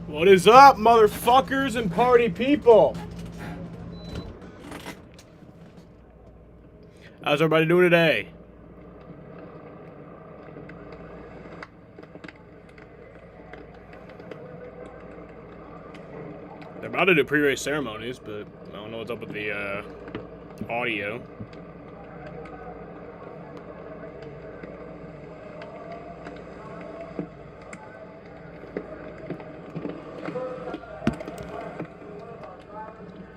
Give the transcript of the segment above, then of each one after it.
What is up, motherfuckers and party people? How's everybody doing today? They're about to do pre-race ceremonies, but I don't know what's up with the audio.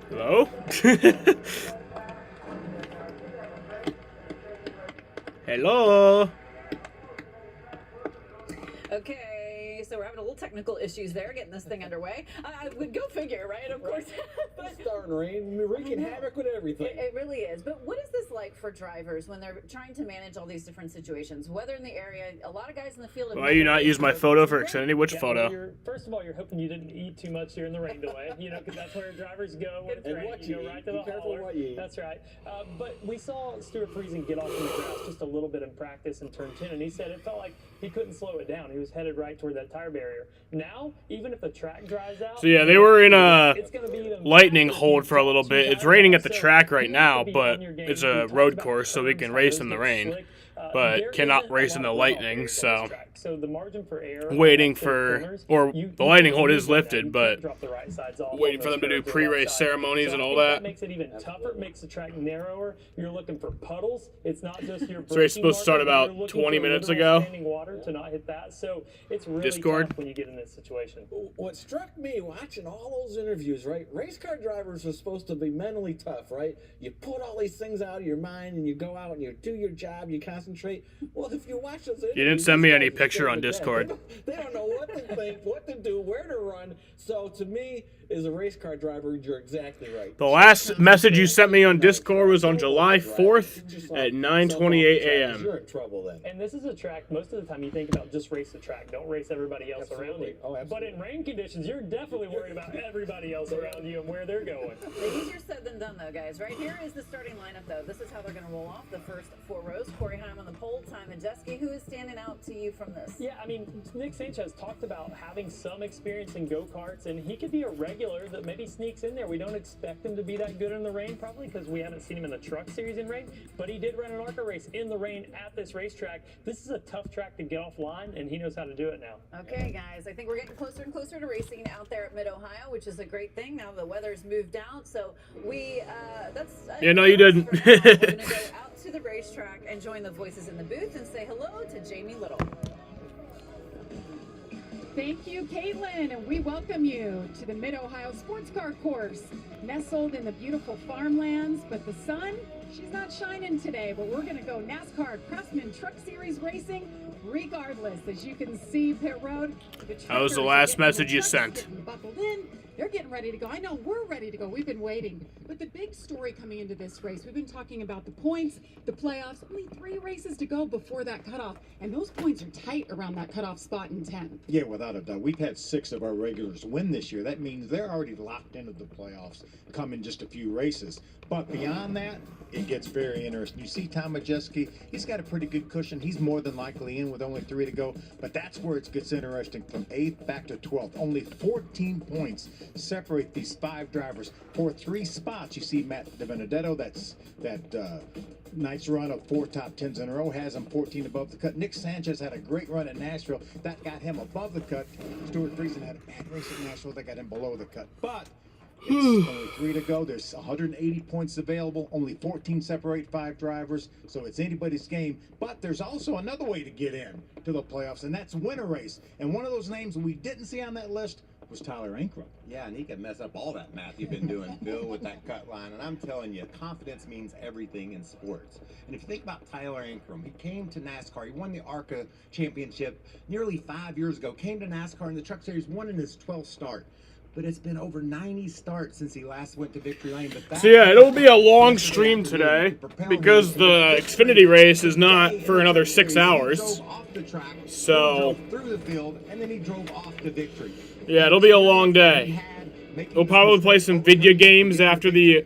Hello? Hello? Okay, so we're having a little technical issues there, getting this thing underway. Go figure, right? Of course. It's starting to rain, wreaking havoc with everything. It really is. But what is this like for drivers when they're trying to manage all these different situations? Weather in the area, a lot of guys in the field. Why you not use my photo for Xfinity? Which photo? Well, first of all, you're hoping you didn't eat too much during the rain delay, because that's where drivers go when it's And raining. what You you go eat. right to Be the careful hauler. what you eat. That's right. But we saw Stuart Friesen get off in the grass just a little bit in practice in turn 10, and he said it felt like he couldn't slow it down. He was headed right toward that tire barrier. Now, even if the track dries out, So yeah, they were in a it's gonna be even lightning faster hold if for a you little drop bit. two It's tires raining out. at the So track right you have now, to be but on your game. it's We a talked road about course, so we curves, can how race those in the get rain. slick. But There cannot isn't a race lot in the of runoff lightning, areas on so this track. So the margin for error on waiting those for, corners, or you the lightning can't hold use is that now. lifted, You but can't drop the right sides off waiting on for those them to do curves or pre-race left side. ceremonies So and I all think that. makes it even tougher. It makes the track narrower. You're looking for puddles. It's not just your So it's supposed to start braking markers, about you're looking 20 for minutes literal ago. standing water to not hit that. So it's really Discord. tough when you get in this situation. What struck me watching all those interviews, right? Race car drivers are supposed to be mentally tough, right? You put all these things out of your mind and you go out and you do your job, you concentrate. Well, if you watch those interviews, You didn't send me these any guys are picture scared on to death. Discord. They don't know what to think, what to do, where to run. So to me, as a race car driver, you're exactly right. The last message you sent me on Discord was on July 4th at 9:28 a.m. You're in trouble then. And this is a track, most of the time you think about just race the track. Don't race everybody else around Absolutely. you. Oh, absolutely. But in rain conditions, you're definitely worried about everybody else around you and where they're going. Easier said than done, though, guys. Right here is the starting lineup, though. This is how they're going to roll off the first four rows. Corey Heim on the pole, Ty Majeski. Who is standing out to you from this? Yeah, I mean, Nick Sanchez talked about having some experience in go-karts, and he could be a regular that maybe sneaks in there. We don't expect him to be that good in the rain, probably, because we haven't seen him in the truck series in rain, but he did run an ARCA race in the rain at this racetrack. This is a tough track to get offline, and he knows how to do it now. Okay, guys, I think we're getting closer and closer to racing out there at Mid-Ohio, which is a great thing. Now the weather's moved out, so that's... Yeah, no, you didn't. For now. We're going to go out to the racetrack and join the voices in the booth and say hello to Jamie Little. Thank you, Caitlin, and we welcome you to the Mid-Ohio Sports Car Course, nestled in the beautiful farmlands, but the sun, she's not shining today, but we're going to go NASCAR Craftsman Truck Series racing regardless. As you can see, pit road. That was the last message you sent. Buckled in. They're getting ready to go. I know we're ready to go. We've been waiting. But the big story coming into this race, we've been talking about the points, the playoffs, only 3 races to go before that cutoff. And those points are tight around that cutoff spot in 10th. Yeah, without a doubt. We've had 6 of our regulars win this year. That means they're already locked into the playoffs, come in just a few races. But beyond that, it gets very interesting. You see Tom Majeski, he's got a pretty good cushion. He's more than likely in with only 3 to go. But that's where it gets interesting. From 8th back to 12th, only 14 points separate these 5 drivers. For 3 spots, you see Matt DiBenedetto, that nice run of 4 top 10s in a row, has him 14 above the cut. Nick Sanchez had a great run at Nashville. That got him above the cut. Stuart Friesen had a bad race at Nashville. That got him below the cut. But it's only 3 to go. There's 180 points available. Only 14 separate 5 drivers. So it's anybody's game. But there's also another way to get in to the playoffs, and that's win a race. And one of those names we didn't see on that list was Tyler Ankrum. Yeah, and he could mess up all that math you've been doing, Phil, with that cut line. And I'm telling you, confidence means everything in sports. And if you think about Tyler Ankrum, he came to NASCAR. He won the ARCA championship nearly 5 years ago. Came to NASCAR in the Truck Series, won in his 12th start. But it's been over 90 starts since he last went to Victory Lane. So yeah, it'll be a long stream today because the Xfinity race is not for another 6 hours. So through the field, and then he drove off to victory. yeah, it'll be a long day. We'll probably play some video games after the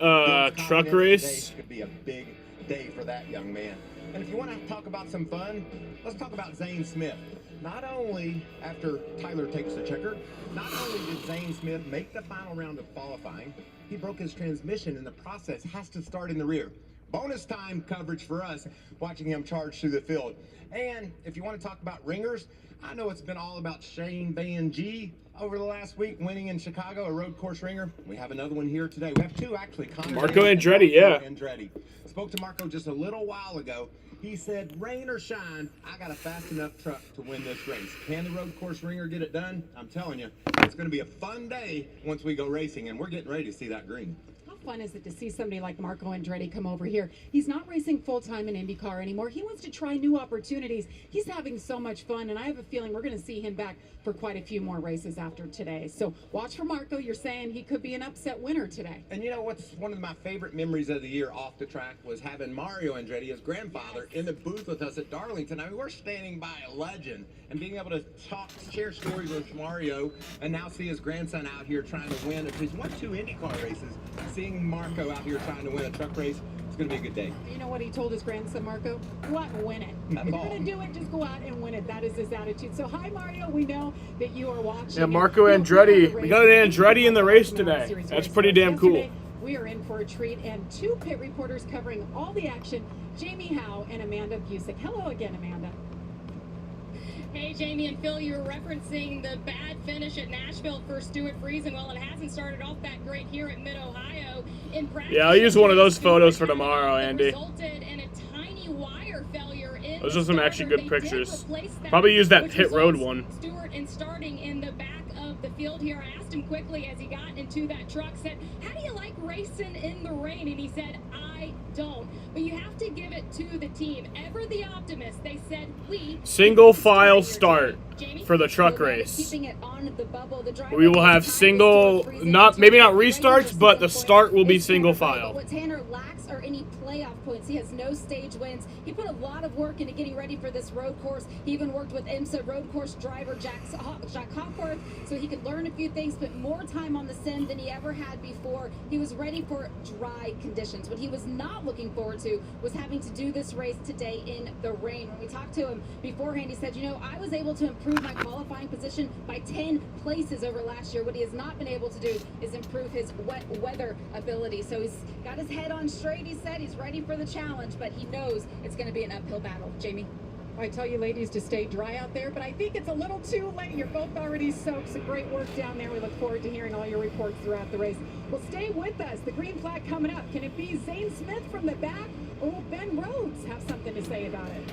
truck race. Could be a big day for that young man. And if you want to talk about some fun, let's talk about Zane Smith. not only after Tyler takes the checker, not only did Zane Smith make the final round of qualifying, he broke his transmission and the process has to start in the rear. Bonus time coverage for us watching him charge through the field. And if you want to talk about ringers, I know it's been all about Shane Van G over the last week, winning in Chicago, a road course ringer. We have another one here today. We have two, actually. Marco Andretti, yeah. Andretti. Spoke to Marco just a little while ago. He said, rain or shine, I got a fast enough truck to win this race. Can the road course ringer get it done? I'm telling you, it's going to be a fun day once we go racing, and we're getting ready to see that green. How fun is it to see somebody like Marco Andretti come over here? He's not racing full-time in IndyCar anymore. He wants to try new opportunities. He's having so much fun, and I have a feeling we're going to see him back for quite a few more races after today. So watch for Marco. You're saying he could be an upset winner today. And you know what's one of my favorite memories of the year off the track was having Mario Andretti, his grandfather, in the booth with us at Darlington. I mean, we're standing by a legend and being able to talk, share stories with Mario, and now see his grandson out here trying to win. If he's won 2 IndyCar races, seeing Marco out here trying to win a truck race, it's going to be a good day. You know what he told his grandson, Marco? Go out and win it. That's If you're all. going to do it, just go out and win it. That is his attitude. So, hi, Mario. We know that you are watching. Yeah, Marco Andretti. We got an Andretti in the race today. That's pretty damn cool. We are in for a treat, and 2 pit reporters covering all the action, Jamie Howe and Amanda Busick. Hello again, Amanda. Hey, Jamie and Phil, you were referencing the bad finish at Nashville for Stuart Friesen. Well, it hasn't started off that great here at Mid-Ohio. In practice, Yeah, I'll use one of those photos for tomorrow, Andy. Resulted in a tiny wire failure in Those are the some starter. actually good They did pictures. replace that, Probably use that which pit road results one. Stuart in starting in the back of the field here. I asked him quickly as he got into that truck, said, how do you like racing in the rain? And he said, I don't. But you have to give it to the team. Ever the optimist, they said, we... Single file start for the truck race. Keeping it on the bubble. The driver We will have single, maybe not restarts, but the start will be single file. What Tanner lacks are any playoff points. He has no stage wins. He put a lot of work into getting ready for this road course. He even worked with IMSA road course driver Jack Hawkworth so he could learn a few things, put more time on the sim than he ever had before. He was ready for dry conditions. What he was not looking forward to was having to do this race today in the rain. When we talked to him beforehand, he said, you know, I was able to improve my qualifying position by 10 places over last year. What he has not been able to do is improve his wet weather ability. So he's got his head on straight, he said. He's ready for the challenge, but he knows it's going to be an uphill battle. Jamie? I tell you, ladies, to stay dry out there, but I think it's a little too late. You're both already soaked. Some great work down there. We look forward to hearing all your reports throughout the race. Well, stay with us. The green flag coming up. Can it be Zane Smith from the back, or will Ben Rhodes have something to say about it?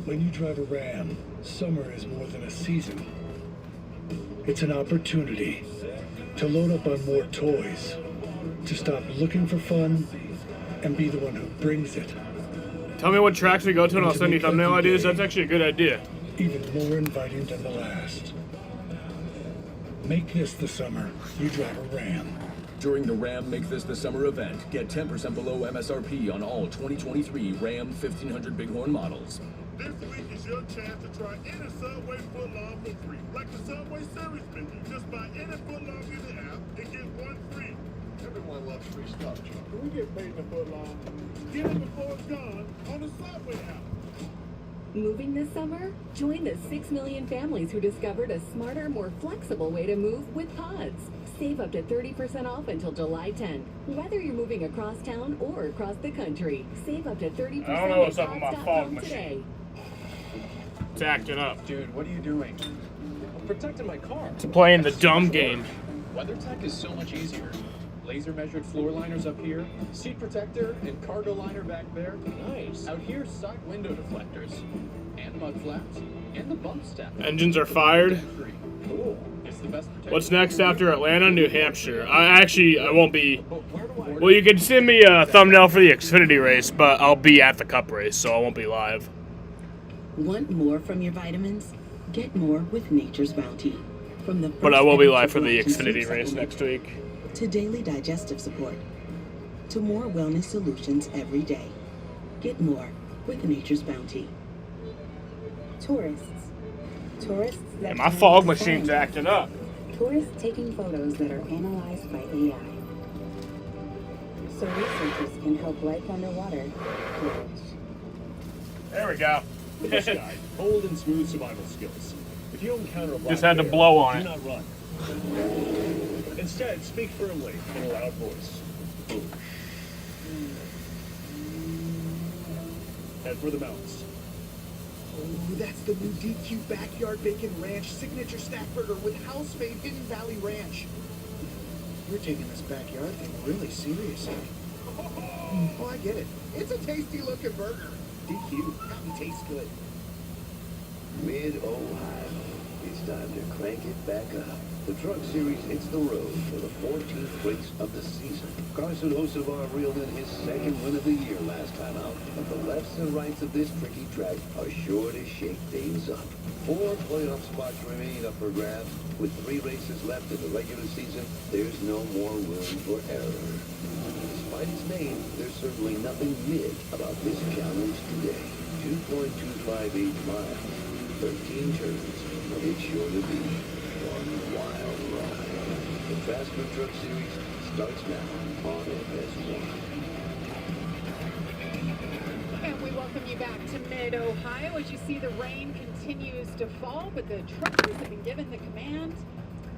When you drive a Ram, summer is more than a season. It's an opportunity to load up on more toys, to stop looking for fun and be the one who brings it. Tell me what tracks we go to and I'll send you thumbnail ideas. That's actually a good idea. Even more inviting than the last. Make this the summer you drive a Ram. During the Ram Make This the Summer event, get 10% below MSRP on all 2023 Ram 1500 Bighorn models. This week is your chance to try any Subway footlong for free. Like the Subway Series menu. Just buy any footlong in the app and get one free. Everyone loves free stuff, Chuck. We get paid the footlong. Get it before it's gone on the Subway app. Moving this summer? Join the 6 million families who discovered a smarter, more flexible way to move with Pods. Save up to 30% off until July 10th. Whether you're moving across town or across the country, save up to 30% I don't know what's at up with my pods.com fog machine. today. It's acting up. Dude, what are you doing? I'm protecting my car. It's playing the dumb game. WeatherTech is so much easier. Laser measured floor liners up here, seat protector and cargo liner back there. Nice. Out here, side window deflectors, and mud flaps, and the bump step. Engines are fired. Cool. It's the best protection. What's next after Atlanta? New Hampshire. I won't be. Well, you can send me a thumbnail for the Xfinity race, but I'll be at the Cup race, so I won't be live. Want more from your vitamins? Get more with Nature's Bounty. From the But I will be live for the Xfinity race next week. To daily digestive support. To more wellness solutions every day. Get more with Nature's Bounty. Tourists. Tourists that And my fog machine's acting up. Tourists taking photos that are analyzed by AI. so researchers can help life underwater flourish. There we go. This guy, hold and smooth survival skills. If you encounter a black Just had to bear, blow on do it. not run. Instead, speak firmly in a loud voice. Head for the mountains. Oh, that's the new DQ Backyard Bacon Ranch signature snack burger with house-made Hidden Valley Ranch. You're taking this backyard thing really seriously. Oh, I get it. It's a tasty-looking burger. DQ, got me taste good. Mid-Ohio. It's time to crank it back up. The Truck Series hits the road for the 14th race of the season. Carson Hocevar reeled in his second win of the year last time out, but the lefts and rights of this tricky track are sure to shake things up. 4 playoff spots remain up for grabs. With 3 races left in the regular season, there's no more room for error. Despite its name, there's certainly nothing mid about this challenge today. 2.258 miles, 13 turns, but it's sure to be one wild ride. The Fastman Truck Series starts now on FS1. And we welcome you back to Mid-Ohio. As you see, the rain continues to fall, but the truckers have been given the command.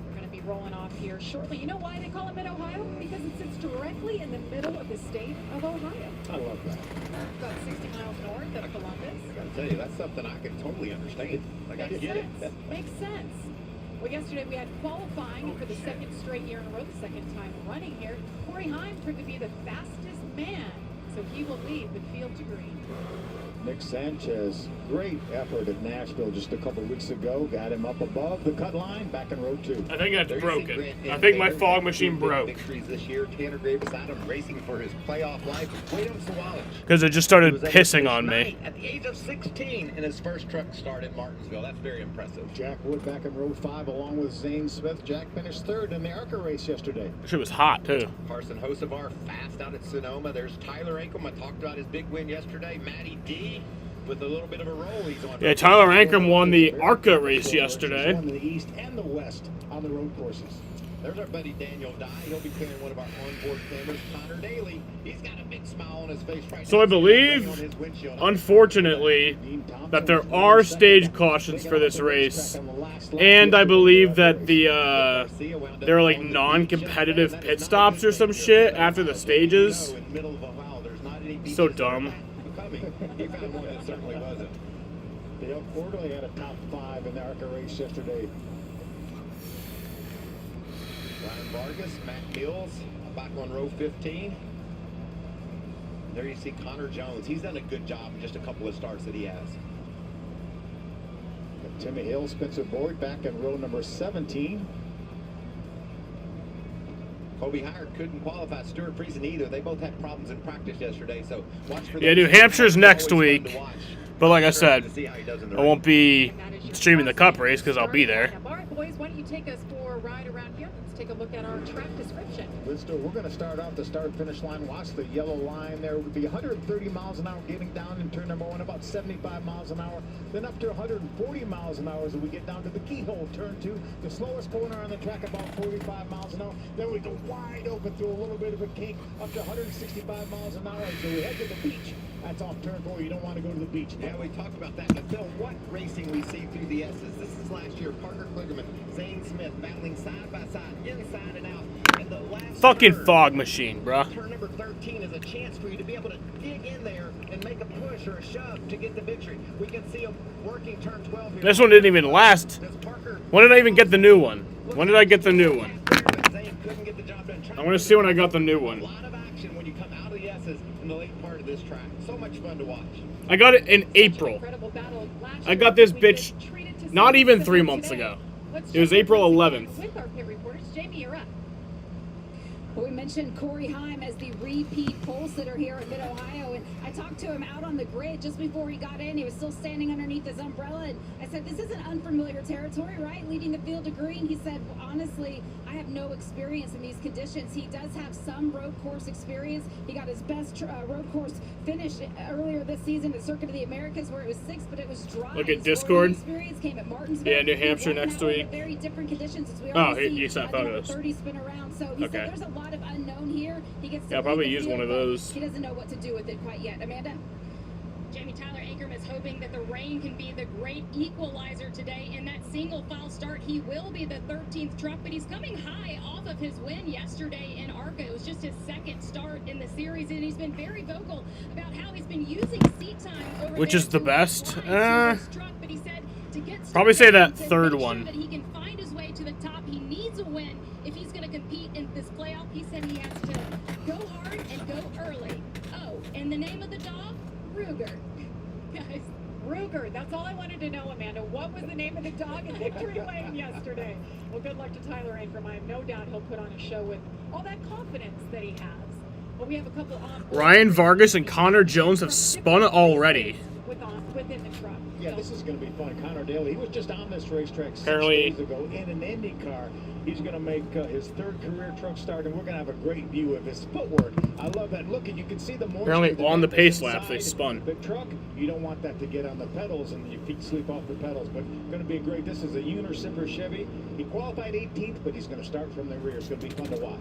We're going to be rolling off here shortly. You know why they call it Mid-Ohio? Because it sits directly in the middle of the state of Ohio. I love that. About 60 miles north of Columbus. I gotta tell you, that's something I can totally understand. Like, I Makes get it. sense. Makes sense. Well, yesterday we had qualifying for the second straight year in a row, the second time running here. Corey Heim proved to be the fastest man, so he will lead the field to green. Nick Sanchez, great effort at Nashville just a couple weeks ago. Got him up above the cut line, back in row 2. I think that's broken. I think my fog machine broke. Victories this year. Tanner Gravis Adam racing for his playoff life. William Sawallich. Because it just started pissing on me. At the age of 16 in his first truck start in Martinsville. That's very impressive. Jack Wood back in row 5 along with Zane Smith. Jack finished 3rd in the ARCA race yesterday. Shit was hot too. Carson Hocevar fast out at Sonoma. There's Tyler Ankrum. I talked about his big win yesterday. Matty D with a little bit of a roll. He's on. Yeah, Tyler Ankrum won the ARCA race yesterday. Won the East and the West on the road courses. There's our buddy Daniel Dye. He'll be carrying one of our onboard cameras. Connor Daly. He's got a big smile on his face right now. So I believe, unfortunately, that there are stage cautions for this race, and I believe that there are like non-competitive pit stops or some shit after the stages. So dumb. He found one that certainly wasn't. Dale Quarterly had a top 5 in the ARCA race yesterday. Ryan Vargas, Matt Mills, back on row 15. There you see Connor Jones. He's done a good job in just a couple of starts that he has. Timmy Hill, Spencer Boyd back in row number 17. Kobe Hire couldn't qualify. Stuart Friesen either. They both had problems in practice yesterday, so watch for Yeah, New Hampshire's next week. But like I said, I won't be streaming the Cup race because I'll be there. All right, boys, why don't you take us for a ride around here? Let's take a look at our track description. We're going to start off the start-finish line. Watch the yellow line there. Would be 130 miles an hour getting down in turn number 1, about 75 miles an hour. Then up to 140 miles an hour as we get down to the keyhole turn 2, the slowest corner on the track, about 45 miles an hour. Then we go wide open through a little bit of a kink up to 165 miles an hour. So we head to the beach. That's off turn 4. You don't want to go to the beach. Yeah, we talked about that. But Phil, what racing we see through the S's? This is last year. Parker Kligerman, Zane Smith battling side by side, inside and out. And the last Fucking turn, fog machine, bruh. Turn number 13 is a chance for you to be able to dig in there and make a push or a shove to get the victory. We can see him working turn 12 here. This one didn't even last. When did I even get the new one? When did I get the new one? I want to see when I got the new one. A lot of action when you come out of the S's in the late part of this track. So much fun to watch. I got it in April. I got this bitch not even 3 months ago. It was April 11th. With our pit reporters, Jamie, you're up. Well, we mentioned Corey Heim as the repeat pole sitter here at Mid-Ohio, and I talked to him out on the grid just before he got in. He was still standing underneath his umbrella, and I said, this isn't unfamiliar territory, right? Leading the field to green. He said, well, honestly, I I have no experience in these conditions. He does have some road course experience. He got his best road course finish earlier this season at Circuit of the Americas, where it was 6th, but it was dry. Look at Discord. Experience came at Martinsville. Yeah, New Hampshire next week. Very different conditions as we you sent photos. 30 spin around. So he said there's a lot of unknown here. He gets to I'll probably use one of those. He doesn't know what to do with it quite yet. Amanda? Jamie, Tyler Ankrum is hoping that the rain can be the great equalizer today. In that single file start, he will be the 13th truck, but he's coming high off of his win yesterday in ARCA. It was just his second start in the series, and he's been very vocal about how he's been using seat time over Which there is the to best? truck, but he said to get Probably say that to third make sure one. that he can find his way to the top. He needs a win if he's going to compete in this playoff. He said he has to go hard and go early. Oh, and the name of the dog? Ruger. Guys, Ruger, that's all I wanted to know, Amanda. What was the name of the dog in Victory Lane yesterday? Well, good luck to Tyler Ankrum. I have no doubt he'll put on a show with all that confidence that he has. But we have a couple on. Ryan Vargas and Connor Jones have spun already. Within the truck. Yeah, this is going to be fun. Connor Daly, he was just on this racetrack 6 Apparently- days ago in an Indy car. He's going to make his 3rd career truck start, and we're going to have a great view of his footwork. I love that. Look, and you can see the moisture. Apparently on the pace laps, they spun. The truck, you don't want that to get on the pedals and your feet slip off the pedals, but going to be great. This is a Unisipper Chevy. He qualified 18th, but he's going to start from the rear. It's going to be fun to watch.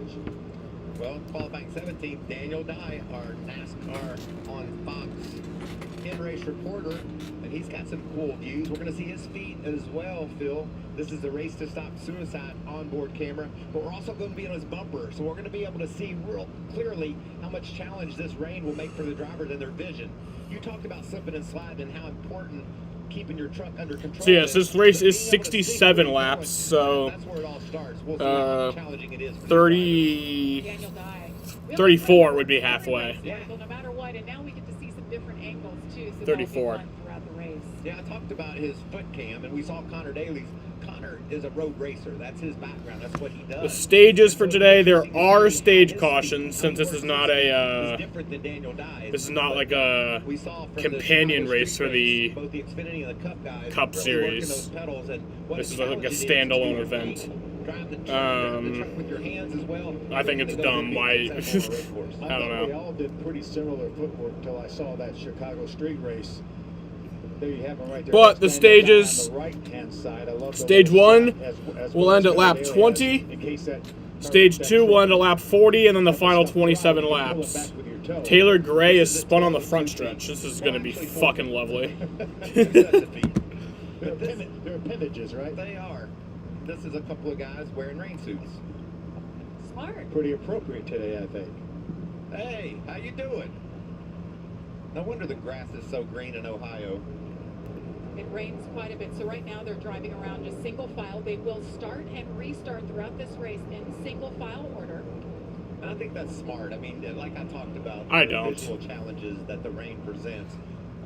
Well, qualifying 17th, Daniel Dye, our NASCAR on Fox in-race reporter, and he's got some cool views. We're going to see his feet as well, Phil. This is the Race to Stop Suicide onboard camera, but we're also going to be on his bumper, so we're going to be able to see real clearly how much challenge this rain will make for the drivers and their vision. You talked about slipping and sliding and how important keeping your truck under control. So yes, this race is 67 laps, so that's where it all starts. We'll see how challenging it is. 34 would be halfway. Yeah. No matter what, and now we get to see some different angles too. So 34. that'll be fun throughout the race. Yeah, I talked about his foot cam, and we saw Connor Daly's. Connor is a road racer. That's his background. That's what he does. The stages for today, there are stage cautions since this is not a this is not like a companion race for the Cup Series. This is like a standalone event. I think it's dumb. Why? I don't know. They all did pretty similar footwork until I saw that Chicago street race. There you have them right there. But the stages, on the right-hand side, I love stage 1 will end at lap 20. Stage 2 will end at lap 40, and then the final 27 laps. Taylor Gray is spun on the front stretch. This is going to be fucking lovely. They're appendages, right? They are. This is a couple of guys wearing rain suits. Smart. Pretty appropriate today, I think. Hey, how you doing? No wonder the grass is so green in Ohio. It rains quite a bit, so right now they're driving around just single file. They will start and restart throughout this race in single file order. And I think that's smart. I mean, like I talked about, I the don't. visual challenges that the rain presents.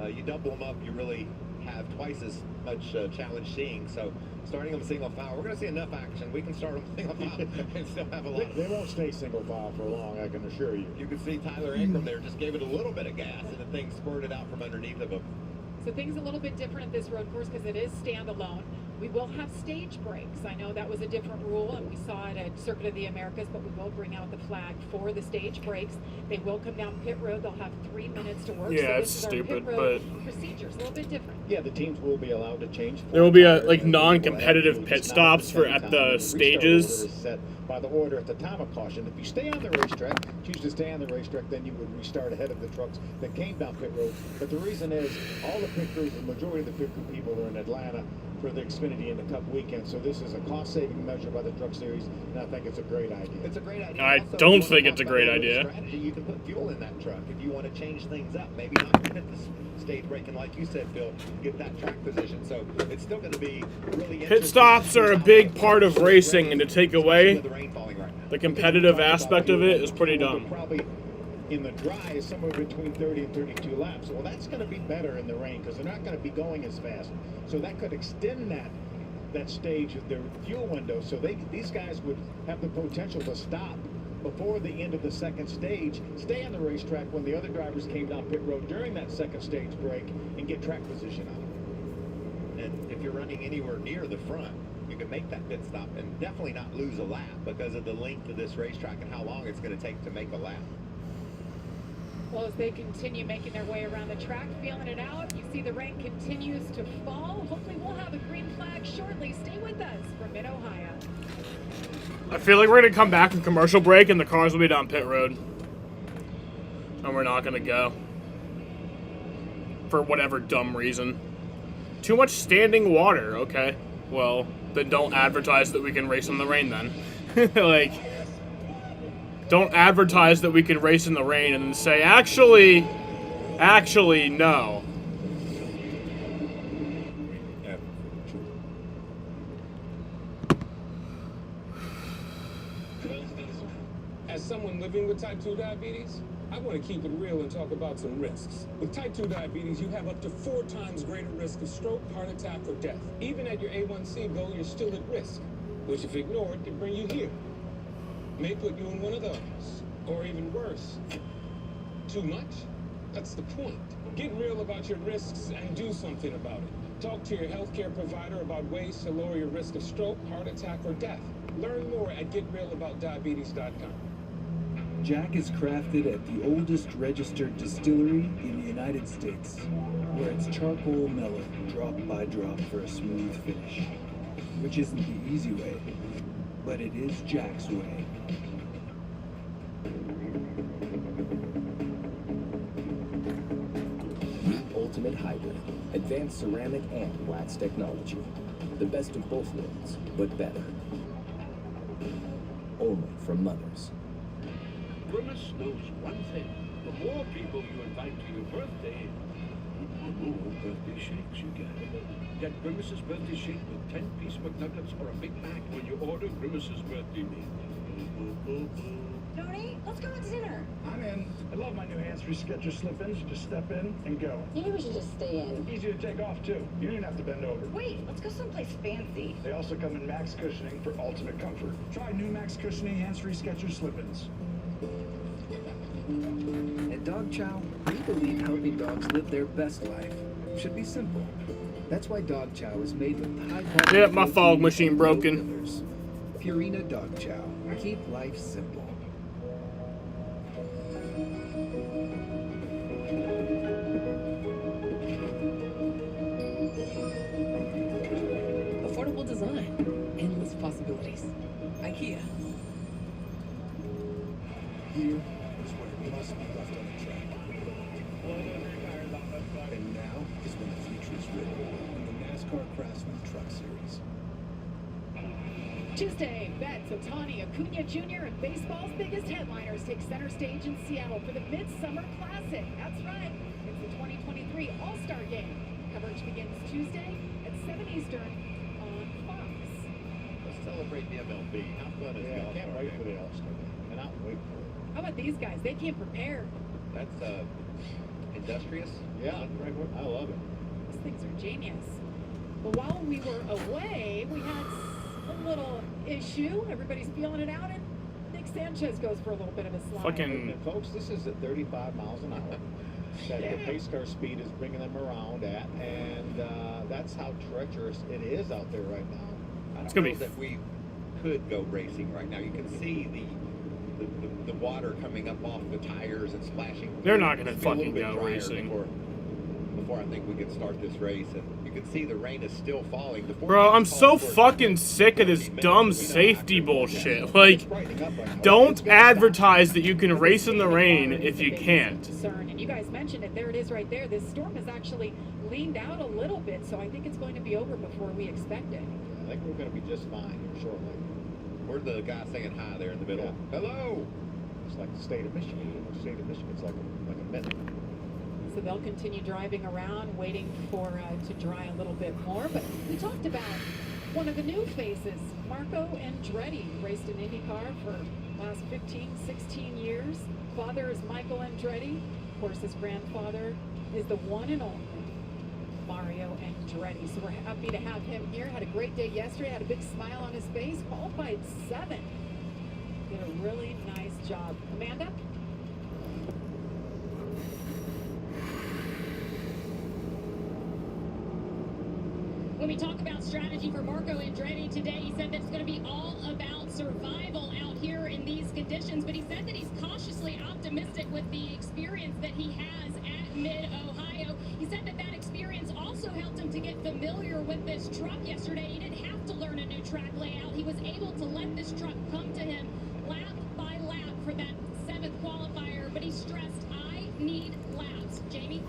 You double them up, you really have twice as much challenge seeing. So starting them single file, we're going to see enough action. We can start them single file and still have a lot. They won't stay single file for long, I can assure you. You can see Tyler Ankrum there just gave it a little bit of gas, and the thing squirted out from underneath of him. So things a little bit different at this road course because it is standalone. We will have stage breaks. I know that was a different rule, and we saw it at Circuit of the Americas, but we will bring out the flag for the stage breaks. They will come down pit road. They'll have 3 minutes to work. Yeah, so it's this is our stupid, pit road but procedures a little bit different. Yeah, the teams will be allowed to change. there will be like non-competitive pit stops for at the stages. Set by the order at the time of caution. If you stay on the racetrack, choose to stay on the racetrack, then you would restart ahead of the trucks that came down pit road. But the reason is all the pit crews, the majority of the pit crew people are in Atlanta for the Xfinity and the Cup weekend. So this is a cost-saving measure by the Truck Series, and I think it's a great idea. It's a great idea. I Also, don't if you think wanna it's a talk great about idea. strategy, you can put fuel in that truck if you want to change things up. Maybe not hit the stage break, and like you said, Phil, get that track position. So it's still going to be really Pit stops are a big part of racing, and to take away the rain falling right now. the competitive aspect of it is pretty dumb. Probably in the dry is somewhere between 30 and 32 laps. Well, that's going to be better in the rain because they're not going to be going as fast. So that could extend that stage of their fuel window. So these guys would have the potential to stop before the end of the second stage, stay on the racetrack when the other drivers came down pit road during that second stage break and get track position on them. And if you're running anywhere near the front, you can make that pit stop and definitely not lose a lap because of the length of this racetrack and how long it's going to take to make a lap. Well, as they continue making their way around the track, feeling it out, you see the rain continues to fall. Hopefully we'll have a green flag shortly. Stay with us from Mid-Ohio. I feel like we're going to come back from commercial break and the cars will be down pit road. And we're not going to go. For whatever dumb reason. Too much standing water. Okay. Well, then don't advertise that we can race in the rain then. Like, don't advertise that we can race in the rain and then say, actually, no. As someone living with type 2 diabetes, I want to keep it real and talk about some risks. With type 2 diabetes, you have up to 4 times greater risk of stroke, heart attack, or death. Even at your A1C goal, you're still at risk, which if ignored, can bring you here. May put you in one of those, or even worse. Too much? That's the point. Get real about your risks and do something about it. Talk to your healthcare provider about ways to lower your risk of stroke, heart attack, or death. Learn more at getrealaboutdiabetes.com. Jack is crafted at the oldest registered distillery in the United States, where it's charcoal mellowed drop by drop for a smooth finish. Which isn't the easy way, but it is Jack's way. Ultimate Hybrid, advanced ceramic and wax technology. The best of both worlds, but better. Only from Mothers. Grimace knows one thing. The more people you invite to your birthday, the more birthday shakes you get. Get Grimace's birthday shake with 10-piece McNuggets or a Big Mac when you order Grimace's birthday meal. Tony, let's go out to dinner. I'm in. I love my new hands-free Skechers slip-ins. You just step in and go. Maybe we should just stay in. Easy to take off, too. You don't even have to bend over. Wait, let's go someplace fancy. They also come in Max Cushioning for ultimate comfort. Try new Max Cushioning hands-free Skechers slip-ins. At Dog Chow, we believe helping dogs live their best life should be simple. That's why Dog Chow is made with high quality. Yep, my fog machine broken. Purina Dog Chow. Keep life simple. Affordable design, endless possibilities. IKEA. Here is where it must be left on the track. And now is when the future is written in the NASCAR Craftsman Truck Series. Tuesday, Betts, Ohtani, Acuna Jr., and baseball's biggest headliners take center stage in Seattle for the Midsummer Classic. That's right, it's the 2023 All-Star Game. Coverage begins Tuesday at 7 Eastern on Fox. Let's celebrate the MLB. How fun is I can't wait for the All-Star Game. Cannot wait for it. How about these guys? They came prepared. That's industrious. Yeah, I love it. These things are genius. But while we were away, we had a little issue. Everybody's feeling it out, and Nick Sanchez goes for a little bit of a slide. And folks, this is at 35 miles an hour that the pace car speed is bringing them around at, and that's how treacherous it is out there right now. I don't know that we could go racing right now. You can see the water coming up off the tires and splashing. They're not gonna It's gonna be a fucking little bit go drier racing. Before I think we can start this race, and you can see the rain is still falling. Bro, I'm so fucking sick of this dumb safety bullshit. Like, don't advertise that you can race in the rain if you can't. Concern. And you guys mentioned it. There it is right there. This storm has actually leaned out a little bit, so I think it's going to be over before we expect it. I think we're going to be just fine here shortly. Where's the guy saying hi there in the middle? Yeah. Hello! It's like the state of Michigan. The state of Michigan's like a minute. So they'll continue driving around, waiting for to dry a little bit more. But we talked about one of the new faces, Marco Andretti, raced in IndyCar for the last 15, 16 years. Father is Michael Andretti. Of course, his grandfather is the one and only Mario Andretti. So we're happy to have him here. Had a great day yesterday. Had a big smile on his face. Qualified 7th. Did a really nice job. Amanda? Well, When we talk about strategy for Marco Andretti today, he said that it's going to be all about survival out here in these conditions, but he said that he's cautiously optimistic with the experience that he has at Mid-Ohio. He said that that experience also helped him to get familiar with this truck yesterday. He didn't have to learn a new track layout. He was able to let this truck come to him lap by lap for that 7th qualifier, but he stressed, I need laps. Jamie?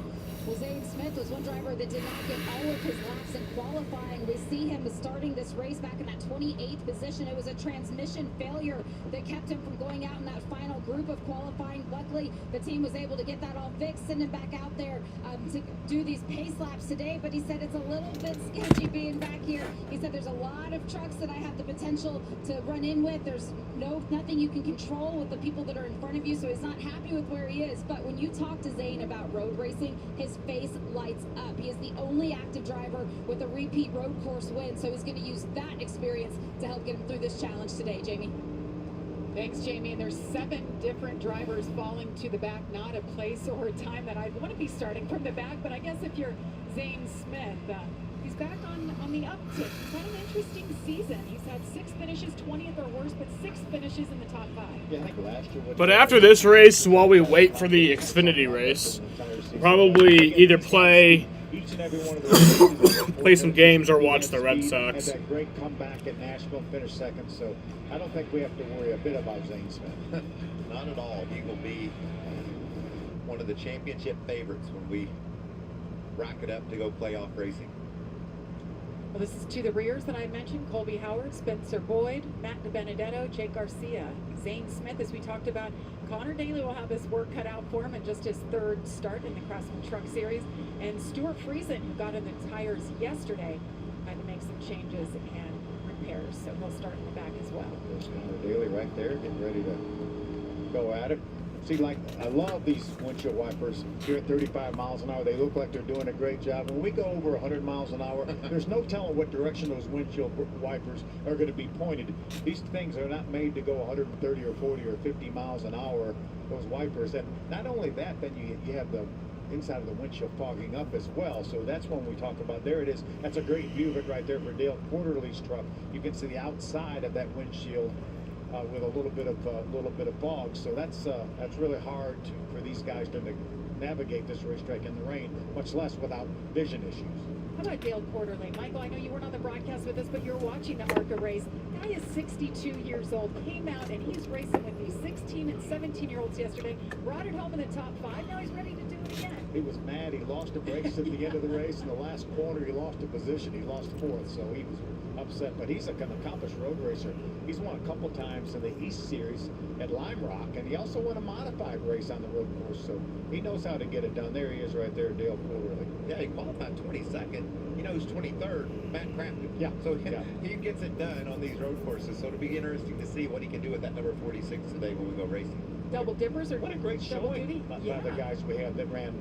Well, Zane Smith was one driver that did not get all of his laps in qualifying. We see him starting this race back in that 28th position. It was a transmission failure that kept him from going out in that final group of qualifying. Luckily, the team was able to get that all fixed, send him back out there to do these pace laps today. But he said it's a little bit sketchy being back here. He said there's a lot of trucks that I have the potential to run in with. There's nothing you can control with the people that are in front of you, so he's not happy with where he is. But when you talk to Zane about road racing, his face lights up. He is the only active driver with a repeat road course win, so he's going to use that experience to help get him through this challenge today. Jamie? Thanks, Jamie. And there's 7 different drivers falling to the back, not a place or a time that I'd want to be starting from the back. But I guess if you're Zane Smith, he's back on the uptick. He's had an interesting season. He's had 6 finishes, 20th or worse, but 6 finishes in the top 5. Yeah, I think last year. But after this race, while we wait for the Xfinity race, probably either play some games or watch the Red Sox. Had that great comeback at Nashville, finished second, so I don't think we have to worry a bit about Zane Smith. Not at all. He will be one of the championship favorites when we rock it up to go playoff racing. Well, this is to the rears that I mentioned: Colby Howard, Spencer Boyd, Matt DiBenedetto, Jake Garcia, Zane Smith, as we talked about. Connor Daly will have his work cut out for him in just his 3rd start in the Craftsman Truck Series. And Stuart Friesen, who got in the tires yesterday, had to make some changes and repairs, so he'll start in the back as well. There's Connor Daly right there, getting ready to go at it. See, like, I love these windshield wipers here at 35 miles an hour. They look like they're doing a great job. When we go over 100 miles an hour, there's no telling what direction those windshield wipers are going to be pointed. These things are not made to go 130 or 40 or 50 miles an hour, those wipers. And not only that, then you have the inside of the windshield fogging up as well. So that's when we talk about, there it is. That's a great view of it right there for Dale Quarterly's truck. You can see the outside of that windshield with a little bit of fog. So that's really hard for these guys to navigate this racetrack in the rain, much less without vision issues. How about Dale Quarterly? Michael, I know you weren't on the broadcast with us, but you're watching the ARCA race. Guy is 62 years old, came out, and he's racing with these 16 and 17-year-olds yesterday, brought it home in the top 5. Now he's ready to do it again. He was mad. He lost a race at the end of the race. In the last corner, he lost a position. He lost 4th, so he was upset. But he's an accomplished road racer. He's won a couple times in the East Series at Lime Rock, and he also won a modified race on the road course. So he knows how to get it done. There he is right there, Dale Quarterly. Yeah, he qualified 22nd. He knows 23rd, Matt Crafton. Yeah. So he gets it done on these road courses. So it'll be interesting to see what he can do with that number 46 today when we go racing. Double dippers or what a great showing by the guys we had that ran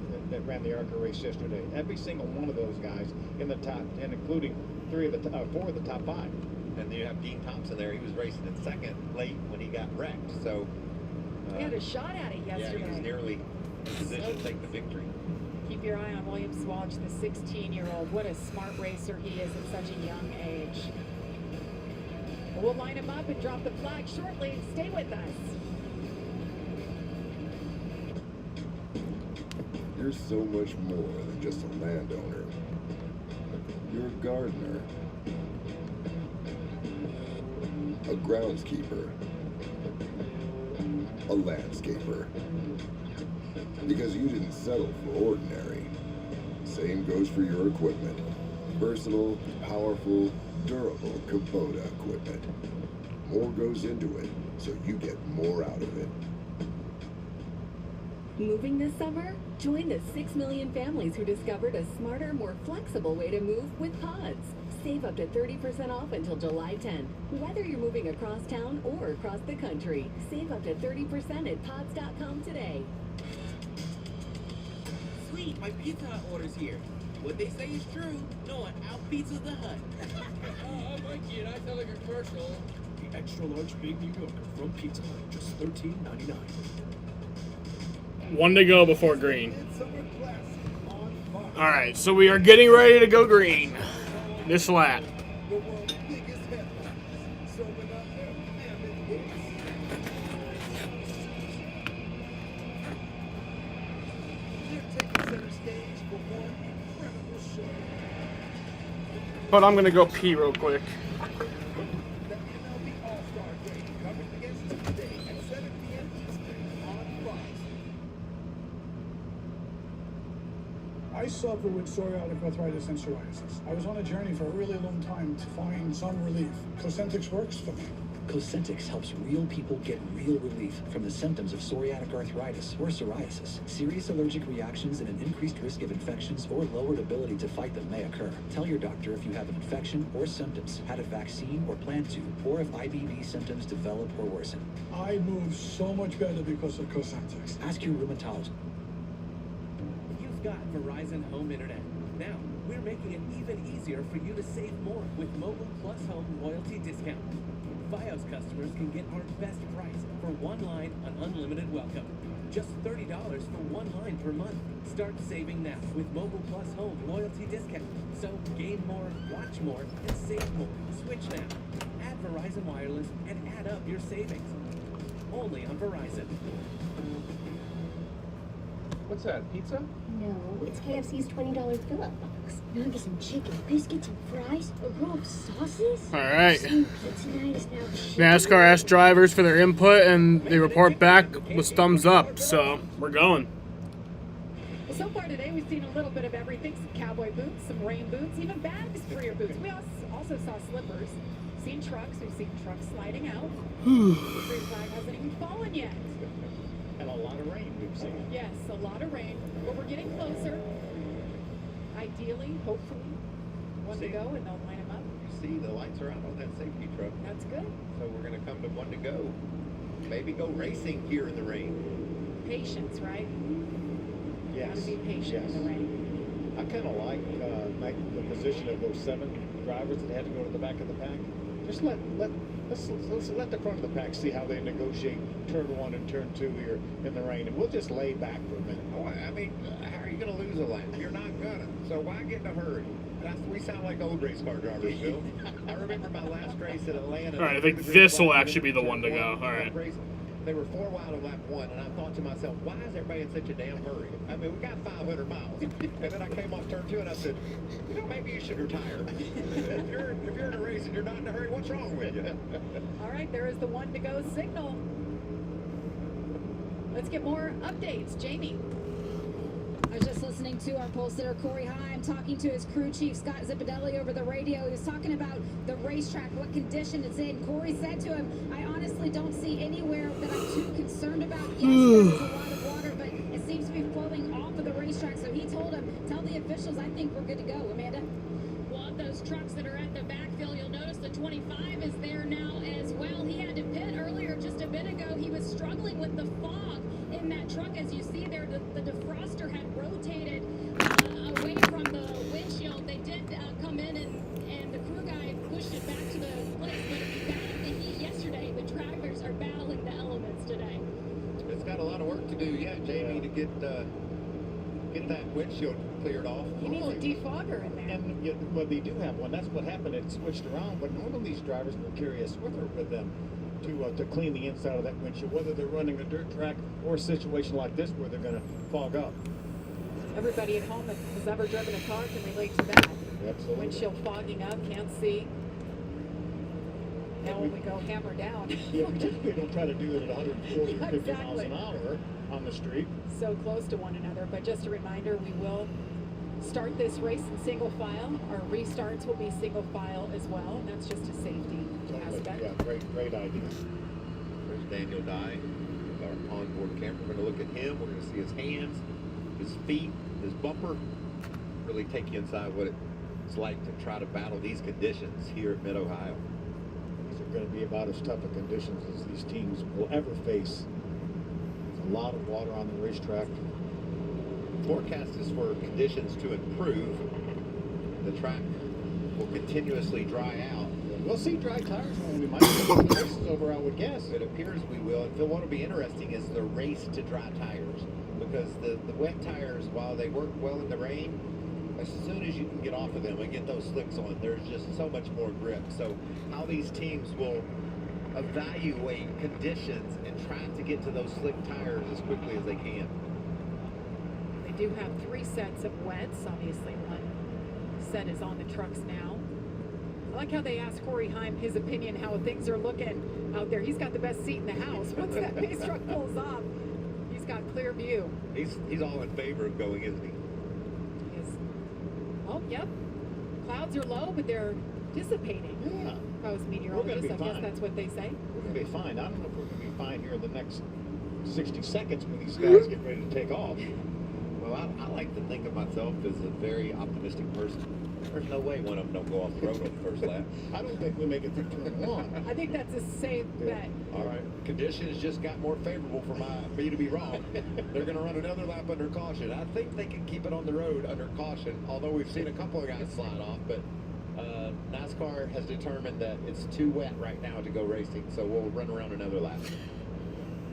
the ARCA race yesterday. Every single one of those guys in the top 10, including 4 of the top 5. And you have Dean Thompson there. He was racing in second late when he got wrecked. So he had a shot at it yesterday. Yeah, he was nearly in position to take the victory. Keep your eye on William Swalch, the 16-year-old. What a smart racer he is at such a young age. We'll line him up and drop the flag shortly. Stay with us. You're so much more than just a landowner. You're a gardener, a groundskeeper, a landscaper. Because you didn't settle for ordinary. Same goes for your equipment. Versatile, powerful, durable Kubota equipment. More goes into it, so you get more out of it. Moving this summer? Join the 6 million families who discovered a smarter, more flexible way to move with Pods. Save up to 30% off until July 10th. Whether you're moving across town or across the country, save up to 30% at pods.com today. Sweet, my Pizza Hut order's here. What they say is true. No one out Pizza the Hut. Mikey, and I sound like a commercial. The extra large Big New Yorker from Pizza Hut, just $13.99. 1 to go before green. All right, so we are getting ready to go green. this lap. But I'm gonna go pee real quick. I suffer with psoriatic arthritis and psoriasis. I was on a journey for a really long time to find some relief. Cosentix works for me. Cosentix helps real people get real relief from the symptoms of psoriatic arthritis or psoriasis. Serious allergic reactions and an increased risk of infections or lowered ability to fight them may occur. Tell your doctor if you have an infection or symptoms, had a vaccine or plan to, or if IBD symptoms develop or worsen. I move so much better because of Cosentix. Ask your rheumatologist. You've got Verizon Home Internet. Now, we're making it even easier for you to save more with Mobile Plus Home Loyalty Discount. Fios customers can get our best price for one line on unlimited welcome. Just $30 for one line per month. Start saving now with Mobile Plus Home Loyalty Discount. So gain more, watch more, and save more. Switch now. Add Verizon Wireless and add up your savings. Only on Verizon. What's that, pizza? No, it's KFC's $20 fill-up box. Now get some chicken, biscuits, and fries, a row of sauces. All right. Pizza night is now NASCAR asked drivers for their input, and they report back with thumbs up. So we're going. Well, so far today, we've seen a little bit of everything. Some cowboy boots, some rain boots, even bags for your boots. We also saw slippers. Seen trucks. We've seen trucks sliding out. The green flag hasn't even fallen yet. And a lot of rain we've seen. Yes, a lot of rain, but we're getting closer. Ideally, hopefully, one to go, and they'll line them up. You see, the lights are out on that safety truck. That's good. So we're going to come to one to go. Maybe go racing here in the rain. Patience, right? Yes. Gotta be patient in the rain. I kind of like the position of those 7 drivers that had to go to the back of the pack. Just let's let the front of the pack see how they negotiate turn 1 and turn 2 here in the rain, and we'll just lay back for a minute. Oh, I mean, how are you going to lose a lap? You're not gonna. So why get in a hurry? We sound like old race car drivers, Bill. I remember my last race at Atlanta. All right, I think this will actually be the one to go. All right. They were 4 wide on lap 1, and I thought to myself, why is everybody in such a damn hurry? I mean, we got 500 miles. And then I came off turn 2, and I said, maybe you should retire. if you're in a race and you're not in a hurry, what's wrong with you? All right, there is the one to go signal. Let's get more updates. Jamie. I was just listening to our pole sitter, Corey Heim, talking to his crew chief, Scott Zipadelli, over the radio. He was talking about the racetrack, what condition it's in. Corey said to him, I honestly don't see anywhere that I'm too concerned about. Yes, there's a lot of water, but it seems to be flowing off of the racetrack. So he told him, tell the officials, I think we're good to go. Amanda? Well, of those trucks that are at the backfield, you'll notice the 25 is there now as well. He had to pit earlier just a bit ago. He was struggling with the fog in that truck. As you see there, the defroster had rotated away from the windshield. They did come in and the crew guy pushed it back to the place. But if you battled the heat yesterday, the drivers are battling the elements today. It's got a lot of work to do yet, Jamie, to get that windshield cleared off. He needs a defogger in there. And well, they do have one. That's what happened. It switched around. But normally these drivers will carry a Swiffer with them to clean the inside of that windshield, whether they're running a dirt track or a situation like this where they're going to fog up. Everybody at home that has ever driven a car can relate to that. Absolutely. Windshield fogging up, can't see. Now when we go hammer down. Yeah, we typically don't try to do it at 140 or 50 miles Exactly. an hour on the street. So close to one another. But just a reminder, we will start this race in single file. Our restarts will be single file as well. And that's just a safety aspect. Yeah, great idea. There's Daniel Dye with our onboard camera. We're going to look at him. We're going to see his hands, his feet, his bumper. Really take you inside what it's like to try to battle these conditions here at Mid-Ohio. These are going to be about as tough a conditions as these teams will ever face. There's a lot of water on the racetrack. Forecast is for conditions to improve. The track will continuously dry out. We'll see dry tires when we might get the races over, I would guess. It appears we will. And Phil, what will be interesting is the race to dry tires. Because the wet tires, while they work well in the rain, as soon as you can get off of them and get those slicks on, there's just so much more grip. So how these teams will evaluate conditions and try to get to those slick tires as quickly as they can. They do have 3 sets of wets. Obviously, one set is on the trucks now. I like how they asked Corey Heim his opinion, how things are looking out there. He's got the best seat in the house. Once that base truck pulls off, he's got clear view. He's all in favor of going, isn't he? Oh, yep. Clouds are low, but they're dissipating. Yeah. If I was meteorologist, I guess that's what they say. We're going to be fine. I don't know if we're going to be fine here in the next 60 seconds when these guys get ready to take off. Well, I like to think of myself as a very optimistic person. There's no way one of them don't go off the road on the first lap. I don't think we make it through turn 1. I think that's a safe bet. All right. Conditions just got more favorable for me to be wrong. They're going to run another lap under caution. I think they can keep it on the road under caution, although we've seen a couple of guys slide off. But NASCAR has determined that it's too wet right now to go racing, so we'll run around another lap.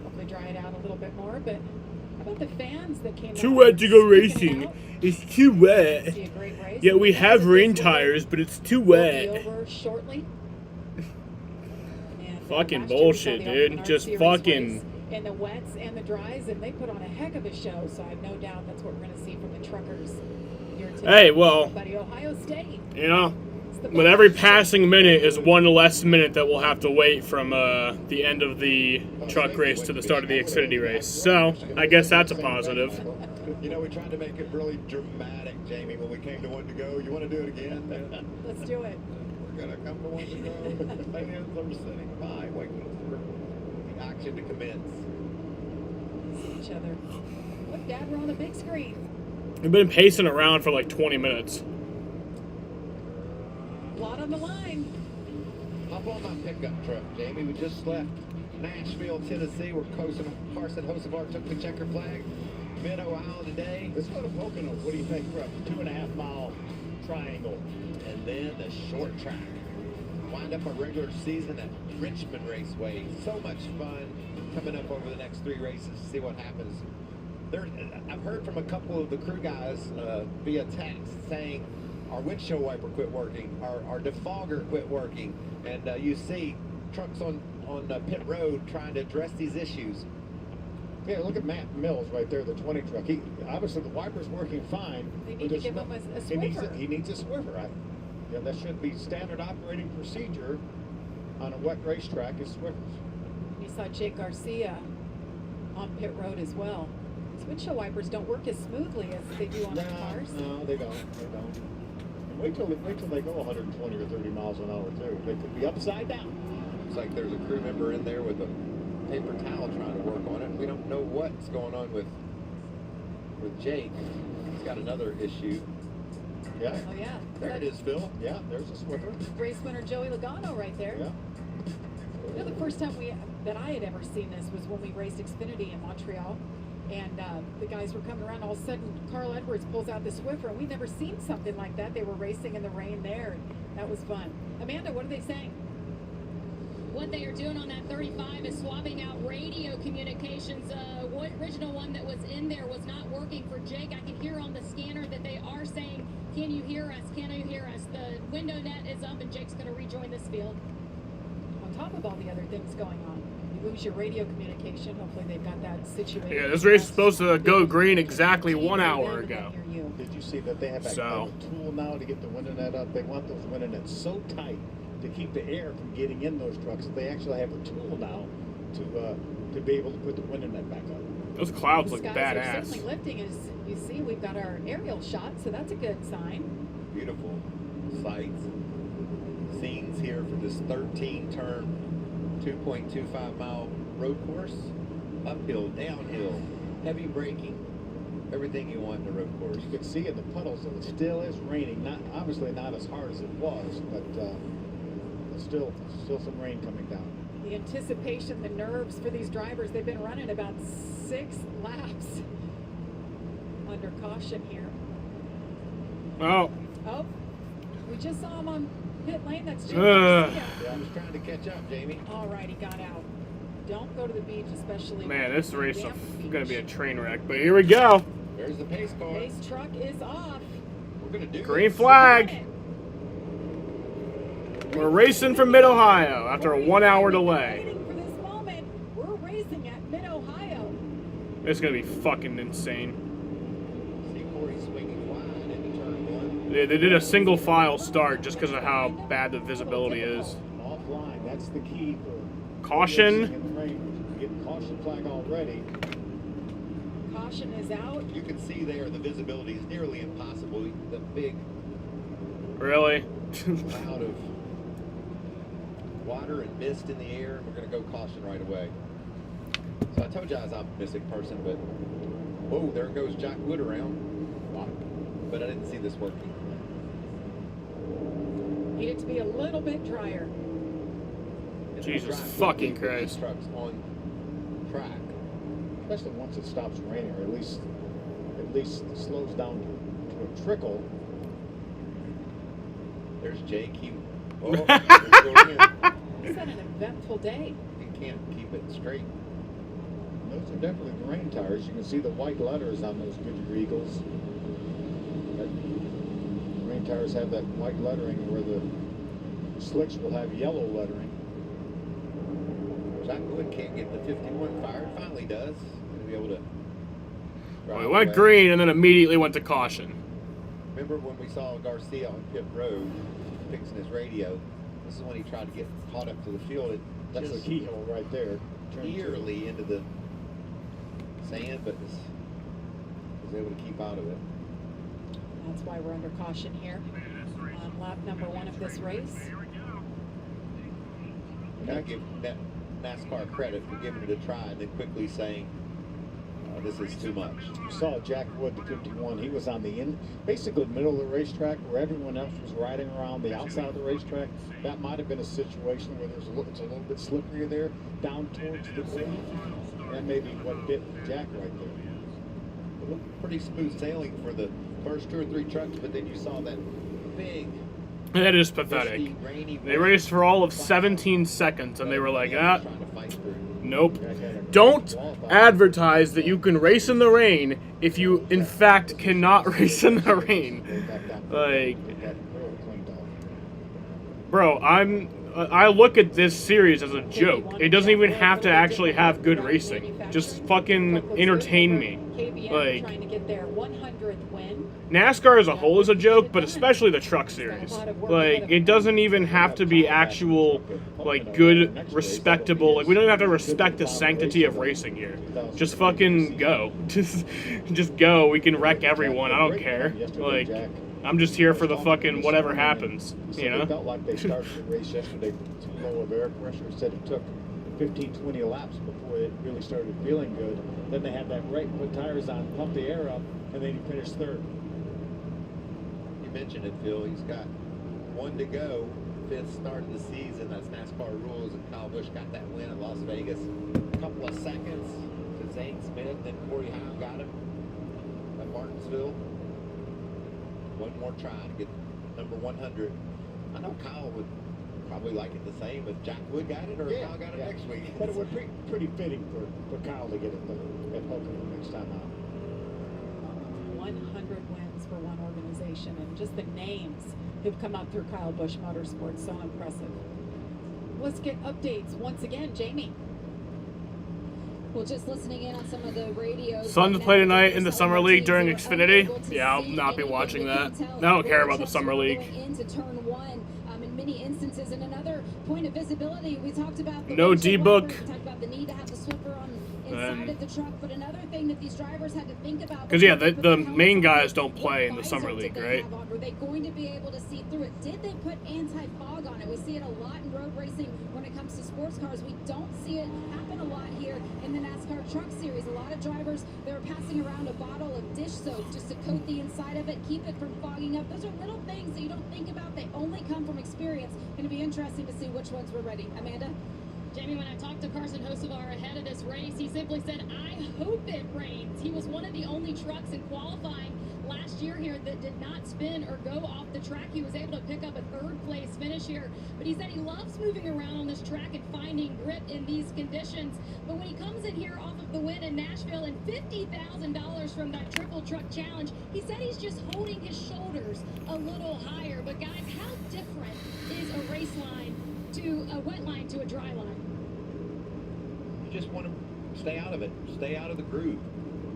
Hopefully dry it out a little bit more, but how about the fans that came Too out wet to go racing. out? It's too wet. See a great race. Yeah, we have rain tires, but it's too Will be wet. over shortly. And Fucking last year we saw bullshit, the dude. Open Just Series fucking. race in the wets and the dries, and they put on a heck of a show. So I have no doubt that's what we're going to see from the truckers here today. Hey, well, Buddy, Ohio State. you know, with every passing minute is one less minute that we'll have to wait from the end of the truck race to the start of the Xfinity race. So I guess that's a positive. You know, we tried to make it really dramatic, Jamie, when we came to one to go. You want to do it again? Let's do it. We're going to come to one to go. Fans are sitting by waiting for the action to commence. See each other. Look, Dad, we're on the big screen. We've been pacing around for like 20 minutes. A lot on the line. Hop on my pickup truck, Jamie. We just left Nashville, Tennessee, where Carson Hocevar took the checker flag. Mid-Ohio today. Let's go to Pocono. What do you think for a 2.5 mile triangle? And then the short track. Wind up our regular season at Richmond Raceway. So much fun coming up over the next 3 races to see what happens. I've heard from a couple of the crew guys via text saying our windshield wiper quit working, our defogger quit working, and you see trucks on pit road trying to address these issues. Yeah, look at Matt Mills right there, the 20 truck. Obviously the wiper's working fine. They need to give him a Swiffer. He needs a Swiffer. Yeah, that should be standard operating procedure on a wet racetrack is Swiffers. You saw Jake Garcia on pit road as well. His windshield wipers don't work as smoothly as they do on the cars. No, they don't. They don't. And wait till they go 120 or 30 miles an hour too. They could be upside down. Looks like there's a crew member in there with a paper towel trying to work on it. We don't know what's going on with Jake. He's got another issue. Yeah. Oh yeah. There it is, Phil. Yeah, there's a Swiffer. Race winner Joey Logano right there. Yeah. You know, the first time that I had ever seen this was when we raced Xfinity in Montreal. And the guys were coming around. All of a sudden, Carl Edwards pulls out the Swiffer, and we'd never seen something like that. They were racing in the rain there, and that was fun. Amanda, what are they saying? What they are doing on that 35 is swapping out radio communications. What original one that was in there was not working for Jake. I can hear on the scanner that they are saying, "Can you hear us? Can you hear us?" The window net is up, and Jake's going to rejoin this field. On top of all the other things going on, you lose your radio communication. Hopefully they've got that situated. Yeah, this race is supposed to go green exactly 1 hour ago. Did you see that they have a tool now to get the window net up? They want those window nets so tight to keep the air from getting in those trucks. They actually have a tool now to be able to put the window net back up. Those clouds look Skies are badass. certainly lifting, as you see. We've got our aerial shot, so that's a good sign. Beautiful sights, scenes here for this 13-turn, 2.25 mile road course. Uphill, downhill, heavy braking, everything you want in a road course. You can see in the puddles that it still is raining. Obviously not as hard as it was, but still some rain coming down. The anticipation, the nerves for these drivers. They've been running about 6 laps under caution here. Oh. Oh, we just saw him on pit lane. That's Jake Ugh. Garcia. Yeah, I was trying to catch up, Jamie. All right, he got out. Don't go to the beach, especially. Man, this race is damp going to be a train wreck. But here we go. There's the pace car. Pace truck is off. We're gonna do Green this. flag. We're racing from Mid-Ohio after a 1-hour delay. Waiting for this moment. We're racing at Mid-Ohio. It's gonna be fucking insane. See Corey swinging wide into turn one. They did a single file start just because of how bad the visibility is. Offline, that's the key for Caution. racing in the rain. We're getting caution flag already. Caution is out. You can see there the visibility is nearly impossible. The big Really? cloud of water and mist in the air, and we're going to go caution right away. So I told you I was an optimistic person, but whoa, there goes Jack Wood around. But I didn't see this working. Need it to be a little bit drier. Jesus fucking Christ. Trucks on track. Especially once it stops raining, or at least slows down to a trickle. There's Jake. It's been an eventful day. He can't keep it straight. Those are definitely the rain tires. You can see the white letters on those Goodyear Eagles. Rain tires have that white lettering where the slicks will have yellow lettering. Jack Wood can't get the 51 fired. Finally does. He'll be able to. Well, we went green and then immediately went to caution. Remember when we saw Garcia on pit road fixing his radio? This is when he tried to get caught up to the field. That's the keyhole right there. Nearly into the sand, but was able to keep out of it. That's why we're under caution here on lap number 1 of this race. I gotta give that NASCAR credit for giving it a try and then quickly saying, this is too much. You saw Jack Wood, the 51. He was on the basically middle of the racetrack where everyone else was riding around the outside of the racetrack. That might have been a situation where it's a little bit slipperier there, down towards the green. That may be what bit Jack right there. It looked pretty smooth sailing for the first 2 or 3 trucks, but then you saw that big. That is pathetic. They raced for all of 17 seconds and they were like, nope. Don't advertise that you can race in the rain if you, in fact, cannot race in the rain. Like, bro, I look at this series as a joke. It doesn't even have to actually have good racing. Just fucking entertain me. Like, Trying to get their 100th win. NASCAR as a whole is a joke, but especially the truck series. Like, it doesn't even have to be actual, like, good, respectable. Like, we don't even have to respect the sanctity of racing here. Just fucking go. Just go. We can wreck everyone. I don't care. Like, I'm just here for the fucking whatever happens, you know? It felt like they started the race yesterday too low of air pressure. Said it took 15, 20 laps before it really started feeling good. Then they had that right, put tires on, pump the air up, and then he finished third. You mentioned it, Phil. He's got 1 to go. 5th start of the season. That's NASCAR rules, and Kyle Busch got that win at Las Vegas. A couple of seconds to Zane Smith, then Corey Howard got him at Martinsville. 1 more try to get number 100. I know Kyle would probably like it the same if Jack Wood got it or if Kyle got it next week. But it would be pretty fitting for Kyle to get it at Pocono next time out. 100 wins for one organization, and just the names who've come up through Kyle Busch Motorsports, so impressive. Let's get updates once again, Jamie. Well, just listening in on some of the radio. Suns play tonight in the Summer League during Xfinity. Yeah, I'll not be watching that. I don't care about the Summer League. Into turn 1, in many instances, and another point of visibility. We talked about the no D-book. We talked about the need to have the swiffer on inside of the truck, but another thing that these drivers had to think about. Because yeah, the main guys don't play in the Summer League, right? Were they going to be able to see through it? Did they put anti-fog on it? We see it a lot in road racing when it comes to sports cars. We don't see it happen a lot here in the NASCAR Truck Series. A lot of drivers, they're passing around a bottle of dish soap just to coat the inside of it, keep it from fogging up. Those are little things that you don't think about. They only come from experience. Going to be interesting to see which ones were ready. Amanda? Jamie, when I talked to Carson Hocevar ahead of this race, he simply said, I hope it rains. He was one of the only trucks in qualifying last year here that did not spin or go off the track. He was able to pick up a 3rd place finish this year. But he said he loves moving around on this track and finding grip in these conditions. But when he comes in here off of the win in Nashville and $50,000 from that triple truck challenge, he said he's just holding his shoulders a little higher. But guys, how different is a race line to a wet line to a dry line? You just want to stay out of it. Stay out of the groove.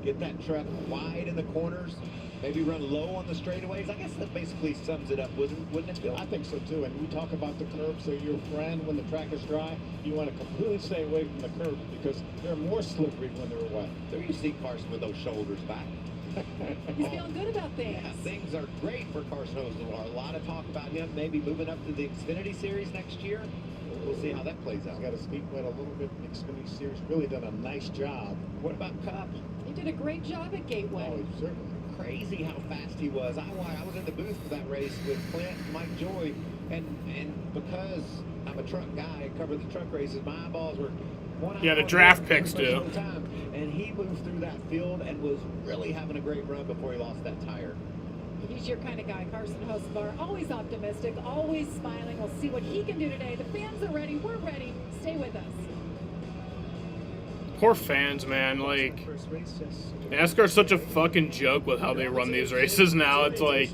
Get that truck wide in the corners. Maybe run low on the straightaways. I guess that basically sums it up, wouldn't it, Bill? I think so too. And we talk about the curbs. They're your friend when the track is dry. You want to completely stay away from the curbs because they're more slippery when they're wet. There you see Carson with those shoulders back. He's feeling good about things. Yeah, things are great for Carson Hocevar. A lot of talk about him maybe moving up to the Xfinity Series next year. We'll see how that plays out. He's got his feet wet a little bit in the Xfinity Series. Really done a nice job. What about Cup? He did a great job at Gateway. Oh, certainly. Crazy how fast he was. I was in the booth for that race with Clint and Mike Joy, and because I'm a truck guy, I cover the truck races, my eyeballs were Yeah, the draft picks do. And he moved through that field and was really having a great run before he lost that tire. He's your kind of guy, Carson Hocevar. Always optimistic, always smiling. We'll see what he can do today. The fans are ready. We're ready. Stay with us. Poor fans, man. Like, NASCAR's such a fucking joke with how they run these races now. It's like,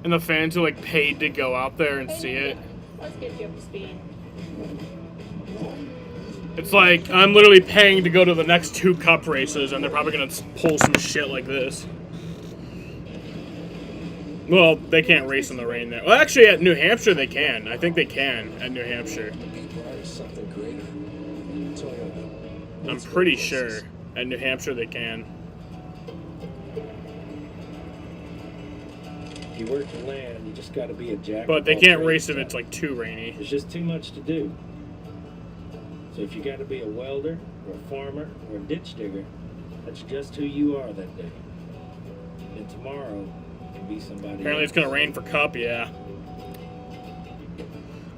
and the fans are like paid to go out there and see it. Let's get you up to speed. It's like I'm literally paying to go to the next 2 Cup races, and they're probably gonna pull some shit like this. Well, they can't race in the rain there. Well, actually, at New Hampshire they can. I think they can at New Hampshire. I'm pretty sure at New Hampshire they can. You work the land, you just got to be a jack. But they can't race if it's like too rainy. There's just too much to do. So if you got to be a welder or a farmer or a ditch digger, that's just who you are that day. And tomorrow can be somebody Apparently else. it's gonna rain for Cup, yeah.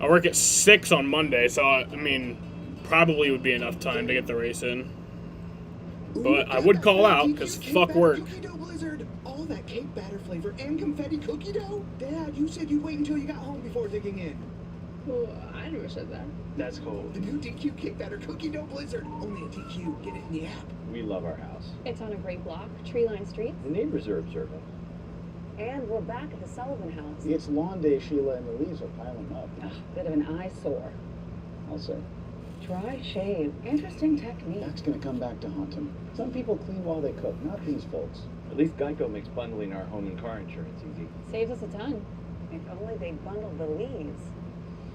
I work at 6 on Monday, so I mean, probably would be enough time to get the race in. But I would call out, because fuck work. Cookie dough blizzard, all that cake batter flavor and confetti cookie dough? Dad, you said you'd wait until you got home before digging in. Well, I never said that. That's cold. The new DQ cake batter cookie dough blizzard. Only at DQ. Get it in the app. We love our house. It's on a great block, tree-lined streets. The neighbors are observant. And we're back at the Sullivan house. It's lawn day, Sheila, and the leaves are piling up. Ugh, bit of an eyesore. I'll say. Dry shave. Interesting technique. That's gonna come back to haunt him. Some people clean while they cook, not these folks. At least Geico makes bundling our home and car insurance easy. Saves us a ton. If only they bundled the leaves.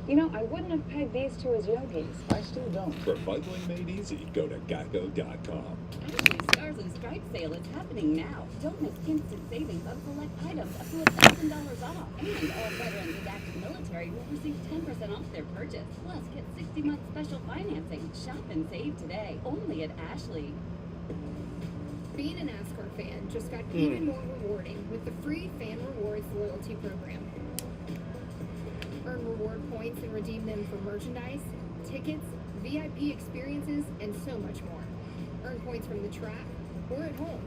You know, I wouldn't have pegged these two as yogis. I still don't. For bundling made easy, go to geico.com. Actually, Stars and Stripes sale is happening now. Don't miss instant savings on select items up to $1,000 off. And all veterans and active military will receive 10% off their purchase. Plus, get 60-month special financing. Shop and save today, only at Ashley. Being a NASCAR fan just got even more rewarding with the free Fan Rewards loyalty program. Earn reward points and redeem them for merchandise, tickets, VIP experiences, and so much more. Earn points from the track or at home.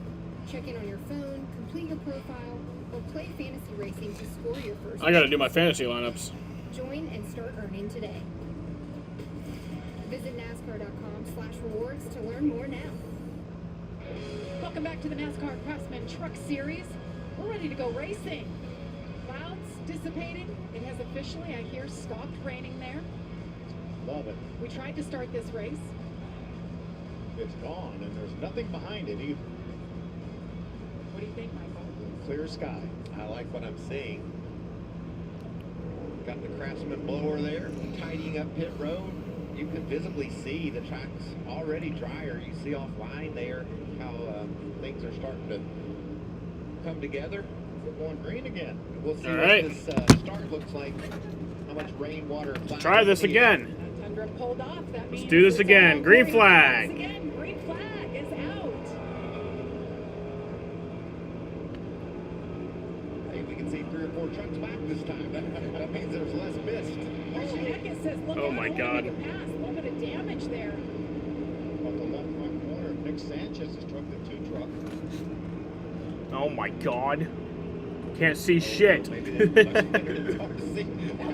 Check in on your phone, complete your profile, or play fantasy racing to score your first. I gotta do my fantasy lineups. Join and start earning today. Visit NASCAR.com/rewards to learn more now. Welcome back to the NASCAR Craftsman Truck Series. We're ready to go racing. Clouds dissipated. It has officially, I hear, stopped raining there. Love it. We tried to start this race. It's gone, and there's nothing behind it either. What do you think, Michael? Clear sky. I like what I'm seeing. Got the Craftsman blower there, tidying up pit road. You can visibly see the track's already drier. You see offline there how things are starting to come together. We're going green again. We'll see All what right. this start looks like. How much rainwater. Try this again. Tundra pulled off. That Let's means do this it's again. all Green green. flag. Once again, green flag is out. Hey, we can see 3 or 4 trucks back this time. That means there's less mist. Oh, heck, it says, look Oh out, my we're God. gonna make a pass. A little bit of damage there. About the left front corner, Nick Sanchez's truck, the 2 truck. Oh my god. Can't see shit. That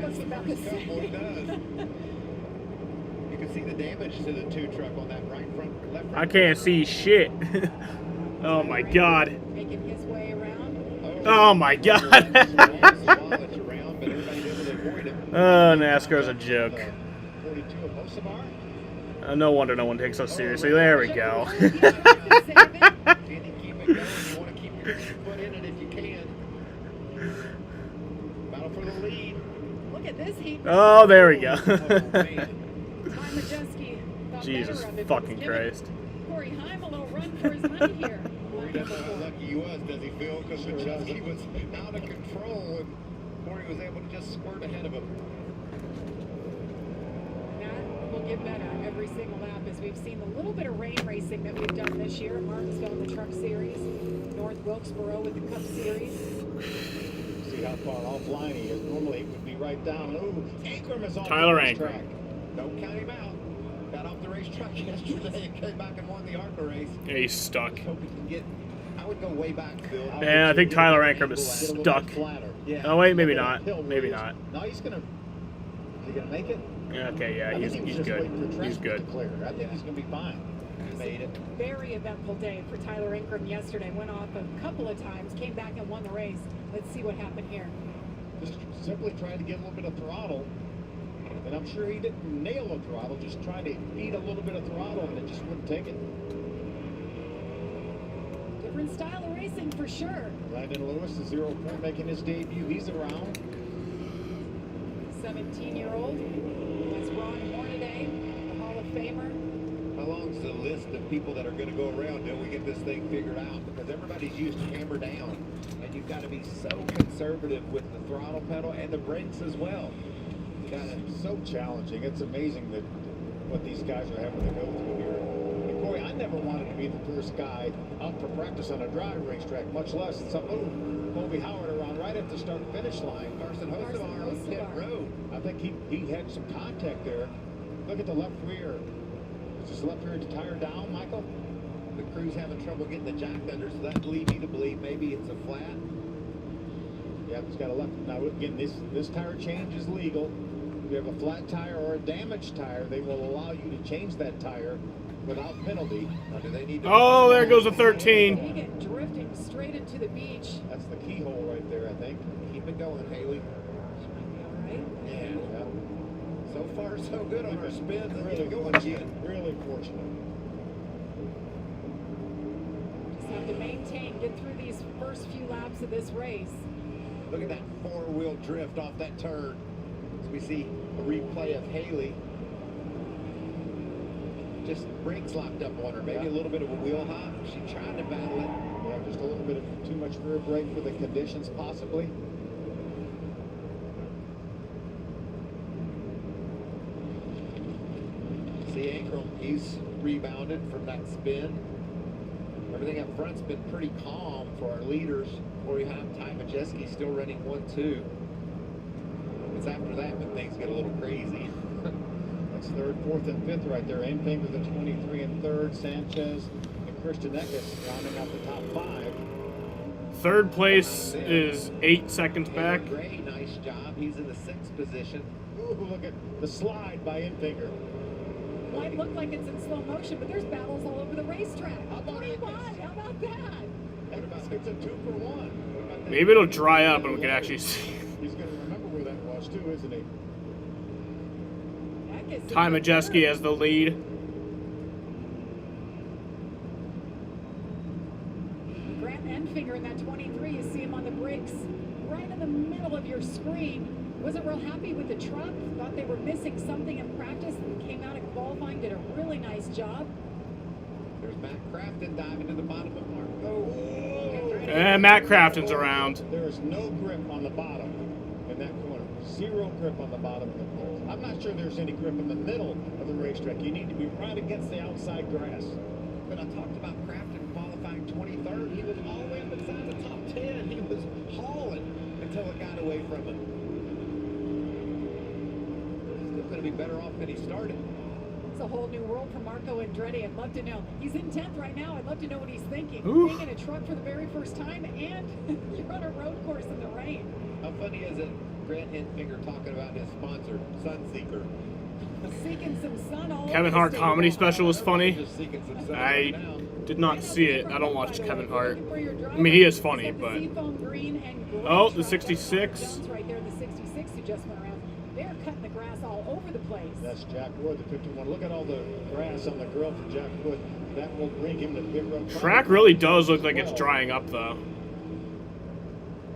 was about the couple, he does. You can see the damage to the 2 truck on that right front, left front. I can't see shit. Oh my god. Making his way around. Oh my god. Oh, NASCAR's a joke. 42 of Hocevar. No wonder no one takes us seriously. There we go. Keep it going. You want to keep your foot in it if you can. Battle for the lead. Look at this heat. Oh, there we go. Jesus fucking Christ. Corey Heim a little run for his money here. Corey doesn't know how lucky he was, does he, Phil? Because Majeski was out of control and Corey was able to just squirt ahead of him. We'll give that every single lap as we've seen the little bit of rain racing that we've done this year. Martinsville in the Truck Series, North Wilkesboro with the Cup Series. See how far offline he is. Normally he would be right down. Ooh, Ankrum is on Tyler the Ankrum. track. Don't count him out. Got off the racetrack yesterday and came back and won the ARCA race. Yeah, he's stuck. Hope he can get. I would go way back, Phil. Yeah, I think Tyler Ankrum is stuck. Yeah. Oh wait, maybe not. Maybe not. No, he's gonna. Is he gonna make it? Okay, yeah, he's good. He's good. I think he's gonna be fine. He made it. Very eventful day for Tyler Ankrum yesterday. Went off a couple of times, came back and won the race. Let's see what happened here. Just simply trying to get a little bit of throttle. And I'm sure he didn't nail the throttle, just trying to beat a little bit of throttle, and it just wouldn't take it. Different style of racing for sure. Landon Lewis, the 0 point, making his debut. He's around. 17-year-old. That's Ron Hornaday, the Hall of Famer. How long's the list of people that are going to go around till we get this thing figured out? Because everybody's used hammer down, and you've got to be so conservative with the throttle pedal and the brakes as well. It's so challenging. It's amazing that what these guys are having to go through here. And Corey, I never wanted to be the first guy out for practice on a dry racetrack, much less some Colby Howard around right at the start-finish line. Carson Hocevar on pit road. I think he had some contact there. Look at the left rear. Is his left rear tire down, Michael? The crew's having trouble getting the jack under, so that leads me to believe maybe it's a flat. Yeah, he's got a left. Now again, this tire change is legal. If you have a flat tire or a damaged tire, they will allow you to change that tire without penalty. Now, do they need to Oh, there goes a 13. He get drifting straight into the beach. That's the keyhole right there, I think. Keep it going, Haley. All right. Yeah. So far, so good on our spins. Really going, really fortunate. Just have to maintain, get through these first few laps of this race. Look at that four-wheel drift off that turn. As we see a replay of Haley. Just brakes locked up on her. Maybe a little bit of a wheel hop. She tried to battle it. Yeah, just a little bit of too much rear brake for the conditions, possibly. See Ankrum, he's rebounded from that spin. Everything up front's been pretty calm for our leaders. Corey Heim, Ty Majeski still running 1-2. It's after that when things get a little crazy. That's third, fourth, and fifth right there. Enfinger, the 23 and third. Sanchez and Christian Eckes rounding out the top 5. Third place is 8 seconds back. Gray, nice job. He's in the 6th position. Ooh, look at the slide by Enfinger. Might look like it's in slow motion, but there's battles all over the racetrack. How about that? How about that? It's a 2-for-1. Maybe it'll dry up and we can actually see. He's going to remember where that was, too, isn't he? Ty Majeski as the lead. Grant Enfinger in that 23. You see him on the brakes right in the middle of your screen. Wasn't real happy with the truck. Thought they were missing something in practice and came out in qualifying. Did a really nice job. There's Matt Crafton diving to the bottom of Mark. Oh. And Matt Crafton's around. There is no grip on the bottom in that corner. Zero grip on the bottom of the corner. I'm not sure there's any grip in the middle of the racetrack. You need to be right against the outside grass. But I talked about Crafton qualifying 23rd. He was all the way up inside the top 10. He was hauling until it got away from him. Still going to be better off than he started. It's a whole new world for Marco Andretti. I'd love to know. He's in 10th right now. I'd love to know what he's thinking. Oof. Being in a truck for the very first time, and you're on a road course in the rain. How funny is it? Grant Enfinger talking about his sponsor, Sunseeker. Seeking some sun all Kevin over Hart the comedy stadium. special was funny. Just seeking some sun I right now. did not see it. I don't watch Kevin Hart. I mean, he is funny, but... Oh, the 66. Right there, the 66 who just went around. They're cutting the grass all over the place. That's Jack Wood, the 51. Look at all the grass on the grill for Jack Wood. That will bring him to the pit road. Track really does look like it's drying up, though.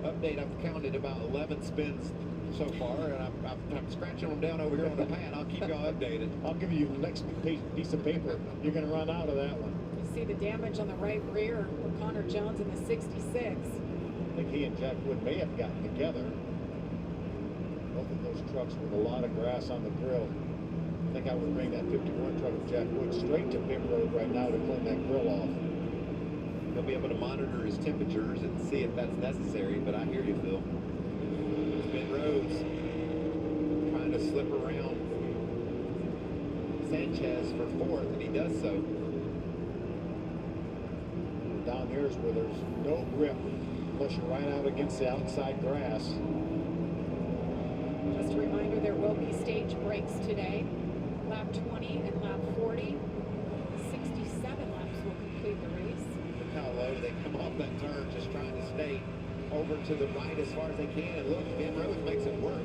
Update, I've counted about 11 spins so far, and I'm scratching them down over here on the pad. I'll keep y'all updated. I'll give you the next piece of paper. You're going to run out of that one. You see the damage on the right rear for Connor Jones in the 66. I think he and Jack Wood may have gotten together. Both of those trucks with a lot of grass on the grill. I think I would bring that 51 truck of Jack Wood straight to pit road right now to clean that grill off. He'll be able to monitor his temperatures and see if that's necessary, but I hear you, Phil. Ben Rhodes trying to slip around Sanchez for fourth, and he does so. Down here is where there's no grip unless you're right out against the outside grass. Just a reminder, there will be stage breaks today. Lap 20 and lap 40. 67 laps will complete the race. Look how low they come off that turn, just trying to stay over to the right as far as they can. And look, Ben Rhodes makes it work.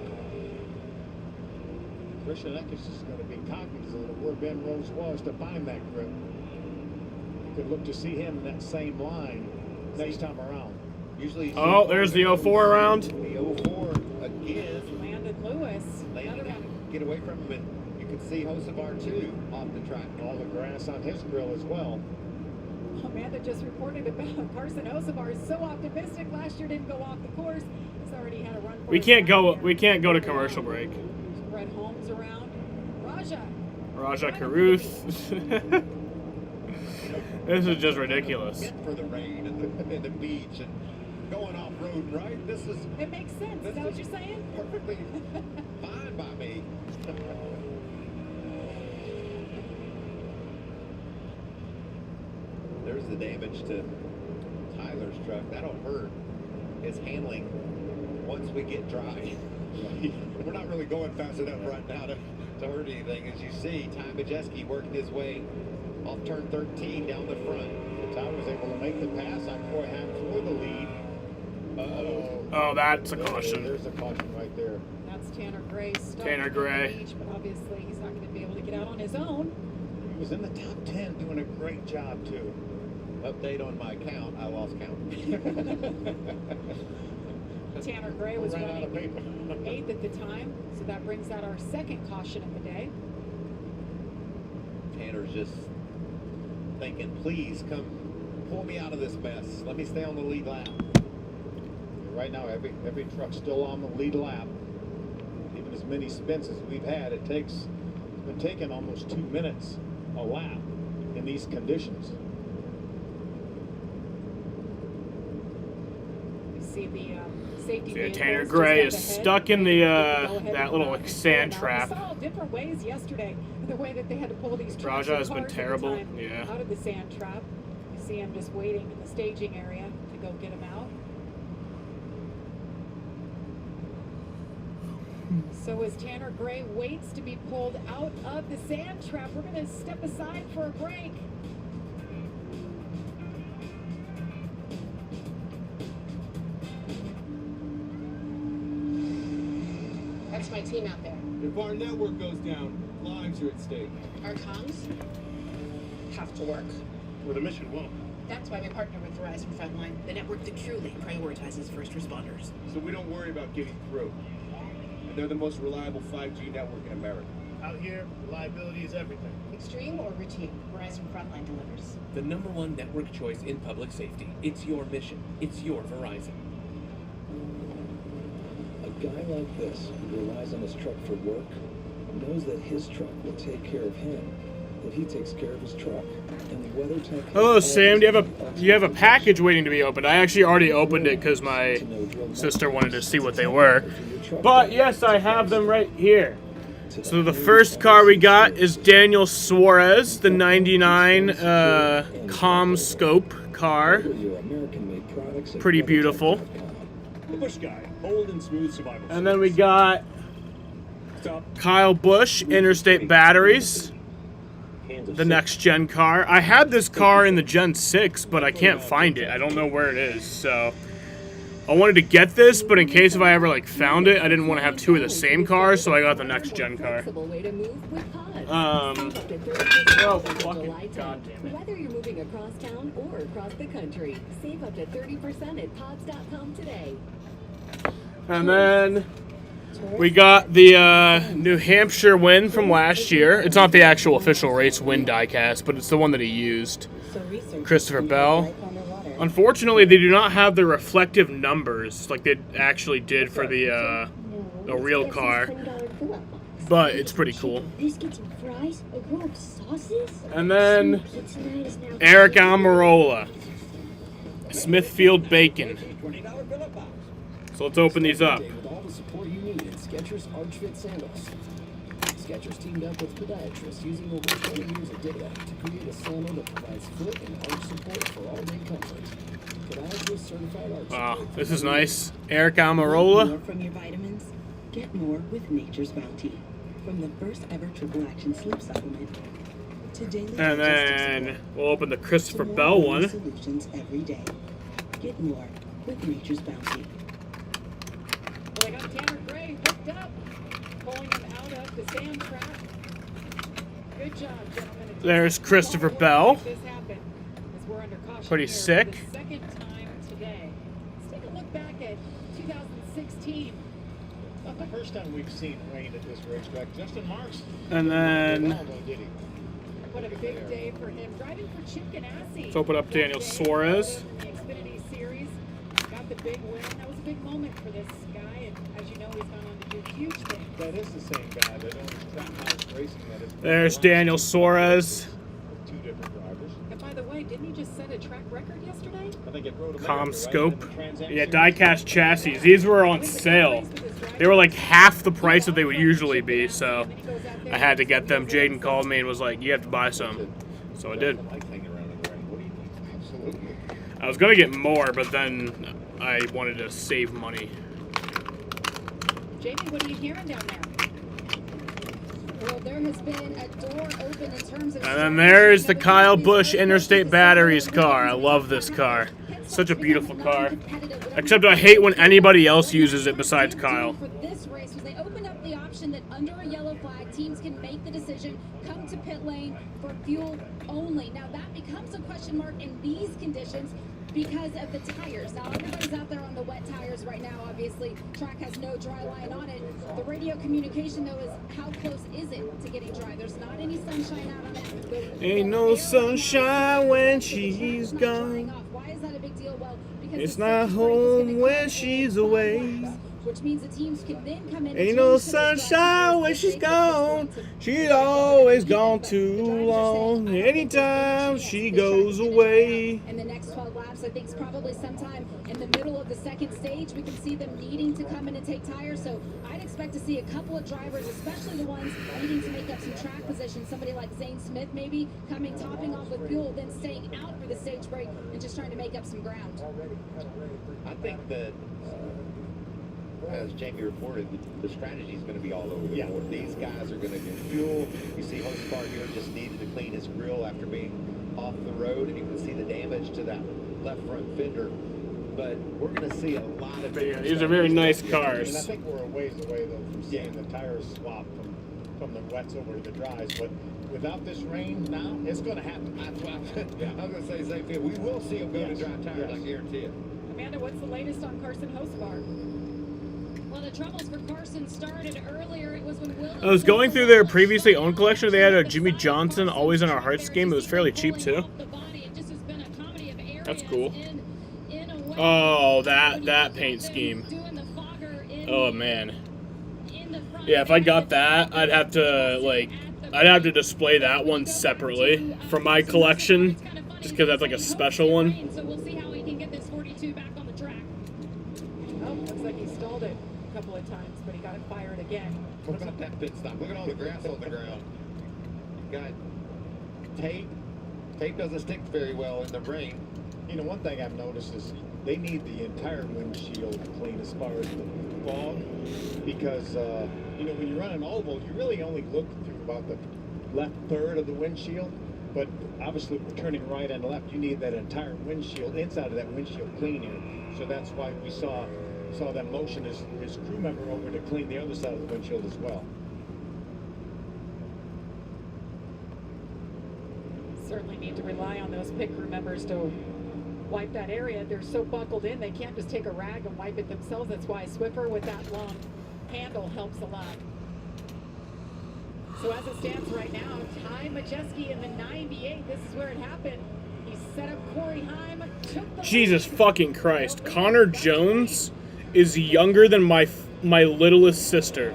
Christian Eckes is going to be cognizant of where Ben Rhodes was to find that grip. You could look to see him in that same line next time around. Usually, oh, there's the 04 round. The 04 again. Landon Lewis. Landon get away from him, and you can see Hocevar too off the track. All the grass on his grill as well. Amanda just reported about Carson Hocevar is so optimistic. Last year didn't go off the course. He's already had a run. We can't go to commercial break. Brett Holmes around. Raja Caruth. This is just ridiculous. For the rain and the beach and going off road, right? This is. It makes sense. Is that what you're saying? Perfectly fine by me. There's the damage to Tyler's truck. That'll hurt his handling once we get dry. We're not really going fast enough right now to hurt anything. As you see, Ty Majeski working his way off turn 13 down the front. Ty was able to make the pass on Coy Ham for the lead. Oh, that's a caution. There's a caution right there. That's Tanner Gray. Tanner Gray. But obviously, he's not going to be able to get out on his own. He was in the top 10 doing a great job, too. Update on my count. I lost count. Tanner Gray was running 8th at the time, so that brings out our second caution of the day. Tanner's just thinking, please come pull me out of this mess. Let me stay on the lead lap. Right now, every truck's still on the lead lap. Even as many spins as we've had, it's been taking almost 2 minutes a lap in these conditions. You see the safety. Yeah, Tanner Gray is stuck in the that little sand trap. We saw different ways yesterday. The way that they had to pull these trucks Raja has and been cars terrible. at the time Yeah. out of the sand trap. You see him just waiting in the staging area to go get him out. So as Tanner Gray waits to be pulled out of the sand trap, we're going to step aside for a break. That's my team out there. If our network goes down, lives are at stake. Our comms have to work. Well, the mission won't. That's why we partner with Verizon Frontline, the network that truly prioritizes first responders. So we don't worry about getting through. And they're the most reliable 5G network in America. Out here, reliability is everything. Extreme or routine, Verizon Frontline delivers. The #1 network choice in public safety. It's your mission. It's your Verizon. A guy like this, who relies on his truck for work, knows that his truck will take care of him, that he takes care of his truck. And WeatherTech. Hello, Sam. Do you have a package waiting to be opened? I actually already opened it because my sister wanted to see what they were. But yes, I have them right here. So the first car we got is Daniel Suarez, the 99 ComScope car. Pretty beautiful. The Bush guy. Bold and smooth survival. And then we got Kyle Busch Interstate Batteries, the next gen car. I had this car in the Gen 6, but I can't find it. I don't know where it is, so I wanted to get this, but in case if I ever like found it, I didn't want to have two of the same cars, so I got the next gen car. Oh, fucking goddamn it. Whether you're moving across town or across the country, save up to 30% at pods.com today. And then we got the New Hampshire win from last year. It's not the actual official race win diecast, but it's the one that he used. Christopher Bell. Unfortunately, they do not have the reflective numbers like they actually did for the real car, but it's pretty cool. And then Eric Almirola, Smithfield Bacon. So let's open these up. With all the support you need in Skechers Arch Fit sandals. Skechers teamed up with podiatrists using over 20 years of data to create a sandal that provides foot and arch support for all-day comfort. Podiatrist certified arch Wow, this is nice. Eric Almirola. More from your vitamins? Get more with Nature's Bounty. From the first ever triple action sleep supplement to daily And then we'll open the Christopher Bell one. solutions every day. Get more with Nature's Bounty. Well, I got Tanner Gray hooked up, pulling him out of the sand trap. Good job, gentlemen. There's Christopher Bell. This happened as we're under caution Pretty here sick. for the second time today. Let's take a look back at 2016. Not the first time we've seen rain at this racetrack. Justin Marks. And then What a big day for him. Driving for Chip Ganassi. let's open up Daniel Suarez. In the Xfinity Series. Got the big win. That was a big moment for this guy. And as you know, he's gone on to do huge things. That is the same guy that owns Trackhouse Racing. That is There's Daniel Suarez. two different drivers. And by the way, didn't he just set a track record yesterday? I think it rode Comscope. Yeah, diecast chassis. These were on sale. They were like half the price that they would usually be, so I had to get them. Jaden called me and was like, you have to buy some. So I did. I was going to get more, but then I wanted to save money. Jamie, what are you hearing down there? Well, there has been a door open in terms of... And then there's the Kyle Busch Interstate Batteries car. I love this car. Such a beautiful car. Except I hate when anybody else uses it besides Kyle. For this race was they opened up the option that under a yellow flag, teams can make the decision, come to pit lane for fuel only. Now that becomes a question mark in these conditions because of the tires. Now everybody's out there on the wet tires right now, obviously. Track has no dry line on it. The radio communication though is how close is it to getting dry? There's not any sunshine out on it. Ain't no sunshine when she's gone. Why is that a big deal? Well, because It's not home when she's away. which means the teams can then come in. Ain't no sunshine when she's gone. She's always gone too long. Anytime she goes away. In the next 12 laps, I think it's probably sometime in the middle of the second stage, we can see them needing to come in and take tires. So I'd expect to see a couple of drivers, especially the ones needing to make up some track position. Somebody like Zane Smith maybe topping off with fuel, then staying out for the stage break and just trying to make up some ground. I think that, as Jamie reported, the strategy is going to be all over the board. These guys are going to get fuel. You see Hostbar here just needed to clean his grill after being off the road, and you can see the damage to that left front fender. But we're going to see a lot of different These are very nice And I cars. think we're a ways away though from seeing the tires swap from the wets over to the dries. But without this rain now, it's going to happen. I was going to say the same thing. We will see them go to dry tires, I guarantee it. Amanda, what's the latest on Carson Hostbar? Well, the troubles for Carson started earlier. It was when Will... I was going through their previously owned collection. They had a Jimmy Johnson Always in Our Hearts game. It was fairly cheap too. That's cool. Oh, that paint scheme. Oh man. Yeah, if I got that, I'd have to display that one separately from my collection, just because that's like a special one. So we'll see how he can get this 42 back on the track. Oh, looks like he stalled it a couple of times, but he got it fired again. What about that pit stop? Look at all the grass on the ground. Got tape. Tape doesn't stick very well in the rain. You know, one thing I've noticed is they need the entire windshield clean as far as the fog, because you know, when you run an oval, you really only look through about the left third of the windshield. But obviously, if we're turning right and left, you need that entire windshield, inside of that windshield clean here. So that's why we saw them motion his crew member over to clean the other side of the windshield as well. Certainly need to rely on those pit crew members to wipe that area. They're so buckled in, they can't just take a rag and wipe it themselves. That's why Swiffer with that long handle helps a lot. So as it stands right now, Ty Majeski in the 98. This is where it happened. He set up Corey Heim. Jesus fucking Christ. Connor Jones is younger than my littlest sister.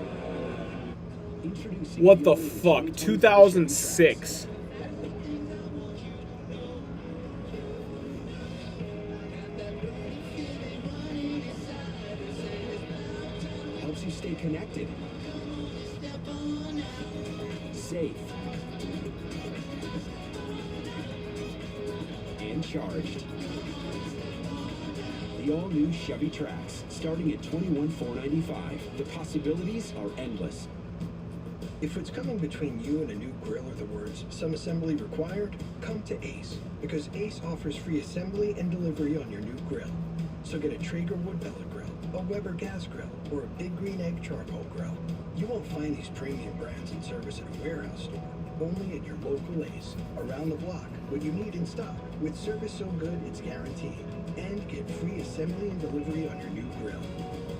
What the fuck? 2006. Helps you stay connected. Safe. And charged. The all-new Chevy Trax, starting at $21,495. The possibilities are endless. If it's coming between you and a new grill or the words, some assembly required, come to Ace. Because Ace offers free assembly and delivery on your new grill. So get a Traeger wood pellet grill, a Weber gas grill, or a Big Green Egg charcoal grill. You won't find these premium brands in service at a warehouse store. Only at your local Ace. Around the block, what you need in stock. With service so good, it's guaranteed. And get free assembly and delivery on your new grill.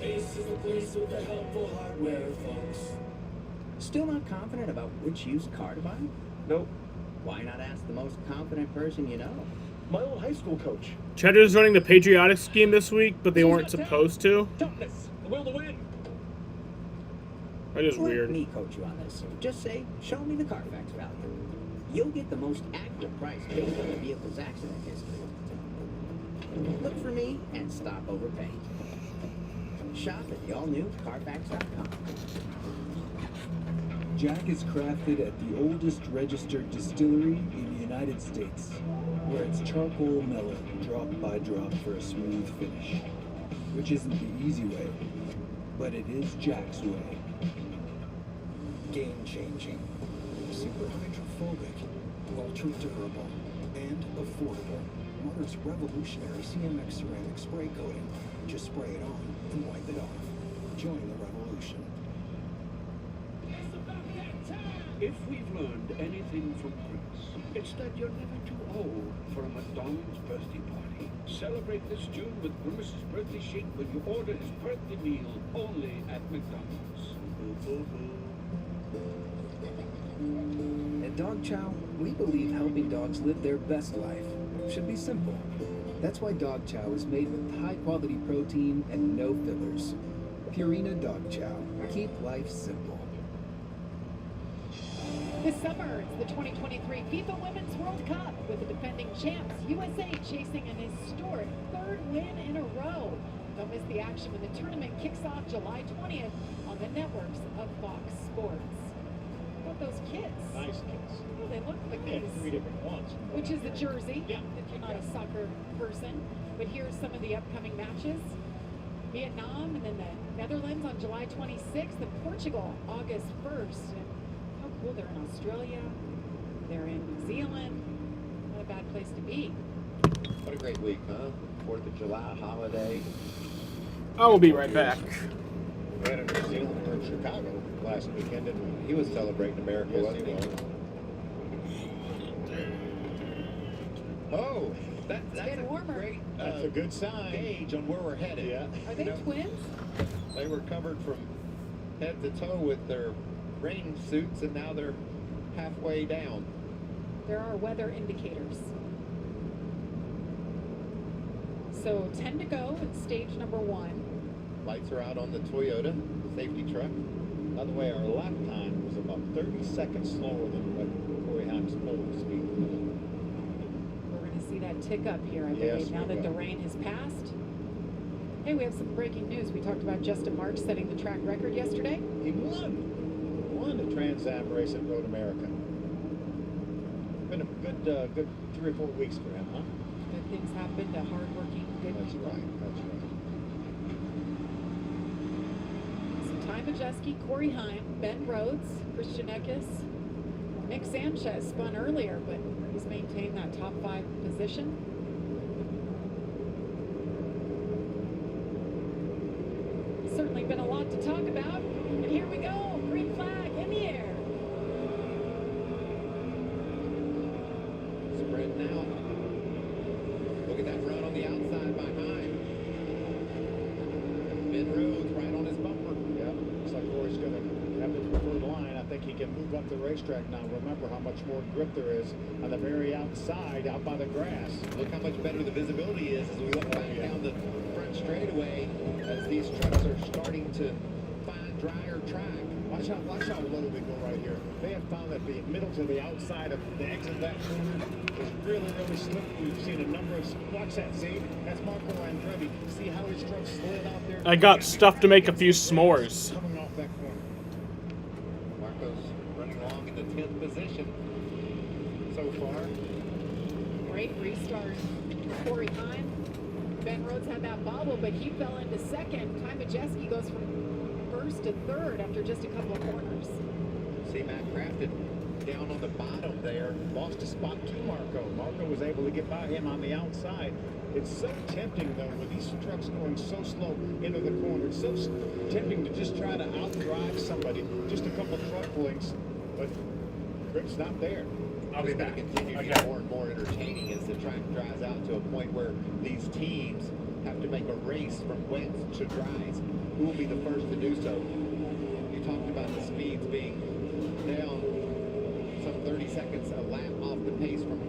Ace is the place with the helpful hardware, folks. Still not confident about which used car to buy? Nope. Why not ask the most confident person you know? My old high school coach. Cheddar's running the patriotic scheme this week, but they weren't supposed to. Toughness, the will to win. That is Let weird. me coach you on this. Just say, show me the Carfax value. You'll get the most accurate price based on the vehicle's accident history. Look for me and stop overpaying. Shop at the all-new Carfax.com. Jack is crafted at the oldest registered distillery in the United States, where it's charcoal mellowed drop by drop for a smooth finish. Which isn't the easy way, but it is Jack's way. Game-changing, super hydrophobic, ultra durable, and affordable. Mother's revolutionary CMX ceramic spray coating. Just spray it on and wipe it off. Join the revolution. If we've learned anything from Chris, it's that you're never too old for a McDonald's birthday party. Celebrate this June with Grimace's birthday shake when you order his birthday meal only at McDonald's. At Dog Chow, we believe helping dogs live their best life should be simple. That's why Dog Chow is made with high-quality protein and no fillers. Purina Dog Chow. Keep life simple. This summer, it's the 2023 FIFA Women's World Cup with the defending champs, USA, chasing an historic third win in a row. Don't miss the action when the tournament kicks off July 20th on the networks of Fox Sports. What those kids? Nice kids. Oh, they look like Yeah, these. 3 different ones. Which is the jersey, if you're not a soccer person. But here's some of the upcoming matches. Vietnam and then the Netherlands on July 26th and Portugal August 1st. And how cool, they're in Australia, they're in New Zealand. Not a bad place to be. What a great week, huh? 4th of July holiday. I will be right back. We had a New Zealander in Chicago last weekend, didn't we? He was celebrating America, wasn't he? Oh, that's getting warmer. Great, That's a good sign. gauge on where we're headed. Yeah. Are they twins? They were covered from head to toe with their rain suits, and now they're halfway down. There are weather indicators. So 10 to go in stage number 1. Lights are out on the Toyota safety truck. By the way, our lap time was about 30 seconds slower than what Corey Heim's pole speed was. We're going to see that tick up here, I Yes, believe, now we that the will. rain has passed. Hey, we have some breaking news. We talked about Justin Marks setting the track record yesterday. He won the Trans Am race at Road America. Been a good 3 or 4 weeks for him, huh? Good things happen to hardworking, good people. That's right. So Ty Majeski, Corey Heim, Ben Rhodes, Christian Eckes, Nick Sanchez spun earlier, but he's maintained that top 5 position. Certainly been a lot to talk about. And here we go, green flag in the air. Spreading out. Look at that run on the outside by Heim. Ben Rhodes right on his bumper. Yep, looks like Corey's going to have the preferred line. I think he can move up the racetrack now. Remember how much more grip there is on the very outside, out by the grass. Look how much better the visibility is as we look back down the front straightaway as these trucks are starting to find drier track. Watch how low they go right here. They have found that the middle to the outside of the exit of that corner is really, really slippery. We've seen a number of, watch that, see? That's Marco Andretti. See how his truck slid out there? I got stuff to make a few s'mores. Coming off that corner. Marco's running along in the 10th position so far. Great restart. Corey Heim. Ben Rhodes had that bobble, but he fell into second. Ty Majeski goes from first to third after just a couple of corners. See Matt Crafton down on the bottom there. Lost a spot to Marco. Marco was able to get by him on the outside. It's so tempting, though, with these trucks going so slow into the corner. It's so tempting to just try to outdrive somebody. Just a couple truck lengths, but grip's not there. I'll be back. Continue to get more and more entertaining as the track dries out to a point where these teams have to make a race from wets to dries. Who will be the first to do so? You talked about the speeds being down some 30 seconds a lap off the pace from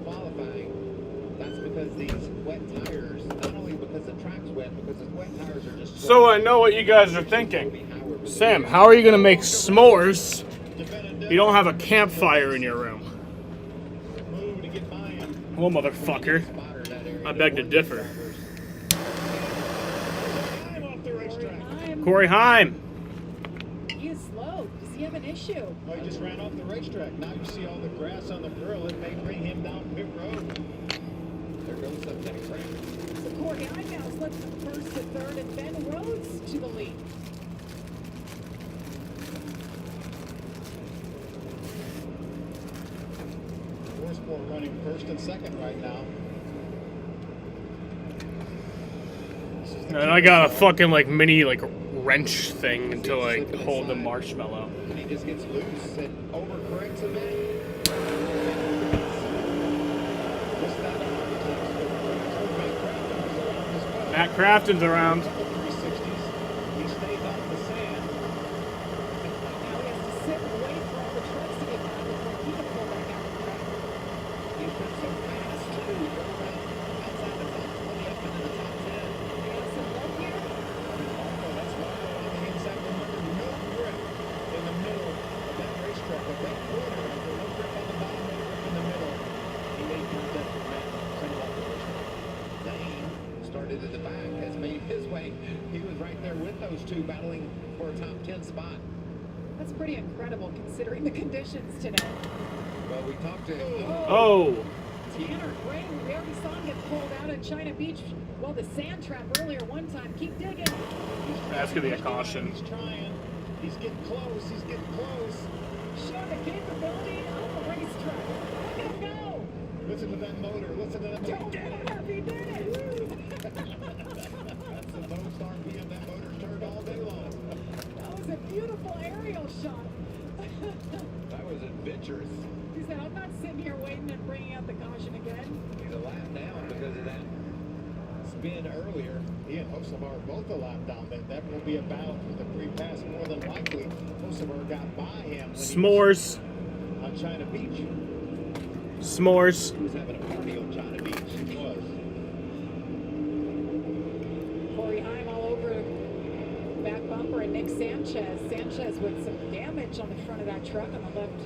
qualifying. That's because these wet tires, not only because the track's wet, because the wet tires are just... So I know what you guys are thinking. Sam, how are you going to make s'mores if you don't have a campfire in your room? Well, motherfucker, I beg to differ. Corey Heim. He is slow. Does he have an issue? Oh, he just ran off the racetrack. Now you see all the grass on the grill. It may bring him down pit road. There goes the next ramp. So Corey Heim now slips from first to third, and Ben Rhodes to the lead. Sport running first and second right now. And I got a fucking like mini like wrench thing to like hold the marshmallow. And he just gets loose and overcorrects a bit. Matt Crafton's around. Started at the back, has made his way. He was right there with those two battling for a top 10 spot. That's pretty incredible considering the conditions today. Well, we talked to him. Oh. Tanner Gray, we already saw him get pulled out at China Beach. Well, the sand trap earlier one time. Keep digging. That's going to be a caution. He's trying. He's getting close. He's getting close. Show the capability of the racetrack. Look at him go. Listen to that motor. Listen to that motor. Don't get it up. He did it. That's the most RPM that motor's turned all day long. That was a beautiful aerial shot. That was adventurous. He said, I'm not sitting here waiting and bringing out the caution again. He's a lap down because of that spin earlier. He and Hocevar are both a lap down. That will be a battle for the free pass more than likely. Hocevar got by him when S'mores. He was on China Beach. S'mores. He was having a party on China Beach. He was. Corey Heim all over back bumper and Nick Sanchez. Sanchez with some damage on the front of that truck on the left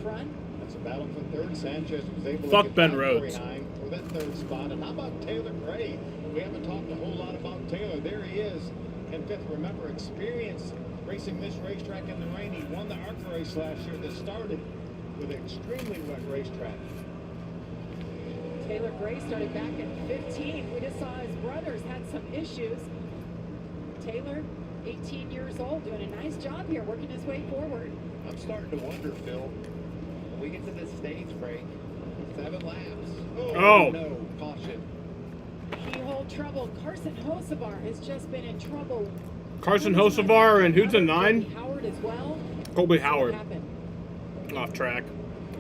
front. That's a battle for third. Sanchez was able Fuck to get Ben by Rhodes. Corey Heim for that third spot. And how about Taylor Gray? We haven't talked a whole lot about Taylor. There he is in fifth. Remember, experience racing this racetrack in the rain. He won the ARCA race last year that started with an extremely wet racetrack. Taylor Gray started back in 15. We just saw his brothers had some issues. Taylor, 18 years old, doing a nice job here, working his way forward. I'm starting to wonder, Phil, when we get to this stage break, 7 laps. Oh. No, caution. Keyhole trouble. Carson Hocevar has just been in trouble. Carson Hocevar and who's in 9? Howard as well. Colby Howard. Off track.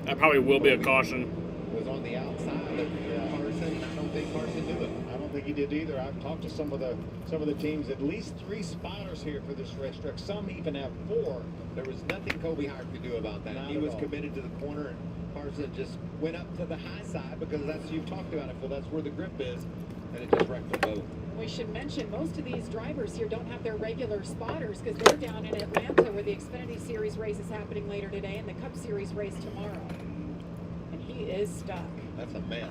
That probably will be a caution. Was on the outside of Carson. I don't think Carson knew it. I don't think he did either. I've talked to some of the teams. At least 3 spotters here for this racetrack. Some even have 4. There was nothing Colby Howard could do about that. Not He at was all. committed to the corner, and Carson just went up to the high side because that's you've talked about it, Phil. That's where the grip is, and it just wrecked the boat. We should mention most of these drivers here don't have their regular spotters because they're down in Atlanta where the Xfinity Series race is happening later today and the Cup Series race tomorrow. And he is stuck. That's a mess.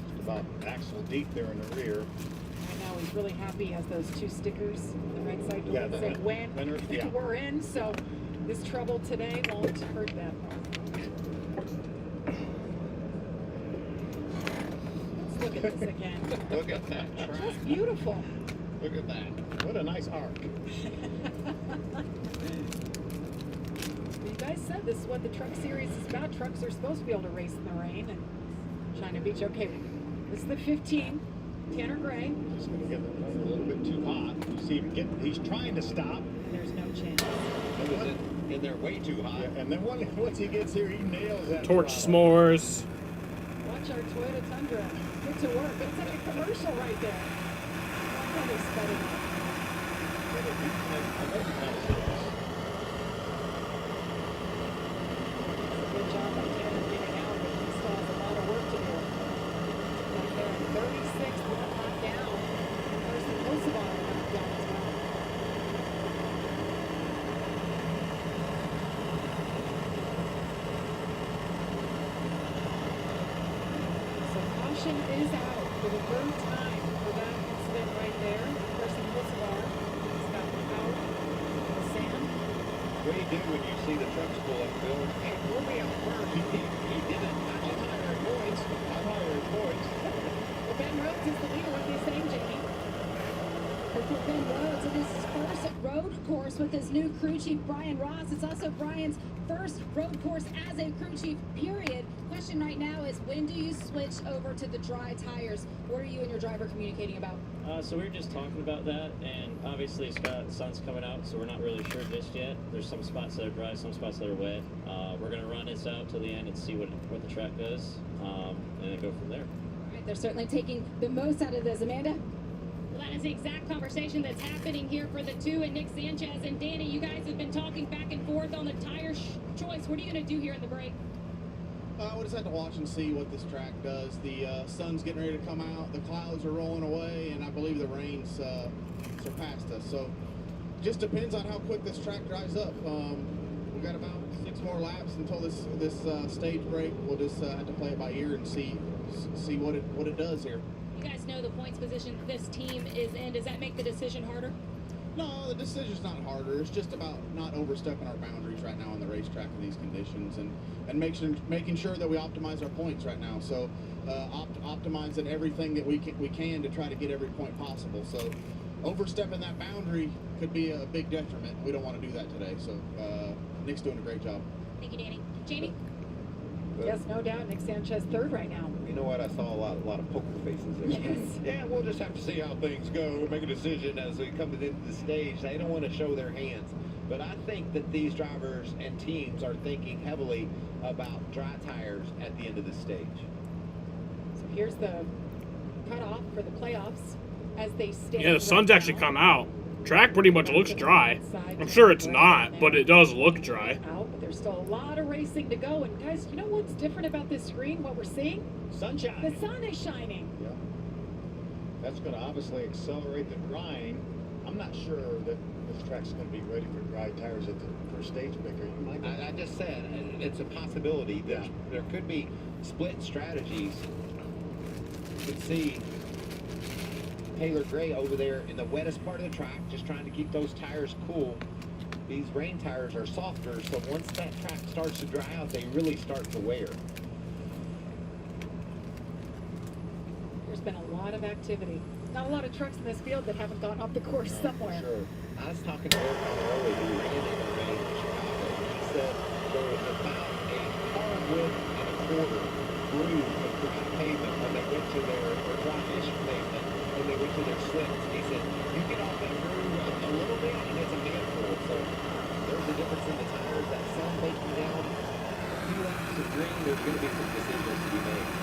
Just about axle deep there in the rear. I know he's really happy he has those 2 stickers on the right side Yeah, that say when yeah. we're in, so this trouble today won't hurt them. Let's look at this again. Look at that track. Just beautiful. Look at that. What a nice arc. You guys said this is what the Truck Series is about. Trucks are supposed to be able to race in the rain and China Beach. Okay, this is the 15. Tanner Gray. Just going to get a little bit too hot. You see him he's trying to stop. And there's no chance. It was in there way too hot. Yeah, and then once he gets here, he nails that. Torch throttle. s'mores. Watch our Toyota Tundra get to work. It's like a commercial right there. Look how they sped it up. Good job by Tanner getting out, but he still has a lot of work to do. Right there in 36th, one lap down. And Carson Hocevar a lap down as well. So caution is out for the 3rd time for that incident right there. Carson Hocevar has got out in the sand. What do you do when you see the trucks pull up, Phil? Hey, pull me out first. He didn't. I'm higher in points. I'm higher in points. Well, Ben Rhodes is the leader. What are you saying, Jamie? For Ben Rhodes in his first road course with his new crew chief, Brian Ross. It's also Brian's first road course as a crew chief, period. Question right now is, when do you switch over to the dry tires? What are you and your driver communicating about? So we were just talking about that, and obviously sun's coming out, so we're not really sure just yet. There's some spots that are dry, some spots that are wet. We're going to run this out till the end and see what the track does, and then go from there. All right, they're certainly taking the most out of this. Amanda? Well, that is the exact conversation that's happening here for the 2 and Nick Sanchez. And Danny, you guys have been talking back and forth on the tire choice. What are you going to do here in the break? We'll just have to watch and see what this track does. The sun's getting ready to come out, the clouds are rolling away, and I believe the rain's surpassed us. So just depends on how quick this track dries up. We've got about 6 more laps until this stage break. We'll just have to play it by ear and see what it does here. You guys know the points position this team is in. Does that make the decision harder? No, the decision's not harder. It's just about not overstepping our boundaries right now on the racetrack in these conditions, and making sure that we optimize our points right now. So optimizing everything that we can to try to get every point possible. So overstepping that boundary could be a big detriment. We don't want to do that today. So Nick's doing a great job. Thank you, Danny. Jamie? Yes, no doubt. Nick Sanchez 3rd right now. You know what? I saw a lot of poker faces there. Yes. Yeah, we'll just have to see how things go. We'll make a decision as we come into the stage. They don't want to show their hands. But I think that these drivers and teams are thinking heavily about dry tires at the end of the stage. So here's the cutoff for the playoffs as they stand. Yeah, the sun's actually come out. Track pretty much looks dry. I'm sure it's not, but it does look dry. Out, but there's still a lot of racing to go. And guys, you know what's different about this screen? What we're seeing? Sunshine. The sun is shining. Yeah. That's going to obviously accelerate the drying. I'm not sure that this track's going to be ready for dry tires at the first stage picker. You might. I just said it's a possibility. There could be split strategies. You could see Taylor Gray over there in the wettest part of the track, just trying to keep those tires cool. These rain tires are softer, so once that track starts to dry out, they really start to wear. been a lot of activity. Not a lot of trucks in this field that haven't gone off the course somewhere. Sure. I was talking to Eric Pomeroli, who ran in the rain in Chicago. He said there was about a car width and a quarter groove of dry pavement when they went to their, or dry-ish pavement when they went to their slicks. He said, you get off that groove a little bit and it's a handful. So there's a difference in the tires. That sun baking down a few laps of green, there's going to be some decisions to be made.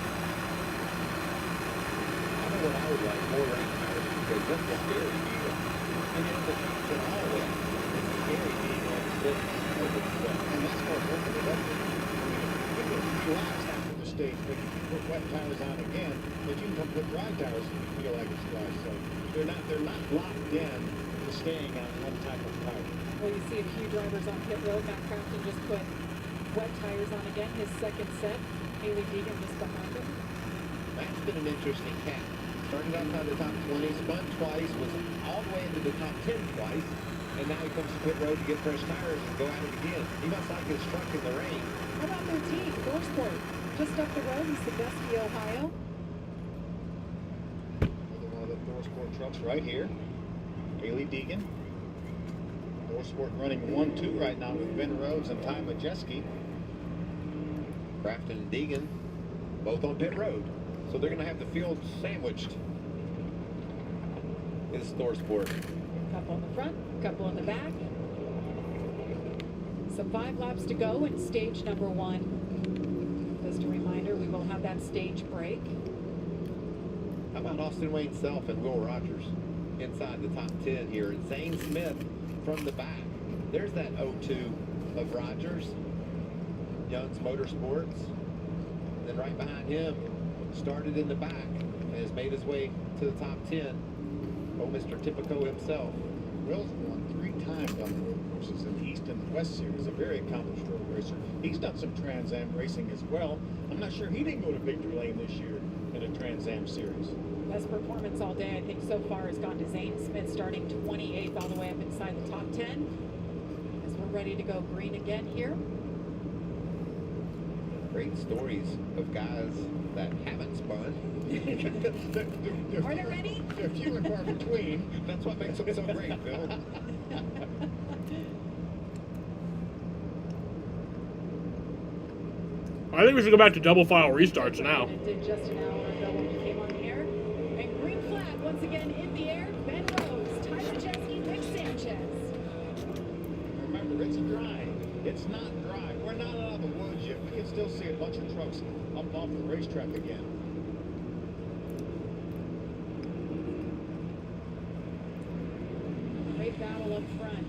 I know what I would like, more rain tires, because that's a scary deal. And then the trucks are all wet. It's scary being on slick over the sweat. And that's what we're going to do. You get a few laps after the stage, but if you put wet tires on again, but you can come put dry tires and you feel like it's dry. So they're not locked in to staying on one type of tire. Well, you see a few drivers on pit road. Matt Crafton just put wet tires on again, his second set. Haley Deegan just behind him. That's been an interesting cat. Started outside the top 20, spun twice, was all the way into the top 10 twice, and now he comes to pit road to get fresh tires and go at it again. He must like his truck in the rain. How about their team, Dorsport? Just up the road in Sandusky, Ohio. Another one of the Dorsport trucks right here. Haley Deegan. Dorsport running 1-2 right now with Ben Rhodes and Ty Majeski. Crafton and Deegan, both on pit road. So they're going to have the field sandwiched. It's Dorsport. Couple in the front, couple in the back. So 5 laps to go in stage number 1. Just a reminder, we will have that stage break. How about Austin Wayne Self and Will Rogers inside the top 10 here? And Zane Smith from the back. There's that 0-2 of Rogers. Young's Motorsports. Then right behind him, started in the back and has made his way to the top 10. Oh, Mr. Typico himself. Will's won 3 times on the road courses in the East and the West Series. A very accomplished road racer. He's done some Trans Am racing as well. I'm not sure he didn't go to victory lane this year in a Trans Am series. Best performance all day, I think, so far has gone to Zane Smith, starting 28th all the way up inside the top 10. As we're ready to go green again here. Great stories of guys that haven't spun. Are they ready? They're few and far between. That's what makes them so great, Bill. I think we should go back to double file restarts now. It did just an hour ago when we came on the air. And green flag once again in the air. Ben Rhodes, Ty Majeski, Nick Sanchez. Remember, it's dry. It's not dry. We're not out of the woods yet. We can still see a bunch of trucks up off the racetrack again. Great battle up front.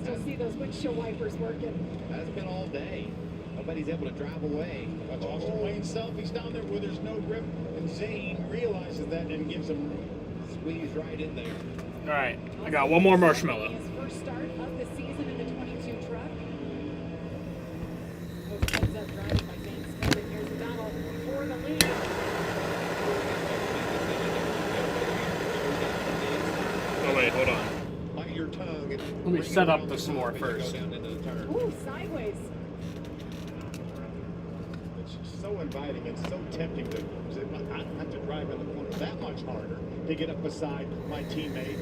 Still see those windshield wipers working. That's been all day. Nobody's able to drive away. Watch Austin Wayne Self. He's down there where there's no grip. And Zane realizes that and gives him room. Squeeze right in there. All right, I got one more marshmallow. His first start of the season in the 22 truck. Those heads up driving by Zane Smith. And here's the battle for the lead. Oh wait, hold on. Bite your tongue. Let me set up this more first. Ooh, sideways. It's so inviting and so tempting to I have to drive in the corner that much harder to get up beside my teammate.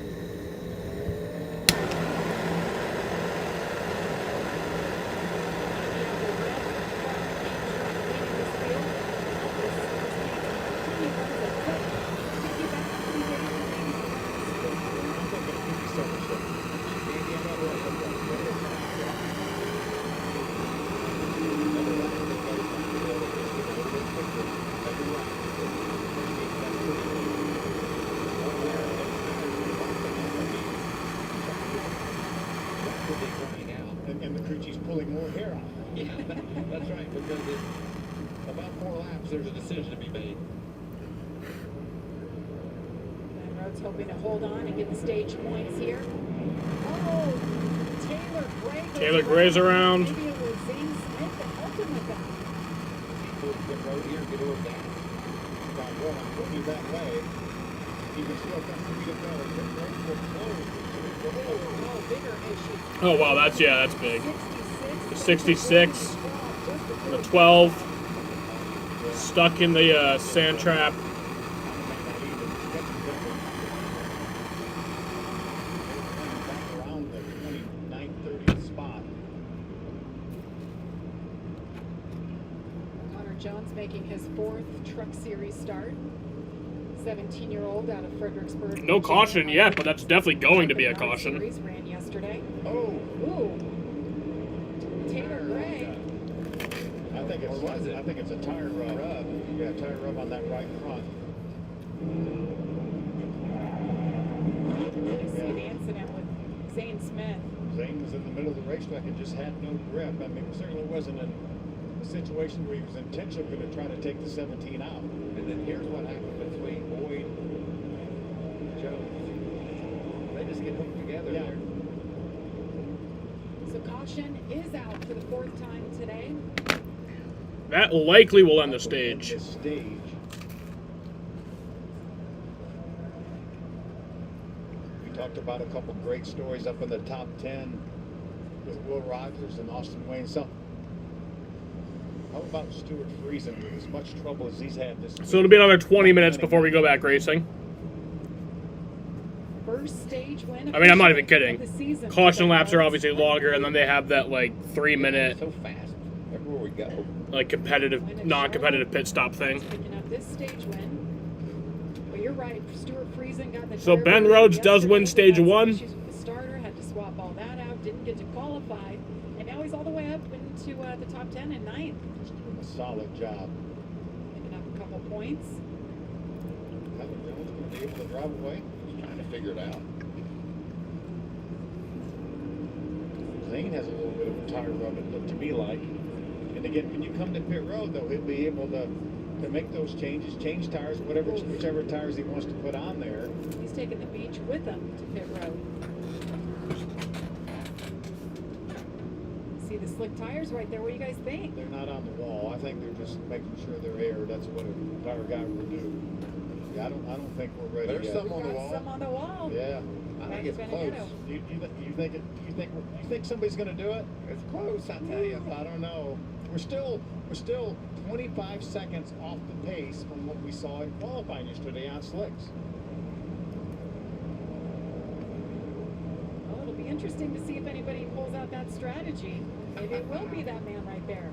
And the crew chief's pulling more hair out. Yeah, that's right, because in about 4 laps, there's a decision to be made. Ben Rhodes hoping to hold on and get the stage points here. Oh, Taylor Gray's around. Maybe it was Zane Smith that helped him with that. Get right here, get a little gas. Got one, I'm going that way. You can still come to the bell. Get ready for close. Oh, bigger issue. Oh wow, that's big. The 66, the 12, stuck in the sand trap. Jones making his 4th Truck Series start. 17-year-old out of Fredericksburg. No caution yet, but that's definitely going to be a caution. Series ran yesterday. Oh. Ooh. Taylor Gray. I think it's a tire rub. Yeah, tire rub on that right front. You see the incident with Zane Smith. Zane was in the middle of the racetrack and just had no grip. I mean, it certainly wasn't in a situation where he was intentionally going to try to take the 17 out. And then here's what happened between Boyd and Jones. They just get hooked together there. So caution is out for the 4th time today. That likely will end the stage. We talked about a couple great stories up in the top 10 with Will Rogers and Austin Wayne. So, how about Stuart Friesen with as much trouble as he's had this week? So it'll be another 20 minutes before we go back racing. First stage win. I mean, I'm not even kidding. of the season. Caution laps are obviously longer, and then they have that, like, 3-minute, So fast. Everywhere we go. like, competitive, non-competitive pit stop thing. Picking up this stage win. But you're right, Stuart Friesen got the So tire Ben rub Rhodes does yesterday. win stage He had some 1. issues with the starter, had to swap all that out, didn't get to qualify, and now he's all the way up into the top 10 and 9th. Just doing a solid job. Picking up a couple points. Heather Jones going to be able to drive away? Just trying to figure it out. Zane has a little bit of a tire rub, it looked to me like. And again, when you come to pit road, though, he'll be able to make those changes, change tires, whichever tires he wants to put on there. He's taking the beach with him to pit road. See the slick tires right there. What do you guys think? They're not on the wall. I think they're just making sure they're aired. That's what a tire guy would do. Yeah, I don't think we're ready There's yet. some on the wall. Some on the wall. Yeah. I think it's close. You think somebody's going to do it? It's close, I tell you. I don't know. We're still 25 seconds off the pace from what we saw in qualifying yesterday on slicks. Well, it'll be interesting to see if anybody pulls out that strategy. Maybe it will be that man right there.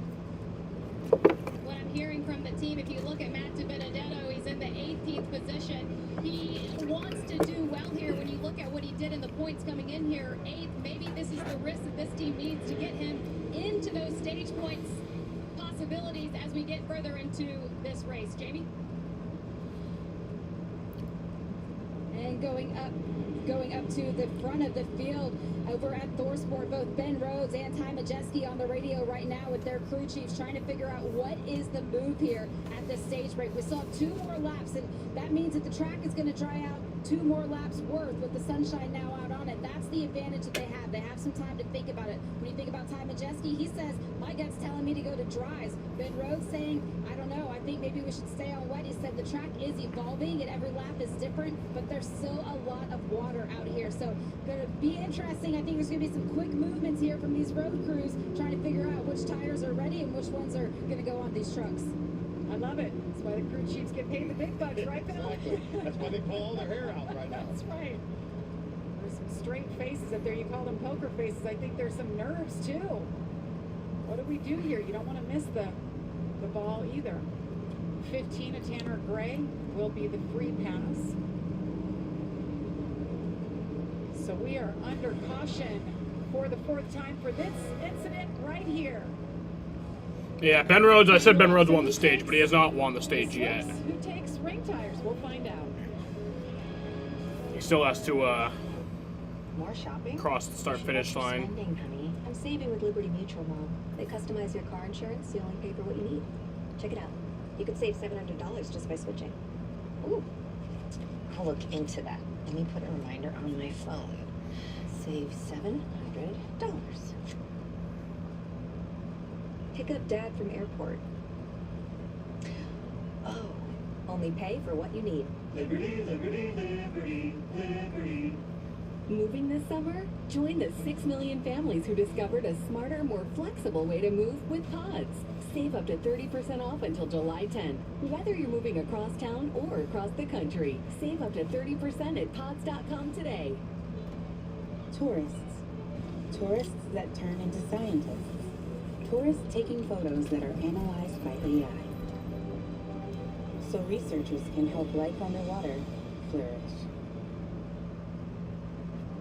What I'm hearing from the team, if you look at Matt DiBenedetto, he's in the 18th position. He wants to do well here. When you look at what he did in the points coming in here, 8th, maybe this is the risk that this team needs to get him into those stage points possibilities as we get further into this race. Jamie? And going up to the front of the field over at ThorSport, both Ben Rhodes and Ty Majeski on the radio right now with their crew chiefs trying to figure out what is the move here at the stage break. We still have 2 more laps, and that means that the track is going to dry out 2 more laps worth with the sunshine now out on it. That's the advantage that they have. They have some time to think about it. When you think about Ty Majeski, he says, my gut's telling me to go to dries. Ben Rhodes saying, I don't know, I think maybe we should stay on wet. He said the track is evolving and every lap is different, but there's still a lot of water out here. So going to be interesting. I think there's going to be some quick movements here from these road crews trying to figure out which tires are ready and which ones are going to go on these trucks. I love it. That's why the crew chiefs get paid the big bucks, right, Bill? Exactly. That's why they pull all their hair out right now. That's right. There's some straight faces up there. You call them poker faces. I think there's some nerves, too. What do we do here? You don't want to miss the ball either. 15 of Tanner Gray will be the free pass. So we are under caution for the 4th time for this incident right here. Yeah, Ben Rhodes, I said Ben Rhodes won the stage, but he has not won the stage yet. Who takes ring tires? We'll find out. He still has to More shopping? cross the start-finish line. Spending, honey. I'm saving with Liberty Mutual, Mom. They customize your car insurance. You only pay for what you need. Check it out. You could save $700 just by switching. Ooh. I'll look into that. Let me put a reminder on my phone. Save $700. Pick up Dad from airport. Oh, only pay for what you need. Liberty, liberty, liberty, liberty. Moving this summer? Join the 6 million families who discovered a smarter, more flexible way to move with Pods. Save up to 30% off until July 10th. Whether you're moving across town or across the country, save up to 30% at pods.com today. Tourists. Tourists that turn into scientists. Tourists taking photos that are analyzed by AI. so researchers can help life on the water flourish.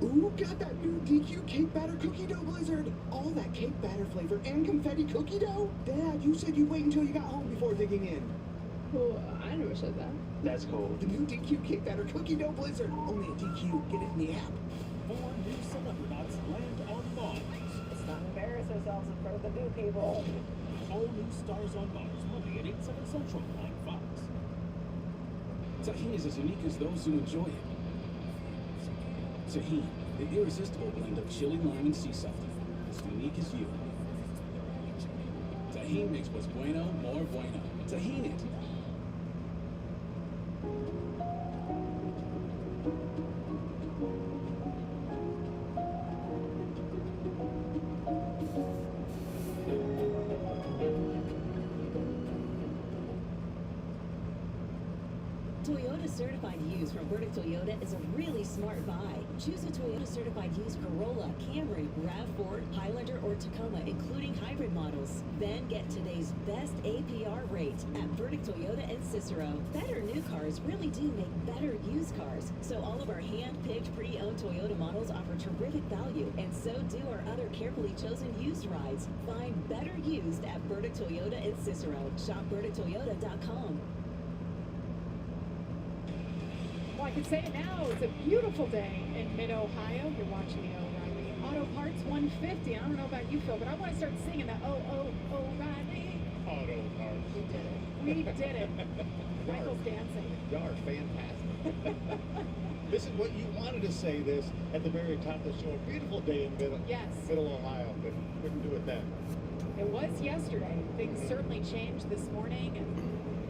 Ooh, got that new DQ cake batter cookie dough blizzard. All that cake batter flavor and confetti cookie dough. Dad, you said you'd wait until you got home before digging in. Well, I never said that. That's cool. The new DQ cake batter cookie dough blizzard. Only at DQ. Get it in the app. 4 new celebrity land on Mars. Let's not embarrass ourselves in front of the new people. 4 new stars on Mars, Monday at 8, 7 Central on Fox. Tahini is as unique as those who enjoy it. Tahini, the irresistible blend of chili, lime, and sea salt. As unique as you. Tahini makes what's bueno more bueno. Tahini it. Toyota Certified Used from Burdick Toyota is a really smart buy. Choose a Toyota Certified Used Corolla, Camry, RAV4, Highlander, or Tacoma, including hybrid models. Then get today's best APR rate at Burdick Toyota in Cicero. Better new cars really do make better used cars. So all of our hand-picked, pre-owned Toyota models offer terrific value, and so do our other carefully chosen used rides. Find better used at Burdick Toyota in Cicero. Shop BurdickToyota.com. Well, I can say it now. It's a beautiful day in Mid-Ohio. You're watching the O'Reilly Auto Parts 150. I don't know about you, Phil, but I want to start singing that O'Reilly. Auto Parts. We did it. We did it. Michael's dancing. Y'all are fantastic. This is what you wanted to say this at the very top of the show. A beautiful day in Middle Ohio, but couldn't do it then. It was yesterday. Things certainly changed this morning. And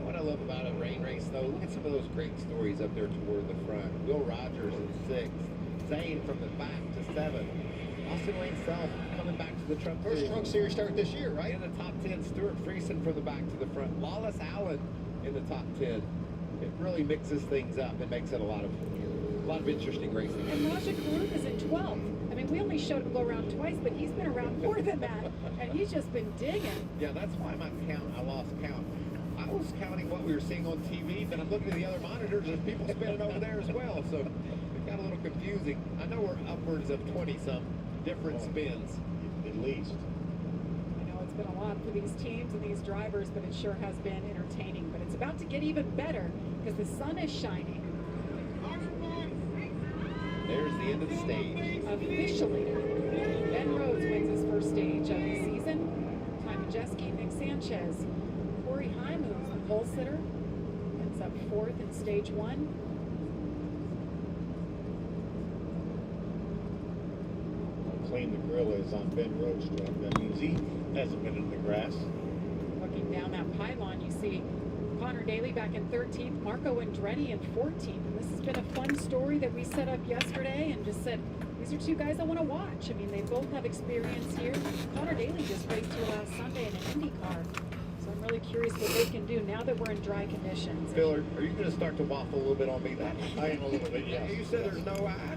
what I love about a rain race, though, look at some of those great stories up there toward the front. Will Rogers in 6th, Zane from the back to 7th, Austin Wayne Self coming back to the Truck First Truck Series start this year, right? In the top 10, Stuart Friesen from the back to the front, Lawless Allen in the top 10. It really mixes things up and makes it a lot of interesting racing. And Raja Karuk is in 12th. I mean, we only showed him go around twice, but he's been around more than that, and he's just been digging. Yeah, that's why I lost count. I was counting what we were seeing on TV, but I'm looking at the other monitors, there's people spinning over there as well, so it got a little confusing. I know we're upwards of 20-some different spins. At least. I know it's been a lot for these teams and these drivers, but it sure has been entertaining. But it's about to get even better because the sun is shining. There's the end of the stage. Officially, Ben Rhodes wins his first stage of the season. Ty Majeski, Nick Sanchez, Corey Heim, who's the pole sitter, ends up 4th in stage 1. How clean the grill is on Ben Rhodes' truck. That means he hasn't been in the grass. Looking down that pylon, you see Connor Daly back in 13th, Marco Andretti in 14th. And this has been a fun story that we set up yesterday and just said, these are two guys I want to watch. I mean, they both have experience here. Connor Daly just raced here last Sunday in an Indy car. So I'm really curious what they can do now that we're in dry conditions. Phil, are you going to start to waffle a little bit on me? I am a little bit, yeah. You said there's no, I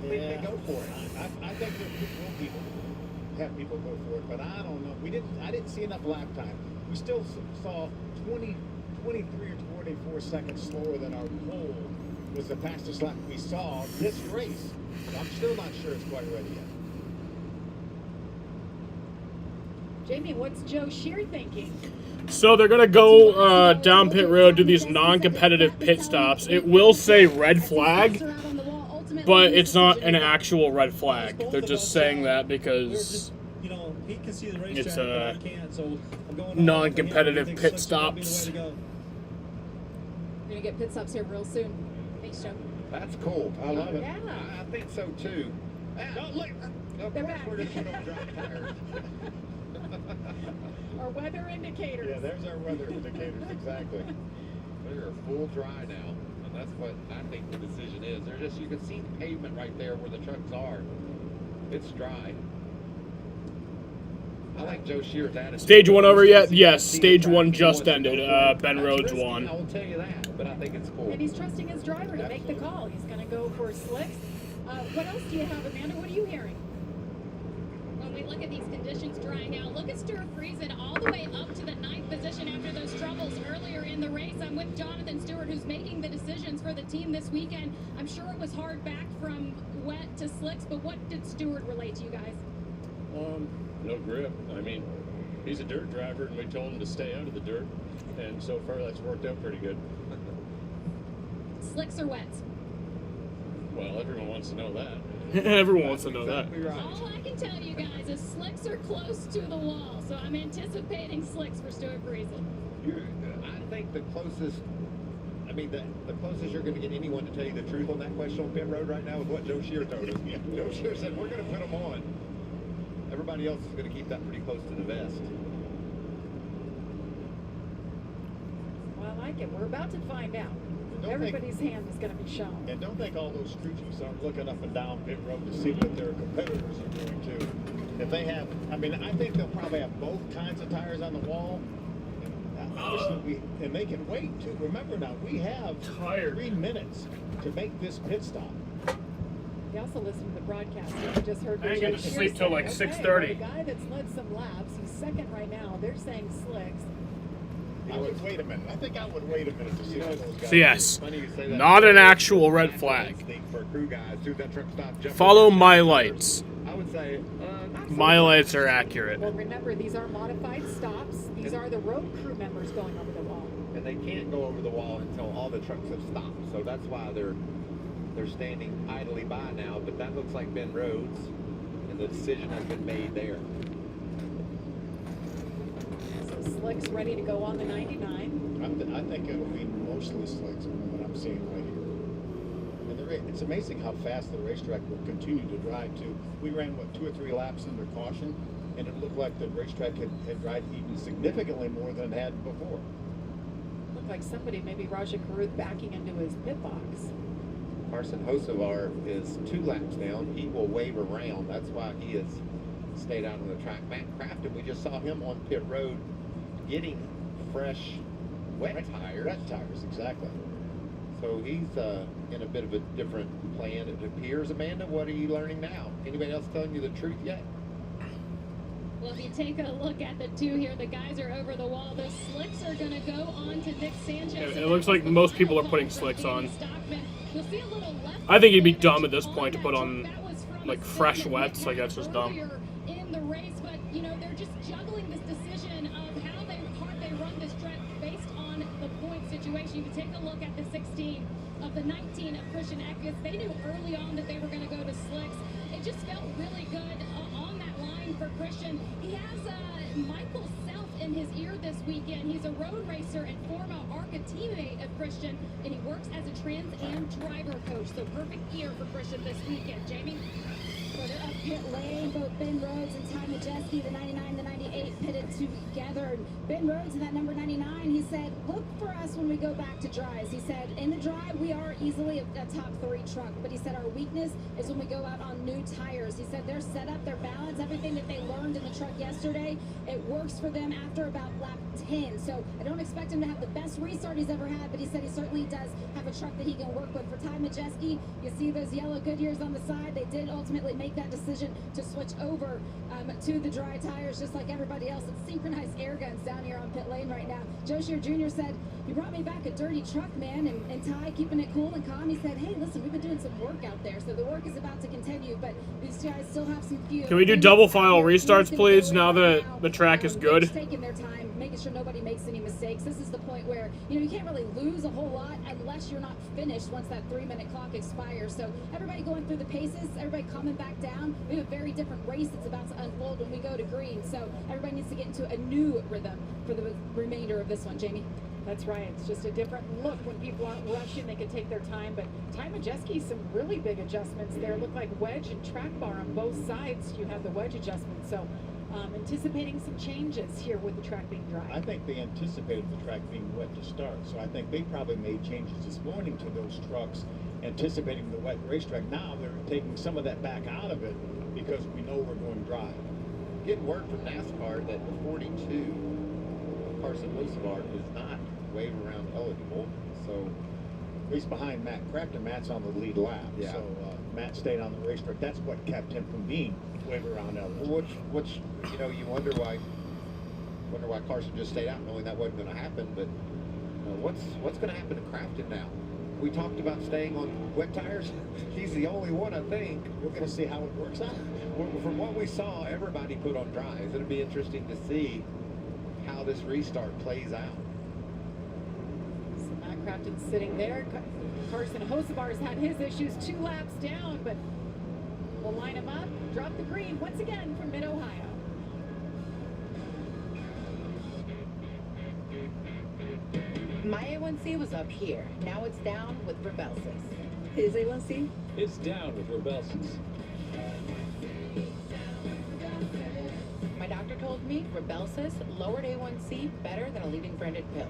think they go for it. I think there will have people go for it, but I don't know. I didn't see enough lap time. We still saw 23 or 24 seconds slower than our pole was the fastest lap we saw this race. So I'm still not sure it's quite ready yet. Jamie, what's Joe Shear thinking? So they're going to go down pit road, do these non-competitive pit stops. It will say red flag, but it's not an actual red flag. They're just saying that because it's non-competitive pit stops. We're going to get pit stops here real soon. Thanks, Joe. That's cool. I love it. Yeah. I think so, too. Of course, we're going to put on dry tires. Our weather indicators. Yeah, there's our weather indicators, exactly. They're full dry now, and that's what I think the decision is. They're just, you can see the pavement right there where the trucks are. It's dry. I like Joe Shear's attitude. Stage 1 over yet? Yes, stage 1 just ended. Ben Rhodes won. I will tell you that, but I think it's cool. And he's trusting his driver to make the call. He's going to go for slicks. What else do you have, Amanda? What are you hearing? Well, we look at these conditions drying out. Look at Stuart Friesen all the way up to the 9th position after those troubles earlier in the race. I'm with Jonathan Stewart, who's making the decisions for the team this weekend. I'm sure it was hard back from wet to slicks, but what did Stewart relate to you guys? No grip. I mean, he's a dirt driver, and we told him to stay out of the dirt, and so far that's worked out pretty good. Slicks or wets? Well, everyone wants to know that. Everyone wants to know that. All I can tell you guys is slicks are close to the wall, so I'm anticipating slicks for Stuart Friesen. I think the closest, the closest you're going to get anyone to tell you the truth on that question on pit road right now is what Joe Shear told us. Joe Shear said, we're going to put them on. Everybody else is going to keep that pretty close to the vest. Well, I like it. We're about to find out. Everybody's hand is going to be shown. And don't think all those crew chiefs aren't looking up and down pit road to see what their competitors are doing too. If they have, I think they'll probably have both kinds of tires on the wall. And they can wait too. Remember now, we have 3 minutes to make this pit stop. We also listened to the broadcast. We just heard. I ain't gonna sleep till like 6:30. Well, the guy that's led some laps, he's second right now. They're saying slicks. I would wait a minute. I think I would wait a minute to see what those guys So yes, do. not an actual red flag. Follow my lights. I would say My lights are accurate. Well, remember, these are modified stops. These are the road crew members going over the wall. And they can't go over the wall until all the trucks have stopped. So that's why they're standing idly by now. But that looks like Ben Rhodes, and the decision has been made there. So Slick's ready to go on the 99. I think it'll be mostly slicks from what I'm seeing right here. And it's amazing how fast the racetrack will continue to drive too. We ran, 2 or 3 laps under caution, and it looked like the racetrack had drive even significantly more than it had before. Looked like somebody, maybe Raja Karuth, backing into his pit box. Carson Hocevar is 2 laps down. He will wave around. That's why he has stayed out on the track. Matt Crafton, we just saw him on pit road getting fresh wet tires. Wet tires, exactly. So he's in a bit of a different plan, it appears. Amanda, what are you learning now? Anybody else telling you the truth yet? Well, if you take a look at the 2 here, the guys are over the wall. Those slicks are going to go on to Nick Sanchez. It looks like most people are putting slicks on. You'll see a little left. I think he'd be dumb at this point to put on like fresh wets. Like that's just dumb. In the race, but you know they're just juggling this decision of how hard they run this track based on the point situation. You can take a look at the 16 of the 19 of Christian Eckes. They knew early on that they were going to go to slicks. It just felt really good on that line for Christian. He has Michael Self in his ear this weekend. He's a road racer and former ARCA teammate of Christian, and he works as a Trans Am driver coach. So perfect ear for Christian this weekend. Jamie? Further up pit lane, both Ben Rhodes and Ty Majeski, the 99 and the 98, pitted together. Ben Rhodes in that number 99, he said, look for us when we go back to dries. He said, in the dry, we are easily a top 3 truck. But he said our weakness is when we go out on new tires. He said their setup, their balance, everything that they learned in the truck yesterday, it works for them after about lap 10. So I don't expect him to have the best restart he's ever had, but he said he certainly does have a truck that he can work with. For Ty Majeski, you see those yellow Goodyears on the side. They did ultimately make that decision to switch over to the dry tires, just like everybody else. It's synchronized air guns down here on pit lane right now. Joe Shear Jr. said, you brought me back a dirty truck, man. And Ty, keeping it cool and calm, he said, hey, listen, we've been doing some work out there, so the work is about to continue, but these guys still have some few. Can we do double file restarts, please, now that the track is good? Taking their time, making sure nobody makes any mistakes. This is the point where, you can't really lose a whole lot unless you're not finished once that 3-minute clock expires. So everybody going through the paces, everybody coming back down. We have a very different race that's about to unfold when we go to green. So everybody needs to get into a new rhythm for the remainder of this one. Jamie? That's right. It's just a different look when people aren't rushing. They can take their time. But Ty Majeski, some really big adjustments there. Look like wedge and track bar on both sides. You have the wedge adjustment. So anticipating some changes here with the track being dry. I think they anticipated the track being wet to start. So I think they probably made changes this morning to those trucks, anticipating the wet racetrack. Now they're taking some of that back out of it because we know we're going dry. Getting word from NASCAR that the 42 of Carson Hocevar is not wave around eligible, so he's behind Matt Crafton. Matt's on the lead lap, yeah. So Matt stayed on the racetrack. That's what kept him from being wave around out. Which you know, you wonder why Carson just stayed out, knowing that wasn't going to happen. But what's going to happen to Crafton now? We talked about staying on wet tires. He's the only one, I think. We're going to see how it works out. From what we saw, everybody put on dries. It'll be interesting to see how this restart plays out. So Matt Crafton's sitting there. Carson Hosevar's had his issues 2 laps down, but we'll line him up, drop the green once again from Mid-Ohio. My A1C was up here. Now it's down with Rebelsis. His A1C? It's down with Rebelsis. My doctor told me Rebelsis lowered A1C better than a leading branded pill.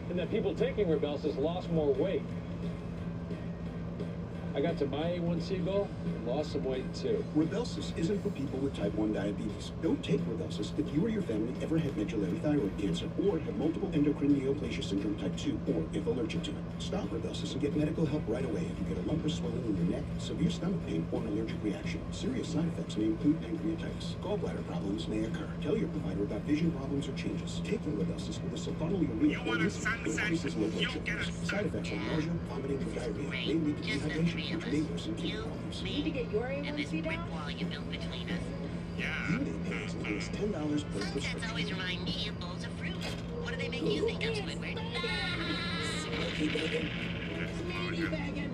And that people taking Rebelsis lost more weight. I got to my A1C goal and lost some weight too. Rebelsis isn't for people with type 1 diabetes. Don't take Rebelsis if you or your family ever had medullary thyroid cancer or have multiple endocrine neoplasia syndrome type 2 or if allergic to it. Stop Rebelsis and get medical help right away if you get a lump or swelling in your neck, severe stomach pain, or an allergic reaction. Serious side effects may include pancreatitis. Gallbladder problems may occur. Tell your provider about vision problems or changes. Taking Rebelsis with a sulfonylurea or increases low blood sugars. Side effects are nausea, vomiting, and diarrhea. May lead to dehydration. You need to get your A1C down? You may pay as little as $10 per prescription. Sunsets always remind me of bowls of fruit. What do they make you think of, Squidward? Smoky bacon. Sweetie bacon.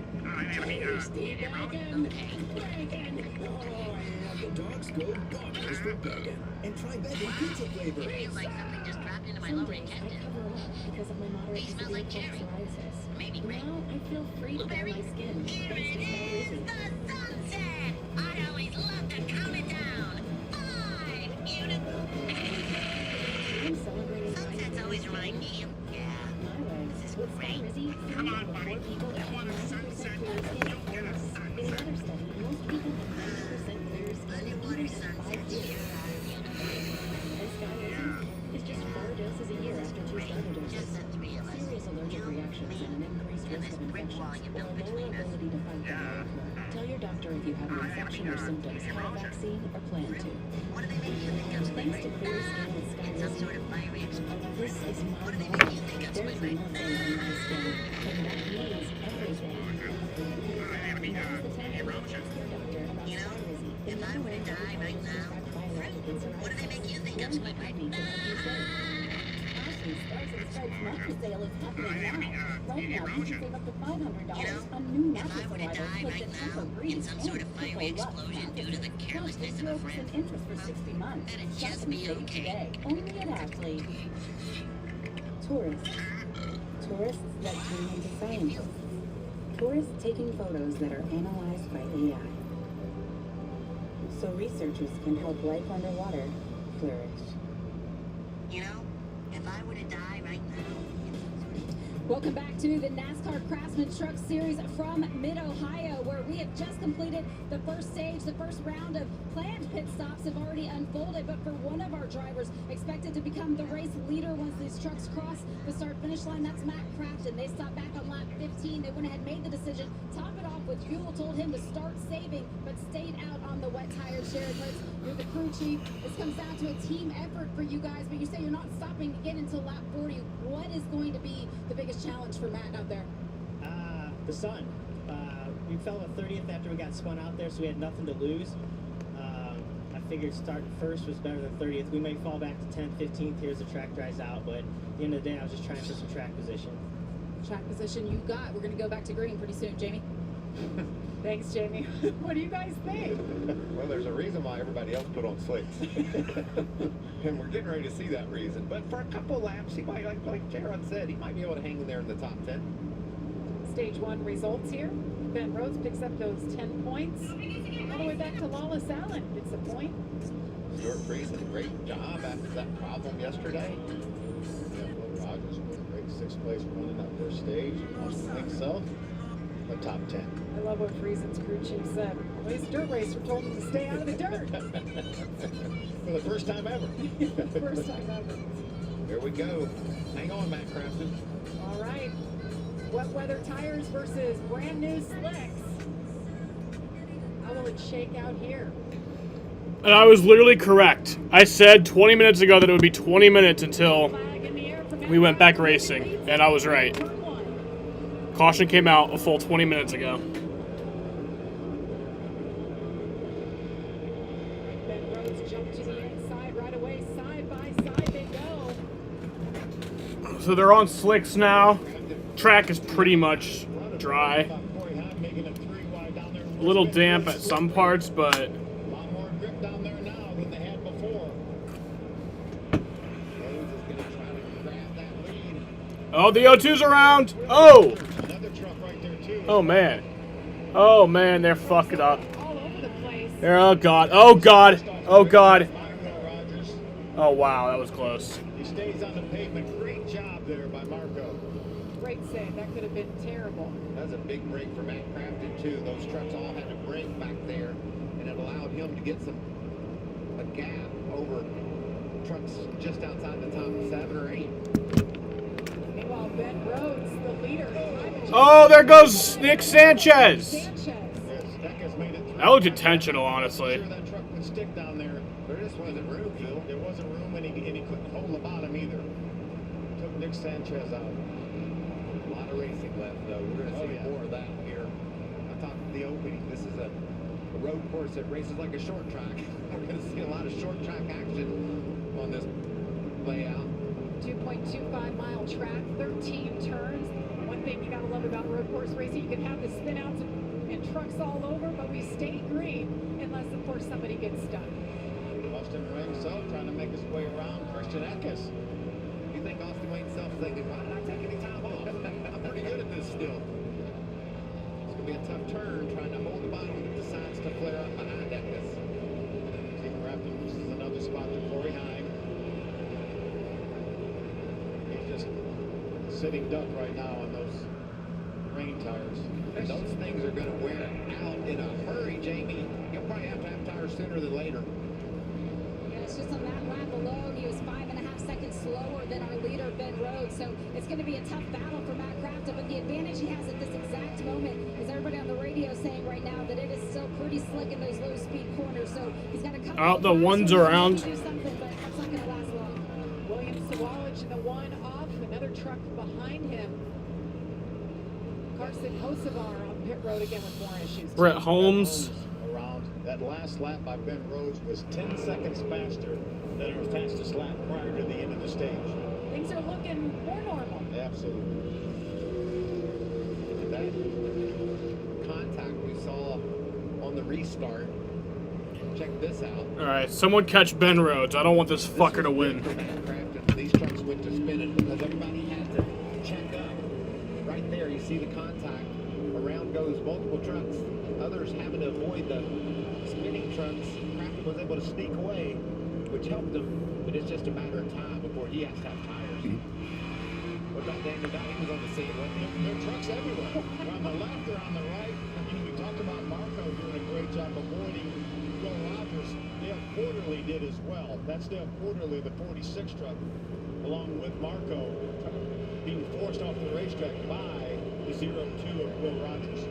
Tasty bacon. Bacon. Oh, I love the dogs go bonkers for bacon. And try bacon pizza flavor. Feels like something just dropped into my lower intestine. Because of my moderate They smell like cherry. psoriasis. Maybe grape. Now I feel free to wear my skin. Here Thanks it to is, Snow the sunset. I always love to calm it down. 5 beautiful. I'm celebrating Sunsets always remind me of, yeah. my way. This is With great. Sky Rizzy, Come on, buddy. people You want a sunset? clear skin. You'll get a sunset. In another study, most people have 90% clear skin Underwater even at 5 sunsets years. here are beautiful. And Sky Rizzy is just 4 doses a year after 2 starter doses. Just the 3 of us. Serious allergic reactions and an increased And risk this of brick wall infections you or built a lower between us. ability to fight them may occur. Tell your doctor if you have an infection or symptoms, had a vaccine, or plan to. What do they make you think of, Thanks to Squidward? clear skin with Sky It's some Rizzy, sort of fiery explosion. this is my What do they body. make you think of, There's Squidward? nothing on my skin, and that means everything. Now's the time to ask your doctor about You know, Sky Rizzy. The if I number were to one die right now, what do they make you think of, Squidward? Ashley, Stars and Stripes mattress sale is happening now. Right now, you can save up to $500 on new mattress arrivals like the Temper Breeze in some sort of and fiery Triple Lux explosion due to the mattresses. carelessness Plus, of a 0% friend. interest for 60 months. That'd Shop just and be save okay. today. Only at Ashley. Tourists. Tourists that turn into scientists. Tourists taking photos that are analyzed by AI. So researchers can help life underwater flourish. You know, if I were to die right now, Welcome back to the NASCAR Craftsman Truck Series from Mid-Ohio, where we have just completed the first stage. The first round of planned pit stops have already unfolded, but for one of our drivers expected to become the race leader once these trucks cross the start-finish line, that's Matt Crafton. They stopped back on lap 15. They went ahead and made the decision, top it off with fuel, told him to start saving, but stayed out on the wet tires. Jared Litz, you're the crew chief. This comes down to a team effort for you guys, but you say you're not stopping again until lap 40. What is going to be the biggest challenge for Matt out there? The sun. We fell in 30th after we got spun out there, so we had nothing to lose. I figured starting first was better than 30th. We may fall back to 10th, 15th here as the track dries out, but at the end of the day, I was just trying for some track position. Track position you got. We're going to go back to green pretty soon, Jamie. Thanks, Jamie. What do you guys think? Well, there's a reason why everybody else put on slicks. And we're getting ready to see that reason. But for a couple laps, he might, like Jaron said, he might be able to hang in there in the top 10. Stage 1 results here. Ben Rhodes picks up those 10 points. All the way back to Lawless Allen gets a point. Stuart Friesen, great job after that problem yesterday. Yeah, Will Rogers with a great 6th place run in that first stage. Austin himself, a top 10. I love what Friesen's crew chief said. Well, he's dirt racer told him to stay out of the dirt. For the first time ever. First time ever. Here we go. Hang on, Matt Crafton. All right. Wet weather tires versus brand new slicks. How will it shake out here? And I was literally correct. I said 20 minutes ago that it would be 20 minutes until we went back racing, and I was right. Caution came out a full 20 minutes ago. Ben Rhodes jumped to the inside right away. Side by side they go. So they're on slicks now. Track is pretty much dry. A little damp at some parts, but oh, the O2's around. Oh. Oh man. Oh man, they're fucking up. There, oh god. Oh god. Oh god. Oh wow, that was close. He stays on the pavement. Great job there by Marco. Great save. That could have been terrible. That was a big break for Matt Crafton too. Those trucks all had to break back there, and it allowed him to get a gap over trucks just outside the top 7 or 8. Meanwhile, Ben Rhodes, the leader. Oh, there goes Nick Sanchez. That looked intentional, honestly. That truck would stick down there. There just wasn't room, Phil. There wasn't room, and he couldn't hold the bottom either. Took Nick Sanchez out. A lot of racing left, though. We're going to see more of that here. I talked in the opening. This is a road course that races like a short track. We're going to see a lot of short track action on this layout. 2.25 mile track, 13 turns. One thing you gotta love about road course racing, you can have the spin outs and trucks all over, but we stay green unless, of course, somebody gets stuck. Austin Wayne Self trying to make his way around Christian Eckes. You think Austin Wayne Self thinking, why did I take any time off? I'm pretty good at this still. It's going to be a tough turn trying to hold the bottom. Decides to flare up behind Eckes. Team Raptor loses another spot to Corey Heim. He's just sitting duck right now on those rain tires. And those things are going to wear out in a hurry, Jamie. You'll probably have to have tires sooner than later. Yeah, it's just on that lap alone, he was 5.5 seconds slower than our leader, Ben Rhodes. So it's going to be a tough battle for Matt Crafton. But the advantage he has at this exact moment is everybody on the radio saying right now that it is still pretty slick in those low-speed corners. So he's got a couple Oh, the one's around. to do something, but that's not going to last long. William Sawallich, the one off, another truck behind him. Carson Hocevar on pit road again with more issues. Brett Holmes. Around that last lap by Ben Rhodes was 10 seconds faster than her fastest lap prior to the end of the stage. Things are looking more normal. Absolutely. That contact we saw on the restart. Check this out. Alright, someone catch Ben Rhodes. I don't want this fucker to win. These trucks went to spinning because everybody had to check up. Right there, you see the contact. Around goes multiple trucks. Others having to avoid the spinning trucks. Crafton was able to sneak away, which helped him. But it's just a matter of time before he has to have tires. What about Daniel Dye? He was on the scene, wasn't he? There are trucks everywhere. On the left or on the right. We talked about Marco doing a great job avoiding Will Rogers. Dale Quarterly did as well. That's Dale Quarterly, the 46 truck, along with Marco, being forced off the racetrack by the 0-2 of Will Rogers.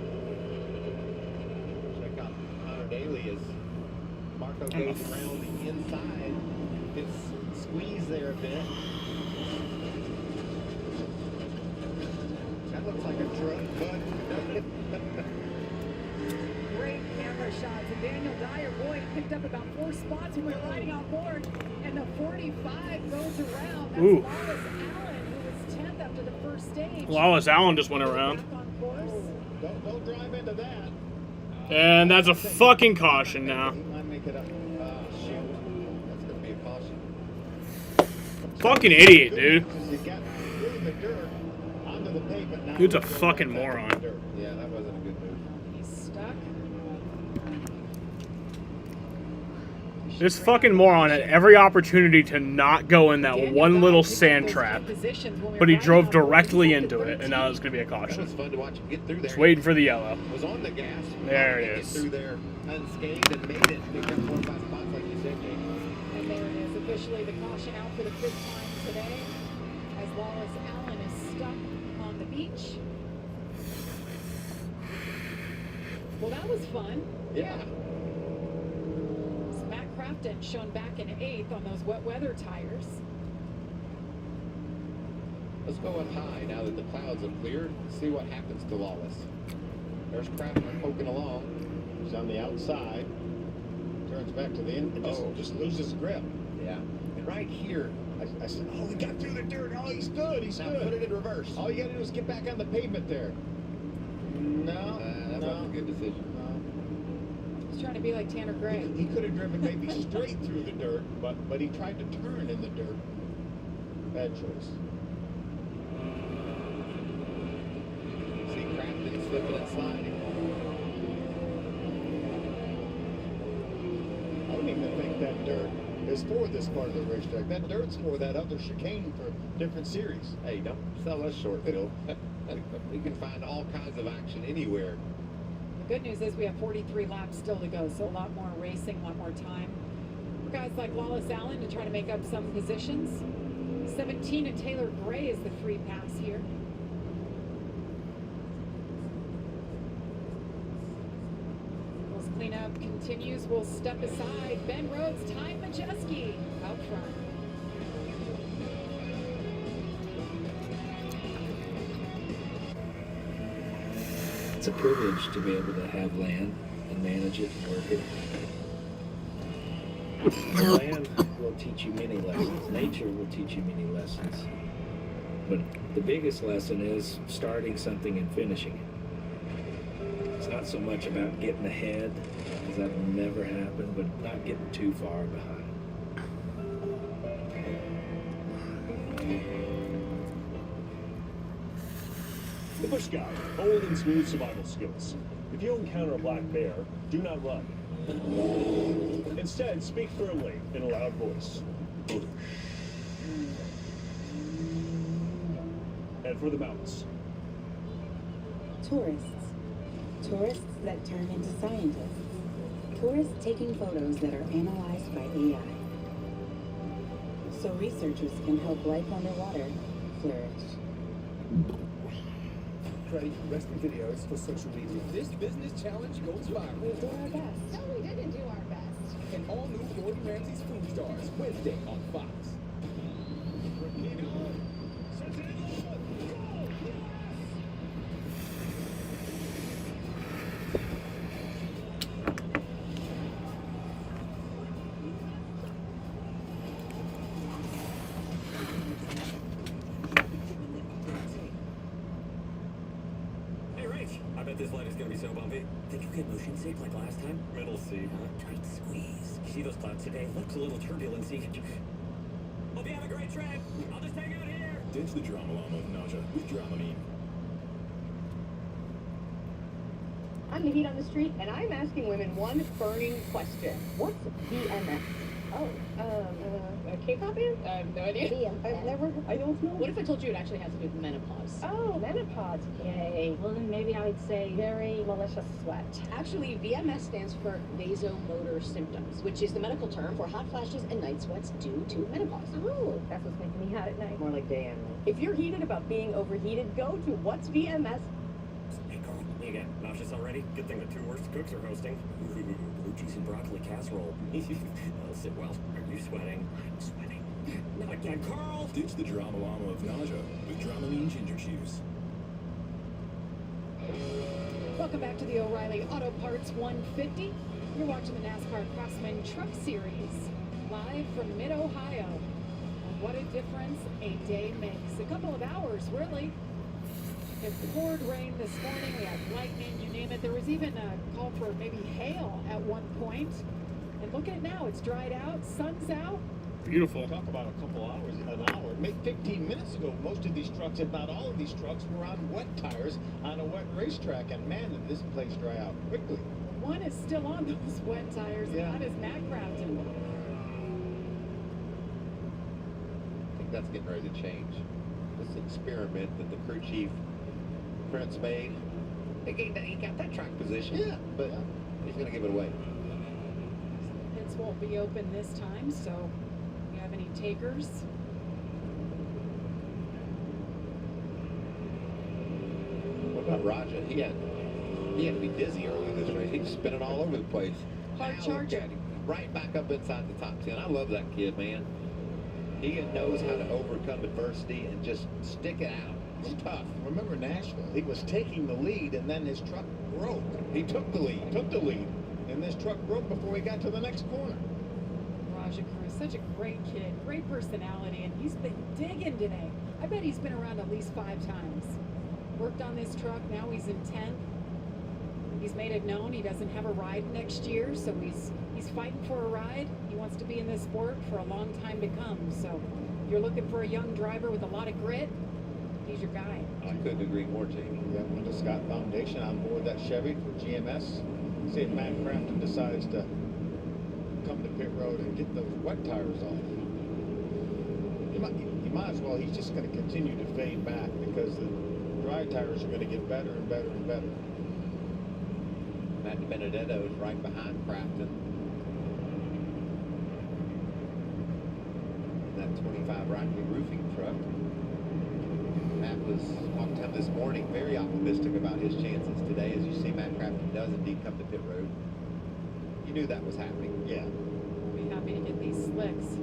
Check out Connor Daly as Marco goes around the inside. Gets squeezed there a bit. That looks like a drone, bud. Great camera shots. And Daniel Dyer, boy, picked up about 4 spots when we were riding on board. And the 45 goes around. That's Ooh. Lawless Allen, who was 10th after the first stage. Lawless Allen just went around. Don't drive into that. And that's a fucking caution now. He might make it up. Shoot. That's going to be a caution. Fucking idiot, dude. You got through the dirt onto the pavement. Now Dude's a fucking moron. Yeah, that wasn't a good move. He's stuck. This fucking moron had every opportunity to not go in that one little sand trap, but he drove directly into it, and now it's going to be a That caution. was fun to watch him get through there. Just waiting for the yellow. Was on the gas. There it Get is. through there unscathed and made it. Picked up 4 or 5 spots like you said, Jake. And there it is, officially the caution out for the 5th time today, as Lawless Allen is stuck on the beach. Well, that was fun. Yeah. So Matt Crafton Lipton shone back in 8th on those wet weather tires. Let's go up high now that the clouds have cleared. See what happens to Lawless. There's Kraftner poking along. He's on the outside. Turns back to the end and just loses grip. Yeah. And right here, I said, oh, he got through the dirt. Oh, he stood. He stood. Now put it in reverse. All you got to do is get back on the pavement there. No. That wasn't a good decision. He's trying to be like Tanner Gray. He could have driven maybe straight through the dirt, but he tried to turn in the dirt. Bad choice. See Crafton slipping and sliding. I don't even think that dirt is for this part of the racetrack. That dirt's for that other chicane for different series. Hey, don't sell us short, Phil. We can find all kinds of action anywhere. The good news is we have 43 laps still to go, so a lot more racing, a lot more time for guys like Wallace Allen to try to make up some positions. 17 and Taylor Gray is the free pass here. Cleanup continues. We'll step aside. Ben Rhodes, Ty Majeski out front. It's a privilege to be able to have land and manage it and work it. Land will teach you many lessons. Nature will teach you many lessons. But the biggest lesson is starting something and finishing it. It's not so much about getting ahead, because that will never happen, but not getting too far behind. The Bush Guide, bold and smooth survival skills. If you encounter a black bear, do not run. Instead, speak firmly in a loud voice. And for the mountains. Tourists. Tourists that turn into scientists. Tourists taking photos that are analyzed by AI. So researchers can help life underwater flourish. Create rescue videos for social media. This business challenge goes viral. We did our best. No, we didn't do our best. And all new Gordon Ramsay's Food Stars, Wednesday on Fox. I bet this light is gonna be so bumpy. Think you get motion sick like last time? Middle C, huh? Tight squeeze. See those clouds today? Looks a little turbulency. Hope you have a great trip. I'll just hang out here. Ditch the drama llama of nausea with Dramamine. I'm the heat on the street, and I'm asking women one burning question. What's VMS? Oh, a K-pop band? I have no idea. I don't know. What if I told you it actually has to do with menopause? Oh, menopause. Yay. Well, then maybe I would say very malicious sweat. Actually, VMS stands for vasomotor symptoms, which is the medical term for hot flashes and night sweats due to menopause. Oh, that's what's making me hot at night. More like day and night. If you're heated about being overheated, go to What's VMS. Hey, Carl, me again. Nauseous already? Good thing the two worst cooks are hosting. Ooh, blue cheese and broccoli casserole. That'll sit well. Are you sweating? I'm sweating. Not again, Carl! Ditch the drama llama of nausea with Dramamine ginger chews. Welcome back to the O'Reilly Auto Parts 150. You're watching the NASCAR Craftsman Truck Series, live from Mid-Ohio. And what a difference a day makes. A couple of hours, really. It poured rain this morning. We had lightning, you name it. There was even a call for maybe hail at one point. And look at it now. It's dried out. Sun's out. Beautiful. Talk about a couple hours, an hour. Maybe 15 minutes ago, most of these trucks, if not all of these trucks, were on wet tires on a wet racetrack. And man, did this place dry out quickly. One is still on those wet tires. Yeah. That is Matt Crafton. I think that's getting ready to change. This experiment that the crew chief Prince made, he got that track position. Yeah, but he's going to give it away. Pits won't be open this time, so if you have any takers. What about Raja? He had to be dizzy early this race. He was spinning all over the place. Hard Now charger. look at him. right back up inside the top 10. I love that kid, man. He knows how to overcome adversity and just stick it out. It's tough. Remember Nashville, he was taking the lead and then his truck broke. He took the lead. And this truck broke before he got to the next corner. Rajah Cruz, such a great kid, great personality, and he's been digging today. I bet he's been around at least 5 times. Worked on this truck, now he's in 10th. He's made it known he doesn't have a ride next year, so he's fighting for a ride. He wants to be in this sport for a long time to come. So if you're looking for a young driver with a lot of grit, he's your guy. I couldn't agree more, Jamie. Yeah, with the Scott Foundation on board that Chevy for GMS. See if Matt Crafton decides to come to pit road and get those wet tires off. He might as well. He's just going to continue to fade back because the dry tires are going to get better and better and better. Matt Benedetto is right behind Crafton. That 25 Rockley roofing truck. Matt was talking to him this morning, very optimistic about his chances today. As you see, Matt Crafton does indeed come to pit road. You knew that was happening. Yeah. Be happy to get these slicks.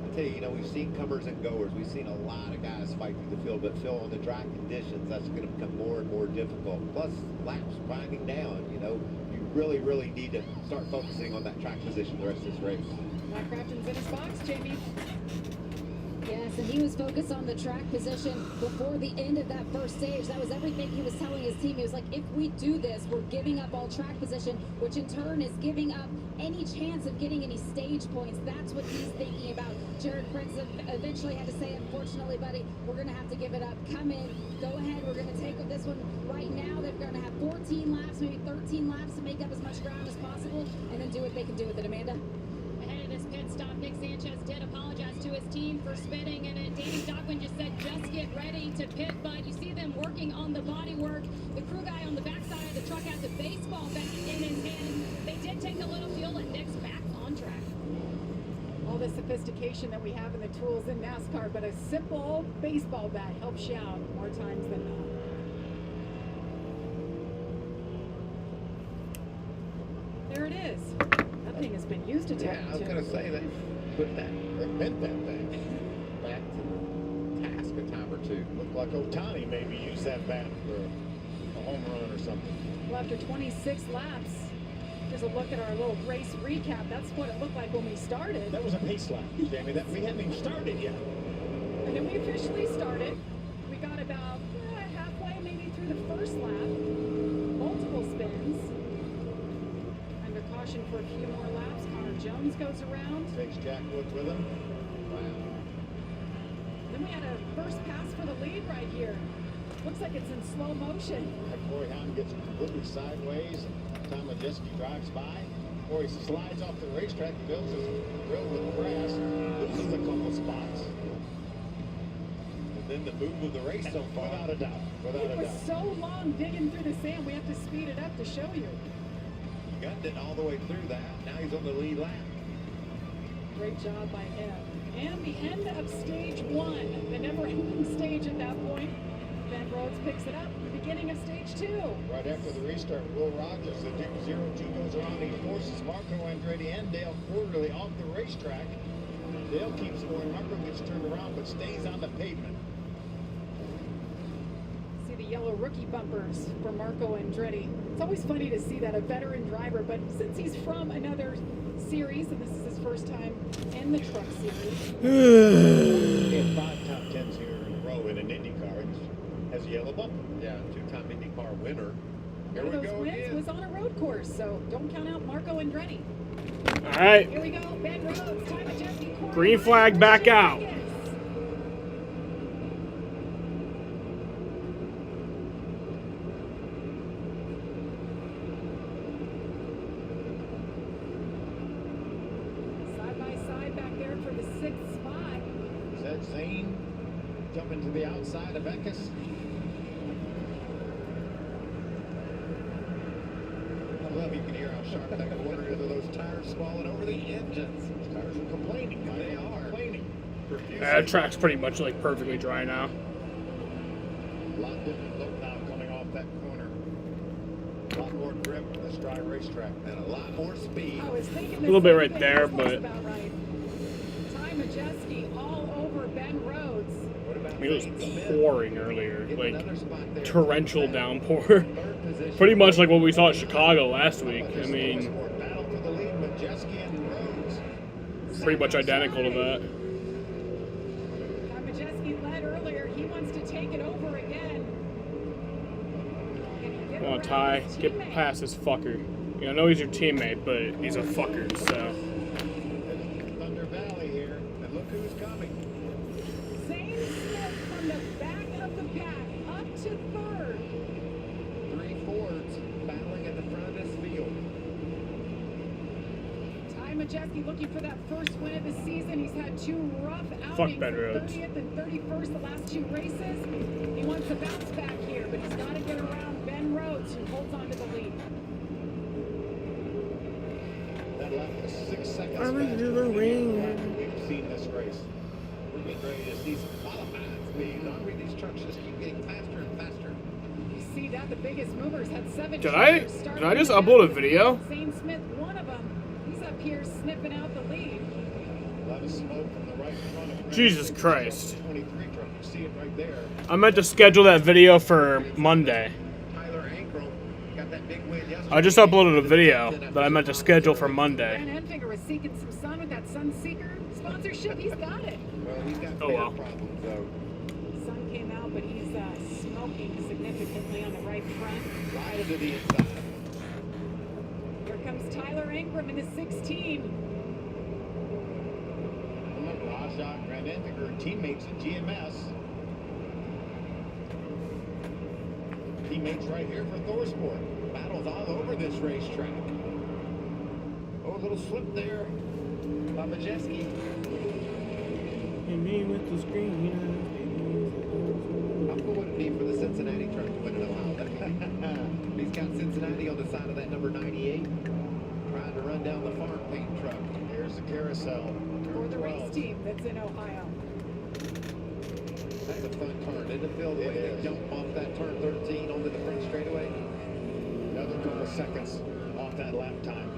I tell you, we've seen comers and goers. We've seen a lot of guys fight through the field, but Phil, on the dry conditions, that's going to become more and more difficult. Plus, laps winding down. You really, really need to start focusing on that track position the rest of this race. Matt Crafton's in his box, Jamie. Yes, and he was focused on the track position before the end of that first stage. That was everything he was telling his team. He was like, if we do this, we're giving up all track position, which in turn is giving up any chance of getting any stage points. That's what he's thinking about. Jared Prince eventually had to say, unfortunately, buddy, we're going to have to give it up. Come in, go ahead. We're going to take this one right now. They're going to have 14 laps, maybe 13 laps to make up as much ground as possible, and then do what they can do with it. Amanda? Ahead of this pit stop, Nick Sanchez did apologize to his team for spitting, and Danny Stockman just said, just get ready to pit, bud. You see them working on the body work. The crew guy on the backside of the truck has a baseball bat in his hand. They did take a little fuel, and Nick's back on track. All the sophistication that we have in the tools in NASCAR, but a simple baseball bat helps you out more times than not. There it is. That thing has been used a time. Yeah, I was going to say, they bent that thing back to task a time or two. Looked like Otani maybe used that bat for a home run or something. Well, after 26 laps, here's a look at our little race recap. That's what it looked like when we started. That was a pace lap, Jamie. We hadn't even started yet. And then we officially started. We got about halfway maybe through the first lap. Multiple spins. Under caution for a few more laps. Connor Jones goes around. Takes Jack Woods with him. Wow. Then we had a first pass for the lead right here. Looks like it's in slow motion. Corey Haim gets completely sideways. Tom Majeski drives by. Corey slides off the racetrack, fills his grill with grass, loses a couple spots. And then the move of the race so far. Without a doubt. It was so long digging through the sand, we have to speed it up to show you. Gunned it all the way through that. Now he's on the lead lap. Great job by him. And the end of stage 1, the never-ending stage at that point. Ben Rhodes picks it up. The beginning of stage 2. Right after the restart, Will Rogers, the Duke 0-2 goes around. He forces Marco Andretti and Dale Quarterly off the racetrack. Dale keeps going. Marco gets turned around but stays on the pavement. See the yellow rookie bumpers for Marco Andretti. It's always funny to see that, a veteran driver, but since he's from another series, and this is his first time in the truck series. He had 5 top 10s here in a row in an IndyCar. Has a yellow bumper. Yeah, 2-time IndyCar winner. Here One we of those go wins again. was on a road course, so don't count out Marco Andretti. All right. Here we go, Ben Rhodes, time of Jesse. Green flag back out. Side by side back there for the 6th spot. Is that Zane jumping to the outside of Eckes? I love you can hear how sharp that corner is of those tires falling over the engines. Those tires are complaining. They are. Complaining. That track's pretty much like perfectly dry now. A lot different look now coming off that corner. A lot more grip. The dry racetrack. And a lot more speed. I was thinking A little bit right there, but about right. Ty Majeski all over Ben Rhodes. I mean, it was pouring earlier, like torrential downpour. Pretty much like what we saw at Chicago last week. I mean, pretty much identical to that. Ty Majeski led earlier. He wants to take it over again. Come on, Ty, get past this fucker. I know he's your teammate, but he's a fucker, so. Thunder Valley here, and look who's coming. Zane Smith from the back of the pack up to third. 3 Fords battling at the front of this field. Ty Majeski looking for that first win of the season. He's had 2 rough outings. Fuck Ben Rhodes. 30th and 31st the last 2 races. He wants a bounce back here, but he's got to get around Ben Rhodes, who holds on to the lead. That lap was 6 seconds I'm faster into the than ring. any lap we've seen this race. We're getting ready to see some qualifying speeds. These trucks just keep getting faster and faster. You see that the biggest movers had 7 Did I just upload a video? Zane Smith, one of them. He's up here sniffing out the lead. A lot of smoke from the right front of Jesus Christ. 23 truck. You see it right there. I meant to schedule that video for Monday. I just uploaded a video that I meant to schedule for Monday. Ben Enfinger was seeking some sun with that Sunseeker sponsorship. He's got it. Well, he's got Oh, well. problems, though. Sun came out, but he's smoking significantly on the right front. Right to the inside. Here comes Tyler Ingram in his 16. Remember, Rajah and Grant Enfinger are teammates at GMS. Teammates right here for Thorsport. Battles all over this racetrack. Oh, a little slip there by Majeski. How cool would it be for the Cincinnati truck to win it allowed? He's got Cincinnati on the side of that number 98, trying to run down the farm paint truck. Here's the carousel. For the race team that's in Ohio. That's a fun turn. In the field, the way they jump off that turn 13 onto the front straightaway. Another couple seconds off that lap time.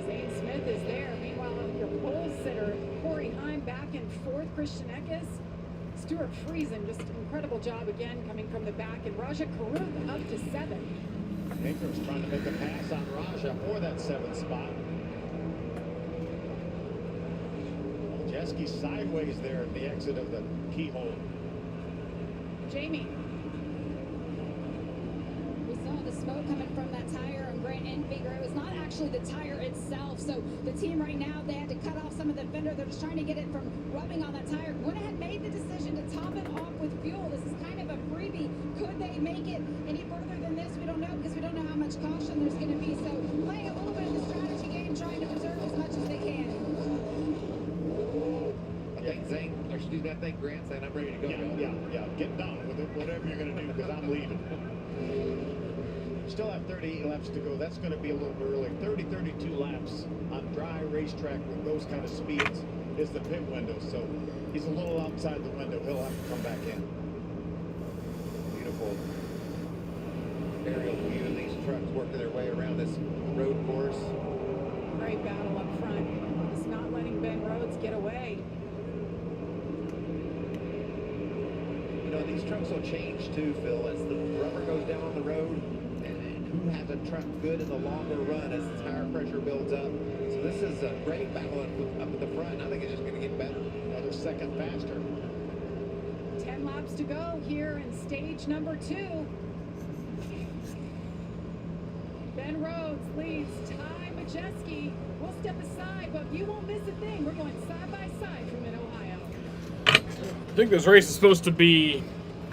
Zane Smith is there. Meanwhile, your pole sitter, Corey Heim back in 4th. Christian Eckes. Stuart Friesen, just incredible job again coming from the back. And Raja Karuk up to 7. Ingram's trying to make a pass on Raja for that 7th spot. Majeski sideways there at the exit of the keyhole. Jamie. We saw the smoke coming from that tire on Grant Enfinger. It was not actually the tire itself. So the team right now, they had to cut off some of the fender. They're just trying to get it from rubbing on that tire. Went ahead and made the decision to top it off with fuel. This is kind of a freebie. Could they make it any further than this? We don't know, because we don't know how much caution there's going to be. So playing a little bit of the strategy game, trying to preserve as much as they can. I think Grant saying I'm ready to go. Yeah. Get done with it, whatever you're going to do, because I'm leaving. Still have 38 laps to go. That's going to be a little bit early. 32 laps on dry racetrack with those kind of speeds is the pit window. So he's a little outside the window. He'll have to come back in. Beautiful aerial view of these trucks working their way around this road course. Great battle up front. Just not letting Ben Rhodes get away. You know, these trucks will change too, Phil, as the rubber goes down on the road, and who has a truck good in the longer run as the tire pressure builds up. So this is a great battle up at the front. I think it's just going to get better. Another second faster. 10 laps to go here in stage number 2. Ben Rhodes leads Ty Majeski. We'll step aside, but you won't miss a thing. We're going side by side from Mid-Ohio. I think this race is supposed to be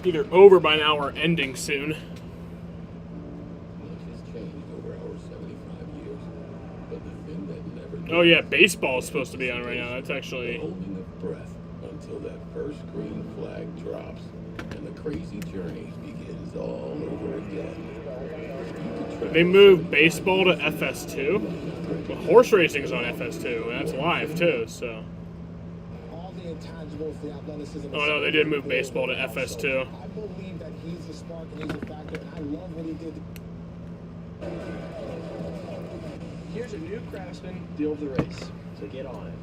either over by now or ending soon. Much has changed over our 75 years, but the thing that never... Oh yeah, baseball is supposed to be on right now. That's actually... Holding of breath until that first green flag drops and the crazy journey begins all over again. They moved baseball to FS2. But horse racing is on FS2, and that's live too, so... Oh no, they did move baseball to FS2. I believe that he's a spark and he's a factor, and I love what he did. Here's a new Craftsman deal of the race, so get on it.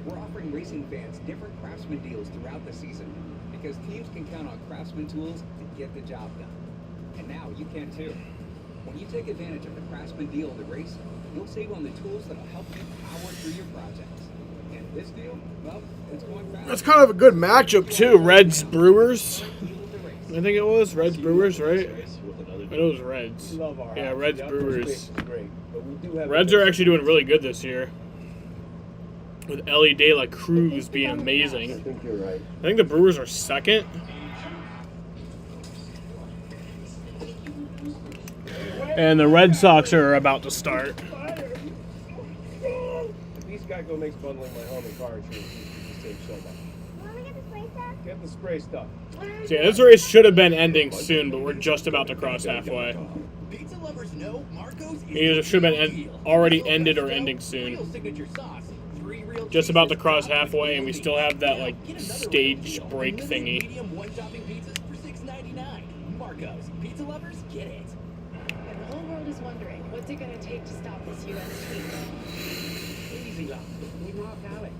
We're offering racing fans different Craftsman deals throughout the season because teams can count on Craftsman tools to get the job done. And now you can too. When you take advantage of the Craftsman deal of the race, you'll save on the tools that'll help you power through your projects. And this deal, well, it's going fast. That's kind of a good matchup too. Reds Brewers. I think it was Reds Brewers, right? I know it was Reds. Yeah, Reds Brewers. Reds are actually doing really good this year. With Ellie De La Cruz being amazing. I think you're right. I think the Brewers are second. And the Red Sox are about to start. These guy go makes bundling my home and car insurance just save so much. Get the spray stuff. So yeah, this race should have been ending soon, but we're just about to cross halfway. Pizza lovers know Marco's is It should have been already ended or ending soon. signature sauce. 3 real Just about to cross halfway, and we still have that like stage break thingy. medium one-topping pizzas for $6.99. Marco's. Pizza lovers, get it. And the whole world is wondering, what's it going to take to stop this U.S. team? Easy up. We rock Alex.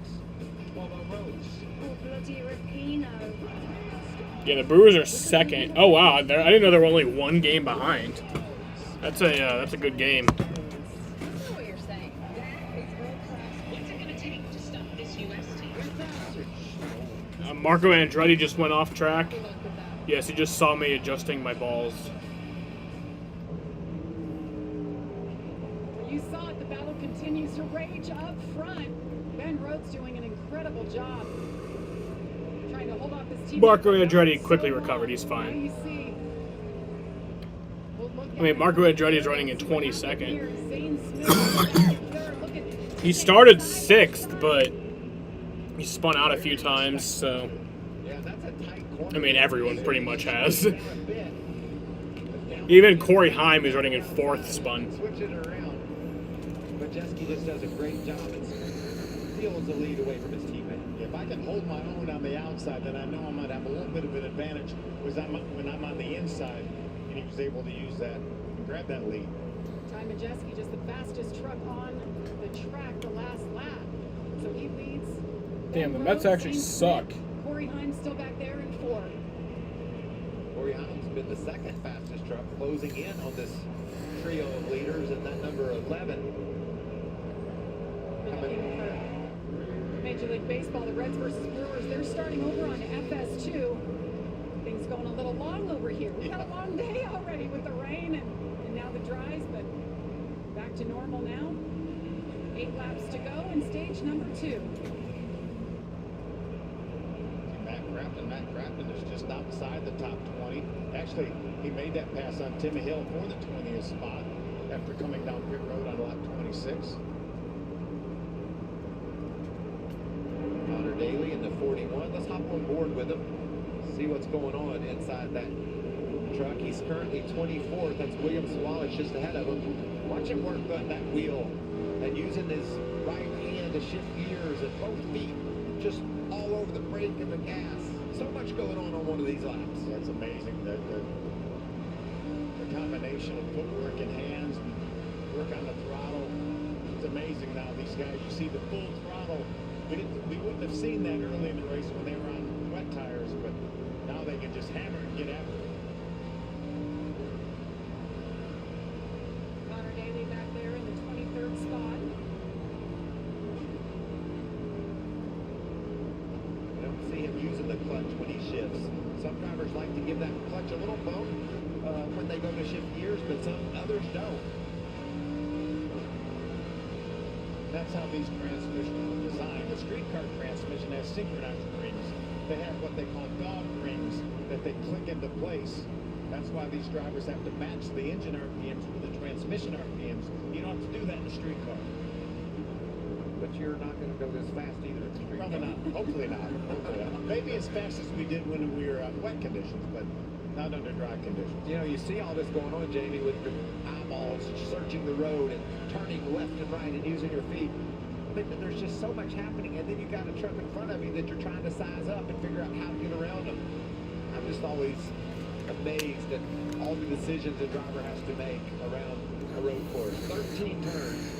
Well, Rose. Oh, bloody Rapino. Yeah, the Brewers are second. Oh wow, I didn't know they were only one game behind. That's a good game. I know what you're saying. That is world class. What's it going to take to stop this U.S. team? Marco Andretti just went off track. Yes, he just saw me adjusting my balls. You saw it, the battle continues to rage up front. Ben Rhodes doing an incredible job trying to hold off this team. Marco Andretti quickly recovered. He's fine. I mean, Marco Andretti is running in 22nd. He started 6th, but he spun out a few times, so... I mean, everyone pretty much has. Even Corey Haim is running in 4th spun. Switch it around. Majeski just does a great job and steals the lead away from his teammate. If I can hold my own on the outside, then I know I might have a little bit of an advantage when I'm on the inside, and he was able to use that and grab that lead. Ty Majeski, just the fastest truck on the track the last lap. So he leads. Damn, the Mets actually suck. Corey Haim still back there in 4. Corey Haim's been the second fastest truck, closing in on this trio of leaders, and that number 11. Major League Baseball, the Reds versus Brewers, they're starting over on FS2. Things going a little long over here. We've had a long day already with the rain and now the dries, but back to normal now. 8 laps to go in stage number 2. Matt Crafton is just outside the top 20. Actually, he made that pass on Timmy Hill for the 20th spot after coming down pit road on lap 26. Connor Daly in the 41. Let's hop on board with him. See what's going on inside that truck. He's currently 24th. That's William Swallich just ahead of him. Watch him work on that wheel and using his right hand to shift gears and both feet just all over the brake and the gas. So much going on one of these laps. That's amazing. The combination of footwork and hands and work on the throttle. It's amazing now. These guys, you see the full throttle. We wouldn't have seen that early in the race when they were on wet tires, but now they can just hammer and get after it. Connor Daly back there in the 23rd spot. You don't see him using the clutch when he shifts. Some drivers like to give that clutch a little bump when they go to shift gears, but some others don't. That's how these transmissions are designed. The streetcar transmission has synchronized rings. They have what they call dog rings that they click into place. That's why these drivers have to match the engine RPMs with the transmission RPMs. You don't have to do that in a streetcar. But you're not going to go this fast either in the street. Probably not. Hopefully not. Hopefully not. Maybe as fast as we did when we were on wet conditions, but not under dry conditions. You know, you see all this going on, Jamie, with your eyeballs searching the road and turning left and right and using your feet. But there's just so much happening, and then you got a truck in front of you that you're trying to size up and figure out how to get around them. I'm just always amazed at all the decisions a driver has to make around a road course. 13 turns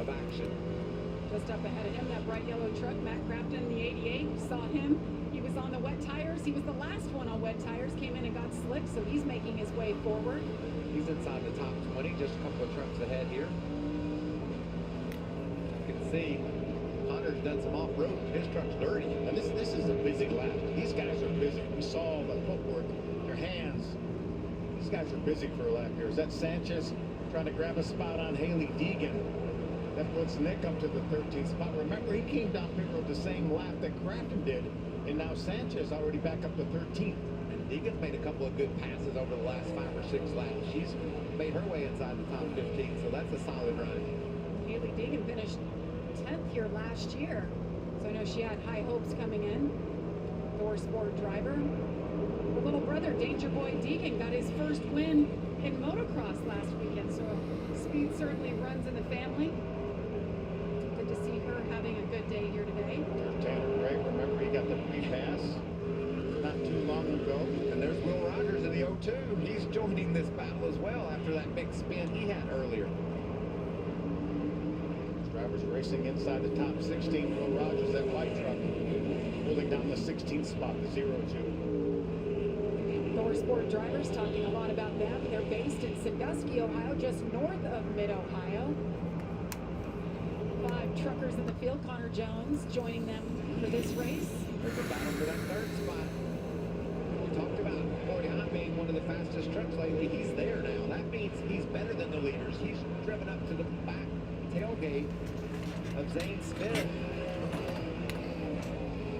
of action. Just up ahead of him, that bright yellow truck, Matt Crafton, the 88. You saw him. He was on the wet tires. He was the last one on wet tires. Came in and got slick, so he's making his way forward. He's inside the top 20, just a couple of trucks ahead here. You can see Hunter's done some off-road. His truck's dirty. And this is a busy lap. These guys are busy. We saw the footwork, their hands. These guys are busy for a lap here. Is that Sanchez trying to grab a spot on Haley Deegan? That puts Nick up to the 13th spot. Remember, he came down pit road the same lap that Crafton did, and now Sanchez already back up to 13th. And Deegan's made a couple of good passes over the last 5 or 6 laps. She's made her way inside the top 15, so that's a solid run. Haley Deegan finished 10th here last year, so I know she had high hopes coming in. Thor Sport driver. Her little brother, Danger Boy Deegan, got his first win in motocross last weekend, so speed certainly runs in the family. Good to see her having a good day here today. There's Tanner Gray. Remember, he got the free pass not too long ago. And there's Will Rogers in the 02. He's joining this battle as well after that big spin he had earlier. Drivers racing inside the top 16. Will Rogers, that white truck, holding down the 16th spot, the 0-2. Thor Sport drivers talking a lot about them. They're based in Sandusky, Ohio, just north of Mid-Ohio. 5 truckers in the field. Connor Jones joining them for this race. There's a battle for that 3rd spot. We talked about Corey Hahn being one of the fastest trucks lately. He's there now. That means he's better than the leaders. He's driven up to the back tailgate of Zane Smith.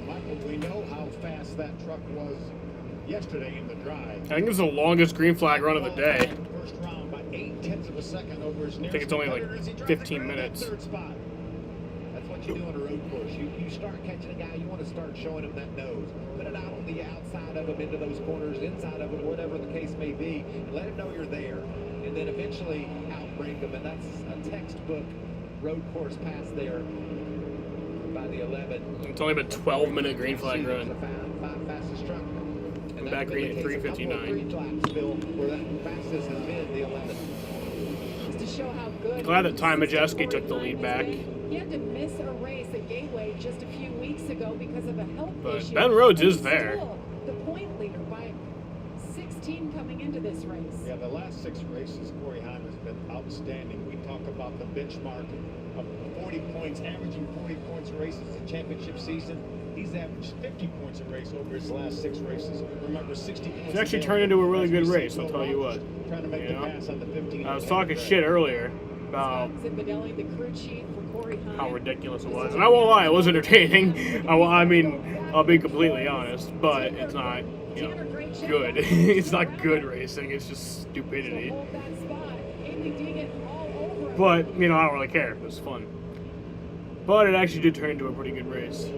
Michael, we know how fast that truck was yesterday in the drive. I think it was the longest green flag run of the day. First round by 0.8 of a second over his I think it's only like 15 minutes. That's what you do on a road course. You start catching a guy, you want to start showing him that nose. Put it out on the outside of him, into those corners, inside of him, whatever the case may be, and let him know you're there. And then eventually outbreak him, and that's a textbook road course pass there by the 11. It's only been a 12-minute green flag run. Five fastest truck. And Back green at 3:59. Laps, Phil, where that fastest has been the 11. Just to show how good. Glad that Ty Majeski took the lead back. He had to miss a race at Gateway just a few weeks ago because of a health issue. Ben Rhodes And is he's there. still the point leader by 16 coming into this race. Yeah, the last 6 races, Corey Hahn has been outstanding. We talk about the benchmark of 40 points, averaging 40 points a race. It's a championship season. He's averaged 50 points a race over his last 6 races. Remember, 60 points. It's actually turned into a really good race, I'll tell you what. Trying to make the pass on the 15. I was talking shit earlier about Zimbelli, the crew chief for Corey Hahn. how ridiculous it was. And I won't lie, it was entertaining. I mean, I'll be completely honest, but it's not, you know, good. It's not good racing, it's just stupidity. But, you know, I don't really care. It was fun. But it actually did turn into a pretty good race.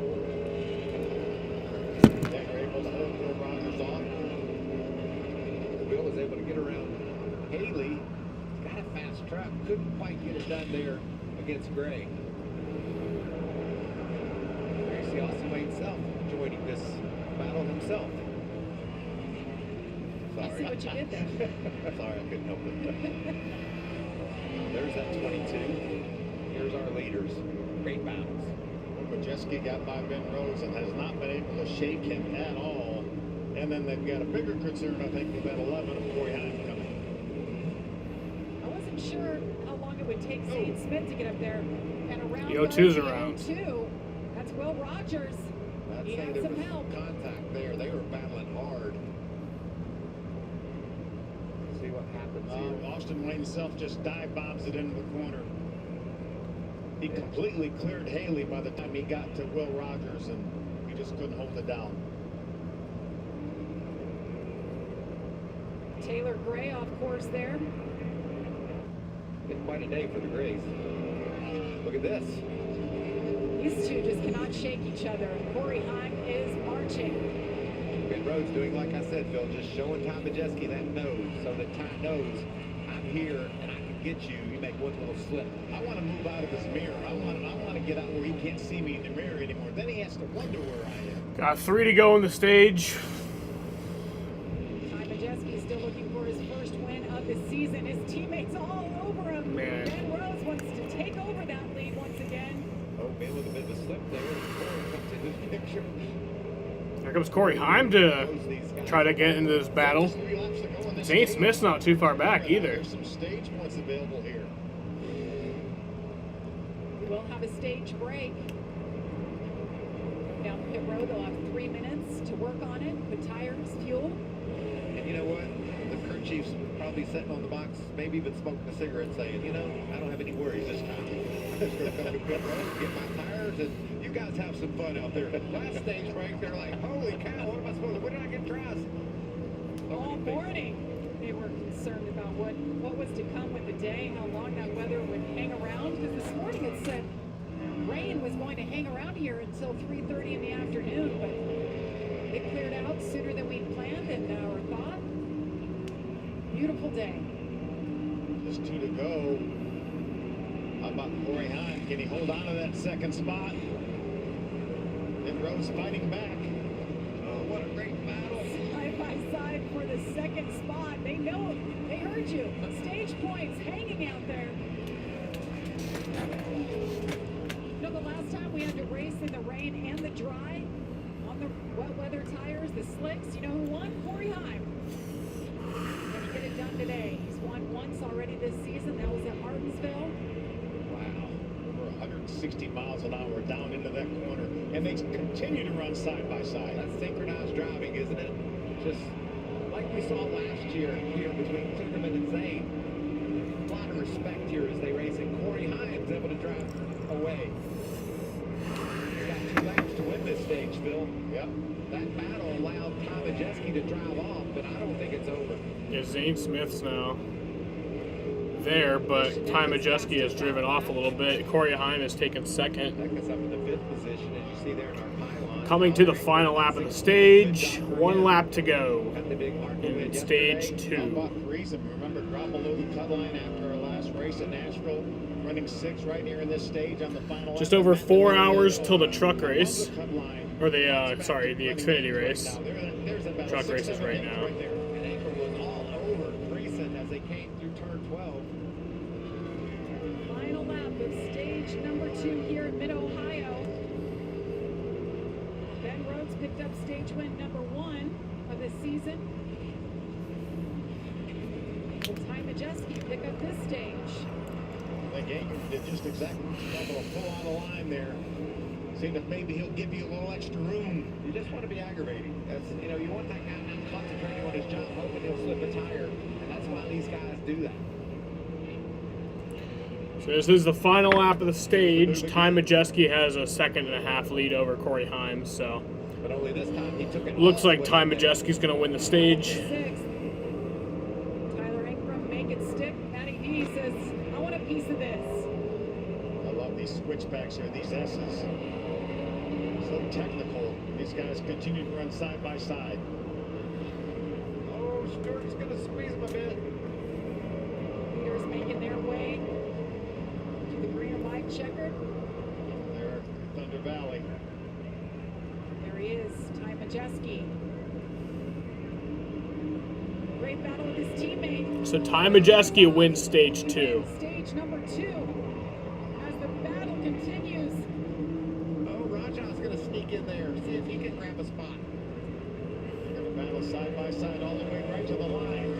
Will was able to get around Haley. Got a fast truck. Couldn't quite get it done there against Gray. Gracie Austin himself joining this battle himself. Sorry. I see what you did there. Sorry, I couldn't help it. There's that 22. Here's our leaders. Great battles. Majeski got by Ben Rhodes and has not been able to shake him at all. And then they've got a bigger concern, I think, with that 11 of Corey Hahn coming. I wasn't sure how long it would take Zane Smith to get up there. And around The O2's the around. O2, that's Will Rogers. He had there some was help. contact there. They were battling hard. See what happens here. Austin Wayne himself just dive bombs it into the corner. He completely cleared Haley by the time he got to Will Rogers, and he just couldn't hold it down. Taylor Gray off course there. Been quite a day for the Grays. Look at this. These two just cannot shake each other. And Corey Hahn is marching. Ben Rhodes doing, like I said, Phil, just showing Ty Majeski that nose, so that Ty knows I'm here and I can get you. You make one little slip. I want to move out of his mirror. I want to get out where he can't see me in the mirror anymore. Then he has to wonder where I am. Got 3 to go in the stage. Ty Majeski is still looking for his first win of the season. His teammate Here comes Corey Heim to try to get into this battle. Zane Smith's not too far back either. There's some stage points available here. We'll have a stage break. Down pit road, they'll have 3 minutes to work on it, put tires, fuel. And you know what? The crew chief's probably sitting on the box, maybe even smoking a cigarette, saying, you know, I don't have any worries this time. I'm just going to come to pit road, get my tires, and you guys have some fun out there. Last stage break, they're like, holy cow, what am I supposed to do? When did I get dressed? All morning, they were concerned about what was to come with the day, how long that weather would hang around. Because this morning it said rain was going to hang around here until 3:30 in the afternoon, but it cleared out sooner than we planned and or thought. Beautiful day. Just 2 to go. How about Corey Heim? Can he hold on to that second spot? And Rose fighting back. Oh, what a great battle. Side by side for the second spot. They know, they heard you. Stage points hanging out there. You know, the last time we had to race in the rain and the dry, on the wet weather tires, the slicks, you know who won? Corey Heim. Can he get it done today? He's won once already this season. That was at Martinsville. Wow. Over 160 miles an hour down into that corner. And they continue to run side by side. That's synchronized driving, isn't it? Just like we saw last year here between Zuckerman and Zane. A lot of respect here as they race, and Corey Heim's able to drive away. He's got 2 laps to win this stage, Phil. Yep. That battle allowed Tom Majeski to drive off, but I don't think it's over. Yeah, Zane Smith's now there, but Ty Majeski has driven off a little bit. Corey Heim has taken second. That gets up in the 5th position, as you see there in our pylon. Coming to the final lap of the stage. 1 lap to go in stage 2. Buck Reason, remember, dropped below the cut line after our last race at Nashville, running 6 right here in this stage on the final Just lap. over 4 hours till the truck race. Or the, sorry, the Xfinity race. Truck race is right now. And April was all over Greason as they came through turn 12. Final lap of stage number 2 here in Mid-Ohio. Ben Rhodes picked up stage win number 1 of the season. Will Ty Majeski pick up this stage? The game did just exactly able to pull out a line there. Seeing if maybe he'll give you a little extra room. You just want to be aggravating. That's, you know, you want that guy concentrating on his job, hoping he'll slip a tire, and that's why these guys do that. So this is the final lap of the stage. Ty Majeski has a 1.5-second lead over Corey Heim, so But only this time he took it. looks like Ty Majeski's going to win the stage. Tyler Ingram, make it stick. Matty D says, I want a piece of this. I love these switchbacks here, these S's. So technical. These guys continue to run side by side. Oh, Stewart's going to squeeze him a bit. Leaders making their way to the green and white checkered. There, Thunder Valley. There he is, Ty Majeski. Great battle with his teammate. So Ty Majeski wins stage 2. Stage number 2. As the battle continues. Oh, Rajah's going to sneak in there, see if he can grab a spot. They're going to battle side by side all the way right to the line.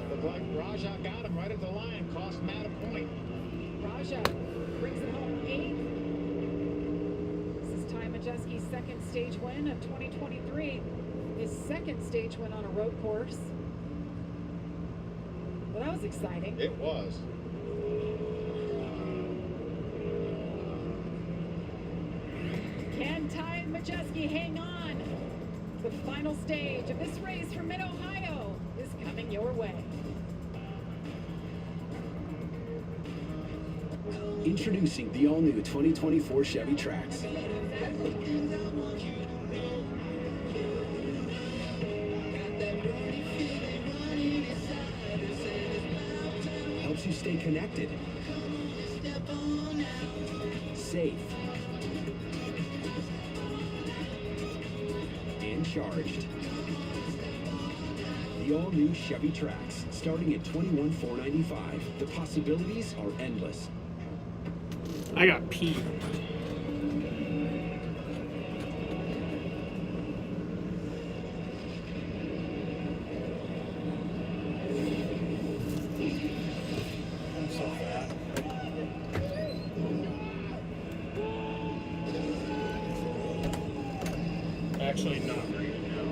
Looked like Rajah got him right at the line, cost Matt a point. Rajah brings it home 8th. This is Ty Majeski's 2nd stage win of 2023. His 2nd stage win on a road course. Well, that was exciting. It was. Can Ty Majeski hang on? The final stage of this race from Mid-Ohio is coming your way. Introducing the all-new 2024 Chevy Trax. Helps you stay connected, safe, and charged. The all-new Chevy Trax, starting at $21,495. The possibilities are endless. I got pee. actually not right now.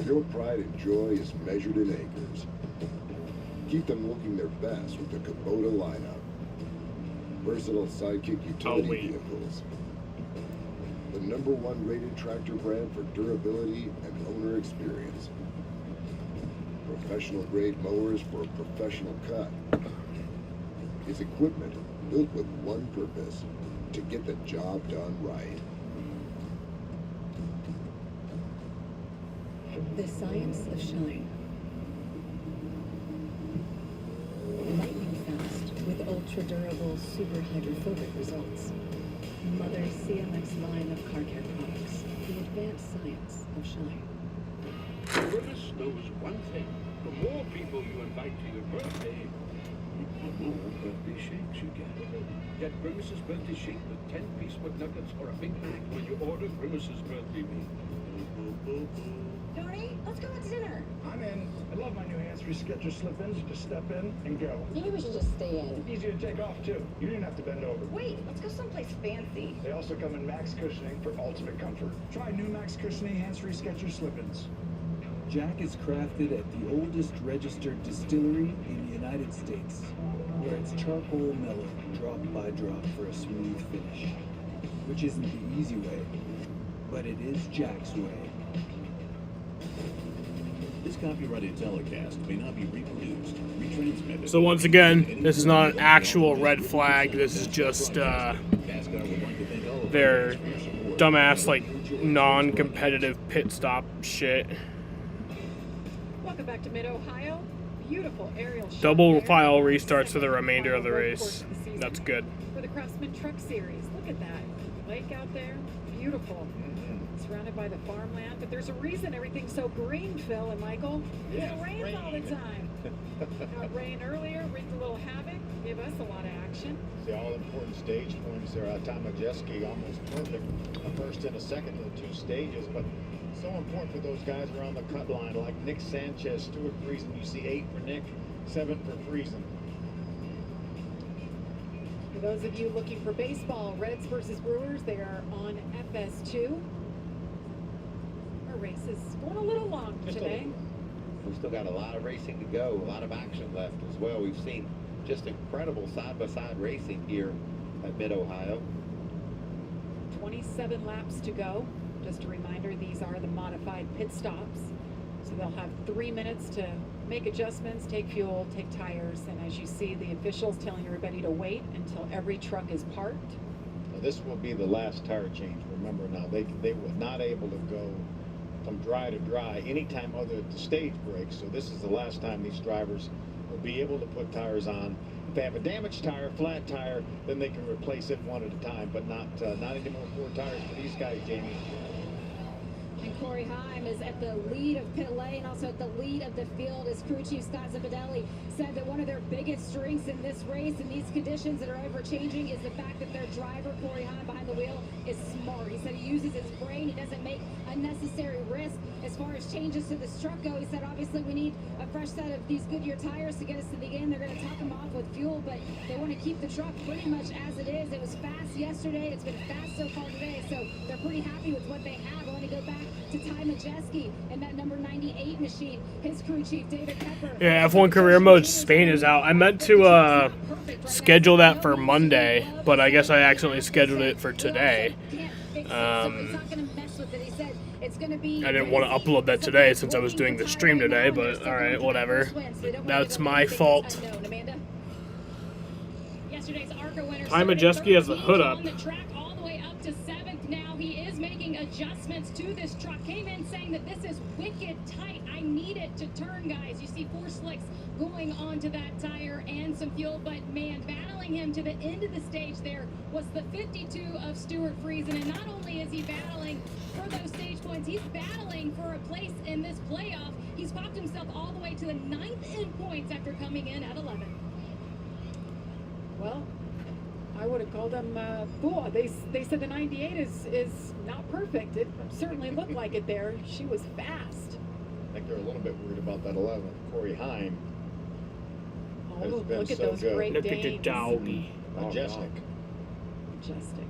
Your pride and joy is measured in acres. Keep them looking their best with the Kubota lineup. Versatile sidekick utility vehicles. The #1 rated tractor brand for durability and owner experience. Professional grade mowers for a professional cut. It's equipment built with one purpose, to get the job done right. The science of shine. Lightning fast with ultra durable, super hydrophobic results. Mother's CMX line of car care products. The advanced science of shine. Grimace knows one thing. The more people you invite to your birthday, the more birthday shakes you get. Get Grimace's birthday shake with 10-piece McNuggets or a Big Mac when you order Grimace's birthday meal. Tony, let's go out to dinner. I'm in. I love my new hands-free Skechers slip-ins. Just step in and go. Maybe we should just stay in. Easy to take off, too. You didn't have to bend over. Wait, let's go someplace fancy. They also come in Max Cushioning for ultimate comfort. Try new Max Cushioning hands-free Skechers slip-ins. Jack is crafted at the oldest registered distillery in the United States, where it's charcoal mellowed drop by drop for a smooth finish. Which isn't the easy way, but it is Jack's way. This copyrighted telecast may not be reproduced, retransmitted. So once again, this is not an actual red flag. This is just their dumbass, like, non-competitive pit stop shit. Welcome back to Mid-Ohio. Beautiful aerial shot Double there. file restarts for the remainder of the race. That's good. For the Craftsman Truck Series. Look at that. Lake out there. Beautiful. Surrounded by the farmland. But there's a reason everything's so green, Phil and Michael. Yeah, It rains all the time. Got rain earlier, wreaked a little havoc. Gave us a lot of action. The all-important stage points there. Tom Majeski almost perfect. A first and a second in the two stages, but so important for those guys around the cut line, like Nick Sanchez, Stuart Friesen. You see 8 for Nick, 7 for Friesen. For those of you looking for baseball, Reds versus Brewers, they are on FS2. Our race is going a little long today. We've still got a lot of racing to go, a lot of action left as well. We've seen just incredible side-by-side racing here at Mid-Ohio. 27 laps to go. Just a reminder, these are the modified pit stops. So they'll have 3 minutes to make adjustments, take fuel, take tires, and as you see, the officials telling everybody to wait until every truck is parked. Now, this will be the last tire change. Remember now, they were not able to go from dry to dry anytime other than the stage breaks. So this is the last time these drivers will be able to put tires on. If they have a damaged tire, flat tire, then they can replace it one at a time, but not anymore 4 tires for these guys, Jamie. And Corey Heim is at the lead of pit lane, also at the lead of the field. His crew chief, Scott Zipadelli, said that one of their biggest strengths in this race, in these conditions that are ever-changing, is the fact that their driver, Corey Heim, behind the wheel, is smart. He said he uses his brain. He doesn't make unnecessary risk. As far as changes to this truck go, he said, obviously, we need a fresh set of these Goodyear tires to get us to the end. They're going to top them off with fuel, but they want to keep the truck pretty much as it is. It was fast yesterday. It's been fast so far today, so they're pretty happy with what they have. I want to go back to Ty Majeski and that number 98 machine. His crew chief, David Pepper. Yeah, F1 Career Mode Spain is out. I meant to schedule that for Monday, but I guess I accidentally scheduled it for today. I didn't want to upload that today since I was doing the stream today, but alright, whatever. That's my fault. Ty Majeski has the hood up. Adjustments to this truck. Came in saying that this is wicked tight. I need it to turn, guys. You see 4 slicks going onto that tire and some fuel, but man, battling him to the end of the stage there was the 52 of Stuart Friesen. And not only is he battling for those stage points, he's battling for a place in this playoff. He's popped himself all the way to the 9th in points after coming in at 11. Well, I would have called them fool. They said the 98 is not perfect. It certainly looked like it there. She was fast. I think they're a little bit worried about that 11, Corey Heim. Oh, It's been look at so those good. Great Look at the Danes. doggy. Majestic. Majestic.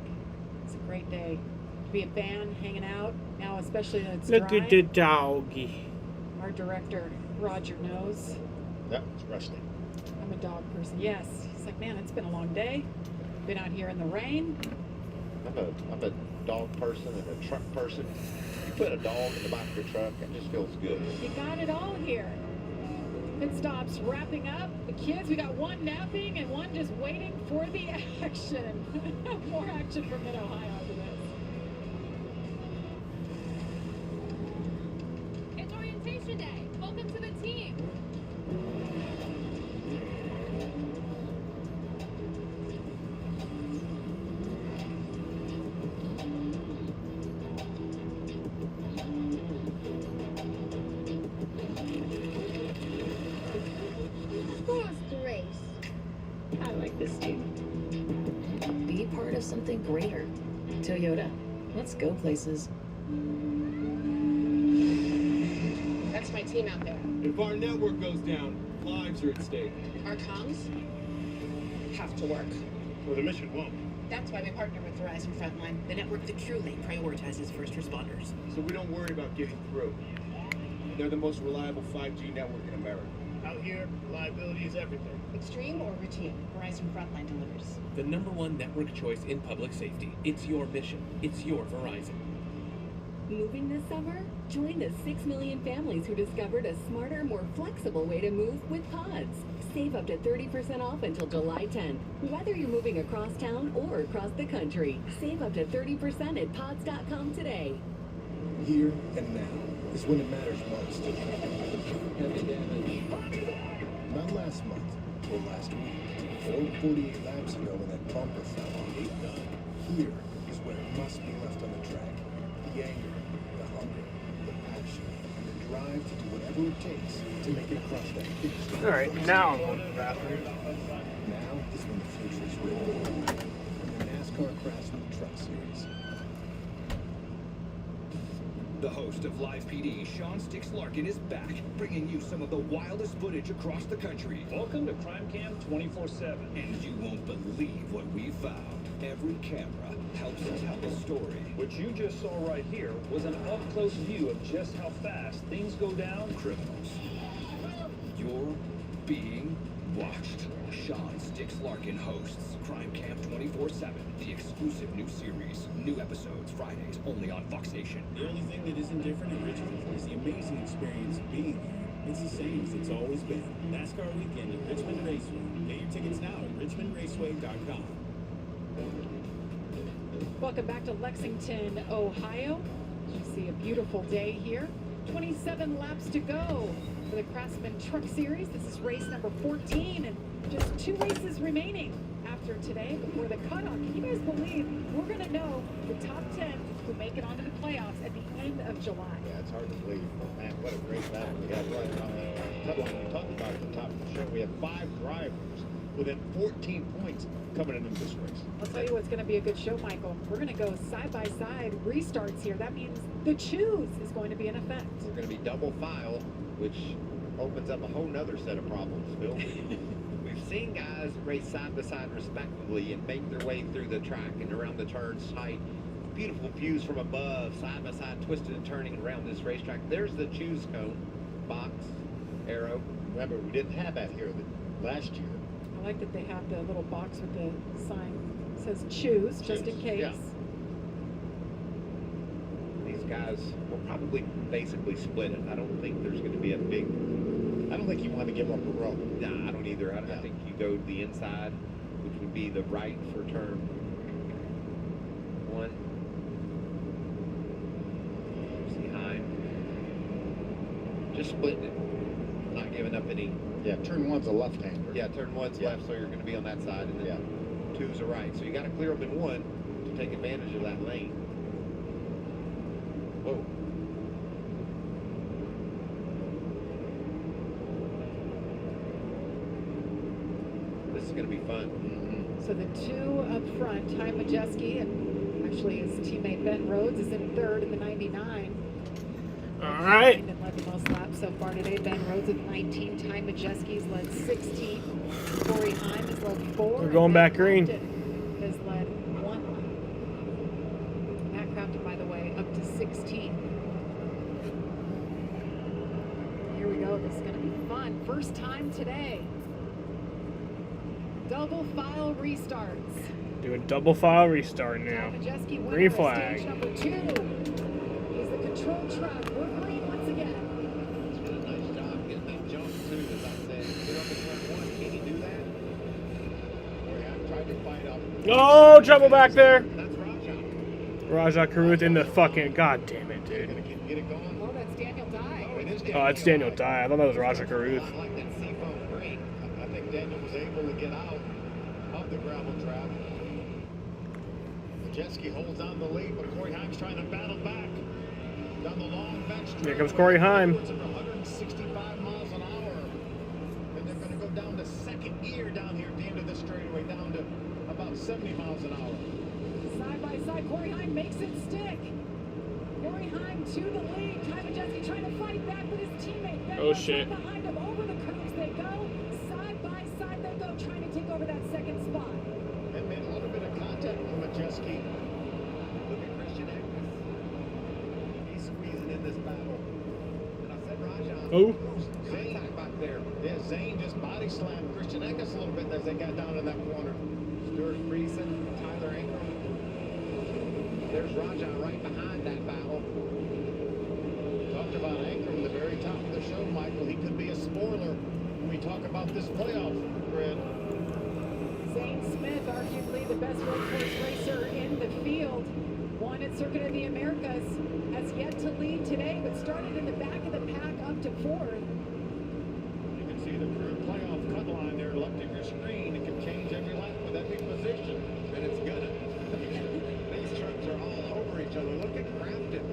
It's a great day to be a fan, hanging out. Now, especially when it's Look dry. at the doggy. Our director, Roger, knows. Yep, it's resting. I'm a dog person. Yes. He's like, man, it's been a long day. Been out here in the rain. I'm a dog person and a truck person. You put a dog in the back of your truck, it just feels good. You got it all here. Pit stops wrapping up. The kids, we got one napping and one just waiting for the action. More action from Mid-Ohio after this. It's orientation day. Welcome to the team. Who wants to race? I like this team. Be part of something greater. Toyota. Let's go places. That's my team out there. If our network goes down, lives are at stake. Our comms have to work. Or the mission won't. That's why we partner with Verizon Frontline, the network that truly prioritizes first responders. So we don't worry about getting through. They're the most reliable 5G network in America. Out here, reliability is everything. Extreme or routine, Verizon Frontline delivers. The #1 network choice in public safety. It's your mission. It's your Verizon. Moving this summer? Join the 6 million families who discovered a smarter, more flexible way to move with Pods. Save up to 30% off until July 10th. Whether you're moving across town or across the country, save up to 30% at pods.com today. Here and now is when it matters most. Heavy damage. Not last month or last week, or 48 laps ago when that bumper fell on. Here is where it must be left on the track. The anger, the hunger, the passion, and the drive to do whatever it takes to make it across that finish line. All right, now I'm going to the bathroom. Now is when the future is written. In the NASCAR Craftsman Truck Series. The host of Live PD, Sean Stix Larkin, is back, bringing you some of the wildest footage across the country. Welcome to Crime Cam 24/7. And you won't believe what we found. Every camera helps us tell a story. What you just saw right here was an up-close view of just how fast things go down. Criminals. You're being watched. Sean Stix Larkin hosts Crime Cam 24/7, the exclusive new series. New episodes Fridays only on Fox Nation. The only thing that isn't different in Richmond is the amazing experience of being here. It's the same as it's always been. NASCAR Weekend at Richmond Raceway. Get your tickets now at richmondraceway.com. Welcome back to Lexington, Ohio. You see a beautiful day here. 27 laps to go for the Craftsman Truck Series. This is race number 14 and just 2 races remaining after today before the cutoff. Can you guys believe we're going to know the top 10 who make it onto the playoffs at the end of July? Yeah, it's hard to believe. But man, what a great battle we had right on the cut line. We talked about at the top of the show. We have 5 drivers within 14 points coming into this race. I'll tell you what's going to be a good show, Michael. We're going to go side-by-side restarts here. That means the choose is going to be in effect. We're going to be double file, which opens up a whole nother set of problems, Phil. We've seen guys race side by side respectively and make their way through the track and around the turns tight. Beautiful views from above, side by side, twisting and turning around this racetrack. There's the choose cone, box, arrow. Remember, we didn't have that here last year. I like that they have the little box with the sign that says choose, just in case. Yeah. These guys will probably basically split it. I don't think there's going to be a big... I don't think you want to give up a row. Nah, I don't either. I think you go to the inside, which would be the right for turn 1. See Heim. Just splitting it. Not giving up any... Yeah, turn 1's a left-hander. Yeah, turn 1's left, so you're going to be on that side, and then 2's a right. So you got to clear up in 1 to take advantage of that lane. Whoa. This is going to be fun. So the 2 up front, Ty Majeski, and actually his teammate Ben Rhodes is in 3rd in the 99. All right. And led the most laps so far today. Ben Rhodes with 19. Ty Majeski's led 16. Corey Heim has led 4. We're going back green. Has led 1. Matt Crafton, by the way, up to 16. Here we go. This is going to be fun. First time today. Double file restarts. Do a double file restart now. Green flag. Stage number 2 is the control truck. We're green once again. Nice job getting that jump too, as I said. Get up in turn 1. Can he do that? I've tried to fight up. Oh, trouble back there. That's Raja. Raja Karuth in the fucking. God damn it, dude. Get it going. Oh, that's Daniel Dye. Oh, it is Oh, it's Daniel Dye. I thought that was Raja Karuth. I like that seafoam green. I think Daniel was able to get out of the gravel trap. Majeski holds on the lead, but Corey Heim's trying to battle back. Down the long back straight. Here comes Corey Heim. 165 miles an hour. And they're going to go down to second gear down here at the end of the straightaway, down to about 70 miles an hour. Side by side, Corey Heim makes it stick. Corey Heim to the lead. Ty Majeski trying to fight back with his teammate. Ben Oh, shit. behind him over the curves they go. Side by side they go, trying to take over that second spot. And made a little bit of contact with Majeski. Look at Christian Eckes. He's squeezing in this battle. And I said, Raja. Oh. Zane back there. Yeah, Zane just body slammed Christian Eckes a little bit as they got down in that corner. Stuart Friesen, Tyler Ingram. There's Raja right behind that battle. Talked about Ingram at the very top of the show, Michael. He could be a spoiler when we talk about this playoff grid. Zane Smith, arguably the best road course racer in the field, won at Circuit of the Americas, has yet to lead today, but started in the back of the pack up to 4th. You can see the crew playoff cut line there left of your screen. It can change every lap with every position, and it's gonna. These trucks are all over each other. Look at Crafton.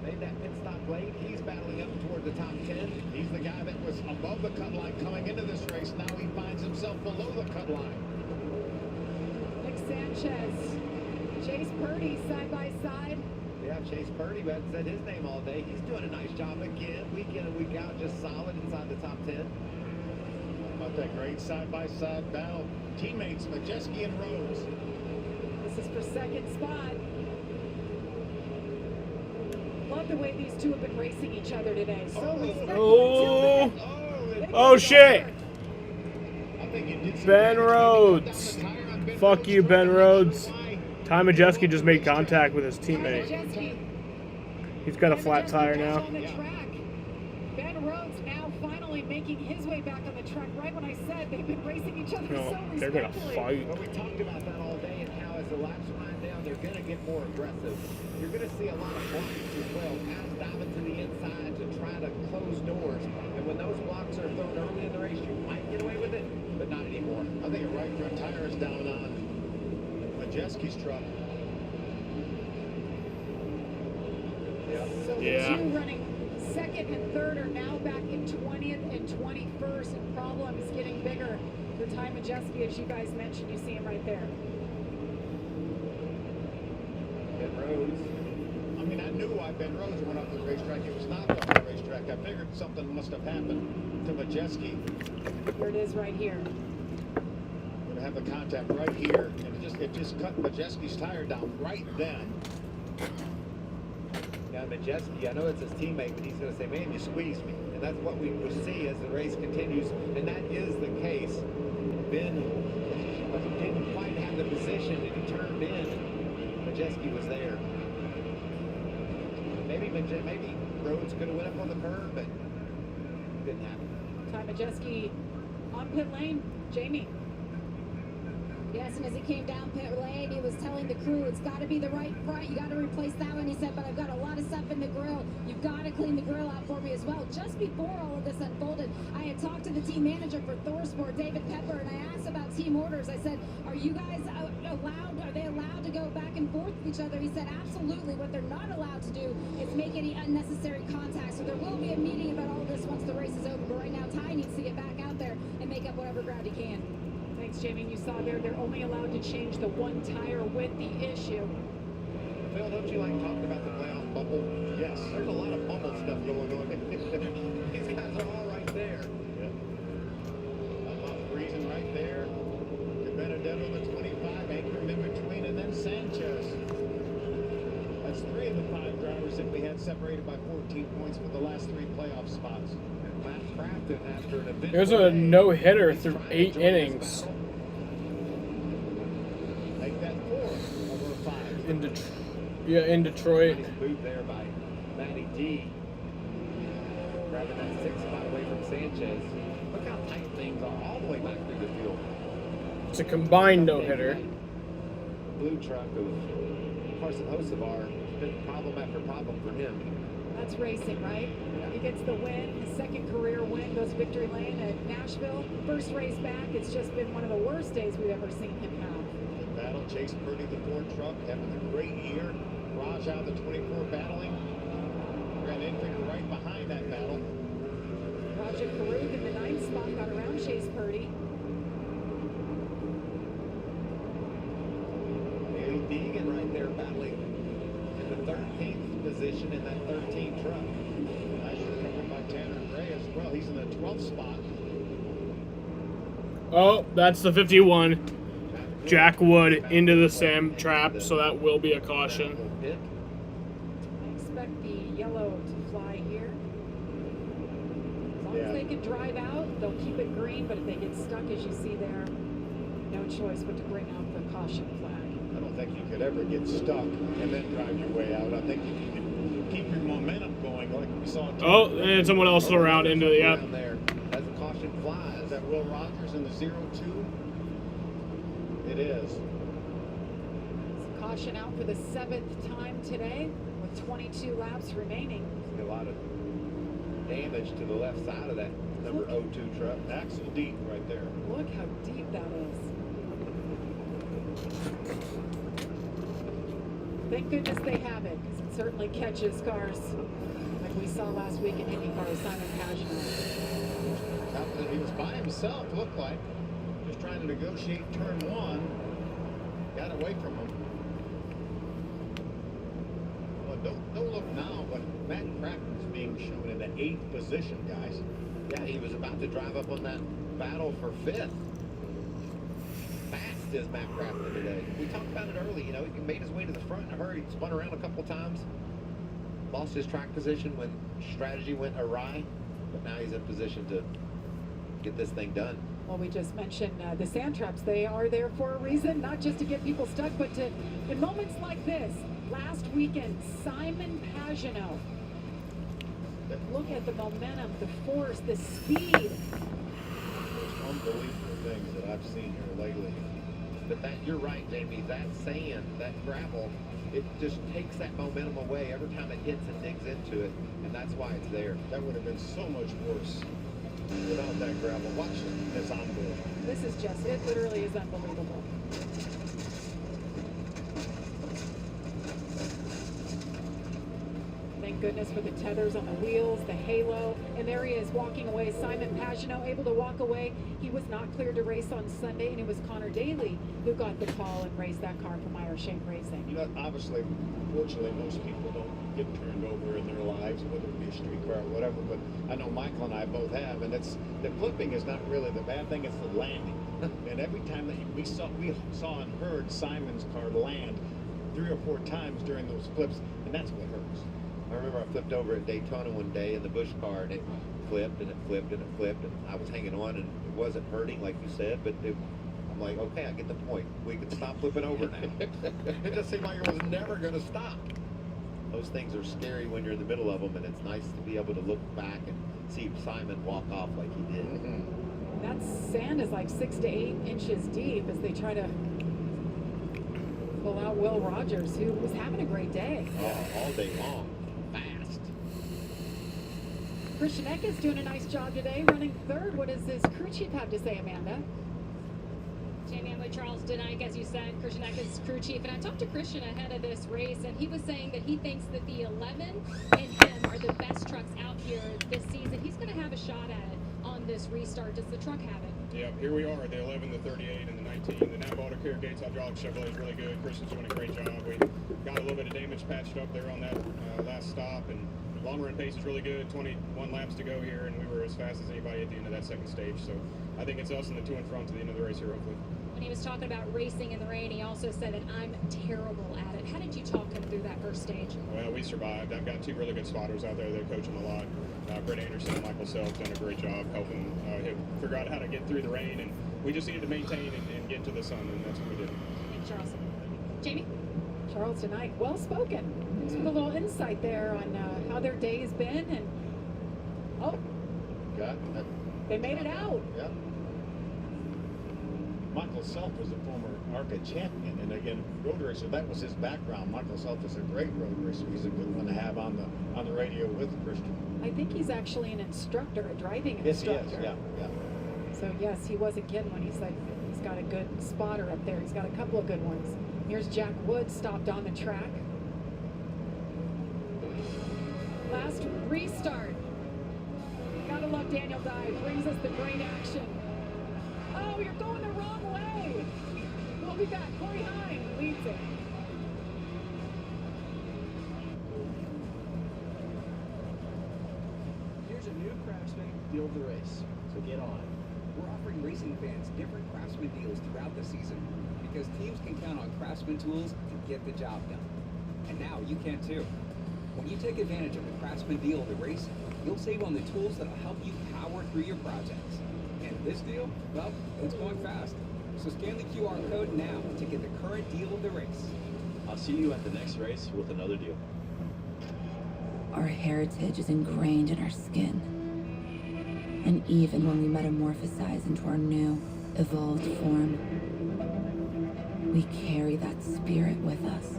Made that pit stop late. He's battling up toward the top 10. He's the guy that was above the cut line coming into this race. Now he finds himself below the cut line. Nick Sanchez, Chase Purdy side by side. Yeah, Chase Purdy, but said his name all day. He's doing a nice job again, week in and week out, just solid inside the top 10. How about that great side-by-side battle? Teammates Majeski and Rhodes. This is for second spot. Love the way these two have been racing each other today. So Oh. Oh, shit. Ben Rhodes. Fuck you, Ben Rhodes. Ty Majeski just made contact with his teammate. He's got a flat tire now. Ben Rhodes now finally making his way back on the track. Right when I said they've been racing each other so they're gonna respectfully. fight. Well, we talked about that all day and how as the laps wind down, they're going to get more aggressive. You're going to see a lot of blocks as well. Guys diving to the inside to try to close doors. And when those blocks are thrown early in the race, you might get away with it, but not anymore. I think a right front tire is down on Majeski's truck. So the two running second and third are now back in 20th and 21st, and problem is getting bigger for Ty Majeski, as you guys mentioned. You see him right there. Ben Rhodes. I mean, I knew why Ben Rhodes went off the racetrack. He was not off the racetrack. I figured something must have happened to Majeski. Here it is right here. Going to have the contact right here, and it just cut Majeski's tire down right then. Yeah, Majeski, I know it's his teammate, but he's going to say, man, you squeezed me. And that's what we will see as the race continues, and that is the case. Ben didn't quite have the position, and he turned in. Majeski was there. Maybe Rhodes could have went up on the curve, but it didn't happen. Ty Majeski on pit lane. Jamie. Yes, and as he came down pit lane, he was telling the crew, it's got to be the right front. You got to replace that one. He said, but I've got a lot of stuff in the grill. You've got to clean the grill out for me as well. Just before all of this unfolded, I had talked to the team manager for Thorsport, David Pepper, and I asked about team orders. I said, are you guys are they allowed to go back and forth with each other? He said, absolutely. What they're not allowed to do is make any unnecessary contact. So there will be a meeting about all this once the race is over. But right now, Ty needs to get back out there and make up whatever ground he can. Thanks, Jamie. You saw there, they're only allowed to change the one tire with the issue. Phil, don't you like talking about the playoff bubble? Yes. There's a lot of bubble stuff going on. captain after an event. There's a no-hitter through 8 innings. Make that 4 over 5. In Detroit. Nice move there by Matty D. Grabbing that 6th spot away from Sanchez. Look how tight things are all the way back through the field. It's a combined no-hitter. Blue truck of Carson Hocevar. It's been problem after problem for him. That's racing, right? He gets the win, his 2nd career win, goes victory lane at Nashville. First race back, it's just been one of the worst days we've ever seen him have. Good battle. Chase Purdy, the Ford truck, having a great year. Raja, the 24, battling. Got Infigure right behind that battle. Raja Karuk in the 9th spot got around Chase Purdy. Haley Deegan right there battling in the 13th position in that 13 truck. Nice recovery by Tanner Gray as well. He's in the 12th spot. Oh, that's the 51. Jack Wood into the Sam trap, so that will be a caution. I expect the yellow to fly here. As long as they can drive out, they'll keep it green, but if they get stuck, as you see there, no choice but to bring out the caution flag. I don't think you could ever get stuck and then drive your way out. I think you can keep your momentum going like we saw. Oh, and someone else around into the, yep. There, as the caution flies. Is that Will Rogers in the 0-2? It is. Caution out for the 7th time today with 22 laps remaining. See a lot of damage to the left side of that number 02 truck. Axle deep right there. Look how deep that is. Thank goodness they have it, because it certainly catches cars like we saw last week in IndyCar with Simon Pagenaud. He was by himself, looked like. Just trying to negotiate turn 1. Got away from him. Well, don't look now, but Matt Crafton's being shown in the 8th position, guys. Yeah, he was about to drive up on that battle for 5th. Fast is Matt Crafton today. We talked about it early, you know, he made his way to the front in a hurry, spun around a couple times, lost his track position when strategy went awry, but now he's in position to get this thing done. Well, we just mentioned the sand traps. They are there for a reason, not just to get people stuck, but to, in moments like this. Last weekend, Simon Pagenaud. Look at the momentum, the force, the speed. Unbelievable things that I've seen here lately. But that, you're right, Jamie, that sand, that gravel, it just takes that momentum away every time it hits and digs into it, and that's why it's there. That would have been so much worse without that gravel. Watch this on board. This is just, it literally is unbelievable. Thank goodness for the tethers on the wheels, the halo, and there he is walking away. Simon Pagenaud able to walk away. He was not cleared to race on Sunday, and it was Connor Daly who got the call and raced that car for Meyer Shank Racing. You know, obviously, fortunately, most people don't get turned over in their lives, whether it be a street car or whatever, but I know Michael and I both have, and it's the flipping is not really the bad thing, it's the landing. And every time that we saw and heard Simon's car land 3 or 4 times during those flips, and that's what hurts. I remember I flipped over at Daytona one day in the Busch car, and it flipped and it flipped and it flipped, and I was hanging on, and it wasn't hurting like you said, but I'm like, okay, I get the point. We can stop flipping over now. It just seemed like it was never going to stop. Those things are scary when you're in the middle of them, and it's nice to be able to look back and see Simon walk off like he did. That sand is like 6 to 8 inches deep as they try to pull out Will Rogers, who was having a great day. Oh, all day long. Fast. Christian Eckes doing a nice job today, running 3rd. What does his crew chief have to say, Amanda? Jamie, I'm with Charles Denick, as you said, Christian Eckes' crew chief. And I talked to Christian ahead of this race, and he was saying that he thinks that the 11 and him are the best trucks out here this season. He's going to have a shot at it on this restart. Does the truck have it? Yep, here we are, the 11, the 38, and the 19. The Nav Auto Care Gates Hydraulic Chevrolet is really good. Christian's doing a great job. We got a little bit of damage patched up there on that last stop, and long run pace is really good. 21 laps to go here, and we were as fast as anybody at the end of that second stage. So I think it's us and the 2 in front to the end of the race here, hopefully. When When he was talking about racing in the rain, he also said that I'm terrible at it. How did you talk him through that first stage? Well, we survived. I've got two really good spotters out there that coach him a lot. Brett Anderson and Michael Self done a great job helping him figure out how to get through the rain, and we just needed to maintain and get to the sun, and that's what we did. Thanks, Charles. Jamie? Charles tonight, well spoken. Thanks for the little insight there on how their day has been, and they made it out. Yeah. Michael Self was a former ARCA champion, and again, road racer, that was his background. Michael Self is a great road racer. He's a good one to have on the radio with Christian. I think he's actually an instructor, a driving Yes, instructor. he is. Yeah. So yes, he wasn't kidding when he said he's got a good spotter up there. He's got a couple of good ones. Here's Jack Wood stopped on the track. Last restart. Gotta love Daniel Dye. Brings us the great action. Oh, you're going the wrong way. We'll be back. Corey Hine leads it. Here's a new Craftsman deal of the race, so get on it. We're offering racing fans different Craftsman deals throughout the season because teams can count on Craftsman tools to get the job done. And now you can too. When you take advantage of the Craftsman deal of the race, you'll save on the tools that'll help you power through your projects. And this deal, well, it's going fast. So scan the QR code now to get the current deal of the race. I'll see you at the next race with another deal. Our heritage is ingrained in our skin. And even when we metamorphosize into our new, evolved form, we carry that spirit with us.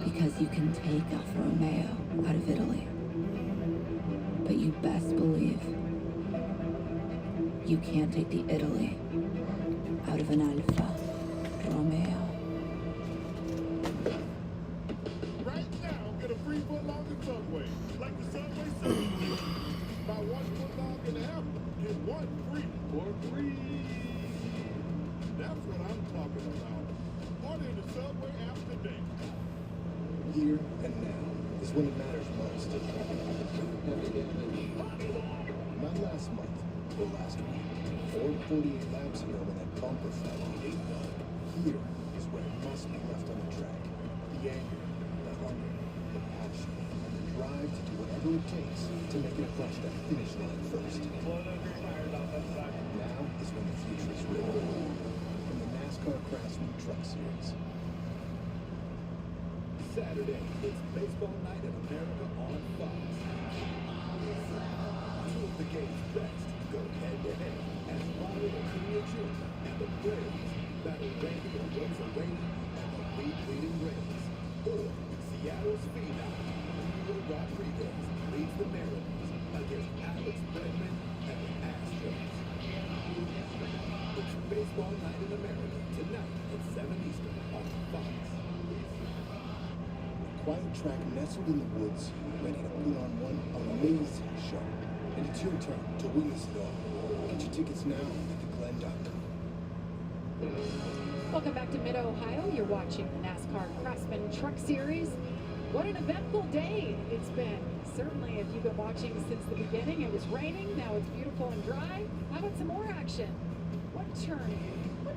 Because you can take Alfa Romeo out of Italy, but you best believe you can't take the Italy out of an Alfa Romeo. Right now, get a free foot long in Subway. Like the Subway Surf. Buy 1 foot long and a half, get 1 free for free. That's what I'm talking about. Order in the Subway app today. Here and now is when it matters most. Not last month or last week, or 48 laps ago when that bumper fell on. Here is where it must be left on the track. The anger, the hunger, the passion, and the drive to do whatever it takes to make it across that finish line first. Now is when the future is written. From the NASCAR Craftsman Truck Series. Saturday, it's Baseball Night in America on Fox. Two of the game's best go head-to-head as Ronald Acuna Jr. and the Braves battle Randy and Rosa Rainey and the lead-leading Rays. Or Seattle's phenom, Julio Rodriguez, leads the Mariners against Alex Bregman and the Astros. It's Baseball Night in America tonight at 7 Eastern on Fox. Quiet track nestled in the woods, ready to put on one amazing show. And it's your turn to win this all. Get your tickets now at theglen.com. Welcome back to Mid-Ohio. You're watching the NASCAR Craftsman Truck Series. What an eventful day it's been. Certainly, if you've been watching since the beginning, it was raining. Now it's beautiful and dry. How about some more action? What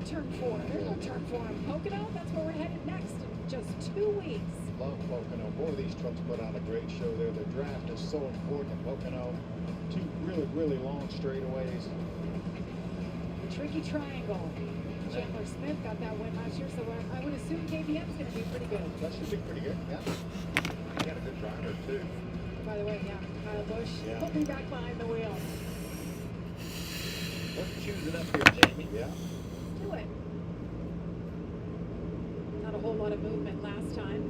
turn 4? There's no turn 4 in Pocono. That's where we're headed next in just 2 weeks. Love Pocono. Boy, these trucks put on a great show there. The draft is so important in Pocono. 2 really long straightaways. Tricky triangle. Chandler Smith got that win last year, so I would assume KBM's going to be pretty good. That should be pretty good, yeah. He got a good driver, too. By the way, yeah, Kyle Busch, Yeah. put me back behind the wheel. Let's choose it up here, Jamie. Yeah. Do it. Not a whole lot of movement last time.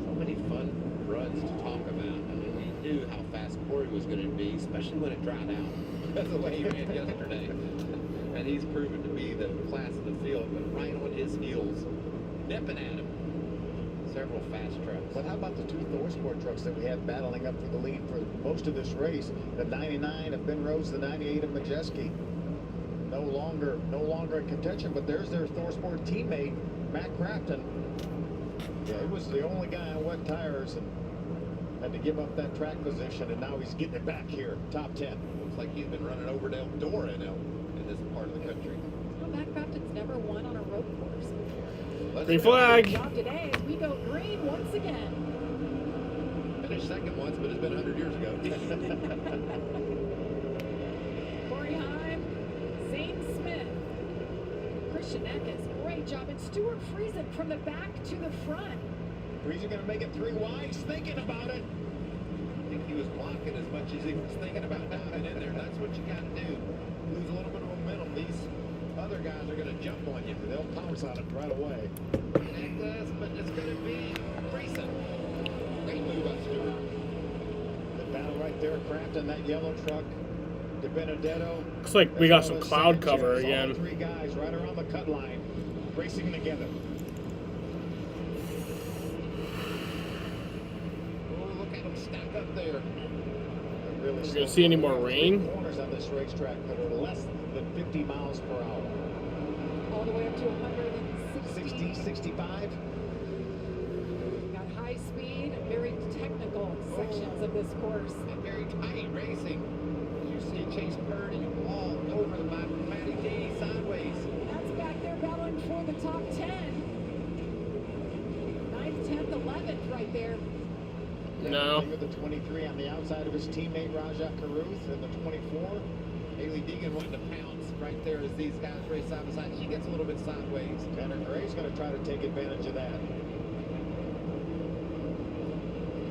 So many fun runs to talk about. I mean, we knew how fast Corey was going to be, especially when it dried out. That's the way he ran yesterday. And he's proven to be the class of the field, but right on his heels, nipping at him. Several fast trucks. But how about the 2 ThorSport trucks that we had battling up for the lead for most of this race? The 99 of Ben Rhodes, the 98 of Majeski. No longer in contention, but there's their ThorSport teammate, Matt Crafton. Yeah, he was the only guy on wet tires and had to give up that track position, and now he's getting it back here, top 10. Looks like he's been running over Del Dora in this part of the country. Well, Matt Crafton's never won on a road course. Green flag. Good job today as we go green once again. Finished second once, but it's been 100 years ago. Corey Heim, Zane Smith, Christian Eckes, great job, and Stuart Friesen from the back to the front. Friesen going to make it 3 wide. He's thinking about it. I think he was blocking as much as he was thinking about diving in there. That's what you got to do. Lose a little bit of momentum. These other guys are going to jump on you. They'll pounce on it right away. Necklace, but it's going to be Friesen. Great move by Stuart. The battle right there, Crafton, that yellow truck. De Benedetto. Looks like we got some cloud cover again. All 3 guys right around the cut line, racing together. Oh, look at them stack up there. Really Are you gonna see any more rain? Corners on this racetrack that are less than 50 miles per hour. All the way up to 160. 60, 65. Got high speed, very technical sections of this course. And very tight racing. You see Chase Purdy all over the Matty D sideways. That's back there battling for the top 10. 9th, 10th, 11th right there. No. With the 23 on the outside of his teammate Rajat Caruth and the 24. Haley Deegan wanting to pounce right there as these guys race side by side. She gets a little bit sideways. Tanner Gray's going to try to take advantage of that.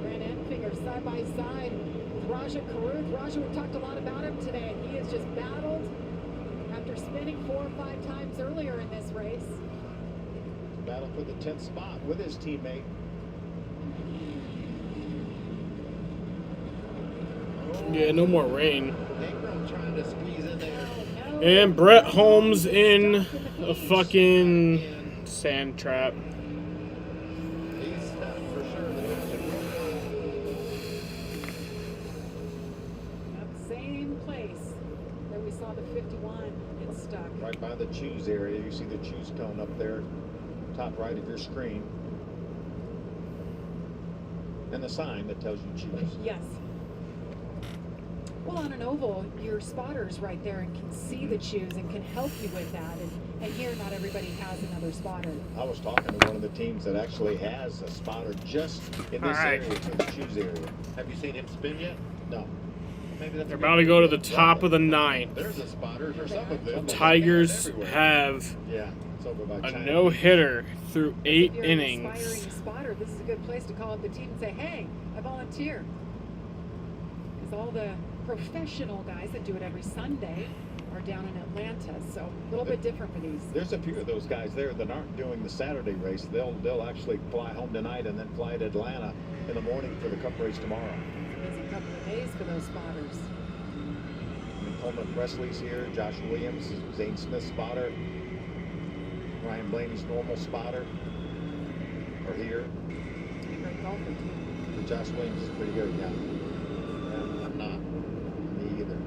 Grant Enfinger side by side with Rajat Caruth. Rajat, we talked a lot about him today. He has just battled after spinning 4 or 5 times earlier in this race. Battle for the 10th spot with his teammate. Yeah, no more rain. Ingram trying to squeeze in there. And Brett Holmes in a fucking sand trap. He's stuck for sure. That same place where we saw the 51 get stuck. Right by the choose area. You see the choose cone up there, top right of your screen. And the sign that tells you choose. Yes. Well, on an oval, your spotter's right there and can see the choose and can help you with that. And here, not everybody has another spotter. I was talking to one of the teams that actually has a spotter just in this area for the choose area. Have you seen him spin yet? No. Maybe that's They're about to go to the top of the 9th. There's a spotter for some of them. The Tigers have it's over by a China. no-hitter through 8 If you're innings. an aspiring spotter, this is a good place to call up the team and say, hey, I volunteer. Because all the professional guys that do it every Sunday are down in Atlanta, so a little bit different for these. There's a few of those guys there that aren't doing the Saturday race. They'll actually fly home tonight and then fly to Atlanta in the morning for the Cup race tomorrow. It's a couple of days for those spotters. I mean, Coleman Presley's here, Josh Williams, Zane Smith spotter, Ryan Blaney's normal spotter are here. Great golfer too. Josh Williams is pretty good, yeah. I'm not. Me either.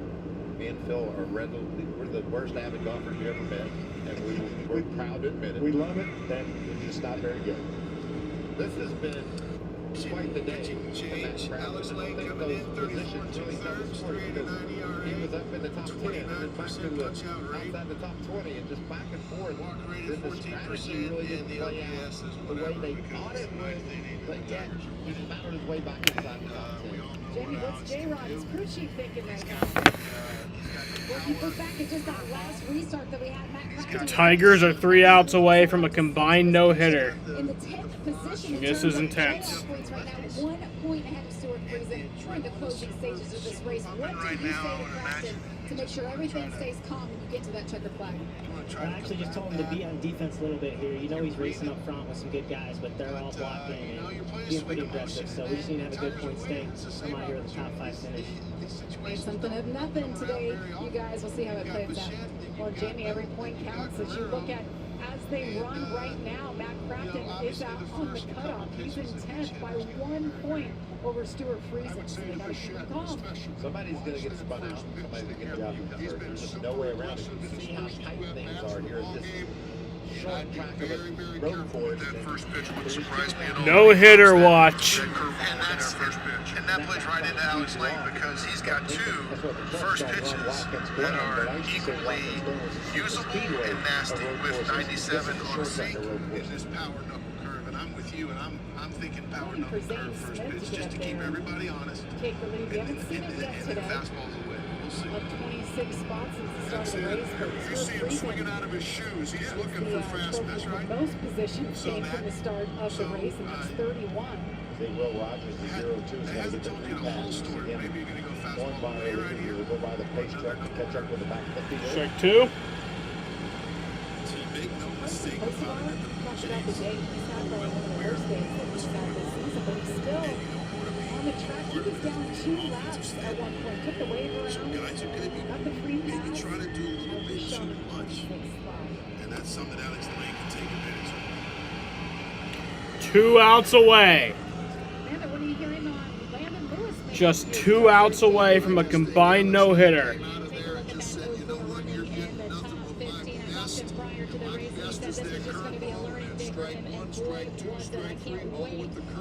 Me and Phil are we're the worst avid golfers you ever met, and we're proud to admit it. We love it, then we're just not very good. This has been quite the day. Alex Lane coming in 34 2/3, 390 RA. He was up in the top 10 and then back to the outside the top 20 and just back and forth. Then the strategy really didn't play out the way they thought it would, but yet he found his way back inside the top 10. Jamie, what's J-Rod's crew chief thinking right now? Well, if you look back at just that last restart that we had, Matt Crafton The Tigers are 3 outs away from a combined no-hitter. in the 10th position. This is intense. Points right now, 1 point ahead of Stuart Friesen during the closing stages of this race. What did you say to Crafton to make sure everything stays calm when you get to that checker flag? I actually just told him to be on defense a little bit here. You know he's racing up front with some good guys, but they're all blocking and being pretty aggressive. So we just need to have a good point stay. Come out here with a top 5 finish. Made something of nothing today, you guys. We'll see how it plays out. Well, Jamie, every point counts as you look at as they run right now. Matt Crafton is out on the cutoff. He's in 10th by 1 point over Stuart Friesen. So they got to keep it calm. Somebody's going to get spun out. Somebody's going to get hurt. There's just no way around it. You can see how tight things are here. short track of a road course. That first pitch would surprise me at all. No hitter watch. And that plays right into Alex Lane because he's got two first pitches that are equally usable and nasty with 97 on seat in this power knuckle curve. And I'm with you, and I'm thinking power knuckle curve first pitch just to keep everybody honest. Take the lead. We haven't seen it yet today. Fastballs away. We'll see. Up 26 spots since the start of the race. But If you see him swinging out of his shoes, he's looking for fastness, right? Most positions came from the start of the race, and that's 31. I think Will Rogers, the 0-2, is going to get the three passes again. One by over here, will go by the pace truck to catch up with the back of the field. Strike two. Talked about the day he's had one of the worst days that he's had this season, but he's still on the track. He was down 2 laps at one point, took the wave around, got the free pass, try to do a little bit too much. And that's something Alex Lane can take advantage of. 2 outs away. Amanda, what are you hearing on Landon Lewis? Just 2 outs away from a combined no-hitter.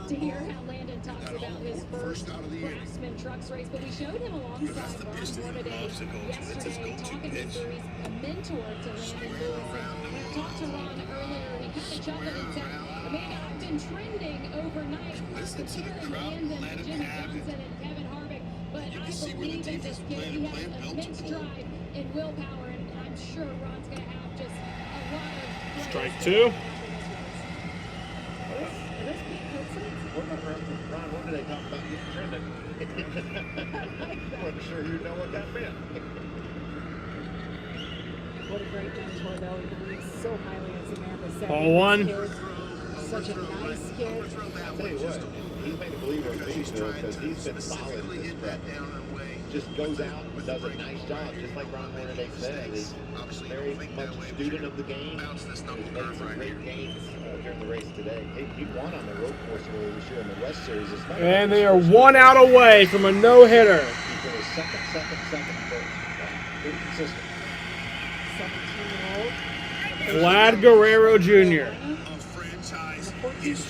To hear how Landon talks about his first Craftsman Trucks race, but we showed him alongside Ron Hornaday yesterday, talking to he's a mentor to Landon Lewis. And we talked to Ron earlier, he kind of chuckled and said, Amanda, I've been trending overnight, comparing Landon to Jimmy Johnson and Kevin Harvick, but I believe in this kid. He has immense drive and willpower, and I'm sure Ron's going to have just a lot of Strike two. Ron, what did they talk about getting trending? Wasn't sure you know what that meant. What a great mentor, though. He believes so highly, as Amanda said. Ball one. Such a nice kid. I'll tell you what, he's made a believer of me, Bill, because he's been solid in this prep. Just goes out and does a nice job, just like Ron Hornaday said. He's very much a student of the game. He's made some great gains during the race today. He won on the road course earlier this year in the West Series. And they are 1 out away from a no-hitter. He finished second, first. Pretty consistent. 17-year-old. Vlad Guerrero Jr.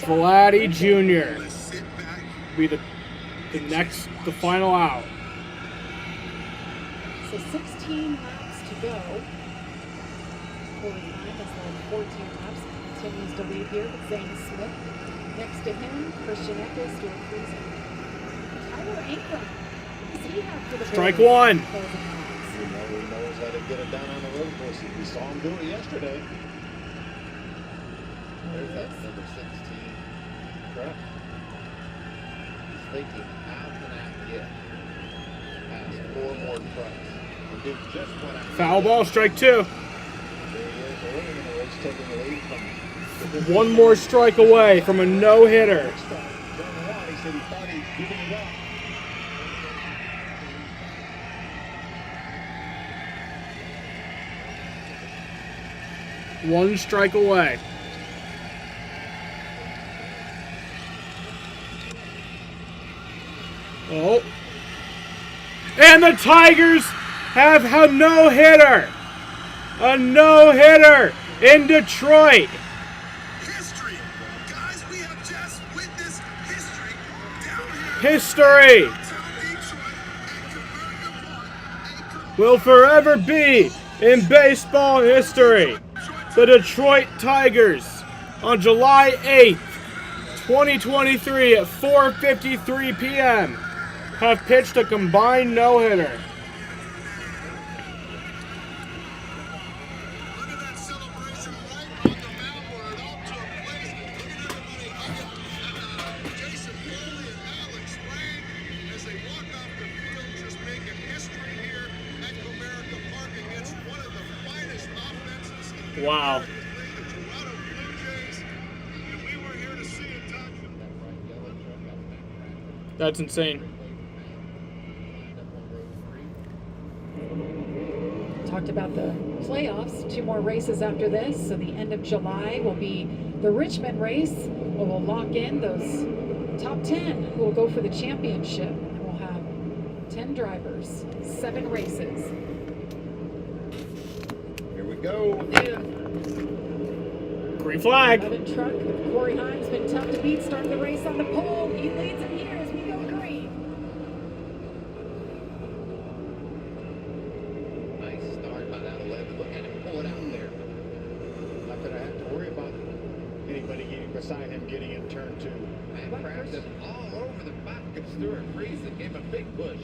Vladdy Jr. Be the final out. So 16 laps to go. 49 has led 14 laps. Continues to lead here with Zane Smith. Next to him, Christian Eccles, Stuart Friesen. Tyler Ankrum. What does he have for the Strike Bears? one. He knows how to get it done on the road course. We saw him do it yesterday. There's that number 16 truck. He's thinking, how can I get past 4 more trucks and do just what I Foul ball, strike two. There he is, early in the race, taking the lead from 1 more strike away from a no-hitter. he said he thought he'd given it up. One strike away. Oh. And the Tigers have a no-hitter. A no-hitter in Detroit. History. Guys, we have just witnessed history down here. History will forever be in baseball history. The Detroit Tigers on July 8th, 2023 at 4:53 p.m. have pitched a combined no-hitter. Wow. That's insane. Talked about the playoffs. 2 more races after this. So the end of July will be the Richmond race, where we'll lock in those top 10 who will go for the championship. And we'll have 10 drivers, 7 races. Here we go again. Green flag. 11 truck. Corey Himes been tough to beat. Starting the race on the pole. He leads it here as we go green. Nice start by that 11. Look at him pull it out there. Not going to have to worry about anybody getting beside him getting in turn 2. Man, Crafton all over the back of Stuart Friesen. Gave him a big push.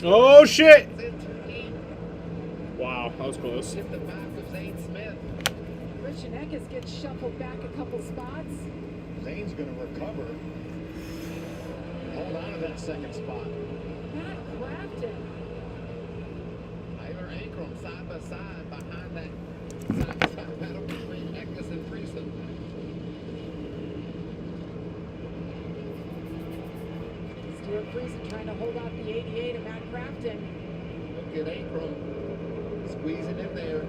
Oh, shit. Wow, that was close. Hit the back of Zane Smith. Christian Eckes gets shuffled back a couple spots. Zane's going to recover. Hold on to that second spot. Matt Crafton. Tyler Ankrum side by side behind that side-by-side battle between Eckes and Friesen. Stuart Friesen trying to hold out the 88 of Matt Crafton. Look at Ankrum squeezing in there.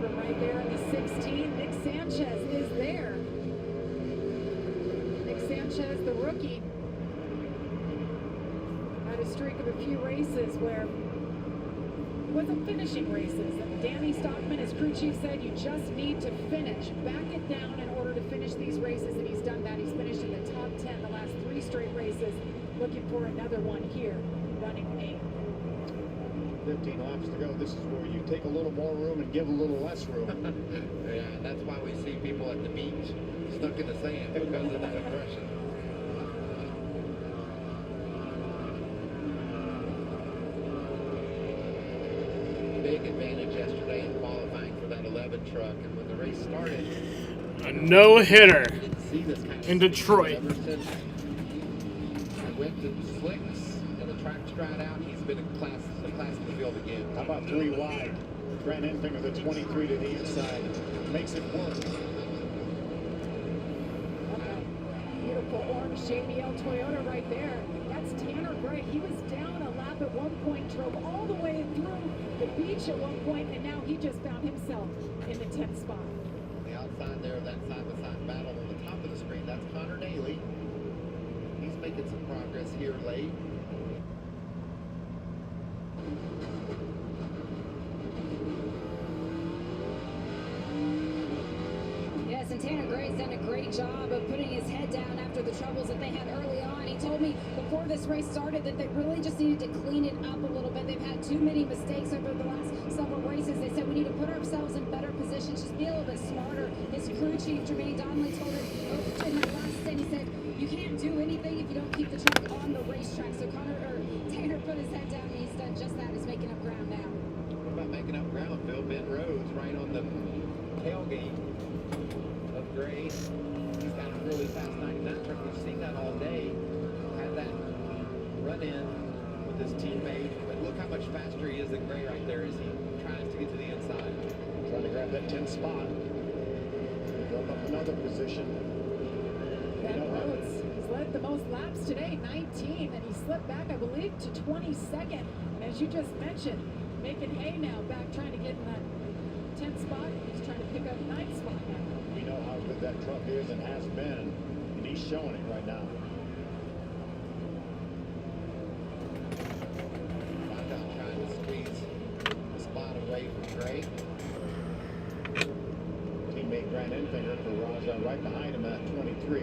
From right there in the 16, Nick Sanchez is there. Nick Sanchez, the rookie, had a streak of a few races where it wasn't finishing races. And Danny Stockman, his crew chief, said you just need to finish. Back it down in order to finish these races, and he's done that. He's finished in the top 10 the last 3 straight races. Looking for another one here, running 8. 15 laps to go. This is where you take a little more room and give a little less room. Yeah, that's why we see people at the beach stuck in the sand because of that aggression. Big advantage yesterday in qualifying for that 11 truck, and when the race started, A no-hitter we didn't see this kind of in Detroit. ever since I went to slicks and the track's dried out. He's been in the class of the field again. How about 3 wide? Grant Enfinger, the 23 to the inside. Makes it work. Beautiful orange JBL Toyota right there. That's Tanner Gray. He was down a lap at one point, drove all the way through the beach at one point, and now he just found himself in the 10th spot. On the outside there of that side-by-side battle on the top of the screen, that's Connor Daly. He's making some progress here late. Yes, and Tanner Gray's done a great job of putting his head down after the troubles that they had early on. He told me before this race started that they really just needed to clean it up a little bit. They've had too many mistakes over the last several races. They said we need to put ourselves in better positions, just be a little bit smarter. His crew chief, Jermaine Donnelly, told him in that last stint, he said, you can't do anything if you don't keep the truck on the racetrack. So Tanner put his head down, and he's done just that. He's making up ground now. What about making up ground, Phil? Ben Rhodes right on the tailgate of Gray. He's got a really fast 99 truck. We've seen that all day. Had that run in with his teammate. But look how much faster he is than Gray right there as he tries to get to the inside. Trying to grab that 10th spot. Build up another position. Ben Rhodes has led the most laps today, 19, and he slipped back, I believe, to 22nd. And as you just mentioned, making hay now, back trying to get in that 10th spot. He's trying to pick up 9th spot now. We know how good that truck is and has been, and he's showing it right now. Blackout trying to squeeze the spot away from Gray. Teammate Grant Enfinger for Raja right behind him at 23.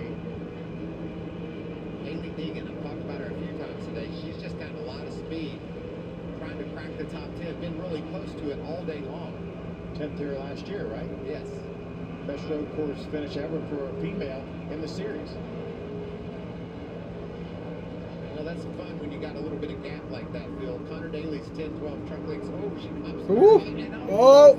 Haley Deegan, I've talked about her a few times today. She's just got a lot of speed. Trying to crack the top 10. Been really close to it all day long. 10th here last year, right? Yes. Best road course finish ever for a female in the series. Well, that's fun when you got a little bit of gap like that, Phil. Connor Daly's 10-12 truck links. Oh, she comes Ooh. Oh.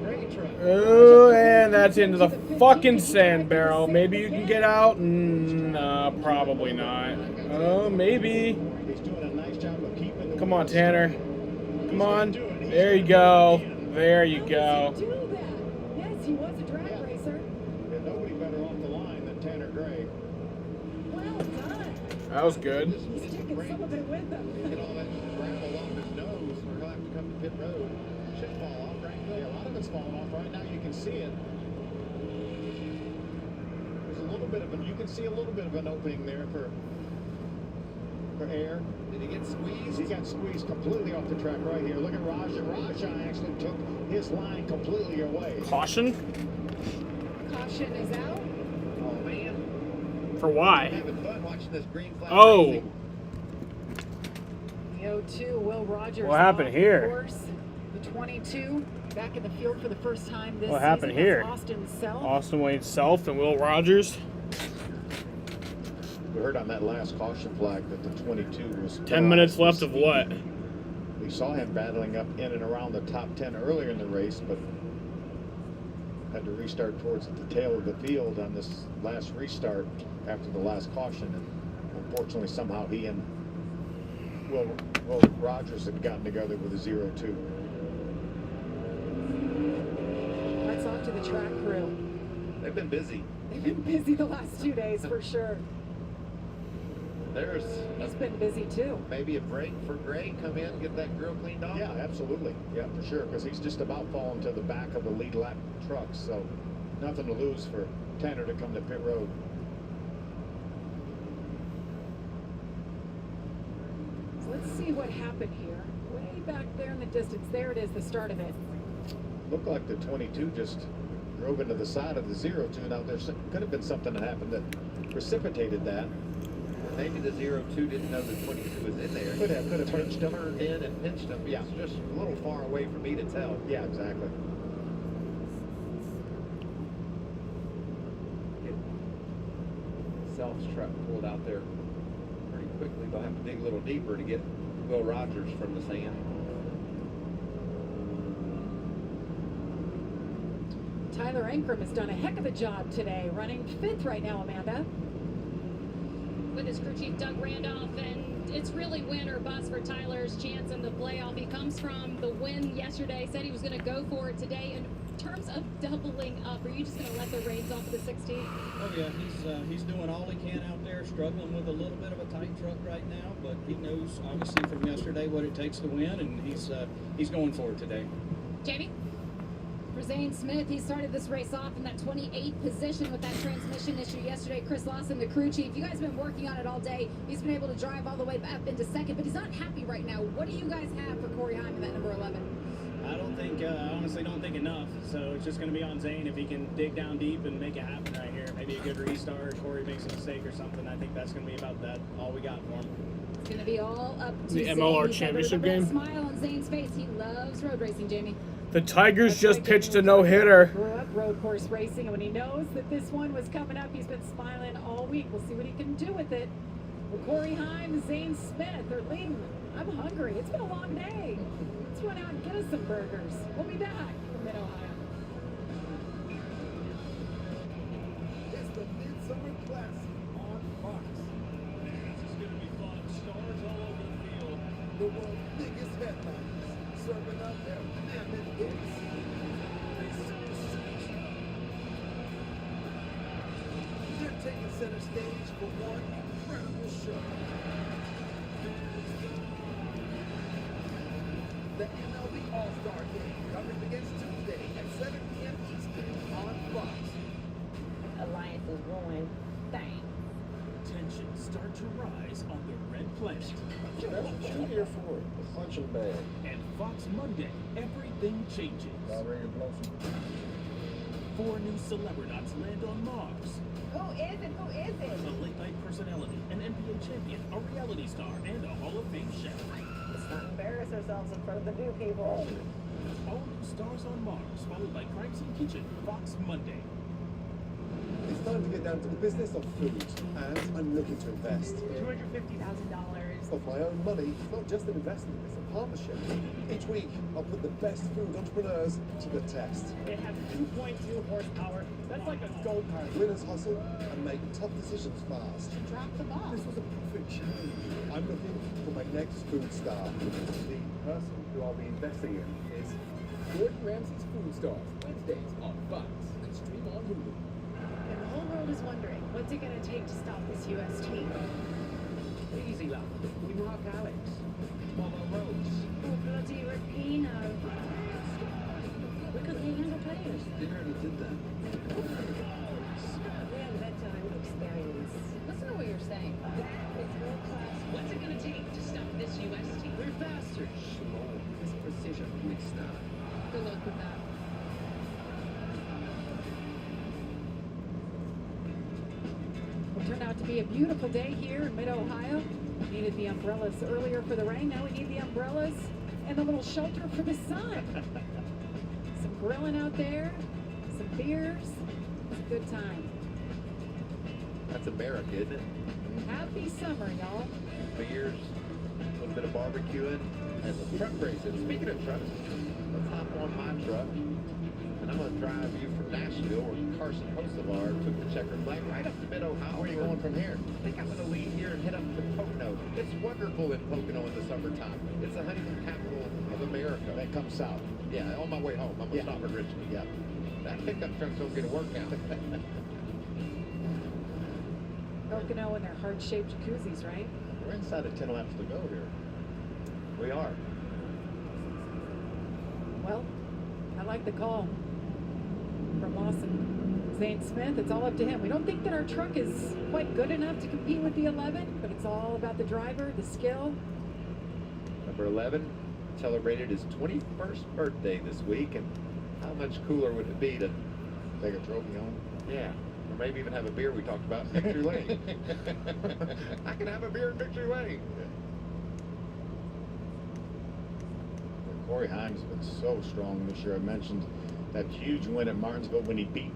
Gray truck. Oh, and that's into the fucking sand barrel. Maybe you can get out. No, probably not. Oh, maybe. He's doing a nice job of keeping the Come on, Tanner. Come on. There you go. There you go. Yes, he was a drag racer. And nobody better off the line than Tanner Gray. Well done. That was good. He's taking some of it with him. Get all that gravel off his nose, or he'll have to come to pit road. Should fall off, right? Yeah, a lot of it's falling off right now. You can see it. There's a little bit of you can see a little bit of an opening there for for air. Did he get squeezed? He got squeezed completely off the track right here. Look at Raja. Raja actually took his line completely away. Caution? Caution is out. Oh, man. For why? I'm having fun watching this green flag Oh. racing. The 02, Will Rogers. What happened off here? course. The 22 back in the field for the first time this What happened season. here? That's Austin Self. Austin Wayne Self and Will Rogers. We heard on that last caution flag that the 22 was 10 minutes left of what? We saw him battling up in and around the top 10 earlier in the race, but had to restart towards the tail of the field on this last restart after the last caution. And unfortunately, somehow he and Will Rogers had gotten together with a 0-2. That's off to the track crew. They've been busy. They've been busy the last 2 days for sure. He's been busy too. Maybe a break for Gray, come in, get that grill cleaned off? Yeah, absolutely. Yeah, for sure, because he's just about falling to the back of the lead lap truck, so nothing to lose for Tanner to come to pit road. So let's see what happened here. Way back there in the distance. There it is, the start of it. Looked like the 22 just drove into the side of the 0-2. Now, there could have been something that happened that precipitated that. Maybe the 0-2 didn't know the 22 was in there. Could have pinched him. Turned in and pinched him. Yeah. It's just a little far away for me to tell. Yeah, exactly. Self's truck pulled out there pretty quickly. They'll have to dig a little deeper to get Will Rogers from the sand. Tyler Ankrum has done a heck of a job today, running 5th right now, Amanda. With his crew chief Doug Randolph, and it's really win or bust for Tyler's chance in the playoff. He comes from the win yesterday, said he was going to go for it today. In terms of doubling up, are you just going to let the reins off of the 16? Oh yeah, he's doing all he can out there, struggling with a little bit of a tight truck right now, but he knows obviously from yesterday what it takes to win, and he's going for it today. Jamie? For Zane Smith, he started this race off in that 28th position with that transmission issue yesterday. Chris Lawson, the crew chief, you guys have been working on it all day. He's been able to drive all the way up into second, but he's not happy right now. What do you guys have for Corey Heim in that number 11? I honestly don't think enough, so it's just going to be on Zane if he can dig down deep and make it happen right here. Maybe a good restart, Corey makes a mistake or something. I think that's going to be about that, all we got for him. It's going to be all up to The Zane. MLR He's got championship a big game? smile on Zane's face. He loves road racing, Jamie. The Tigers just pitched a no-hitter. Grew up road course racing, and when he knows that this one was coming up, he's been smiling all week. We'll see what he can do with it. Well, Corey Heim, Zane Smith are leading. I'm hungry. It's been a long day. Let's run out and get us some burgers. We'll be back from Mid-Ohio. It's the Midsummer Classic on Fox. This is going to be fun. Stars all over the field. The world's biggest headliners, serving up their mammoth hits. They're taking center stage for one incredible show. The MLB All-Star Game, coverage begins Tuesday at 7 p.m. Eastern on Fox. Alliance is ruined. Thanks. Tensions start to rise on the Red Planet. That's what you're here for, the punching bag. And Fox Monday, everything changes. Four new celebrities land on Mars. Who is it? Who is it? A late-night personality, an NBA champion, a reality star, and a Hall of Fame chef. Let's not embarrass ourselves in front of the new people. All new stars on Mars, followed by Crime Scene Kitchen, Fox Monday. It's time to get down to the business of food, and I'm looking to invest. $250,000. Of my own money, it's not just an investment, it's a partnership. Each week, I'll put the best food entrepreneurs to the test. It has 2.2 horsepower. That's like a go-kart. Winners hustle and make tough decisions fast. Drop the ball. This was a perfect change. I'm looking for my next food star. The person who I'll be investing in is Gordon Ramsay's Food Stars, Wednesdays on Fox and stream on Hulu. And the whole world is wondering, what's it going to take to stop this U.S. team? Easy, love. We mark Alex. Mama Rose. Oh, bloody Rapino. We couldn't even handle players. They already did that. We have that time experience. Listen to what you're saying. It's world class. What's it going to with that. It turned out to be a beautiful day here in Mid-Ohio. We needed the umbrellas earlier for the rain. Now we need the umbrellas and a little shelter for the sun. Some grilling out there, some beers. It's a good time. That's America, isn't it? Happy summer, y'all. Beers, a little bit of barbecuing, and the truck racing. Speaking of trucks, let's hop on my truck, and I'm going to drive you from Nashville, where Carson Hocevar took the checkered flag, right up to Mid-Ohio. Where are you going from here? I think I'm going to leave here and head up to Pocono. It's wonderful in Pocono in the summertime. It's the honeymoon capital of America. That comes south. Yeah, on my way home. I'm going to stop at Richmond. Yeah. That pickup truck's don't get a workout. Pocono and their heart-shaped jacuzzis, right? We're inside of 10 laps to go here. We are. Well, I like the call from Lawson. Zane Smith, it's all up to him. We don't think that our truck is quite good enough to compete with the 11, but it's all about the driver, the skill. Number 11 celebrated his 21st birthday this week, and how much cooler would it be to take a trophy home? Yeah. Or maybe even have a beer we talked about in Victory Lane. I can have a beer in Victory Lane. Corey Haim's been so strong this year. I mentioned that huge win at Martinsville when he beat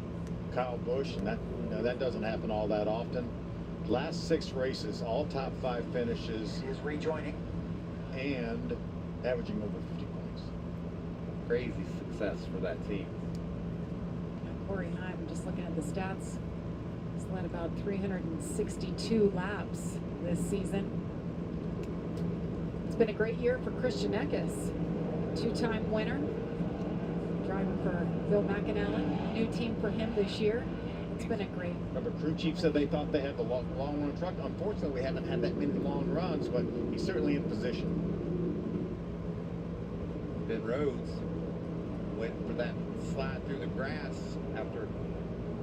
Kyle Busch, and that doesn't happen all that often. Last 6 races, all top 5 finishes. He is rejoining. And averaging over 50 points. Crazy success for that team. Corey Haim, just looking at the stats, he's led about 362 laps this season. It's been a great year for Christian Eckes, 2-time winner, driving for Bill McAnally. New team for him this year. It's been a great. Remember, crew chief said they thought they had the long run truck. Unfortunately, we haven't had that many long runs, but he's certainly in position. Ben Rhodes went for that slide through the grass after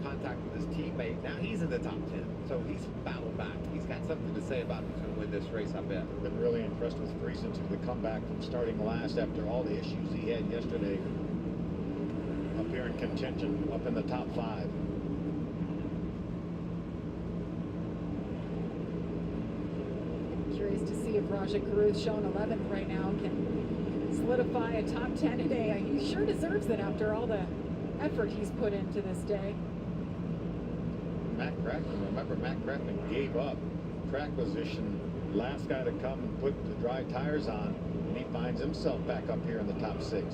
contact with his teammate. Now he's in the top 10, so he's battled back. He's got something to say about who's going to win this race, I bet. Been really impressed with Friesen to the comeback from starting last after all the issues he had yesterday. Up here in contention, up in the top 5. Curious to see if Rajat Guru's showing 11th right now can solidify a top 10 today. He sure deserves it after all the effort he's put into this day. Matt Crackman, remember Matt Crackman gave up track position, last guy to come and put the dry tires on, and he finds himself back up here in the top 6.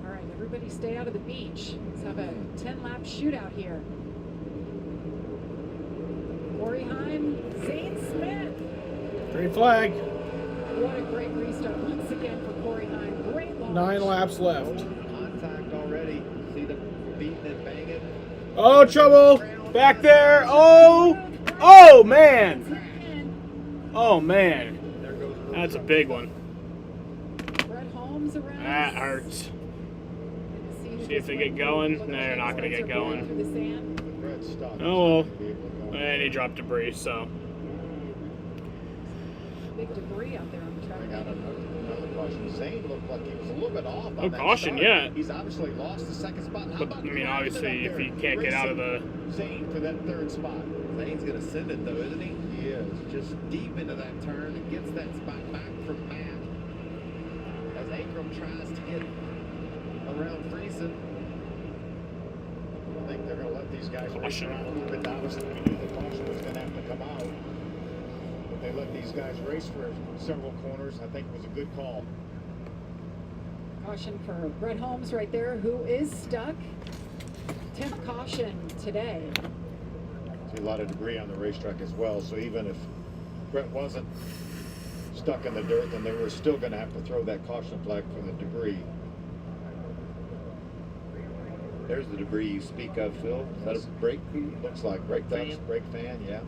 All right, everybody stay out of the beach. Let's have a 10-lap shootout here. Corey Haim, Zane Smith. Green flag. What a great restart once again for Corey Haim. Great launch. 9 laps left. Contact already. See them beating and banging. Oh, trouble. Back there. Oh. Oh, man. Oh, man. That's a big one. Brett Holmes around. That hurts. See if they get going. No, they're not going to get going. Oh, well. And he dropped debris, so. Big debris out there on the track. I got another caution. Zane looked like he was a little bit off on that caution, start. yeah. He's obviously lost the second spot. But, I mean, obviously, if he can't get out of the... Zane for that 3rd spot. Zane's going to send it, though, isn't he? He is. Just deep into that turn and gets that spot back from Matt. As Akram tries to get around Friesen. I think they're going to let these guys race around a little bit. Obviously, we knew the caution was going to have to come out. But they let these guys race for several corners. I think it was a good call. Caution for Brett Holmes right there, who is stuck. 10th caution today. See a lot of debris on the racetrack as well. So even if Brett wasn't stuck in the dirt, then they were still going to have to throw that caution flag for the debris. There's the debris you speak of, Phil. Is that a brake? Looks like brake fan. Brake fan, yeah.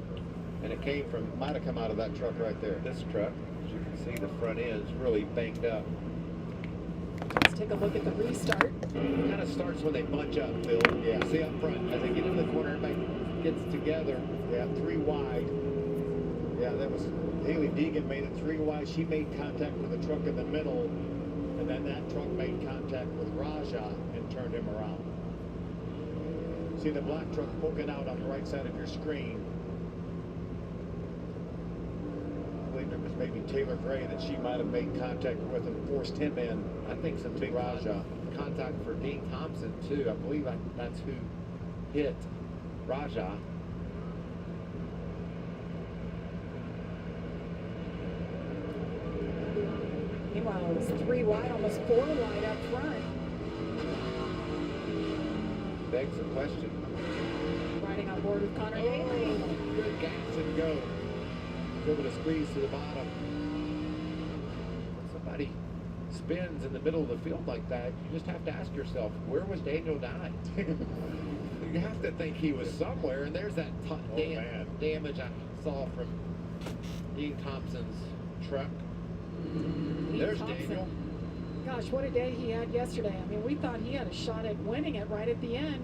And it came from, might have come out of that truck right there. This truck, as you can see, the front end is really banged up. Let's take a look at the restart. It kind of starts when they bunch up, Phil. Yeah. See up front, as they get into the corner, everybody gets together. Yeah, 3 wide. Yeah, that was Haley Deegan made it 3 wide. She made contact with the truck in the middle, and then that truck made contact with Raja and turned him around. See the black truck poking out on the right side of your screen. I believe it was maybe Taylor Gray that she might have made contact with and forced him in. I think some big Raja. contact for Dean Thompson too. I believe that's who hit Raja. Meanwhile, it was 3 wide, almost 4 wide up front. Begs the question. Riding on board with Connor Daly. Good gas and go. Able to squeeze to the bottom. When somebody spins in the middle of the field like that, you just have to ask yourself, where was Daniel Dye? You have to think he was somewhere, and there's that damage I saw from Dean Thompson's truck. There's Daniel. Gosh, what a day he had yesterday. I mean, we thought he had a shot at winning it right at the end.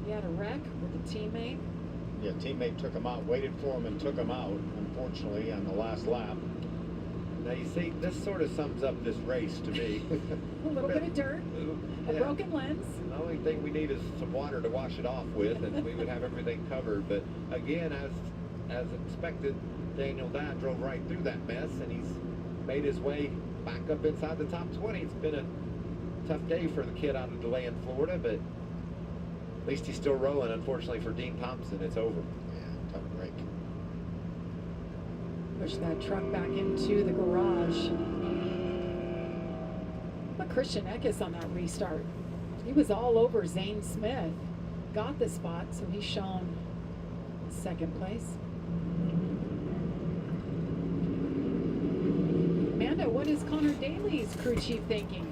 He had a wreck with a teammate. Yeah, teammate took him out, waited for him and took him out, unfortunately, on the last lap. Now you see, this sort of sums up this race to me. A little bit of dirt, a broken lens. The only thing we need is some water to wash it off with, and we would have everything covered. But again, as expected, Daniel Dye drove right through that mess, and he's made his way back up inside the top 20. It's been a tough day for the kid out of DeLand, Florida, but at least he's still rolling. Unfortunately for Dean Thompson, it's over. Yeah, tough break. Push that truck back into the garage. But Christian Eckes on that restart. He was all over Zane Smith. Got the spot, so he's shown second place. Amanda, what is Connor Daly's crew chief thinking?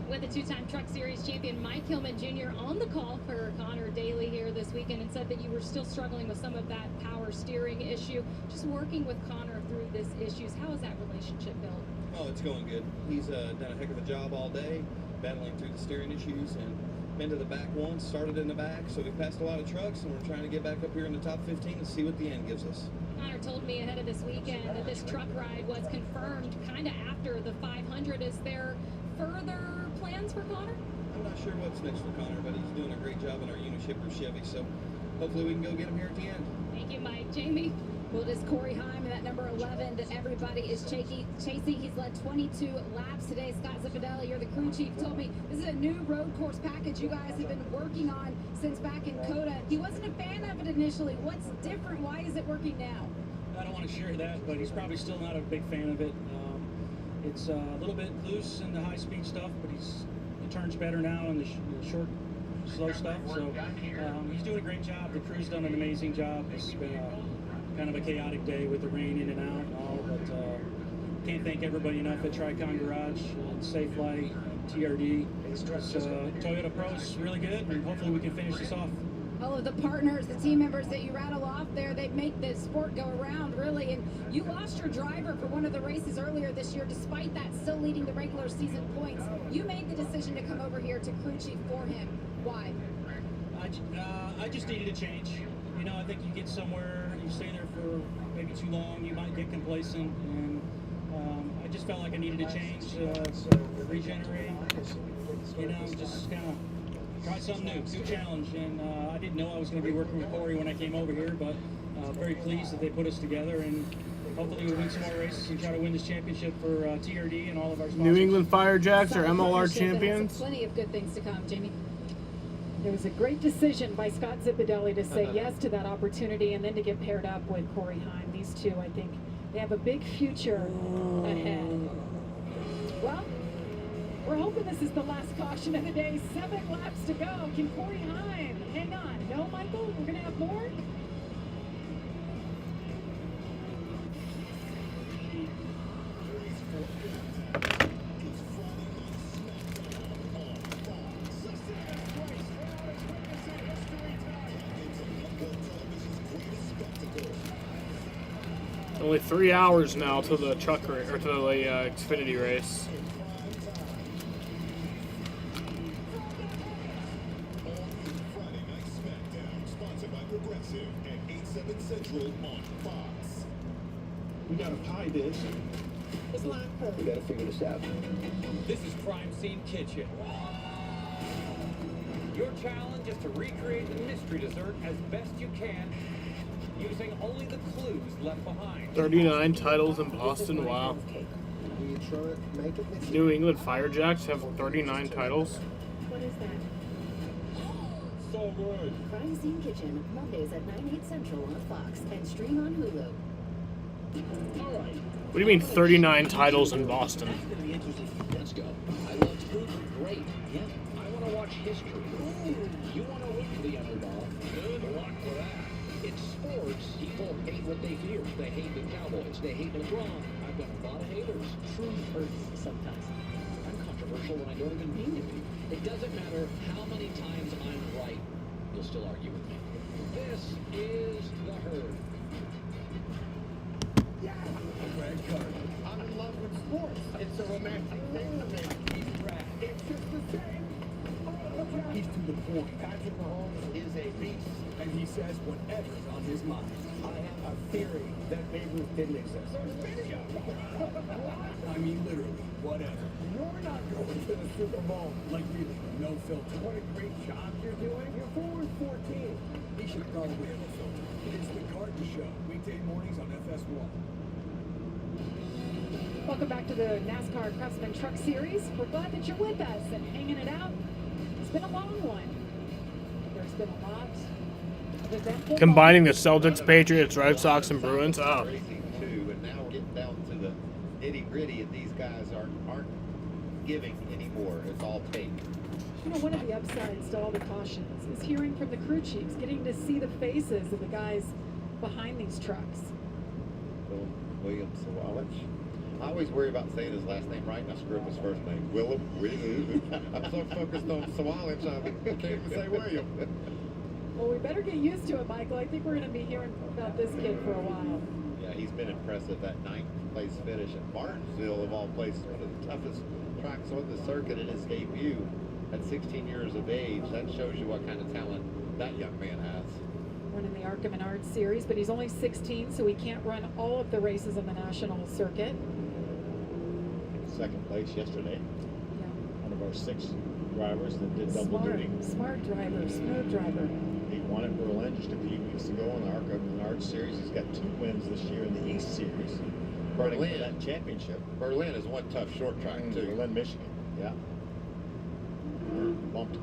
With the two-time Truck Series champion Mike Hillman Jr. on the call for Connor Daly here this weekend, and said that you were still struggling with some of that power steering issue. Just working with Connor through this issues. How is that relationship built? Oh, it's going good. He's done a heck of a job all day, battling through the steering issues, and been to the back once, started in the back, so we passed a lot of trucks, and we're trying to get back up here in the top 15 and see what the end gives us. Connor told me ahead of this weekend that this truck ride was confirmed kind of after the 500. Is there further plans for Connor? I'm not sure what's next for Connor, but he's doing a great job in our unit shipper Chevy, so hopefully we can go get him here at the end. Thank you, Mike. Jamie? Well, it is Corey Heim, that number 11 that everybody is chasing. He's led 22 laps today. Scott Zipadelli, you're the crew chief, told me this is a new road course package you guys have been working on since back in COTA. He wasn't a fan of it initially. What's different? Why is it working now? I don't want to share that, but he's probably still not a big fan of it. It's a little bit loose in the high-speed stuff, but he turns better now in the short, slow stuff. So he's doing a great job. The crew's done an amazing job. It's been kind of a chaotic day with the rain in and out and all, but can't thank everybody enough at Tricon Garage, Safe Light, TRD. Toyota Pro's really good, and hopefully we can finish this off. All of the partners, the team members that you rattle off there, they make the sport go around, really. And you lost your driver for one of the races earlier this year. Despite that, still leading the regular season points. You made the decision to come over here to crew chief for him. Why? I just needed a change. You know, I think you get somewhere, you stay there for maybe too long, you might get complacent, and I just felt like I needed a change, regenerate, you know, just kind of try something new challenge. And I didn't know I was going to be working with Corey when I came over here, but very pleased that they put us together, and hopefully we'll win some more races and try to win this championship for TRD and all of our sponsors. New England Firejacks are MLR champions. Plenty of good things to come, Jamie. It was a great decision by Scott Zipadelli to say yes to that opportunity and then to get paired up with Corey Heim. These two, I think, they have a big future ahead. Well, we're hoping this is the last caution of the day. 7 laps to go. Can Corey Heim hang on? No, Michael? We're going to have more? Only 3 hours now to the truck race, or to the Xfinity race. Friday Night SmackDown, sponsored by Progressive at 8 7 Central on Fox. We got a pie dish. It's not cooked. We gotta figure this out. This is Crime Scene Kitchen. Your challenge is to recreate the mystery dessert as best you can using only the clues left behind. 39 titles in Boston. Wow. We try to make it. New England Firejacks have 39 titles. What is that? So good. Crime Scene Kitchen, Mondays at 9/8 Central on Fox and stream on Hulu. All right. What do you mean 39 titles in Boston? That's gonna be interesting. Let's go. I love food. Great. Yeah. I want to watch history. Ooh. You want to root for the underdog? Good luck with that. In sports, people hate what they fear. They hate the Cowboys. They hate LeBron. I've got a lot of haters. Truth hurts sometimes. I'm controversial when I don't even mean to be. It doesn't matter how many times I'm right. You'll still argue with me. This is The Herd. Red card. I'm in love with sports. It's a romantic thing to me. He's rad. It's just the same. He's to the point. Patrick Mahomes is a beast, and he says whatever's on his mind. I have a theory that Babe Ruth didn't exist. There's video. I mean, literally, whatever. You're not going to the Super Bowl. Like, really, no filter. What a great job you're doing. You're 4-14. He should probably have a filter. It's the Garden Show, weekday mornings on FS1. Welcome back to the NASCAR Craftsman Truck Series. We're glad that you're with us and hanging it out. It's been a long one. There's been a lot of eventful Combining the Celtics, Patriots, Red Sox, and Bruins. Oh. Racing too, and now we're getting down to the nitty gritty, and these guys aren't giving anymore. It's all tape. You know, one of the upsides to all the cautions is hearing from the crew chiefs, getting to see the faces of the guys behind these trucks. Bill Williams Sawalich. I always worry about saying his last name right, and I screw up his first name. Willem. I'm so focused on Sawalich, I can't even say William. Well, we better get used to it, Michael. I think we're going to be hearing about this kid for a while. Yeah, he's been impressive. That 9th place finish at Martinsville, of all places, one of the toughest tracks on the circuit in his debut at 16 years of age. That shows you what kind of talent that young man has. Running the Arkham and Art Series, but he's only 16, so he can't run all of the races on the national circuit. Second place yesterday. Yeah. One of our 6 drivers that did double duty. Smart driver, smooth driver. He won at Berlin just a few weeks ago in the Arkham and Art Series. He's got 2 wins this year in the East Series. Running for that championship. Berlin is one tough short track too. Berlin, Michigan. Yeah. Bumped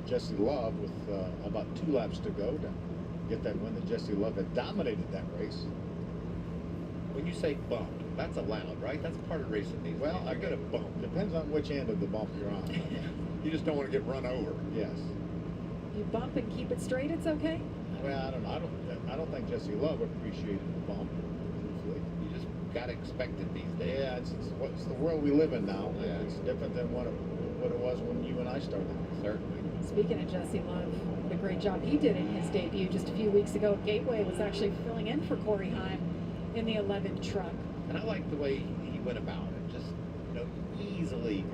Jesse Love with about 2 laps to go to get that win that Jesse Love had dominated that race. When you say bumped, that's allowed, right? That's part of racing these. Well, I got a bump. Depends on which end of the bump you're on. You just don't want to get run over. Yes. You bump and keep it straight, it's okay? Well, I don't know. I don't think Jesse Love appreciated the bump. You just got to expect it these days. Yeah, it's the world we live in now. Yeah. It's different than what it was when you and I started. Certainly. Speaking of Jesse Love, what a great job he did in his debut just a few weeks ago at Gateway. Was actually filling in for Corey Heim in the 11 truck. And I like the way he went about it. Just, easily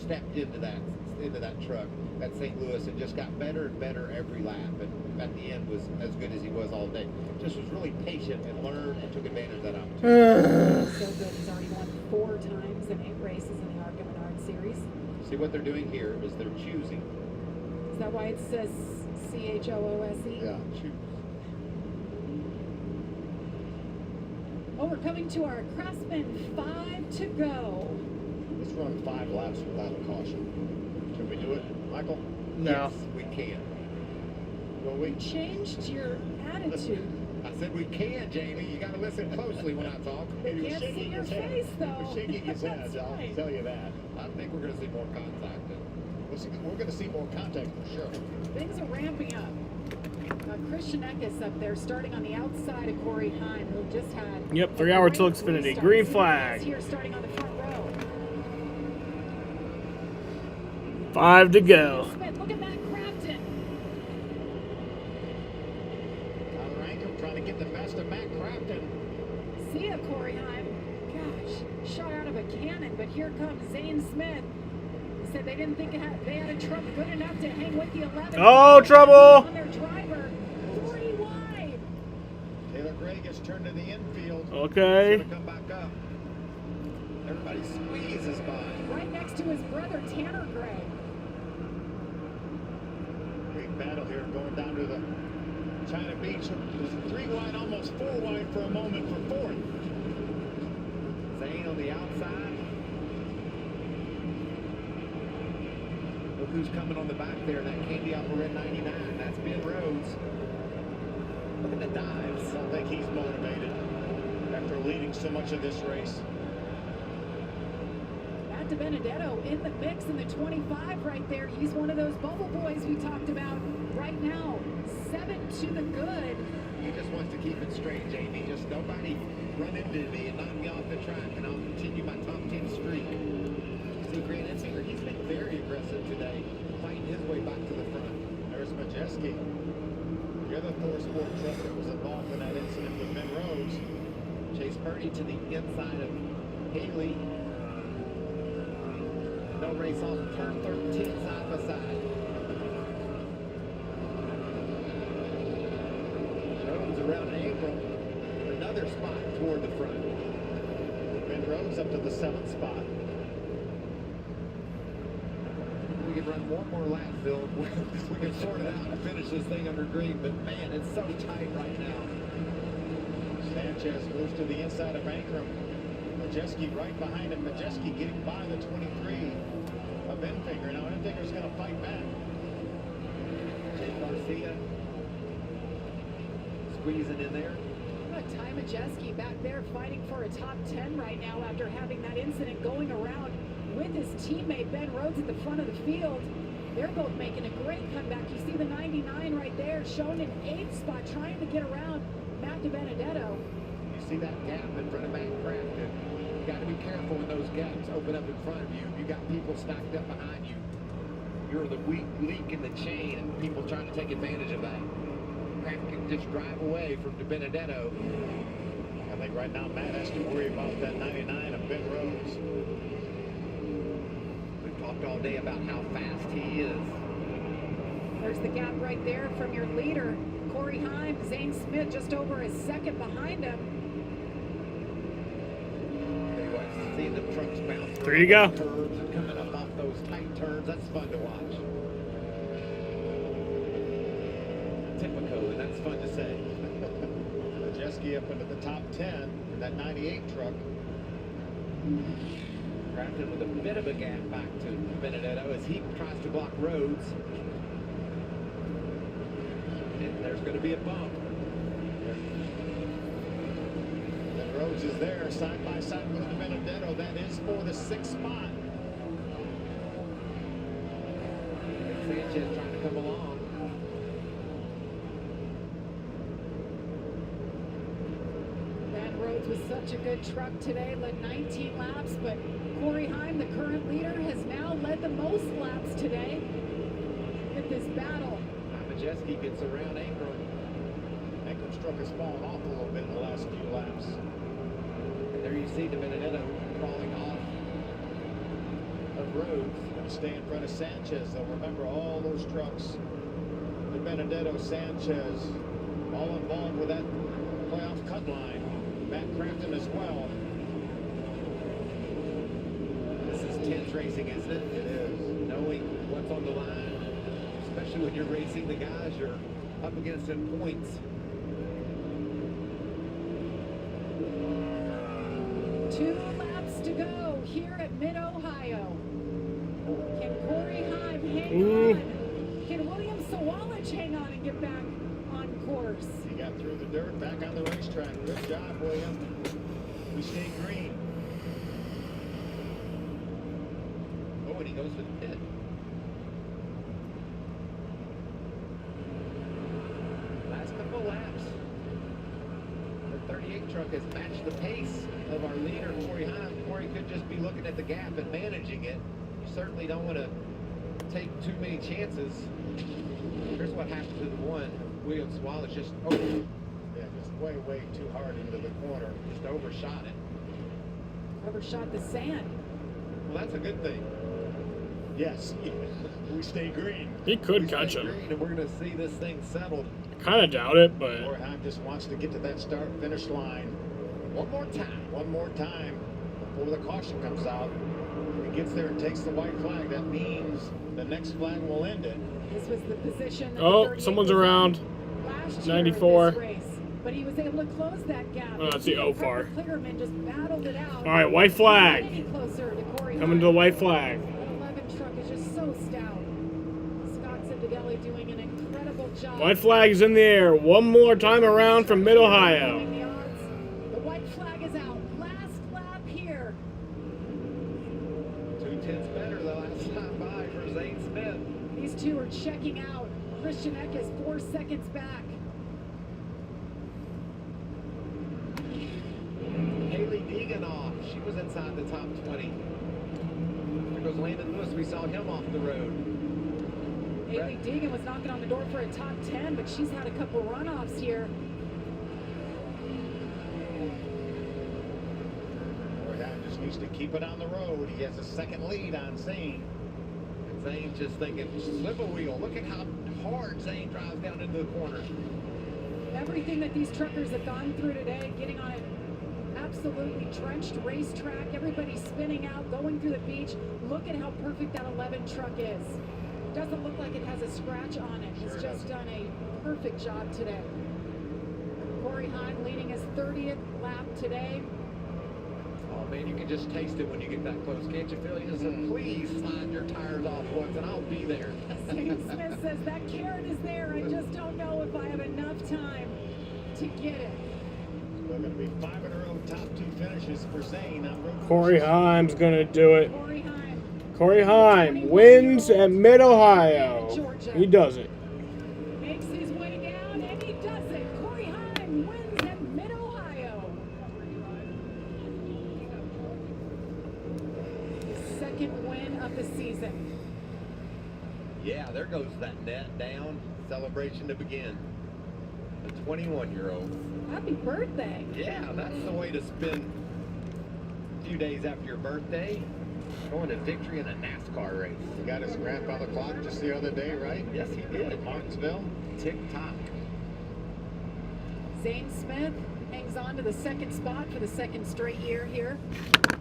stepped into that truck at St. Louis and just got better and better every lap. And at the end was as good as he was all day. Just was really patient and learned and took advantage of that opportunity. So good. He's already won 4 times in 8 races in the Arkham and Art Series. See, what they're doing here is they're choosing. Is that why it says CHOOSE? Yeah. Oh, we're coming to our Craftsman 5 to go. Let's run 5 laps without a caution. Can we do it, Michael? No. Yes, we can. Well, we changed your attitude. I said we can, Jamie. You got to listen closely when I talk. They can't see your face, though. He was shaking his head, I'll tell you that. I think we're going to see more contact. We're going to see more contact for sure. Things are ramping up. Christian Eckes up there starting on the outside of Corey Heim, who just had... Yep, 3 hour till Xfinity. Green flag. Here starting on the front row. 5 to go. Smith, look at Matt Crafton. Tyler Ankrum trying to get the best of Matt Crafton. See ya, Corey Heim. Gosh, shot out of a cannon, but here comes Zane Smith. He said they didn't think they had a truck good enough to hang with the 11. Oh, trouble! On their driver, 3 wide. Okay. He's gonna come back up. Everybody squeezes by. Right next to his brother, Tanner Gray. Great battle here going down to the China Beach. It was 3 wide, almost 4 wide for a moment for fourth. Zane on the outside. Look who's coming on the back there. That candy apple red 99. That's Ben Rhodes. Look at the dives. I don't think he's motivated after leading so much of this race. Matt DiBenedetto in the mix in the 25 right there. He's one of those bubble boys we talked about right now. 7 to the good. He just wants to keep it straight, Jamie. Just nobody run into me and knock me off the track, and I'll continue my top 10 streak. See, Grant Ensinger, he's been very aggressive today, fighting his way back to the front. There's Majeski, the other Thor Sport truck that was involved in that incident with Ben Rhodes. Chase Purdy to the inside of Haley. No race off turn 13 side by side. Rhodes around April. Another spot toward the front. Ben Rhodes up to the 7th spot. We could run one more lap, Phil. We can sort it out and finish this thing under green, but man, it's so tight right now. Sanchez moves to the inside of Ankrum. Majeski right behind him. Majeski getting by the 23 of Enfinger. Now Enfinger's going to fight back. Jake Garcia squeezing in there. Ty Majeski back there fighting for a top 10 right now after having that incident going around with his teammate Ben Rhodes at the front of the field. They're both making a great comeback. You see the 99 right there shown in 8th spot trying to get around Matt DiBenedetto. You see that gap in front of Matt Crafton. You got to be careful when those gaps open up in front of you. You got people stacked up behind you. You're the weak link in the chain, and people trying to take advantage of that. Crafton can just drive away from DiBenedetto. I think right now Matt has to worry about that 99 of Ben Rhodes. We've talked all day about how fast he is. There's the gap right there from your leader, Corey Heim. Zane Smith just over a second behind him. Seeing the trucks bounce 3 to go. Curves and coming up off those tight turns, that's fun to watch. Typical, and that's fun to say. Majeski up into the top 10 in that 98 truck. Crafton with a bit of a gap back to Benedetto as he tries to block Rhodes. And there's going to be a bump. Then Rhodes is there side by side with Benedetto. That is for the 6th spot. Sanchez trying to come along. Rhodes was such a good truck today, led 19 laps, but Corey Heim, the current leader, has now led the most laps today in this battle. Majeski gets around Ankrum. Ankrum's truck has fallen off a little bit in the last few laps. And there you see DiBenedetto crawling off of Rhodes. Going to stay in front of Sanchez, though. Remember, all those trucks, DiBenedetto, Sanchez, all involved with that playoff cut line. Matt Crafton as well. This is tense racing, isn't it? It is. Knowing what's on the line, especially when you're racing the guys you're up against in points. 2 laps to go here at Mid-Ohio. Can Corey Heim hang on? Can William Sawalich hang on and get back on course? He got through the dirt, back on the racetrack. Good job, William. We stay green. Oh, and he goes to the pit. Last couple laps. The 38 truck has matched the pace of our leader, Corey Heim. Corey could just be looking at the gap and managing it. You certainly don't want to take too many chances. Here's what happened to the one. William Sawalich just way too hard into the corner. Just overshot it. Overshot the sand. Well, that's a good thing. Yes, we stay green. He could catch him. Green, and we're going to see this thing settled. I kind of doubt it, but Corey Heim just wants to get to that start-finish line. One more time. One more time before the caution comes out. If he gets there and takes the white flag, that means the next flag will end it. This was the position that Oh, the 38 someone's was in around. last year in 94. this race. But he was able to close that gap. Oh, that's the O-far. Clearman just battled it out. All right, white flag. Any closer to Corey Coming to the white flag. That 11 truck is just so stout. Scott Cividelli doing an incredible job. White flag is in the air. One more time around from Mid-Ohio. The white flag is out. Last lap here. 2/10 better the last time by for Zane Smith. These two are checking out. Christian Eck is 4 seconds back. Haley Deegan off. She was inside the top 20. There goes Landon Lewis. We saw him off the road. Haley Deegan was knocking on the door for a top 10, but she's had a couple runoffs here. Corey just needs to keep it on the road. He has a second lead on Zane. And Zane's just thinking, slip a wheel. Look at how hard Zane drives down into the corner. Everything that these truckers have gone through today, getting on an absolutely drenched racetrack, everybody spinning out, going through the beach. Look at how perfect that 11 truck is. Doesn't look like it has a scratch on it. It's just done a perfect job today. Corey Heim leading his 30th lap today. Oh man, you can just taste it when you get that close, can't you, Phil? You just said, please slide your tires off once and I'll be there. Zane Smith says that carrot is there. I just don't know if I have enough time to get it. We're going to be 5 in a row top 2 finishes for Zane on road. Corey Heim's going to do it. Corey Heim. Corey Heim wins at Mid-Ohio. He does it. Makes his way down, and he does it. Corey Heim wins at Mid-Ohio. Second win of the season. Yeah, there goes that net down. Celebration to begin. The 21-year-old. Happy birthday. Yeah, that's the way to spend a few days after your birthday. Going to victory in a NASCAR race. He got his grandfather clock just the other day, right? Yes, he did. At Martinsville. Tick-tock. Zane Smith hangs on to the second spot for the second straight year here.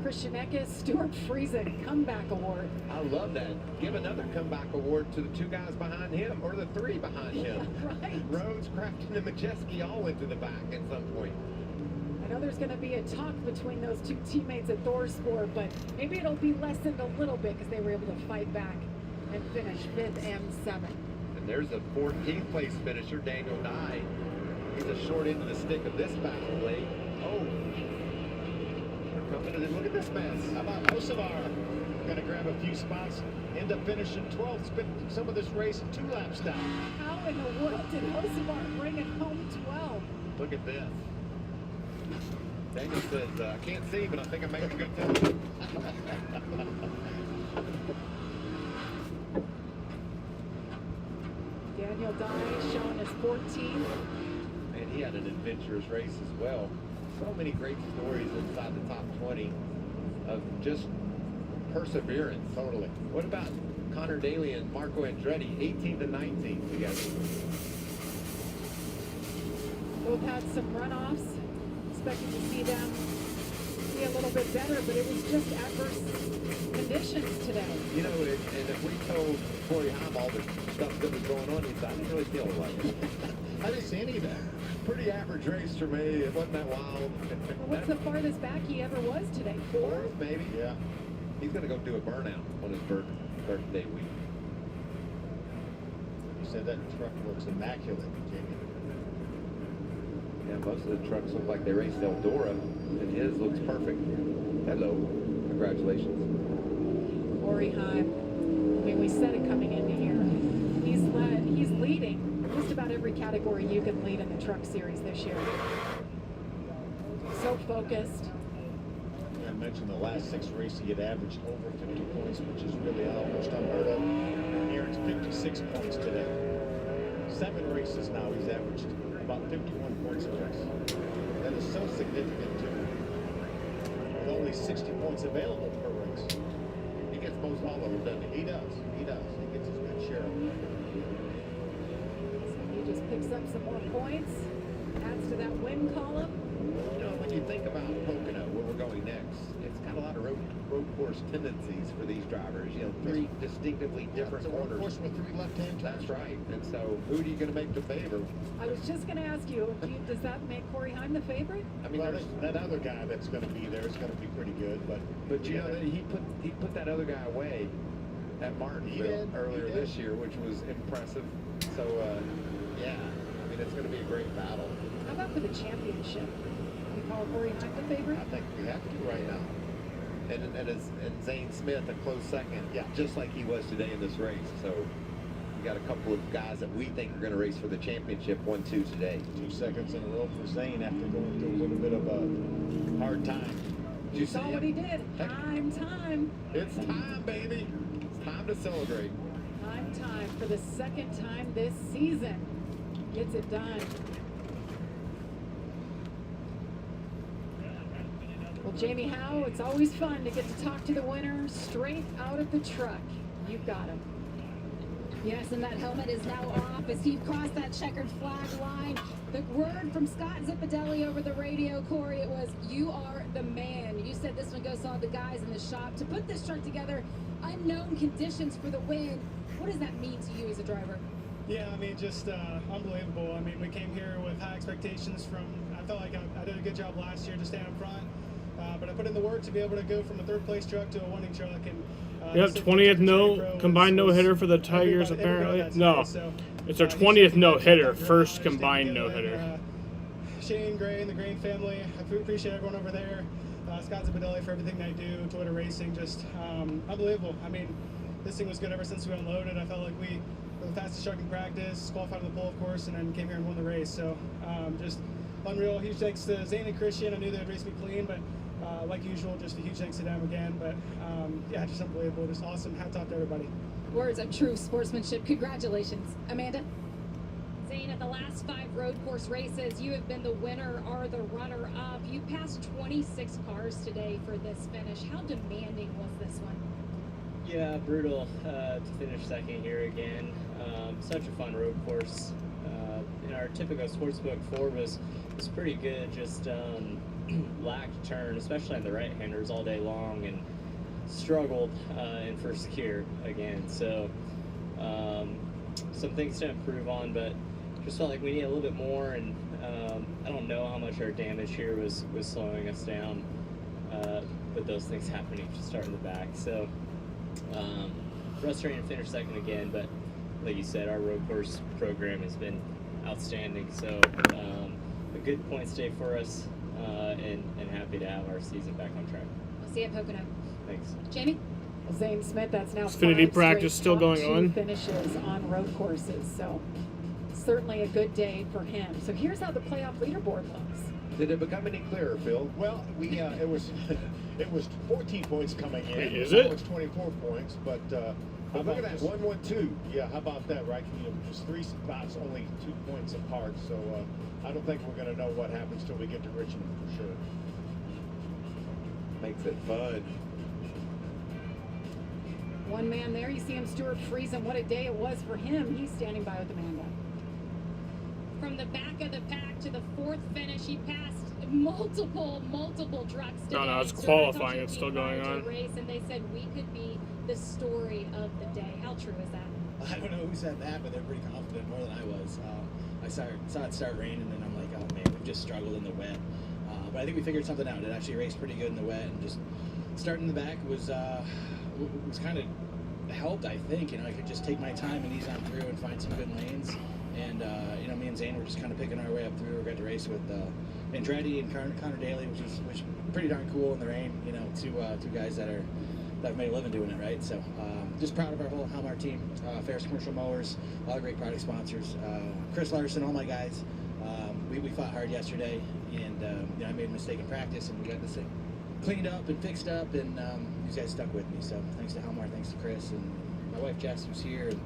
Christian Eckes, Stuart Friesen comeback award. I love that. Give another comeback award to the 2 guys behind him, or the 3 behind him. Right. Rhodes, Crafton, and Majeski all went to the back at some point. I know there's going to be a talk between those 2 teammates at Thorsport, but maybe it'll be lessened a little bit because they were able to fight back and finish 5th and 7th. And there's a 14th place finisher, Daniel Dye. He's a short end of the stick of this battle late. Oh. Look at this mess. How about Osavar? Gonna grab a few spots, end up finishing 12th, spent some of this race 2 laps down. How in the world did Osavar bring it home 12? Look at this. Daniel says, I can't see, but I think I'm making a good time. Daniel Dye shown as 14th. And he had an adventurous race as well. So many great stories inside the top 20 of just perseverance. Totally. What about Connor Daly and Marco Andretti, 18th and 19th together? Both had some runoffs. Expecting to see them be a little bit better, but it was just adverse conditions today. You know, and if we told Corey Heim all the stuff that was going on, he'd say, I didn't really feel like it. I didn't see any of that. Pretty average race for me. It wasn't that wild. What's the farthest back he ever was today? 4? Maybe. Yeah. He's going to go do a burnout on his birthday week. You said that truck looks immaculate, Jamie. Yeah, most of the trucks look like they raced Eldora, and his looks perfect. Hello. Congratulations. Corey Heim. I mean, we said it coming into here. He's leading just about every category you can lead in the truck series this year. So focused. I mentioned the last 6 races he had averaged over 50 points, which is really almost unheard of. Aaron's 56 points today. 7 races now he's averaged about 51 points a race. That is so significant too. With only 60 points available per race. He gets most all of them, doesn't he? He does. He does. He gets his good share of them. So he just picks up some more points, adds to that win column. You know, when you think about Pocono, where we're going next, it's got a lot of road course tendencies for these drivers. You know, 3 distinctively different corners. Road course with 3 left-hand turns. That's right. And so, who are you going to make the favor? I was just going to ask you, does that make Corey Heim the favorite? I mean, that other guy that's going to be there is going to be pretty good, but you know, he put that other guy away at Martinsville earlier this year, which was impressive. So, yeah, I mean, it's going to be a great battle. How about for the championship? You call Corey Heim the favorite? I think we have to right now. And Zane Smith a close second, just like he was today in this race. So we got a couple of guys that we think are going to race for the championship, 1-2 today. 2 seconds in a row for Zane after going through a little bit of a hard time. You saw what he did. Time. It's time, baby. It's time to celebrate. Time for the second time this season. Gets it done. Well, Jamie Howe, it's always fun to get to talk to the winner straight out of the truck. You've got him. Yes, and that helmet is now off as he crossed that checkered flag line. The word from Scott Zipadelli over the radio, Corey, it was, "You are the man." You said this one goes to all the guys in the shop. To put this truck together, unknown conditions for the win. What does that mean to you as a driver? Yeah, I mean, just unbelievable. I mean, we came here with high expectations I felt like I did a good job last year to stay up front. But I put in the work to be able to go from a third-place truck to a winning truck. And yep, 20th combined no-hitter for the Tigers, apparently. No, it's their 20th no-hitter, first combined no-hitter. Shane Gray and the Grain family, I appreciate everyone over there. Scott Zipadelli for everything they do. Toyota Racing, just unbelievable. I mean, this thing was good ever since we unloaded. I felt like we were the fastest truck in practice, qualified on the pole, of course, and then came here and won the race. So just unreal. Huge thanks to Zane and Christian. I knew they'd race me clean, but like usual, just a huge thanks to them again. But yeah, just unbelievable. Just awesome. Hats off to everybody. Words of true sportsmanship. Congratulations. Amanda? Zane, at the last 5 road course races, you have been the winner or the runner-up. You passed 26 cars today for this finish. How demanding was this one? Yeah, brutal to finish second here again. Such a fun road course. In our typical sportsbook form was pretty good, just lacked turn, especially on the right-handers all day long, and struggled in first gear again. So some things to improve on, but just felt like we need a little bit more, and I don't know how much our damage here was slowing us down, but those things happening to start in the back. So frustrating to finish second again, but like you said, our road course program has been outstanding. So a good points day for us, and happy to have our season back on track. We'll see you at Pocono. Thanks. Jamie? Well, Zane Smith, that's now Xfinity 5 practice straight still going top 2 on. finishes on road courses, so certainly a good day for him. So here's how the playoff leaderboard looks. Did it become any clearer, Phil? Well, we it was 14 points coming in. Wait, is it? Now it's 24 points, but But look at that, 1-1-2. Yeah, how about that, right? You know, just 3 spots, only 2 points apart. So I don't think we're going to know what happens till we get to Richmond for sure. Makes it fun. One man there, you see him, Stuart Friesen. What a day it was for him. He's standing by with Amanda. From the back of the pack to the 4th finish, he passed multiple trucks today. No, it's qualifying. It's still going on. Race, and they said we could be the story of the day. How true is that? I don't know who said that, but they're pretty confident, more than I was. I saw it start raining, and I'm like, oh man, we've just struggled in the wet. But I think we figured something out. It actually raced pretty good in the wet, and just starting in the back was kind of helped, I think. You know, I could just take my time and ease on through and find some good lanes. And you know, me and Zane were just kind of picking our way up through. We got to race with Andretti and Connor Daly, which is pretty darn cool in the rain. You know, two guys that have made a living doing it, right? So just proud of our whole Helmar team, Ferris Commercial Mowers, all the great product sponsors, Chris Larson, all my guys. We fought hard yesterday, and you know, I made a mistake in practice, and we got this thing cleaned up and fixed up, and these guys stuck with me. So thanks to Helmar, thanks to Chris, and my wife Jess, who's here, and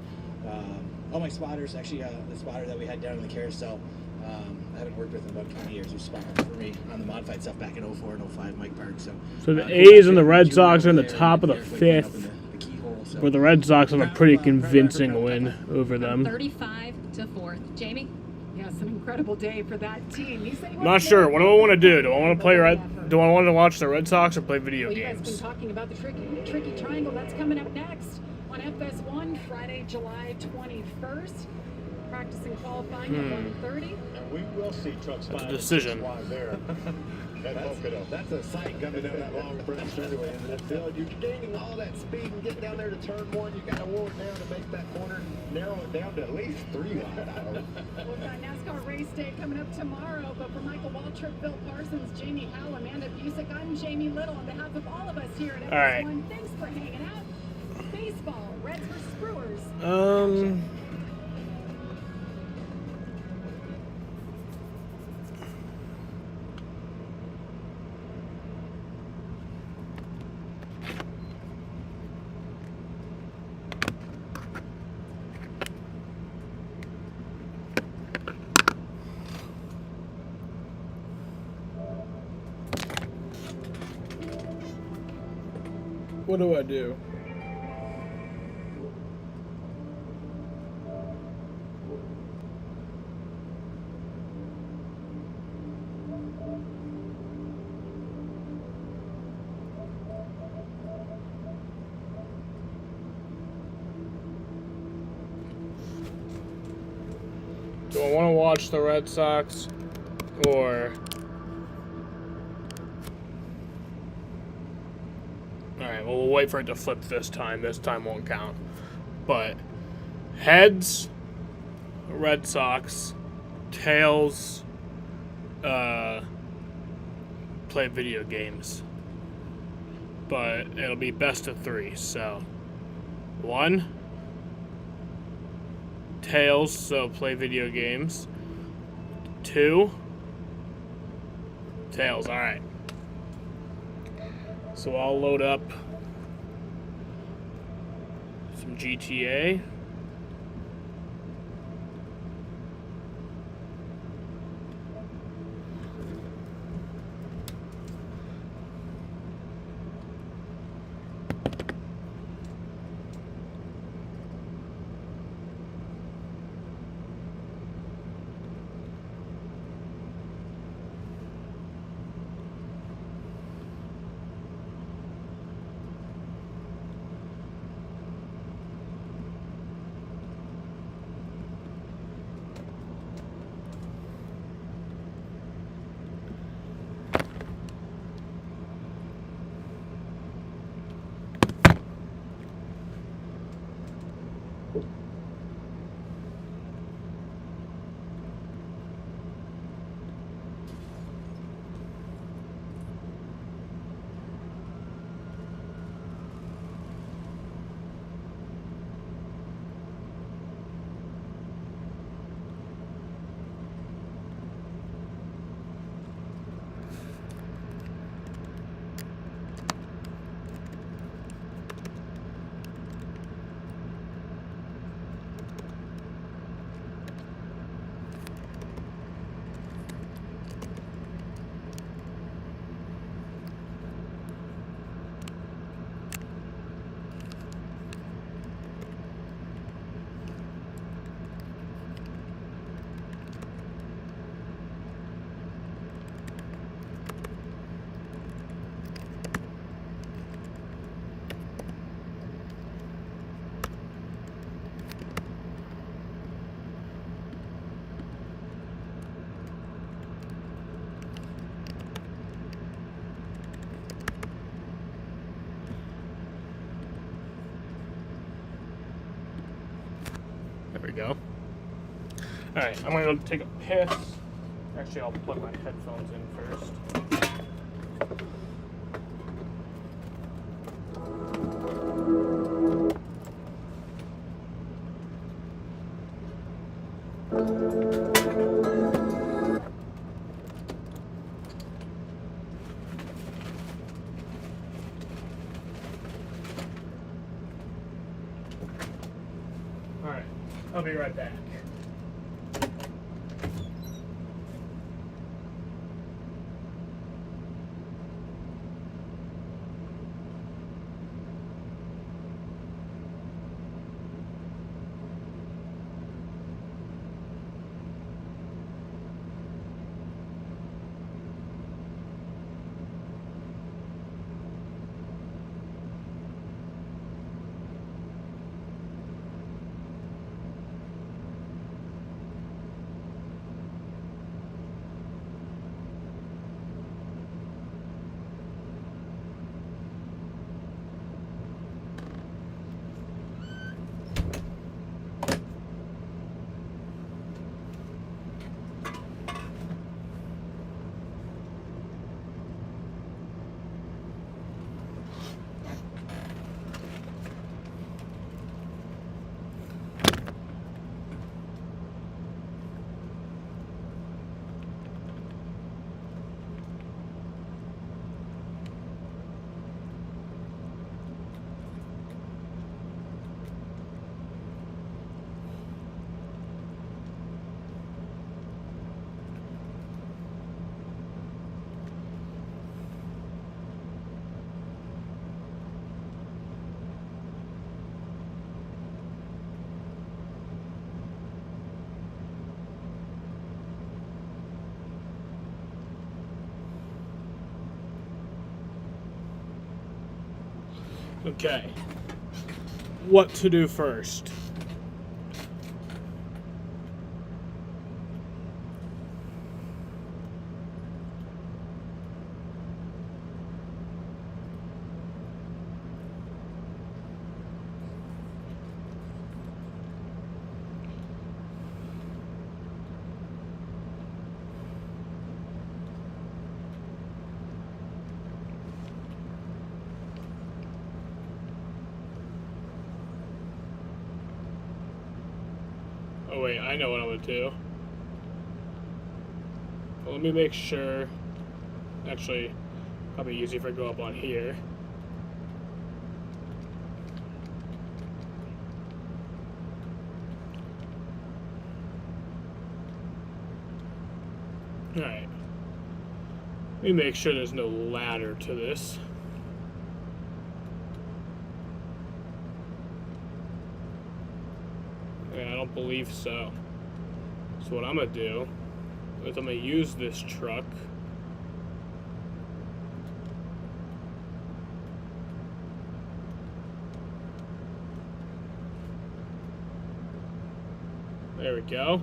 all my spotters. Actually, the spotter that we had down in the carousel, I haven't worked with in about 20 years. Who spotted for me on the modified stuff back in 04 and 05, Mike Park. So the A's and the Red Sox are in the top of the 5th, where the Red Sox have a pretty convincing win over them. 35 to 4th. Jamie? Yes, an incredible day for that team. He said he Not wants sure. more What do I want to do? Do I want to play effort. Do I want to watch the Red Sox or play video Well, you guys games? been talking about the tricky triangle. That's coming up next on FS1, Friday, July 21st. Practicing qualifying at 1:30. And we will see trucks That's a 5 and decision. 6 wide there. That's a sight coming down that long front straightaway into that field. You're gaining all that speed and getting down there to turn one. You got to wore it down to make that corner, narrow it down to at least 3 wide. I hope. We've got NASCAR race day coming up tomorrow. But for Michael Waltrip, Bill Parsons, Jamie Howe, Amanda Busick, I'm Jamie Little. On behalf of all of us here at FS1, right. thanks for hanging out. Baseball, Reds versus Brewers. What do I do? Do I want to watch the Red Sox or... Alright, well, we'll wait for it to flip this time. This time won't count. But heads, Red Sox, tails, play video games. But it'll be best of 3, so 1, tails, so play video games. 2, tails, alright. So I'll load up some GTA. There we go. Alright, I'm gonna go take a piss. Actually, I'll plug my headphones in first. Alright, I'll be right back. Okay. What to do first? Oh wait, I know what I'm gonna do. Well, let me make sure. Actually, probably easier if I go up on here. Alright. Let me make sure there's no ladder to this. Yeah, I don't believe so. So what I'm gonna do is I'm gonna use this truck. There we go.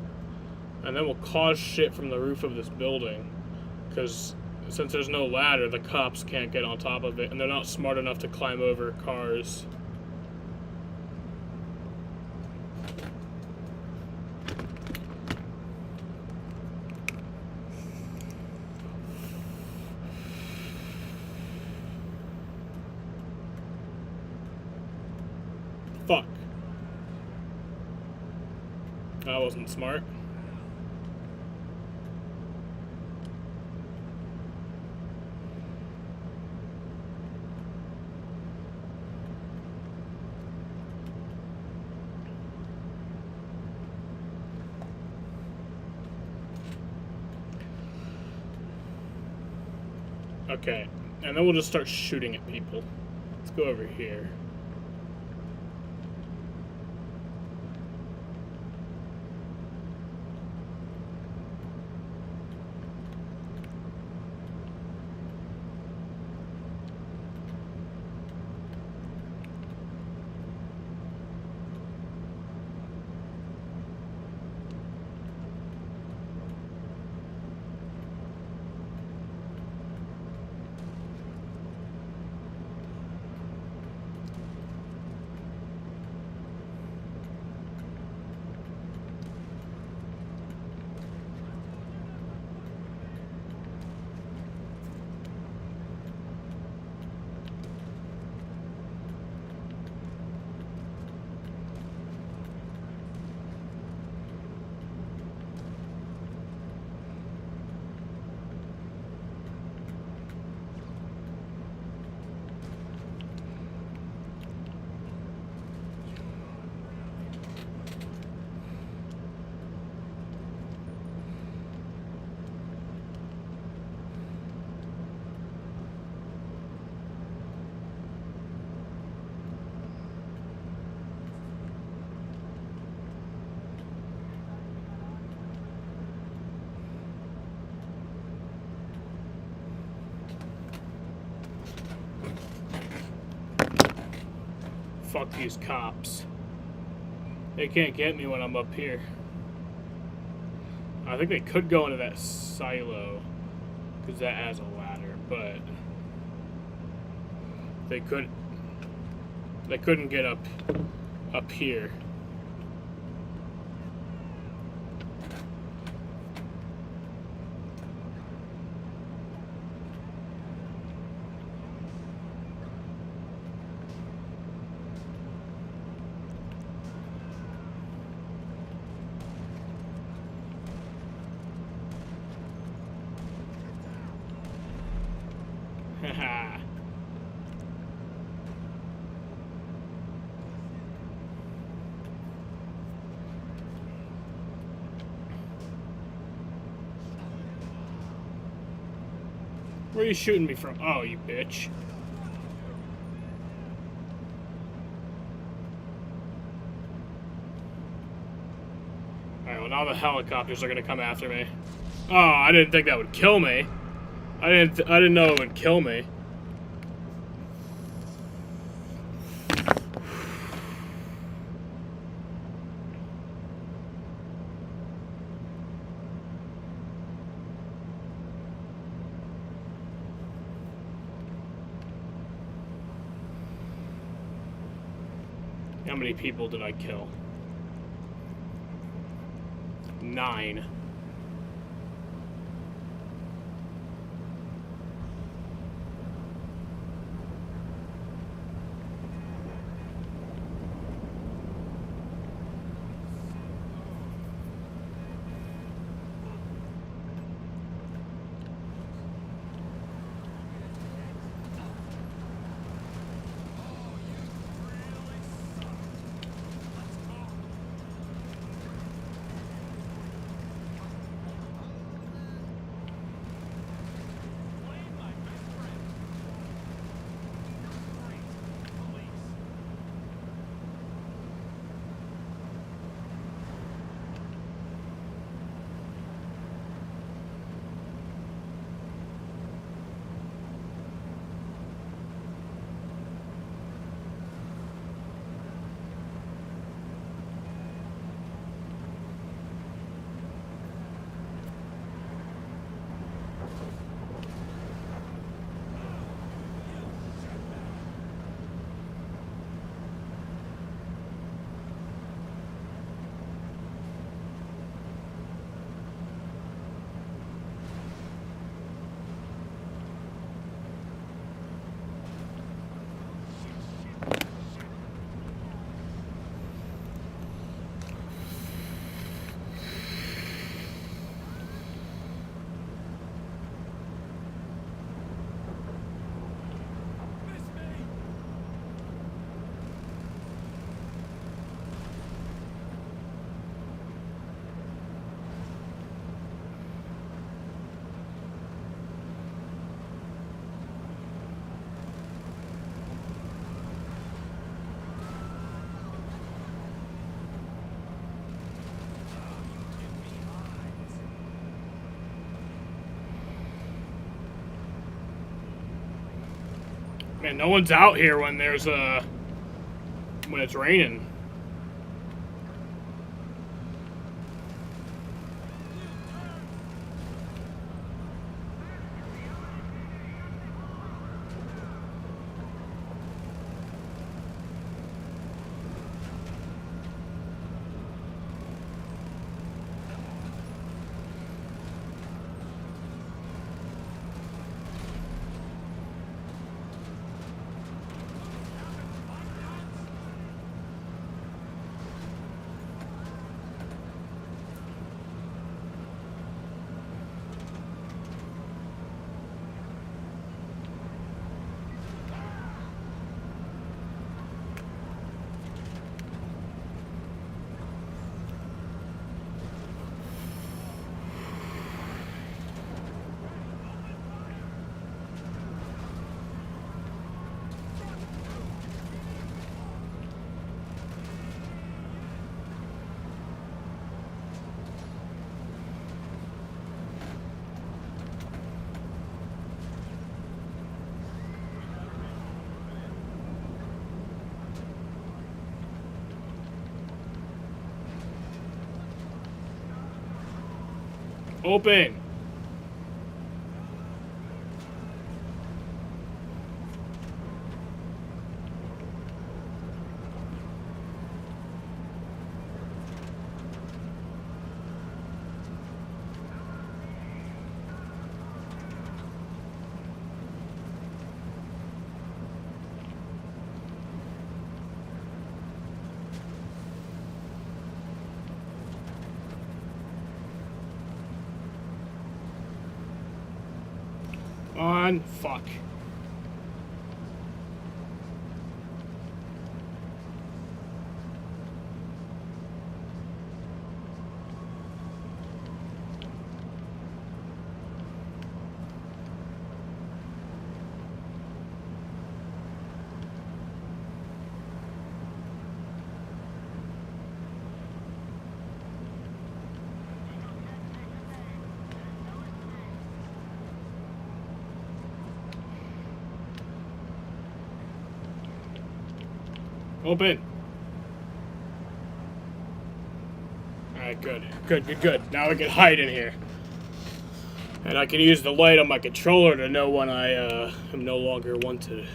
And then we'll cause shit from the roof of this building. Because since there's no ladder, the cops can't get on top of it, and they're not smart enough to climb over cars. Fuck. That wasn't smart. Okay, and then we'll just start shooting at people. Let's go over here. Fuck these cops. They can't get me when I'm up here. I think they could go into that silo, because that has a ladder, but they couldn't get up here. Haha. Where are you shooting me from? Oh, you bitch. Alright, well now the helicopters are gonna come after me. Oh, I didn't think that would kill me. I didn't know it would kill me. How many people did I kill? 9. Man, no one's out here when there's when it's raining. Open. On. Fuck. Open. Alright, good. Good. Now I can hide in here. And I can use the light on my controller to know when I am no longer wanted.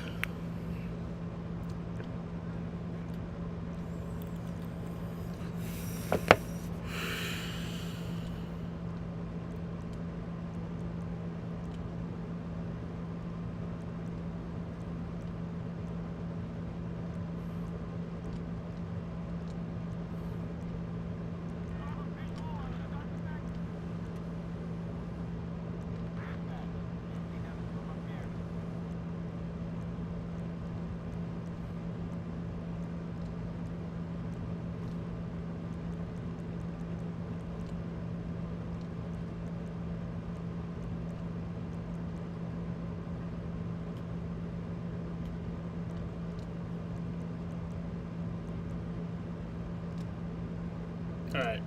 Alright.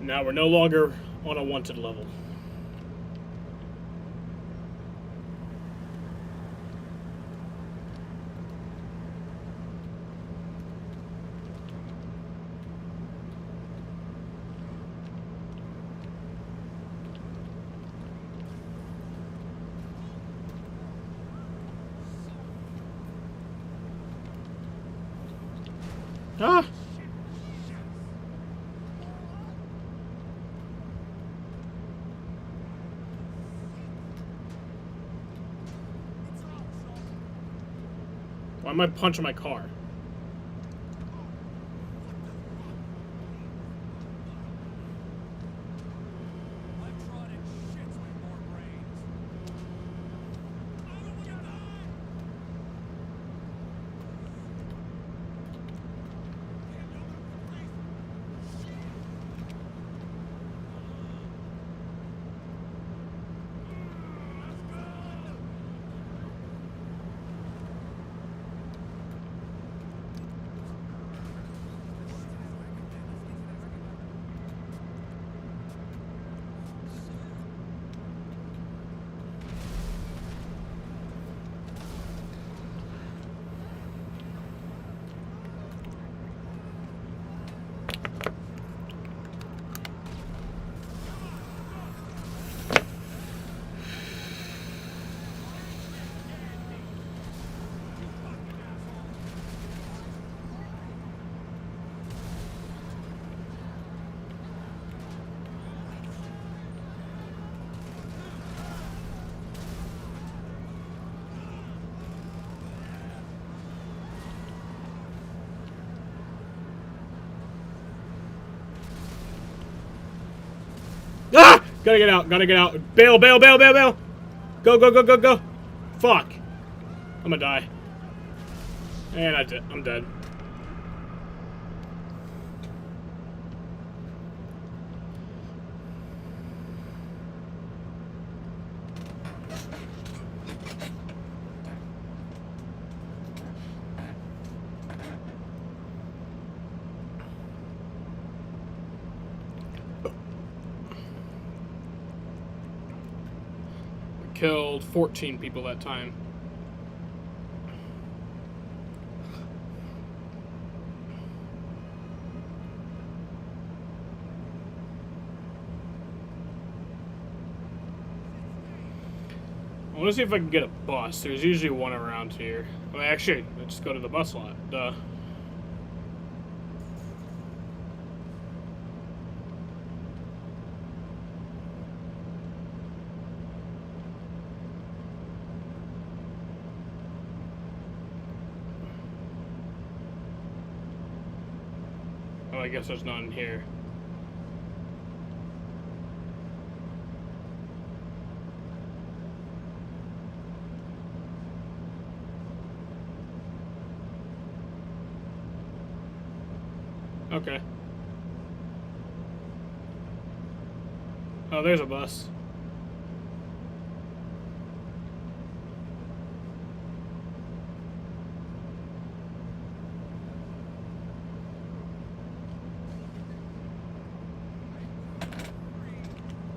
Now we're no longer on a wanted level. Ah! Why am I punching my car? Ah! Gotta get out, gotta get out. Bail, bail, bail, bail, bail! Go, go, go, go, go! Fuck! I'm gonna die. And I'm dead. Killed 14 people that time. I want to see if I can get a bus. There's usually one around here. Well, actually, let's just go to the bus lot. Duh. Oh, I guess there's none here. Okay. Oh, there's a bus.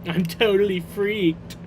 I'm totally freaked.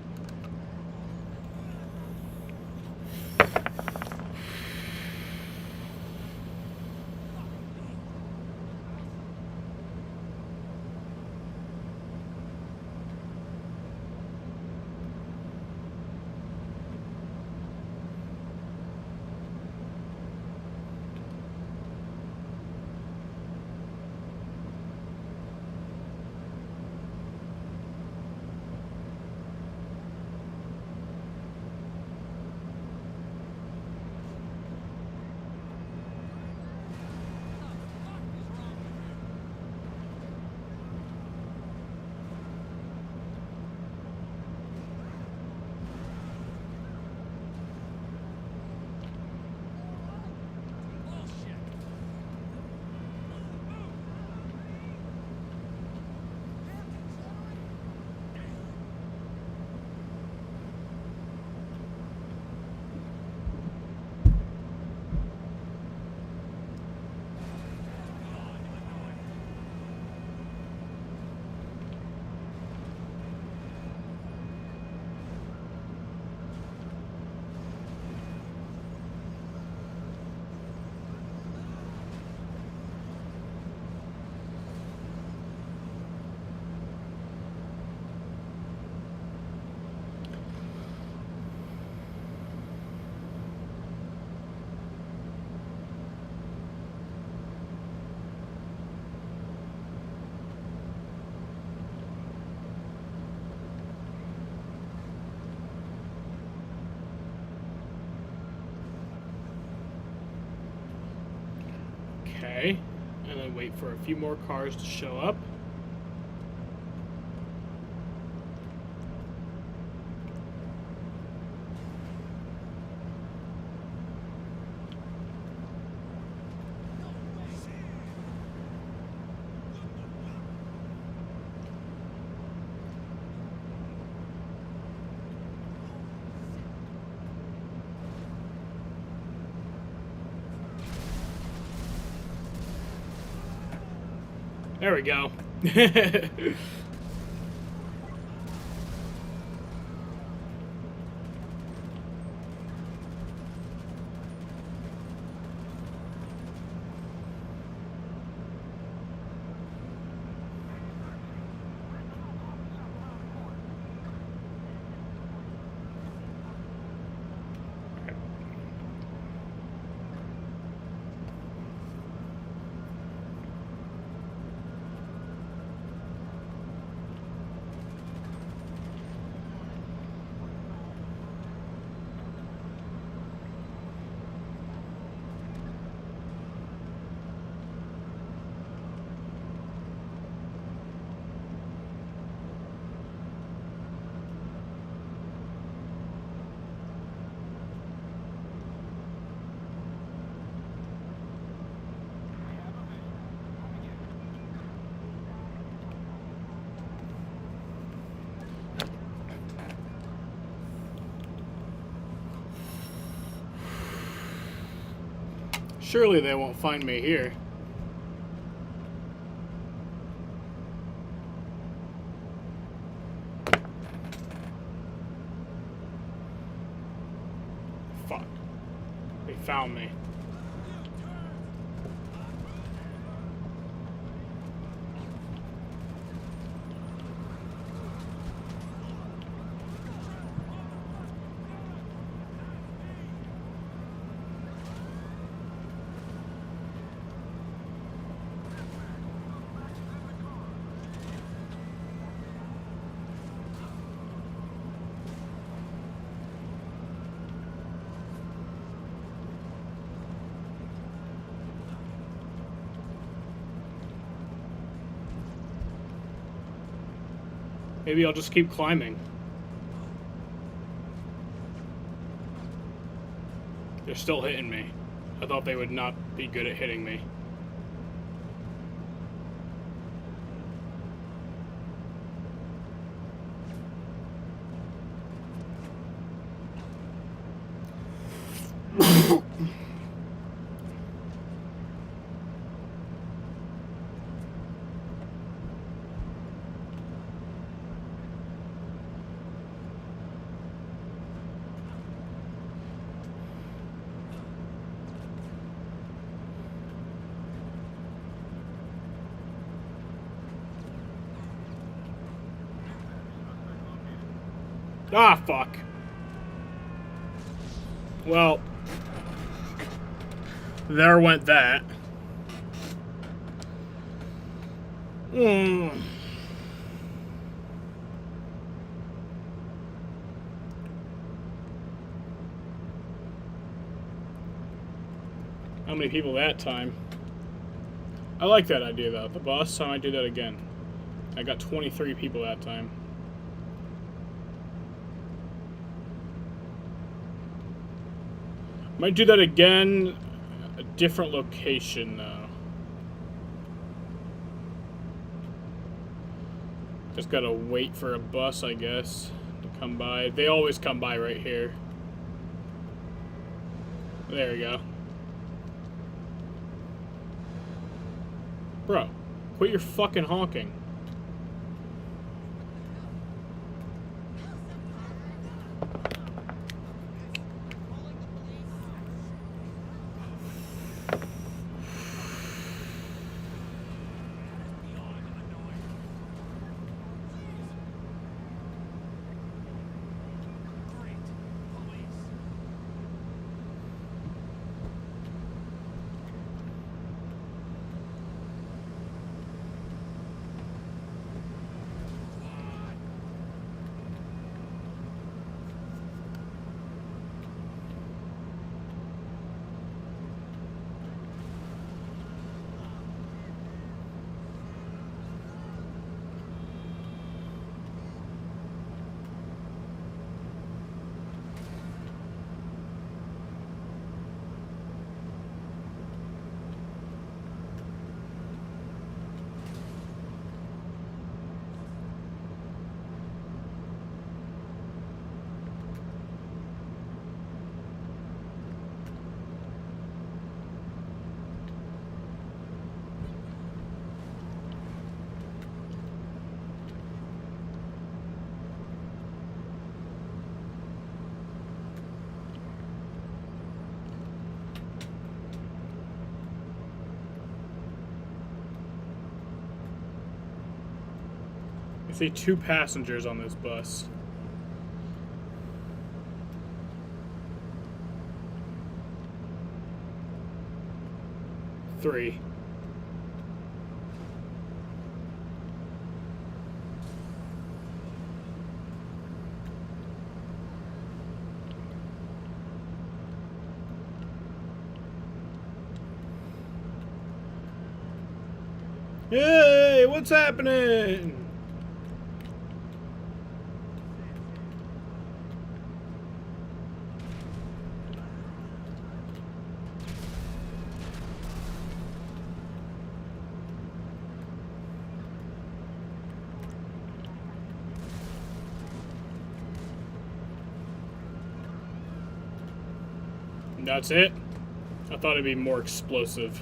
way, and then wait for a few more cars to show up. There we go. Surely they won't find me here. Fuck. They found me. Maybe I'll just keep climbing. They're still hitting me. I thought they would not be good at hitting me. Ah, fuck. Well, there went that. How many people that time? I like that idea, though. The boss time, I do that again. I got 23 people that time. Might do that again, a different location though. Just gotta wait for a bus, I guess, to come by. They always come by right here. There we go. Bro, quit your fucking honking. see 2 passengers on this bus. Three. Yay! What's happening? That's it? I thought it'd be more explosive.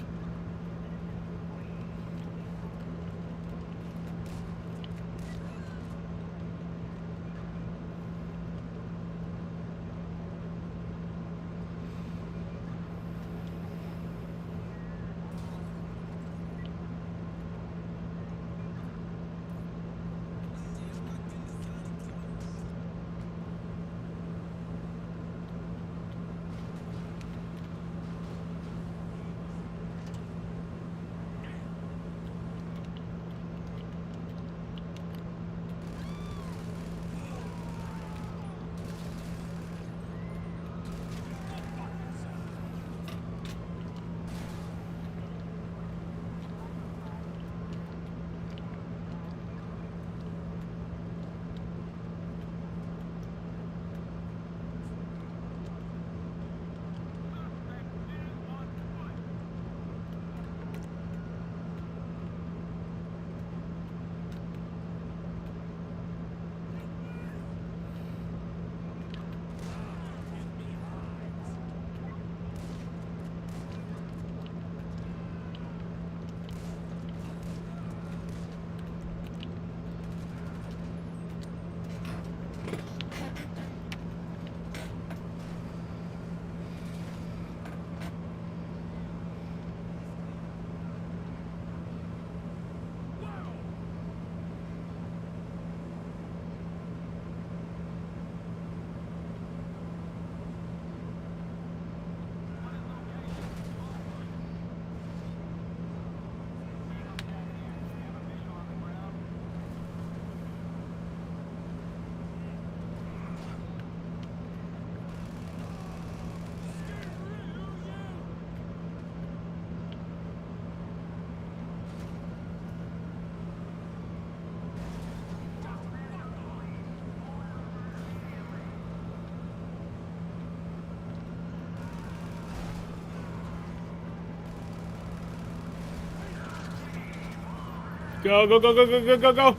Go, go, go, go, go, go, go, go.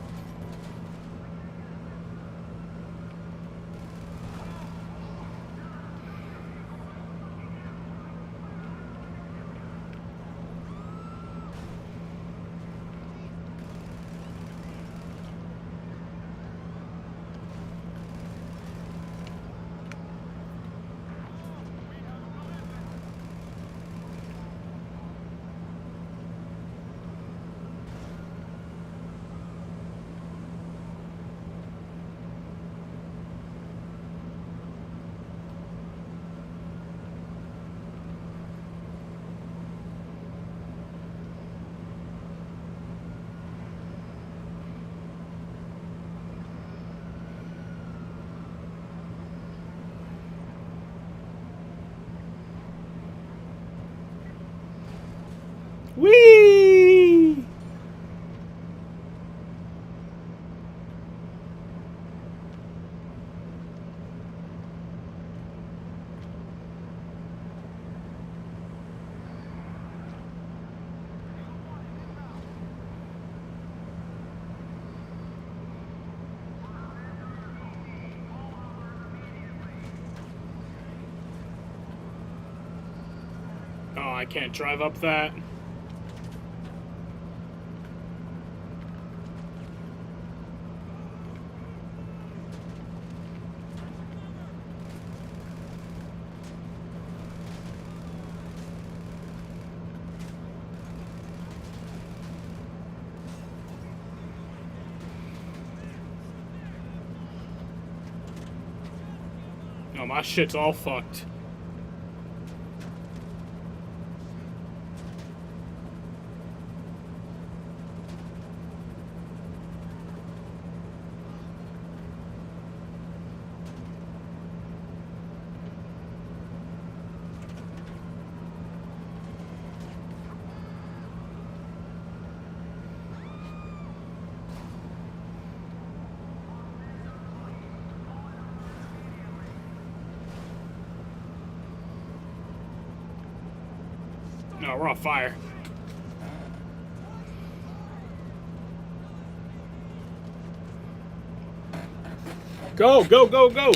Whee! Oh, I can't drive up that. Oh, my shit's all fucked. No, we're on fire. Go, go, go, go!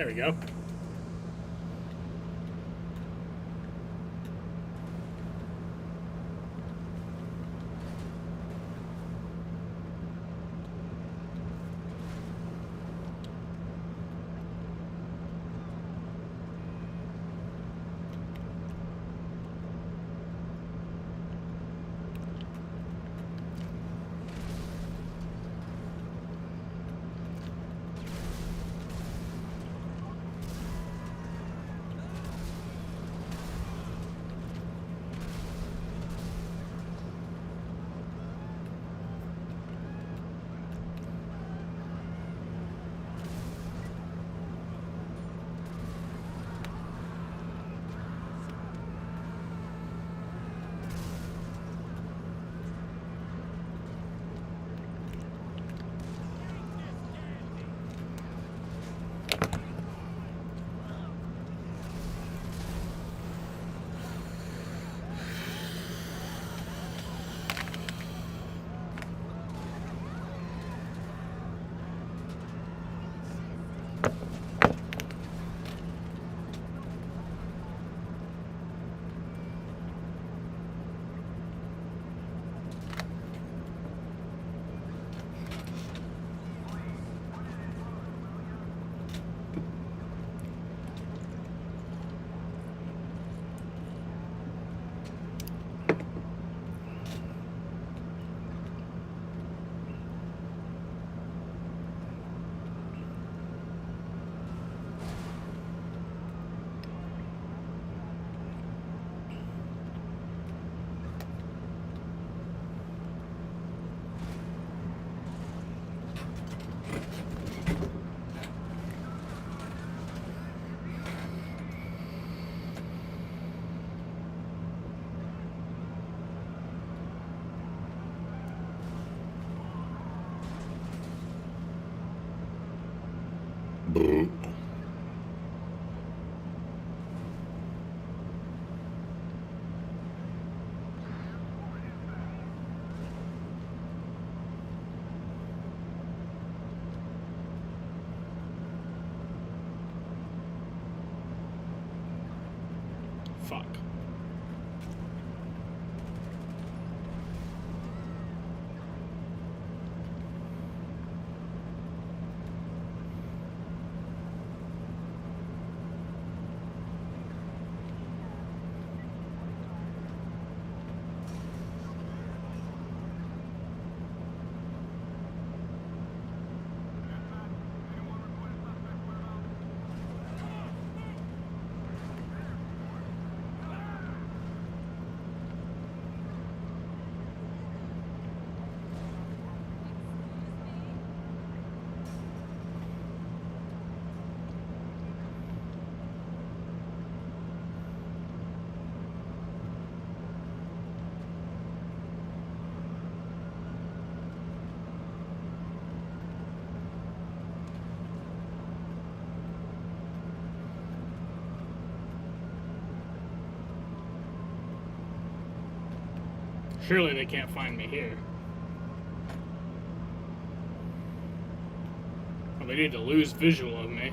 There we go. Fuck. Surely they can't find me here. Well, they need to lose visual of me.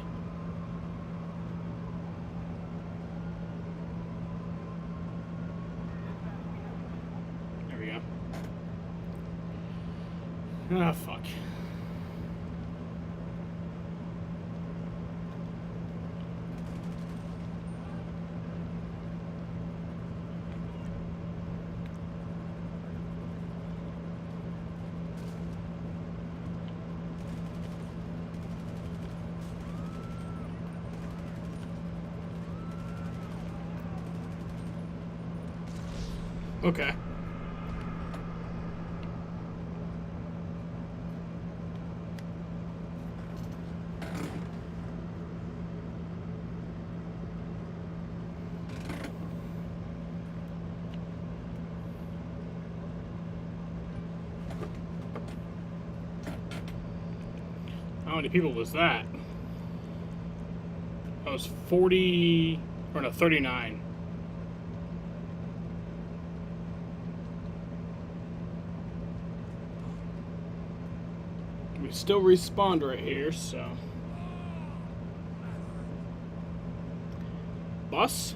There we go. Ah, fuck. Okay. How many people was that? That was 40, or no, 39. We still respawned right here, so. Bus?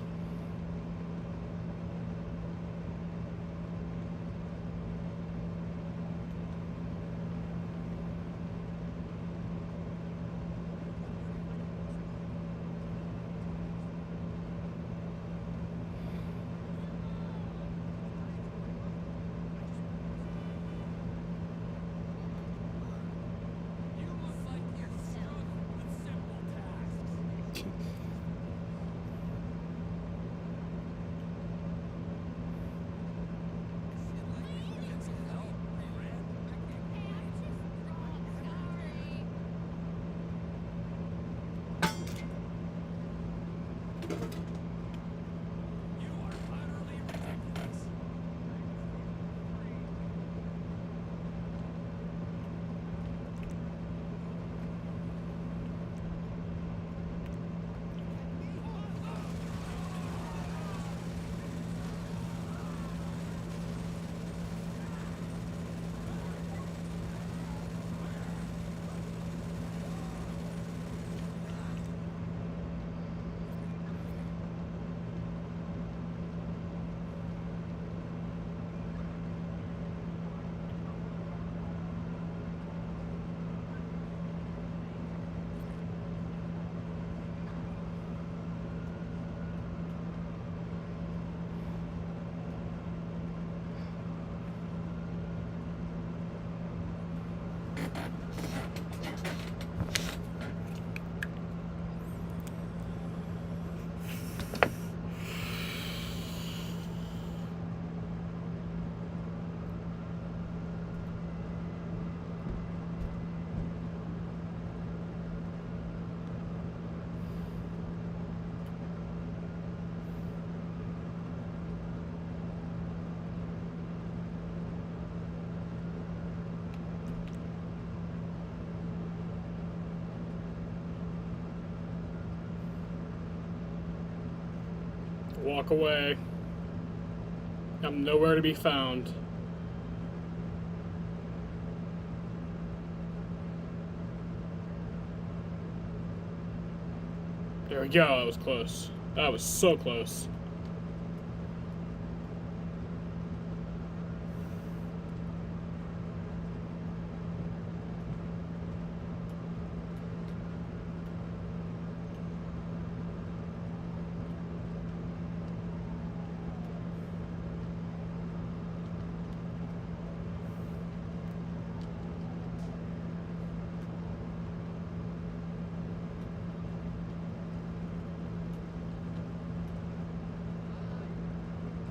Walk away. I'm nowhere to be found. There we go. That was close. That was so close.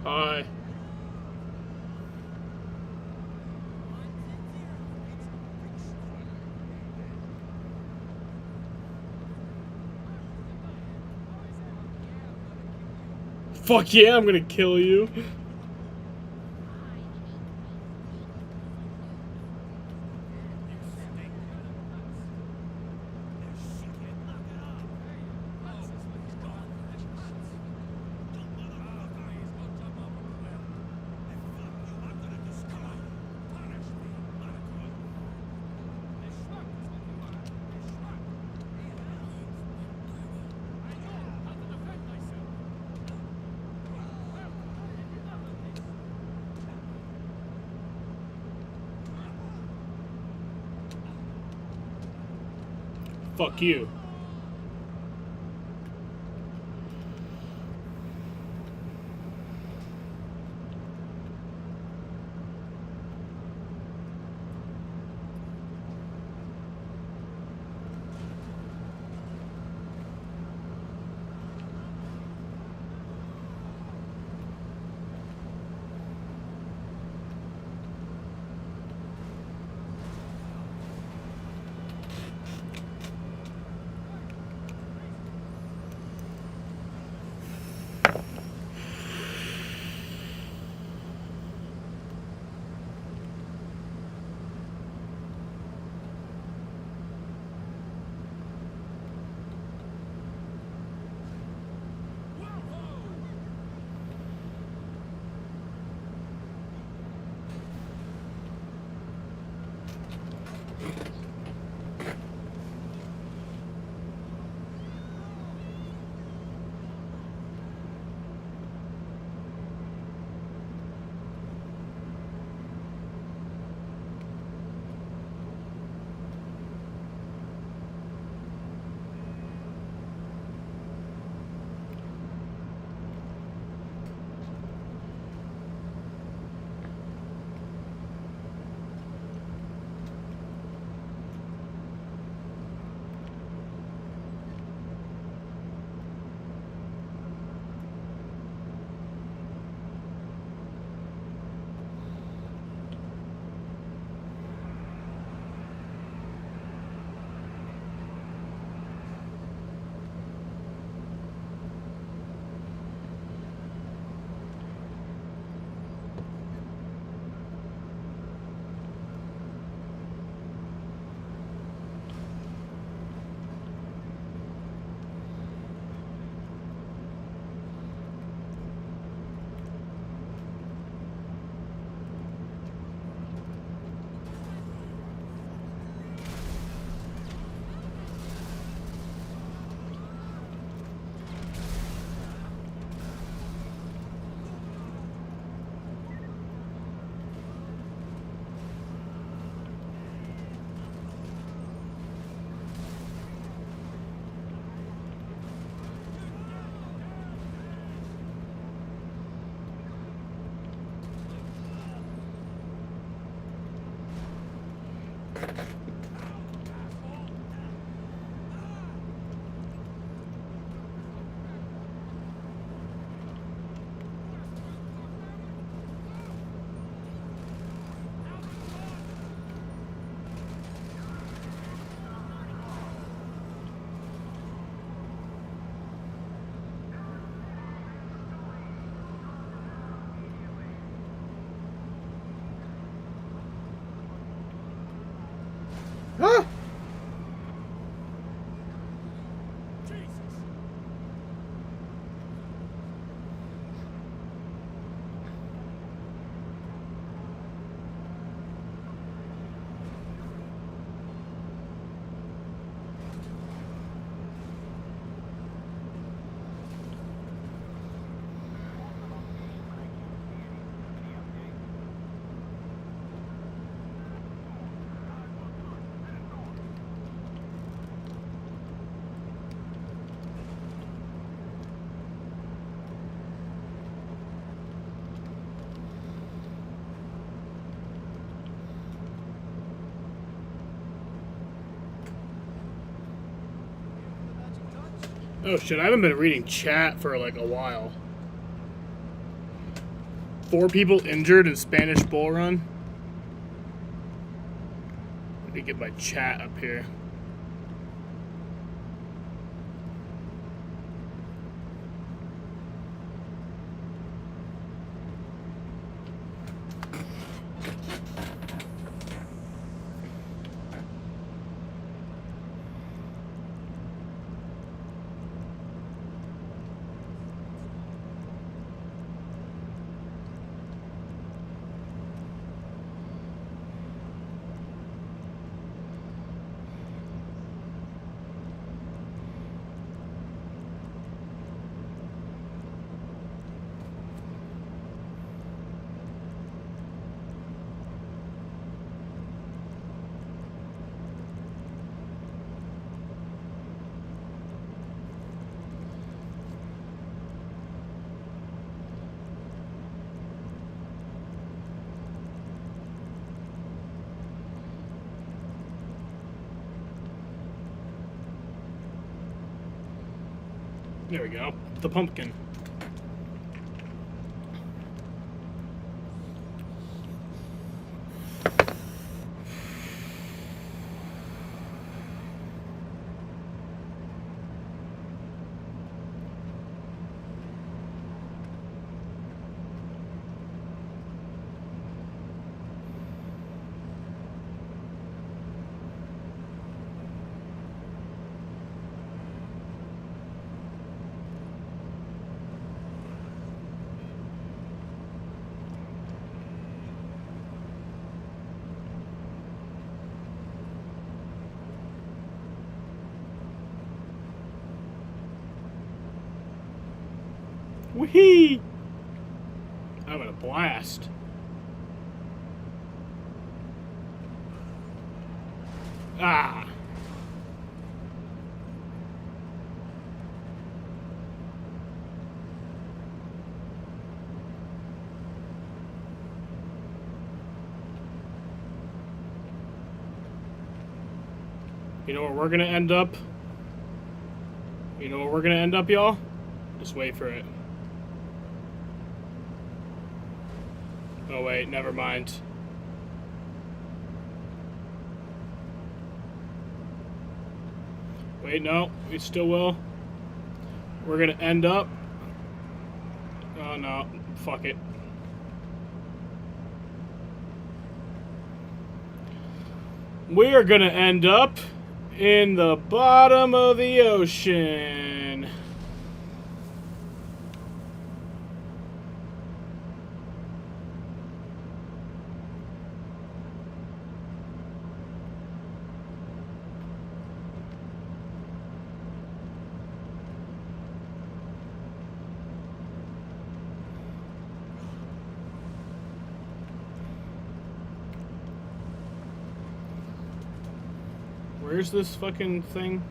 Hi. Fuck yeah, I'm gonna kill you. Fuck you. Ah! Oh shit, I haven't been reading chat for like a while. 4 people injured in Spanish Bull Run. Let me get my chat up here. There we go. The pumpkin. Whee! I'm having a blast. Ah! You know where we're gonna end up? You know where we're gonna end up, y'all? Just wait for it. Oh wait, never mind. Wait, no, we still will. We're gonna end up. Oh no, fuck it. We are gonna end up in the bottom of the ocean. Where's this fucking thing?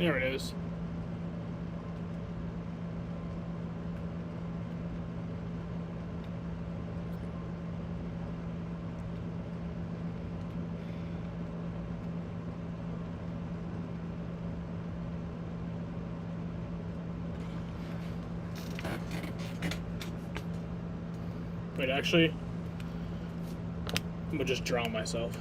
There it is. Wait, actually, I'm gonna just drown myself.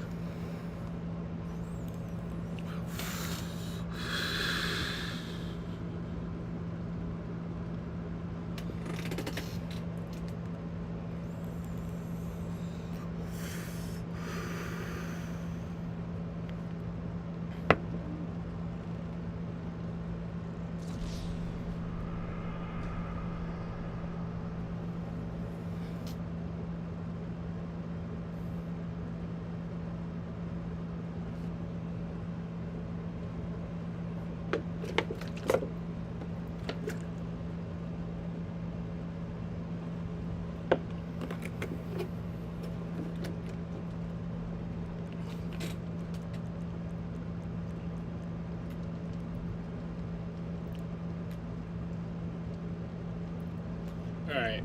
Alright.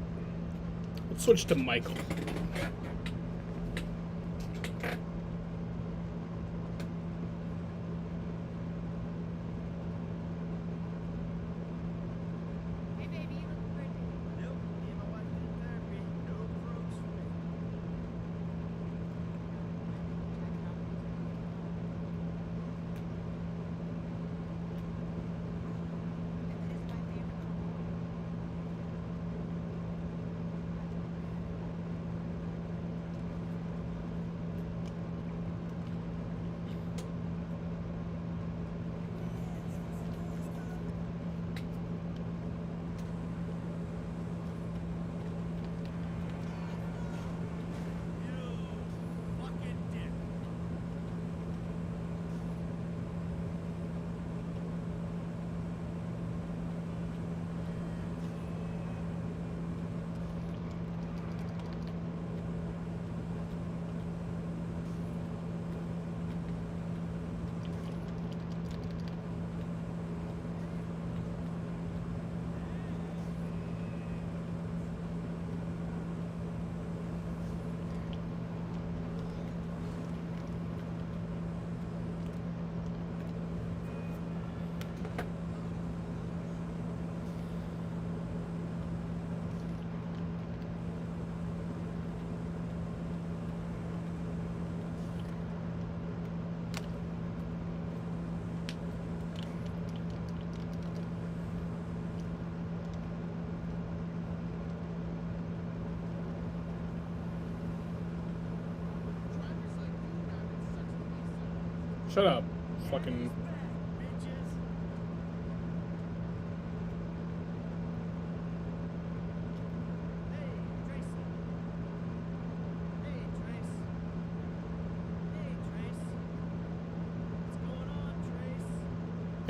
Let's switch to Michael. Shut up. Fucking...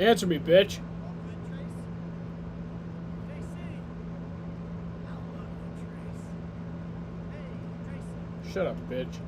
Answer me, bitch. Shut up, bitch.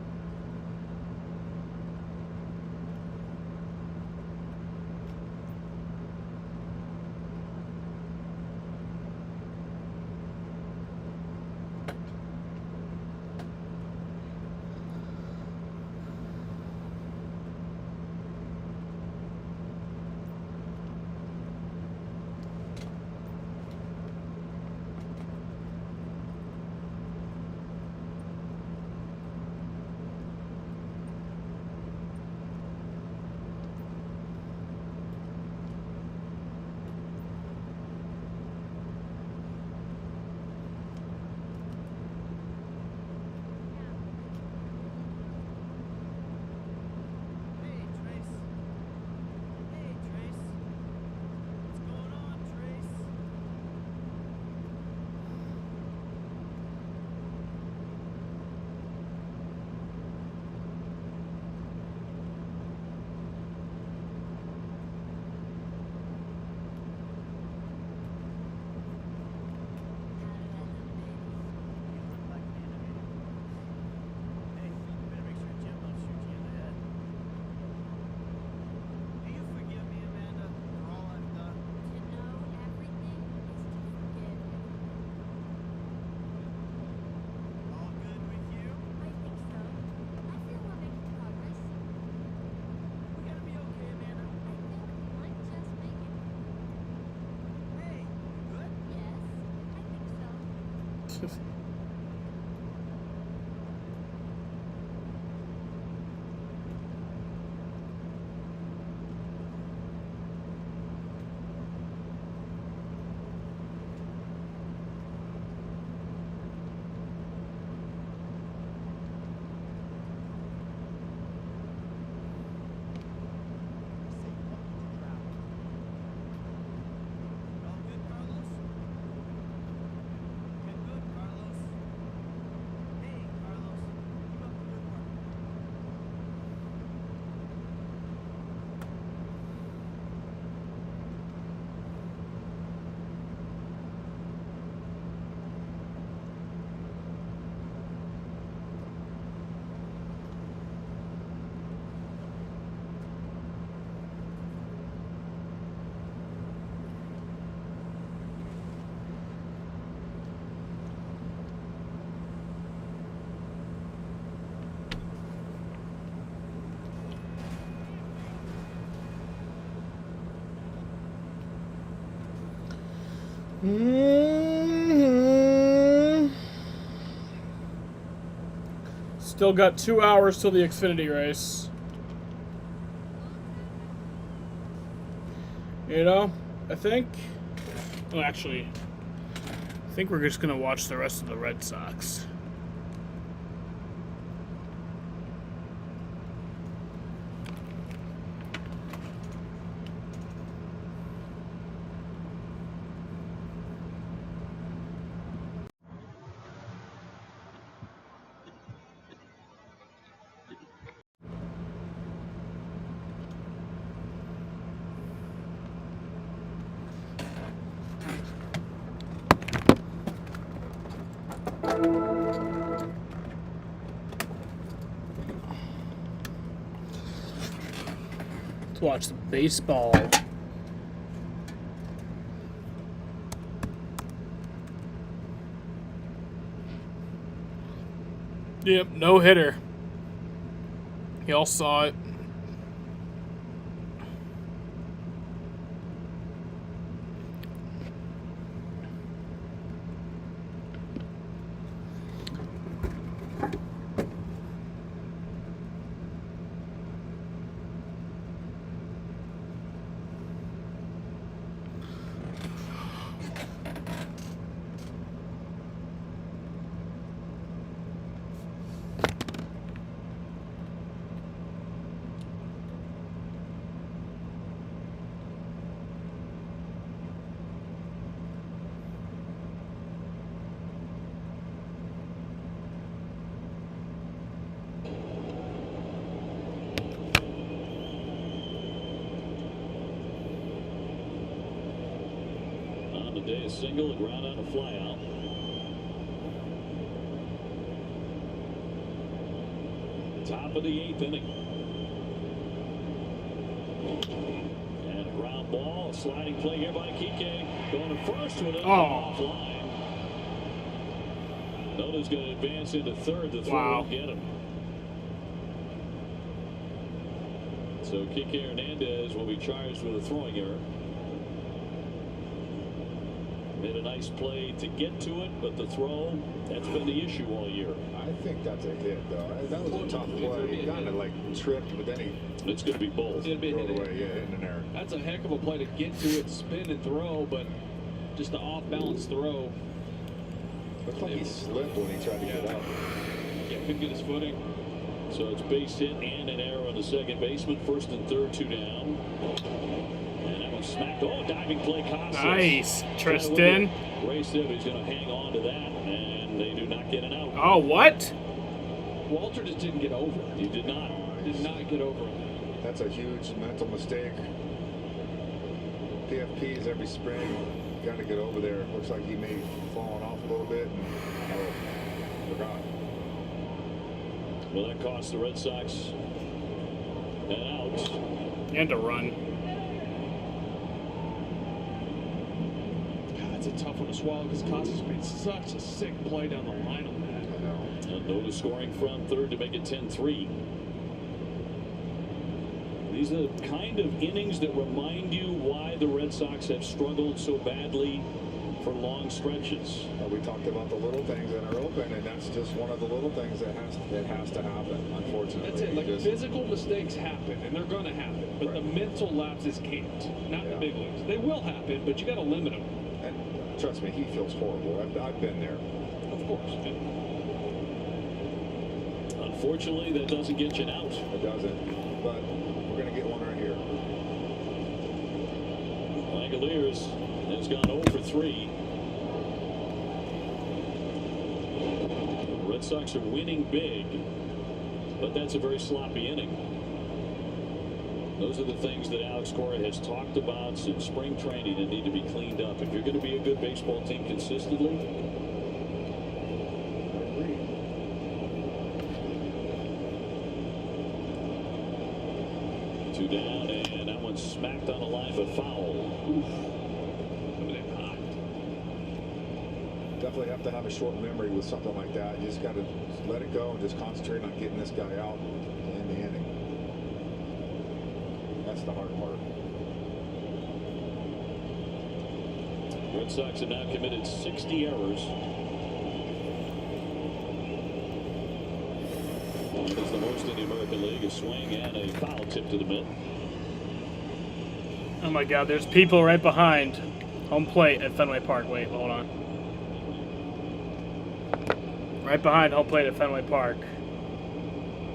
Still got 2 hours till the Xfinity race. You know, I think... Well, actually, I think we're just going to watch the rest of the Red Sox. Let's watch some baseball. Yep, no hitter. Y'all saw it. Day a single and ground out a fly out. Top of the 8th inning. And a ground ball, a sliding play here by Kike. Going to first with it. Offline. Noda's going to advance into third. The throw will get him. So Kike Hernandez will be charged with a throwing error. Made a nice play to get to it, but the throw, that's been the issue all year. I think that's a hit, though. That was a tough play. He kind of like tripped, but then it's going to be both. It'd be hit. Away, yeah, in an error. That's a heck of a play to get to it, spin and throw, but just the off-balance throw. Looked like he slipped when he tried to get up. Yeah, couldn't get his footing. So it's base hit and an error on the second baseman. First and third, 2 down. And that one smacked. Oh, diving play cost us. Nice, Tristan. Ray said he's going to hang on to that, and they do not get an out. Oh, what? Walter just didn't get over. He did not. Did not get over it. That's a huge mental mistake. PFPs every spring. Got to get over there. Looks like he may have fallen off a little bit and forgot. Well, that cost the Red Sox an out. And a run. God, that's a tough one to swallow because Costas made such a sick play down the line on that. And Noda scoring from third to make it 10-3. These are the kind of innings that remind you why the Red Sox have struggled so badly for long stretches. We talked about the little things that are open, and that's just one of the little things that has to happen, unfortunately. That's it. Like, physical mistakes happen, and they're going to happen. But the mental lapses can't. Not the big leagues. They will happen, but you got to limit them. And trust me, he feels horrible. I've been there. Of course. Unfortunately, that doesn't get you out. It doesn't. But we're going to get one right here. Langoliers has gone 0 for 3. The Red Sox are winning big, but that's a very sloppy inning. Those are the things that Alex Cora has talked about since spring training that need to be cleaned up. If you're going to be a good baseball team consistently, two down, and that one smacked on the line, but foul. Oof. Coming in hot. Definitely have to have a short memory with something like that. You just got to let it go and just concentrate on getting this guy out in the inning. That's the hard part. Red Sox have now committed 60 errors. That is the most in the American League. A swing and a foul tip to the mitt. Oh my God, there's people right behind home plate at Fenway Park. Wait, hold on. Right behind home plate at Fenway Park.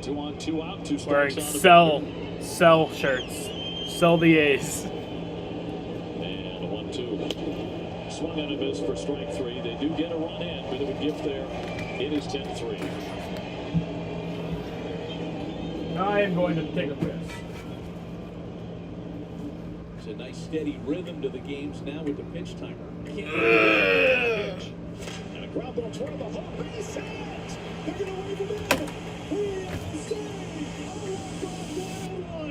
2 on, 2 out, 2 Wearing strikes on the sell shirts. Sell the A's. And a 1-2. Swung on a miss for strike 3. They do get a run in. Bit of a gift there. It is 10-3. I am going to take a piss. It's a nice steady rhythm to the games now with the pitch timer. And a ground ball toward the home base. They're going to wave him in. We are saved. Oh,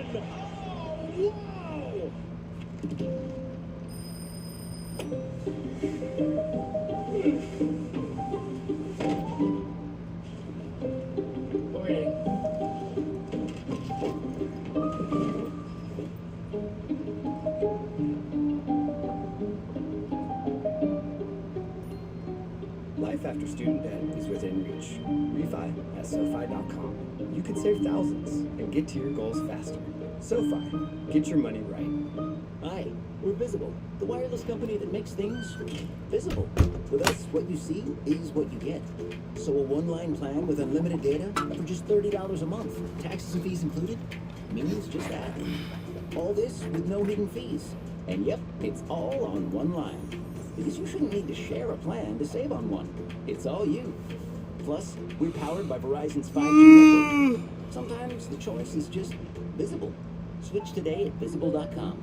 Life after student debt is within reach. Refi at SoFi.com. You could save thousands and get to your goals faster. SoFi, get your money right. Hi, we're Visible, the wireless company that makes things visible. With us, what you see is what you get. So a one-line plan with unlimited data for just $30 a month, taxes and fees included, means just that. All this with no hidden fees. And yep, it's all on one line. Because you shouldn't need to share a plan to save on one. It's all you. Plus, we're powered by Verizon's 5G network. Sometimes the choice is just visible. Switch today at visible.com.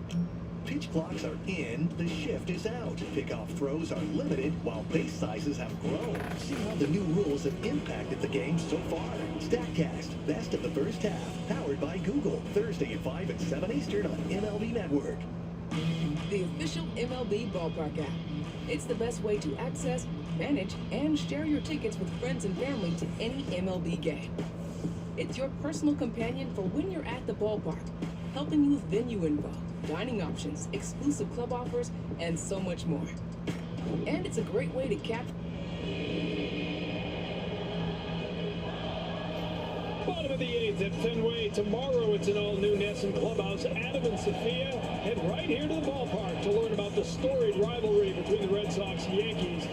pitch clocks are in, the shift is out. Pickoff throws are limited while base sizes have grown. See how the new rules have impacted the game so far. StatCast, best of the first half, powered by Google. Thursday at 5 and 7 Eastern on MLB Network. The official MLB Ballpark app. It's the best way to access, manage, and share your tickets with friends and family to any MLB game. It's your personal companion for when you're at the ballpark, helping you with venue info, dining options, exclusive club offers, and so much more. And it's a great way to capture. Bottom of the 8th at Fenway. Tomorrow it's an all-new Nesson Clubhouse. Adam and Sophia head right here to the ballpark to learn about the storied rivalry between the Red Sox and Yankees.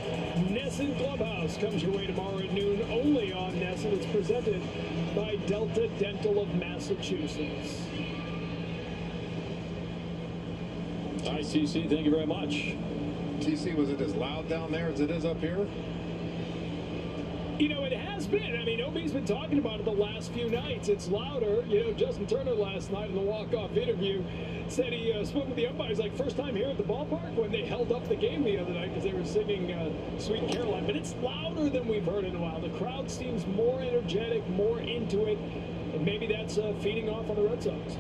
Nesson Clubhouse comes your way tomorrow at noon only on Nesson. It's presented by Delta Dental of Massachusetts. All right, TC, thank you very much. TC, was it as loud down there as it is up here? You know, it has been. I mean, Obi's been talking about it the last few nights. It's louder. You know, Justin Turner last night in the walk-off interview said he spoke with the umpires like first time here at the ballpark when they held up the game the other night because they were singing Sweet Caroline. But it's louder than we've heard in a while. The crowd seems more energetic, more into it, and maybe that's feeding off on the Red Sox.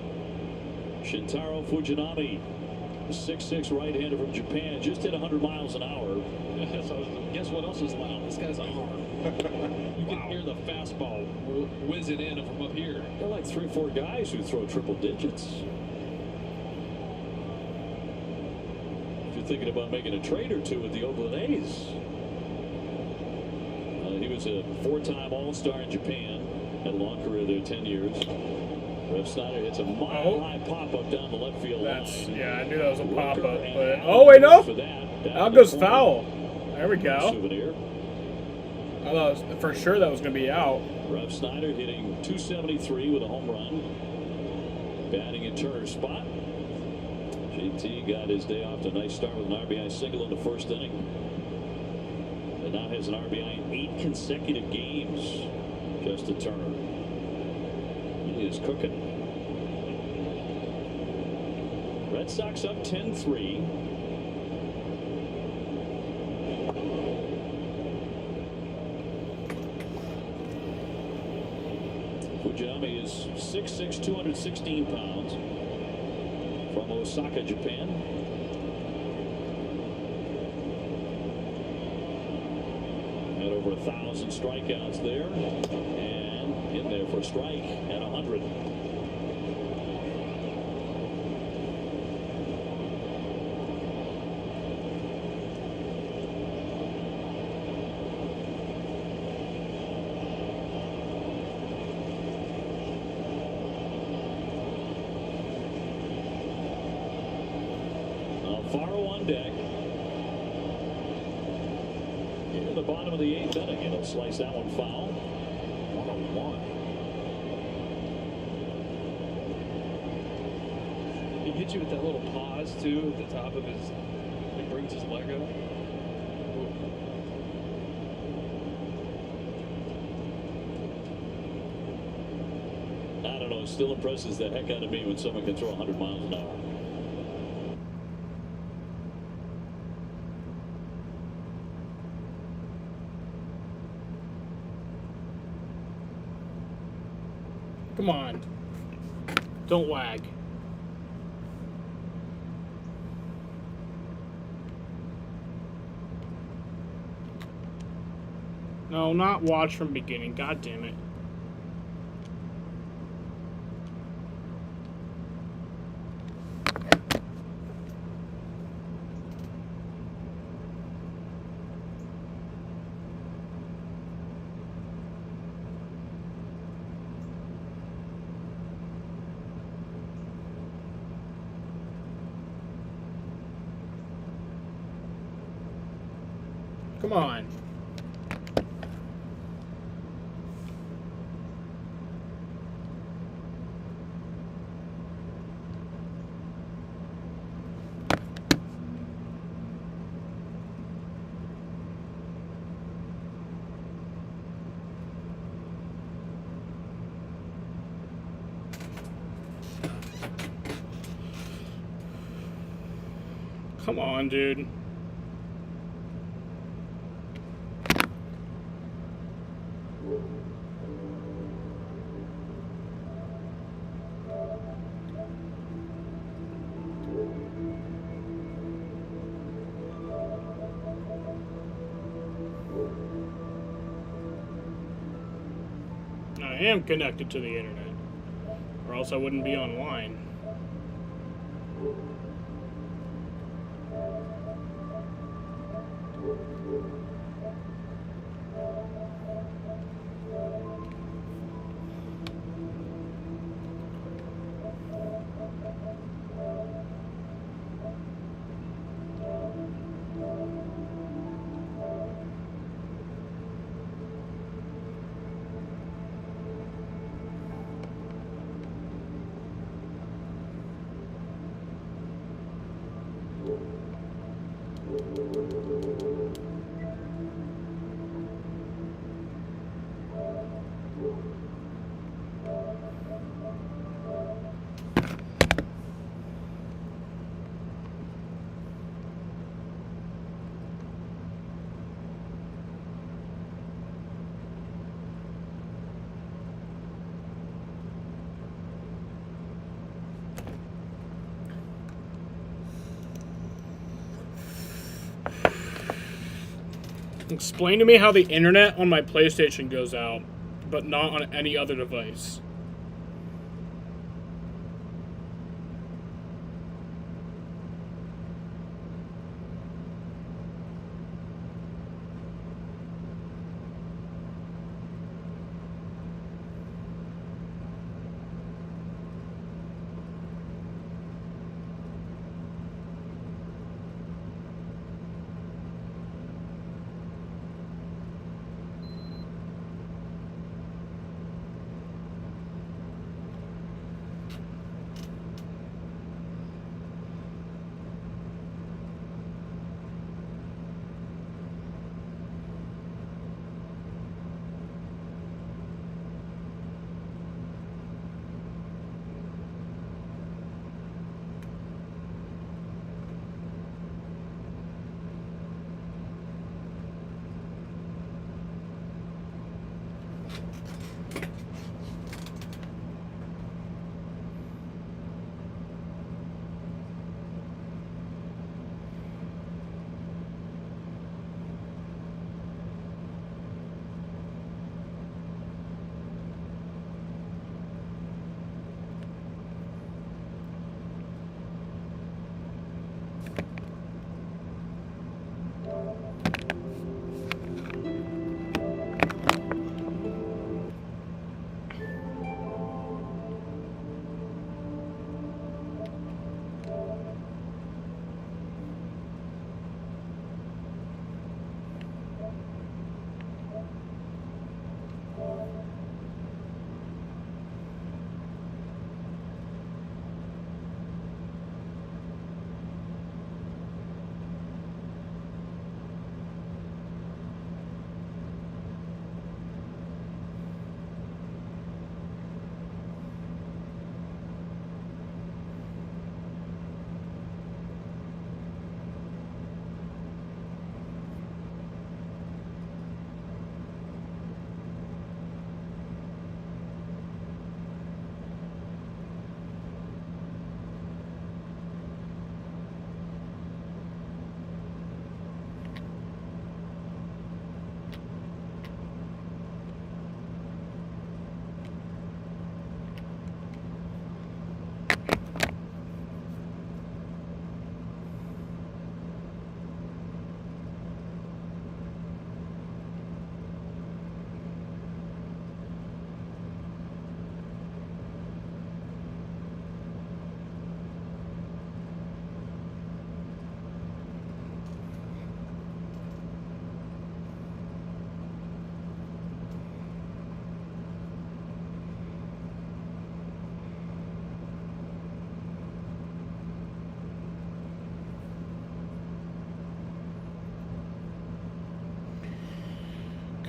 Shintaro Fujinami, 6'6" right-hander from Japan, just hit 100 miles an hour. So guess what else is loud? This guy's arm. You can hear the fastball whizzing in from up here. There are like 3 or 4 guys who throw triple digits. If you're thinking about making a trade or two with the Oakland A's. He was a 4-time All-Star in Japan. Had a long career there, 10 years. Rev Snyder hits a mile-high pop-up down the left field line. Yeah, I knew that was a pop-up. But oh, wait, no. That goes foul. There we go. Souvenir. I thought for sure that was going to be out. Rev Snyder hitting 273 with a home run. Batting in Turner's spot. JT got his day off to a nice start with an RBI single in the first inning. And now has an RBI in 8 consecutive games. Justin Turner. He is cooking. Red Sox up 10-3. Fujinami is 6'6", 216 pounds. From Osaka, Japan. Had over 1,000 strikeouts there. And in there for a strike at 100. Alfaro on deck. Here at the bottom of the 8th inning, and he'll slice that one foul. 1-1. He hits you with that little pause too at the top of his. He brings his leg up. I don't know. It still impresses the heck out of me when someone can throw 100 miles an hour. Come on. Don't lag. No, not watch from beginning. God damn it. Come on. Come on, dude. I am connected to the internet, or else I wouldn't be online. Explain to me how the internet on my PlayStation goes out, but not on any other device.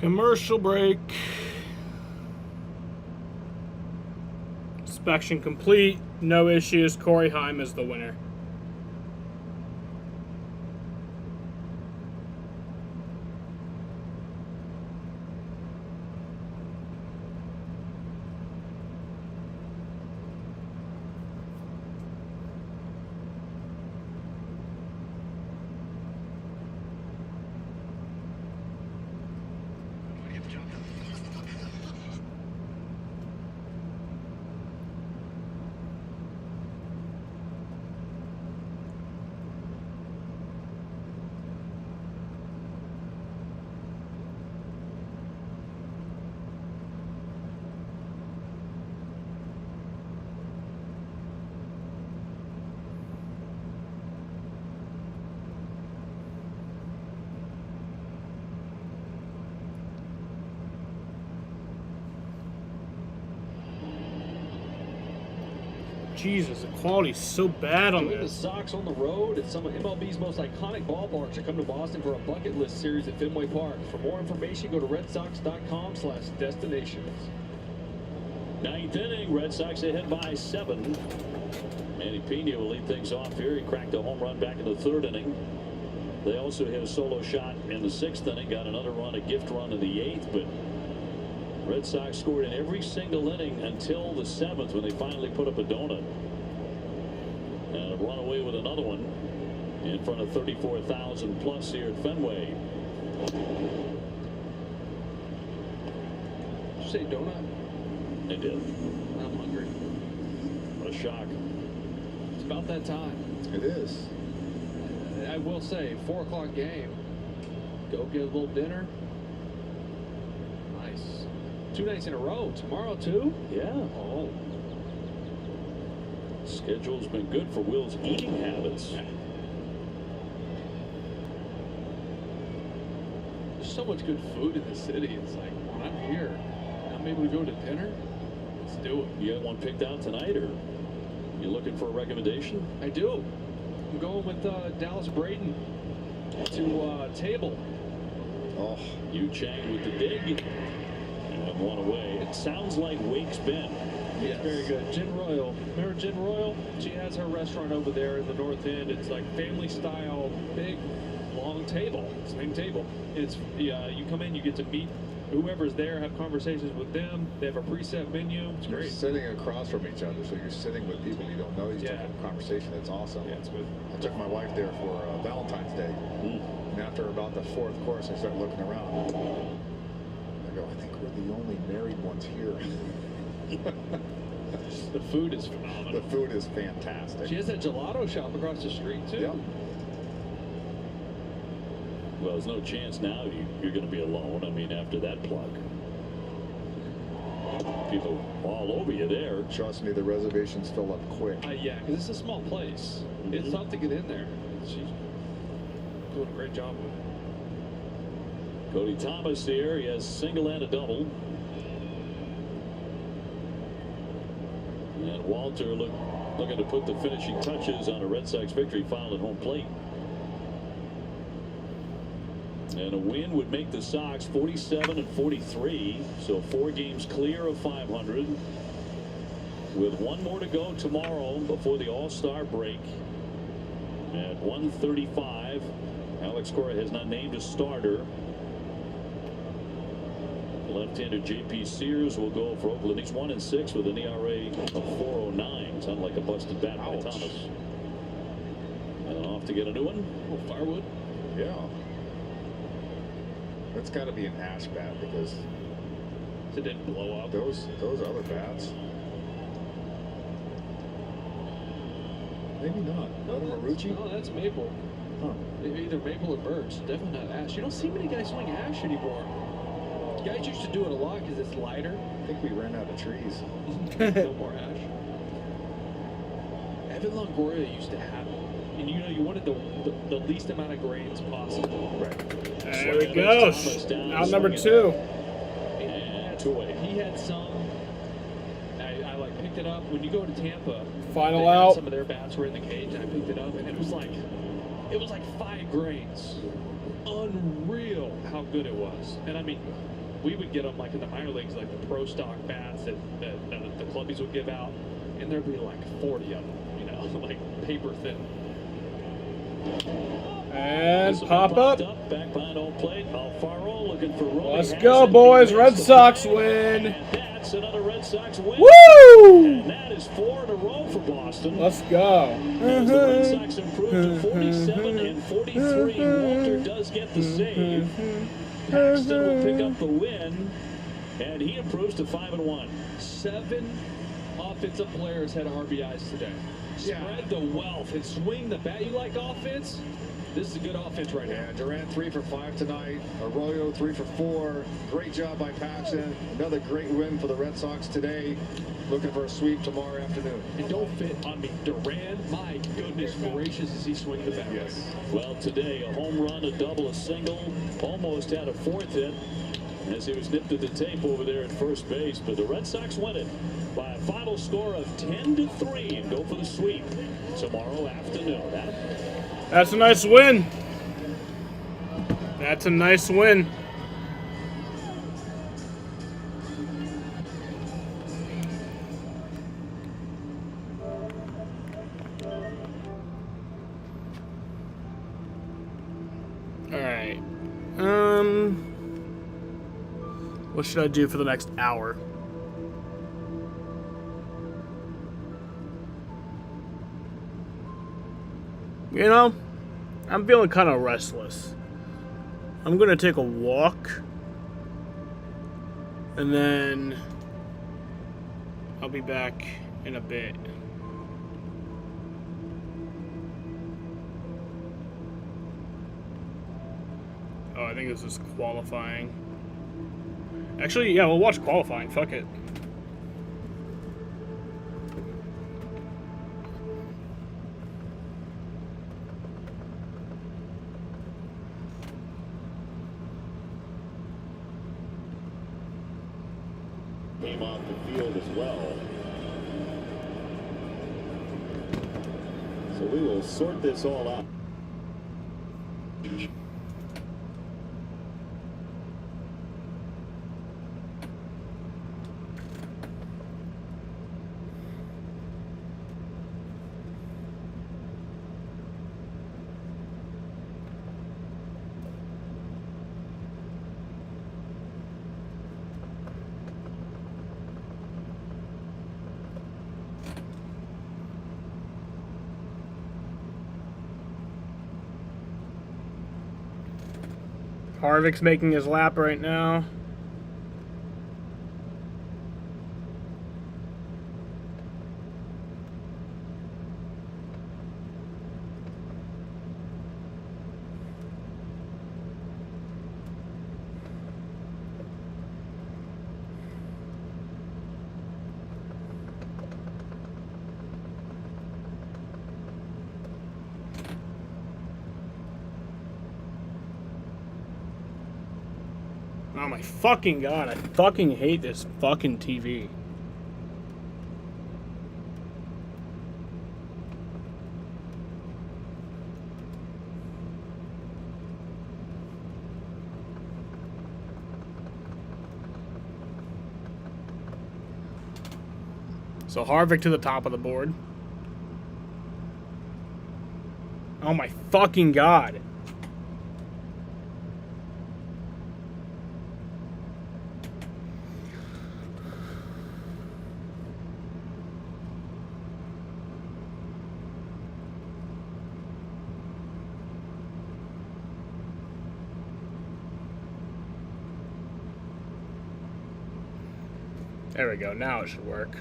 Commercial break. Inspection complete. No issues. Corey Heim is the winner. Jesus, the quality's so bad on Join the this. Sox on the road at some of MLB's most iconic ballparks or come to Boston for a bucket list series at Fenway Park. For more information, go to redsox.com/destinations. 9th inning, Red Sox ahead by 7. Manny Pena will lead things off here. He cracked a home run back in the 3rd inning. They also hit a solo shot in the 6th inning, got another run, a gift run in the 8th, but Red Sox scored in every single inning until the 7th when they finally put up a donut. And run away with another one in front of 34,000 plus here at Fenway. Did you say donut? They did. I'm hungry. What a shock. It's about that time. It is. I will say, 4 o'clock game. Go get a little dinner. Nice. 2 nights in a row. Tomorrow, too? Yeah. Oh. Schedule's been good for Will's eating habits. There's so much good food in the city. It's like, when I'm here, I'm able to go to dinner. Let's do it. You got one picked out tonight, or you looking for a recommendation? I do. I'm going with Dallas Braden to Table. Oh, Yu Chang with the dig. And one away. It sounds like Wake's Bend. Yes. Very good. Gin Royal. Remember Gin Royal? She has her restaurant over there in the North End. It's like family style, big, long table. Same table. It's you come in, you get to meet whoever's there, have conversations with them. They have a preset menu. It's You're great. sitting across from each other, so you're sitting with people you don't know. You're having a conversation. It's awesome. Yeah, it's good. I took my wife there for Valentine's Day. And after about the 4th course, I started looking around. I go, I think we're the only married ones here. The food is phenomenal. The food is fantastic. She has that gelato shop across the street, too. Yep. Well, there's no chance now you're going to be alone. I mean, after that plug. People all over you there. Trust me, the reservations fill up quick. Yeah, because it's a small place. It's tough to get in there. She's doing a great job with it. Cody Thomas here. He has single and a double. And Walter looking to put the finishing touches on a Red Sox victory fouled at home plate. And a win would make the Sox 47-43, so 4 games clear of 500. With 1 more to go tomorrow before the All-Star break. At 1:35, Alex Cora has not named a starter. Left-hander J.P. Sears will go for Oakland. He's 1-6 with an ERA of 4.09. Sounds like a busted bat by Thomas. And off to get a new one. Oh, firewood. Yeah. That's got to be an ash bat because it didn't blow up. Those other bats. Maybe not. No, Marucci? No, that's maple. Huh. Either maple or birch. Definitely not ash. You don't see many guys swing ash anymore. Guys used to do it a lot because it's lighter. I think we ran out of trees. No more ash. Evan Longoria used to have it. And you wanted the least amount of grains possible. Right. There we go. Out number 2. He had some. I like picked it up when you go to Tampa. Final they had out. Some of their bats were in the cage, and I picked it up, and it was like 5 grains. Unreal how good it was. And I mean, we would get them like in the minor leagues, like the pro stock bats that the clubbies would give out, and there'd be like 40 of them, like paper thin. And pop up. Back behind home plate. Alfaro looking for Romy. Let's go, boys. Red Sox win. That's another Red Sox win. Woo! And that is 4 in a row for Boston. Let's go. As the Red Sox improve to 47-43. Walter does get the save. Paxton will pick up the win, and he improves to 5-1. 7 offensive players had RBIs today. Spread the wealth and swing the bat. You like offense? This is a good offense right now. Yeah, Durant 3 for 5 tonight. Arroyo 3 for 4. Great job by Paxton. Another great win for the Red Sox today. Looking for a sweep tomorrow afternoon. And don't fit on me. Durant, my goodness gracious, as he swing the bat. Yes. Well, today, a home run, a double, a single. Almost had a 4th hit. as he was nipped at the tape over there at first base. But the Red Sox win it by a final score of 10-3 and go for the sweep tomorrow afternoon. That's a nice win. That's a nice win. All right. What should I do for the next hour? You know, I'm feeling kind of restless. I'm gonna take a walk, and then I'll be back in a bit. Oh, I think this is qualifying. Actually, yeah, we'll watch qualifying. Fuck it. Came off the field as well. So we will sort this all out. Harvick's making his lap right now. Oh my fucking god, I fucking hate this fucking TV. So Harvick to the top of the board. Oh my fucking god. There we go, now it should work.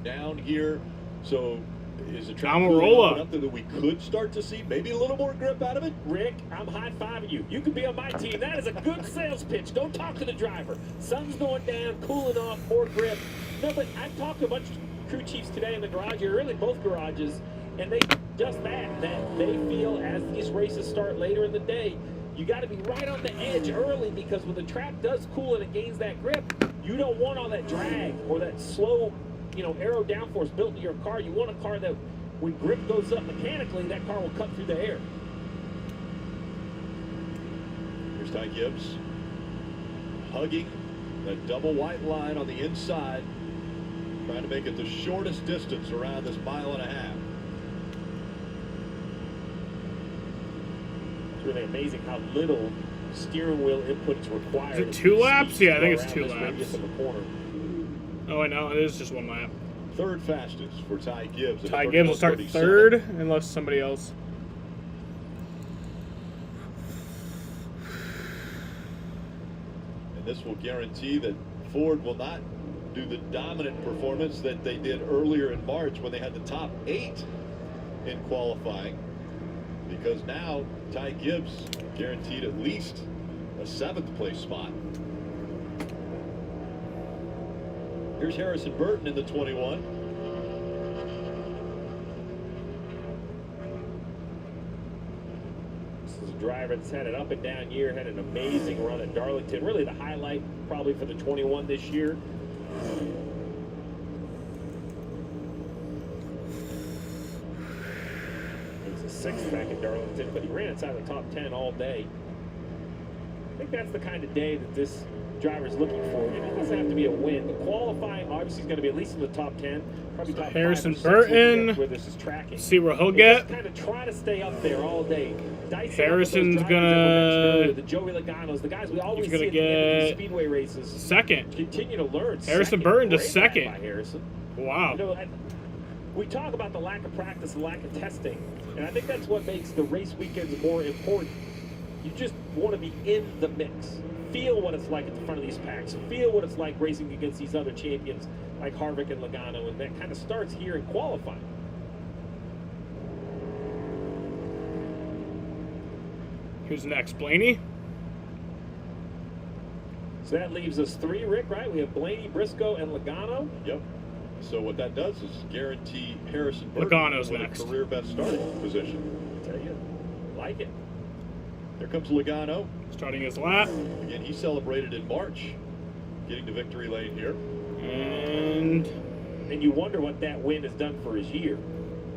Down here, so is the track Amarola up there that we could start to see maybe a little more grip out of it? Rick, I'm high-fiving you. You could be on my team. That is a good sales pitch. Go talk to the driver. Sun's going down, cooling off, more grip. No, but I've talked to a bunch of crew chiefs today in the garage, or really both garages, and they just that they feel as these races start later in the day, you got to be right on the edge early, because when the track does cool and it gains that grip, you don't want all that drag or that slow, aero downforce built into your car. You want a car that when grip goes up mechanically, that car will cut through the air. Here's Ty Gibbs hugging that double white line on the inside, trying to make it the shortest distance around this 1.5 miles. It's really amazing how little steering wheel input is required. Is it 2 laps? Yeah, I think it's 2 laps. Of a corner. Oh, I know, it is just 1 lap. Third fastest for Ty Gibbs. Ty Gibbs will start third unless somebody else. And this will guarantee that Ford will not do the dominant performance that they did earlier in March when they had the top 8 in qualifying, because now Ty Gibbs guaranteed at least a 7th place spot. Here's Harrison Burton in the 21. This is a driver that's had an up and down year, had an amazing run at Darlington. Really the highlight probably for the 21 this year. He's a 6th back at Darlington, but he ran inside the top 10 all day. I think that's the kind of day that this driver's looking for. It doesn't have to be a win. The qualifying obviously is going to be at least in the top 10, probably top Harrison 5 or 6 Burton. where this is tracking. See where he'll They get. just kind of try to stay up there all day. Harrison's gonna. The Joey Logano's, the guys we always He's gonna see at the end of these get speedway races. second. Continue to learn. Harrison Second. Burton to Great second. by Harrison. Wow. You know, we talk about the lack of practice, the lack of testing, and I think that's what makes the race weekends more important. You just want to be in the mix. Feel what it's like at the front of these packs. Feel what it's like racing against these other champions like Harvick and Logano, and that kind of starts here in qualifying. Who's next? Blaney? So that leaves us 3, Rick, right? We have Blaney, Briscoe, and Logano. Yep. So what that does is guarantee Harrison Burton Logano's with next. a career best starting position. I tell you, like it. Here comes Logano. Starting his lap. Again, he celebrated in March, getting to victory lane here. And you wonder what that win has done for his year.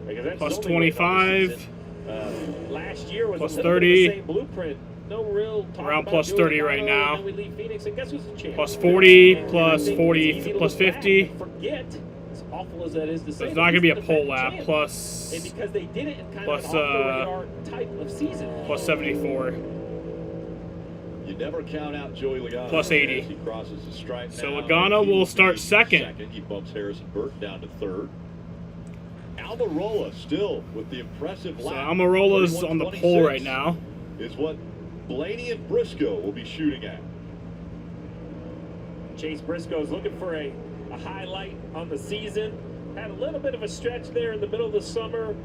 Because that's plus his only win on the 25. season. Last year was Plus a little 30. bit of the same blueprint. No real talk Around about plus Joey 30 Logano, right now. And then we leave Phoenix, and guess who's the champ? Plus 40, And plus I think 40, it's easy to plus look back 50. and forget, as awful as that is to So say, it's that not going to he's be a the pole defending lap. champ. Plus, And because they did it in kind plus, of an off-the-radar type of season. plus 74. You never count out Joey Logano. Plus 80. As he crosses the stripe So now, Logano and he will start be second. He bumps Harrison Burton down to 3rd. Almirola still with the impressive So lap. Almirola's on the pole 31.26 right now. Is what Blaney and Briscoe will be shooting at. Chase Briscoe's looking for a highlight on the season. Had a little bit of a stretch there in the middle of the summer.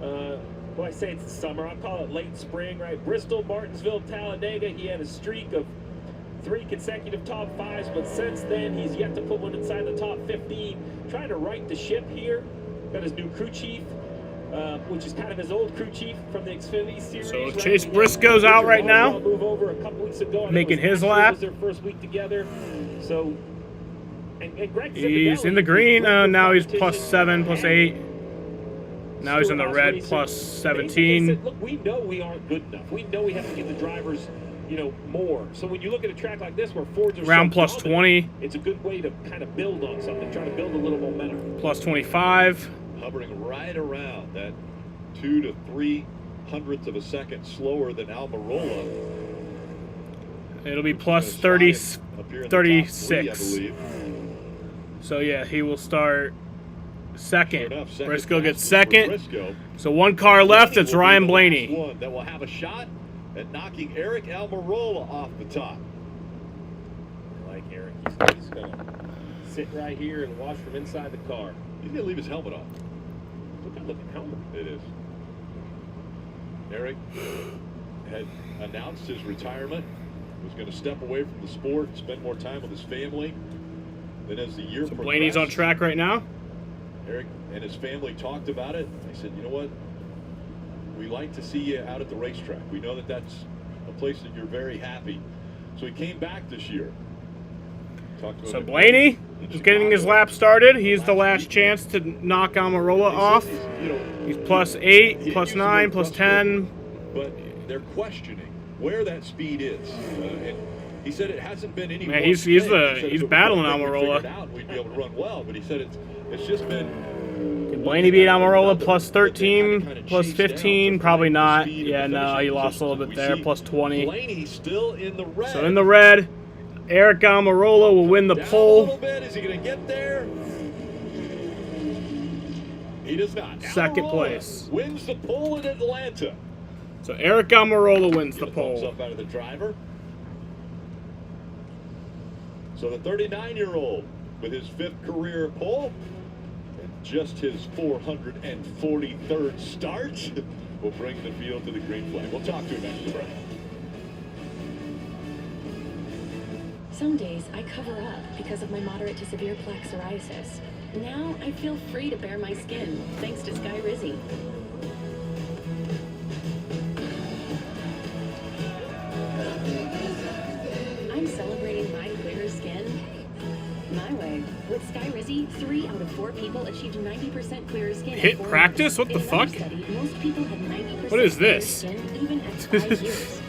Well, I say it's the summer. I'll call it late spring, right? Bristol, Martinsville, Talladega. He had a streak of 3 consecutive top 5s, but since then he's yet to put one inside the top 15. Trying to right the ship here. Got his new crew chief, which is kind of his old crew chief from the Xfinity Series. So right? Chase Briscoe's out right now. Move over a couple weeks ago. Making his It lap. was their first week together. So, and Greg He's in the green. Now he's plus 7, plus 8. Now he's in the red, plus 17. Said, look, we know we aren't good enough. We know we have to give the drivers, more. So when you look at a track like this where Fords are Round so plus dominant, 20. it's a good way to kind of build on something, try to build a little momentum. Plus 25. Hovering right around that 2 to 3 hundredths of a second slower than Almirola. It'll be plus 30, Appear in the top 36. 3, I believe. So yeah, he will start second. Enough, second Briscoe gets fastest second. for Briscoe. So one car left. It's Will be Ryan the Blaney. last one that will have a shot at knocking Eric Almirola off the top. I like Eric. He's going to sit right here and watch from inside the car. He's going to leave his helmet on. Look at looking helmet. It is. Eric had announced his retirement. Was going to step away from the sport, spend more time with his family. Then as the year progressed, Blaney's on track right now. Eric and his family talked about it. They said, you know what? We like to see you out at the racetrack. We know that that's a place that you're very happy. So he came back this year. Talked to So him Blaney is getting his lap started. He's the last chance to knock Almirola off. He's plus 8, plus 9, plus 10. But they're questioning where that speed is. And he said it hasn't been any. Man, one he's thing. He said he's if it battling was one thing, we'd Almirola. figure it out, we'd be able to run well, but he said it's just been. Can Blaney beat Almirola? Plus 13, plus 15? Probably not. Yeah, no, he lost a little bit there. Plus 20. Blaney still in the red. So in the red, Eric Almirola will win the Down a pole. little bit. Is he going to get there? He does not. Second Almirola place. wins the pole in Atlanta. So Eric Almirola wins the Get a thumbs pole. up out of the driver. So the 39-year-old with his 5th career pole and just his 443rd start will bring the field to the green flag. We'll talk to him after the break. Some days I cover up because of my moderate to severe plaque psoriasis. Now I feel free to bare my skin thanks to Sky Rizzy. I'm celebrating my clearer skin my way. With Sky Rizzy, 3 out of 4 people achieved 90% clearer skin. Hit practice? What the fuck? Most people had 90% What is this? clearer skin even at 5 years.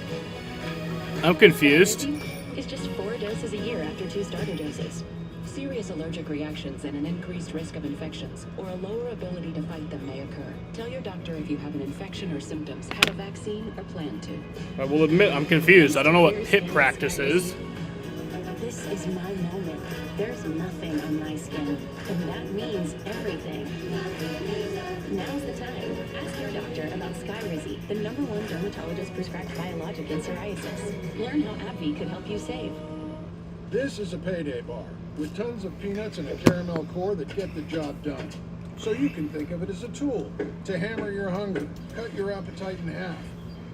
I'm confused. It's just 4 doses a year after 2 starter doses. Serious allergic reactions and an increased risk of infections or a lower ability to fight them may occur. Tell your doctor if you have an infection or symptoms, had a vaccine, or plan to. I will admit I'm confused. I don't know what hit practice is. This is my moment. There's nothing on my skin, and that means everything. Now's the time. Ask your doctor about Sky Rizzy, the #1 dermatologist-prescribed biologic in psoriasis. Learn how AbbVie could help you save. This is a payday bar with tons of peanuts and a caramel core that get the job done. So you can think of it as a tool to hammer your hunger, cut your appetite in half,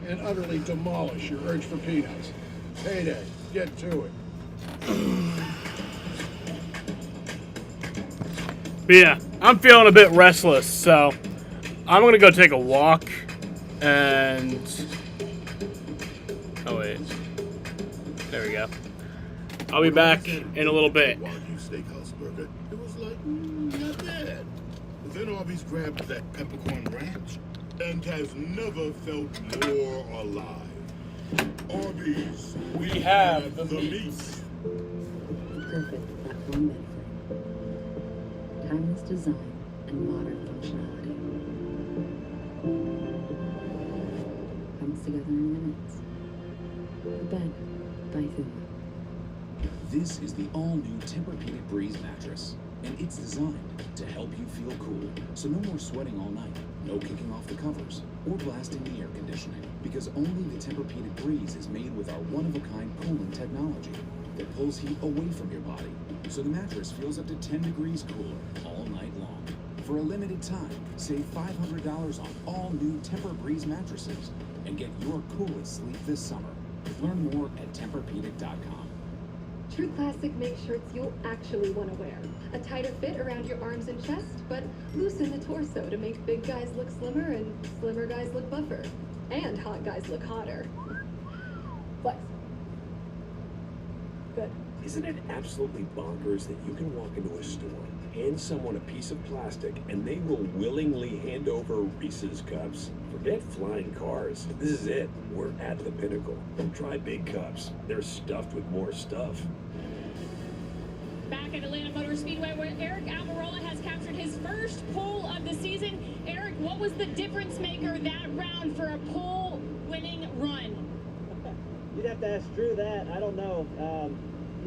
and utterly demolish your urge for peanuts. Payday. Get to it. But yeah, I'm feeling a bit restless, so I'm gonna go take a walk and... Oh wait. There we go. I'll be back in a little bit. Wagyu steakhouse burger. It was like, not bad. But then Arby's grabbed that peppercorn ranch and has never felt more alive. Arby's, we have the meat. Perfect at-home bed frame. Timeless design and modern functionality. Comes together in minutes. The bed by Thuma. This is the all-new Tempur-Pedic Breeze mattress, and it's designed to help you feel cool. So no more sweating all night, no kicking off the covers, or blasting the air conditioning, because only the Tempur-Pedic Breeze is made with our one-of-a-kind cooling technology that pulls heat away from your body, so the mattress feels up to 10 degrees cooler all night long. For a limited time, save $500 on all new Tempur-Breeze mattresses and get your coolest sleep this summer. Learn more at TempurPedic.com. True Classic makes shirts you'll actually want to wear. A tighter fit around your arms and chest, but loosen the torso to make big guys look slimmer and slimmer guys look buffer. And hot guys look hotter. Flex. Good. Isn't it absolutely bonkers that you can walk into a store, hand someone a piece of plastic, and they will willingly hand over Reese's cups? Forget flying cars. This is it. We're at the pinnacle. Try big cups. They're stuffed with more stuff. Back at Atlanta Motor Speedway, where Eric Almirola has captured his first pole of the season. Eric, what was the difference maker that round for a pole-winning run? You'd have to ask Drew that. I don't know.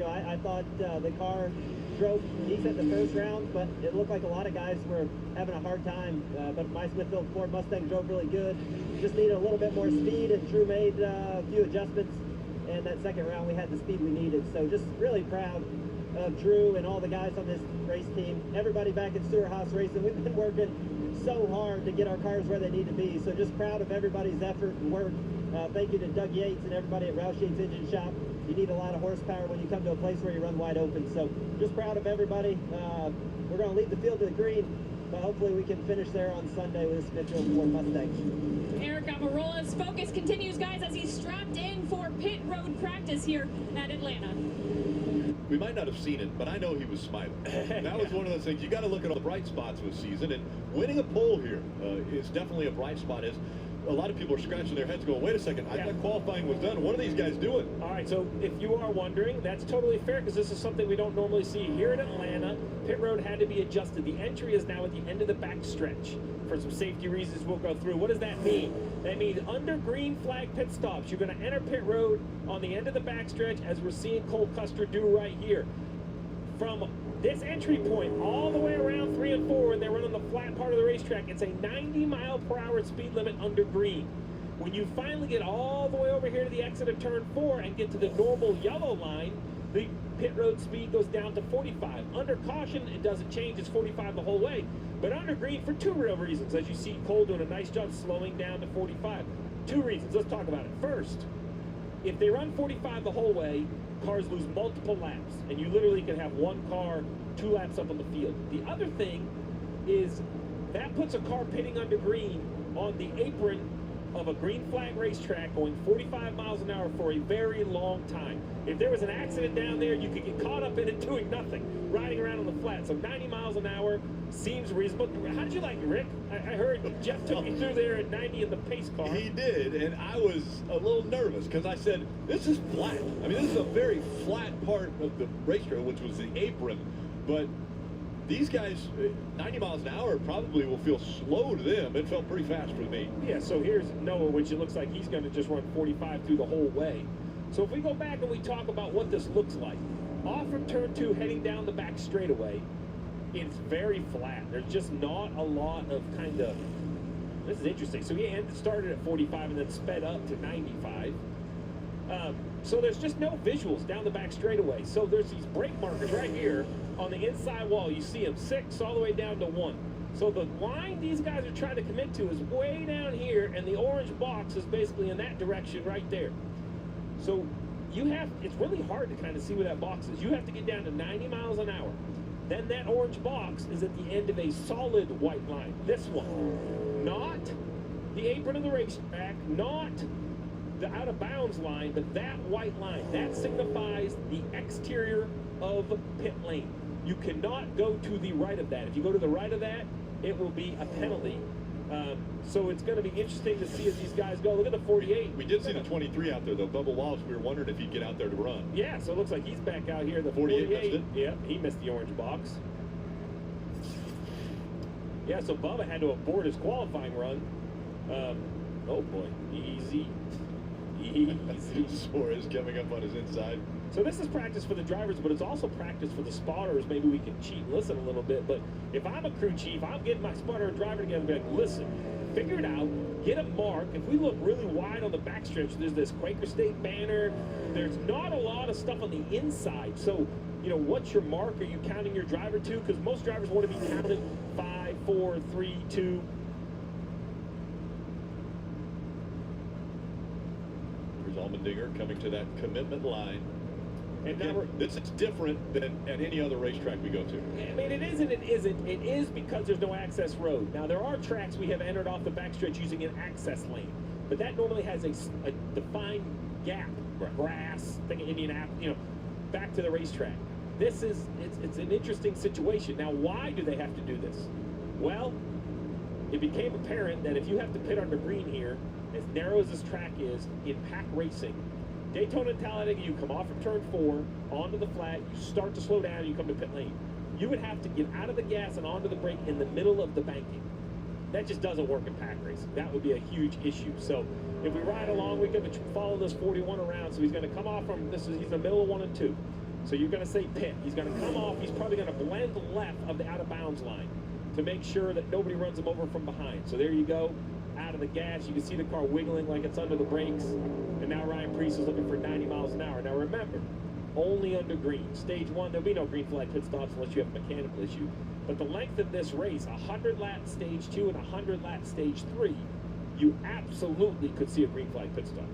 I thought the car drove decent the first round, but it looked like a lot of guys were having a hard time. But my Smithfield Ford Mustang drove really good. Just needed a little bit more speed, and Drew made a few adjustments. And that second round, we had the speed we needed. So just really proud of Drew and all the guys on this race team. Everybody back at Stewart Haas Racing, we've been working so hard to get our cars where they need to be. So just proud of everybody's effort and work. Thank you to Doug Yates and everybody at Roush Yates Engine Shop. You need a lot of horsepower when you come to a place where you run wide open. So just proud of everybody. We're going to lead the field to the green, but hopefully we can finish there on Sunday with a Smithfield Ford Mustang. Eric Almirola's focus continues, guys, as he's strapped in for pit road practice here at Atlanta. We might not have seen it, but I know he was smiling. That was one of those things. You got to look at all the bright spots this season, and winning a pole here is definitely a bright spot. Is a lot of people are scratching their heads going, wait a second, I thought qualifying was done. What are these guys doing? All right, so if you are wondering, that's totally fair because this is something we don't normally see here in Atlanta. Pit road had to be adjusted. The entry is now at the end of the back stretch. For some safety reasons, we'll go through. What does that mean? That means under green flag pit stops, you're going to enter pit road on the end of the back stretch, as we're seeing Cole Custer do right here. From this entry point all the way around 3 and 4, and they're running the flat part of the racetrack, it's a 90-mile-per-hour speed limit under green. When you finally get all the way over here to the exit of turn 4 and get to the normal yellow line, The pit road speed goes down to 45. Under caution, it doesn't change. It's 45 the whole way. But under green, for two real reasons. As you see, Cole doing a nice job slowing down to 45. Two reasons. Let's talk about it. First, if they run 45 the whole way, cars lose multiple laps. And you literally can have one car 2 laps up on the field. The other thing is that puts a car pitting under green on the apron of a green flag racetrack going 45 miles an hour for a very long time. If there was an accident down there, you could get caught up in it doing nothing, riding around on the flat. So 90 miles an hour seems reasonable. How did you like it, Rick? I heard Jeff took me through there at 90 in the pace car. He did, and I was a little nervous because I said, this is flat. I mean, this is a very flat part of the racetrack, which was the apron. But these guys, 90 miles an hour probably will feel slow to them. It felt pretty fast for me. Yeah, so here's Noah, which it looks like he's going to just run 45 through the whole way. So if we go back and we talk about what this looks like, off from turn 2, heading down the back straightaway, it's very flat. There's just not a lot of kind of, this is interesting. So he started at 45 and then sped up to 95. So there's just no visuals down the back straightaway. So there's these brake markers right here on the inside wall. You see them 6 all the way down to 1. So the line these guys are trying to commit to is way down here, and the orange box is basically in that direction right there. So it's really hard to kind of see where that box is. You have to get down to 90 miles an hour. Then that orange box is at the end of a solid white line. This one. Not the apron of the racetrack, not the out of bounds line, but that white line. That signifies the exterior of pit lane. You cannot go to the right of that. If you go to the right of that, it will be a penalty. So it's going to be interesting to see as these guys go. Look at the 48. We did see the 23 out there, though. Bubba Wallace, we were wondering if he'd get out there to run. Yeah, so it looks like he's back out here. The 48 missed it. Yeah, he missed the orange box. Yeah, so Bubba had to abort his qualifying run. Oh, boy. Easy. Suarez coming up on his inside. So this is practice for the drivers, but it's also practice for the spotters. Maybe we can cheat and listen a little bit. But if I'm a crew chief, I'm getting my spotter and driver together and be like, listen, figure it out, get a mark. If we look really wide on the backstretch, there's this Quaker State banner. There's not a lot of stuff on the inside. So, you know, what's your mark? Are you counting your driver to? Because most drivers want to be counted 5, 4, 3, 2. Allmendinger coming to that commitment line. And again, this is different than at any other racetrack we go to. I mean, it is and it isn't. It is because there's no access road. Now, there are tracks we have entered off the backstretch using an access lane, but that normally has a defined gap, grass, think of Indianapolis, you know, back to the racetrack. It's an interesting situation. Now, why do they have to do this? Well, it became apparent that if you have to pit under green here, as narrow as this track is, in pack racing, Daytona and Talladega, you come off of turn 4, onto the flat, you start to slow down, you come to pit lane. You would have to get out of the gas and onto the brake in the middle of the banking. That just doesn't work in pack racing. That would be a huge issue. So if we ride along, we can follow this 41 around. So he's going to come off from, he's in the middle of 1 and 2. So you're going to say pit. He's going to come off, he's probably going to blend left of the out of bounds line to make sure that nobody runs him over from behind. So there you go. Out of the gas, you can see the car wiggling like it's under the brakes, and now Ryan Preece is looking for 90 miles an hour. Now remember, only under green. Stage 1, there'll be no green flag pit stops unless you have a mechanical issue. But the length of this race, 100 lap stage 2 and 100 lap stage 3, you absolutely could see a green flag pit stop.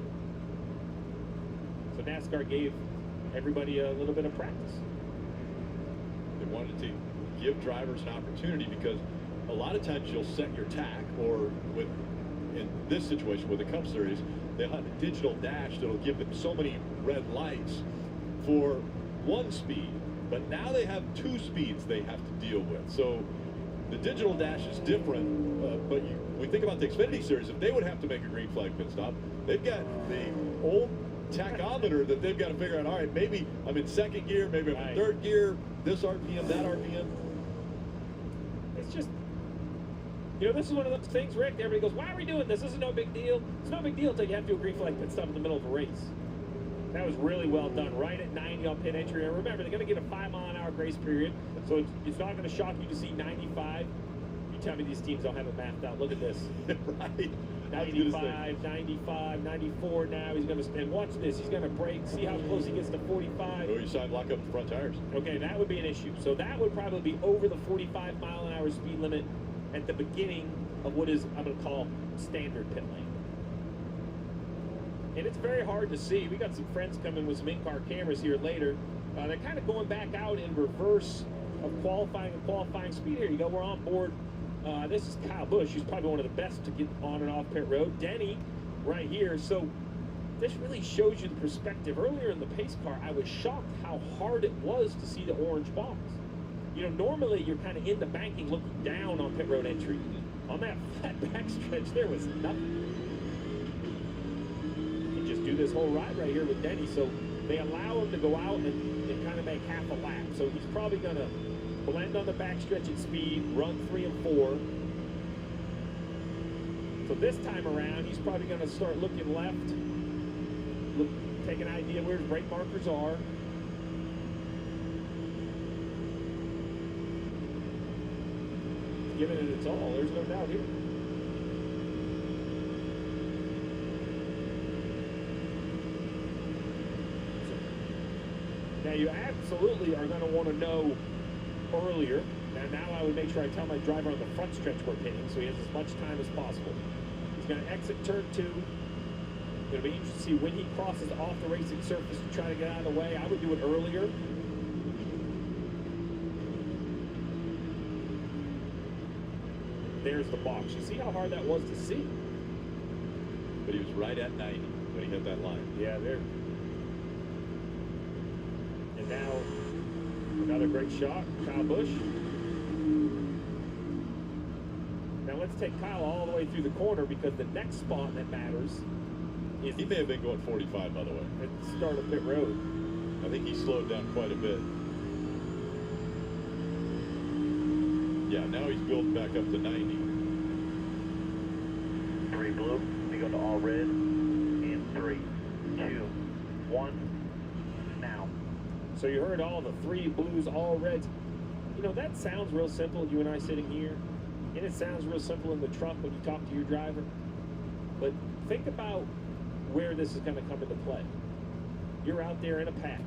So NASCAR gave everybody a little bit of practice. They wanted to give drivers an opportunity because a lot of times you'll set your tack, or in this situation with the Cup Series, they'll have a digital dash that'll give them so many red lights for one speed, but now they have 2 speeds they have to deal with. So the digital dash is different, but we think about the Xfinity Series, if they would have to make a green flag pit stop, they've got the old tachometer that they've got to figure out, all right, maybe I'm in 2nd gear, maybe I'm in 3rd gear, this RPM, that RPM. It's just, you know, this is one of those things, Rick, everybody goes, why are we doing this? This is no big deal. It's no big deal until you have to do a green flag pit stop in the middle of a race. That was really well done, right at 90 on pit entry. And remember, they're going to get a 5-mile-an-hour grace period, so it's not going to shock you to see 95. You tell me these teams don't have it mapped out. Look at this. Right. 95, 95, 94 now. He's going to, and watch this, he's going to brake, see how close he gets to 45. Or you side lock up the front tires. Okay, that would be an issue. So that would probably be over the 45-mile-an-hour speed limit at the beginning of what is, I'm going to call, standard pit lane. And it's very hard to see. We got some friends coming with some in-car cameras here later. They're kind of going back out in reverse of qualifying and qualifying speed. Here you go, we're on board. This is Kyle Busch, who's probably one of the best to get on and off pit road. Denny right here. So this really shows you the perspective. Earlier in the pace car, I was shocked how hard it was to see the orange box. You know, normally you're kind of in the banking looking down on pit road entry. On that flat backstretch, there was nothing. You just do this whole ride right here with Denny. So they allow him to go out and kind of make half a lap. So he's probably going to blend on the backstretch at speed, run 3 and 4. So this time around, he's probably going to start looking left, take an idea where his brake markers are. Giving it its all, there's no doubt here. Now you absolutely are going to want to know earlier. Now I would make sure I tell my driver on the front stretch we're pitting, so he has as much time as possible. He's going to exit turn 2. It's going to be interesting to see when he crosses off the racing surface to try to get out of the way. I would do it earlier. There's the box. You see how hard that was to see? But he was right at 90 when he hit that line. Yeah, there. And now, another great shot, Kyle Busch. Now let's take Kyle all the way through the corner, because the next spot that matters is... He may have been going 45, by the way. At the start of pit road. I think he slowed down quite a bit. Yeah, now he's building back up to 90. 3 blue, we go to all red in 3, 2, 1, now. So you heard all the 3 blues, all reds. You know, that sounds real simple, you and I sitting here. And it sounds real simple in the truck when you talk to your driver. But think about where this is going to come into play. You're out there in a pack,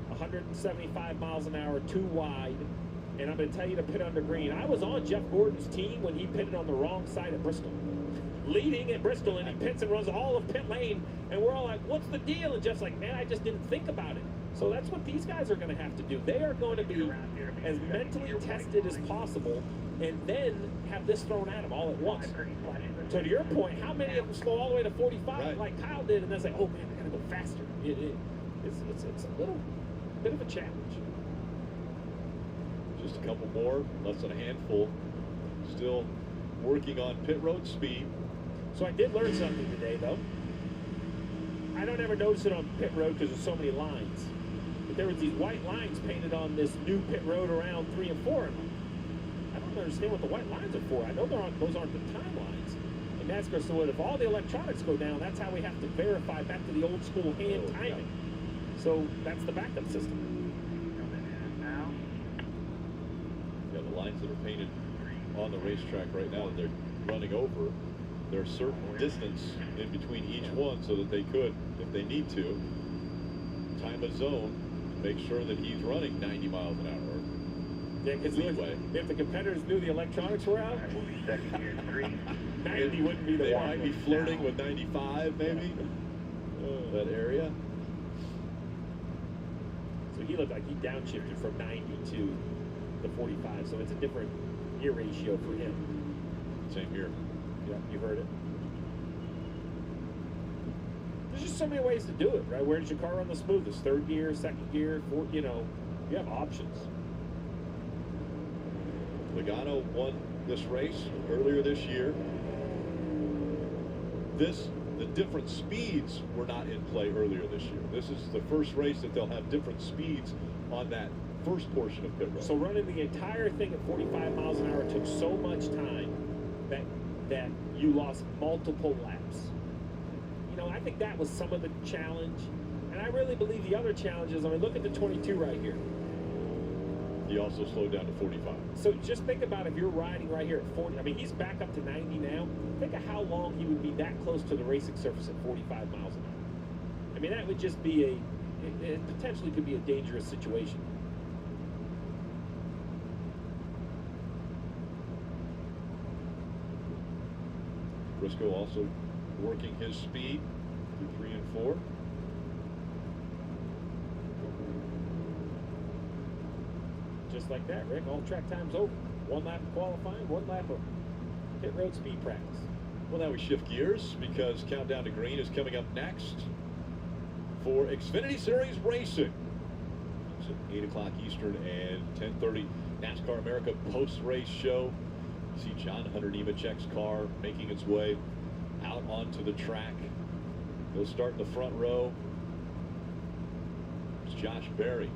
175 miles an hour, 2 wide. And I'm going to tell you to pit under green. I was on Jeff Gordon's team when he pitted on the wrong side at Bristol. Leading at Bristol, and he pits and runs all of pit lane. And we're all like, what's the deal? And Jeff's like, man, I just didn't think about it. So that's what these guys are going to have to do. They are going to be as mentally tested as possible, and then have this thrown at them all at once. So to your point, how many of them slow all the way to 45 like Kyle did, and then say, oh man, I got to go faster. It's a little bit of a challenge. Just a couple more, less than a handful. Still working on pit road speed. So I did learn something today, though. I don't ever notice it on pit road because there's so many lines. But there was these white lines painted on this new pit road around 3 and 4. And I don't understand what the white lines are for. I know those aren't the timelines. And NASCAR, so if all the electronics go down, that's how we have to verify back to the old school hand timing. So that's the backup system. Yeah, the lines that are painted on the racetrack right now that they're running over, there's a certain distance in between each one so that they could, if they need to, time a zone to make sure that he's running 90 miles an hour. Yeah, because if the competitors knew the electronics were out, 90 wouldn't be the they one. might be flirting with 95 maybe, that area. So he looked like he downshifted from 90 to the 45, so it's a different gear ratio for him. Same here. Yeah, you heard it. There's just so many ways to do it, right? Where does your car run the smoothest? 3rd gear, 2nd gear, 4th, you know, you have options. Logano won this race earlier this year. The different speeds were not in play earlier this year. This is the first race that they'll have different speeds on that first portion of pit road. So running the entire thing at 45 miles an hour took so much time that you lost multiple laps. You know, I think that was some of the challenge. And I really believe the other challenge is, I mean, look at the 22 right here. he also slowed down to 45. So just think about if you're riding right here at 40. I mean, he's back up to 90 now. Think of how long he would be that close to the racing surface at 45 miles an hour. I mean, that would just be it potentially could be a dangerous situation. Briscoe also working his speed through 3 and 4. Just like that, Rick. All track time's over. 1 lap of qualifying, 1 lap of pit road speed practice. Well, now we shift gears because Countdown to Green is coming up next for Xfinity Series Racing. It's at 8 o'clock Eastern and 10:30 NASCAR America post-race show. You see John Hunter Nemechek's car making its way out onto the track. He'll start in the front row. It's Josh Berry.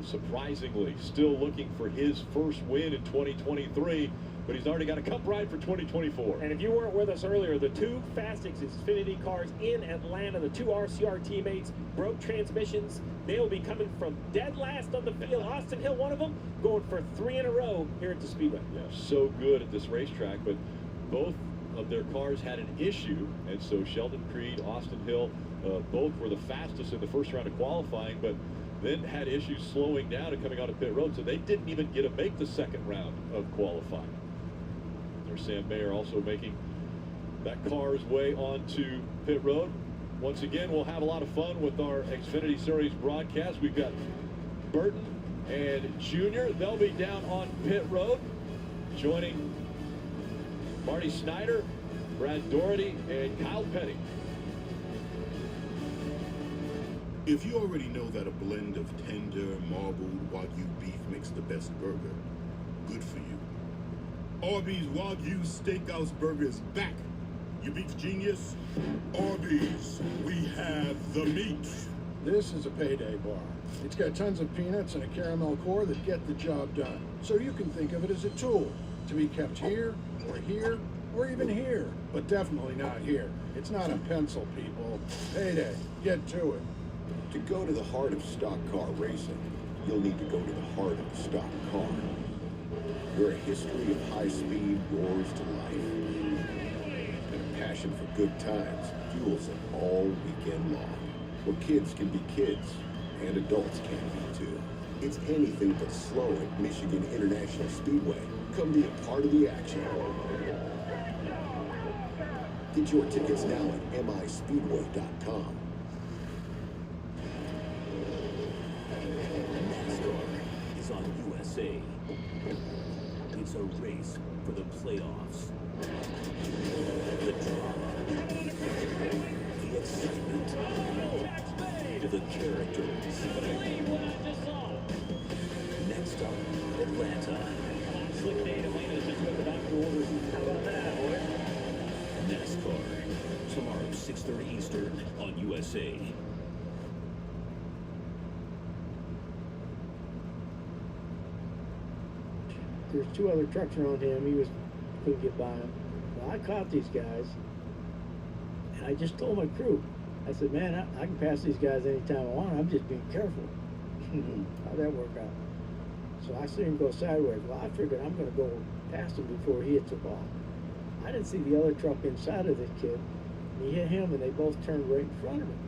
Surprisingly, still looking for his first win in 2023, but he's already got a cup ride for 2024. And if you weren't with us earlier, the 2 fastest Xfinity cars in Atlanta, the 2 RCR teammates, broke transmissions. They will be coming from dead last on the field. Austin Hill, one of them, going for 3 in a row here at the Speedway. Yeah, so good at this racetrack, but both of their cars had an issue, and so Sheldon Creed, Austin Hill, both were the fastest in the first round of qualifying, but then had issues slowing down and coming out of pit road, so they didn't even get to make the second round of qualifying. There's Sam Mayer also making that car's way onto pit road. Once again, we'll have a lot of fun with our Xfinity Series broadcast. We've got Burton and Junior. They'll be down on pit road, joining Marty Snyder, Brad Doherty, and Kyle Petty. If you already know that a blend of tender, marbled Wagyu beef makes the best burger, good for you. Arby's Wagyu Steakhouse Burger is back. You beef genius? Arby's, we have the meat. This is a payday bar. It's got tons of peanuts and a caramel core that get the job done. So you can think of it as a tool to be kept here, or even here, but definitely not here. It's not a pencil, people. Payday, get to it. To go to the heart of stock car racing, you'll need to go to the heart of the stock car, where a history of high speed roars to life, and a passion for good times fuels it all weekend long, where kids can be kids, and adults can be too. It's anything but slow at Michigan International Speedway. Come be a part of the action. Get your tickets now at mispeedway.com. On USA. It's a race for the playoffs. The drama. The excitement. The characters. Next up, Atlanta. Slick day to win is just what the doctor orders. How about that, boy? NASCAR. Tomorrow, 6:30 Eastern on USA. There's 2 other trucks around him. He couldn't get by him. Well, I caught these guys, and I just told my crew, I said, man, I can pass these guys anytime I want. I'm just being careful. How'd that work out? So I see him go sideways. Well, I figured I'm going to go past him before he hits the ball. I didn't see the other truck inside of this kid. He hit him, and they both turned right in front of him.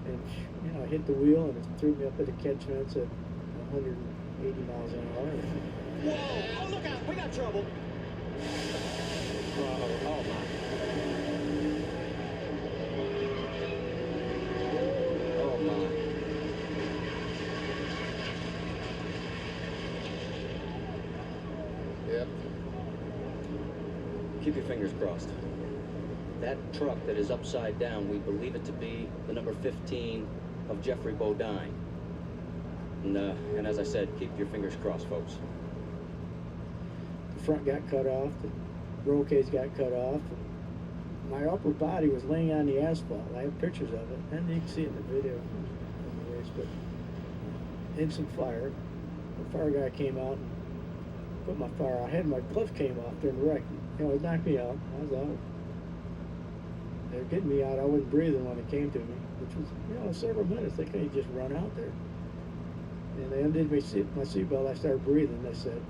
And, I hit the wheel, and it threw me up at the catch fence at 180 miles an hour. Whoa! Oh, look out! We got trouble. Oh my. Oh my. Yep. Keep your fingers crossed. That truck that is upside down, we believe it to be the number 15 of Jeffrey Bodine. And as I said, keep your fingers crossed, folks. The front got cut off, the roll cage got cut off. My upper body was laying on the asphalt. I have pictures of it, and you can see it in the video of the race, but instant fire. The fire guy came out and put my fire out. I had my cliff came off during the wreck. It knocked me out. I was out. They were getting me out. I wasn't breathing when it came to me, which was, several minutes. They couldn't just run out there. And they undid my seatbelt. I started breathing. They said,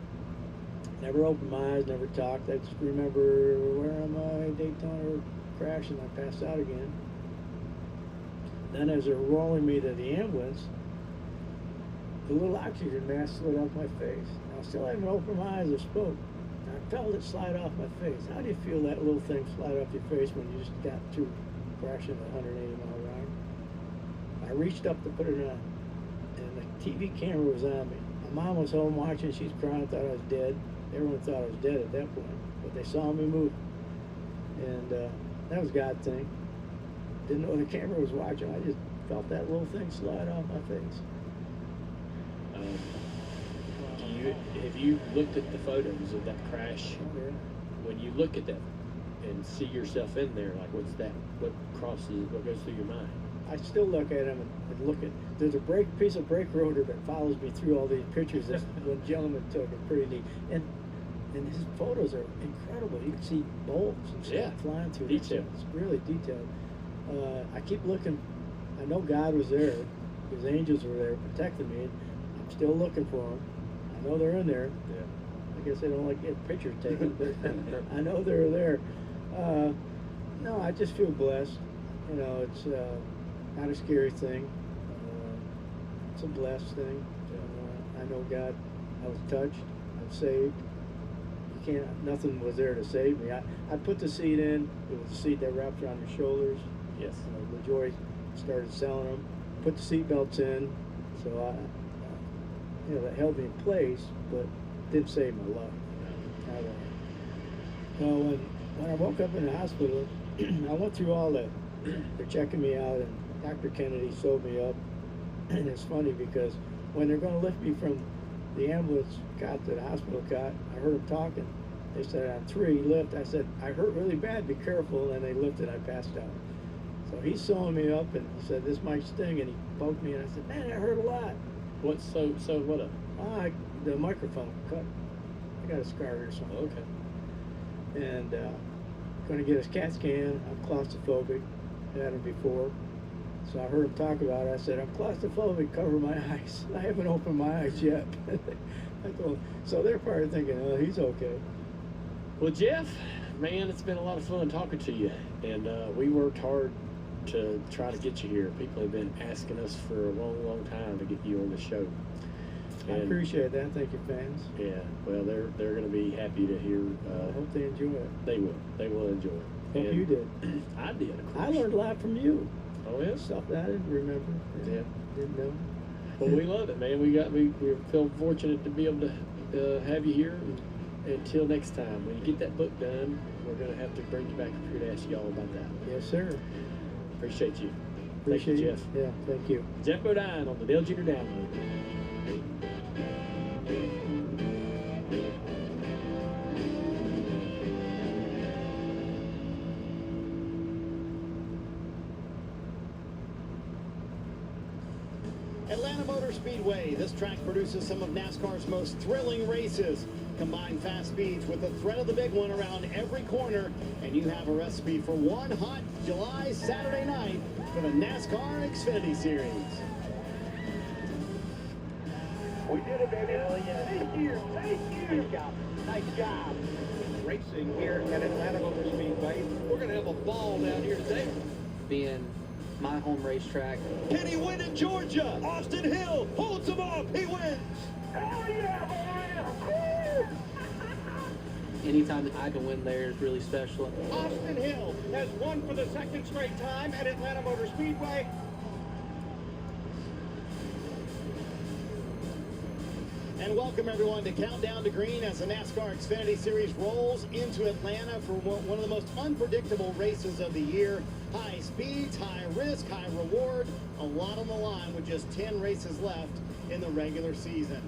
never opened my eyes, never talked. I just remember, where am I? Daytona crash, and I passed out again. Then as they're rolling me to the ambulance, the little oxygen mask slid off my face. I still haven't opened my eyes or spoke. I felt it slide off my face. How do you feel that little thing slide off your face when you just got through crashing at 180 mile ride? I reached up to put it on, and the TV camera was on me. My mom was home watching. She's crying, thought I was dead. Everyone thought I was dead at that point, but they saw me move. And that was God's thing. Didn't know the camera was watching. I just felt that little thing slide off my face. Have you looked at the photos of that crash? Oh, yeah. When you look at that and see yourself in there, like what goes through your mind? I still look at him and look at. There's a piece of brake rotor that follows me through all these pictures that one gentleman took. It's pretty neat. And his photos are incredible. You can see bolts and stuff flying through. Detailed. It's really detailed. I keep looking. I know God was there. His angels were there protecting me. I'm still looking for them. I know they're in there. Yeah. I guess they don't like getting pictures taken, but I know they're there. No, I just feel blessed. You know, it's not a scary thing. It's a blessed thing. I know God. I was touched. I'm saved. Nothing was there to save me. I put the seat in. It was a seat that wrapped around your shoulders. Yes. LaJoy started selling them. Put the seat belts in, so that held me in place, but didn't save my life. When I woke up in the hospital, I went through all that. They're checking me out, and Dr. Kennedy sewed me up. And it's funny because when they're going to lift me from the ambulance cot to the hospital cot, I heard them talking. They said, on 3, lift. I said, I hurt really bad, be careful. And they lifted, I passed out. So he's sewing me up, and he said, this might sting. And he poked me, and I said, man, that hurt a lot. So what up? The microphone cut. I got a scar or something. Okay. And going to get his CAT scan. I'm claustrophobic. Had him before. So I heard him talk about it. I said, I'm claustrophobic, cover my eyes. I haven't opened my eyes yet. So they're probably thinking, oh, he's okay. Well, Jeff, man, it's been a lot of fun talking to you. And we worked hard to try to get you here. People have been asking us for a long, long time to get you on the show. I appreciate that. Thank you, fans. Yeah, well, they're going to be happy to hear. I hope they enjoy it. They will. They will enjoy it. Hope you did. I did, of course. I learned a lot from you. Oh, yeah? Stuff that I didn't remember. Yeah. Didn't know. Well, we love it, man. We feel fortunate to be able to have you here. And until next time, when you get that book done, we're going to have to bring you back up here to ask you all about that. Yes, sir. Appreciate you. Appreciate thank you, you, Jeff. Yeah, thank you. Jeff Bodine on the Dale Jr. Download. Atlanta Motor Speedway. This track produces some of NASCAR's most thrilling races. Combine fast speeds with the threat of the big one around every corner, and you have a recipe for one hot July Saturday night for the NASCAR Xfinity Series. We did it, baby. Hell yeah. Thank you. Good job. Nice job. Racing here at Atlanta Motor Speedway. We're going to have a ball down here today. Being my home racetrack. Can he win in Georgia? Austin Hill holds him up. He wins. Hell yeah, boy. Anytime that I can win there is really special. Austin Hill has won for the second straight time at Atlanta Motor Speedway. And welcome everyone to Countdown to Green as the NASCAR Xfinity Series rolls into Atlanta for one of the most unpredictable races of the year. High speeds, high risk, high reward, a lot on the line with just 10 races left in the regular season.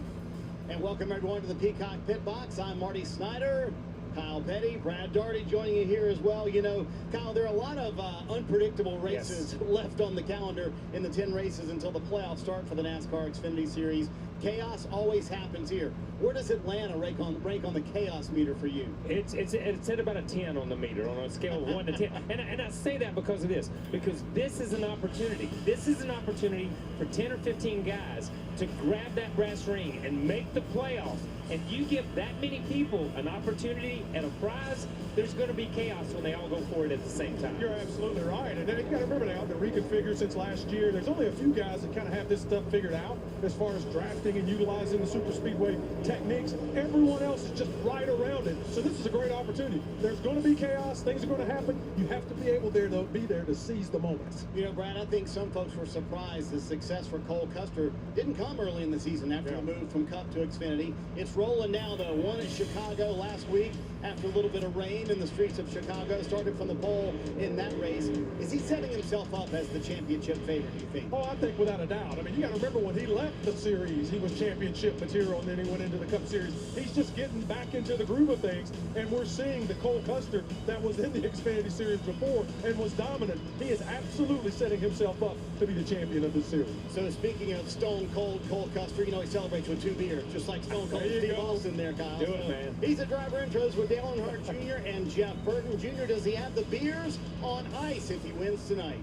And welcome everyone to the Peacock Pit Box. I'm Marty Snyder. Kyle Petty, Brad Daugherty joining you here as well. You know, Kyle, there are a lot of unpredictable races left on the calendar in the 10 races until the playoffs start for the NASCAR Xfinity Series. Chaos always happens here. Where does Atlanta rank on the chaos meter for you? It's at about a 10 on the meter, on a scale of 1 to 10. And I say that because of this. Because this is an opportunity. This is an opportunity for 10 or 15 guys to grab that brass ring and make the playoffs. And you give that many people an opportunity and a prize, there's going to be chaos when they all go for it at the same time. You're absolutely right. And then you got to remember now, the reconfigure since last year, there's only a few guys that kind of have this stuff figured out as far as drafting and utilizing the super speedway techniques. Everyone else is just right around it. So this is a great opportunity. There's going to be chaos. Things are going to happen. You have to be able to be there to seize the moments. You know, Brad, I think some folks were surprised the success for Cole Custer didn't come early in the season after he moved from Cup to Xfinity. It's rolling now, though. Won at Chicago last week after a little bit of rain in the streets of Chicago. Started from the pole in that race. Is he setting himself up as the championship favorite, do you think? Oh, I think without a doubt. I mean, you got to remember when he left the series, he was championship material, and then he went into the Cup Series. He's just getting back into the groove of things, and we're seeing the Cole Custer that was in the Xfinity Series before and was dominant. He is absolutely setting himself up to be the champion of this series. So speaking of Stone Cold Cole Custer, you know, he celebrates with 2 beers, just like Stone Cold Steve Austin there, Kyle. Do it, man. He's at Driver Intros with Dale Earnhardt Jr. and Jeff Burton. Jr., does he have the beers on ice if he wins tonight?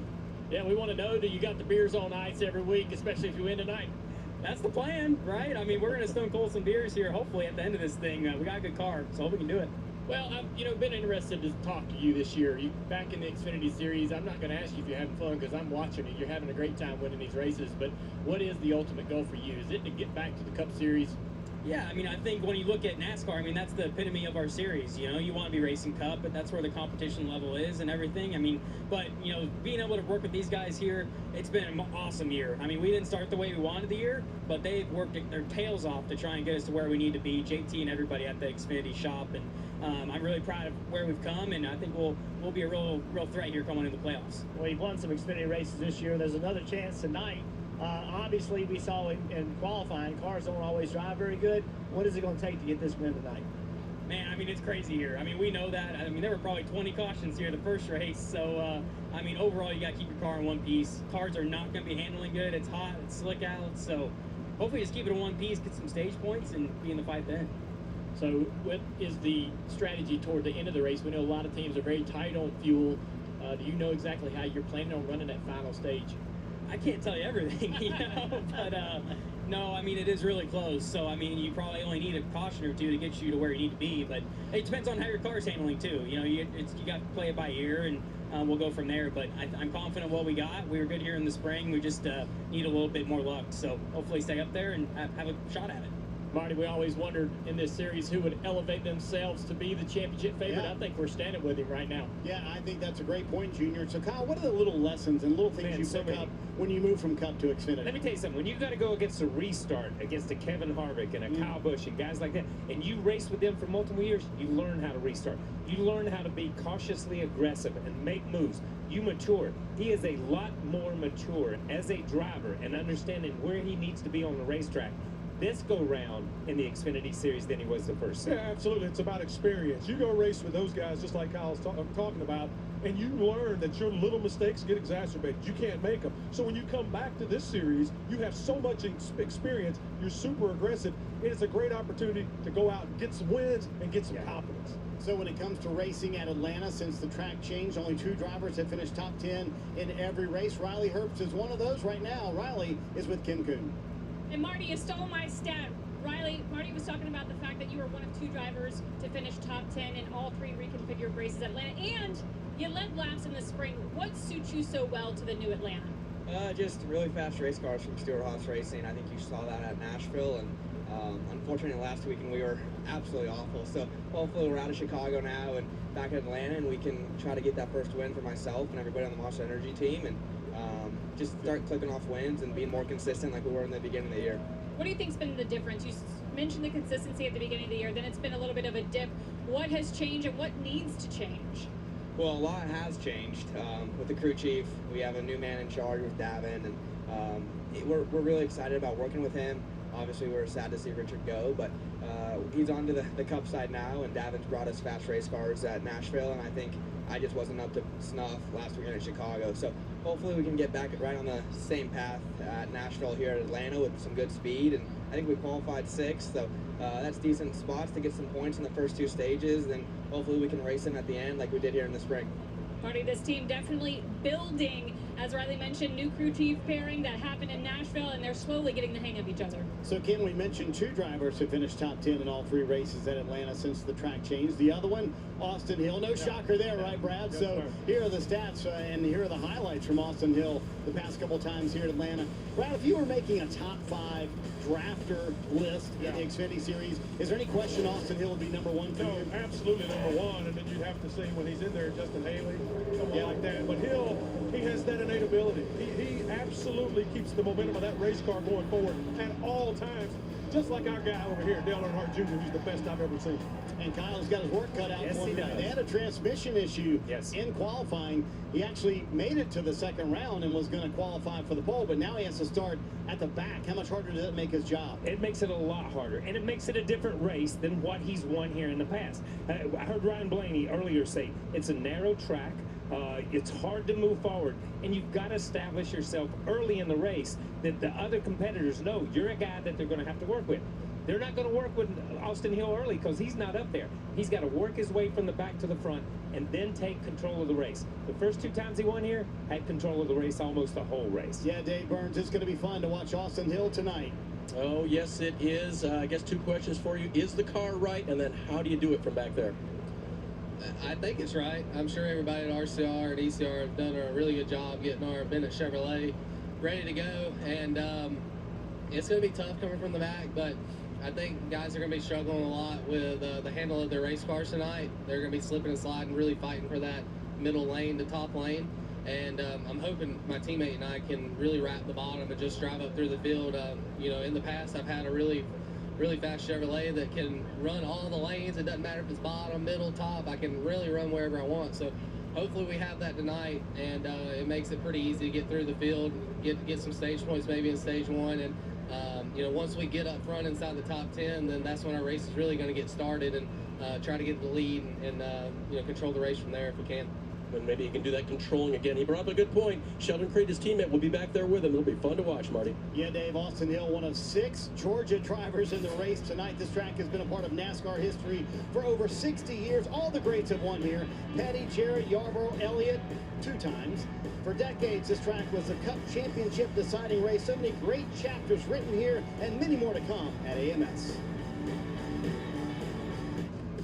Yeah, we want to know, do you got the beers on ice every week, especially if you win tonight? That's the plan, right? I mean, we're going to Stone Cold some beers here, hopefully, at the end of this thing. We got a good car, so hope we can do it. Well, I've been interested to talk to you this year. You back in the Xfinity Series. I'm not going to ask you if you're having fun because I'm watching it. You're having a great time winning these races. But what is the ultimate goal for you? Is it to get back to the Cup Series? Yeah, I mean, I think when you look at NASCAR, I mean, that's the epitome of our series. You know, you want to be racing Cup, but that's where the competition level is and everything. I mean, but, you know, being able to work with these guys here, it's been an awesome year. I mean, we didn't start the way we wanted the year, but they've worked their tails off to try and get us to where we need to be, JT and everybody at the Xfinity shop. And I'm really proud of where we've come, and I think we'll be a real threat here coming into the playoffs. Well, you've won some Xfinity races this year. There's another chance tonight. Obviously, we saw in qualifying, cars don't always drive very good. What is it going to take to get this win tonight? Man, I mean, it's crazy here. I mean, we know that. I mean, there were probably 20 cautions here the first race. So, I mean, overall, you got to keep your car in one piece. Cars are not going to be handling good. It's hot. It's slick out. So, hopefully, just keep it in one piece, get some stage points, and be in the fight then. So, what is the strategy toward the end of the race? We know a lot of teams are very tight on fuel. Do you know exactly how you're planning on running that final stage? I can't tell you everything, you know, but no, I mean, it is really close. So, I mean, you probably only need a caution or two to get you to where you need to be, but it depends on how your car's handling too. You know, you got to play it by ear, and we'll go from there. But I'm confident what we got. We were good here in the spring. We just need a little bit more luck. So hopefully stay up there and have a shot at it. Marty, we always wondered in this series who would elevate themselves to be the championship favorite. Yeah. I think we're standing with him right now. Yeah, I think that's a great point, Junior. So, Kyle, what are the little lessons and little things you pick up when you move from Cup to Xfinity? Let me tell you something. When you got to go against a restart, against a Kevin Harvick and a Kyle Busch and guys like that, and you race with them for multiple years, you learn how to restart. You learn how to be cautiously aggressive and make moves. You mature. He is a lot more mature as a driver and understanding where he needs to be on the racetrack this go round in the Xfinity Series than he was the first season. Yeah, absolutely. It's about experience. You go race with those guys, just like Kyle's talking about, and you learn that your little mistakes get exacerbated. You can't make them. So when you come back to this series, you have so much experience. You're super aggressive. It is a great opportunity to go out and get some wins and get some confidence. So when it comes to racing at Atlanta, since the track changed, only 2 drivers have finished top 10 in every race. Riley Herbst is one of those right now. Riley is with Kim Kuhn. And Marty, you stole my stat. Marty was talking about the fact that you were one of 2 drivers to finish top 10 in all 3 reconfigured races at Atlanta, and you led laps in the spring. What suits you so well to the new Atlanta? Just really fast race cars from Stewart Haas Racing. I think you saw that at Nashville, and unfortunately last weekend we were absolutely awful. So hopefully we're out of Chicago now and back at Atlanta, and we can try to get that first win for myself and everybody on the Monster Energy team, and just start clicking off wins and being more consistent like we were in the beginning of the year. What do you think's been the difference? You mentioned the consistency at the beginning of the year, then it's been a little bit of a dip. What has changed and what needs to change? Well, a lot has changed. With the crew chief, we have a new man in charge with Davin, and we're really excited about working with him. obviously, we were sad to see Richard go, but he's on to the Cup side now, and Davin's brought us fast race cars at Nashville, and I think I just wasn't up to snuff last weekend at Chicago. So hopefully we can get back right on the same path at Nashville here at Atlanta with some good speed, and I think we qualified 6th, so that's decent spots to get some points in the first 2 stages, and then hopefully we can race them at the end like we did here in the spring. Marty, this team definitely building. As Riley mentioned, new crew chief pairing that happened in Nashville, and they're slowly getting the hang of each other. So, Ken, we mentioned 2 drivers who finished top 10 in all 3 races at Atlanta since the track changed. The other one, Austin Hill. No shocker there, right, Brad? Yes, so sir. here are the stats, and here are the highlights from Austin Hill the past couple times here at Atlanta. Brad, if you were making a top 5 drafter list in the Xfinity Series, is there any question Austin Hill would be number 1 for No, you? absolutely number 1, and then you'd have to see when he's in there, Justin Haley, someone like that. But Hill, he has that innate ability. He absolutely keeps the momentum of that race car going forward at all times, just like our guy over here, Dale Earnhardt Jr., who's the best I've ever seen. And Kyle's got his work cut out Yes, for he him. does. They had a transmission issue Yes. in qualifying. He actually made it to the 2nd round and was going to qualify for the pole, but now he has to start at the back. How much harder does that make his job? It makes it a lot harder, and it makes it a different race than what he's won here in the past. I heard Ryan Blaney earlier say it's a narrow track. It's hard to move forward, and you've got to establish yourself early in the race that the other competitors know you're a guy that they're going to have to work with. They're not going to work with Austin Hill early because he's not up there. He's got to work his way from the back to the front and then take control of the race. The first 2 times he won here, had control of the race almost the whole race. Yeah, Dave Burns, it's going to be fun to watch Austin Hill tonight. Oh, yes, it is. I guess 2 questions for you. Is the car right? And then how do you do it from back there? I think it's right. I'm sure everybody at RCR and ECR have done a really good job getting our Bennett Chevrolet ready to go. And it's going to be tough coming from the back, but I think guys are going to be struggling a lot with the handle of their race cars tonight. They're going to be slipping and sliding, really fighting for that middle lane, the top lane. And I'm hoping my teammate and I can really wrap the bottom and just drive up through the field. You know, in the past, I've had a really fast Chevrolet that can run all the lanes. It doesn't matter if it's bottom, middle, top. I can really run wherever I want. So hopefully we have that tonight, and it makes it pretty easy to get through the field, get some stage points maybe in stage 1. And, you know, once we get up front inside the top 10, then that's when our race is really going to get started and try to get the lead and you know, control the race from there if we can. And maybe he can do that controlling again. He brought up a good point. Sheldon Creed, his teammate, will be back there with him. It'll be fun to watch, Marty. Yeah, Dave, Austin Hill, one of 6 Georgia drivers in the race tonight. This track has been a part of NASCAR history for over 60 years. All the greats have won here. Petty, Jarrett, Yarborough, Elliott, 2 times. For decades, this track was a Cup Championship deciding race. So many great chapters written here and many more to come at AMS.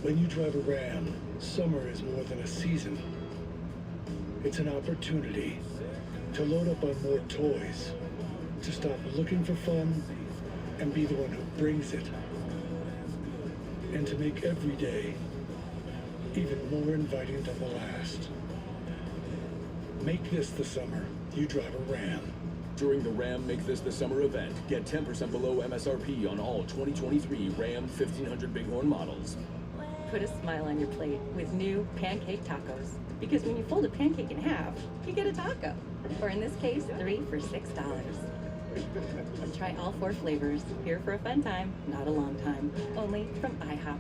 When you drive a Ram, summer is more than a season. It's an opportunity to load up on more toys, to stop looking for fun and be the one who brings it, and to make every day even more inviting than the last. Make this the summer you drive a Ram. During the Ram Make This the Summer event, get 10% below MSRP on all 2023 Ram 1500 Bighorn models. Put a smile on your plate with new pancake tacos. Because when you fold a pancake in half, you get a taco. Or in this case, 3 for $6. And try all 4 flavors. Here for a fun time, not a long time. Only from IHOP.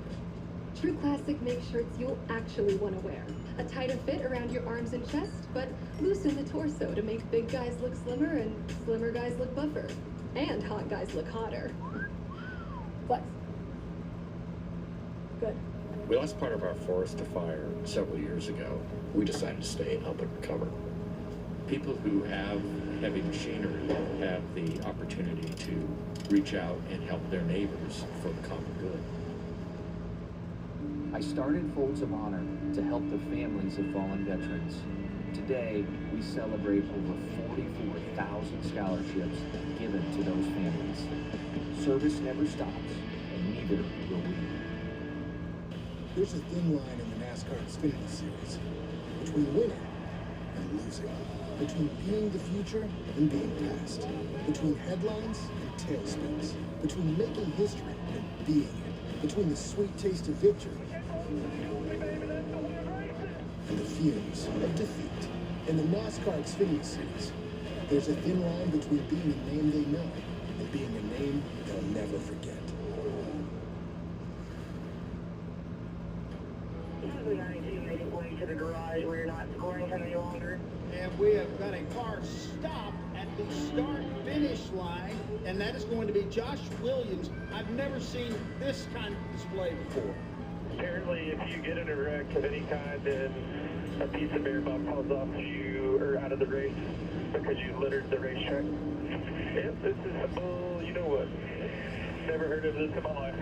True Classic makes shirts you'll actually want to wear. A tighter fit around your arms and chest, but loosen the torso to make big guys look slimmer and slimmer guys look buffer. And hot guys look hotter. Flex. Good. We lost part of our forest to fire several years ago. We decided to stay and help it recover. People who have heavy machinery have the opportunity to reach out and help their neighbors for the common good. I started Folds of Honor to help the families of fallen veterans. Today, we celebrate over 44,000 scholarships given to those families. Service never stops, and neither will we. There's a thin line in the NASCAR Xfinity Series between winning and losing, between being the future and being past, between headlines and tailspins, between making history and being it, between the sweet taste of victory and the fumes of defeat. In the NASCAR Xfinity Series, there's a thin line between being a name they know and being a name they'll never forget. We got to make its way to the garage where you're not scoring him any longer. And we have got a car stop at the start-finish line, and that is going to be Josh Williams. I've never seen this kind of display before. Apparently, if you get in a wreck of any kind and a piece of bear bug falls off you or out of the race because you littered the racetrack. Yep, this is, you know what? Never heard of this in my life.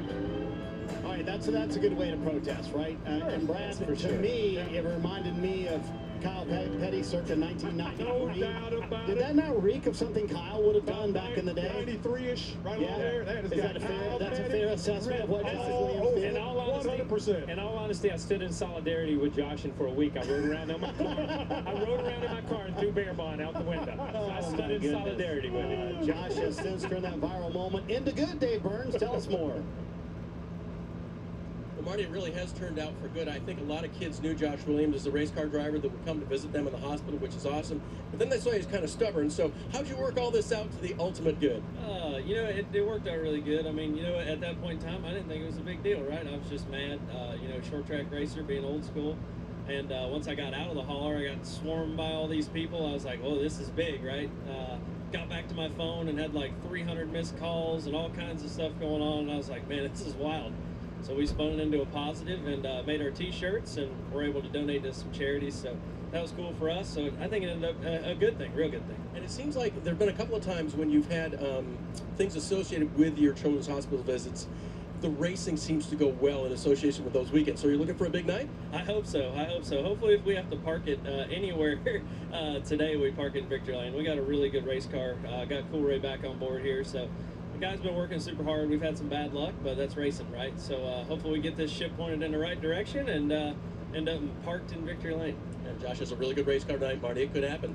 All right, that's a good way to protest, right? And Brad, to me, it reminded me of Kyle Petty circa 1993. No doubt about Did that not reek of something Kyle would have done back in the day? 93-ish, right along there. Is that a fair assessment of what Josh Williams did? In all honesty, 100%. In all honesty, I stood in solidarity with Josh, and for a week I rode around in my car. I rode around in my car and threw bear bond out the window. So I stood in solidarity with him. Josh has since turned that viral moment into good. Dave Burns, tell us more. Well, Marty, it really has turned out for good. I think a lot of kids knew Josh Williams as the race car driver that would come to visit them in the hospital, which is awesome. But then they saw he was kind of stubborn. So how'd you work all this out to the ultimate good? You know, it worked out really good. I mean, you know, at that point in time, I didn't think it was a big deal, right? I was just mad, you know, short track racer, being old school. And once I got out of the hauler, I got swarmed by all these people. I was like, well, this is big, right? Got back to my phone and had like 300 missed calls and all kinds of stuff going on. And I was like, man, this is wild. So we spun it into a positive and made our T-shirts, and we're able to donate to some charities. So that was cool for us. So I think it ended up a good thing, real good thing. And it seems like there have been a couple of times when you've had things associated with your children's hospital visits. The racing seems to go well in association with those weekends. So you're looking for a big night? I hope so. I hope so. Hopefully, if we have to park it anywhere today, we park it in Victory Lane. We got a really good race car. Got Cool Ray back on board here. So the guy's been working super hard. We've had some bad luck, but that's racing, right? So hopefully we get this ship pointed in the right direction and end up parked in Victory Lane. And Josh has a really good race car tonight, Marty. It could happen.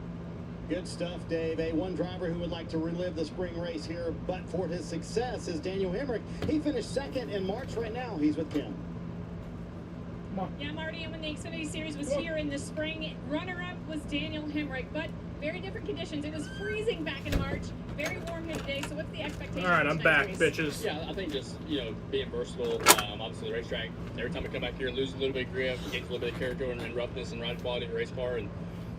Good stuff, Dave. One driver who would like to relive the spring race here, but for his success, is Daniel Hemrick. He finished second in March. Right now, he's with Kim. Yeah, Marty, and when the Xfinity Series was here in the spring, runner-up was Daniel Hemrick, but very different conditions. It was freezing back in March, very warm here today, so what's the expectation? All right, I'm back, race? bitches. Yeah, I think just, you know, being versatile, obviously the racetrack, every time I come back here, lose a little bit of grip, gain a little bit of character and roughness and ride quality of the race car, and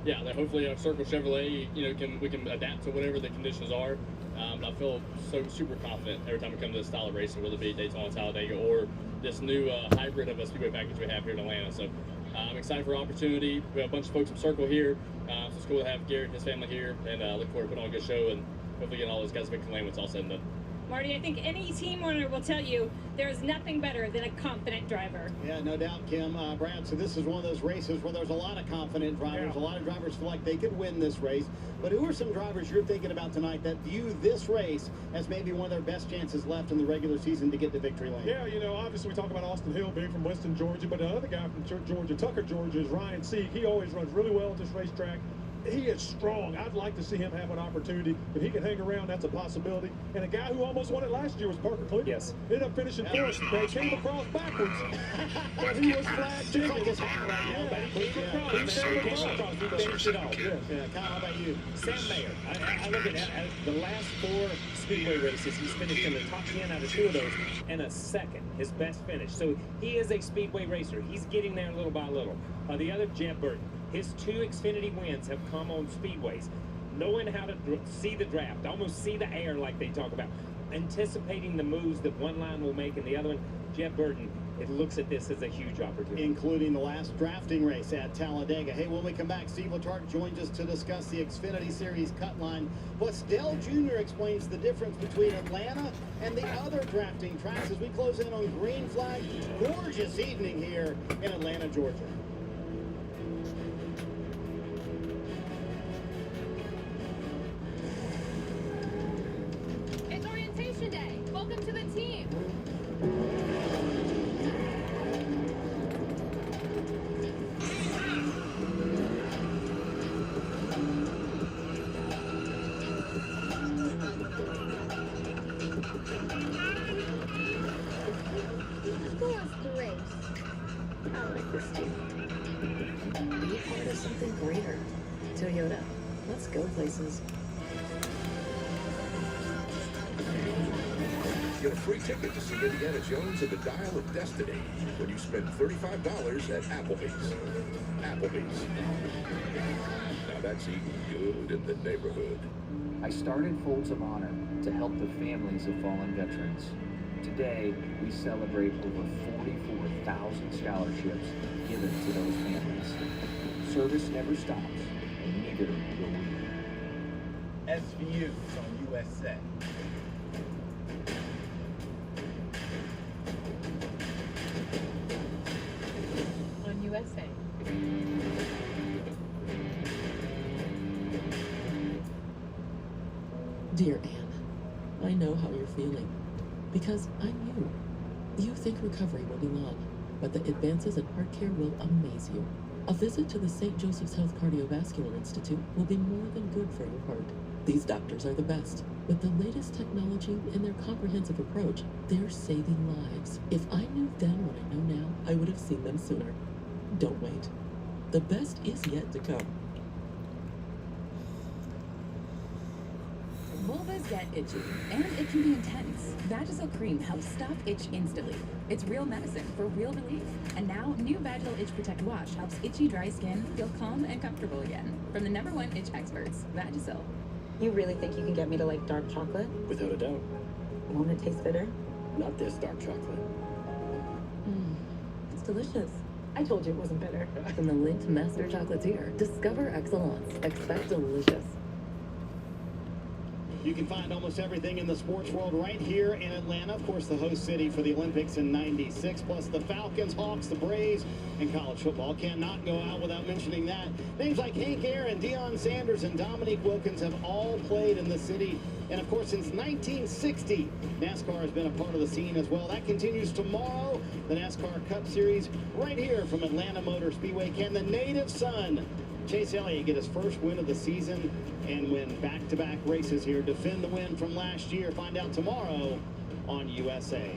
yeah, then hopefully Circle Chevrolet, you know, we can adapt to whatever the conditions are. I feel so super confident every time we come to this style of racing, whether it be Daytona, Talladega, or this new hybrid of a speedway package we have here in Atlanta. So I'm excited for the opportunity. We have a bunch of folks from Circle here, so it's cool to have Garrett and his family here, and look forward to putting on a good show and hopefully getting all those guys to Victory Lane when it's all said and done. Marty, I think any team owner will tell you there is nothing better than a confident driver. Yeah, no doubt, Kim. Brad, so this is one of those races where there's a lot of confident drivers. Yeah. A lot of drivers feel like they could win this race. But who are some drivers you're thinking about tonight that view this race as maybe one of their best chances left in the regular season to get to Victory Lane? Yeah, you know, obviously we talk about Austin Hill being from Winston, Georgia, but another guy from Georgia, Tucker, Georgia, is Ryan Sieg. He always runs really well at this racetrack. He is strong. I'd like to see him have an opportunity. If he can hang around, that's a possibility. And a guy who almost won it last year was Parker Cleveland. Yes. Ended up finishing fourth. They came across backwards. But he was flag ticket. He finished it off. Yeah, Kyle, how about you? Sam Mayer. I look at the last 4 speedway races. He's finished in the top 10 out of 2 of those, and a second, his best finish. So he is a speedway racer. He's getting there little by little. The other, Jeb Burton. His 2 Xfinity wins have come on speedways, knowing how to see the draft, almost see the air like they talk about, anticipating the moves that one line will make and the other one. Jeb Burton, it looks at this as a huge opportunity. Including the last drafting race at Talladega. Hey, when we come back, Steve Letarte joins us to discuss the Xfinity Series cut line. Plus, Dell Jr. explains the difference between Atlanta and the other drafting tracks as we close in on Green Flag. Gorgeous evening here in Atlanta, Georgia. It's orientation day. Welcome to the team. Who wants to race? I like this team. Be part of something greater. Toyota. Let's go places. Get a free ticket to see Indiana Jones and the Dial of Destiny when you spend $35 at Applebee's. Applebee's. Now that's eating good in the neighborhood. I started Folds of Honor to help the families of fallen veterans. Today, we celebrate over 44,000 scholarships given to those families. Service never stops, and neither will we. SVU on USA. On USA. Dear Anne, I know how you're feeling, because I'm you. You think recovery will be long, but the advances in heart care will amaze you. A visit to the St. Joseph's Health Cardiovascular Institute will be more than good for your heart. These doctors are the best. With the latest technology and their comprehensive approach, they're saving lives. If I knew then what I know now, I would have seen them sooner. Don't wait. The best is yet to come. Vulvas get itchy, and it can be intense. Vagisil cream helps stop itch instantly. It's real medicine for real relief. And now, new Vaginal Itch Protect Wash helps itchy, dry skin feel calm and comfortable again. From the #1 itch experts, Vagisil. You really think you can get me to like dark chocolate? Without a doubt. Won't it taste bitter? Not this dark chocolate. It's delicious. I told you it wasn't bitter. From the Lindt Master Chocolatier, discover excellence. Expect delicious. You can find almost everything in the sports world right here in Atlanta. Of course, the host city for the Olympics in '96, plus the Falcons, Hawks, the Braves, and college football. Cannot go out without mentioning that. Names like Hank Aaron, Deion Sanders, and Dominique Wilkins have all played in the city. And of course, since 1960, NASCAR has been a part of the scene as well. That continues tomorrow, the NASCAR Cup Series, right here from Atlanta Motor Speedway. Can the native son, Chase Elliott, get his first win of the season and win back-to-back races here? Defend the win from last year. Find out tomorrow on USA.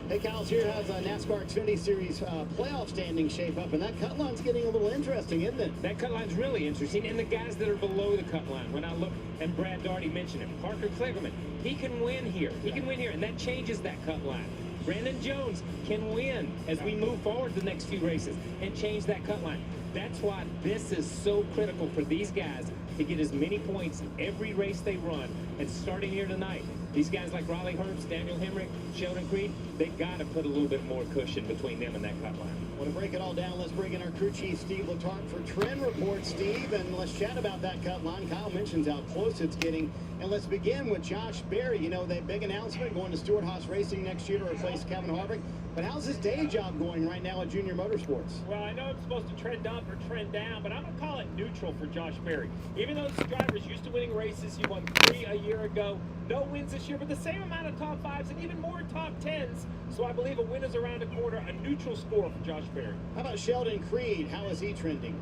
Hey, Kyle's here. How's NASCAR Xfinity Series playoff standing shape up? And that cut line's getting a little interesting, isn't it? That cut line's really interesting. And the guys that are below the cut line, when I look, and Brad Daugherty mentioned it, Parker Kligerman, he can win here. He can win here, and that changes that cut line. Brandon Jones can win as we move forward the next few races and change that cut line. That's why this is so critical for these guys to get as many points every race they run. And starting here tonight, these guys like Riley Herbst, Daniel Hemrick, Sheldon Creed, they've got to put a little bit more cushion between them and that cut line. Want to break it all down? Let's bring in our crew chief, Steve Letarte, for Trend Report. Steve, and let's chat about that cut line. Kyle mentions how close it's getting. And let's begin with Josh Berry. You know, that big announcement going to Stewart-Haas Racing next year to replace Kevin Harvick. But how's his day job going right now at Junior Motorsports? Well, I know it's supposed to trend up or trend down, but I'm going to call it neutral for Josh Berry. Even though this driver's used to winning races, he won 3 a year ago. No wins this year, but the same amount of top 5s and even more top 10s. So I believe a win is around the corner, a neutral score for Josh Berry. How about Sheldon Creed? How is he trending?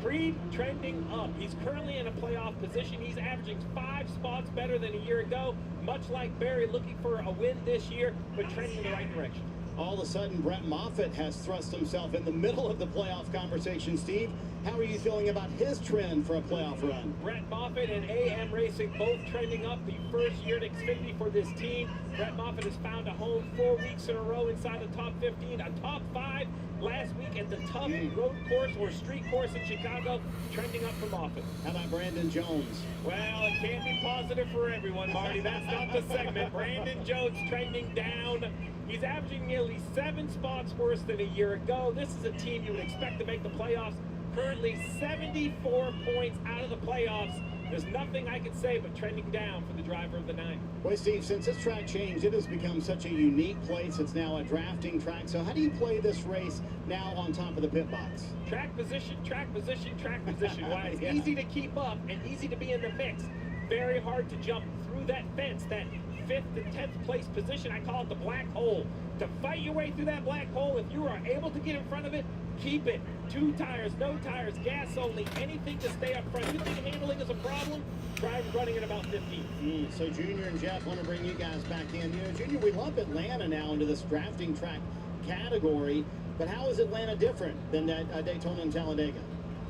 Creed trending up. He's currently in a playoff position. He's averaging 5 spots better than a year ago. Much like Berry, looking for a win this year, but trending in the right direction. All of a sudden, Brett Moffitt has thrust himself in the middle of the playoff conversation. Steve, how are you feeling about his trend for a playoff run? Brett Moffitt and AM Racing both trending up. The first year at Xfinity for this team. Brett Moffitt has found a home 4 weeks in a row inside the top 15, a top 5 last week at the tough road course or street course in Chicago, trending up for Moffitt. How about Brandon Jones? Well, it can't be positive for everyone, Marty. That's not the segment. Brandon Jones trending down. He's averaging nearly 7 spots worse than a year ago. This is a team you would expect to make the playoffs. Currently 74 points out of the playoffs. There's nothing I can say but trending down for the driver of the night. Boy, Steve, since this track changed, it has become such a unique place. It's now a drafting track. So how do you play this race now on top of the pit box? Track position, track position, track position. Why it's Yeah. easy to keep up and easy to be in the mix. Very hard to jump through that fence, that 5th to 10th place position. I call it the black hole. To fight your way through that black hole, if you are able to get in front of it, keep it. 2 tires, no tires, gas only, anything to stay up front. You think handling is a problem? Try running at about 15. So Junior and Jeff want to bring you guys back in. You know, Junior, we lump Atlanta now into this drafting track category, but how is Atlanta different than Daytona and Talladega?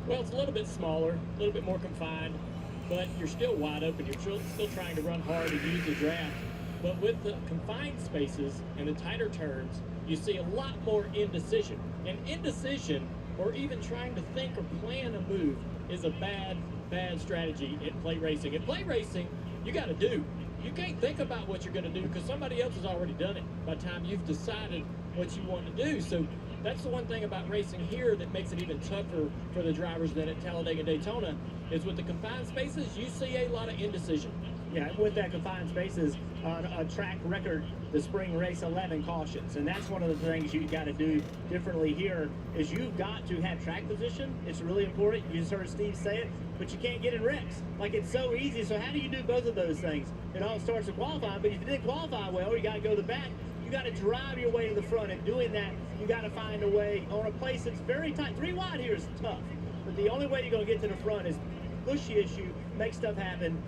Well, it's a little bit smaller, a little bit more confined, but you're still wide open. You're still trying to run hard and use the draft. But with the confined spaces and the tighter turns, you see a lot more indecision. And indecision, or even trying to think or plan a move, is a bad strategy in plate racing. In plate racing, you got to do. You can't think about what you're going to do because somebody else has already done it by the time you've decided what you want to do. So that's the one thing about racing here that makes it even tougher for the drivers than at Talladega Daytona, is with the confined spaces, you see a lot of indecision. Yeah, with that confined spaces, on a track record, the spring race 11 cautions. And that's one of the things you got to do differently here, is you've got to have track position. It's really important. You just heard Steve say it, but you can't get in wrecks. Like, it's so easy. So how do you do both of those things? It all starts with qualifying, but if you didn't qualify well, you got to go to the back. You got to drive your way to the front, and doing that, you got to find a way on a place that's very tight. 3 wide here is tough, but the only way you're going to get to the front is push the issue, make stuff happen.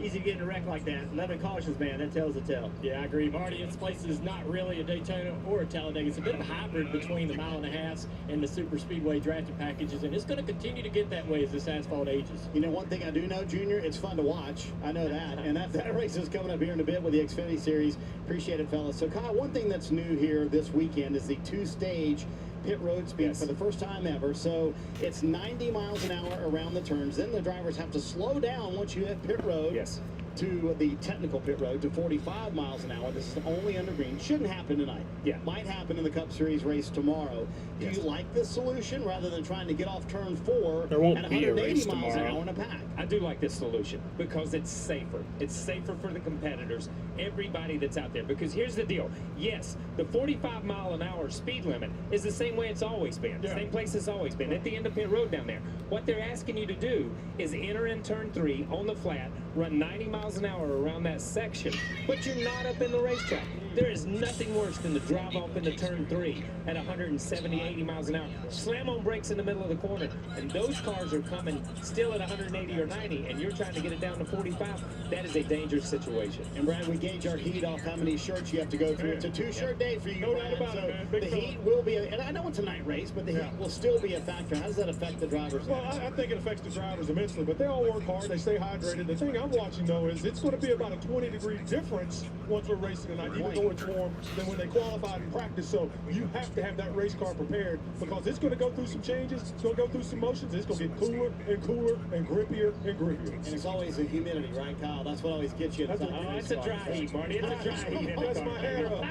Easy to get in a wreck like that. 11 cautions, man, that tells the tale. Yeah, I agree. Marty, this place is not really a Daytona or a Talladega. It's a bit of a hybrid between the mile and a half and the super speedway drafting packages, and it's going to continue to get that way as this asphalt ages. You know, one thing I do know, Junior, it's fun to watch. I know that. And that race is coming up here in a bit with the Xfinity Series. Appreciate it, fellas. So, Kyle, one thing that's new here this weekend is the 2-stage pit road speed for the first time ever. So it's 90 miles an hour around the turns. Then the drivers have to slow down once you hit pit road. Yes. To the technical pit road to 45 miles an hour. This is only under green. Shouldn't happen tonight. Yeah. Might happen in the Cup Series race tomorrow. Do you like this solution rather than trying to get off turn 4 There won't at be a 180 race miles an tomorrow. hour in a pack? I do like this solution because it's safer. It's safer for the competitors, everybody that's out there. Because here's the deal. Yes, the 45 mile an hour speed limit is the same way it's always been. Yeah. Same place it's always been, at the end of pit road down there. What they're asking you to do is enter in turn 3 on the flat, run 90 miles an hour around that section, but you're not up in the racetrack. There is nothing worse than to drive off into turn 3 at 170, 80 miles an hour, slam on brakes in the middle of the corner, and those cars are coming still at 180 or 90, and you're trying to get it down to 45. That is a dangerous situation. And Brad, we gauge our heat off how many shirts you have to go through. It's a 2-shirt day for you, No Brad. doubt about So it, man. Big the fella. heat will be, and I know it's a night race, but the heat will still be a factor. How does that affect the drivers? Well, I think it affects the drivers immensely, but they all work hard. They stay hydrated. The thing I'm watching, though, is it's going to be about a 20-degree difference once we're racing tonight, even though it's warm, than when they qualified in practice. So you have to have that race car prepared because it's going to go through some changes. It's going to go through some motions. It's going to get cooler and cooler and grippier and grippier. And it's always the humidity, right, Kyle? That's what always gets you. That's It's a dry heat, Marty. It's a dry heat. That's my hair up.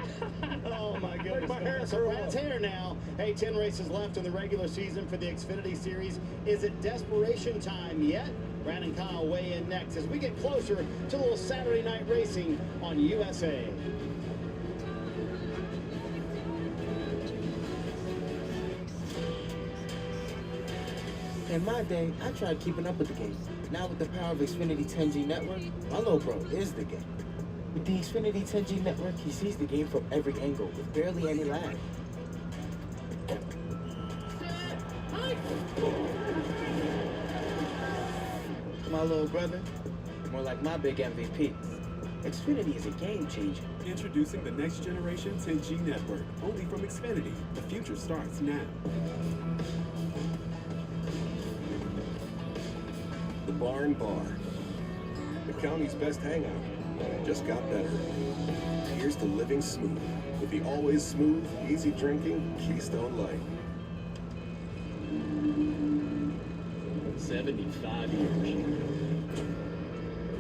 Oh, my goodness. My hair So Brad's hair now. Hey, 10 races left in the regular season for the Xfinity Series. Is it desperation time yet? Brad and Kyle weigh in next as we get closer to a little Saturday night racing on USA. In my day, I tried keeping up with the game. Now with the power of Xfinity 10G network, my little bro is the game. With the Xfinity 10G network, he sees the game from every angle with barely any lag. My little brother, more like my big MVP. Xfinity is a game changer. Introducing the next generation 10G network, only from Xfinity. The future starts now. The Barn Bar. The county's best hangout. Just got better. Here's to living smooth with the always smooth, easy drinking Keystone Light. 75 years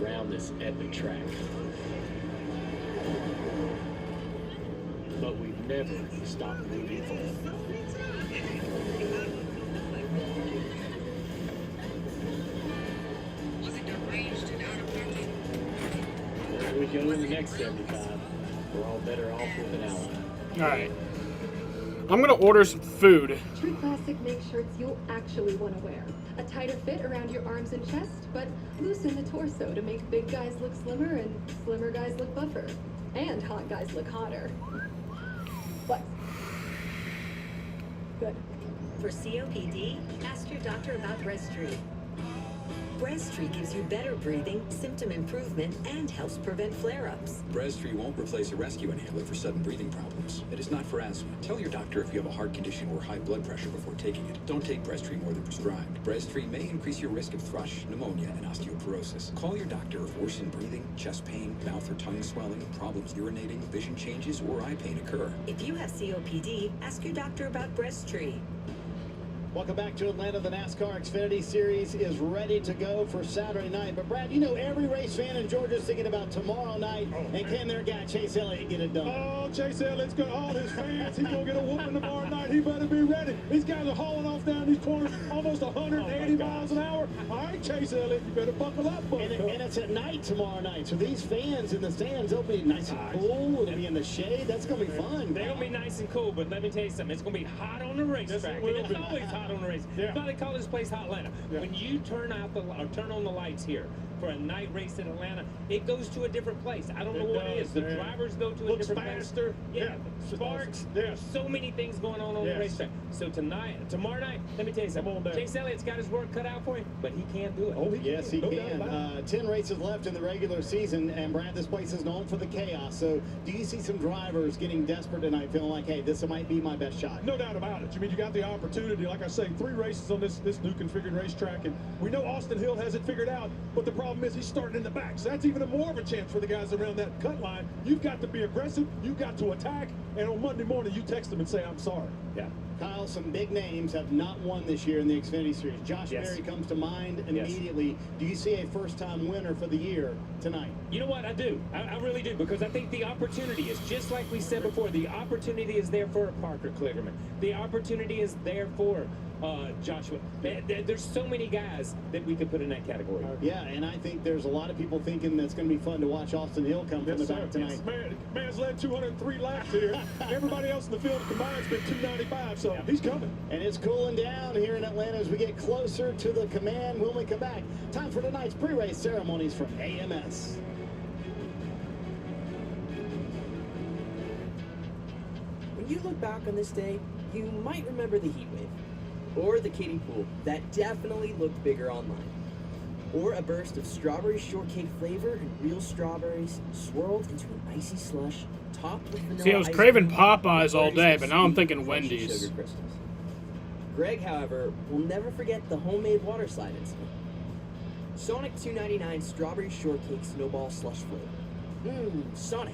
around this epic track. But we've never stopped moving forward. There we go in the next 75. We're all better off with an ally. All right. I'm going to order some food. True classic make shirts you'll actually want to wear. A tighter fit around your arms and chest, but loosen the torso to make big guys look slimmer and slimmer guys look buffer. And hot guys look hotter. What? Good. For COPD, ask your doctor about Restri. Breasttree gives you better breathing, symptom improvement, and helps prevent flare-ups. Breasttree won't replace a rescue inhaler for sudden breathing problems. It is not for asthma. Tell your doctor if you have a heart condition or high blood pressure before taking it. Don't take Breasttree more than prescribed. Breasttree may increase your risk of thrush, pneumonia, and osteoporosis. Call your doctor if worsened breathing, chest pain, mouth or tongue swelling, problems urinating, vision changes, or eye pain occur. If you have COPD, ask your doctor about Breasttree. Welcome back to Atlanta. The NASCAR Xfinity Series is ready to go for Saturday night. But, Brad, you know every race fan in Georgia is thinking about tomorrow night. And can their guy Chase Elliott get it done? Oh, Chase Elliott's got all his fans. He's going to get a whooping tomorrow night. He better be ready. These guys are hauling off down these corners almost 180 miles an hour. All right, Chase Elliott, you better buckle up. And it's at night tomorrow night. So these fans in the stands, they'll be nice and cool. It'll be in the shade. That's going to be fun. They're going to be nice and cool, but let me tell you something. It's going to be hot on the racetrack. Yes, It's always hot on the race. Yeah. That's why they call this place Hot Atlanta. Yeah. When you turn on the lights here for a night race in Atlanta, it goes to a different place. I don't know what it is. The drivers go to a different faster. place. Yeah. Sparks. Yeah. There's so many things going on the racetrack. So tomorrow night, let me tell you something. Chase Elliott's got his work cut out for him, but he can do it. Oh, yes, he can. 10 races left in the regular season, and Brad, this place is known for the chaos. So do you see some drivers getting desperate tonight, feeling like, hey, this might be my best shot? No doubt about it. I mean, you got the opportunity. Like I say, 3 races on this new configured racetrack, and we know Austin Hill has it figured out, but the problem is he's starting in the back. So that's even more of a chance for the guys around that cut line. You've got to be aggressive. You've got to attack. And on Monday morning, you text them and say, I'm sorry. Yeah. Kyle, some big names have not won this year in the Xfinity Series. Josh Berry comes to mind immediately. Do you see a first-time winner for the year tonight? You know what? I do. I really do, because I think the opportunity is, just like we said before, the opportunity is there for Parker Kligerman. The opportunity is there for Joshua. There's so many guys that we could put in that category. Yeah, and I think there's a lot of people thinking that's going to be fun to watch Austin Hill come from the back tonight. Yes, man's led 203 laps here. Everybody else in the field combined has been 295, so he's coming. And it's cooling down here in Atlanta as we get closer to the command when we come back. Time for tonight's pre-race ceremonies from AMS. When you look back on this day, you might remember the heat wave, or the kiddie pool that definitely looked bigger online, or a burst of strawberry shortcake flavor and real strawberries swirled into an icy slush topped with vanilla. See, I was ice craving cream, Popeyes all day, but now I'm sweet, thinking crunchy Wendy's. sugar crystals. Greg, however, will never forget the homemade water slide incident. Sonic 299 strawberry shortcake snowball slush flavor. Sonic.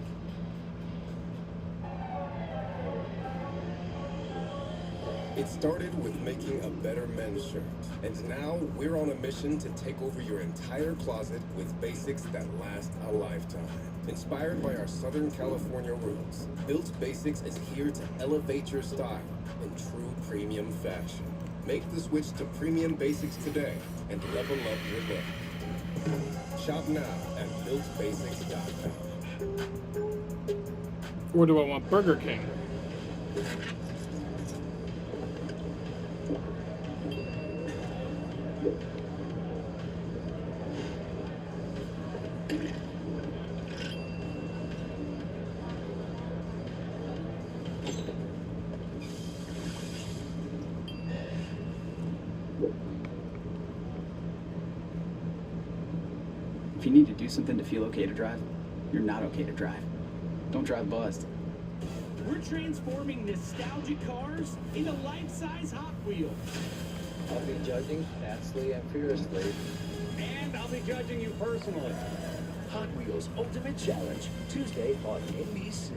It started with making a better men's shirt. And now we're on a mission to take over your entire closet with basics that last a lifetime. Inspired by our Southern California roots, Built Basics is here to elevate your style in true premium fashion. Make the switch to premium basics today and level up your look. Shop now at BuiltBasics.com. Or do I want Burger King? If you need to do something to feel okay to drive, you're not okay to drive. Don't drive buzzed. We're transforming nostalgic cars into life-size Hot Wheels. I'll be judging fastly and furiously. And I'll be judging you personally. Hot Wheels Ultimate Challenge, Tuesday on NBC.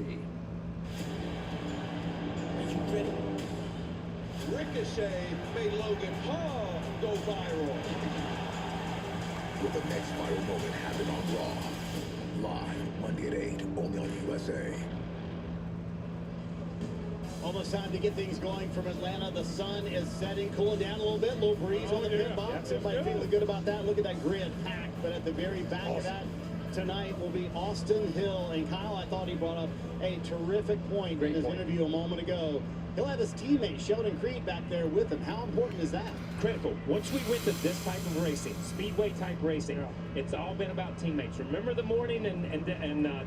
Are you ready? Ricochet made Logan Paul go viral. Will the next viral moment happen on Raw? Live Monday at 8, only on USA. Almost time to get things going from Atlanta. The sun is setting, cooling down a little bit. Little breeze on the pit box. Everybody feeling good about that. Look at that grid packed. But at the very back of that tonight will be Austin Hill. And Kyle, I thought he brought up a terrific point in his interview a moment ago. He'll have his teammate Sheldon Creed back there with him. How important is that? critical. Once we went to this type of racing, speedway type racing, it's all been about teammates. Remember the morning and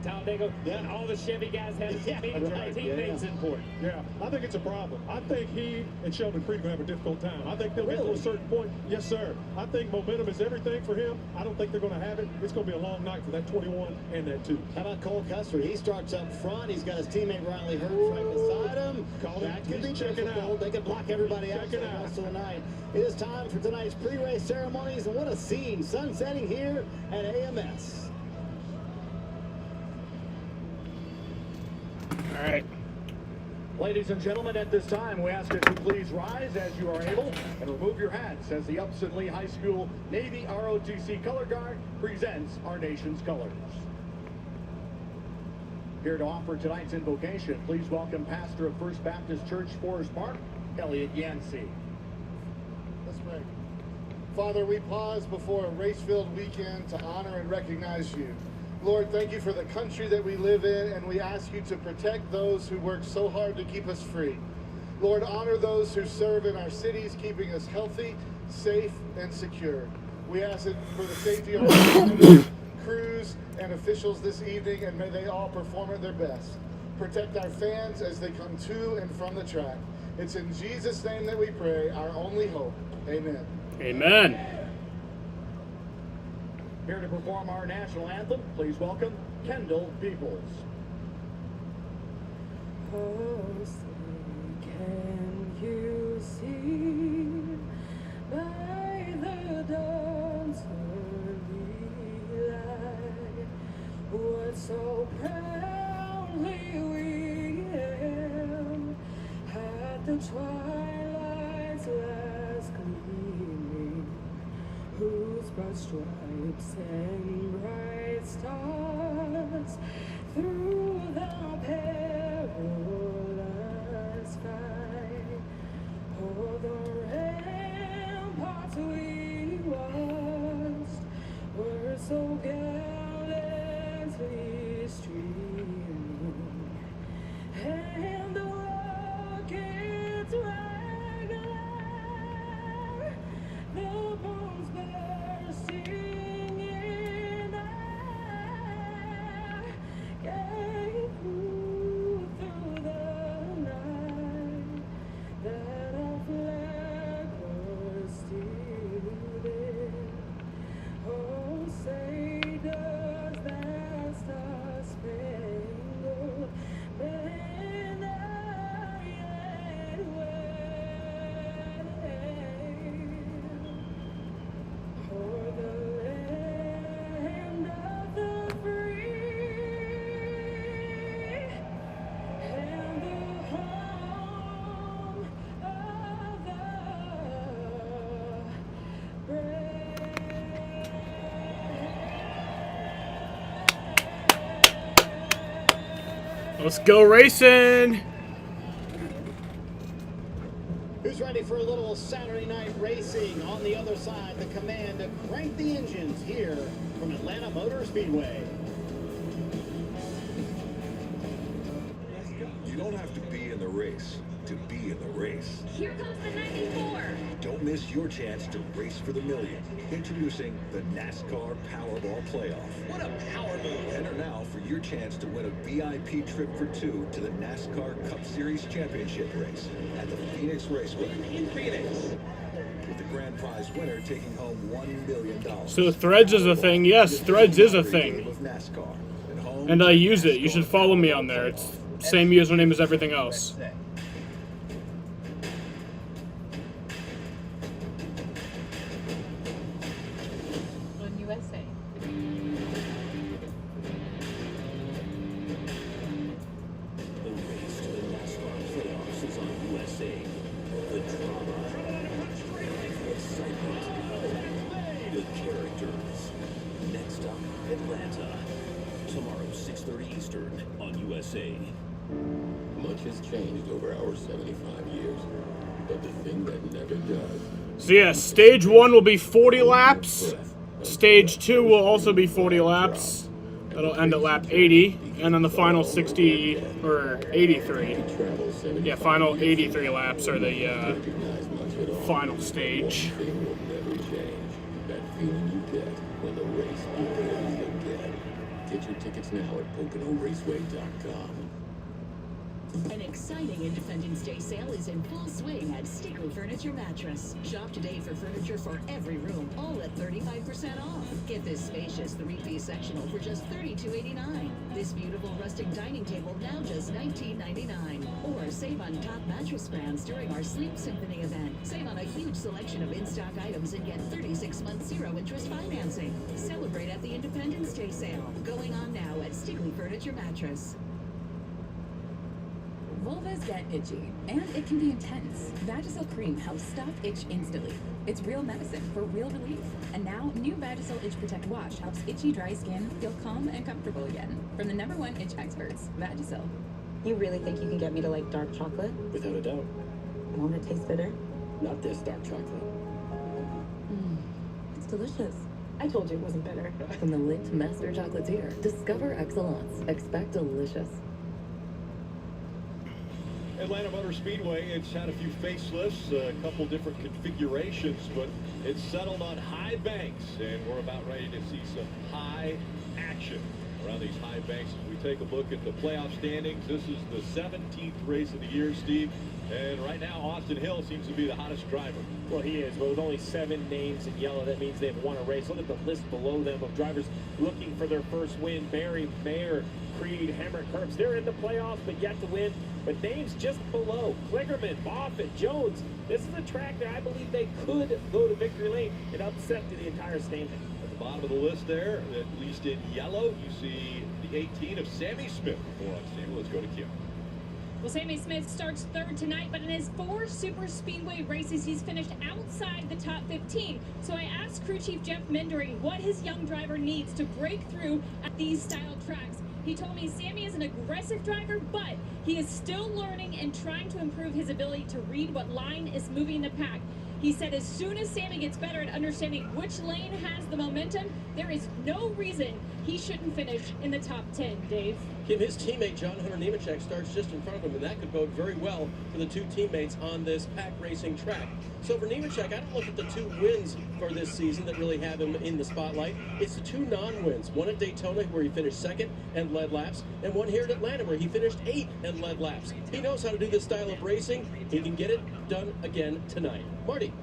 Talladega? When all the Chevy guys had a teammate, right. teammates important. Yeah, I think it's a problem. I think he and Sheldon Creed will have a difficult time. I think they'll get to a certain point. Yes, sir. I think momentum is everything for him. I don't think they're going to have it. It's going to be a long night for that 21 and that 2. How about Cole Custer? He starts up front. He's got his teammate Riley Hurts right beside him. That could be difficult. They could block everybody out for the rest of the night. It is time for tonight's pre-race ceremonies, and what a scene. Sun setting here at AMS. All right. Ladies and gentlemen, at this time, we ask that you please rise as you are able and remove your hats as the Upson Lee High School Navy ROTC Color Guard presents our nation's colors. Here to offer tonight's invocation, please welcome Pastor of First Baptist Church, Forest Park, Elliot Yancey. Let's pray. Father, we pause before a race-filled weekend to honor and recognize you. Lord, thank you for the country that we live in, and we ask you to protect those who work so hard to keep us free. Lord, honor those who serve in our cities, keeping us healthy, safe, and secure. We ask it for the safety of our crews and officials this evening, and may they all perform at their best. Protect our fans as they come to and from the track. It's in Jesus' name that we pray, our only hope. Amen. Amen. Here to perform our national anthem, please welcome Kendall Peoples. Oh, say, can you see by the dawn's early light what so proudly we hailed at the twilight's last gleaming, whose broad stripes and bright stars through the perilous fight o'er the ramparts we watched were so gallantly streaming, and the rockets regular, the bombs bursting in air, gave proof through the night that our flag was still there. Oh, say does that star-spangled banner yet wave o'er the land of the free and the home of the brave? Let's go racing. Who's ready for a little Saturday night racing? On the other side, the command to crank the engines here from Atlanta Motor Speedway. You don't have to be in the race to be in the race. Here comes the 94. Don't miss your chance to race for the million. Introducing the NASCAR Powerball Playoff. What a power move. Enter now for your chance to win a VIP trip for 2 to the NASCAR Cup Series Championship race at the Phoenix Raceway. In Phoenix. With the grand prize winner taking home $1 million. So Threads is a thing. Yes, Threads is a thing. Of NASCAR. And I use it. You should follow me on there. It's same username as everything else. On USA. The race to the NASCAR playoffs is on USA. The drama, the excitement, the characters. Next up, Atlanta. Tomorrow, 6:30 Eastern on USA. Much has changed over our 75 years, but the thing that never does. So yeah, stage 1 will be 40 laps. Stage 2 will also be 40 laps. That'll end at lap 80, and then the final 60 or 83. Yeah, final 83 laps are the final stage. One thing will never change. That feeling you get when the race begins again. Get your tickets now at PoconoRaceway.com. An exciting Independence Day sale is in full swing at Stickley Furniture Mattress. Shop today for furniture for every room, all at 35% off. Get this spacious 3-piece sectional for just $32.89. This beautiful rustic dining table now just $19.99. Or save on top mattress brands during our Sleep Symphony event. Save on a huge selection of in-stock items and get 36-month zero-interest financing. Celebrate at the Independence Day sale. Going on now at Stickley Furniture Mattress. Vulvas get itchy, and it can be intense. Vagisil Cream helps stop itch instantly. It's real medicine for real relief. And now, new Vagisil Itch Protect Wash helps itchy, dry skin feel calm and comfortable again. From the #1 itch experts, Vagisil. You really think you can get me to like dark chocolate? Without a doubt. Won't it taste bitter? Not this dark chocolate. It's delicious. I told you it wasn't bitter. From the Lindt Master Chocolatier, discover excellence. Expect delicious. Atlanta Motor Speedway, it's had a few facelifts, a couple different configurations, but it's settled on high banks, and we're about ready to see some high action around these high banks. As we take a look at the playoff standings, this is the 17th race of the year, Steve, and right now Austin Hill seems to be the hottest driver. Well, he is, but with only 7 names in yellow, that means they've won a race. Look at the list below them of drivers looking for their first win. Barry, Mayer, Creed, Hemrick, Herbst, they're in the playoffs, but yet to win. But names just below: Kligerman, Moffitt, Jones. This is a track that I believe they could go to victory lane and upset to the entire standing. At the bottom of the list there, at least in yellow, you see the 18 of Sammy Smith. More on Sammy. Let's go to Kim. Well, Sammy Smith starts 3rd tonight, but in his 4 super speedway races, he's finished outside the top 15. So I asked crew chief Jeff Mindering what his young driver needs to break through at these style tracks. He told me Sammy is an aggressive driver, but he is still learning and trying to improve his ability to read what line is moving the pack. He said as soon as Sammy gets better at understanding which lane has the momentum, there is no reason he shouldn't finish in the top 10, Dave. Kim, his teammate John Hunter Nemechek starts just in front of him, and that could bode very well for the 2 teammates on this pack racing track. So for Nemechek, I don't look at the 2 wins for this season that really have him in the spotlight. It's the 2 non-wins, one at Daytona where he finished 2nd and led laps, and one here at Atlanta where he finished 8th and led laps. He knows how to do this style of racing. He can get it done again tonight. Marty.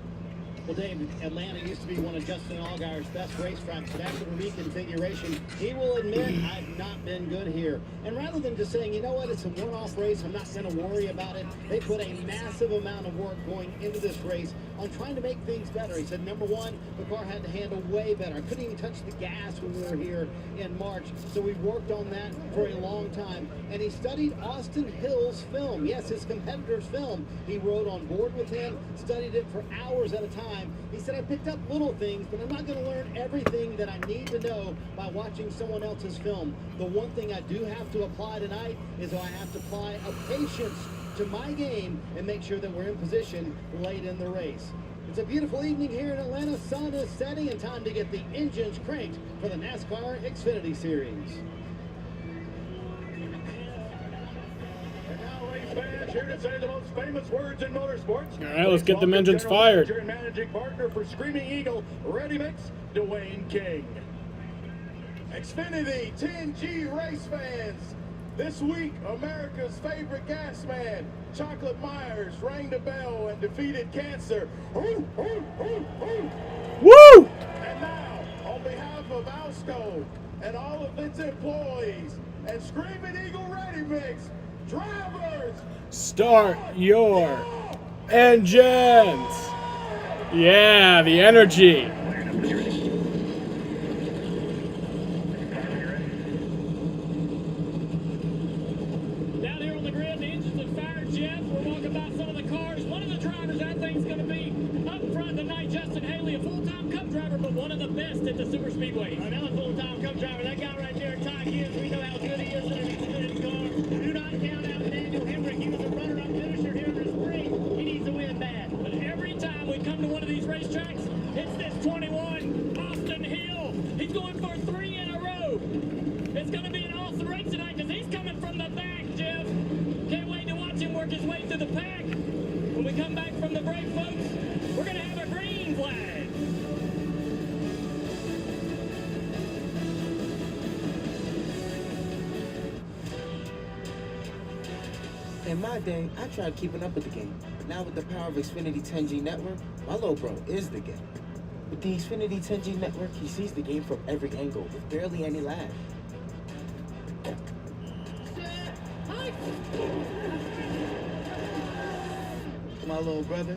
Well, Dave, Atlanta used to be one of Justin Allgaier's best racetracks, but after the reconfiguration, he will admit, I've not been good here. And rather than just saying, you know what, it's a one-off race, I'm not going to worry about it, they put a massive amount of work going into this race on trying to make things better. He said, number one, the car had to handle way better. I couldn't even touch the gas when we were here in March, so we worked on that for a long time. And he studied Austin Hill's film. Yes, his competitor's film. He rode on board with him, studied it for hours at a time. He said, I picked up little things, but I'm not going to learn everything that I need to know by watching someone else's film. The one thing I do have to apply tonight is I have to apply a patience to my game and make sure that we're in position late in the race. It's a beautiful evening here in Atlanta. Sun is setting and time to get the engines cranked for the NASCAR Xfinity Series. Here to say the most famous words in motorsports. All right, let's get them engines fired. And managing partner for Screaming Eagle, Ready Mix, Dwayne King. Xfinity 10G race fans. This week, America's favorite gas man, Chocolate Myers, rang the bell and defeated cancer. Woo! And now, on behalf of Alsco and all of its employees and Screaming Eagle Ready Mix, drivers, start your engines. Yeah, the energy. Down here on the grid, the engines have fired, Jeff. We're walking about some of the cars. One of the drivers I think is going to be up front tonight, Justin Haley, a full-time Cup driver, but one of the best at the Super Speedway. Another full-time Cup driver. That guy right there, Ty Gibbs, we know how good he is in an Xfinity car. Do not count out Daniel Hemrick. He was a runner-up finisher here in the spring. He needs to win bad. But every time we come to one of these racetracks, it's this 21, Austin Hill. He's going for 3 in a row. It's going to be an awesome race tonight because he's coming from the back, Jeff. Can't wait to watch him work his way through the pack. When we come back from the break, folks, In my day, I tried keeping up with the game. Now with the power of Xfinity 10G network, my little bro is the game. With the Xfinity 10G network, he sees the game from every angle with barely any lag. My little brother,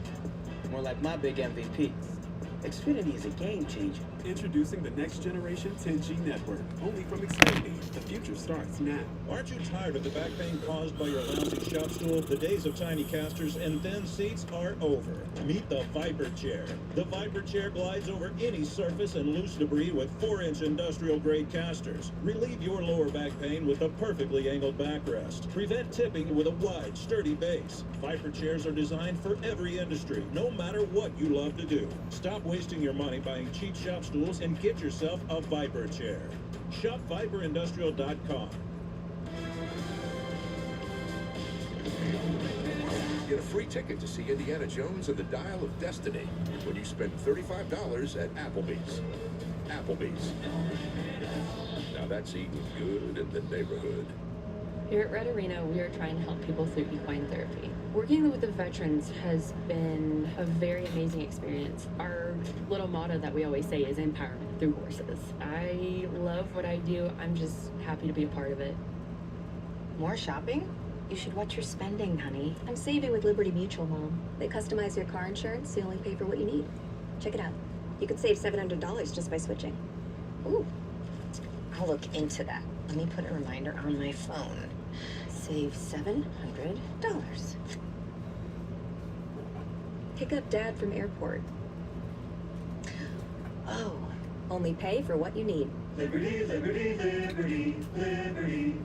more like my big MVP. Xfinity is a game changer. Introducing the next generation 10G network, only from Xfinity. The future starts now. Aren't you tired of the back pain caused by your lousy shop stool? The days of tiny casters and thin seats are over. Meet the Viper Chair. The Viper Chair glides over any surface and loose debris with 4-inch industrial-grade casters. Relieve your lower back pain with a perfectly angled backrest. Prevent tipping with a wide, sturdy base. Viper Chairs are designed for every industry, no matter what you love to do. Stop wasting your money buying cheap shop stools and get yourself a Viper Chair. Shop ViperIndustrial.com. Get a free ticket to see Indiana Jones and the Dial of Destiny when you spend $35 at Applebee's. Applebee's. Now that's eating good in the neighborhood. Here at Red Arena, we are trying to help people through equine therapy. Working with the veterans has been a very amazing experience. Our little motto that we always say is empowerment through horses. I love what I do. I'm just happy to be a part of it. More shopping? You should watch your spending, honey. I'm saving with Liberty Mutual, Mom. They customize your car insurance, so you only pay for what you need. Check it out. You could save $700 just by switching. Ooh, I'll look into that. Let me put a reminder on my phone. Save $700. Pick up Dad from airport. Oh, only pay for what you need. Liberty, liberty, liberty, liberty.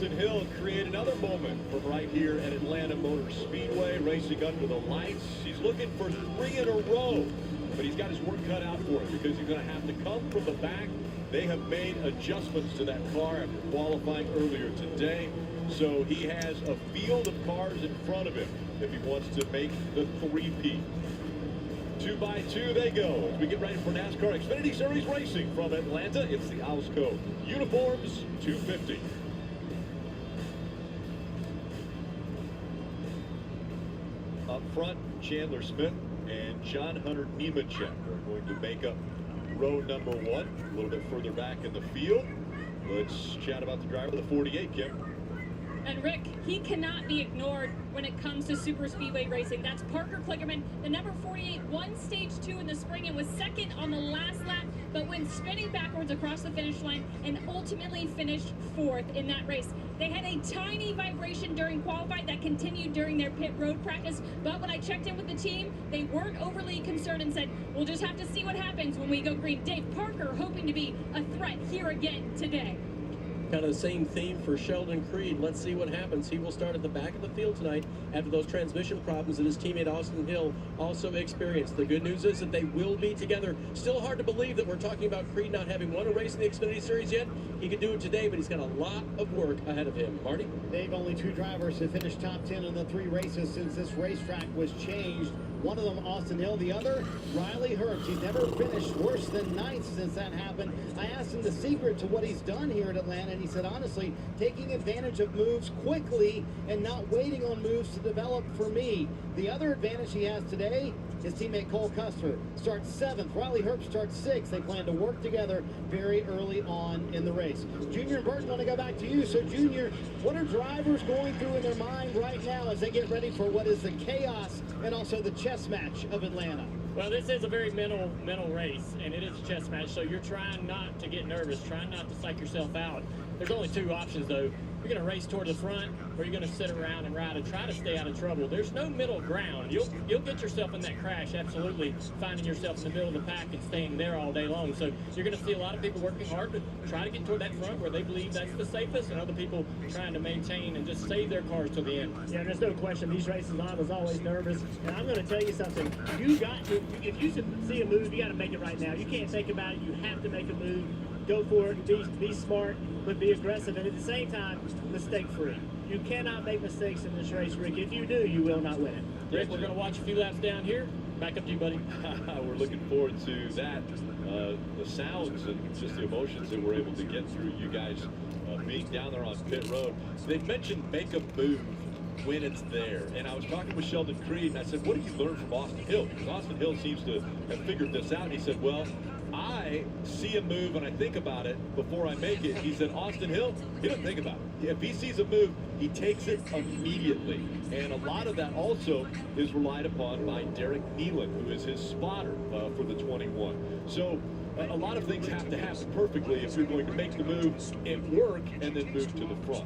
Hill create another moment from right here at Atlanta Motor Speedway, racing under the lights. He's looking for 3 in a row, but he's got his work cut out for him because he's going to have to come from the back. They have made adjustments to that car after qualifying earlier today, so he has a field of cars in front of him if he wants to make the three-peat. 2 by 2 they go as we get ready for NASCAR Xfinity Series racing from Atlanta. It's the Alsco Uniforms 250. Up front, Chandler Smith and John Hunter Nemechek are going to make up row number 1. A little bit further back in the field, let's chat about the driver of the 48, Kim. And Rick, he cannot be ignored when it comes to super speedway racing. That's Parker Kligerman, the number 48, won stage 2 in the spring and was second on the last lap, but went spinning backwards across the finish line and ultimately finished 4th in that race. They had a tiny vibration during qualifying that continued during their pit road practice, but when I checked in with the team, they weren't overly concerned and said, we'll just have to see what happens when we go green. Dave Parker hoping to be a threat here again today. Kind of the same theme for Sheldon Creed. Let's see what happens. He will start at the back of the field tonight after those transmission problems that his teammate Austin Hill also experienced. The good news is that they will be together. Still hard to believe that we're talking about Creed not having won a race in the Xfinity Series yet. He could do it today, but he's got a lot of work ahead of him. Marty? Dave, only 2 drivers have finished top 10 in the 3 races since this racetrack was changed. One of them, Austin Hill. The other, Riley Herbst. He's never finished worse than 9th since that happened. I asked him the secret to what he's done here at Atlanta, and he said, honestly, taking advantage of moves quickly and not waiting on moves to develop for me. The other advantage he has today, His teammate Cole Custer starts 7th. Riley Herbst starts 6th. They plan to work together very early on in the race. Junior and Burton, want to go back to you. So, Junior, what are drivers going through in their mind right now as they get ready for what is the chaos and also the chess match of Atlanta? Well, this is a very mental race, and it is a chess match, so you're trying not to get nervous, trying not to psych yourself out. There's only 2 options, though. You're going to race toward the front, or you're going to sit around and ride and try to stay out of trouble. There's no middle ground. You'll get yourself in that crash, absolutely, finding yourself in the middle of the pack and staying there all day long. So you're going to see a lot of people working hard to try to get toward that front where they believe that's the safest, and other people trying to maintain and just save their cars till the end. Yeah, there's no question. These races, I was always nervous. And I'm going to tell you something. You got to, if you see a move, you got to make it right now. You can't think about it. You have to make a move. Go for it. Be smart, but be aggressive. And at the same time, mistake-free. You cannot make mistakes in this race, Rick. If you do, you will not win it. Rick, we're going to watch a few laps down here. Back up to you, buddy. We're looking forward to that. The sounds and just the emotions that we're able to get through. You guys being down there on pit road. They mentioned make a move when it's there. And I was talking with Sheldon Creed, and I said, what did you learn from Austin Hill? Because Austin Hill seems to have figured this out. And he said, well, I see a move and I think about it before I make it. He said, Austin Hill, he doesn't think about it. If he sees a move, he takes it immediately. And a lot of that also is relied upon by Derek Nealon, who is his spotter for the 21. So a lot of things have to happen perfectly if you're going to make the move and work and then move to the front.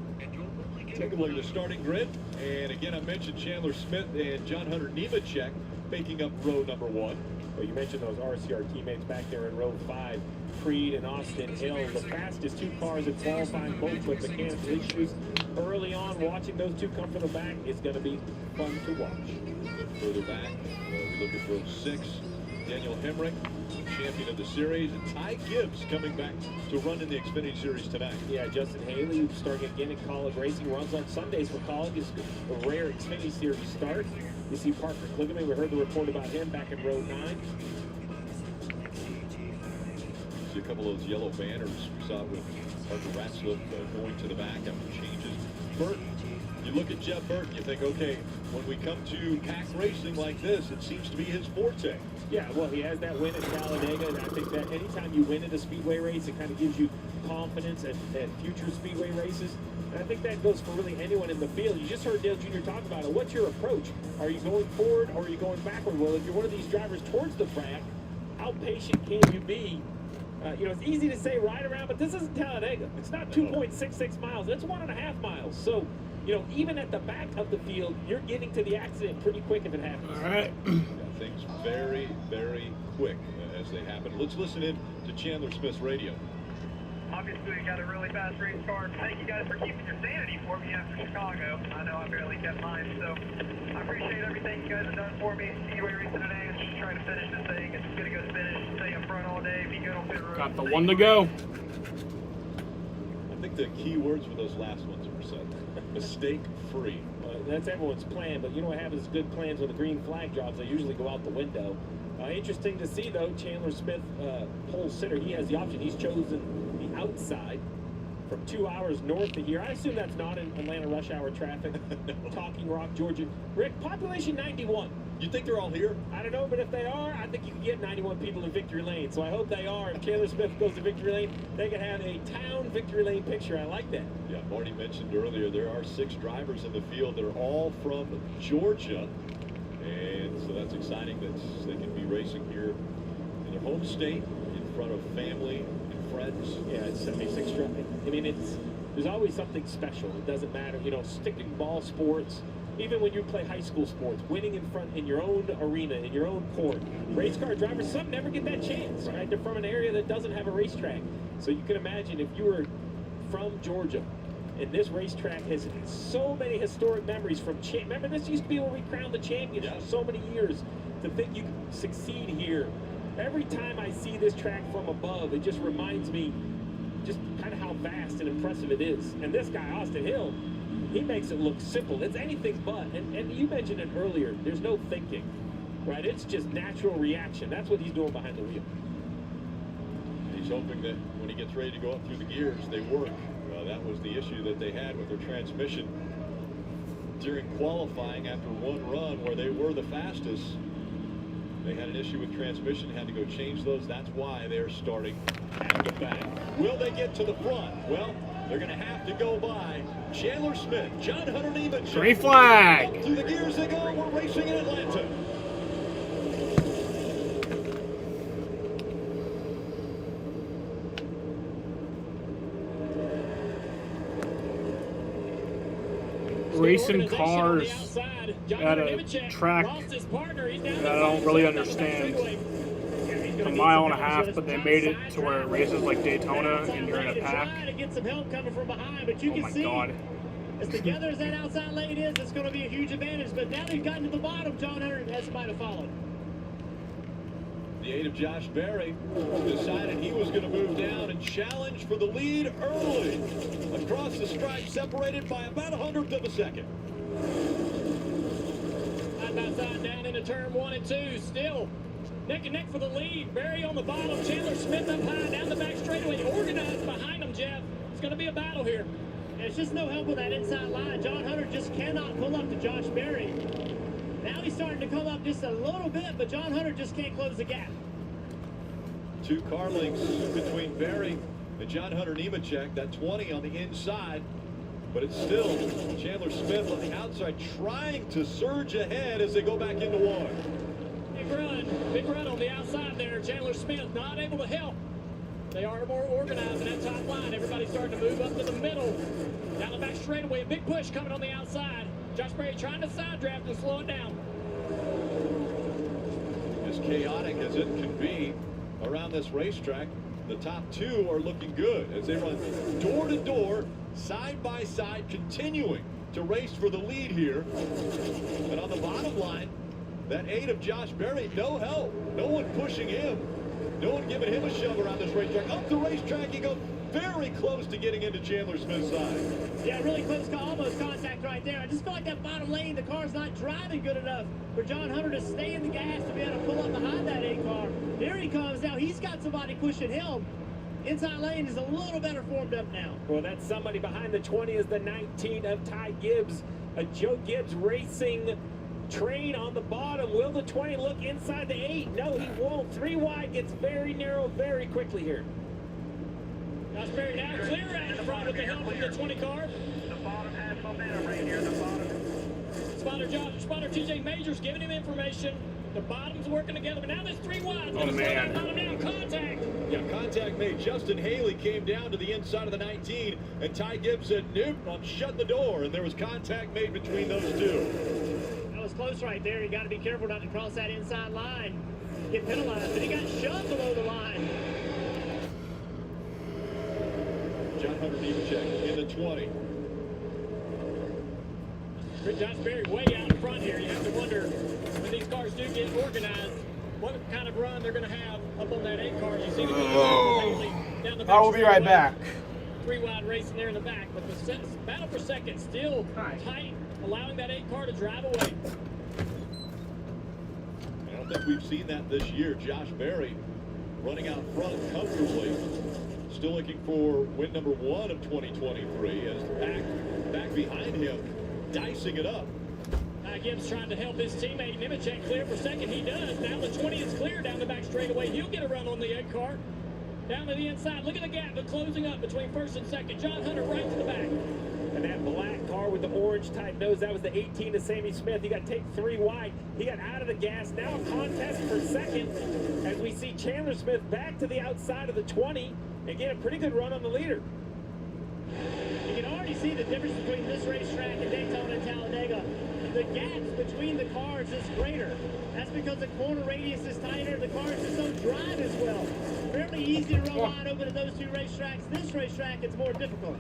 Take a look at the starting grid. And again, I mentioned Chandler Smith and John Hunter Nemechek making up row number 1. Well, you mentioned those RCR teammates back there in row 5, Creed and Austin Hill, the fastest 2 cars in qualifying, both with mechanical issues. Early on, watching those 2 come from the back is going to be fun to watch. Further back, we look at row 6, Daniel Hemrick, champion of the series, and Ty Gibbs coming back to run in the Xfinity Series tonight. Yeah, Justin Haley starting again in college racing, runs on Sundays for college. It's a rare Xfinity Series start. You see Parker Kligerman, we heard the report about him back in row 9. See a couple of those yellow banners we saw with Parker Ratzliff going to the back after changes. Burton, you look at Jeff Burton, you think, okay, when we come to pack racing like this, it seems to be his forte. Yeah, well, he has that win at Talladega, and I think that anytime you win at a speedway race, it kind of gives you confidence at future speedway races. And I think that goes for really anyone in the field. You just heard Dale Jr. talk about it. What's your approach? Are you going forward or are you going backward? Well, if you're one of these drivers towards the track, how patient can you be? It's easy to say right around, but this isn't Talladega. It's not 2.66 miles. It's 1.5 miles. So, even at the back of the field, you're getting to the accident pretty quick if it happens. All right. Things very, very quick as they happen. Let's listen in to Chandler Smith's radio. Obviously, we got a really fast race car. Thank you guys for keeping your sanity for me after Chicago. I know I barely kept mine, so I appreciate everything you guys have done for me. Speedway racing today is just trying to finish this thing. It's going to go to finish, stay up front all day, be good on pit road. Got the one to go. I think the key words for those last ones were said. Mistake-free. That's everyone's plan, but you know what happens? Good plans when the green flag drops, they usually go out the window. Interesting to see, though, Chandler Smith, pole sitter, he has the option. He's chosen the outside from 2 hours north of here. I assume that's not in Atlanta rush hour traffic. No. Talking Rock, Georgia. Rick, population 91. You think they're all here? I don't know, but if they are, I think you can get 91 people in Victory Lane. So I hope they are. If Chandler Smith goes to Victory Lane, they can have a town Victory Lane picture. I like that. Yeah, Marty mentioned earlier, there are 6 drivers in the field. They're all from Georgia. And so that's exciting that they can be racing here in their home state in front of family and friends. Yeah, it's 76 driving. I mean, there's always something special. It doesn't matter, sticking ball sports, even when you play high school sports, winning in your own arena, in your own court. Race car drivers, some never get that chance, right? They're from an area that doesn't have a racetrack. So you can imagine if you were from Georgia, and this racetrack has so many historic memories from remember, this used to be where we crowned the champions for so many years. To think you can succeed here. Every time I see this track from above, it just reminds me just kind of how vast and impressive it is. And this guy, Austin Hill, he makes it look simple. It's anything but. And you mentioned it earlier. There's no thinking, right? It's just natural reaction. That's what he's doing behind the wheel. He's hoping that when he gets ready to go up through the gears, they work. That was the issue that they had with their transmission during qualifying after one run where they were the fastest. They had an issue with transmission, had to go change those. That's why they're starting at the back. Will they get to the front? Well, they're going to have to go by Chandler Smith, John Hunter Nemechek. Green flag. Up through the gears they go. We're racing in Atlanta. Racing cars at a track that I don't really understand. A mile and a half, but they made it to where it races like Daytona and you're in a pack. Trying to get some help coming from behind, but you Oh can my see God. as together as that outside lane is, it's going to be a huge advantage. But now they've gotten to the bottom. John Hunter has somebody to follow. The 8 of Josh Berry decided he was going to move down and challenge for the lead early. Across the stripe, separated by about 1/100th of a second. Side by side down into turn 1 and 2. Still neck and neck for the lead. Berry on the bottom. Chandler Smith up high down the back straightaway. Organized behind him, Jeff. It's going to be a battle here. There's just no help with that inside line. John Hunter just cannot pull up to Josh Berry. Now he's starting to come up just a little bit, but John Hunter just can't close the gap. 2 car lengths between Berry and John Hunter Nemechek. That 20 on the inside, but it's still Chandler Smith on the outside trying to surge ahead as they go back into one. Big run on the outside there. Chandler Smith not able to help. They are more organized in that top line. Everybody's starting to move up to the middle. Down the back straightaway, a big push coming on the outside. Josh Berry trying to side draft and slow it down. As chaotic as it can be around this racetrack, the top 2 are looking good as they run door to door, side by side, continuing to race for the lead here. But on the bottom line, that 8 of Josh Berry, no help. No one pushing him. No one giving him a shove around this racetrack. Up the racetrack, he goes very close to getting into Chandler Smith's side. Yeah, really close, almost contact right there. I just feel like that bottom lane, the car's not driving good enough for John Hunter to stay in the gas to be able to pull up behind that 8 car. Here he comes now. He's got somebody pushing him. Inside lane is a little better formed up now. Well, that's somebody behind the 20 is the 19 of Ty Gibbs. A Joe Gibbs Racing train on the bottom. Will the 20 look inside the 8? No, he won't. 3 wide gets very narrow very quickly here. Josh Berry now clear out in front with the help from the 20 car. The bottom has momentum right here. The bottom. Spotter TJ Majors giving him information. The bottom's working together, but now there's 3 wide. Oh, man. Bottom down. Contact. Yeah, contact made. Justin Haley came down to the inside of the 19, and Ty Gibbs said, nope, I'm shutting the door, and there was contact made between those 2. That was close right there. You got to be careful not to cross that inside line. Get penalized, but he got shoved below the line. John Hunter Nemechek in the 20. Josh Berry way out in front here. You have to wonder when these cars do get organized, what kind of run they're going to have up on that 8 car. You see the down the back. I will be right back. 3 wide racing there in the back, but the battle for second still tight, allowing that 8 car to drive away. I don't think we've seen that this year. Josh Berry running out front comfortably. Still looking for win number 1 of 2023 as back behind him, dicing it up. Gibbs trying to help his teammate Nemechek clear for second. He does. Now the 20 is clear down the back straightaway. He'll get a run on the 8 car. Down to the inside. Look at the gap. They're closing up between first and second. John Hunter right to the back. And that black car with the orange type nose, that was the 18 to Sammy Smith. He got to take 3 wide. He got out of the gas. Now a contest for second as we see Chandler Smith back to the outside of the 20 and get a pretty good run on the leader. You can already see the difference between this racetrack and Daytona and Talladega. The gaps between the cars is greater. That's because the corner radius is tighter. The cars just don't drive as well. Fairly easy to run wide open at those 2 racetracks. This racetrack, it's more difficult.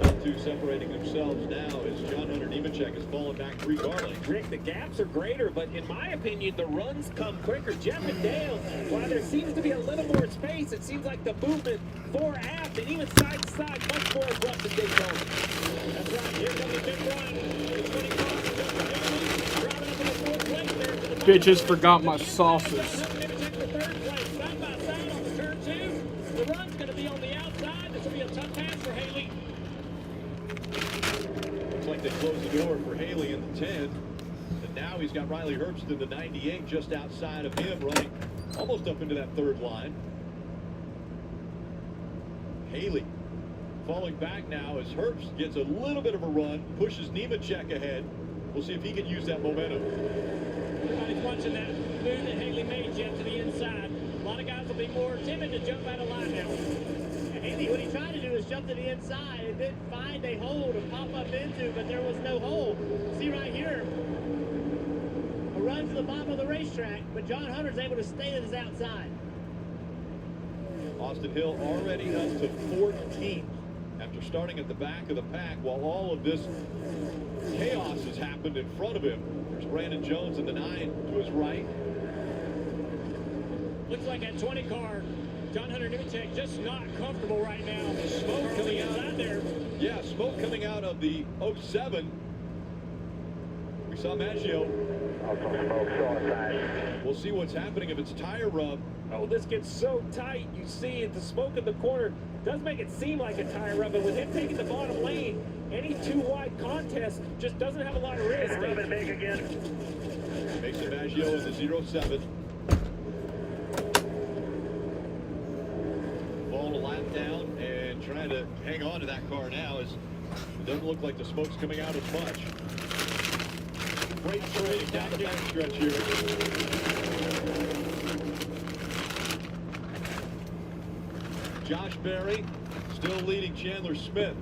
Top 2 separating themselves now as John Hunter Nemechek has fallen back 3 car lengths. Rick, the gaps are greater, but in my opinion, the runs come quicker. Jeff and Dale, while there seems to be a little more space, it seems like the movement fore aft and even side to side much more abrupt than Daytona. That's right. Here comes the big run. The 20 car driving up in the 4th place there. To the Bitches forgot my sauces. Nemechek for 3rd place. Side by side on the turn 2. The run's going to be on the outside. This will be a tough pass for Haley. Looks like they closed the door for Haley in the 10. And now now. He's got Riley Herbst in the 98 just outside of him, running almost up into that third line. Haley falling back now as Herbst gets a little bit of a run, pushes Nemechek ahead. We'll see if he can use that momentum. Everybody's watching that move that Haley made, Jeff, to the inside. A lot of guys will be more timid to jump out of line now. And Haley, what he tried to do is jump to the inside and didn't find a hole to pop up into, but there was no hole. See right here, a run to the bottom of the racetrack, but John Hunter's able to stay at his outside. Austin Hill already up to 14th after starting at the back of the pack while all of this chaos has happened in front of him. There's Brandon Jones in the 9 to his right. Looks like that 20 car, John Hunter Nemechek, just not comfortable right now. Smoke coming out there. Yeah, smoke coming out of the 07. We saw Maggio. We'll see what's happening if it's a tire rub. Oh, this gets so tight. You see it, the smoke in the corner does make it seem like a tire rub, but with him taking the bottom lane, any too wide contest just doesn't have a lot of risk. Rub it big again. Mason Maggio in the 07. Ball a lap down and trying to hang on to that car now as it doesn't look like the smoke's coming out as much. Great training down the backstretch here. Josh Berry still leading Chandler Smith.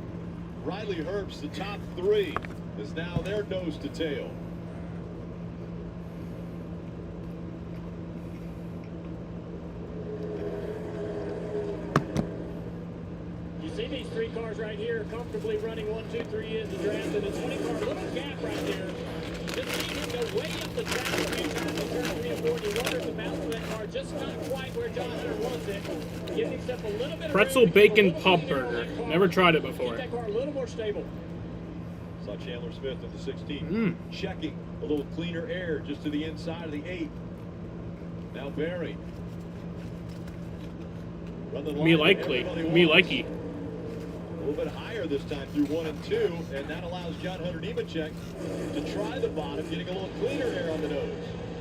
Riley Herbst, the top 3, is now their nose to tail. You see these 3 cars right here comfortably running 1, 2, 3 in the draft, and the 20 car, little gap right there. Just seeing him go way up the track a few times in turn 3 and 4. He wonders the balance of that car just not quite where John Hunter wants it. Giving himself a little bit of Pretzel bacon pub burger. Never tried it before. Keep that car a little more stable. Saw Chandler Smith at the 16. Checking a little cleaner air just to the inside of the 8. Now Berry. Me likely. Me likey. A little bit higher this time through 1 and 2, and that allows John Hunter Nemechek to try the bottom, getting a little cleaner air on the nose.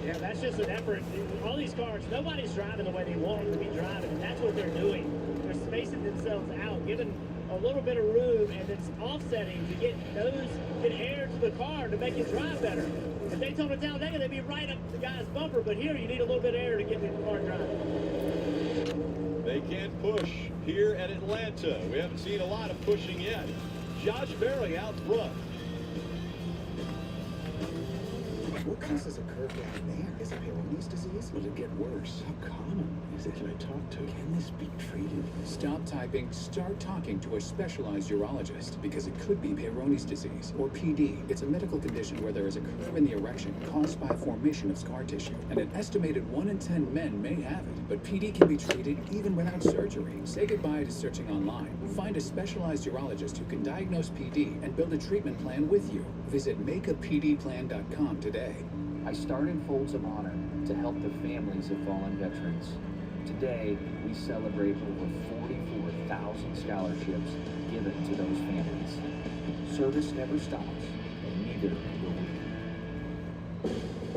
Yeah, that's just an effort. All these cars, nobody's driving the way they want to be driving, and that's what they're doing. They're spacing themselves out, giving a little bit of room, and it's offsetting to get air to the car to make it drive better. If they tone it down, they'd be right up the guy's bumper, but here you need a little bit of air to get the car driving. They can push here at Atlanta. We haven't seen a lot of pushing yet. Josh Berry out front. What causes a curve line there? Is it Peyronie's disease? Will it get worse? How common is it? Can I talk to? Can this be treated? Stop typing, start talking to a specialized urologist because it could be Peyronie's disease or PD. It's a medical condition where there is a curve in the erection caused by formation of scar tissue. And an estimated 1 in 10 men may have it. But PD can be treated even without surgery. Say goodbye to searching online. Find a specialized urologist who can diagnose PD and build a treatment plan with you. Visit makeapdplan.com today. I started Folds of Honor to help the families of fallen veterans. Today, we celebrate over 44,000 scholarships given to those families. Service never stops, and neither will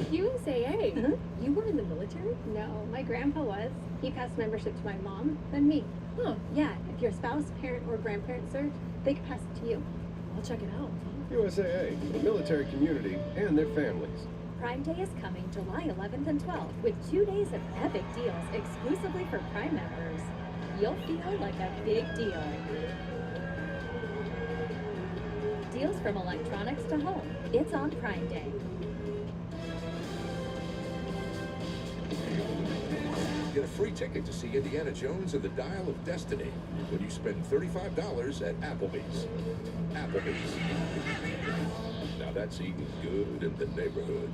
we. USAA? You were in the military? No, my grandpa was. He passed membership to my mom, then me. Huh. Yeah, if your spouse, parent, or grandparent served, they could pass it to you. I'll check it out. USAA, the military community and their families. Prime Day is coming July 11th and 12th with 2 days of epic deals exclusively for Prime members. You'll feel like a big deal. Deals from electronics to home. It's on Prime Day. Get a free ticket to see Indiana Jones and the Dial of Destiny when you spend $35 at Applebee's. Applebee's. Now that's eating good in the neighborhood.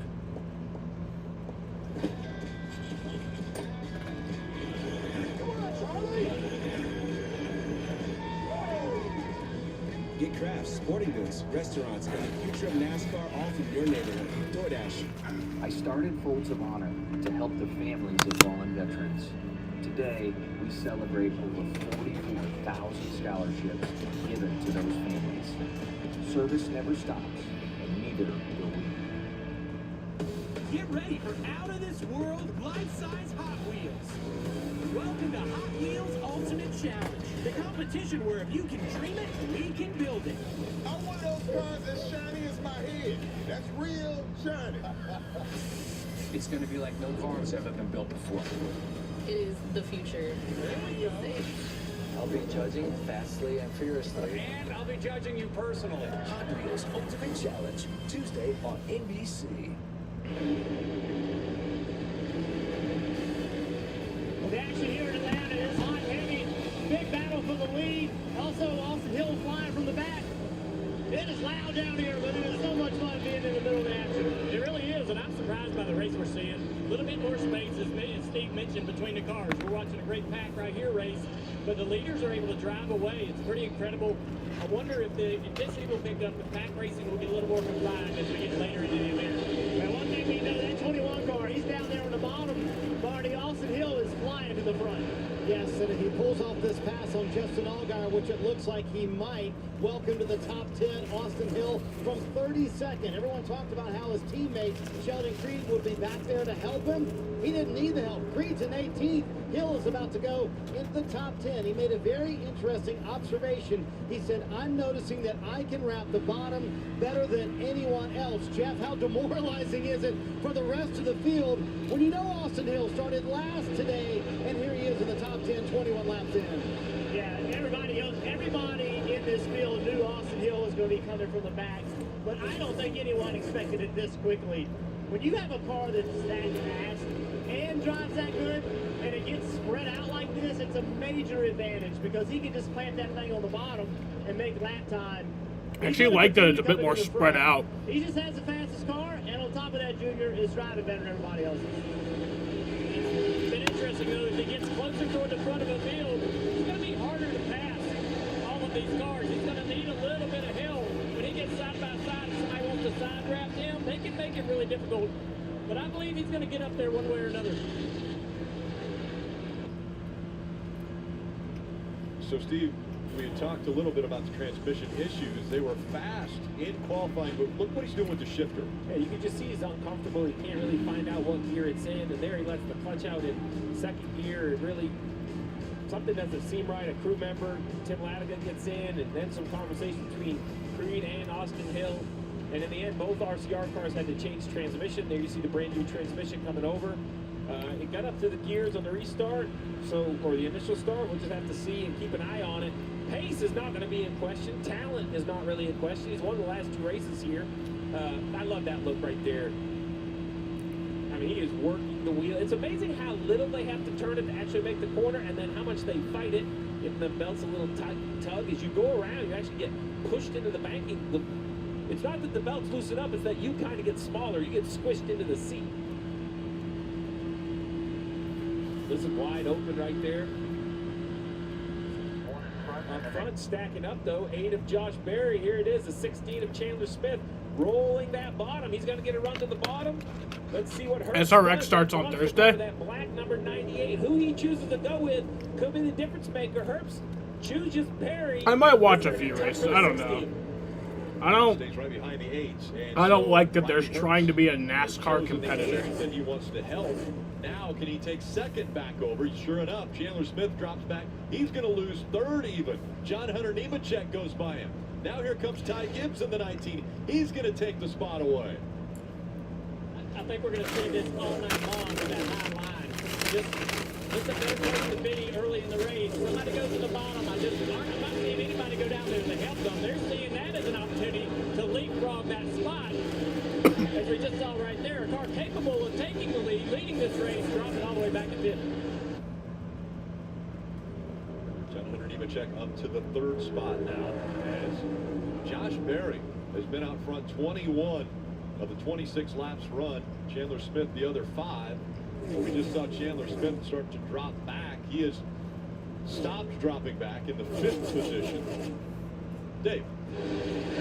Get crafts, sporting goods, restaurants, and the future of NASCAR all from your neighborhood. DoorDash. I started Folds of Honor to help the families of fallen veterans. Today, we celebrate over 44,000 scholarships given to those families. Service never stops, and neither will we. Get ready for out-of-this-world, life-size Hot Wheels. Welcome to Hot Wheels Ultimate Challenge, the competition where if you can dream it, we can build it. I want those cars as shiny as my head. That's real shiny. It's going to be like no car has ever been built before. It is the future. There we go. I'll be judging fastly and furiously. And I'll be judging you personally. Hot Wheels Ultimate Challenge, Tuesday on NBC. Well, the action here in Atlanta is hot, heavy. Big battle for the lead. Also, Austin Hill flying from the back. It is loud down here, but it is so much fun being in the middle of the action. It really is, and I'm surprised by the race we're seeing. A little bit more space, as Steve mentioned, between the cars. We're watching a great pack right here race, but the leaders are able to drive away. It's pretty incredible. I wonder if this Eagle pickup, the pack racing will get a little more combined as we get later into the event. Well, one thing we know, that 21 car, he's down there on the bottom. Marty, Austin Hill is flying to the front. Yes, and if he pulls off this pass on Justin Allgaier, which it looks like he might, welcome to the top 10, Austin Hill from 32nd. Everyone talked about how his teammate, Sheldon Creed, would be back there to help him. He didn't need the help. Creed's in 18th. Hill is about to go into the top 10. He made a very interesting observation. He said, I'm noticing that I can wrap the bottom better than anyone else. Jeff, how demoralizing is it for the rest of the field when you know Austin Hill started last today, and here he is in the top 10, 21 laps in. Yeah, everybody in this field knew Austin Hill was going to be coming from the back, but I don't think anyone expected it this quickly. When you have a car that's that fast and drives that good, and it gets spread out like this, it's a major advantage because he can just plant that thing on the bottom and make lap time. I actually like that it's a bit more spread out. He just has the fastest car, and on top of that, Junior is driving better than everybody else. It's been interesting, though, as he gets closer toward the front of the field, it's going to be harder to pass all of these cars. He's going to need a little bit of help. When he gets side by side, if somebody wants to side draft him, they can make it really difficult. But I believe he's going to get up there one way or another. So, Steve, we had talked a little bit about the transmission issues. They were fast in qualifying, but look what he's doing with the shifter. Yeah, you can just see he's uncomfortable. He can't really find out what gear it's in, and there he lets the clutch out in second gear. It really, something doesn't seem right. A crew member, Tim Latigan, gets in, and then some conversation between Creed and Austin Hill. And in the end, both RCR cars had to change transmission. There you see the brand new transmission coming over. It got up to the gears on the restart, or the initial start. We'll just have to see and keep an eye on it. Pace is not going to be in question. Talent is not really in question. He's won the last two races here. I love that look right there. I mean, he is working the wheel. It's amazing how little they have to turn it to actually make the corner, and then how much they fight it. If the belt's a little tug, as you go around, you actually get pushed into the banking. It's not that the belts loosen up, it's that you kind of get smaller. You get squished into the seat. This is wide open right there. Up front, stacking up though, 8 of Josh Berry. Here it is, the 16 of Chandler Smith, rolling that bottom. He's going to get a run to the bottom. Let's see what Herbst SRX does. starts on Thursday. That black number 98. Who he chooses to go with could be the difference maker. Herbst chooses Berry. I might watch a few races. I don't know. I don't like that there's trying to be a NASCAR competitor. He wants to help. Now, can he take second back over? Sure enough, Chandler Smith drops back. He's going to lose third even. John Hunter Nemechek goes by him. Now here comes Ty Gibbs in the 19. He's going to take the spot away. I think we're going to see this all night long with that high line. Just a better place to be early in the race. Somebody goes to the bottom. I'm not seeing anybody go down there to help them. They're seeing that as an opportunity to leapfrog that spot. As we just saw right there, a car capable of taking the lead, leading this race, dropping all the way back to fifth. John Hunter Nemechek up to the third spot now as Josh Berry has been out front 21 of the 26 laps run. Chandler Smith the other 5. Well, we just saw Chandler Smith start to drop back. He has stopped dropping back in the 5th position. Dave.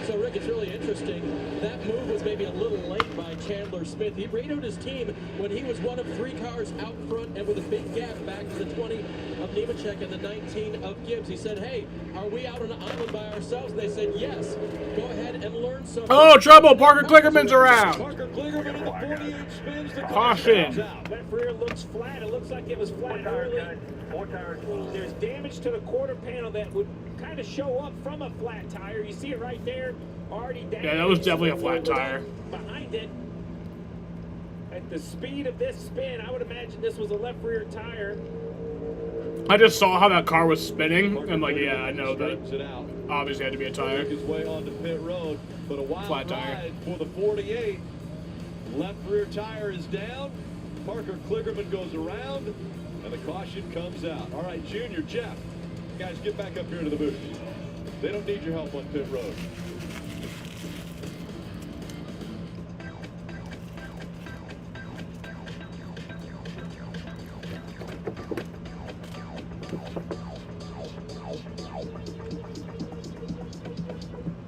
So, Rick, it's really interesting. That move was maybe a little late by Chandler Smith. He radioed his team when he was one of 3 cars out front and with a big gap back to the 20 of Nemechek and the 19 of Gibbs. He said, hey, are we out on an island by ourselves? And they said, yes. Go ahead and learn something. Oh, trouble. Parker Klickerman's around. Parker Klickerman in the 48 spins. The Caution. Left rear looks flat. It looks like it was flat early. There's damage to the quarter panel that would kind of show up from a flat tire. You see it right there, already damaged. Yeah, that was definitely a flat tire. Behind it, at the speed of this spin, I would imagine this was a left rear tire. I just saw how that car was spinning, and like, yeah, I know that obviously had to be a tire. Make his way onto pit road, but a wild Flat tire. ride for the 48. Left rear tire is down. Parker Klickerman goes around, and the caution comes out. All right, Junior, Jeff, guys, get back up here to the booth. They don't need your help on pit road.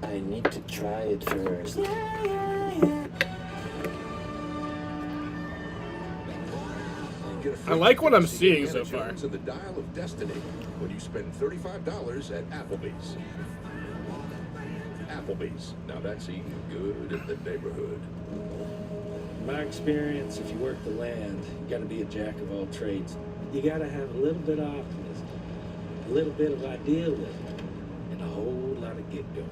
I need to try it first. I like what I'm seeing so far. And the Dial of Destiny when you spend $35 at Applebee's. Applebee's. Now that's eating good in the neighborhood. My experience, if you work the land, you got to be a jack of all trades. You got to have a little bit of optimism, a little bit of idealism, and a whole lot of get-go.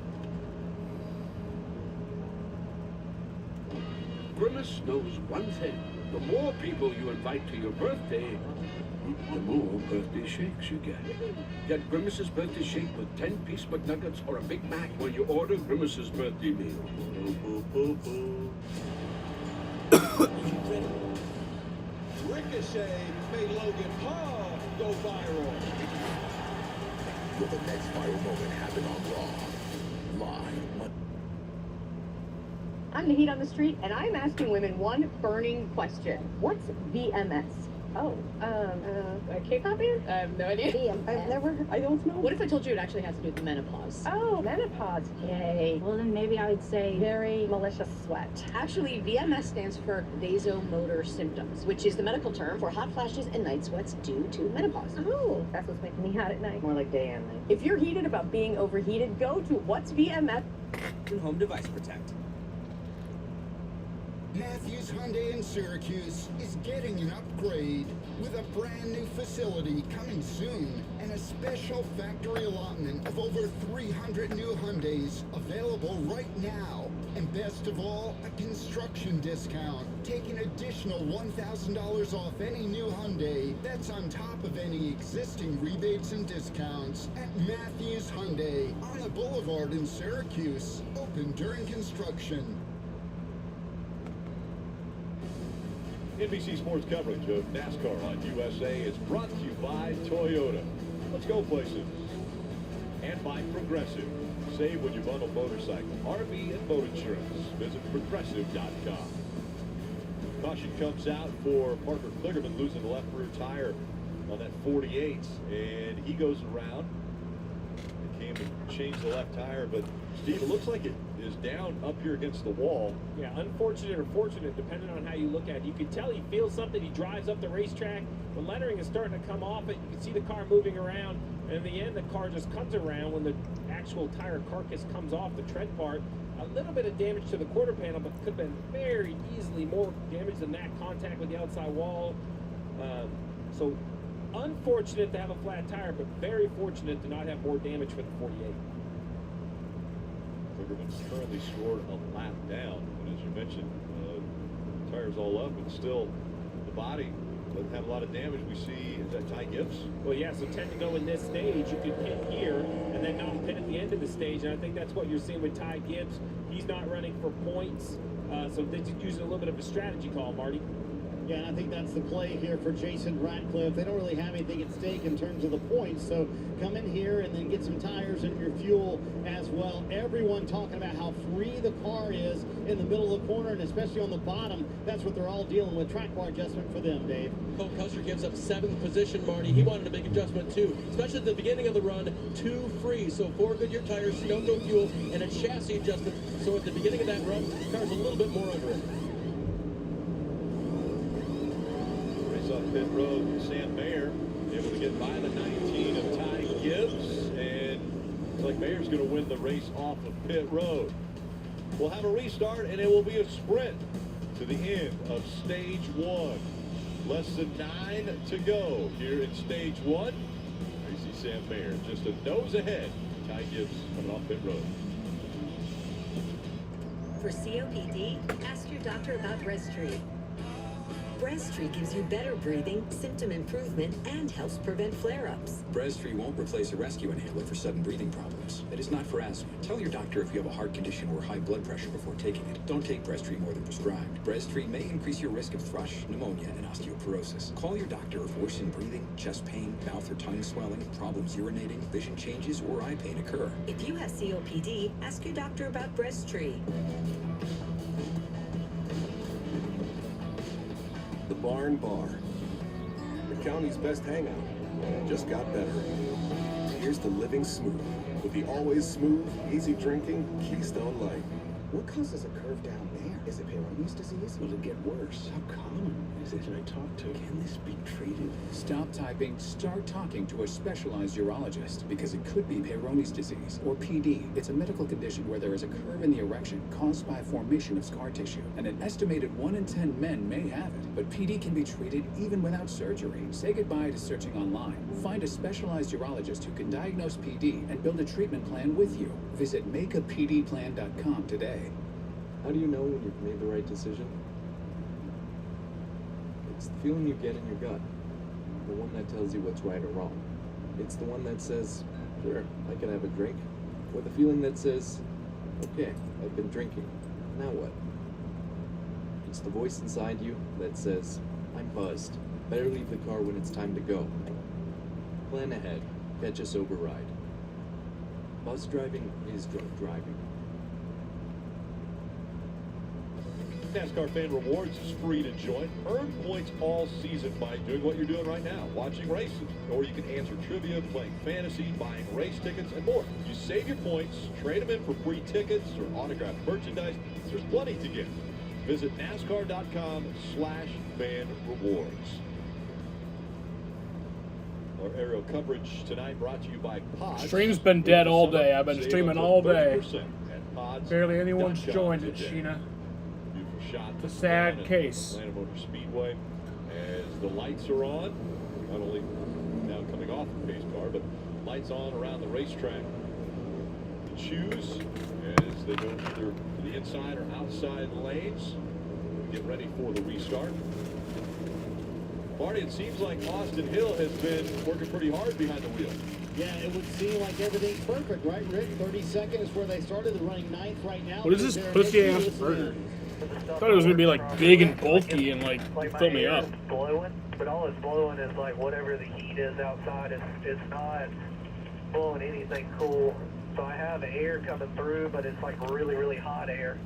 Grimace knows one thing. The more people you invite to your birthday, the more birthday shakes you get. Get Grimace's birthday shake with 10-piece McNuggets or a Big Mac when you order Grimace's birthday meal. Ricochet made Logan Paul go viral. Will the next viral moment happen on Raw? Live. I'm the heat on the street, and I'm asking women one burning question. What's VMS? Oh, a K-pop band? I have no idea. I don't know. What if I told you it actually has to do with menopause? Oh, menopause. Yay. Well, then maybe I would say very malicious sweat. Actually, VMS stands for vasomotor symptoms, which is the medical term for hot flashes and night sweats due to menopause. Oh, that's what's making me hot at night. More like day and night. If you're heated about being overheated, go to What's VMS and Home Device Protect. Matthews Hyundai in Syracuse is getting an upgrade with a brand new facility coming soon and a special factory allotment of over 300 new Hyundais available right now. And best of all, a construction discount. Take an additional $1,000 off any new Hyundai. That's on top of any existing rebates and discounts at Matthews Hyundai on the Boulevard in Syracuse. Open during construction. NBC Sports coverage of NASCAR on USA is brought to you by Toyota. Let's go places. And by Progressive. Save when you bundle motorcycle, RV, and boat insurance. Visit Progressive.com. Caution comes out for Parker Klickerman losing the left rear tire on that 48, and he goes around. It came to change the left tire, but Steve, it looks like it is down up here against the wall. Yeah, unfortunate or fortunate, depending on how you look at it. You can tell he feels something. He drives up the racetrack. The lettering is starting to come off it. You can see the car moving around. And in the end, the car just comes around when the actual tire carcass comes off the tread part. A little bit of damage to the quarter panel, but could have been very easily more damage than that. Contact with the outside wall. So unfortunate to have a flat tire, but very fortunate to not have more damage for the 48. Klickerman's currently scored a lap down, and as you mentioned, tires all up, and still the body doesn't have a lot of damage. We see, is that Ty Gibbs? Well, yeah, so tend to go in this stage, you could pit here, and then not pit at the end of the stage, and I think that's what you're seeing with Ty Gibbs. He's not running for points, so they're using a little bit of a strategy call, Marty. Yeah, and I think that's the play here for Jason Ratcliffe. They don't really have anything at stake in terms of the points, so come in here and then get some tires and your fuel as well. Everyone talking about how free the car is in the middle of the corner, and especially on the bottom. That's what they're all dealing with. Track bar adjustment for them, Dave. Cole Custer gives up 7th position, Marty. He wanted a big adjustment too, especially at the beginning of the run. 2 free, so 4 Goodyear tires, no fuel, and a chassis adjustment. So at the beginning of that run, the car's a little bit more under it. Off pit road, Sam Mayer able to get by the 19 of Ty Gibbs, and looks like Mayer's going to win the race off of pit road. We'll have a restart, and it will be a sprint to the end of stage 1. Less than 9 to go here in stage 1. You see Sam Mayer just a nose ahead. Ty Gibbs coming off pit road. For COPD, ask your doctor about Breztri. Breztri gives you better breathing, symptom improvement, and helps prevent flare-ups. Breztri won't replace a rescue inhaler for sudden breathing problems. It is not for asthma. Tell your doctor if you have a heart condition or high blood pressure before taking it. Don't take Breztri more than prescribed. Breztri may increase your risk of thrush, pneumonia, and osteoporosis. Call your doctor if worsened breathing, chest pain, mouth or tongue swelling, problems urinating, vision changes, or eye pain occur. If you have COPD, ask your doctor about Breztri. The Barn Bar. The county's best hangout. Just got better. Here's the Living Smooth with the always smooth, easy drinking Keystone Light. What causes a curve down there? Is it Peyronie's disease? Will it get worse? How common is it? Can I talk to? Can this be treated? Stop typing, start talking to a specialized urologist because it could be Peyronie's disease or PD. It's a medical condition where there is a curve in the erection caused by formation of scar tissue, and an estimated 1 in 10 men may have it. But PD can be treated even without surgery. Say goodbye to searching online. Find a specialized urologist who can diagnose PD and build a treatment plan with you. Visit makeapdplan.com today. How do you know when you've made the right decision? It's the feeling you get in your gut, the one that tells you what's right or wrong. It's the one that says, sure, I can have a drink, or the feeling that says, okay, I've been drinking, now what? It's the voice inside you that says, I'm buzzed, better leave the car when it's time to go. Plan ahead, catch a sober ride. Bus driving is drunk driving. NASCAR Fan Rewards is free to join. Earn points all season by doing what you're doing right now, watching races. Or you can answer trivia, playing fantasy, buying race tickets, and more. You save your points, trade them in for free tickets or autographed merchandise. There's plenty to get. Visit NASCAR.com/fan-rewards. Our aerial coverage tonight brought to you by Pods. Stream's been dead all day. I've been streaming all day. Pods. Barely anyone's joined it, Sheena. Shot it's a sad case. Atlanta Motor Speedway as the lights are on, not only now coming off the pace car, but lights on around the racetrack to choose as they go either to the inside or outside lanes. Get ready for the restart. Marty, it seems like Austin Hill has been working pretty hard behind the wheel. Yeah, it would seem like everything's perfect, right, Rick? 32nd is where they started. They're running 9th right now. What is this pussy-ass burger? I thought it was gonna be like big and bulky and like fill me up. Blowing, but all it's blowing is like whatever the heat is outside. It's not blowing anything cool. So I have air coming through, but it's like really, really hot air.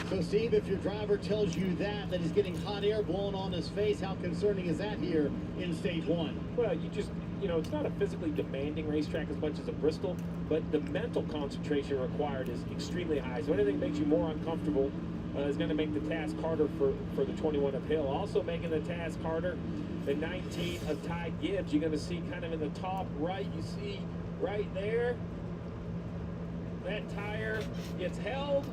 So Steve, if your driver tells you that he's getting hot air blowing on his face, how concerning is that here in stage 1? Well, it's not a physically demanding racetrack as much as a Bristol, but the mental concentration required is extremely high. So anything that makes you more uncomfortable is going to make the task harder for the 21 of Hill. Also making the task harder, the 19 of Ty Gibbs. You're going to see kind of in the top right, you see right there, that tire gets held.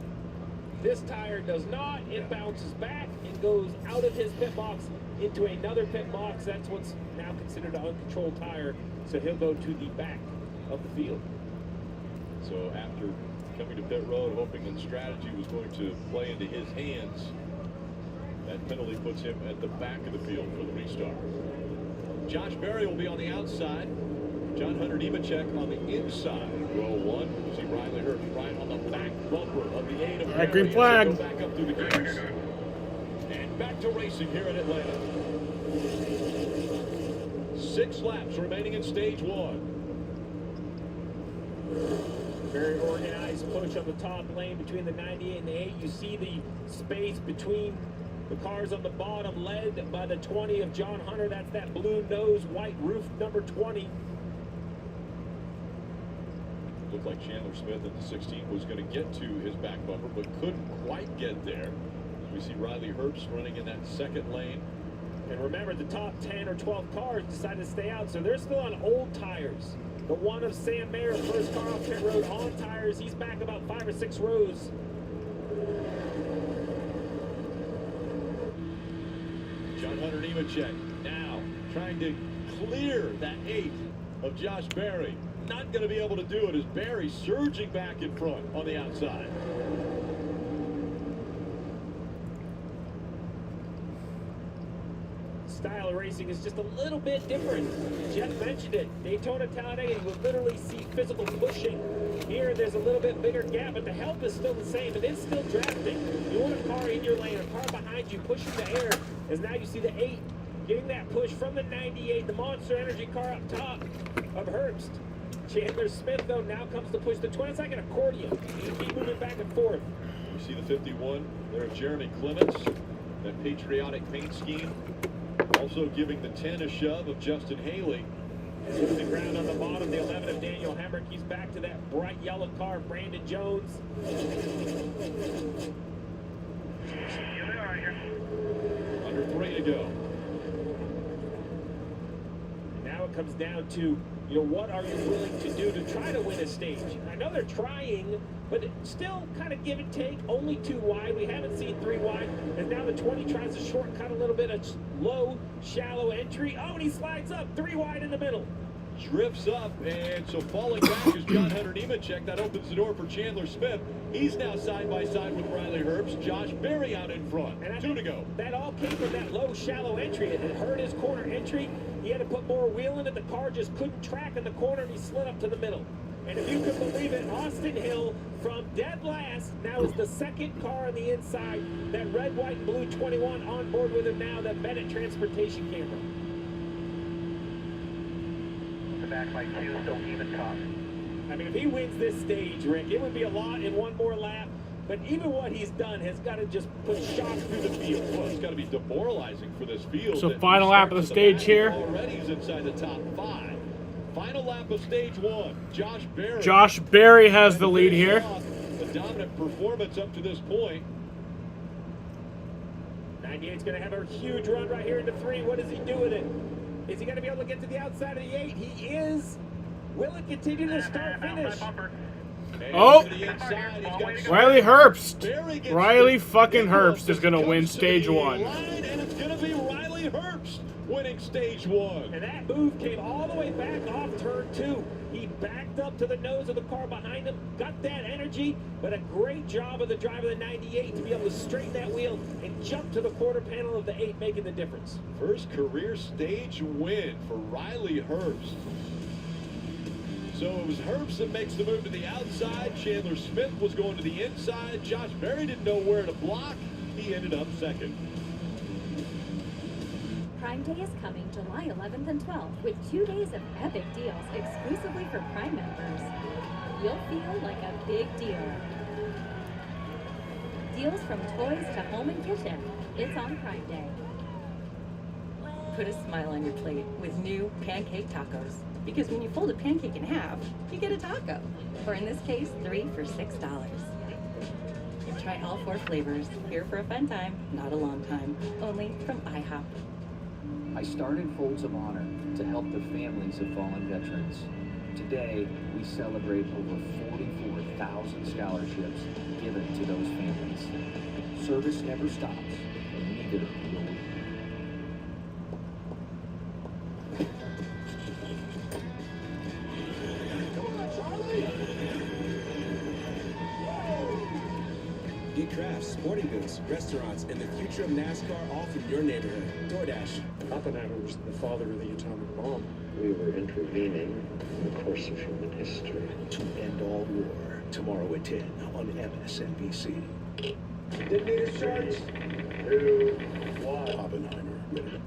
This tire does not. It bounces back and goes out of his pit box into another pit box. That's what's now considered an uncontrolled tire. So he'll go to the back of the field. So after coming to pit road, hoping that strategy was going to play into his hands, that penalty puts him at the back of the field for the restart. Josh Berry will be on the outside. John Hunter Nemechek on the inside. Row 1. See Riley Hurt right on the back bumper of the 8 of Berry. Green flag. Go back up through the gates. And back to racing here in Atlanta. 6 laps remaining in stage 1. Very organized push on the top lane between the 98 and the 8. You see the space between the cars on the bottom, led by the 20 of John Hunter. That's that blue nose, white roof, number 20. Looked like Chandler Smith at the 16 was going to get to his back bumper, but couldn't quite get there. We see Riley Herbst running in that second lane. And remember, the top 10 or 12 cars decided to stay out, so they're still on old tires. The one of Sam Mayer, first car off pit road, on tires. He's back about 5 or 6 rows. John Hunter Nemechek now trying to clear that 8 of Josh Berry. Not going to be able to do it as Berry surging back in front on the outside. Style of racing is just a little bit different. Jeff mentioned it. Daytona Talladega, you would literally see physical pushing. Here, there's a little bit bigger gap, but the help is still the same, and it's still drafting. You want a car in your lane, a car behind you pushing the air, as now you see the 8 getting that push from the 98, the Monster Energy car up top of Herbst. Chandler Smith, though, now comes to push the 20. It's like an accordion. You keep moving back and forth. You see the 51 there of Jeremy Clements, that patriotic paint scheme. Also giving the 10 a shove of Justin Haley. The ground on the bottom, the 11 of Daniel Hemrick. He's back to that bright yellow car, Brandon Jones. Under 3 to go. And now it comes down to, what are you willing to do to try to win a stage? I know they're trying, but still kind of give and take. Only 2 wide. We haven't seen 3 wide. And now the 20 tries to shortcut a little bit of low, shallow entry. Oh, and he slides up 3 wide in the middle. Drifts up, and so falling back is John Hunter Nemechek. That opens the door for Chandler Smith. He's now side by side with Riley Herbst. Josh Berry out in front. And 2 to go. That all came from that low, shallow entry. It hurt his corner entry. He had to put more wheel in it. The car just couldn't track in the corner, and he slid up to the middle. And if you could believe it, Austin Hill from dead last now is the 2nd car on the inside. That red, white, and blue 21 on board with him now, that Bennett transportation camera. The back by 2, still even top. I mean, if he wins this stage, Rick, it would be a lot in one more lap. But even what he's done has got to just put shock through the field. Well, it's got to be demoralizing for this field. So final lap of the stage here. Already is inside the top 5. Final lap of stage 1. Josh Berry. Josh Berry has the lead here. The dominant performance up to this point. 98's going to have a huge run right here into 3. What does he do with it? Is he going to be able to get to the outside of the 8? He is. Will it continue to start finish? Oh! Riley Herbst. Riley fucking Herbst is going to win stage 1. And it's going to be Riley Herbst winning stage 1. And that move came all the way back off turn 2. He backed up to the nose of the car behind him, got that energy, but a great job of the driver of the 98 to be able to straighten that wheel and jump to the quarter panel of the 8, making the difference. First career stage win for Riley Herbst. So it was Herbst that makes the move to the outside. Chandler Smith was going to the inside. Josh Berry didn't know where to block. He ended up 2nd. Prime Day is coming July 11th and 12th with 2 days of epic deals exclusively for Prime members. You'll feel like a big deal. Deals from toys to home and kitchen. It's on Prime Day. Put a smile on your plate with new pancake tacos. Because when you fold a pancake in half, you get a taco. Or in this case, 3 for $6. And try all 4 flavors. Here for a fun time, not a long time. Only from IHOP. I started Folds of Honor to help the families of fallen veterans. Today, we celebrate over 44,000 scholarships given to those families. Service never stops, and neither will we. Get crafts, sporting goods, restaurants, and the future of NASCAR all from your neighborhood. DoorDash. Oppenheimer was the father of the atomic bomb. We were intervening in the course of human history. To end all war, tomorrow at 10 on MSNBC. Detonator charge. 2, 1. Oppenheimer admitted.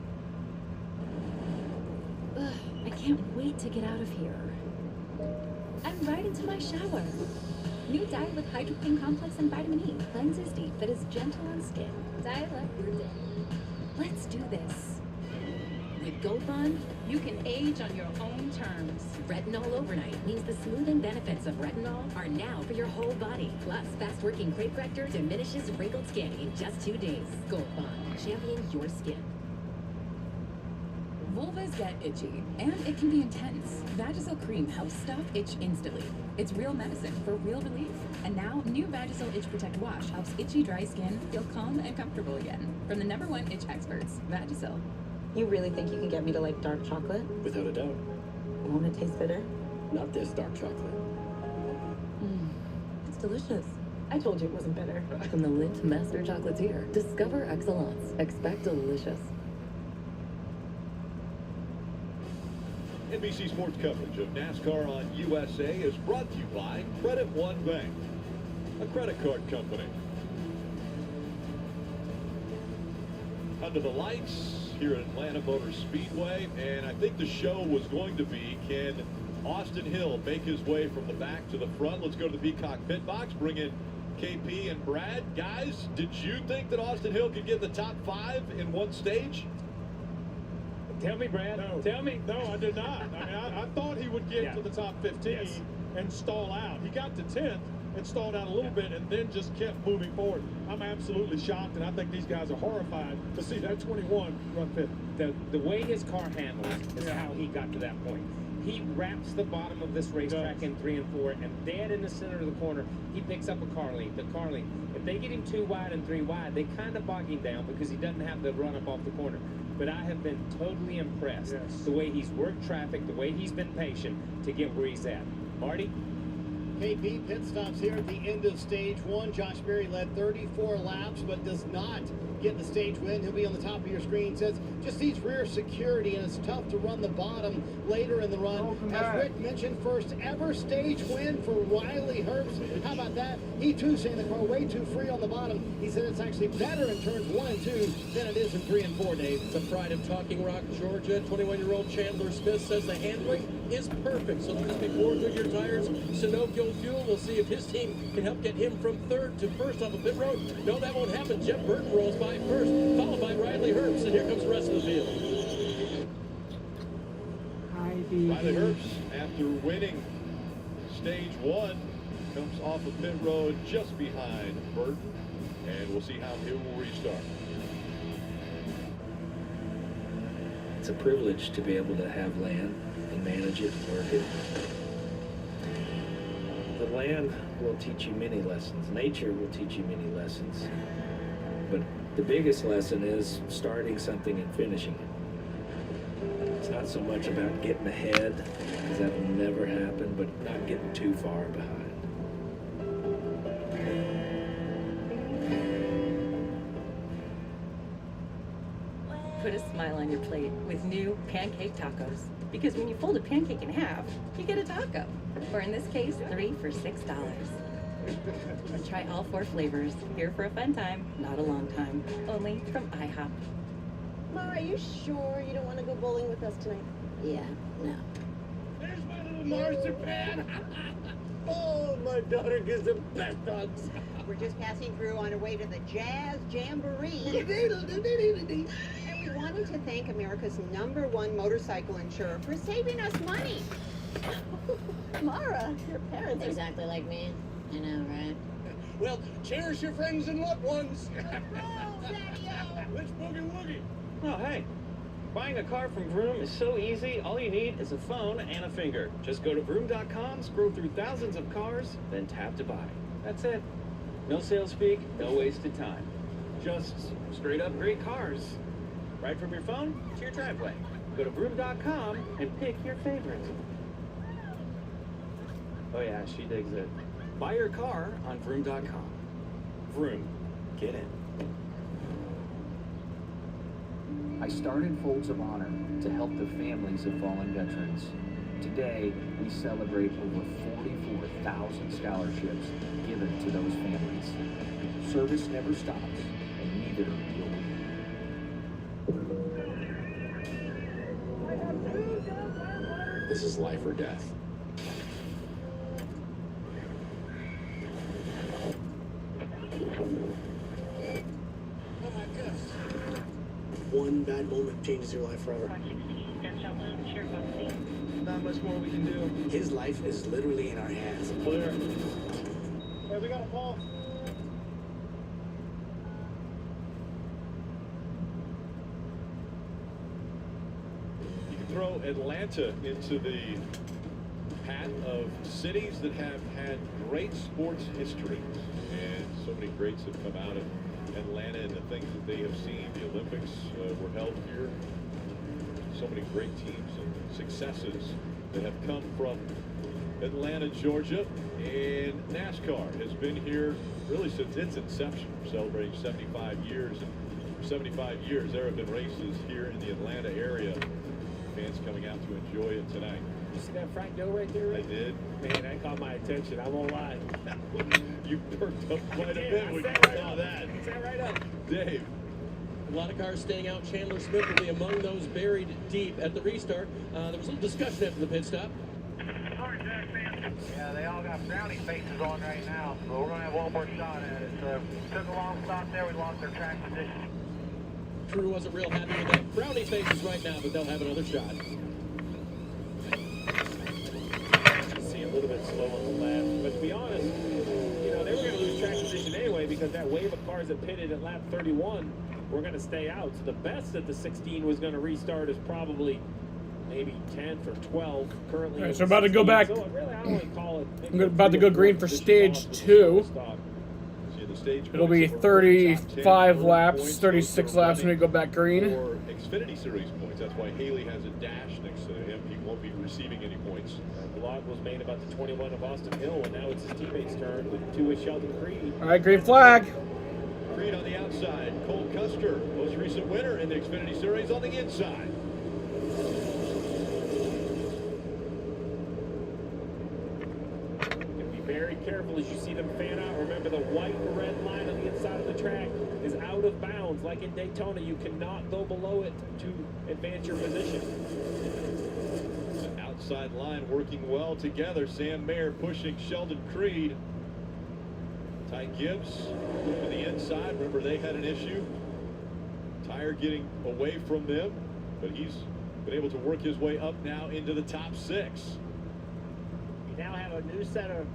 Ugh, I can't wait to get out of here. I'm right into my shower. New dye with hydroquin complex and vitamin E. Cleanses deep that is gentle on skin. Dye like your day. Let's do this. With Gold Bond, you can age on your own terms. Retinol Overnight means the smoothing benefits of retinol are now for your whole body. Plus, fast-working crepe corrector diminishes wrinkled skin in just 2 days. Gold Bond, champion your skin. Vulvas get itchy, and it can be intense. Vagisil Cream helps stop itch instantly. It's real medicine for real relief. And now, new Vagisil Itch Protect Wash helps itchy, dry skin feel calm and comfortable again. From the #1 itch experts, Vagisil. You really think you can get me to like dark chocolate? Without a doubt. Won't it taste bitter? Not this dark chocolate. It's delicious. I told you it wasn't bitter. From the Lindt Master Chocolatier, discover excellence. Expect delicious. NBC Sports coverage of NASCAR on USA is brought to you by Credit One Bank, a credit card company. Under the lights here at Atlanta Motor Speedway, and I think the show was going to be, can Austin Hill make his way from the back to the front? Let's go to the Peacock pit box, bring in KP and Brad. Guys, did you think that Austin Hill could get the top 5 in one stage? Tell me, Brad. No. Tell me. No, I did not. I mean, I thought he would get to the top 15 and stall out. He got to 10th and stalled out a little bit and then just kept moving forward. I'm absolutely shocked, and I think these guys are horrified to see that 21 run 5th. The way his car handles is how he got to that point. He wraps the bottom of this racetrack in 3 and 4, and dead in the center of the corner, he picks up a car length. The car length. If they get him 2 wide and 3 wide, they kind of bog him down because he doesn't have the run up off the corner. But I have been totally impressed. The way he's worked traffic, the way he's been patient to get where he's at. Marty? KP pit stops here at the end of stage 1. Josh Berry led 34 laps, but does not get the stage win. He'll be on the top of your screen. Says just needs rear security, and it's tough to run the bottom later in the run. As Rick mentioned, first ever stage win for Riley Herbst. How about that? He too saying the car way too free on the bottom. He said it's actually better in turns 1 and 2 than it is in 3 and 4, Dave. The pride of Talking Rock, Georgia. 21-year-old Chandler Smith says the handling is perfect. So these before Goodyear tires, Sunoco Fuel. We'll see if his team can help get him from 3rd to 1st off the pit road. No, that won't happen. Jeff Burton rolls by 1st, followed by Riley Herbst, and here comes the rest of the field. Riley Herbst, after winning stage 1, comes off of pit road just behind Burton, and we'll see how he will restart. It's a privilege to be able to have land and manage it and work it. The land will teach you many lessons. Nature will teach you many lessons. But the biggest lesson is starting something and finishing it. It's not so much about getting ahead, because that will never happen, but not getting too far behind. Put a smile on your plate with new pancake tacos. Because when you fold a pancake in half, you get a taco. Or in this case, 3 for $6. And try all 4 flavors. Here for a fun time, not a long time. Only from IHOP. Ma, are you sure you don't want to go bowling with us tonight? Yeah, no. There's my little marzipan. Oh, my daughter gives the best dogs. We're just passing through on our way to the Jazz Jamboree. And we wanted to thank America's #1 motorcycle insurer for saving us money. Mara, your parents are exactly like me. I know, right? Well, cherish your friends and loved ones. Let's boogie woogie. Oh, hey. Buying a car from Vroom is so easy. All you need is a phone and a finger. Just go to vroom.com, scroll through thousands of cars, then tap to buy. That's it. No sales speak, no wasted time. Just straight up great cars. Right from your phone to your driveway. Go to vroom.com and pick your favorite. Oh yeah, she digs it. Buy your car on vroom.com. Vroom. Get in. I started Folds of Honor to help the families of fallen veterans. Today, we celebrate over 44,000 scholarships given to those families. Service never stops, and neither will we. This is life or death. One bad moment changes your life forever. Not much more we can do. His life is literally in our hands. Clear. Hey, we got a ball. You can throw Atlanta into the hat of cities that have had great sports history. And so many greats have come out of Atlanta and the things that they have seen. The Olympics were held here. So many great teams and successes that have come from Atlanta, Georgia. And NASCAR has been here really since its inception, celebrating 75 years. And for 75 years, there have been races here in the Atlanta area. Fans coming out to enjoy it tonight. You see that front door right there, Rick? I did. Man, that caught my attention. I won't lie. You perked up quite a bit when you saw that. Sat right up. Dave. A lot of cars staying out. Chandler Smith will be among those buried deep at the restart. There was a little discussion after the pit stop. Yeah, they all got brownie faces on right now, so we're going to have one more shot at it. Took a long stop there, we lost their track position. Crew wasn't real happy with that. Brownie faces right now, but they'll have another shot. See a little bit slow on the left, but to be honest, you know, they were going to lose track position anyway because that wave of cars that pitted at lap 31 were going to stay out. So the best that the 16 was going to restart is probably maybe 10th or 12 currently. All right, so we're about to go back. So really, I only call it I'm about to go green for stage 2. It'll be 35 laps, 36 laps when we go back green. For Xfinity Series points, that's why Haley has a dash next to him. He won't be receiving any points. The block was made about the 21 of Austin Hill, and now it's his teammate's turn with 2 with Sheldon Creed. All right, green flag. Creed on the outside. Cole Custer, most recent winner in the Xfinity Series, on the inside. Very careful as you see them fan out. Remember, the white and red line on the inside of the track is out of bounds. Like in Daytona, you cannot go below it to advance your position. The outside line working well together. Sam Mayer pushing Sheldon Creed. Ty Gibbs to the inside. Remember, they had an issue. Tire getting away from them, but he's been able to work his way up now into the top 6. We now have a new set of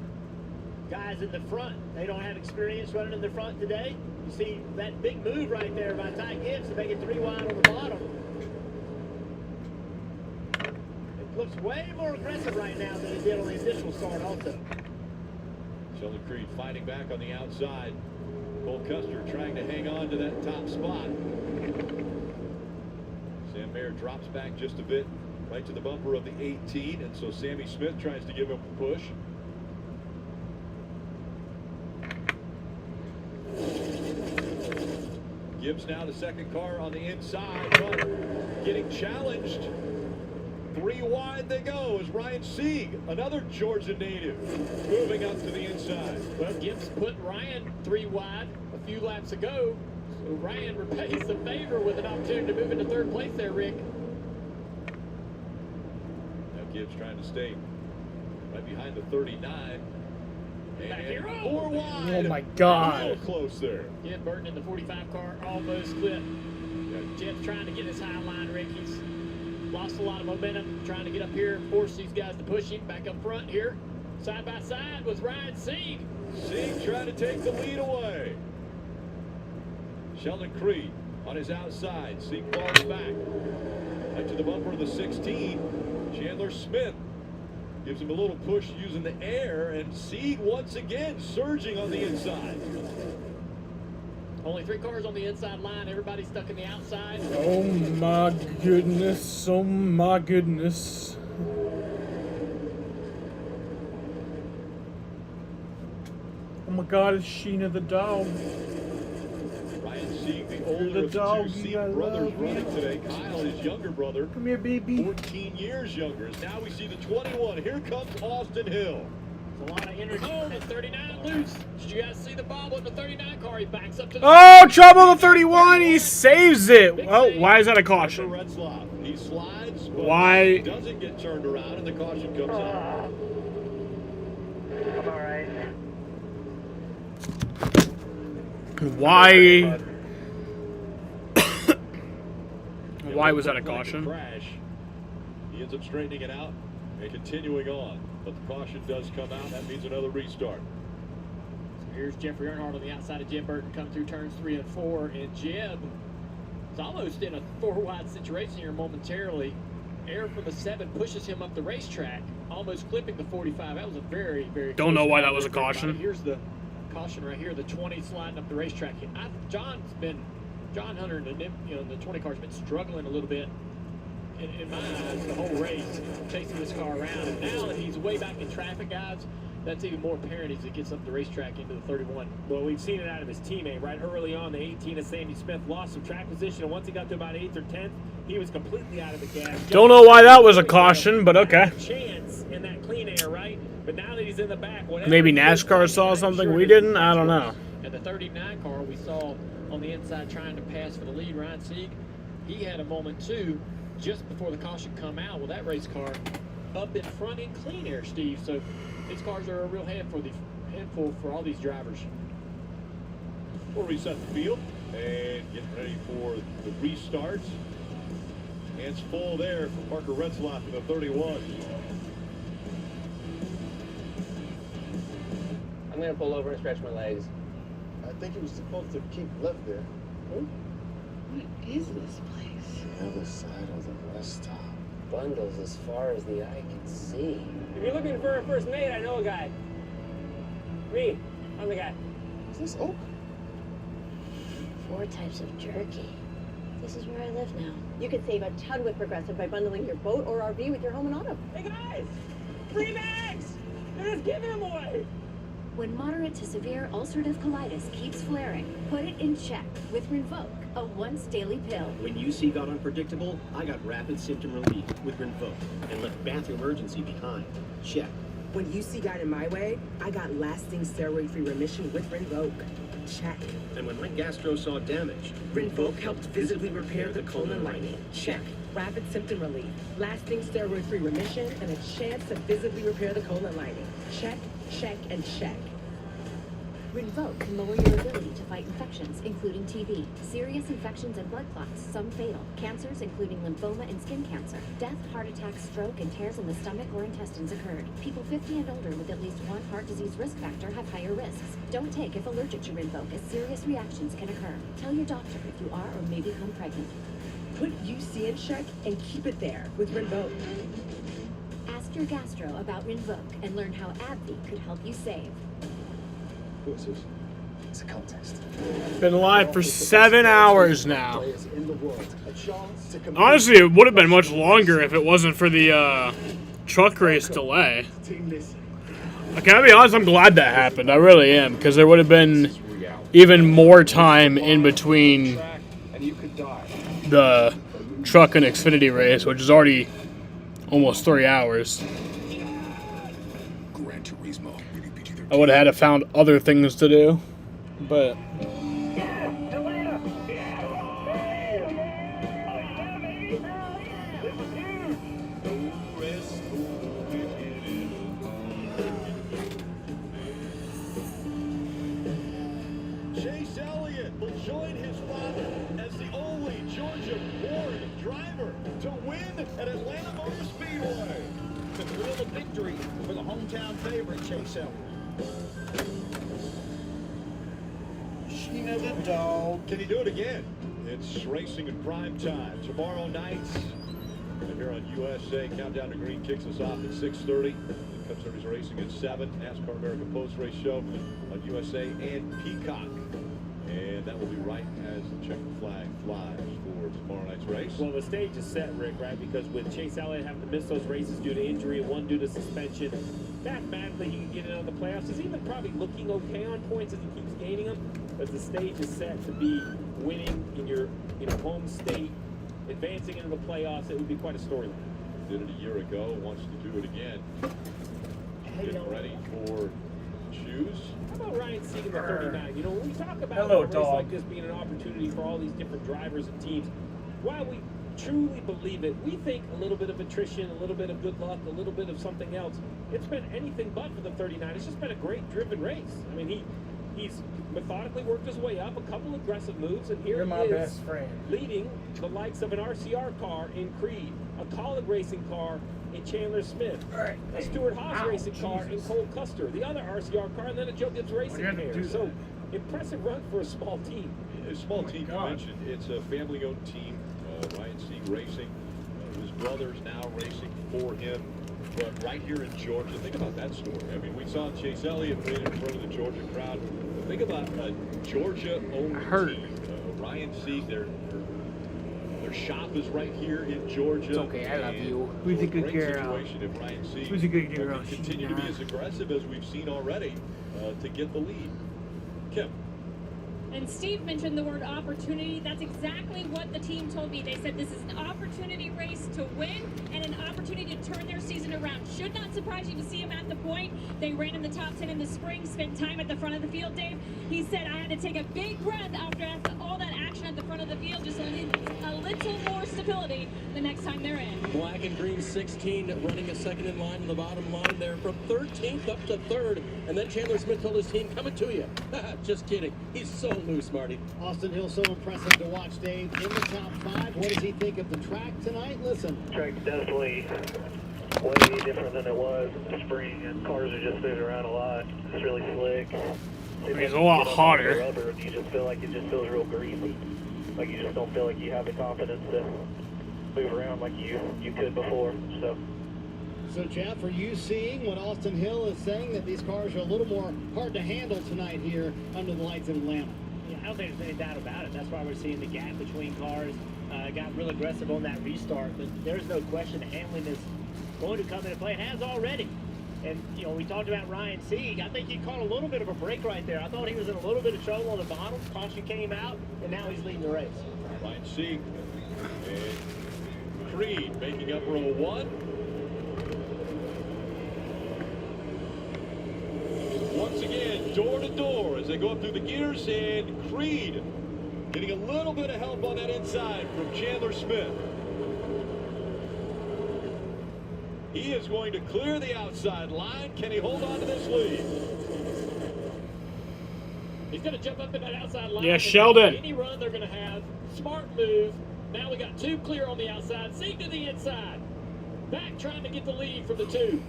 guys in the front. They don't have experience running in the front today. You see that big move right there by Ty Gibbs to make it 3 wide on the bottom. It looks way more aggressive right now than it did on the initial start also. Sheldon Creed fighting back on the outside. Cole Custer trying to hang on to that top spot. Sam Mayer drops back just a bit right to the bumper of the 18, and so Sammy Smith tries to give him a push. Gibbs now the second car on the inside, but getting challenged. 3 wide they go as Ryan Sieg, another Georgia native, moving up to the inside. Well, Gibbs put Ryan 3 wide a few laps ago, so Ryan repays the favor with an opportunity to move into 3rd place there, Rick. Now Gibbs trying to stay right behind the 39. Back here. 4 wide. Oh my God. Real close there. Ed Burton in the 45 car almost clipped. Jeff's trying to get his high line, Rick. He's lost a lot of momentum, trying to get up here and force these guys to push him back up front here. Side by side with Ryan Sieg. Sieg trying to take the lead away. Sheldon Creed on his outside. Sieg falls back. Right to the bumper of the 16. Chandler Smith gives him a little push using the air, and Sieg once again surging on the inside. Only 3 cars on the inside line. Everybody stuck in the outside. Oh my goodness. Oh my goodness. Oh my God, it's Sheena the dog. Ryan Sieg, the older of the 2 Sieg brothers running today. Kyle, his younger brother. Come here, baby. 14 years younger. Now we see the 21. Here comes Austin Hill. It's a lot of energy. Oh, the 39 loose. Did you guys see the bobble in the 39 car? He backs up to the... Oh, trouble the 31. He saves it. Oh, why is that a caution? He slides, but Why? Doesn't get turned around, and the caution comes out. I'm all right. Why? Why was that a caution? Crash. He ends up straightening it out and continuing on, but the caution does come out. That means another restart. So here's Jeffrey Earnhardt on the outside of Jeb Burton, come through turns 3 and 4, and Jeb is almost in a 4-wide situation here momentarily. Air from the 7 pushes him up the racetrack, almost clipping the 45. That was a very, very. Don't know why that was a caution. Here's the caution right here. The 20 sliding up the racetrack. John Hunter and the 20 car's been struggling a little bit. In my eyes, the whole race, chasing this car around. And now that he's way back in traffic, guys, that's even more apparent as he gets up the racetrack into the 31. Well, we've seen it out of his teammate. Right early on, the 18 of Sandy Smith lost some track position, and once he got to about 8th or 10th, he was completely out of the gas. Don't know why that was a caution, but okay. Chance in that clean air, right? But now that he's in the back, Maybe NASCAR saw something we didn't. I don't know. And the 39 car we saw on the inside trying to pass for the lead, Ryan Sieg, he had a moment too just before the caution come out. Well, that race car up in front in clean air, Steve. So these cars are a real handful for all these drivers. We'll reset the field and get ready for the restart. Hands full there for Parker Retzlaff in the 31. I'm going to pull over and stretch my legs. I think he was supposed to keep left there. What is this place? The other side of the rest stop. Bundles as far as the eye can see. If you're looking for a first mate, I know a guy. Me, I'm the guy. Is this Oak? 4 types of jerky. This is where I live now. You could save a ton with Progressive by bundling your boat or RV with your home and auto. Hey guys, free bags! They're just giving them away. When moderate to severe ulcerative colitis keeps flaring, put it in check with Rinvoq, a once-daily pill. When UC got unpredictable, I got rapid symptom relief with Rinvoq and left bathroom emergency behind. Check. When UC got in my way, I got lasting steroid-free remission with Rinvoq. Check. And when my gastro saw damage, Rinvoq helped visibly repair the colon lining. Check. Rapid symptom relief, lasting steroid-free remission, and a chance to visibly repair the colon lining. Check, check, and check. Rinvoq can lower your ability to fight infections, including TB, serious infections and blood clots, some fatal, cancers including lymphoma and skin cancer, death, heart attack, stroke, and tears in the stomach or intestines occurred. People 50 and older with at least one heart disease risk factor have higher risks. Don't take if allergic to Rinvoq, as serious reactions can occur. Tell your doctor if you are or may become pregnant. Put UC in check and keep it there with Rinvoq. Ask your gastro about Rinvoq and learn how AbbVie could help you save. What's this? It's a contest. Been live for 7 hours now. Honestly, it would have been much longer if it wasn't for the truck race delay. I gotta be honest, I'm glad that happened. I really am, because there would have been even more time in between the truck and Xfinity race, which is already almost 3 hours. I would have had to found other things to do, but Chase Elliott will join his father as the only Georgia-born driver to win at Atlanta Motor Speedway. The thrill of victory for the hometown favorite, Chase Elliott. Sheena the dog. Can he do it again? It's racing in prime time tomorrow night. And here on USA, Countdown to Green kicks us off at 6:30. Cup Series racing at 7. NASCAR America Post Race Show on USA and Peacock. And that will be right as the checkered flag flies for tomorrow night's race. Well, the stage is set, Rick, right? Because with Chase Elliott having to miss those races due to injury and one due to suspension, mathematically he can get in on the playoffs. He's even probably looking okay on points as he keeps gaining them. But the stage is set to be winning in your home state, advancing into the playoffs. It would be quite a storyline. Did it a year ago, wants to do it again. Getting ready for choose. How about Ryan Sieg in the 39? You know, when we talk about Hello, a race dog. like this being an opportunity for all these different drivers and teams, while we truly believe it. We think a little bit of attrition, a little bit of good luck, a little bit of something else. It's been anything but for the 39. It's just been a great driven race. I mean, he's methodically worked his way up, a couple aggressive moves, and here You're he my is best friend. leading the likes of an RCR car in Creed, a Colleague racing car in Chandler Smith, a Stuart Haas racing car in Cole Custer, the other RCR car, and then a Joe Gibbs racing here. So impressive run for a small team. A small team you mentioned. It's a family-owned team. Ryan Sieg Racing. His brother's now racing for him. But right here in Georgia, think about that story. I mean, we saw Chase Elliott win in front of the Georgia crowd. But think about a Georgia-owned team. Ryan Sieg, their shop is right here in Georgia. It's okay, I love you. Who's a good girl? If Ryan Sieg Who's a good girl? can continue to be as aggressive as we've seen already to get the lead. Kim. And Steve mentioned the word opportunity. That's exactly what the team told me. They said this is an opportunity race to win and an opportunity to turn their season around. Should not surprise you to see them at the point. They ran in the top 10 in the spring, spent time at the front of the field, Dave. He said, I had to take a big breath after all that action at the front of the field, just a little more stability the next time they're in. Black and green 16, running a second in line on the bottom line there from 13th up to 3rd. And then Chandler Smith told his team, coming to you. Just kidding. He's so loose, Marty. Austin Hill, so impressive to watch, Dave. In the top 5, what does he think of the track tonight? Listen. Track's definitely way different than it was in the spring, and cars are just moving around a lot. It's really slick. It's a lot hotter. Rubber, and you just feel like it just feels real greasy. Like you just don't feel like you have the confidence to move around like you could before. So, Jeff, are you seeing what Austin Hill is saying, that these cars are a little more hard to handle tonight here under the lights in Atlanta? Yeah, I don't think there's any doubt about it. That's why we're seeing the gap between cars. Got real aggressive on that restart, but there's no question the handling is going to come into play. It has already. And, you know, we talked about Ryan Sieg. I think he caught a little bit of a break right there. I thought he was in a little bit of trouble on the bottom. Caution came out, and now he's leading the race. Ryan Sieg and Creed making up row 1. Once again, door to door as they go up through the gears, and Creed getting a little bit of help on that inside from Chandler Smith. He is going to clear the outside line. Can he hold on to this lead? He's going to jump up in that outside line. Yeah, Sheldon. Any run they're going to have. Smart move. Now we got 2 clear on the outside. Sieg to the inside. Back trying to get the lead from the 2.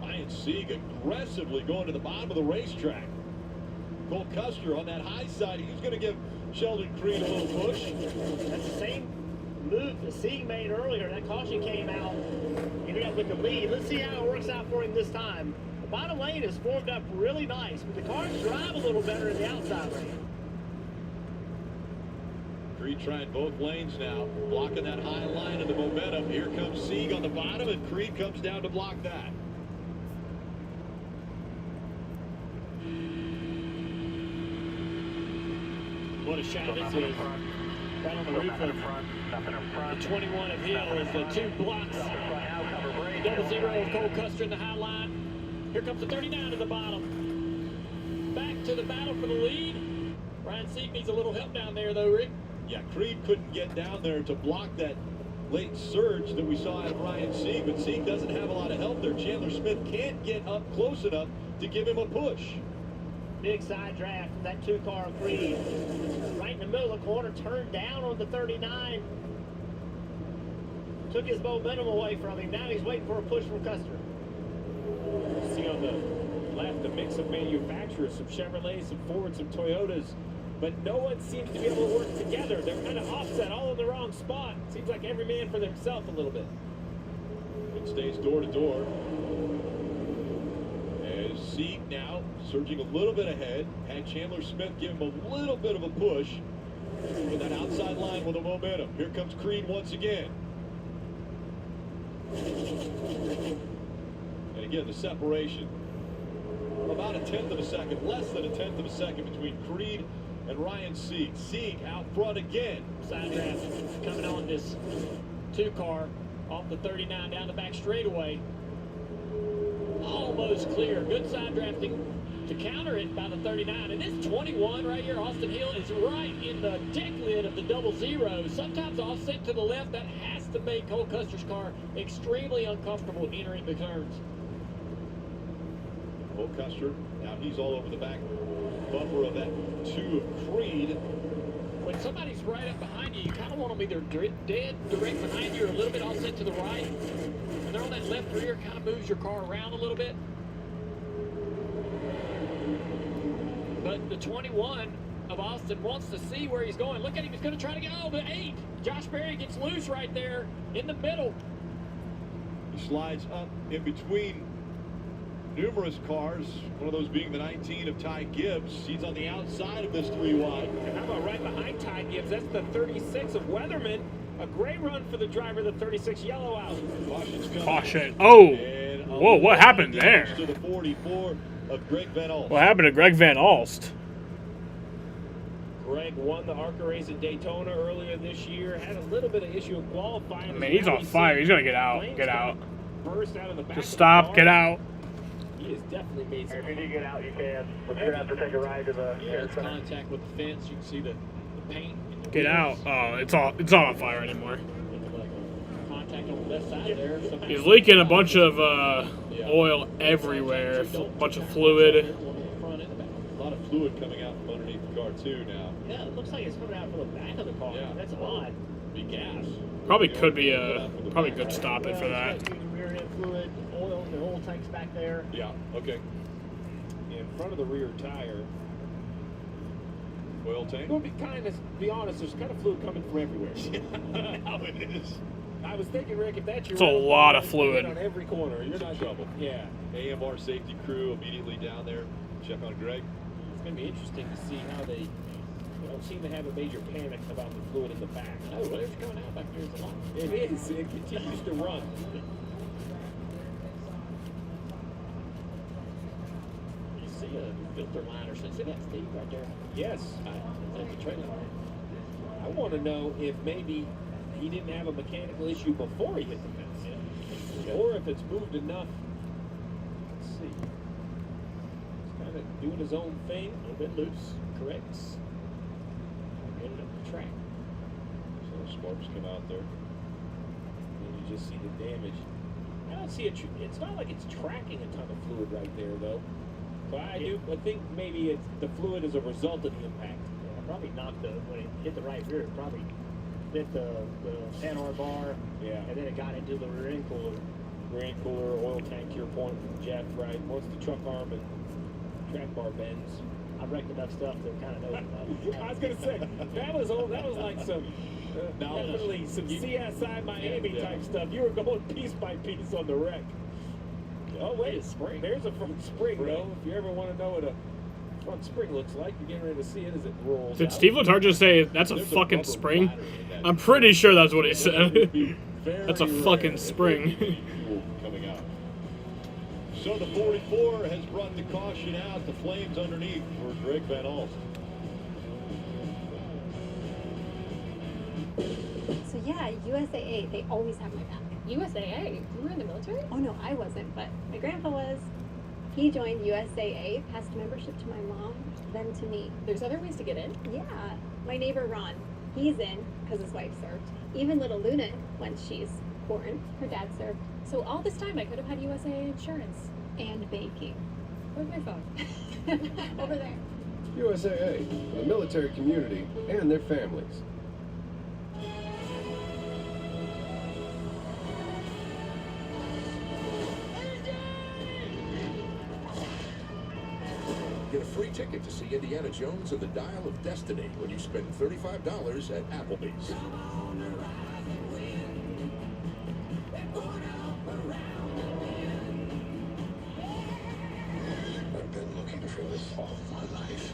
Ryan Sieg aggressively going to the bottom of the racetrack. Cole Custer on that high side. He's going to give Sheldon Creed a little push. That's the same move that Sieg made earlier. That caution came out. Ended up with the lead. Let's see how it works out for him this time. The bottom lane is formed up really nice, but the cars drive a little better in the outside lane. Creed trying both lanes now, blocking that high line of the momentum. Here comes Sieg on the bottom, and Creed comes down to block that. What a shot this is. Right on the roof of the 21 of Hill is the 2 blocks. Double zero of Cole Custer in the high line. Here comes the 39 at the bottom. Back to the battle for the lead. Ryan Sieg needs a little help down there, though, Rick. Yeah, Creed couldn't get down there to block that late surge that we saw out of Ryan Sieg, but Sieg doesn't have a lot of help there. Chandler Smith can't get up close enough to give him a push. Big side draft from that 2-car Creed. Right in the middle of the corner, turned down on the 39. Took his momentum away from him. Now he's waiting for a push from Custer. See on the left, a mix of manufacturers, some Chevrolets, some Fords, some Toyotas. But no one seems to be able to work together. They're kind of offset, all in the wrong spot. Seems like every man for themselves a little bit. It stays door to door. As Sieg now surging a little bit ahead. Had Chandler Smith give him a little bit of a push with that outside line with the momentum. Here comes Creed once again. And again, the separation. About a 1/10 of a second, less than a 1/10 of a second between Creed and Ryan Sieg. Sieg out front again. Side draft coming on this 2-car off the 39 down the back straightaway. Almost clear. Good side drafting to counter it by the 39. And this 21 right here, Austin Hill, is right in the deck lid of the 00. Sometimes offset to the left, that has to make Cole Custer's car extremely uncomfortable entering the turns. Cole Custer, now he's all over the back bumper of that 2 of Creed. When somebody's right up behind you, you kind of want them either dead direct behind you or a little bit offset to the right. When they're on that left rear, kind of moves your car around a little bit. But the 21 of Austin wants to see where he's going. Look at him, he's going to try to go. The 8, Josh Berry gets loose right there in the middle. He slides up in between numerous cars, one of those being the 19 of Ty Gibbs. He's on the outside of this 3 wide. And how about right behind Ty Gibbs? That's the 36 of Weatherman. A great run for the driver, the 36 yellow out. Caution's coming. Caution. Oh. Whoa, what happened there? To the 44 of Greg Van Alst. What happened to Greg Van Alst? Greg won the ARCA race in Daytona earlier this year. Had a little bit of issue with qualifying. I mean, he's on fire. He's going to get out. Get out. Burst out of the back. Just stop. Get out. He has definitely made some. If you get out, you can. But you're going to have to take a ride to the air contact with the fence. You can see the paint. Get out. Oh, it's not on fire anymore. Contact on the left side there. He's leaking a bunch of oil everywhere. A bunch of fluid. A lot of fluid coming out from underneath the car, too, now. Yeah, it looks like it's coming out from the back of the car. Yeah. That's odd. Big gas. Probably could be probably good stop it for that. Rear end fluid, oil, the oil tank's back there. Yeah, okay. In front of the rear tire. Oil tank? Well, be honest, there's kind of fluid coming from everywhere. Now it is. I was thinking, Rick, if that's your... It's a lot of fluid. On every corner. You're not trouble. Yeah. AMR safety crew immediately down there. Check on Greg. It's going to be interesting to see how they don't seem to have a major panic about the fluid in the back. Oh, whatever's coming out back there is a lot. It is. It continues to run. You see a filter line or something. See that, Steve, right there? Yes. That's the trailer line. I want to know if maybe he didn't have a mechanical issue before he hit the fence. Yeah. Or if it's moved enough. Let's see. He's kind of doing his own thing. A little bit loose. Corrects. Getting up the track. So the sparks come out there. And you just see the damage. I don't see it. It's not like it's tracking a ton of fluid right there, though. So I think maybe it's the fluid is a result of the impact. Yeah, probably knocked when it hit the right rear, it probably hit the panel bar. Yeah. And then it got into the rear end cooler. Rear end cooler, oil tank, to your point, Jeff, right? Once the truck arm and track bar bends. I've wrecked enough stuff to kind of know that. I was gonna say that was like some definitely some CSI Miami type stuff. You were going piece by piece on the wreck. Oh wait, spring. There's a front spring though. If you ever want to know what a front spring looks like, you're getting ready to see it as it rolls. Did Steve Letarte just say that's a fucking spring? I'm pretty sure that's what he said. That's a fucking spring. Coming out. So the 44 has brought the caution out. The flames underneath for Greg Van Alst. So yeah, USAA, they always have my back. USAA? You were in the military? Oh no, I wasn't, but my grandpa was. He joined USAA, passed membership to my mom, then to me. There's other ways to get in? Yeah. My neighbor Ron, he's in because his wife served. Even little Luna, when she's born, her dad served. So all this time I could have had USAA insurance. And baking. Where's my phone? Over there. USAA, for the military community and their families. Get a free ticket to see Indiana Jones and the Dial of Destiny when you spend $35 at Applebee's. I've been looking for this all my life.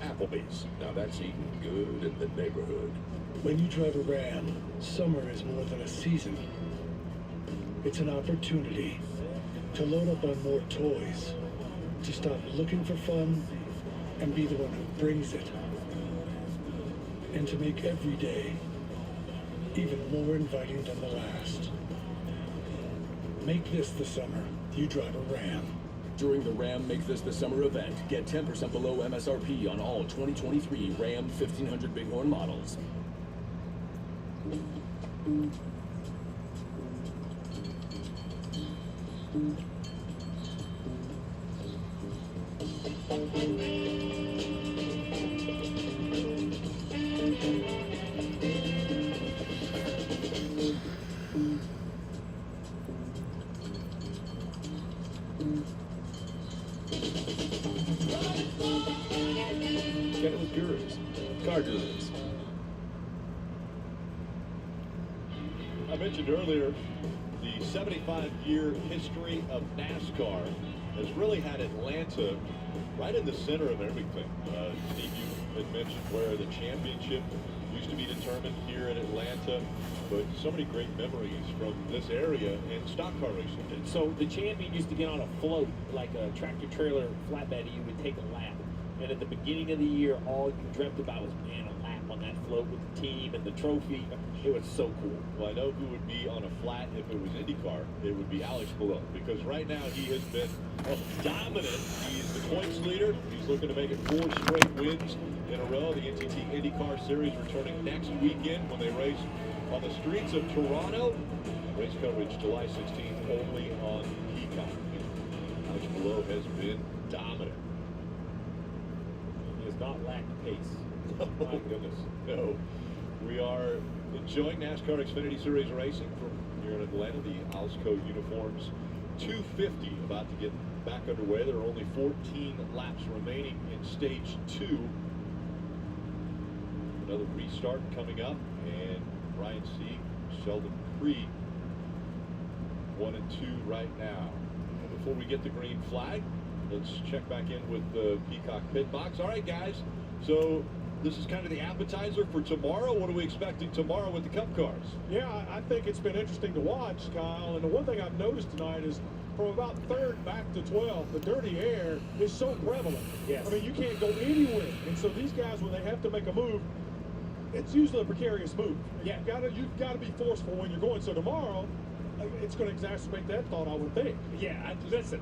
Applebee's. Now that's eating good in the neighborhood. When you drive a Ram, summer is more than a season. It's an opportunity to load up on more toys, to stop looking for fun and be the one who brings it, and to make every day even more inviting than the last. Make this the summer you drive a Ram. During the Ram Make This the Summer event, get 10% below MSRP on all 2023 Ram 1500 Bighorn models. Get it with gurus, car gurus. I mentioned earlier the 75-year history of NASCAR has really had Atlanta right in the center of everything. Steve, you had mentioned where the championship used to be determined here in Atlanta, but so many great memories from this area and stock car racing. So the champion used to get on a float, like a tractor-trailer flatbed, and you would take a lap. And at the beginning of the year, all you dreamt about was, man, a lap on that float with the team and the trophy. It was so cool. Well, I know who would be on a flat if it was IndyCar. It would be Alex Palou, because right now he has been dominant. He's the points leader. He's looking to make it 4 straight wins in a row. The NTT IndyCar Series returning next weekend when they race on the streets of Toronto. Race coverage July 16th only on Peacock. Alex Palou has been dominant. He has not lacked pace. My goodness. No. We are enjoying NASCAR Xfinity Series racing from here in Atlanta. The Alsco uniforms 250 about to get back underway. There are only 14 laps remaining in stage 2. Another restart coming up, and Ryan Sieg, Sheldon Creed 1 and 2 right now. And before we get the green flag, let's check back in with the Peacock pit box. All right, guys. So this is kind of the appetizer for tomorrow. What are we expecting tomorrow with the Cup cars? Yeah, I think it's been interesting to watch, Kyle. And the one thing I've noticed tonight is from about 3rd back to 12th, the dirty air is so prevalent. Yes. I mean, you can't go anywhere. And so these guys, when they have to make a move, it's usually a precarious move. Yeah. You've got to be forceful when you're going. So tomorrow, it's going to exacerbate that thought, I would think. Yeah, listen,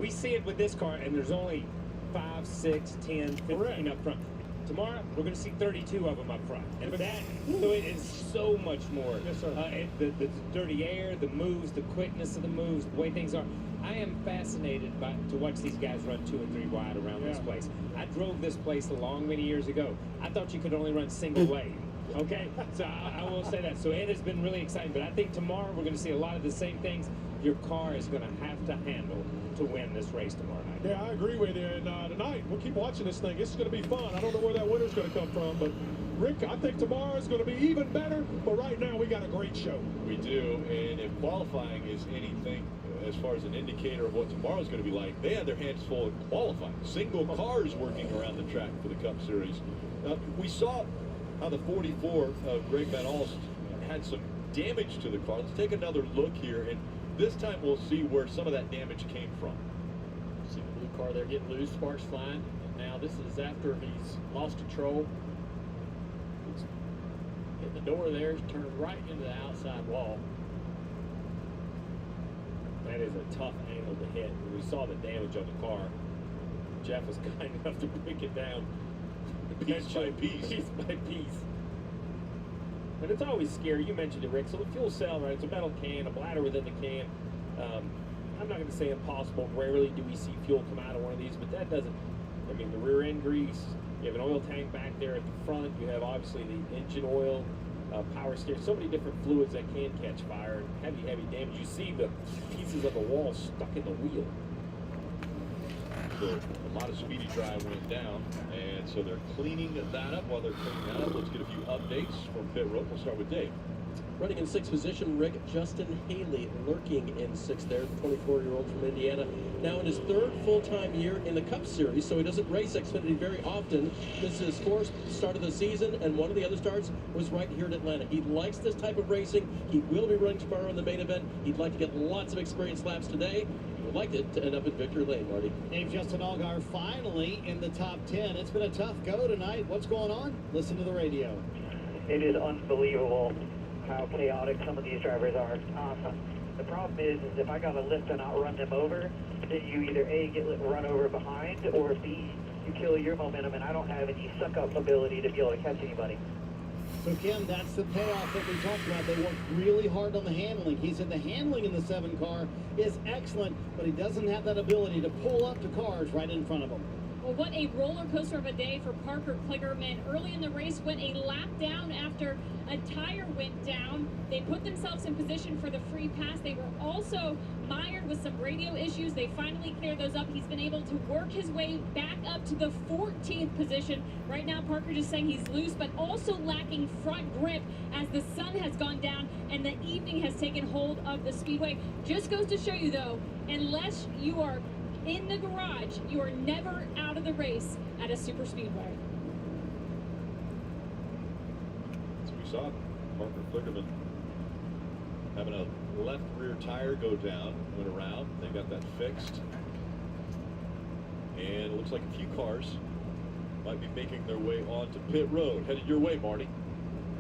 we see it with this car, and there's only 5, 6, 10, 15 Correct. up front. Tomorrow, we're going to see 32 of them up front. And that, so it is so much more. Yes, sir. The dirty air, the moves, the quickness of the moves, the way things are. I am fascinated to watch these guys run 2 and 3 wide around this place. I drove this place many years ago. I thought you could only run single way. Okay? So I will say that. So it has been really exciting. But I think tomorrow we're going to see a lot of the same things your car is going to have to handle to win this race tomorrow night. Yeah, I agree with you. And tonight, we'll keep watching this thing. It's going to be fun. I don't know where that winner's going to come from, but Rick, I think tomorrow is going to be even better. But right now, we got a great show. We do. And if qualifying is anything as far as an indicator of what tomorrow's going to be like, they had their hands full in qualifying. Single cars working around the track for the Cup Series. We saw how the 44 of Greg Van Alst had some damage to the car. Let's take another look here, and this time we'll see where some of that damage came from. See the blue car there getting loose, sparks flying. Now this is after he's lost control. He's hit the door there, he's turned right into the outside wall. That is a tough angle to hit. We saw the damage on the car. Jeff was kind enough to break it down piece by piece. Piece by piece. And it's always scary. You mentioned it, Rick. So the fuel cell, right? It's a metal can, a bladder within the can. I'm not going to say impossible. Rarely do we see fuel come out of one of these, but that doesn't. I mean, the rear end grease. You have an oil tank back there at the front. You have obviously the engine oil, power steering. So many different fluids that can catch fire. Heavy damage. You see the pieces of the wall stuck in the wheel. So a lot of speedy dry went down, and so they're cleaning that up. While they're cleaning that up, let's get a few updates from pit road. We'll start with Dave. Running in 6th position, Rick Justin Haley lurking in 6th there, the 24-year-old from Indiana. Now in his 3rd full-time year in the Cup Series, so he doesn't race Xfinity very often. This is his 4th start of the season, and one of the other starts was right here in Atlanta. He likes this type of racing. He will be running tomorrow in the main event. He'd like to get lots of experience laps today. Would like it to end up in victory lane, Marty. Dave Justin Allgaier finally in the top 10. It's been a tough go tonight. What's going on? Listen to the radio. It is unbelievable how chaotic some of these drivers are. The problem is if I got to lift and not run them over, then you either A, get run over behind, or B, you kill your momentum, and I don't have any suck-up ability to be able to catch anybody. So, Kim, that's the payoff that we talked about. They worked really hard on the handling. He said the handling in the 7 car is excellent, but he doesn't have that ability to pull up to cars right in front of him. Well, what a roller coaster of a day for Parker Kligerman. Early in the race, went a lap down after a tire went down. They put themselves in position for the free pass. They were also mired with some radio issues. They finally cleared those up. He's been able to work his way back up to the 14th position. Right now, Parker just saying he's loose, but also lacking front grip as the sun has gone down and the evening has taken hold of the speedway. Just goes to show you, though, unless you are in the garage, you are never out of the race at a super speedway. So we saw Parker Kligerman having a left rear tire go down, went around. They got that fixed. And it looks like a few cars might be making their way onto pit road. Headed your way, Marty.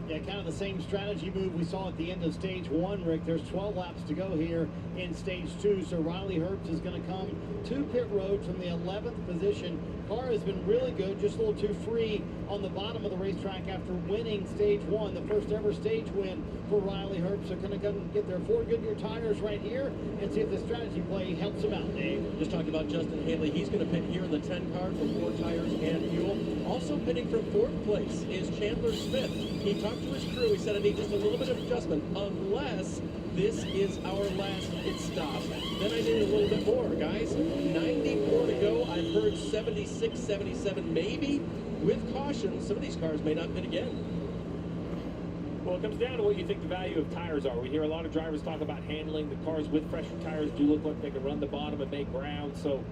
Yeah, kind of the same strategy move we saw at the end of stage 1, Rick. There's 12 laps to go here in stage 2, so Riley Herbst is going to come to pit road from the 11th position. Car has been really good, just a little too free on the bottom of the racetrack after winning stage 1, the first ever stage win for Riley Herbst. So going to come get their 4 Goodyear tires right here and see if the strategy play helps him out, Dave. Just talked about Justin Haley. He's going to pit here in the 10 car for 4 tires and fuel. Also pitting from 4th place is Chandler Smith. He talked to his crew. He said, I need just a little bit of adjustment unless this is our last pit stop. Then I need a little bit more, guys. 94 to go. I've heard 76, 77 maybe. With caution, some of these cars may not pit again. Well, it comes down to what you think the value of tires are. We hear a lot of drivers talk about handling. The cars with fresher tires do look like they can run the bottom and make ground. So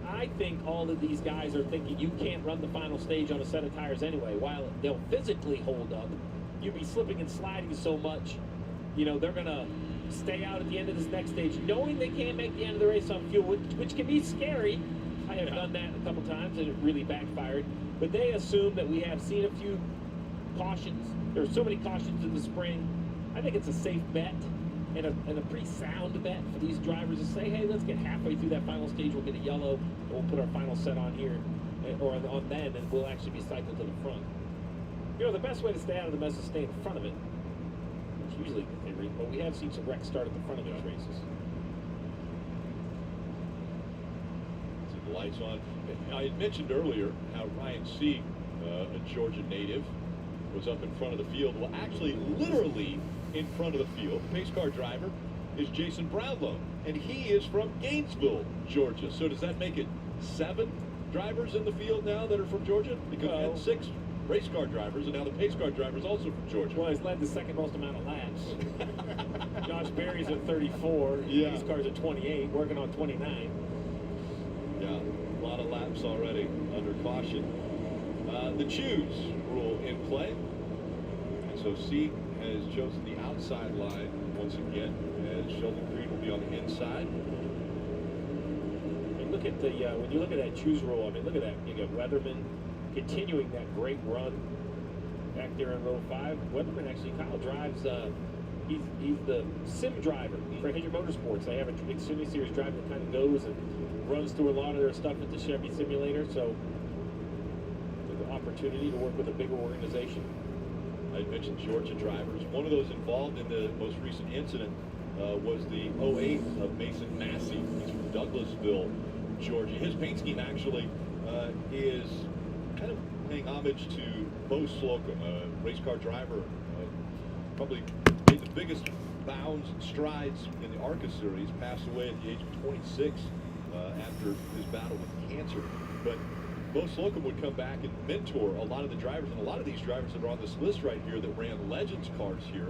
I think all of these guys are thinking you can't run the final stage on a set of tires anyway. While they'll physically hold up, you'll be slipping and sliding so much, you know, they're going to stay out at the end of this next stage, knowing they can't make the end of the race on fuel, which can be scary. I have done that a couple times, and it really backfired. But they assume that we have seen a few cautions. There are so many cautions in the spring. I think it's a safe bet and a pretty sound bet for these drivers to say, hey, let's get halfway through that final stage, we'll get a yellow, and we'll put our final set on here, or on then, and we'll actually be cycled to the front. You know, the best way to stay out of the mess is stay in front of it. It's usually the theory, but we have seen some wrecks start at the front of these races. See the lights on. I had mentioned earlier how Ryan Sieg, a Georgia native, was up in front of the field. Well, actually, literally in front of the field, the pace car driver is Jason Brownlow, and he is from Gainesville, Georgia. So does that make it 7 drivers in the field now that are from Georgia? Because we had 6 race car drivers, and now the pace car driver is also from Georgia. Well, he's led the second most amount of laps. Josh Berry's at 34. Yeah. These cars at 28, working on 29. Yeah, a lot of laps already under caution. The choose rule in play. And so Sieg has chosen the outside line once again, as Sheldon Creed will be on the inside. I mean, look at the when you look at that choose rule. I mean, look at that. You got Weatherman continuing that great run back there in row 5. Weatherman actually, Kyle drives. He's the sim driver for Hedger Motorsports. They have a Xfinity Series driver that kind of goes and runs through a lot of their stuff at the Chevy simulator. So the opportunity to work with a bigger organization. I mentioned Georgia drivers. One of those involved in the most recent incident was the 08 of Mason Massey. He's from Douglasville, Georgia. His paint scheme actually is kind of paying homage to Bo Slocum, a race car driver. Probably made the biggest bounds and strides in the ARCA series, passed away at the age of 26 after his battle with cancer. But Bo Slocum would come back and mentor a lot of the drivers, and a lot of these drivers that are on this list right here that ran Legends cars here,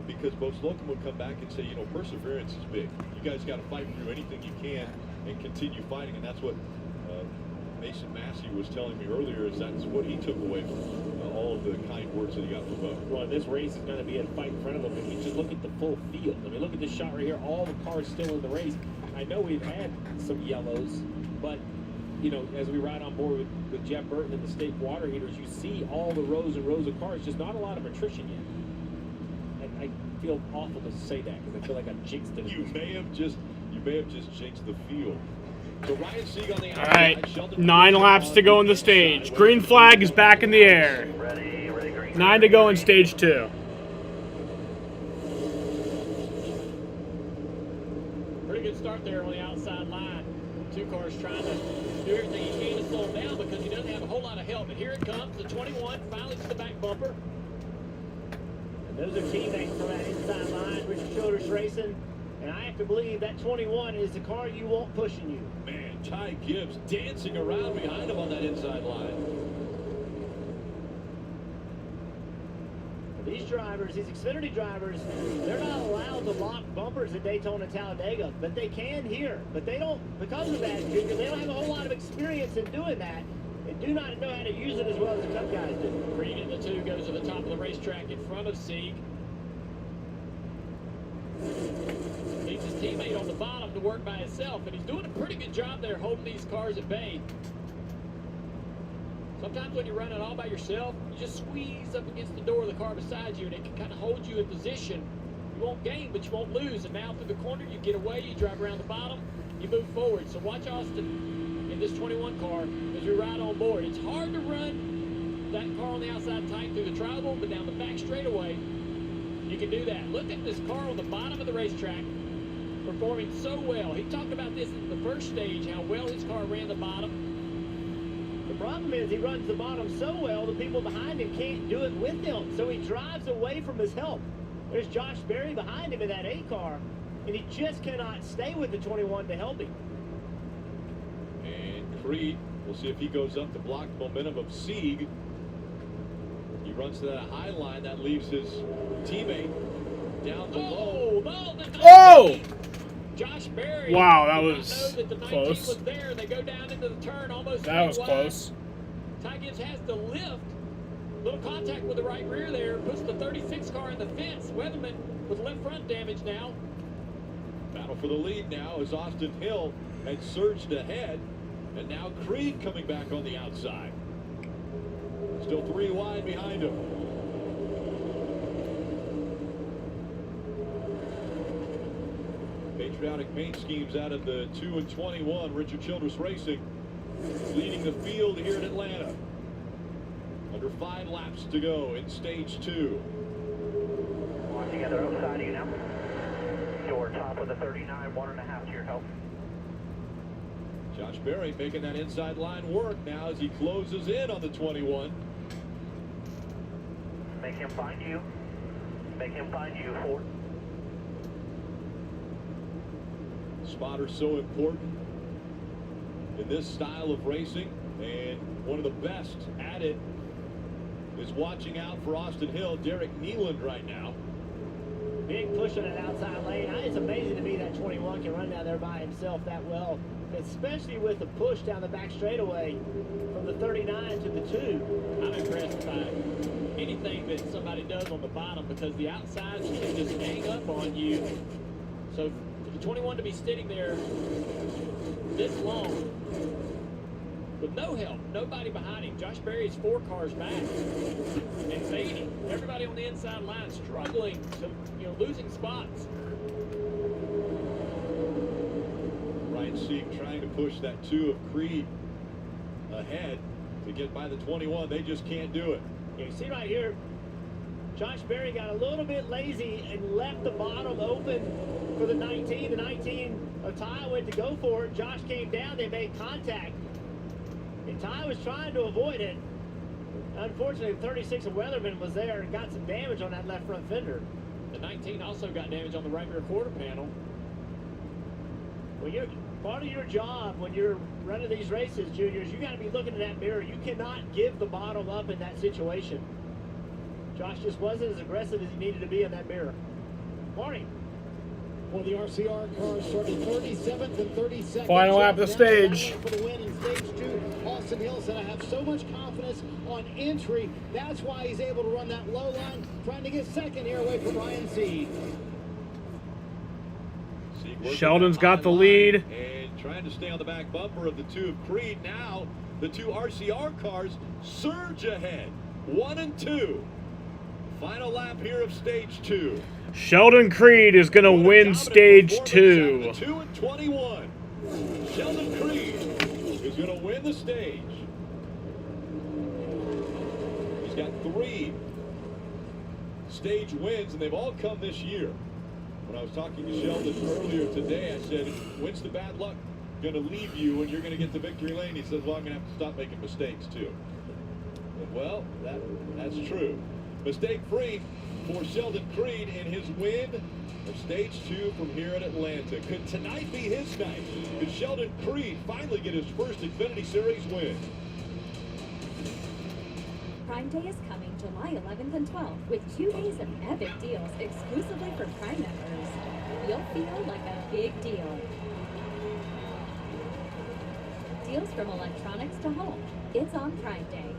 because Bo Slocum would come back and say, you know, perseverance is big. You guys got to fight through anything you can and continue fighting, and that's what Mason Massey was telling me earlier, is that's what he took away from all of the kind words that he got from Bo. Well, this race is going to be a fight in front of them. If you just look at the full field, I mean, look at this shot right here. All the cars still in the race. I know we've had some yellows, but you know, as we ride on board with Jeff Burton and the state water heaters, you see all the rows and rows of cars, just not a lot of attrition yet. And I feel awful to say that because I feel like I jinxed it. You may have just jinxed the field. So Ryan Sieg on the All outside. right, Sheldon 9 laps to go in the stage. Green flag is back in the air. 9 to go in stage 2. Pretty good start there on the outside line. 2 cars trying to do everything he can to slow him down because he doesn't have a whole lot of help. But here it comes, the 21 finally to the back bumper. And those are teammates from that inside line, Richard Childress Racing. And I have to believe that 21 is the car you want pushing you. Man, Ty Gibbs dancing around behind him on that inside line. These drivers, these Xfinity drivers, they're not allowed to lock bumpers at Daytona, Talladega, but they can here. But they don't, because of that, Junior, they don't have a whole lot of experience in doing that. They do not know how to use it as well as the Cup guys do. Reed in the 2 goes to the top of the racetrack in front of Sieg. Leaves his teammate on the bottom to work by himself, and he's doing a pretty good job there holding these cars at bay. Sometimes when you're running all by yourself, you just squeeze up against the door of the car beside you, and it can kind of hold you in position. You won't gain, but you won't lose. And now through the corner, you get away, you drive around the bottom, you move forward. So watch Austin in this 21 car as we ride on board. It's hard to run that car on the outside tight through the tribal, but down the back straightaway, you can do that. Look at this car on the bottom of the racetrack performing so well. He talked about this in the first stage, how well his car ran the bottom. The problem is he runs the bottom so well, the people behind him can't do it with him. So he drives away from his help. There's Josh Berry behind him in that 8 car, and he just cannot stay with the 21 to help him. And Creed, we'll see if he goes up to block the momentum of Sieg. He runs to that high line. That leaves his teammate down below. Oh! Josh Berry. Wow, that was that the 19 close. was there. They go down into the turn almost. That was wide. close. Ty Gibbs has the lift. Little contact with the right rear there. Puts the 36 car in the fence. Weatherman with left front damage now. Battle for the lead now as Austin Hill had surged ahead. And now Creed coming back on the outside. Still 3 wide behind him. Patriotic paint schemes out of the 2 and 21. Richard Childress Racing leading the field here in Atlanta. Under 5 laps to go in stage 2. Watch together outside of you now. Your top of the 39, 1.5 to your help. Josh Berry making that inside line work now as he closes in on the 21. Make him find you. Make him find you, Ford. Spotter so important in this style of racing, and one of the best at it is watching out for Austin Hill, Derek Nealand right now. Big push on that outside lane. It's amazing to me that 21 can run down there by himself that well, especially with the push down the back straightaway from the 39 to the 2. I'm impressed by anything that somebody does on the bottom because the outsides can just hang up on you. So for the 21 to be sitting there this long with no help, nobody behind him. Josh Berry's 4 cars back and fading. Everybody on the inside line struggling, to, losing spots. Ryan Sieg trying to push that 2 of Creed ahead to get by the 21. They just can't do it. You see right here, Josh Berry got a little bit lazy and left the bottom open for the 19. The 19 of Ty went to go for it. Josh came down. They made contact. And Ty was trying to avoid it. Unfortunately, the 36 of Weatherman was there and got some damage on that left front fender. The 19 also got damage on the right rear quarter panel. Well, part of your job when you're running these races, juniors, you got to be looking in that mirror. You cannot give the bottom up in that situation. Josh just wasn't as aggressive as he needed to be in that mirror. Morning. Well, the RCR cars started 37th and 32nd. Final lap of the stage. For the win in stage 2, Austin Hill said, I have so much confidence on entry. That's why he's able to run that low line, trying to get second here away from Ryan Sieg. Sheldon's got the lead. And trying to stay on the back bumper of the 2 of Creed. Now the 2 RCR cars surge ahead. 1 and 2. Final lap here of stage 2. Sheldon Creed is going to win stage 2. 2:21. Sheldon Creed is going to win the stage. He's got 3 stage wins, and they've all come this year. When I was talking to Sheldon earlier today, I said, when's the bad luck going to leave you and you're going to get to victory lane? He says, well, I'm going to have to stop making mistakes too. And well, that's true. Mistake-free for Sheldon Creed in his win of stage 2 from here at Atlanta. Could tonight be his night? Could Sheldon Creed finally get his first Xfinity Series win? Prime Day is coming July 11th and 12th with 2 days of epic deals exclusively for Prime members. You'll feel like a big deal. Deals from electronics to home. It's on Prime Day.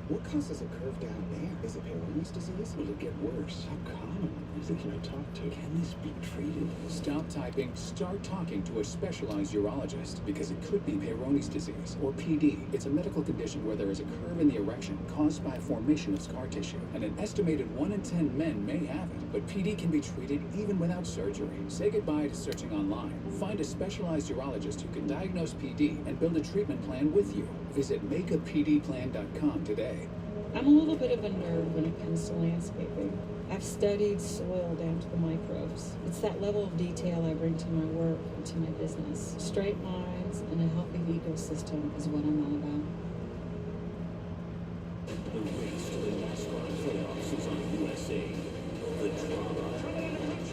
What causes a curve down there? Is it Peyronie's disease? Will it get worse? How common? Who can I talk to? Can this be treated? Stop typing, start talking to a specialized urologist, because it could be Peyronie's disease, or PD. It's a medical condition where there is a curve in the erection caused by formation of scar tissue, and an estimated 1 in 10 men may have it. But PD can be treated even without surgery. Say goodbye to searching online. Find a specialized urologist who can diagnose PD and build a treatment plan with you. Visit makeapdplan.com today. I'm a little bit of a nerd when it comes to landscaping. I've studied soil down to the microbes. It's that level of detail I bring to my work and to my business. Straight lines and a healthy ecosystem is what I'm all about. The race to the NASCAR playoffs is on USA. The drama, excitement,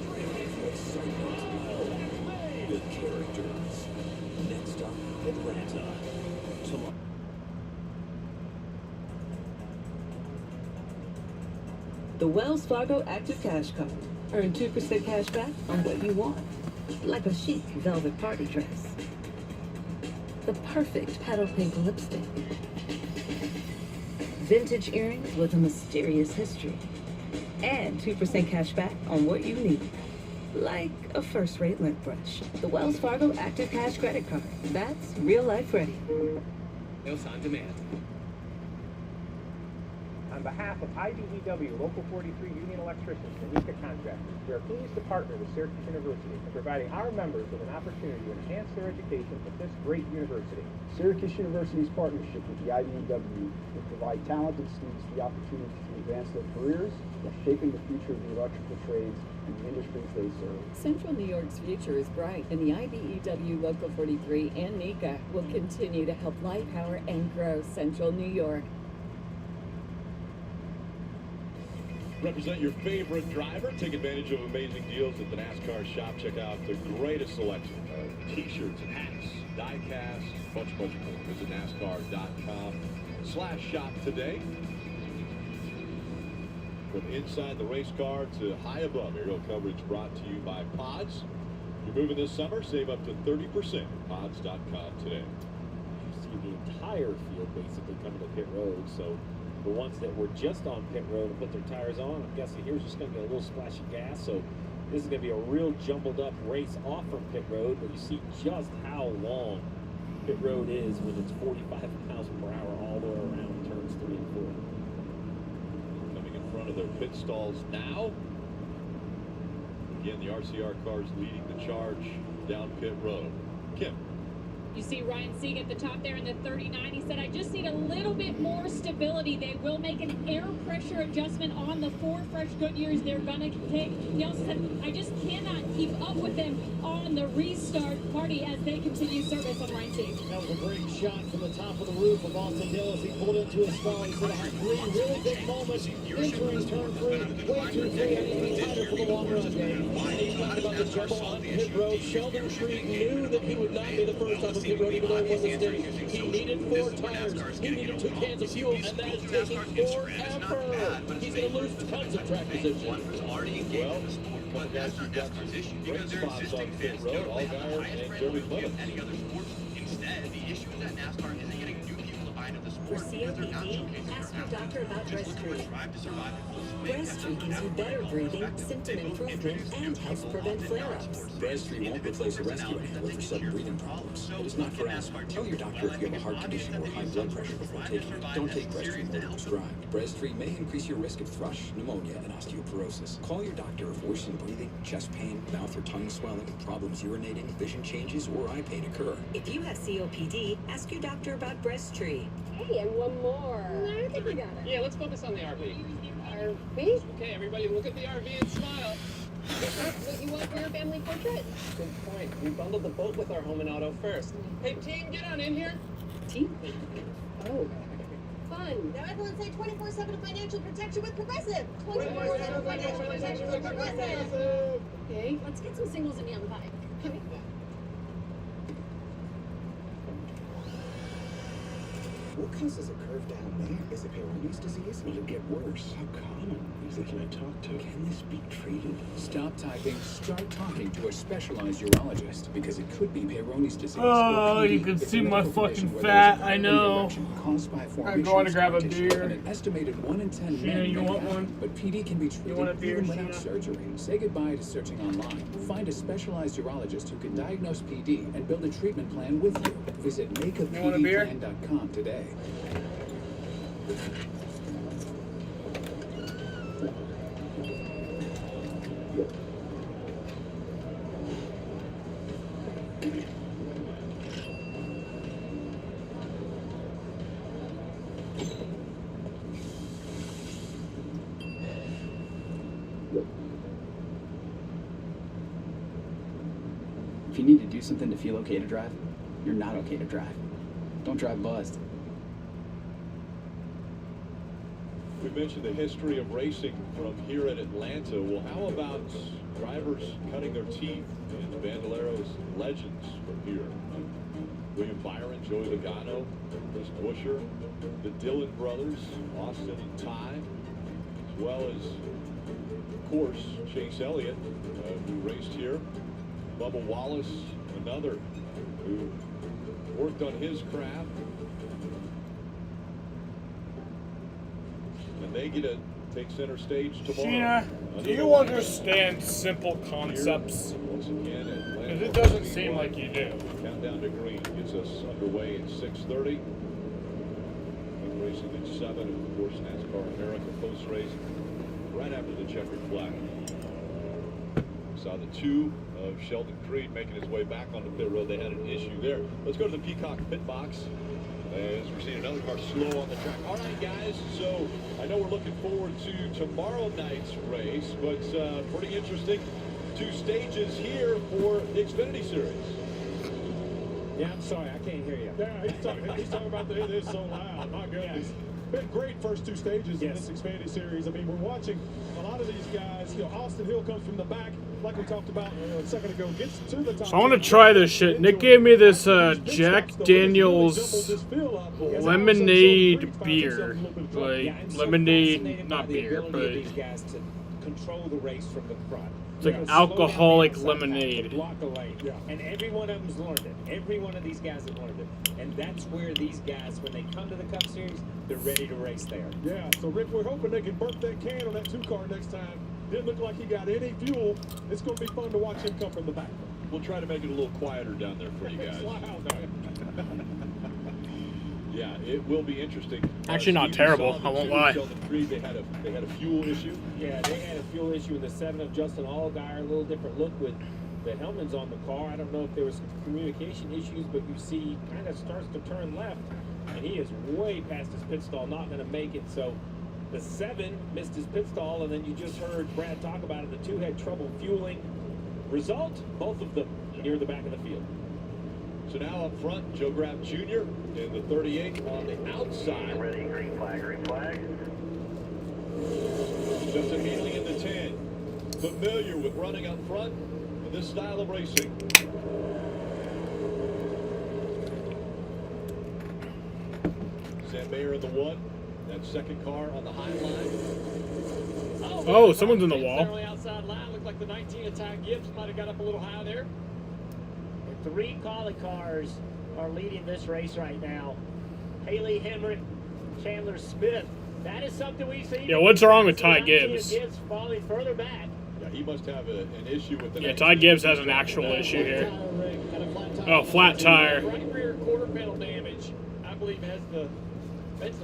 the characters. Next up, Atlanta. Tomorrow. The Wells Fargo Active Cash Card. Earn 2% cash back on what you want. Like a chic velvet party dress. The perfect petal pink lipstick. Vintage earrings with a mysterious history. And 2% cash back on what you need. Like a first-rate lint brush. The Wells Fargo Active Cash Credit Card. That's real life ready. Meals on demand. On behalf of IBEW Local 43 Union Electricians and NECA Contractors, we are pleased to partner with Syracuse University in providing our members with an opportunity to enhance their education at this great university. Syracuse University's partnership with the IBEW will provide talented students the opportunity to advance their careers while shaping the future of the electrical trades and the industries they serve. Central New York's future is bright, and the IBEW Local 43 and NECA will continue to help light, power, and grow Central New York. Represent your favorite driver. Take advantage of amazing deals at the NASCAR shop. Check out the greatest selection of t-shirts and hats, die-casts, much more. Visit NASCAR.com/shop today. From inside the race car to high above, aerial coverage brought to you by Pods. You're moving this summer, save up to 30% at Pods.com today. You see the entire field basically coming to pit road, so the ones that were just on pit road and put their tires on, I'm guessing here's just going to be a little splash of gas. So this is going to be a real jumbled up race off from pit road, but you see just how long pit road is when it's 45 miles per hour all the way around turns 3 and 4. Coming in front of their pit stalls now. Again, the RCR cars leading the charge down pit road. Kim. You see Ryan Sieg at the top there in the 39. He said, I just need a little bit more stability. They will make an air pressure adjustment on the 4 fresh Goodyears they're going to take. He also said, I just cannot keep up with them on the restart party as they continue service on Ryan Sieg. That was a great shot from the top of the roof of Austin Hill as he pulled into his stall. He said, I had 3 really big moments entering turn 3. Way too free. I need to be tighter for the long run game. He talked about the jumble on pit road. Sheldon Creed knew that he would not be the first off of pit road, even though it was a stint. He needed 4 tires. He needed 2 cans of fuel, and that is taking forever. He's going to lose tons of track position. Well, couple guys who got some great spots on pit road, Allgaier and Joey Clemens. Any other sport. Instead, the issue is that NASCAR isn't getting new people to buy For COPD, ask your doctor about Breasttreat. Breasttreat gives you better breathing, symptom improvement, and helps prevent flare-ups. Breasttreat won't replace a rescue inhaler for sudden breathing problems. It is not for asthma. Tell your doctor if you have a heart condition or high blood pressure before taking it. Don't take Breasttreat more than prescribed. Breasttreat may increase your risk of thrush, pneumonia, and osteoporosis. Call your doctor if worsened breathing, chest pain, mouth or tongue swelling, problems urinating, vision changes, or eye pain occur. If you have COPD, ask your doctor about Breasttreat. Hey, and one more. I think we got it. Yeah, let's focus on the RV. RV? Okay, everybody look at the RV and smile. What you want for your family portrait? Good point. We bundled the boat with our home and auto first. Hey, team, get on in here. Team? Oh. Fun. Now everyone say 24/7 financial protection with Progressive. 24/7 financial protection with Progressive. Okay, let's get some singles in the on bike. Okay. What causes a curve down there? Is it Peyronie's disease? Will it get worse? How common? Who can I talk to? Can this be treated? Stop typing. Start talking to a specialized urologist because it could be Peyronie's disease. Oh, you can see my fucking fat. I know. Caused by I'm going to grab a beer. An estimated 1 in 10 Sheena, men you may want have, one? but PD can be treated want a beer, even without Sheena? surgery. Say goodbye to searching online. Find a specialized urologist who can diagnose PD and build a treatment plan with you. Visit makeapdplan.com today. If you need to do something to feel okay to drive, you're not okay to drive. Don't drive buzzed. We mentioned the history of racing from here at Atlanta. Well, how about drivers cutting their teeth in the Bandoleros legends from here? William Byron, Joey Logano, Chris Buescher, the Dillon brothers, Austin and Ty, as well as, of course, Chase Elliott, who raced here. Bubba Wallace, another who worked on his craft. And they get to take center stage tomorrow. Sheena, do you understand simple concepts? Once again, Because it doesn't seem like you do. Countdown to green gets us underway at 6:30. Racing at 7, and of course NASCAR America post race right after the checkered flag. Saw the 2 of Sheldon Creed making his way back onto pit road. They had an issue there. Let's go to the Peacock pit box as we're seeing another car slow on the track. All right, guys, so I know we're looking forward to tomorrow night's race, but pretty interesting. 2 stages here for the Xfinity Series. Yeah, I'm sorry, I can't hear you. Yeah, he's talking about it is so loud. My goodness. Been great first 2 stages in this Xfinity Series. I mean, we're watching a lot of these guys. You know, Austin Hill comes from the back, like we talked about a second ago, gets to the top. So I want to try this shit. Nick gave me this Jack Daniels lemonade beer. Like, lemonade, not beer, but These guys to control the race from the front. it's like alcoholic lemonade. Block the lane. Yeah. And every one of them's learned it. Every one of these guys have learned it. And that's where these guys, when they come to the Cup Series, they're ready to race there. Yeah, so Rick, we're hoping they can burp that can on that 2 car next time. Didn't look like he got any fuel. It's going to be fun to watch him come from the back. We'll try to make it a little quieter down there for you guys. Yeah, it will be interesting. Actually, not terrible. I won't lie. They had a fuel issue. Yeah, they had a fuel issue in the 7 of Justin Allgaier. A little different look with the Hellmans on the car. I don't know if there was some communication issues, but you see kind of starts to turn left, and he is way past his pit stall, not going to make it. So the 7 missed his pit stall, and then you just heard Brad talk about it. The 2 had trouble fueling. Result, both of them near the back of the field. So now up front, Joe Graff Jr. in the 38 on the outside. Ready, green flag, green flag. Justin Haley in the 10. Familiar with running up front in this style of racing. Sam Mayer in the 1. That second car on the high line. Oh, someone's in the wall. Early outside line. Looked like the 19 attack Gibbs might have got up a little high there. 3 quali cars are leading this race right now. Haley Hemrick, Chandler Smith. That is something we've seen. Yeah, what's wrong with Ty Gibbs? Gibbs falling further back. Yeah, he must have an issue with the. Yeah, Ty Gibbs has an actual issue here. Oh, flat tire. Right rear quarter panel damage. I believe that's the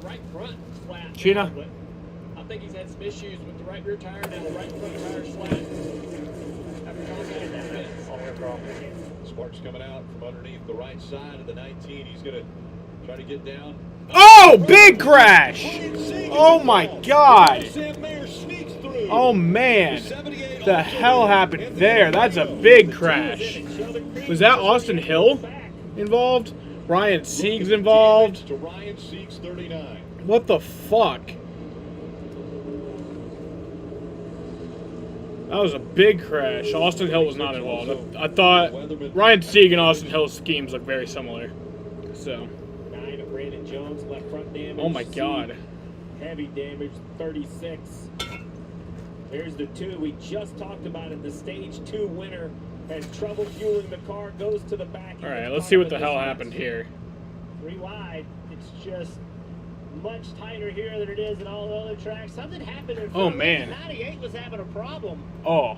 right front flat. Sheena? But I think he's had some issues with the right rear tire. Now the right front tire is flat. After contact that fence. Sparks coming out from underneath the right side of the 19. He's going to try to get down. Oh, big crash! Oh my God! Oh man! The hell happened there? That's a big crash. Was that Austin Hill involved? Ryan Sieg's involved? To Ryan Sieg's 39. What the fuck? That was a big crash. Austin Hill was not involved. I thought Ryan Sieg and Austin Hill's schemes look very similar. So. 9 of Brandon Jones, left front damage. Oh my God. Heavy damage, 36. There's the 2 we just talked about it. The stage 2 winner has trouble fueling the car, goes to the back. All right, let's see what the hell happened here. 3 wide. It's just much tighter here than it is in all the other tracks. Something happened in front. Oh man. 98 was having a problem. Oh.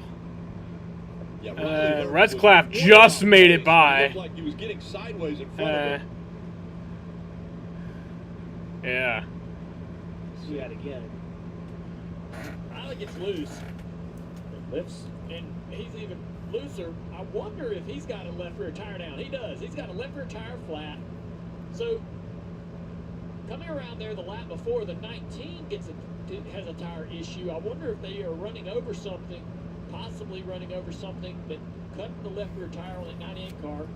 Yeah, Retzclaff just made it by. Looked like he was getting sideways in front of him. Yeah. See that again. Riley gets loose. It lifts. And he's even looser. I wonder if he's got a left rear tire down. He does. He's got a left rear tire flat. So coming around there the lap before, the 19 has a tire issue. I wonder if they are running over something, possibly running over something that cut the left rear tire on that 98 car.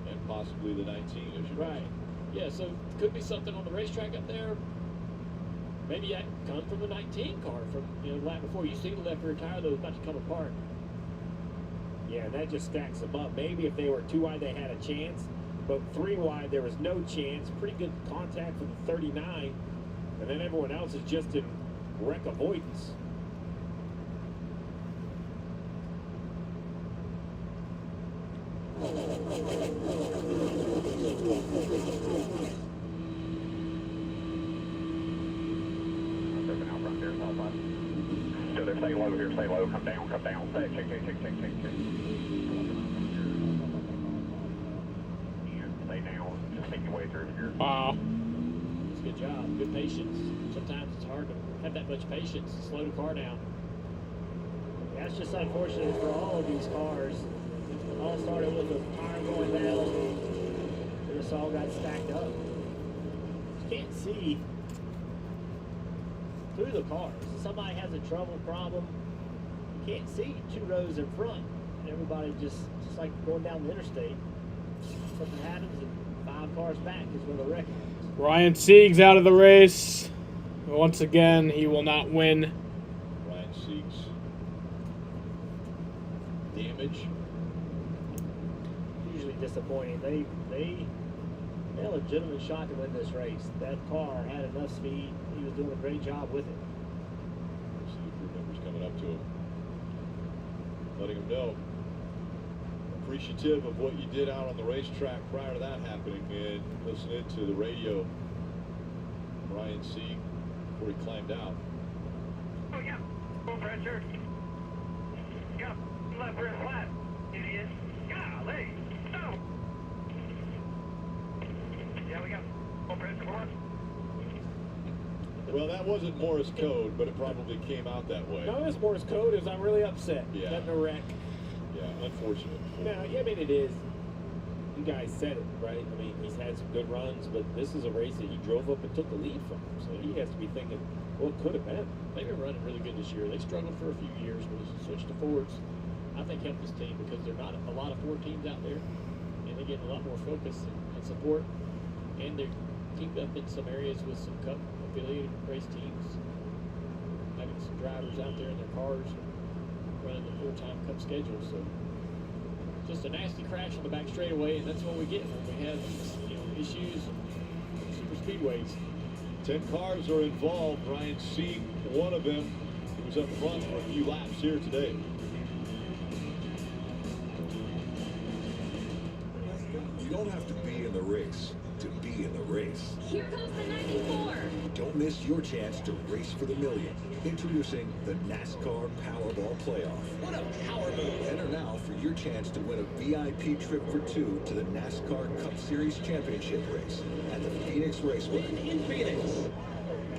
And possibly the 19 issue. Right. Yeah, so could be something on the racetrack up there. Maybe that come from the 19 car from the lap before. You see the left rear tire that was about to come apart. Yeah, that just stacks them up. Maybe if they were 2 wide, they had a chance. But 3 wide, there was no chance. Pretty good contact from the 39. And then everyone else is just in wreck avoidance. So they're stay low here, stay low, come down, check. Stay down, just make your way through here. Wow. It's a good job, good patience. Sometimes it's hard to have that much patience to slow the car down. That's just unfortunate for all of these cars. It all started with the tire going down, and this all got stacked up. You can't see through the cars. Somebody has a trouble problem. You can't see 2 rows in front. And everybody just like going down the interstate. Something happens and 5 cars back is when the wreck happens. Ryan Sieg's out of the race. Once again, he will not win. Ryan Sieg's damage. Usually disappointing. They had a legitimate shot to win this race. That car had enough speed. He was doing a great job with it. See the crew members coming up to him, letting him know. Appreciative of what you did out on the racetrack prior to that happening, and listening to the radio. Ryan Sieg before he climbed out. Oh yeah, full pressure. Yeah, left rear flat, idiot. Golly, no. Yeah, we got full pressure for us. Well, that wasn't Morse code, but it probably came out that way. No, it's Morse code. Is I'm really upset. Yeah. Getting a wreck. Yeah, unfortunate. No, yeah, I mean it is. You guys said it, right? I mean, he's had some good runs, but this is a race that he drove up and took the lead from. So he has to be thinking, well, it could have been. They've been running really good this year. They struggled for a few years, but they switched to Fords. I think helped this team because there are not a lot of Ford teams out there, and they're getting a lot more focus and support. And they're teamed up in some areas with some Cup affiliated race teams, having some drivers out there in their cars running the full-time Cup schedule. So just a nasty crash on the back straightaway, and that's what we get when we have issues and super speedways. 10 cars are involved. Ryan Sieg, one of them. He was up front for a few laps here today. You don't have to be in the race to be in the race. Here comes the 94. Don't miss your chance to race for the million. Introducing the NASCAR Powerball Playoff. What a power move. Enter now for your chance to win a VIP trip for two to the NASCAR Cup Series Championship race at the Phoenix Raceway. In Phoenix.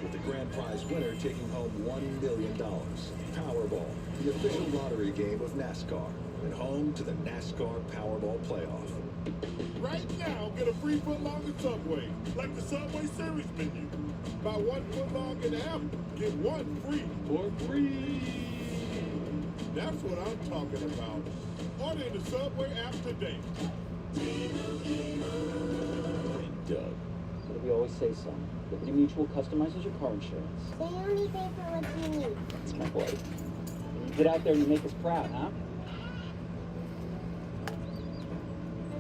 With the grand prize winner taking home $1 million. Powerball, the official lottery game of NASCAR, and home to the NASCAR Powerball Playoff. Right now, get a free footlong at Subway, like the Subway Series menu. Buy 1 footlong and a half, get 1 free for free. That's what I'm talking about. Order in the Subway app today. Doug. What do we always say, son? Liberty Mutual customizes your car insurance. They only pay for what you need. That's my boy. You get out there and you make us proud, huh?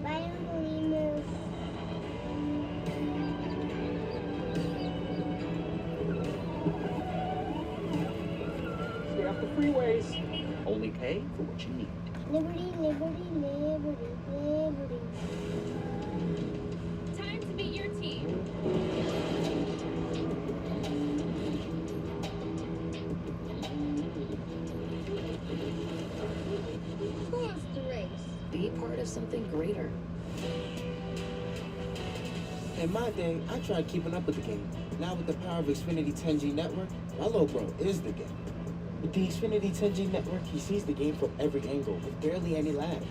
I don't believe this. Stay off the freeways. Only pay for what you need. Liberty, liberty, liberty, liberty. Time to meet your team. Who wants to race? Be part of something greater. In my day, I tried keeping up with the game. Now with the power of Xfinity 10G network, my little bro is the game. With the Xfinity 10G network, he sees the game from every angle with barely any lag.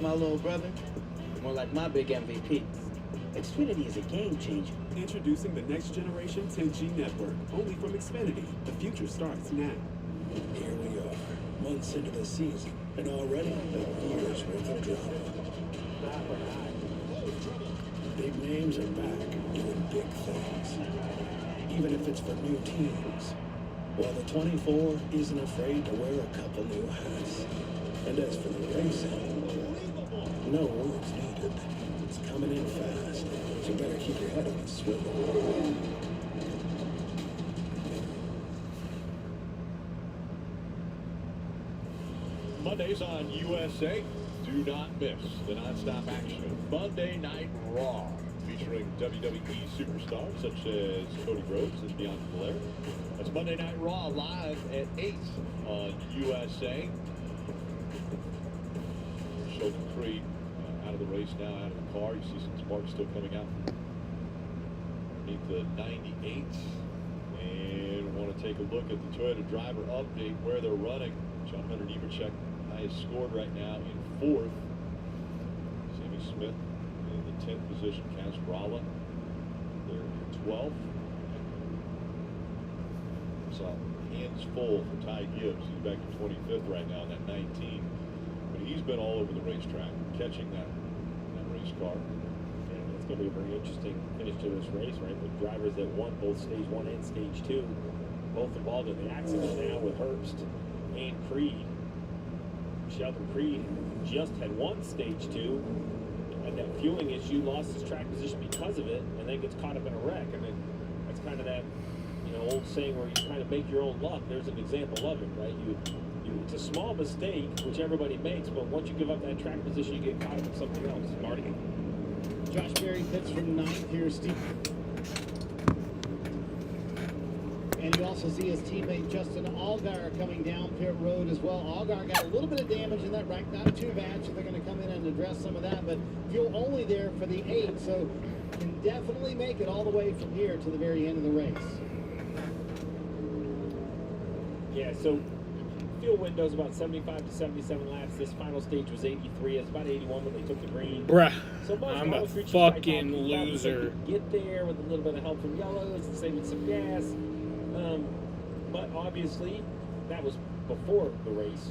My little brother, more like my big MVP. Xfinity is a game changer. Introducing the next generation 10G network, only from Xfinity. The future starts now. Here we are, months into the season, and already a year's worth of drama. Big names are back, doing big things. Even if it's for new teams. While the 24 isn't afraid to wear a couple new hats. And as for the racing, no words needed. It's coming in fast, so better keep your head on a swivel. Mondays on USA. Do not miss the nonstop action of Monday Night Raw, featuring WWE superstars such as Cody Rhodes and Bianca Belair. That's Monday Night Raw live at 8 on USA. Sheldon Creed out of the race now, out of the car. You see some sparks still coming out underneath the 98. And want to take a look at the Toyota driver update, where they're running. John Hunter Nemechek highest scored right now in 4th. Sammy Smith in the 10th position. Kaz Grala there in 12th. So hands full for Ty Gibbs. He's back in 25th right now in that 19. But he's been all over the racetrack, catching that race car. And it's going to be a very interesting finish to this race, right? The drivers that won both Stage 1 and Stage 2, both involved in the accident now with Herbst and Creed. Sheldon Creed just had won Stage 2, and that fueling issue, lost his track position because of it, and then gets caught up in a wreck. I mean, that's kind of that, old saying where you kind of make your own luck. There's an example of it, right? It's a small mistake, which everybody makes, but once you give up that track position, you get caught up in something else. Marty? Josh Berry pits from 9th here, Steve. And you also see his teammate Justin Allgaier coming down pit road as well. Allgaier got a little bit of damage in that wreck, not too bad, so they're going to come in and address some of that, but fuel only there for the 8, so can definitely make it all the way from here to the very end of the race. Yeah, so fuel window's about 75 to 77 laps. This final stage was 83. It's about 81 when they took the green. Bruh, so I'm a fucking loser. Get there with a little bit of help from yellows and saving some gas. But obviously, that was before the race.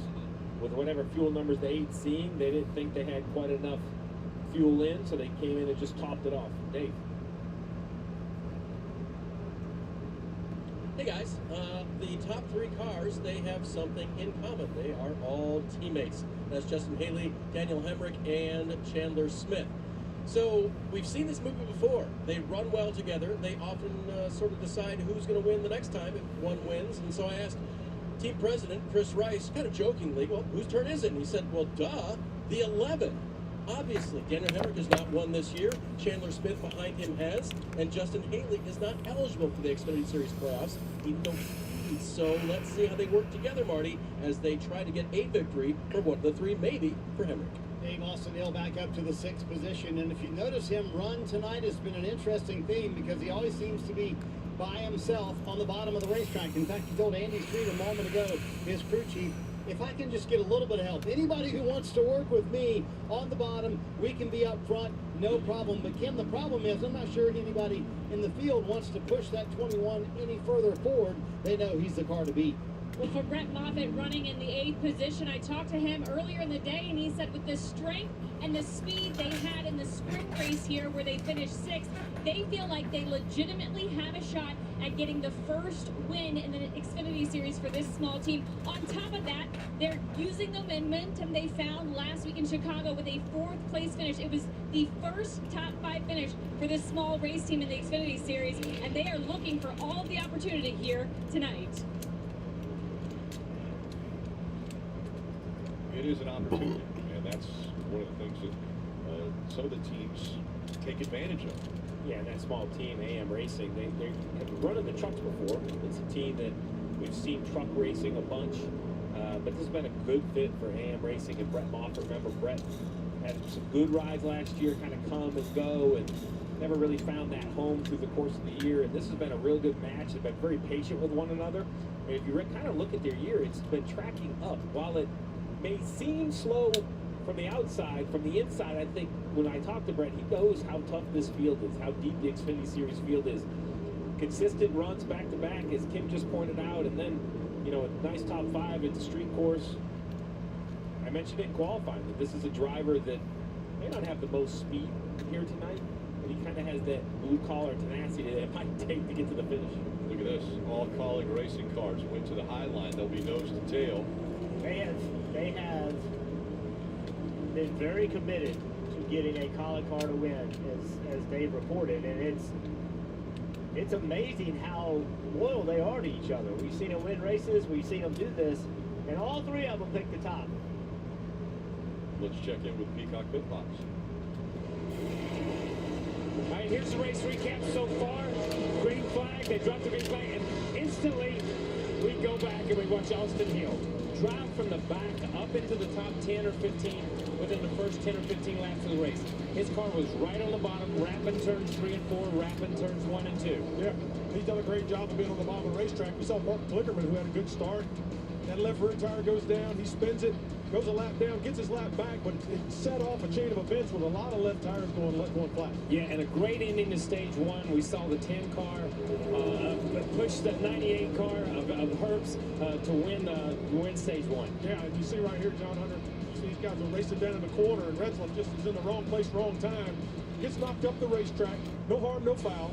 With whatever fuel numbers the 8 seeing, they didn't think they had quite enough fuel in, so they came in and just topped it off. Dave. Hey guys, the top 3 cars, they have something in common. They are all teammates. That's Justin Haley, Daniel Hemrick, and Chandler Smith. So we've seen this movie before. They run well together. They often sort of decide who's going to win the next time if one wins. And so I asked team president, Chris Rice, kind of jokingly, well, whose turn is it? And he said, well, duh, the 11. Obviously, Daniel Hemrick has not won this year. Chandler Smith behind him has. And Justin Haley is not eligible for the Xfinity Series playoffs, even though he is. So let's see how they work together, Marty, as they try to get a victory for one of the three, maybe for Hemrick. Dave Austin Hill back up to the 6th position. And if you notice him run tonight has been an interesting theme because he always seems to be by himself on the bottom of the racetrack. In fact, he told Andy Street a moment ago, his crew chief, if I can just get a little bit of help, anybody who wants to work with me on the bottom, we can be up front, no problem. But Kim, the problem is I'm not sure anybody in the field wants to push that 21 any further forward. They know he's the car to beat. Well, for Brett Moffitt running in the 8th position, I talked to him earlier in the day, and he said with the strength and the speed they had in the sprint race here where they finished 6th, they feel like they legitimately have a shot at getting the first win in the Xfinity Series for this small team. On top of that, they're using the momentum they found last week in Chicago with a 4th place finish. It was the first top 5 finish for this small race team in the Xfinity Series, and they are looking for all of the opportunity here tonight. It is an opportunity, and that's one of the things that some of the teams take advantage of. Yeah, that small team, AM Racing, they have run in the trucks before. It's a team that we've seen truck racing a bunch, but this has been a good fit for AM Racing and Brett Moffitt. Remember, Brett had some good rides last year, kind of come and go, and never really found that home through the course of the year. And this has been a real good match. They've been very patient with one another. And if you kind of look at their year, it's been tracking up. While it may seem slow from the outside, from the inside, I think when I talk to Brett, he knows how tough this field is, how deep the Xfinity Series field is. Consistent runs back to back, as Kim just pointed out, and then, you know, a nice top 5 at the street course. I mentioned it in qualifying that this is a driver that may not have the most speed here tonight, but he kind of has that blue collar tenacity that it might take to get to the finish. Look at this, all colleague racing cars went to the high line. They'll be nose to tail. They have been very committed to getting a Collie car to win, as Dave reported, and it's amazing how loyal they are to each other. We've seen them win races, we've seen them do this, and all 3 of them picked the top. Let's check in with Peacock Pit Box. All right, here's the race recap so far. Green flag, they dropped the green flag, and instantly we go back and we watch Austin Hill drop from the back up into the top 10 or 15 within the first 10 or 15 laps of the race. His car was right on the bottom, wrapping turns 3 and 4, wrapping turns 1 and 2. Yeah, he's done a great job of being on the bottom of the racetrack. We saw Mark Klickerman, who had a good start. That left rear tire goes down, he spins it, goes a lap down, gets his lap back, but it set off a chain of events with a lot of left tires going flat. Yeah, and a great ending to stage 1. We saw the 10 car push the 98 car of Herbst to win stage 1. Yeah, and you see right here, John Hunter, these guys are racing down in the corner, and Redslow just is in the wrong place, wrong time. Gets knocked up the racetrack. No harm, no foul.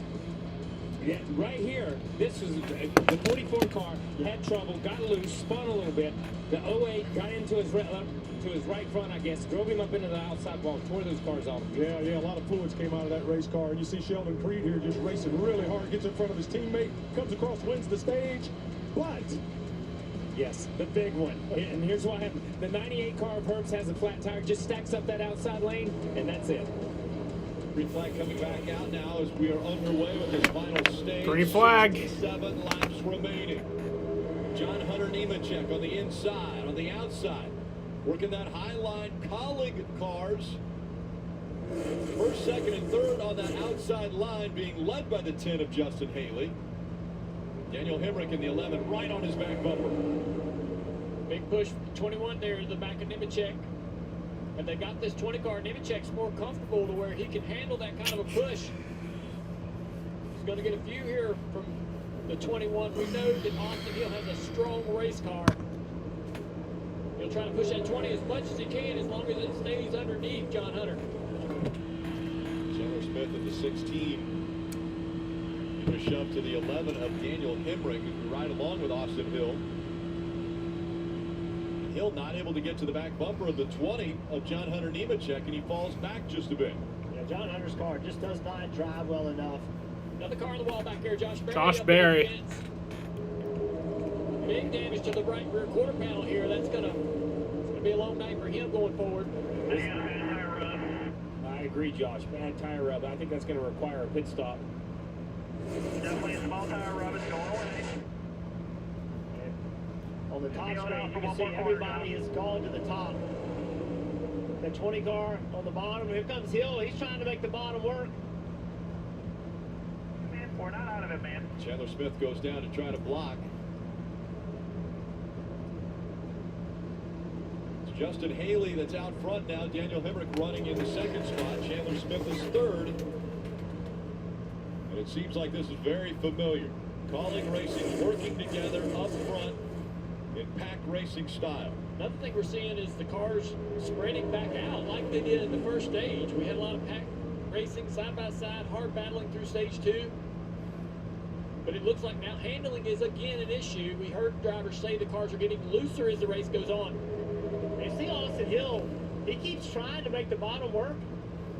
Yeah, right here, this was the 44 car had trouble, got loose, spun a little bit. The 08 got into his right front, I guess, drove him up into the outside wall, tore those cars off. Yeah, a lot of fluids came out of that race car. And you see Sheldon Creed here just racing really hard, gets in front of his teammate, comes across, wins the stage, but... Yes, the big one. And here's what happened. The 98 car of Herbst has a flat tire, just stacks up that outside lane, and that's it. Green flag coming back out now as we are underway with this final stage. Green flag. 7 laps remaining. John Hunter Nemechek on the inside, on the outside, working that high line colleague cars. First, second, and third on that outside line being led by the 10 of Justin Haley. Daniel Hemrick in the 11 right on his back bumper. Big push 21 there in the back of Nemechek. And they got this 20 car. Nemechek's more comfortable to where he can handle that kind of a push. He's going to get a few here from the 21. We know that Austin Hill has a strong race car. He'll try to push that 20 as much as he can as long as it stays underneath John Hunter. Chandler Smith at the 16. A shove to the 11 of Daniel Hemrick, right along with Austin Hill. Hill not able to get to the back bumper of the 20 of John Hunter Nemechek, and he falls back just a bit. Yeah, John Hunter's car just does not drive well enough. Another car on the wall back there, Josh Berry. Josh Berry. Big damage to the right rear quarter panel here. It's gonna be a long night for him going forward. I agree, Josh. Bad tire rub. I think that's going to require a pit stop. Definitely a small tire rub. It's going away. On the top screen, you can see everybody has gone to the top. The 20 car on the bottom. Here comes Hill. He's trying to make the bottom work. Man, we're not out of it, man. Chandler Smith goes down to try to block. It's Justin Haley that's out front now. Daniel Hemrick running in the second spot. Chandler Smith is third. And it seems like this is very familiar. Calling Racing working together up front in pack racing style. Another thing we're seeing is the cars spreading back out like they did in the first stage. We had a lot of pack racing side by side, hard battling through stage 2. But it looks like now handling is again an issue. We heard drivers say the cars are getting looser as the race goes on. You see Austin Hill, he keeps trying to make the bottom work,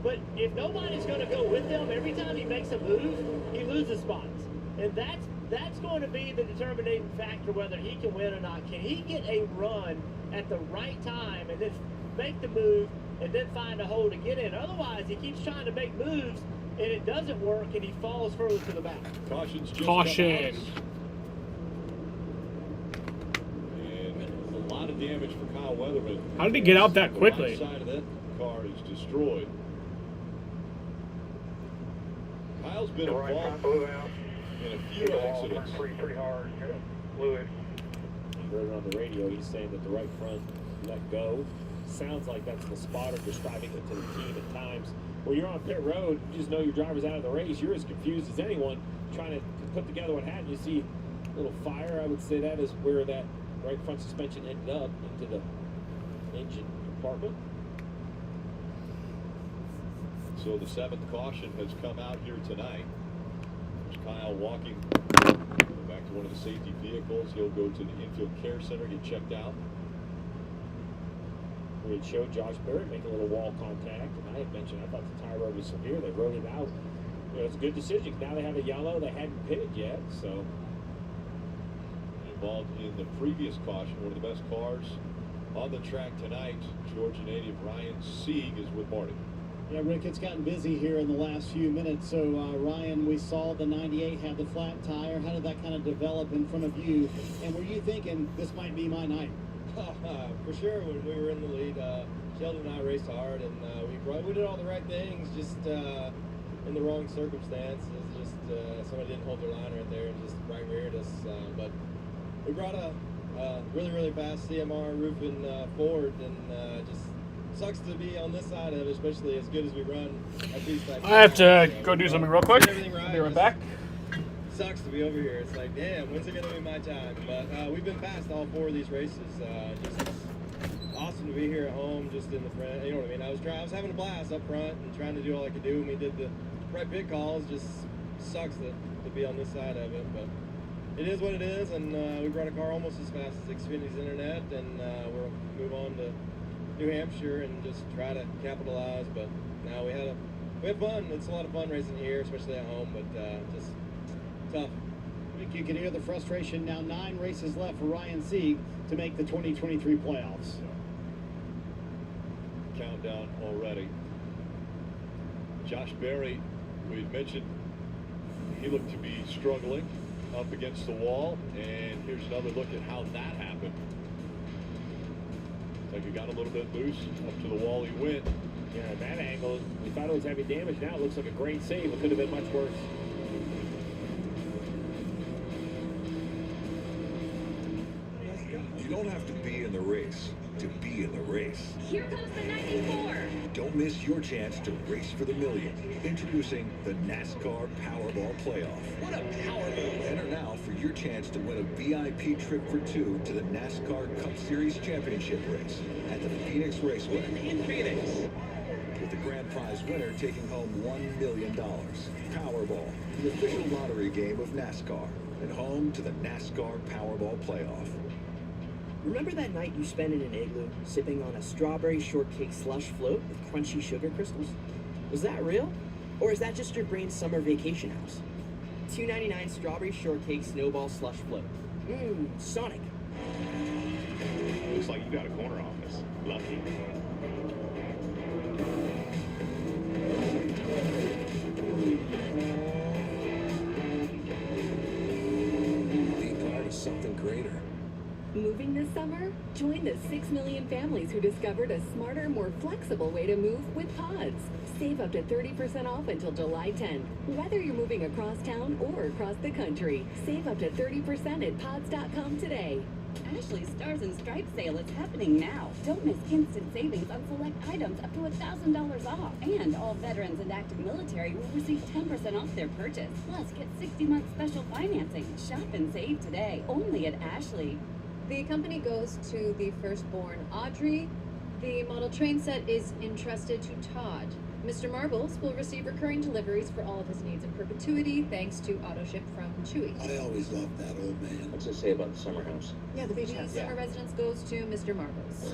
but if nobody's going to go with him, every time he makes a move, he loses spots. And that's going to be the determining factor whether he can win or not. Can he get a run at the right time and then make the move and then find a hole to get in? Otherwise, he keeps trying to make moves and it doesn't work and he falls further to the back. Caution's just Caution. And a lot of damage for Kyle Weatherman. How did he get out that quickly? The right side of that car is destroyed. Kyle's been involved in a few accidents. Pretty hard. Fluid. You heard it on the radio. He's saying that the right front let go. Sounds like that's the spotter describing it to the team at times. When you're on pit road, you just know your driver's out of the race. You're as confused as anyone trying to put together what happened. You see a little fire. I would say that is where that right front suspension ended up into the engine compartment. So the 7th caution has come out here tonight. There's Kyle walking back to one of the safety vehicles. He'll go to the infield care center, get checked out. We had showed Josh Barrett make a little wall contact, and I had mentioned I thought the tire rub was severe. They wrote it out. You know, it's a good decision. Now they have a yellow. They hadn't pitted yet, so. Involved in the previous caution, one of the best cars on the track tonight. Georgia native Ryan Sieg is with Marty. Yeah, Rick, it's gotten busy here in the last few minutes. So, Ryan, we saw the 98 have the flat tire. How did that kind of develop in front of you? And were you thinking, this might be my night? For sure, when we were in the lead, Sheldon and I raced hard, and we did all the right things, just in the wrong circumstances. Just somebody didn't hold their line right there and just right reared us. But we brought a really, really fast CMR roofing Ford, and just sucks to be on this side of it, especially as good as we run at these types. I have to go do something real quick. I'll be right back. Sucks to be over here. It's like, damn, when's it going to be my time? But we've been past all 4 of these races. Just awesome to be here at home, just in the front. You know what I mean? I was having a blast up front and trying to do all I could do. And we did the right pit calls. Just sucks to be on this side of it. But it is what it is. And we brought a car almost as fast as Xfinity's Internet. And we'll move on to New Hampshire and just try to capitalize. But now we had fun. It's a lot of fun racing here, especially at home. But just tough. You can hear the frustration. Now 9 races left for Ryan Sieg to make the 2023 playoffs. Countdown already. Josh Berry, we had mentioned he looked to be struggling up against the wall, and here's another look at how that happened. It's like he got a little bit loose, up to the wall he went. Yeah, at that angle, we thought it was heavy damage. Now it looks like a great save. It could have been much worse. You don't have to be in the race to be in the race. Here comes the 94. Don't miss your chance to race for the million. Introducing the NASCAR Powerball Playoff. What a power move! Enter now for your chance to win a VIP trip for 2 to the NASCAR Cup Series Championship race at the Phoenix Raceway. In Phoenix. With the grand prize winner taking home $1 million. Powerball, the official lottery game of NASCAR, and home to the NASCAR Powerball Playoff. Remember that night you spent in an igloo, sipping on a strawberry shortcake slush float with crunchy sugar crystals? Was that real? Or is that just your brain's summer vacation house? $2.99 strawberry shortcake snowball slush float. Mmm, Sonic. Looks like you got a corner office. Lucky. Being part of something greater. Moving this summer? Join the 6 million families who discovered a smarter, more flexible way to move with Pods. Save up to 30% off until July 10th. Whether you're moving across town or across the country, save up to 30% at pods.com today. Ashley's Stars and Stripes sale is happening now. Don't miss instant savings on select items up to $1,000 off. And all veterans and active military will receive 10% off their purchase. Plus, get 60-month special financing. Shop and save today, only at Ashley. The company goes to the firstborn, Audrey. The model train set is entrusted to Todd. Mr. Marbles will receive recurring deliveries for all of his needs in perpetuity, thanks to AutoShip from Chewy. I always loved that old man. What's it say about the summer house? Yeah, the summer residence goes to Mr. Marbles.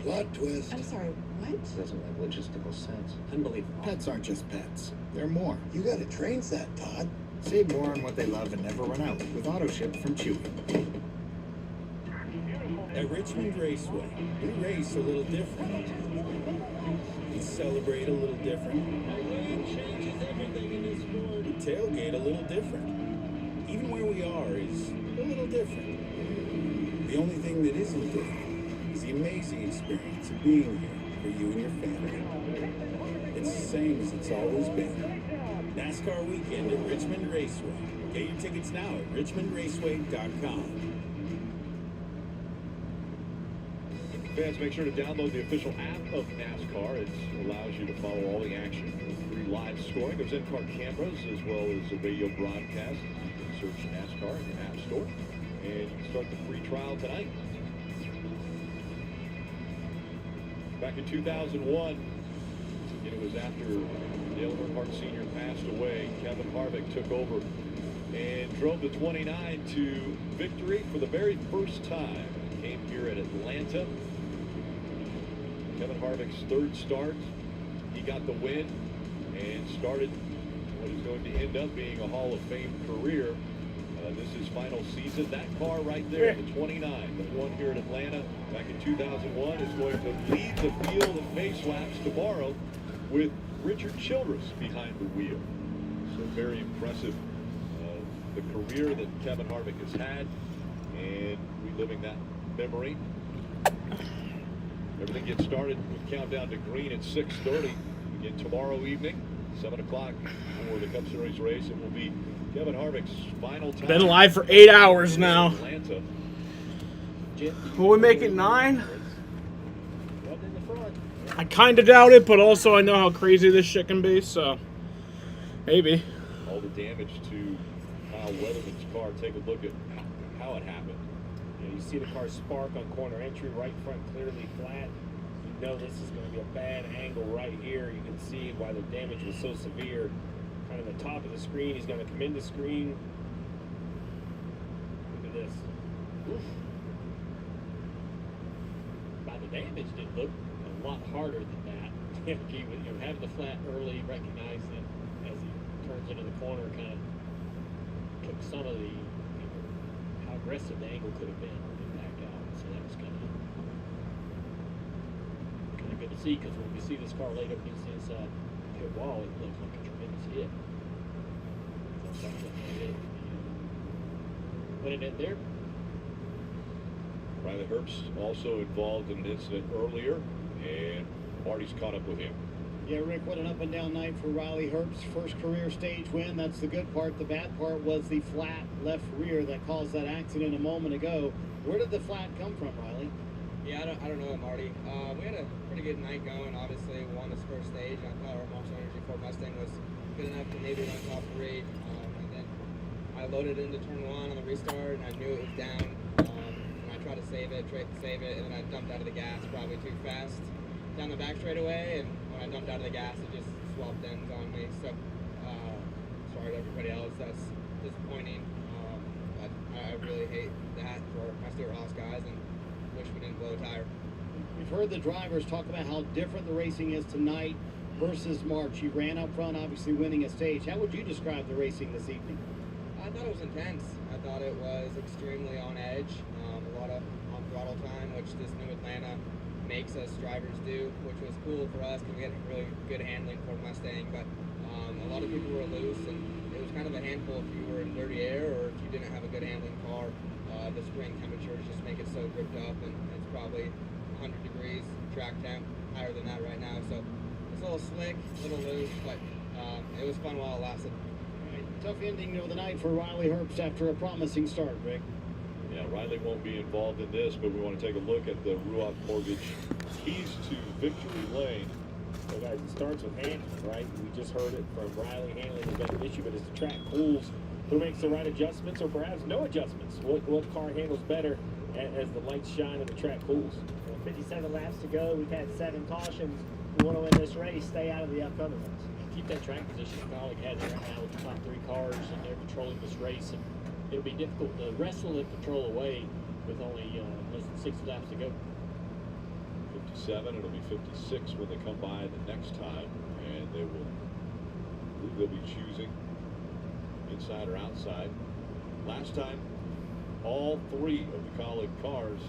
Plot twist. I'm sorry, what? Doesn't make logistical sense. Unbelievable. Pets aren't just pets. They're more. You got a train set, Todd. Save more on what they love and never run out with AutoShip from Chewy. At Richmond Raceway, we race a little different. We celebrate a little different. Our way changes everything in this sport. We tailgate a little different. Even where we are is a little different. The only thing that isn't different is the amazing experience of being here for you and your family. It's the same as it's always been. NASCAR weekend at Richmond Raceway. Get your tickets now at richmondraceway.com. Fans, make sure to download the official app of NASCAR. It allows you to follow all the action with free live scoring. There's in-car cameras as well as a radio broadcast. You can search NASCAR in your app store, and you can start the free trial tonight. Back in 2001, it was after Dale Earnhardt Sr. passed away. Kevin Harvick took over and drove the 29 to victory for the very first time. It came here at Atlanta. Kevin Harvick's third start, he got the win and started what is going to end up being a Hall of Fame career. This is final season. That car right there, the 29, that won here at Atlanta back in 2001, is going to lead the field of face laps tomorrow with Richard Childress behind the wheel. So very impressive, the career that Kevin Harvick has had, and reliving that memory. Everything gets started with countdown to green at 6:30. Again, tomorrow evening, 7 o'clock for the Cup Series race. It will be Kevin Harvick's final time. Been live for 8 hours now. Atlanta. Will we make it 9? I kind of doubt it, but also I know how crazy this shit can be, so maybe. All the damage to Kyle Weatherman's car. Take a look at how it happened. You see the car spark on corner entry, right front clearly flat. You know this is going to be a bad angle right here. You can see why the damage was so severe. Kind of the top of the screen. He's going to come in the screen. Look at this. Oof. By the damage did look a lot harder than that. He was, having the flat early, recognized it as he turns into the corner, kind of took some of the how aggressive the angle could have been and back out. So that was kind of good to see, because when we see this car laid up against the inside pit wall, it looks like a tremendous hit. Put it in there. Riley Herbst also involved in an incident earlier, and Marty's caught up with him. Yeah, Rick, what an up and down night for Riley Herbst. First career stage win. That's the good part. The bad part was the flat left rear that caused that accident a moment ago. Where did the flat come from, Riley? Yeah, I don't know, Marty. We had a pretty good night going. Obviously, we won this first stage. I thought our Monster Energy Ford Mustang was good enough to maybe run top 3. And then I loaded into turn 1 on the restart, and I knew it was down. And I tried to save it, and then I dumped out of the gas probably too fast down the back straightaway. And when I dumped out of the gas, it just swapped ends on me. So, sorry to everybody else. That's disappointing. But I really hate that for my Stewart Haas guys, and wish we didn't blow a tire. We've heard the drivers talk about how different the racing is tonight versus March. You ran up front, obviously winning a stage. How would you describe the racing this evening? thought it was intense. I thought it was extremely on edge. A lot of on throttle time, which this new Atlanta makes us drivers do, which was cool for us because we had really good handling for Mustang. But a lot of people were loose, and it was kind of a handful if you were in dirty air or if you didn't have a good handling car. The spring temperatures just make it so gripped up, and it's probably 100 degrees track temp, higher than that right now. So it's a little slick, a little loose, but it was fun while it lasted. Tough ending of the night for Riley Herbst after a promising start, Rick. Yeah, Riley won't be involved in this, but we want to take a look at the Ruoff Mortgage Keys to Victory Lane. So guys, it starts with handling, right? We just heard it from Riley. Handling has been an issue, but as the track cools, who makes the right adjustments or perhaps no adjustments? What car handles better as the lights shine and the track cools? 57 laps to go. We've had 7 cautions. We want to win this race. Stay out of the upcoming ones. Keep that track position Colleague has it right now with the top 3 cars, and they're controlling this race. And it'll be difficult to wrestle and control away with only less than 6 laps to go. 57, it'll be 56 when they come by the next time, and they'll be choosing inside or outside. Last time, all 3 of the Colleague cars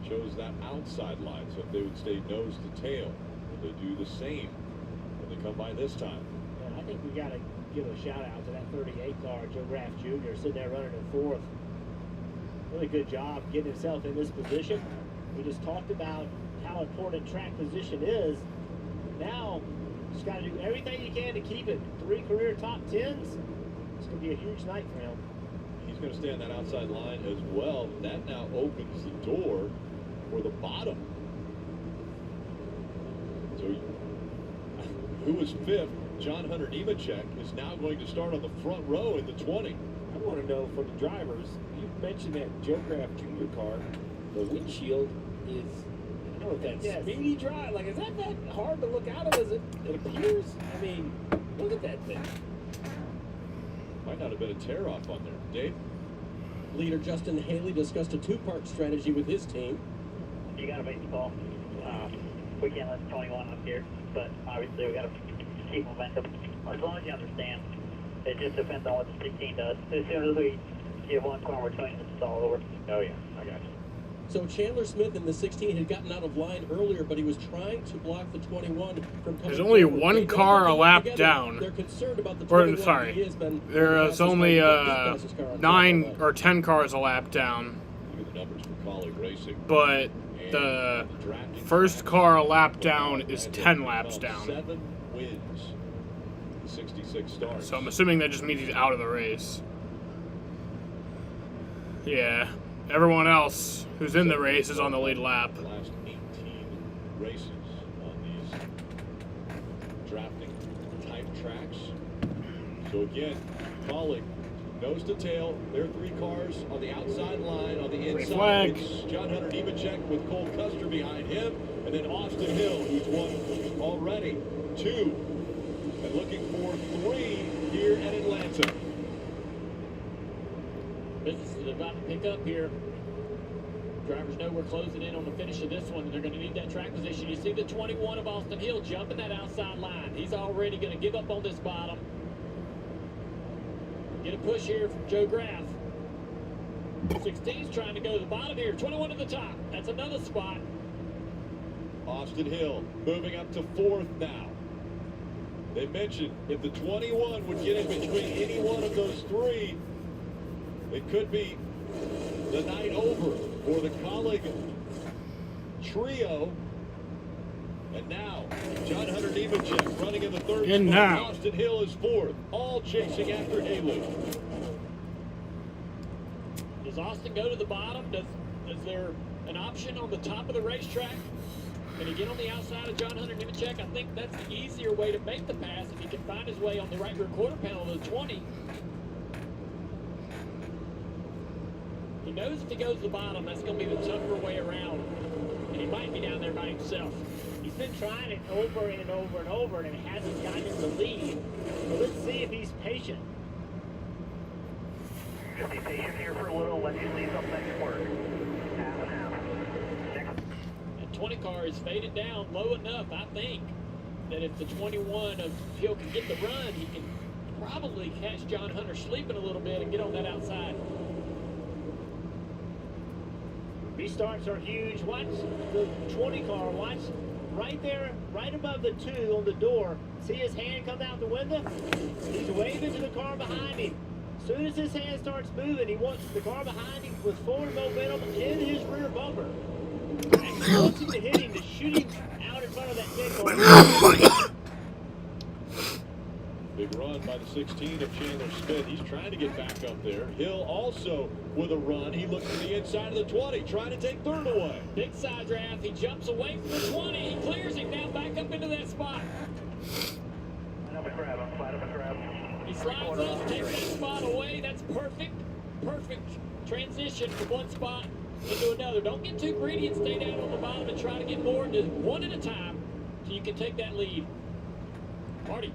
chose that outside line, so if they would stay nose to tail, will they do the same when they come by this time? Yeah, I think we got to give a shout out to that 38 car, Joe Graff Jr., sitting there running in 4th. Really good job getting himself in this position. We just talked about how important track position is. Now, just got to do everything you can to keep it. 3 career top 10s. It's going to be a huge night for him. He's going to stay on that outside line as well. That now opens the door for the bottom. So, who was 5th? John Hunter Nemechek is now going to start on the front row in the 20. I want to know from the drivers, you mentioned that Joe Graff Jr. car, the windshield is, I don't know if that's speedy drive. Like, is that hard to look out of as it appears? I mean, look at that thing. Might not have been a tear off on there. Dave? Leader Justin Haley discussed a 2-part strategy with his team. You got to make the call. We can't let the 21 up here, but obviously we got to keep momentum. As long as you understand, it just depends on what the 16 does. As soon as we get one car between, it's all over. Oh yeah, I got you. So Chandler Smith in the 16 had gotten out of line earlier, but he was trying to block the 21 from coming. There's only forward. one car a lap Together. down. They're concerned about the 21. Sorry, there's only 9 or 10 cars a lap down. Look at the numbers for Colleague Racing. But the first car a lap down is 10 laps down. 7 wins. 66 starts. So I'm assuming that just means he's out of the race. Yeah. Everyone else who's in the race is on the lead lap. The last 18 races on these drafting type tracks. So again, Colleague, nose to tail. There are 3 cars on the outside line. On the inside, it's John Hunter Nemechek with Cole Custer behind him. And then Austin Hill, who's won already 2. And looking for 3 here at Atlanta. Business is about to pick up here. Drivers know we're closing in on the finish of this one, and they're going to need that track position. You see the 21 of Austin Hill jumping that outside line. He's already going to give up on this bottom. Get a push here from Joe Graff. 16's trying to go to the bottom here. 21 to the top. That's another spot. Austin Hill moving up to 4th now. They mentioned if the 21 would get in between any one of those 3, it could be the night over for the Colleague trio. And now, John Hunter Nemechek running in the 3rd And spot. now. Austin Hill is 4th, all chasing after Haley. Does Austin go to the bottom? Is there an option on the top of the racetrack? Can he get on the outside of John Hunter Nemechek? I think that's the easier way to make the pass if he can find his way on the right rear quarter panel of the 20. He knows if he goes to the bottom, that's going to be the tougher way around. And he might be down there by himself. He's been trying it over and over and over, and it hasn't gotten him the lead. So let's see if he's patient. Just be patient here for a little. Let you see something work. Half and half. That 20 car is faded down low enough, I think, that if the 21 of Hill can get the run, he can probably catch John Hunter sleeping a little bit and get on that outside. Restarts are huge. Watch the 20 car. Watch right there, right above the 2 on the door. See his hand come out the window? He's waving to the car behind him. As soon as his hand starts moving, he wants the car behind him with forward momentum in his rear bumper. He wants him to hit him, to shoot him out in front of that 10 car. Big run by the 16 of Chandler Smith. He's trying to get back up there. Hill also with a run. He looks to the inside of the 20, trying to take third away. Big side draft. He jumps away from the 20. He clears him now back up into that spot. He slides up, takes that spot away. That's perfect. Perfect transition from one spot into another. Don't get too greedy and stay down on the bottom and try to get more into one at a time so you can take that lead. Marty.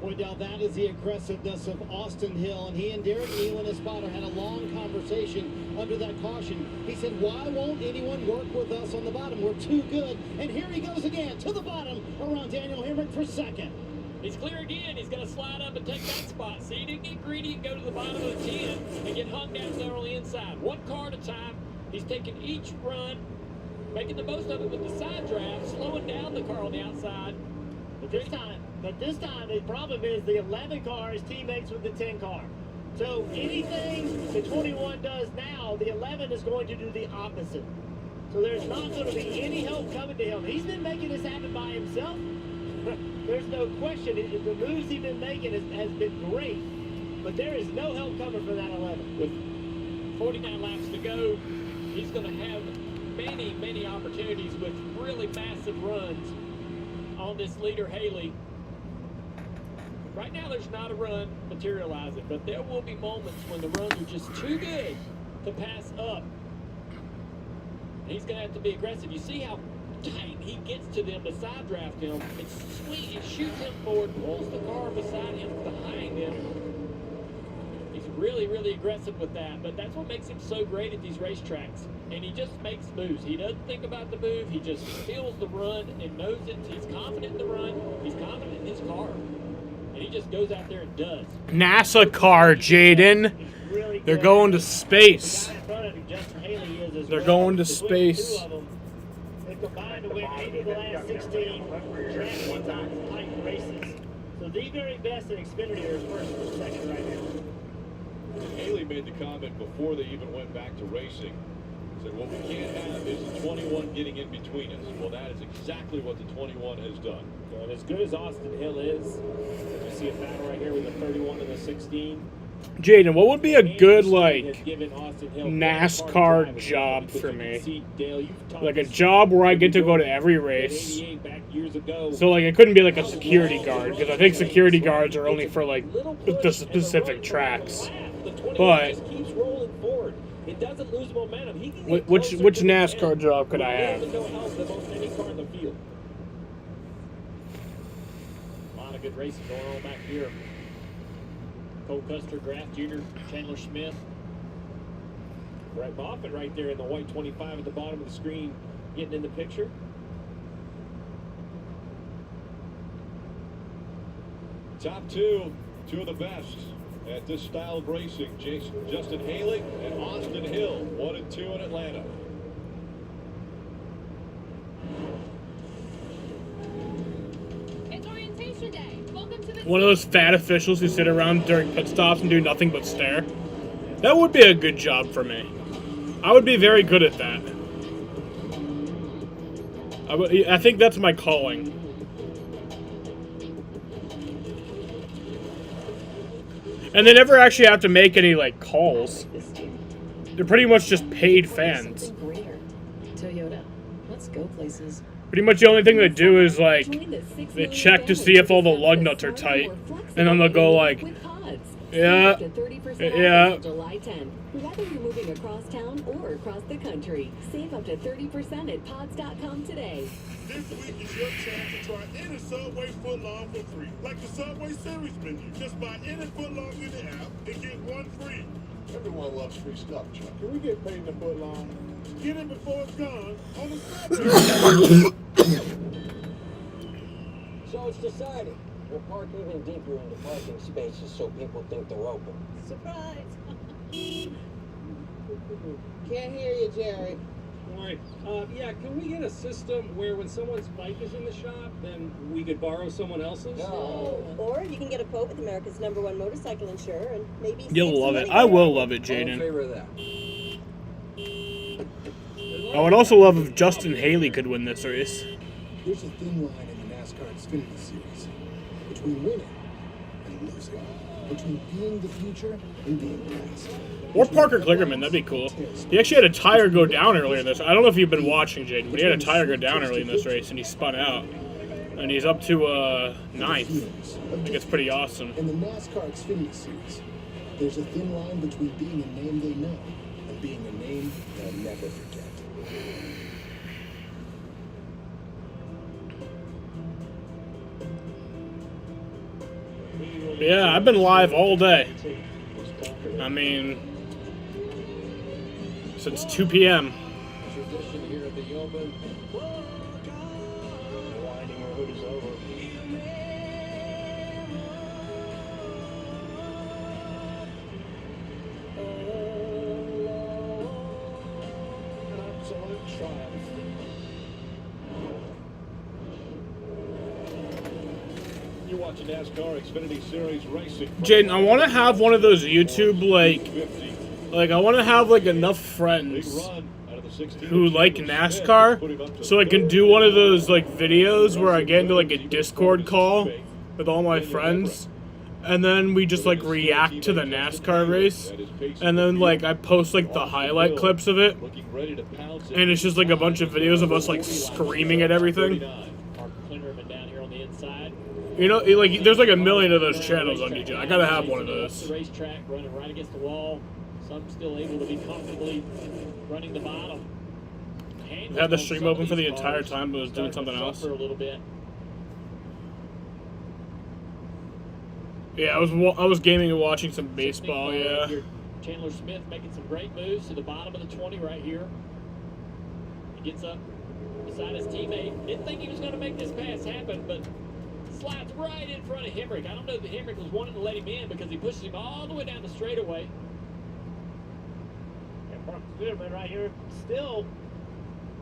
Boy, now that is the aggressiveness of Austin Hill, and he and Derek Nealon, his spotter, had a long conversation under that caution. He said, why won't anyone work with us on the bottom? We're too good. And here he goes again to the bottom around Daniel Hemrick for second. He's clear again. He's going to slide up and take that spot. See, he didn't get greedy and go to the bottom of the 10 and get hung down there on the inside. One car at a time. He's taking each run, making the most of it with the side draft, slowing down the car on the outside. But this time, the problem is the 11 car is teammates with the 10 car. So anything the 21 does now, the 11 is going to do the opposite. So there's not going to be any help coming to him. He's been making this happen by himself. There's no question. The moves he's been making has been great. But there is no help coming from that 11. With 49 laps to go, he's going to have many, many opportunities with really massive runs on this leader, Haley. Right now, there's not a run materializing, but there will be moments when the runs are just too good to pass up. And he's going to have to be aggressive. You see how tight he gets to them to side draft him. It's sweet. It shoots him forward, pulls the car beside him, behind him. He's really, really aggressive with that, but that's what makes him so great at these racetracks. And he just makes moves. He doesn't think about the move. He just feels the run and knows it. He's confident in the run. He's confident in his car. And he just goes out there and does. NASA car, Jaden. They're going to space. They're going to space. They combined to win 8 of the last 16 track type races. So the very best in Xfinity is first and second right now. Haley made the comment before they even went back to racing. Said, what we can't have is the 21 getting in between us. Well, that is exactly what the 21 has done. And as good as Austin Hill is, you see a battle right here with the 31 and the 16. Jaden, what would be a good, like, NASCAR job for me? Like a job where I get to go to every race. So, like, it couldn't be like a security guard, because I think security guards are only for, like, the specific tracks. But it doesn't lose momentum. He can which NASCAR job could I have? A lot of good racing going on back here. Cole Custer, Draft Jr., Chandler Smith. Brett Moffitt right there in the white 25 at the bottom of the screen getting in the picture. Top two of the best at this style of racing. Justin Haley and Austin Hill, 1 and 2 in Atlanta. It's orientation day. Welcome to the One of those fat officials who sit around during pit stops and do nothing but stare. That would be a good job for me. I would be very good at that. I think that's my calling. And they never actually have to make any, like, calls. They're pretty much just paid fans. Toyota, let's go places. Pretty much the only thing they do is, like, they check to see if all the lug nuts are tight. And then they'll go, like, yeah, yeah. July 10th. Whether you're moving across town or across the country, save up to 30% at pods.com today. This week is your chance to try any Subway footlong for free. Like the Subway Series menu. Just buy any footlong in the app and get one free. Everyone loves free stuff, Chuck. Can we get paid in the footlong? Get it before it's gone on the Subway. So it's decided. We'll park even deeper into parking spaces so people think they're open. Surprise! Can't hear you, Jerry. All right. Yeah, can we get a system where when someone's bike is in the shop, then we could borrow someone else's? No. Or you can get a quote with America's #1 motorcycle insurer and maybe You'll love it. money. I will love it, I'm in Jaden. favor of that. I would also love if Justin Haley could win this race. There's a thin line in the NASCAR Xfinity Series between winning and losing, between being the future and being past. Or Parker Kligerman, that'd be cool. He actually had a tire go down earlier in this. I don't know if you've been watching, Jaden, but he had a tire go down early in this race, and he spun out. And he's up to 9th. I think it's pretty awesome. In the NASCAR Xfinity Series, there's a thin line between being a name they know and being a name they'll never forget. Yeah, I've been live all day. I mean, since 2 p.m. Tradition here at the Open. Winding road is over. An absolute triumph. You're watching NASCAR Xfinity Series racing. Jaden, I want to have one of those YouTube, like I want to have, like, enough friends who like NASCAR, so I can do one of those, like, videos where I get into, like, a Discord call with all my friends, and then we just, like, react to the NASCAR race, and then, like, I post, like, the highlight clips of it, and it's just, like, a bunch of videos of us, like, screaming at everything. You know, like, there's like a million of those channels on YouTube. I gotta have one of those. The racetrack running right against the wall. Some still able to be comfortably running the bottom. I had the stream open for the entire time, but I was doing something else. For a little bit. Yeah, I was gaming and watching some baseball. Yeah. Chandler Smith making some great moves to the bottom of the 20 right here. He gets up beside his teammate. Didn't think he was going to make this pass happen, but slides right in front of Hemrick. I don't know that Hemrick was wanting to let him in because he pushes him all the way down the straightaway. And Parker Kligerman right here still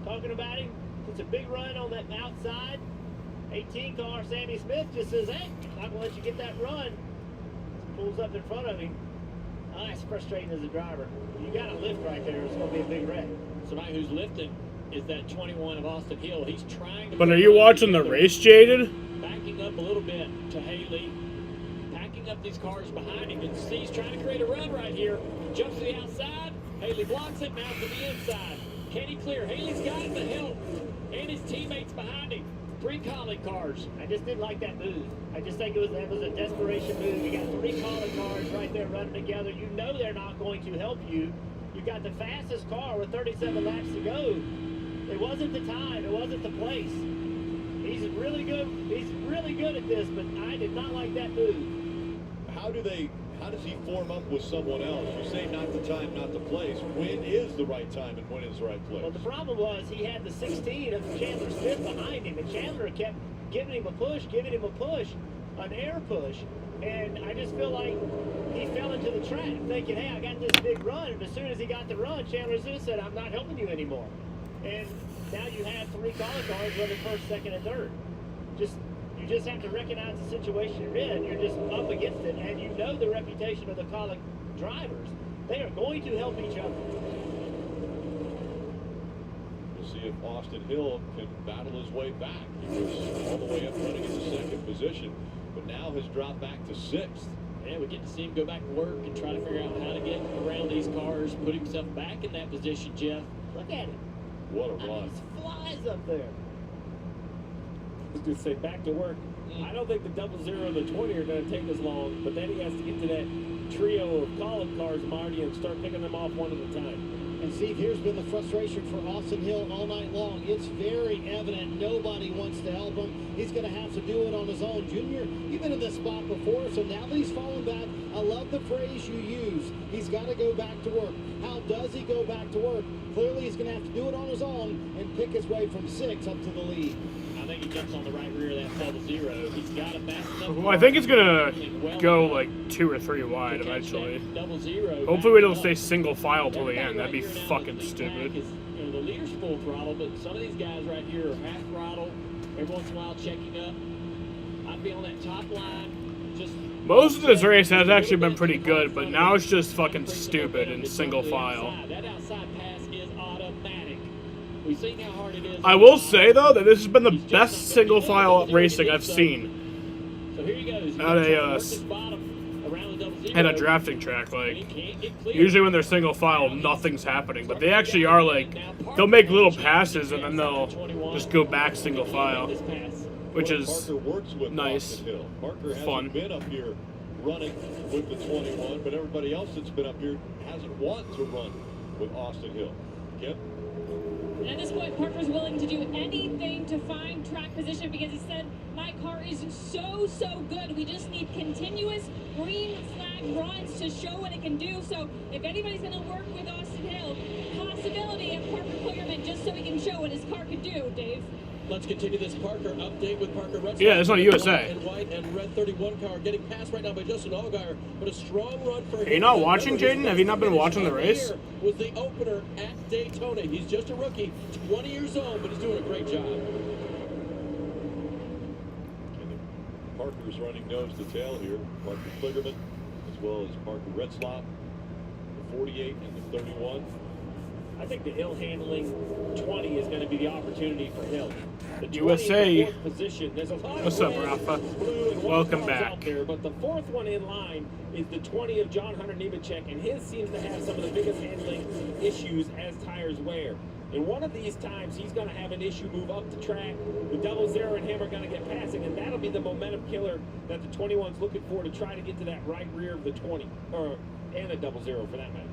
talking about him. It's a big run on that outside. 18 car, Sammy Smith just says, hey, I'm not going to let you get that run. Pulls up in front of him. Oh, it's frustrating as a driver. You got to lift right there. It's going to be a big wreck. Somebody who's lifting is that 21 of Austin Hill. He's trying to... But are you watching the race, Jaden? Backing up a little bit to Haley. Packing up these cars behind him. And he's trying to create a run right here. Jumps to the outside. Haley blocks it. Now to the inside. Can he clear? Haley's got the help. And his teammates behind him. 3 colleague cars. I just didn't like that move. I just think it was a desperation move. You got 3 colleague cars right there running together. You know they're not going to help you. You got the fastest car with 37 laps to go. It wasn't the time. It wasn't the place. He's really good. He's really good at this, but I did not like that move. How does he form up with someone else? You say not the time, not the place. When is the right time and when is the right place? Well, the problem was he had the 16 of Chandler Smith behind him, and Chandler kept giving him a push, an air push. And I just feel like he fell into the trap thinking, hey, I got this big run. And as soon as he got the run, Chandler Smith said, I'm not helping you anymore. And now you have 3 colleague cars running first, second, and third. You just have to recognize the situation you're in. You're just up against it, and you know the reputation of the colleague drivers. They are going to help each other. We'll see if Austin Hill can battle his way back. He was all the way up running in the 2nd position, but now has dropped back to 6th. Yeah, we get to see him go back to work and try to figure out how to get around these cars, put himself back in that position, Jeff. Look at it. What a run. He flies up there. I was going to say, back to work. I don't think the 00 and the 20 are going to take as long, but then he has to get to that trio of column cars, Marty, and start picking them off one at a time. And Steve, here's been the frustration for Austin Hill all night long. It's very evident nobody wants to help him. He's going to have to do it on his own. Junior, you've been in this spot before, so now that he's fallen back, I love the phrase you use. He's got to go back to work. How does he go back to work? Clearly, he's going to have to do it on his own and pick his way from 6 up to the lead. I think he jumps on the right rear of that double zero. He's got it fast enough. Well, I think it's gonna go like 2 or 3 wide eventually. Hopefully we don't stay single file till the end. That'd be fucking stupid. You know, the leader's full throttle, but some of these guys right here are half throttle. Every once in a while checking up. I'd be on that top line. Just Most of this race has actually been pretty good, but now it's just fucking stupid in single file. That outside pass is automatic. We've seen how hard it is. I will say though that this has been the best single file racing I've seen So here he goes. at a drafting track. Like usually when they're single file, nothing's happening, but they actually are like they'll make little passes and then they'll just go back single file, which is nice, Parker fun. hasn't been up here running with the 21, but everybody else that's been up here hasn't wanted to run with Austin Hill. Kim? And at this point, Parker's willing to do anything to find track position because he said, my car is so good. We just need continuous green flag runs to show what it can do. So if anybody's going to work with Austin Hill, possibility of Parker Clearman just so he can show what his car can do, Dave. Let's continue this Parker update with Parker Red. Yeah, it's on USA. And white and red 31 car getting passed right now by Justin Allgaier, but a strong run for him. Are you not watching, Jaden? Have you not been watching the race? Here was the opener at Daytona. He's just a rookie, 20 years old, but he's doing a great job. Parker's running nose to tail here. Parker Kligerman, as well as Parker Retzlaff, the 48 and the 31. I think the Hill handling 20 is going to be the opportunity for Hill. The USA. Position. There's a lot What's of up, Rafa? blue and Welcome white back. out there, but the fourth one in line is the 20 of John Hunter Nemechek, and his seems to have some of the biggest handling issues as tires wear. And one of these times, he's going to have an issue move up the track. The double zero and him are going to get passing, and that'll be the momentum killer that the 21's looking for to try to get to that right rear of the 20, and the double zero for that matter.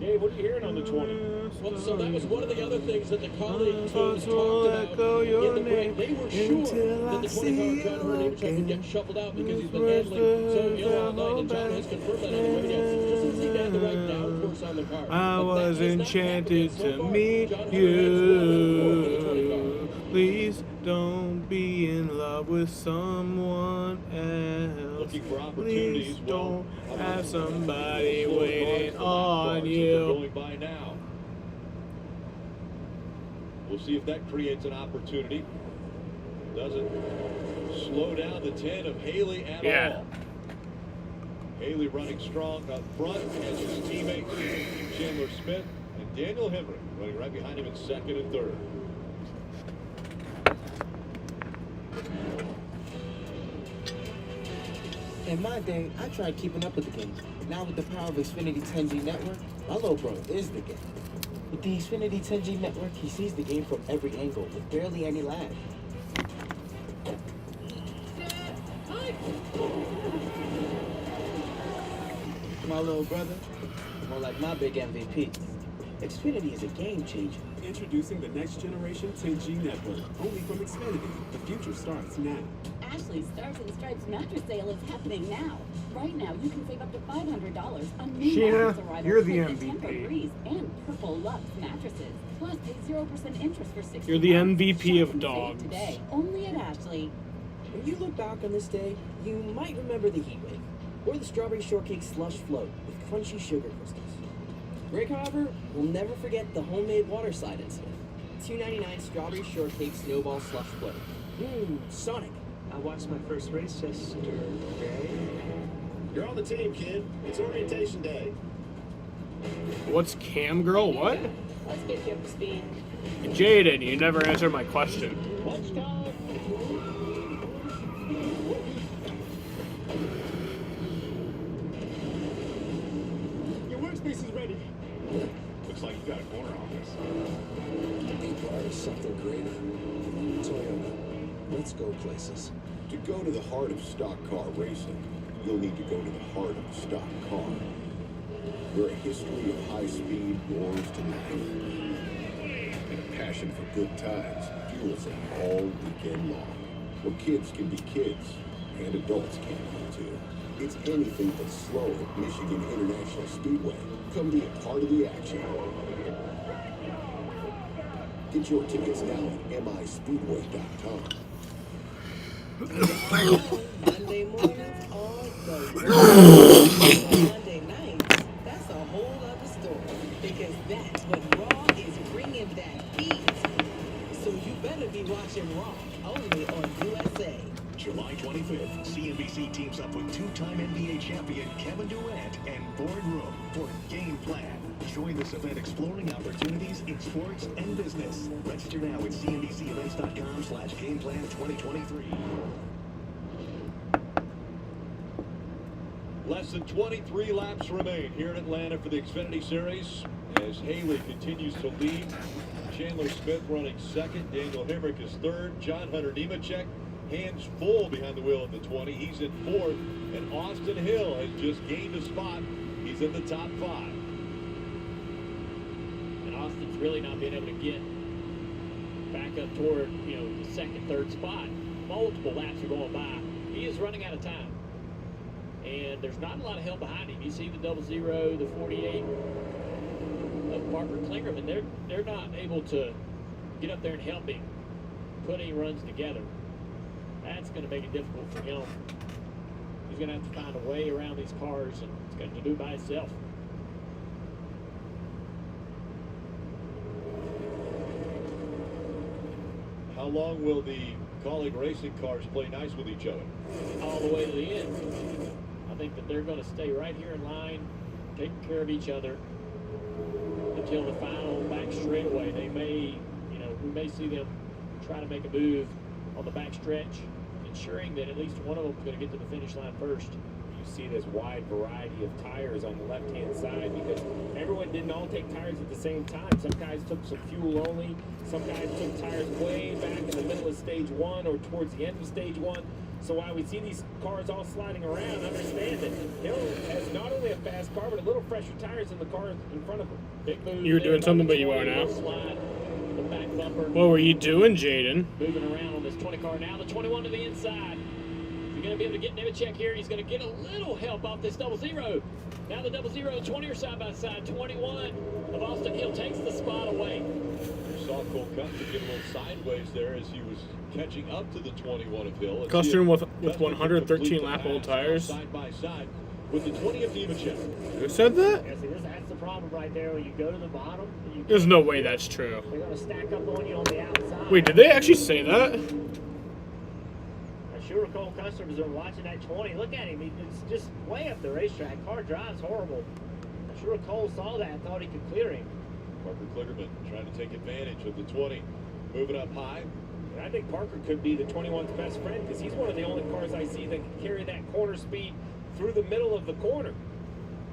Dave, what are you hearing on the 20? Well, so that was one of the other things that the colleague teams talked about in the break. They were sure that the 20 car John Hunter Nemechek would get shuffled out because he's been handling so ill all night, and John has confirmed that on the radio. Just as he had the right downforce on the car. I was enchanted to meet you. Please don't be in love with someone else. Looking for opportunities. Please don't have somebody waiting on you. Going by now. We'll see if that creates an opportunity. Doesn't slow down the 10 of Haley at all. Haley running strong up front as his teammates Chandler Smith and Daniel Henry running right behind him in second and third. In my day, I tried keeping up with the game. Now with the power of Xfinity 10G network, my little bro is the game. With the Xfinity 10G network, he sees the game from every angle with barely any lag. My little brother, more like my big MVP. Xfinity is a game changer. Introducing the next generation 10G network, only from Xfinity. The future starts now. Ashley's Stars and Stripes mattress sale is happening now. Right now, you can save up to $500 on new Sheena, mattress arrivals you're the like Tempo MVP. Breeze and Purple Lux mattresses. Plus, pay 0% interest for 60 You're the months. MVP of Shop and save dogs. Today, only at Ashley. When you look back on this day, you might remember the heat wave, or the strawberry shortcake slush float with crunchy sugar crystals. Rick, however, will never forget the homemade water slide incident. $2.99 strawberry shortcake snowball slush float. Sonic. I watched my first race yesterday. You're on the team, kid. It's orientation day. What's cam girl? What? Let's get you up to speed. Jaden, you never answered my question. Your workspace is ready. Looks like you got a corner on this. To be part of something greater. Toyota, let's go places. To go to the heart of stock car racing, you'll need to go to the heart of a stock car. Where a history of high speed roars to life. And a passion for good times fuels it all weekend long. Where kids can be kids, and adults can be too. It's anything but slow at Michigan International Speedway. Come be a part of the action. Get your tickets now at mispeedway.com. Monday mornings all go. Monday nights, that's a whole other story. Because that's when Raw is bringing that heat. So you better be watching Raw, only on USA. July 25th, CNBC teams up with two-time NBA champion Kevin Durant and Boardroom for Game Plan. Join this event exploring opportunities in sports and business. Register now at cnbcevents.com/gameplan2023. Less than 23 laps remain here in Atlanta for the Xfinity Series as Haley continues to lead. Chandler Smith running second. Daniel Hemrick is third. John Hunter Nemechek, hands full behind the wheel at the 20. He's in fourth. And Austin Hill has just gained a spot. He's in the top 5. And Austin's really not being able to get back up toward, the second, third spot. Multiple laps are going by. He is running out of time. And there's not a lot of help behind him. You see the 00, the 48 of Parker Klingerman. They're not able to get up there and help him put any runs together. That's going to make it difficult for him. He's going to have to find a way around these cars, and he's going to do it by himself. How long will the Colleague racing cars play nice with each other? All the way to the end. I think that they're going to stay right here in line, taking care of each other until the final back straightaway. They may, we may see them try to make a move on the back stretch, ensuring that at least one of them is going to get to the finish line first. You see this wide variety of tires on the left-hand side because everyone didn't all take tires at the same time. Some guys took some fuel only. Some guys took tires way back in the middle of stage one or towards the end of stage one. So while we see these cars all sliding around, understand that Hill has not only a fast car, but a little fresher tires than the cars in front of him. Big move. You were doing something, but you are now. Slide, the back bumper. What were you doing, Jaden? Moving around on this 20 car now. The 21 to the inside. He's going to be able to get Nemechek here. He's going to get a little help off this 00. Now the 00, 20 are side by side. 21 of Austin Hill takes the spot away. You saw Cole Custer get a little sideways there as he was catching up to the 21 of Hill. Custer with 113 lap old tires. Side by side with the 20 of Nemechek. Who said that? Yeah, see, that's the problem right there. When you go to the bottom, There's no way that's true. they're going to stack up on you on the outside. Wait, did they actually say that? I'm sure Cole customers are watching that 20. Look at him. He's just way up the racetrack. Car drives horrible. I'm sure Cole saw that and thought he could clear him. Parker Kligerman trying to take advantage of the 20. Moving up high. And I think Parker could be the 21's best friend because he's one of the only cars I see that can carry that corner speed through the middle of the corner.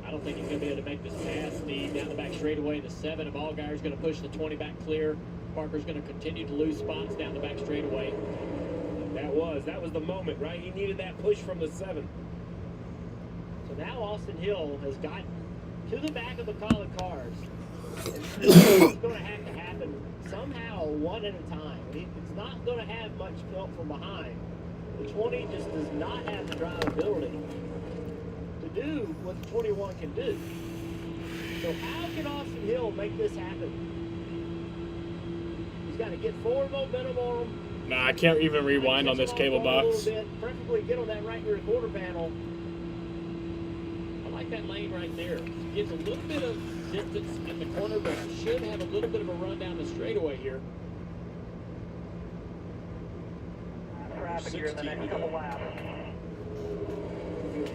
I don't think he's going to be able to make this pass. Steve down the back straightaway. The 7 of Allgaier's going to push the 20 back clear. Parker's going to continue to lose spots down the back straightaway. That was the moment, right? He needed that push from the 7. So now Austin Hill has got to the back of the Colin cars. It's going to have to happen somehow, one at a time. It's not going to have much help from behind. The 20 just does not have the drivability to do what the 21 can do. So how can Austin Hill make this happen? He's got to get forward momentum on him. Nah, I can't even rewind on this cable box. Preferably get on that right rear quarter panel. I like that lane right there. Gives a little bit of distance in the corner, but should have a little bit of a run down the straightaway here. Traffic here in the next couple laps.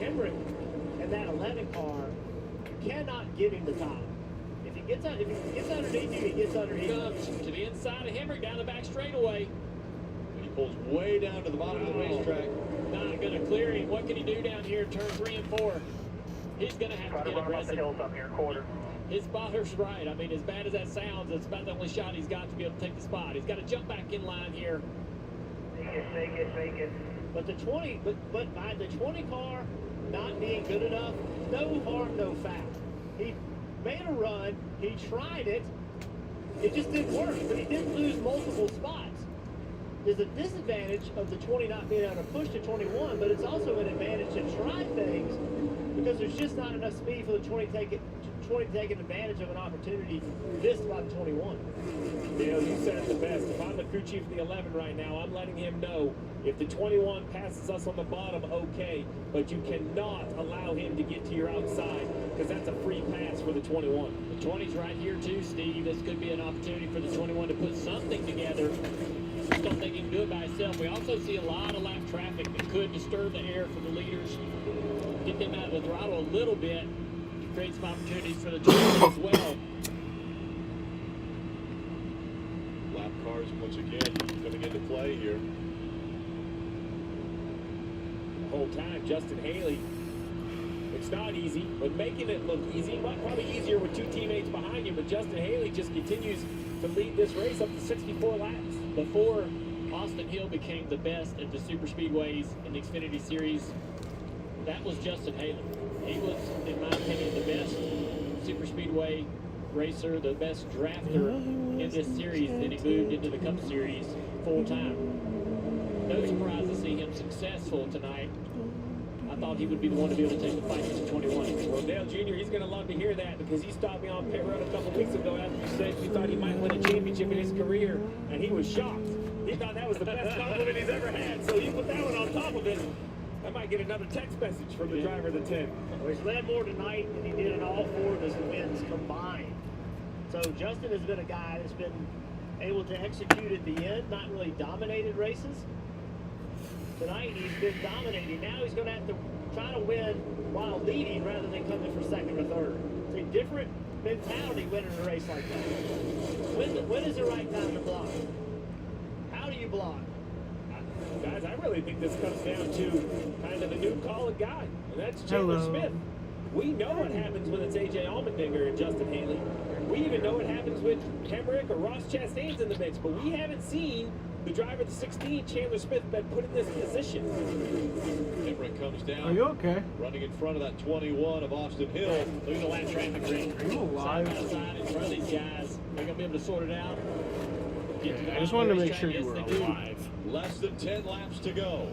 Hemrick and that 11 car cannot give him the time. If he gets underneath you, he gets underneath you. Comes to the inside of Hemrick down the back straightaway. He pulls way down to the bottom of the racetrack. Not going to clear him. What can he do down here in turn 3 and 4? He's going to have to get aggressive. The hills up here, quarter. His spotter's right. I mean, as bad as that sounds, it's about the only shot he's got to be able to take the spot. He's got to jump back in line here. Make it. But the 20, but by the 20 car not being good enough, no harm, no foul. He made a run. He tried it. It just didn't work. But he didn't lose multiple spots. there's a disadvantage of the 20 not being able to push to 21, but it's also an advantage to try things because there's just not enough speed for the 20 taking advantage of an opportunity just about 21. You know, you said it the best. If I'm the crew chief of the 11 right now, I'm letting him know if the 21 passes us on the bottom, okay, but you cannot allow him to get to your outside because that's a free pass for the 21. The 20's right here too, Steve. This could be an opportunity for the 21 to put something together. Just don't think he can do it by himself. We also see a lot of lap traffic that could disturb the air for the leaders. Get them out of the throttle a little bit to create some opportunities for the 21 as well. Lap cars once again coming into play here. The whole time, Justin Haley, it's not easy, but making it look easy, probably easier with two teammates behind you, but Justin Haley just continues to lead this race up to 64 laps. Before Austin Hill became the best at the super speedways in the Xfinity Series, that was Justin Haley. He was, in my opinion, the best super speedway racer, the best drafter in this series. Then he moved into the Cup Series full time. No surprise to see him successful tonight. I thought he would be the one to be able to take the fight to the 21. Well, Dale Jr., he's going to love to hear that because he stopped me on pit road a couple weeks ago after you said you thought he might win a championship in his career, and he was shocked. He thought that was the best compliment he's ever had. So you put that one on top of it, I might get another text message from the driver of the 10. Well, he's led more tonight than he did in all four of his wins combined. So Justin has been a guy that's been able to execute at the end, not really dominated races. Tonight he's been dominating. Now he's going to have to try to win while leading rather than coming for second or third. It's a different mentality winning a race like that. When is the right time to block? How do you block? Guys, I really think this comes down to kind of the new call of guy, and that's Chandler Smith. We know what happens when it's A.J. Allmendinger and Justin Haley. We even know what happens with Hemrick or Ross Chastain's in the mix, but we haven't seen the driver of the 16, Chandler Smith, been put in this position. Hemrick comes down. Are you okay? Running in front of that 21 of Austin Hill. Look at the lap traffic rate. Are you alive? Side by side in front of these guys. They're going to be able to sort it out. Okay, I just wanted to make sure you were alive. Less than 10 laps to go.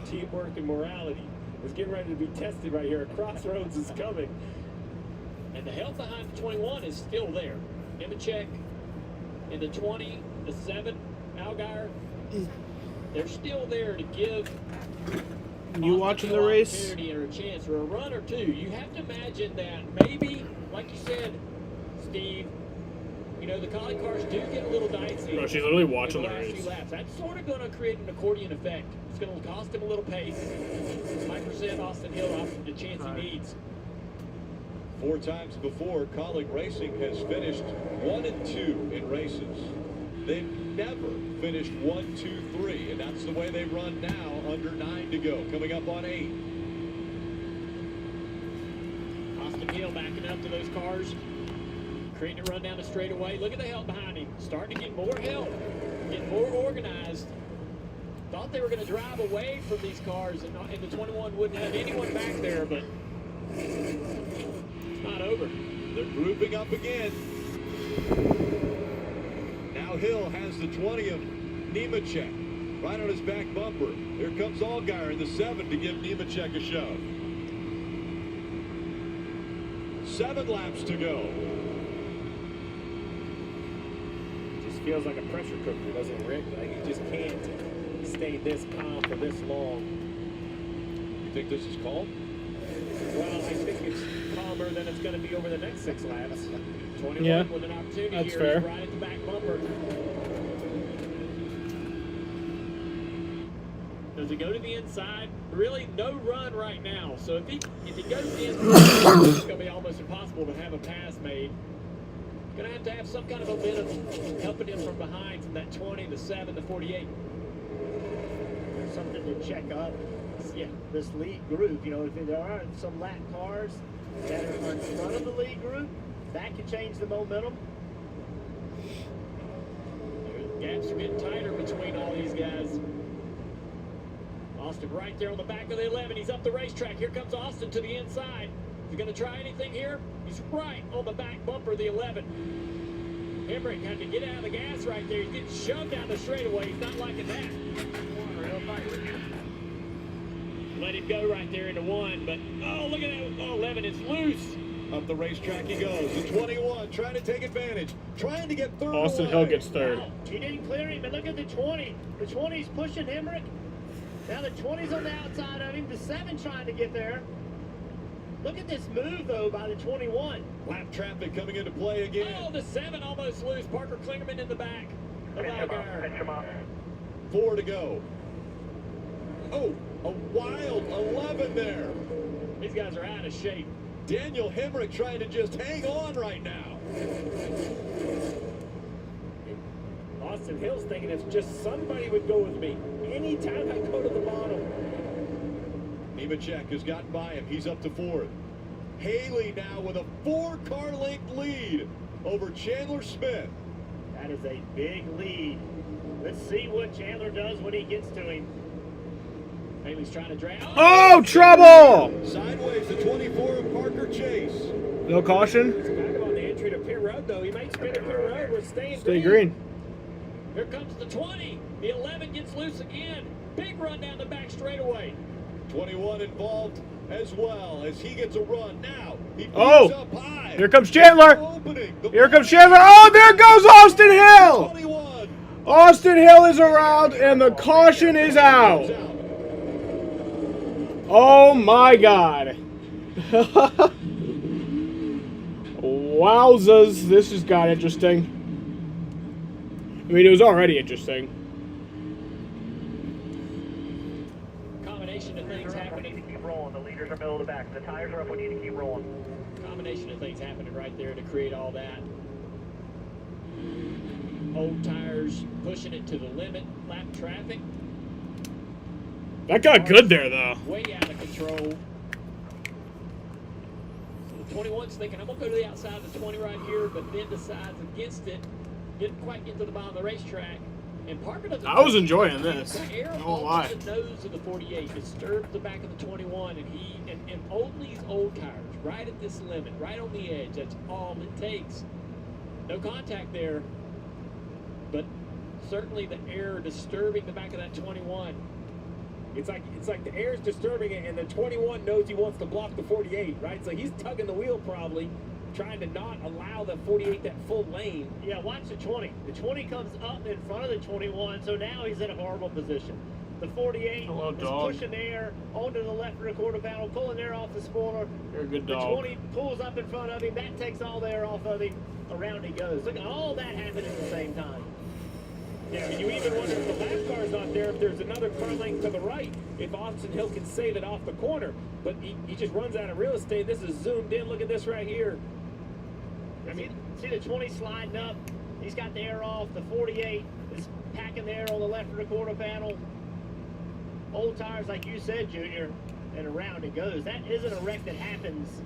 Teamwork and morality is getting ready to be tested right here. A crossroads is coming. And the help behind the 21 is still there. Nemechek in the 20, the 7, Allgaier, they're still there to give you watching the race? Opportunity or a chance or a run or two. You have to imagine that maybe, like you said, Steve, you know, the Collie cars do get a little dicey. Bro, she's literally watching the last race. few laps. That's sort of going to create an accordion effect. It's going to cost him a little pace. Might present Austin Hill the chance he needs. 4 times before, Colleague Racing has finished 1 and 2 in races. They've never finished 1, 2, 3, and that's the way they run now. Under 9 to go, coming up on 8. Austin Hill backing up to those cars, creating a run down the straightaway. Look at the help behind him. Starting to get more help, get more organized. Thought they were going to drive away from these cars, and the 21 wouldn't have anyone back there, but it's not over. They're grouping up again. Now Hill has the 20 of Nemechek right on his back bumper. Here comes Allgaier in the 7 to give Nemechek a shove. 7 laps to go. Just feels like a pressure cooker, doesn't it, Rick? Like you just can't stay this calm for this long. You think this is calm? Well, I think it's calmer than it's going to be over the next 6 laps. 21 with an opportunity that's here. fair. He's right at the back bumper. Does he go to the inside? Really, no run right now. So if he goes to the inside, it's going to be almost impossible to have a pass made. Going to have some kind of momentum helping him from behind, from that 20, the 7, the 48. There's something to check up. Yeah, this lead group, you know, if there are some lap cars that are in front of the lead group, that can change the momentum. Gaps are getting tighter between all these guys. Austin right there on the back of the 11. He's up the racetrack. Here comes Austin to the inside. Is he going to try anything here? He's right on the back bumper of the 11. Hemrick had to get out of the gas right there. He's getting shoved down the straightaway. He's not liking that. Let him go right there into one, but oh, look at that. Oh, 11 is loose. Up the racetrack he goes. The 21 trying to take advantage, trying to get third. Austin Hill gets third. Wow. He didn't clear him, but look at the 20. The 20's pushing Hemrick. Now the 20's on the outside of him. The 7 trying to get there. Look at this move, though, by the 21. Lap traffic coming into play again. Oh, the 7 almost loose. Parker Klingerman in the back. Pinch him up. 4 to go. Oh, a wild 11 there. These guys are out of shape. Daniel Hemrick trying to just hang on right now. Austin Hill's thinking if just somebody would go with me. Anytime I go to the bottom. Nemechek has gotten by him. He's up to 4th. Haley now with a 4-car length lead over Chandler Smith. That is a big lead. Let's see what Chandler does when he gets to him. Haley's trying to drag. Oh, trouble! Sideways, the 24 of Parker Chase. No caution. Back him on the entry to pit road, though. He might spin at pit road. We're staying Stay green. Here comes the 20. The 11 gets loose again. Big run down the back straightaway. 21 involved as well as he gets a run. Now he Oh! up high. Here comes Chandler. Opening. Here comes Chandler. Oh, there goes Austin Hill. 21. Austin Hill is around, and the caution is out. Oh my God. Wowzers, this just got interesting. I mean, it was already interesting. Combination of things happening. Keep rolling. The leaders are middle to back. The tires are up. We need to keep rolling. Combination of things happening right there to create all that. Old tires pushing it to the limit. Lap traffic. That got good there, though. Way out of control. So the 21's thinking, I'm going to go to the outside of the 20 right here, but then decides against it. Didn't quite get to the bottom of the racetrack. And Parker doesn't. I was enjoying this. The air I won't lie. off the nose of the 48 disturbed the back of the 21, and and Oldley's old tires, right at this limit, right on the edge. That's all it takes. No contact there, but certainly the air disturbing the back of that 21. It's like the air's disturbing it, and the 21 knows he wants to block the 48, right? So he's tugging the wheel probably, trying to not allow the 48 that full lane. Yeah, watch the 20. The 20 comes up in front of the 21, so now he's in a horrible position. The 48 is pushing air onto the left rear quarter panel, pulling air off the spoiler. You're a good dog. The 20 pulls up in front of him. That takes all the air off of him. Around he goes. Look at all that happening at the same time. Yeah, and you even wonder if the lap car's not there, if there's another car length to the right, if Austin Hill can save it off the corner. But he just runs out of real estate. This is zoomed in. Look at this right here. I mean, see the 20 sliding up. He's got the air off. The 48 is packing the air on the left rear quarter panel. Old tires, like you said, Junior, and around it goes. That isn't a wreck that happens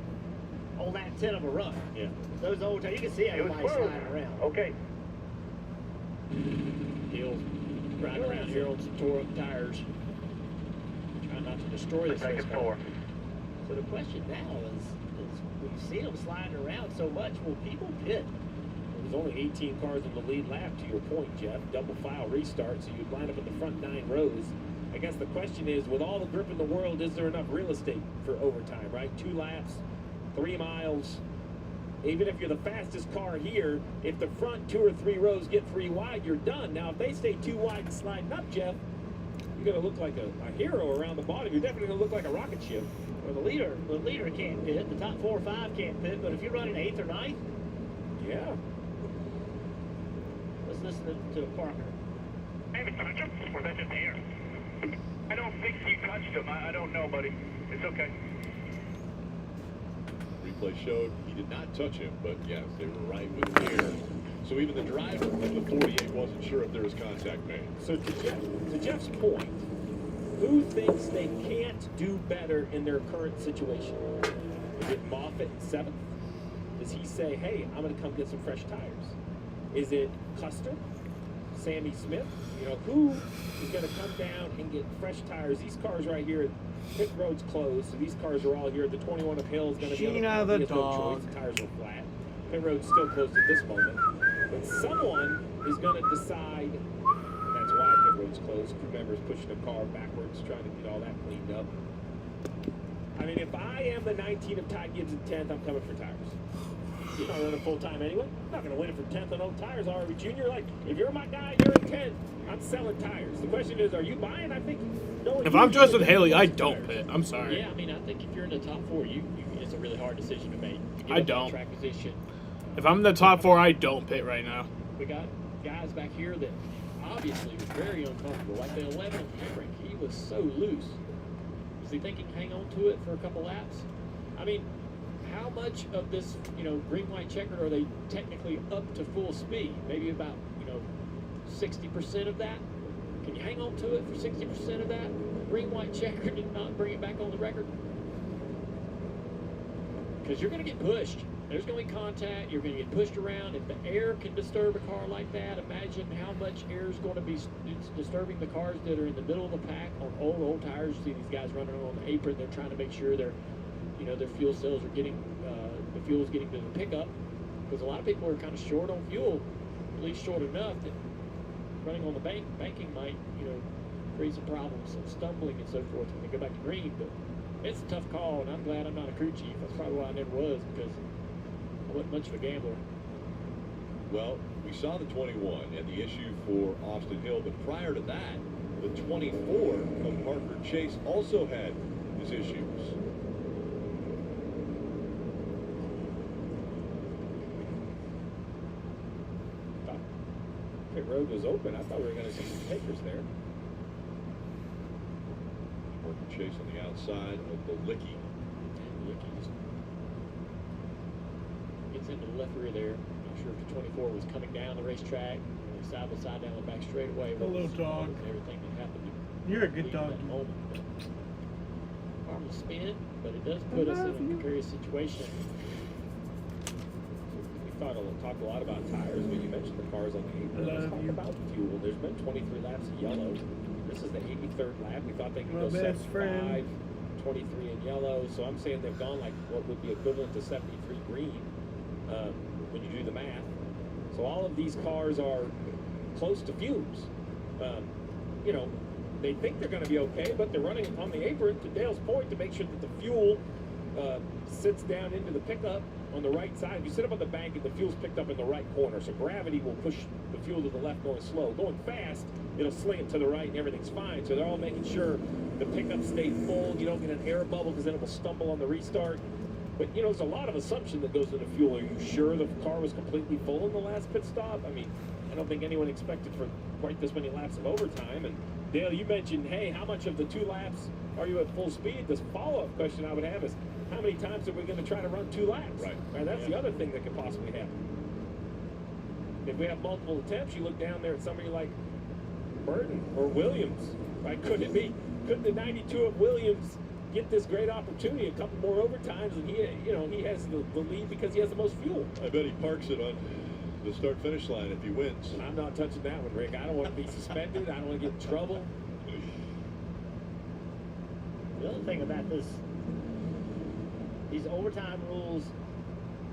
on that 10 of a run. Yeah. Those old tires, you can see everybody sliding around. Okay. Hill riding around here on some tore up tires. Trying not to destroy this race car. So the question now is we've seen them sliding around so much, will people pit? There's only 18 cars in the lead lap, to your point, Jeff. Double file restart, so you'd line up in the front 9 rows. I guess the question is, with all the grip in the world, is there enough real estate for overtime, right? 2 laps, 3 miles. Even if you're the fastest car here, if the front 2 or 3 rows get 3 wide, you're done. Now, if they stay 2 wide and sliding up, Jeff, you're going to look like a hero around the bottom. You're definitely going to look like a rocket ship. Well, the leader can't pit. The top 4 or 5 can't pit. But if you're running 8th or 9th, yeah. Let's listen to Parker. Hey, Mr. Mitchell, or that just here? I don't think you touched him. I don't know, buddy. It's okay. Replay showed he did not touch him, but yes, they were right with the air. So even the driver of the 48 wasn't sure if there was contact made. So to Jeff's point, who thinks they can't do better in their current situation? Is it Moffitt 7th? Does he say, hey, I'm going to come get some fresh tires? Is it Custer? Sammy Smith? You know, who is going to come down and get fresh tires? These cars right here, pit road's closed, so these cars are all here. The 21 of Hill is going to be on the Gina the no dog. choice. The tires are flat. Pit road's still closed at this moment. But someone is going to decide. That's why pit road's closed. Crew members pushing the car backwards, trying to get all that cleaned up. I mean, if I am the 19 of Ty Gibbs in 10th, I'm coming for tires. You're not running full time anyway. I'm not going to win it for 10th on old tires, are we, Junior? Like, if you're my guy, you're in 10th. I'm selling tires. The question is, are you buying? I think. If I'm Justin Haley, I don't pit. I'm sorry. Yeah, I mean, I think if you're in the top 4, it's a really hard decision to make. I don't. Track position. If I'm in the top 4, I don't pit right now. We got guys back here that obviously was very uncomfortable. Like the 11th Henrik, he was so loose. Is he thinking hang on to it for a couple laps? I mean, how much of this, green-white checkered are they technically up to full speed? Maybe about, 60% of that? Can you hang on to it for 60% of that? Green-white checkered and not bring it back on the record? Because you're going to get pushed. There's going to be contact. You're going to get pushed around. If the air can disturb a car like that, imagine how much air is going to be disturbing the cars that are in the middle of the pack on old tires. You see these guys running on the apron. They're trying to make sure their fuel cells are getting, the fuel's getting to the pickup. Because a lot of people are kind of short on fuel, at least short enough that running on the banking might, create some problems, some stumbling and so forth when they go back to green. But it's a tough call, and I'm glad I'm not a crew chief. That's probably why I never was, because I wasn't much of a gambler. Well, we saw the 21 and the issue for Austin Hill, but prior to that, the 24 of Parker Chase also had his issues. Pit road was open. I thought we were going to see some takers there. Parker Chase on the outside of the Licky. Gets into the left rear there. Not sure if the 24 was coming down the racetrack, side by side down the back straightaway. Hello, dog. Everything that happened. You're a good dog. Arm spin, but it does put us in a precarious situation. We talked a lot about tires, but you mentioned the cars on the apron. Let's talk about fuel. There's been 23 laps of yellow. This is the 83rd lap. We thought they could go 75, 23 in yellow. So I'm saying they've gone like what would be equivalent to 73 green when you do the math. So all of these cars are close to fumes. They think they're going to be okay, but they're running on the apron, to Dale's point, to make sure that the fuel sits down into the pickup on the right side. If you sit up on the bank and the fuel's picked up in the right corner, so gravity will push the fuel to the left going slow. Going fast, it'll sling it to the right and everything's fine. So they're all making sure the pickup stays full. You don't get an air bubble because then it will stumble on the restart. But, there's a lot of assumption that goes into fuel. Are you sure the car was completely full in the last pit stop? I mean, I don't think anyone expected for quite this many laps of overtime. And Dale, you mentioned, hey, how much of the 2 laps are you at full speed? This follow-up question I would have is, how many times are we going to try to run 2 laps? Right. That's the other thing that could possibly happen. If we have multiple attempts, you look down there at somebody like Burton or Williams, right? Couldn't the 92 of Williams get this great opportunity, a couple more overtimes, and he has the lead because he has the most fuel? I bet he parks it on the start-finish line if he wins. And I'm not touching that one, Rick. I don't want to be suspended. I don't want to get in trouble. The other thing about these overtime rules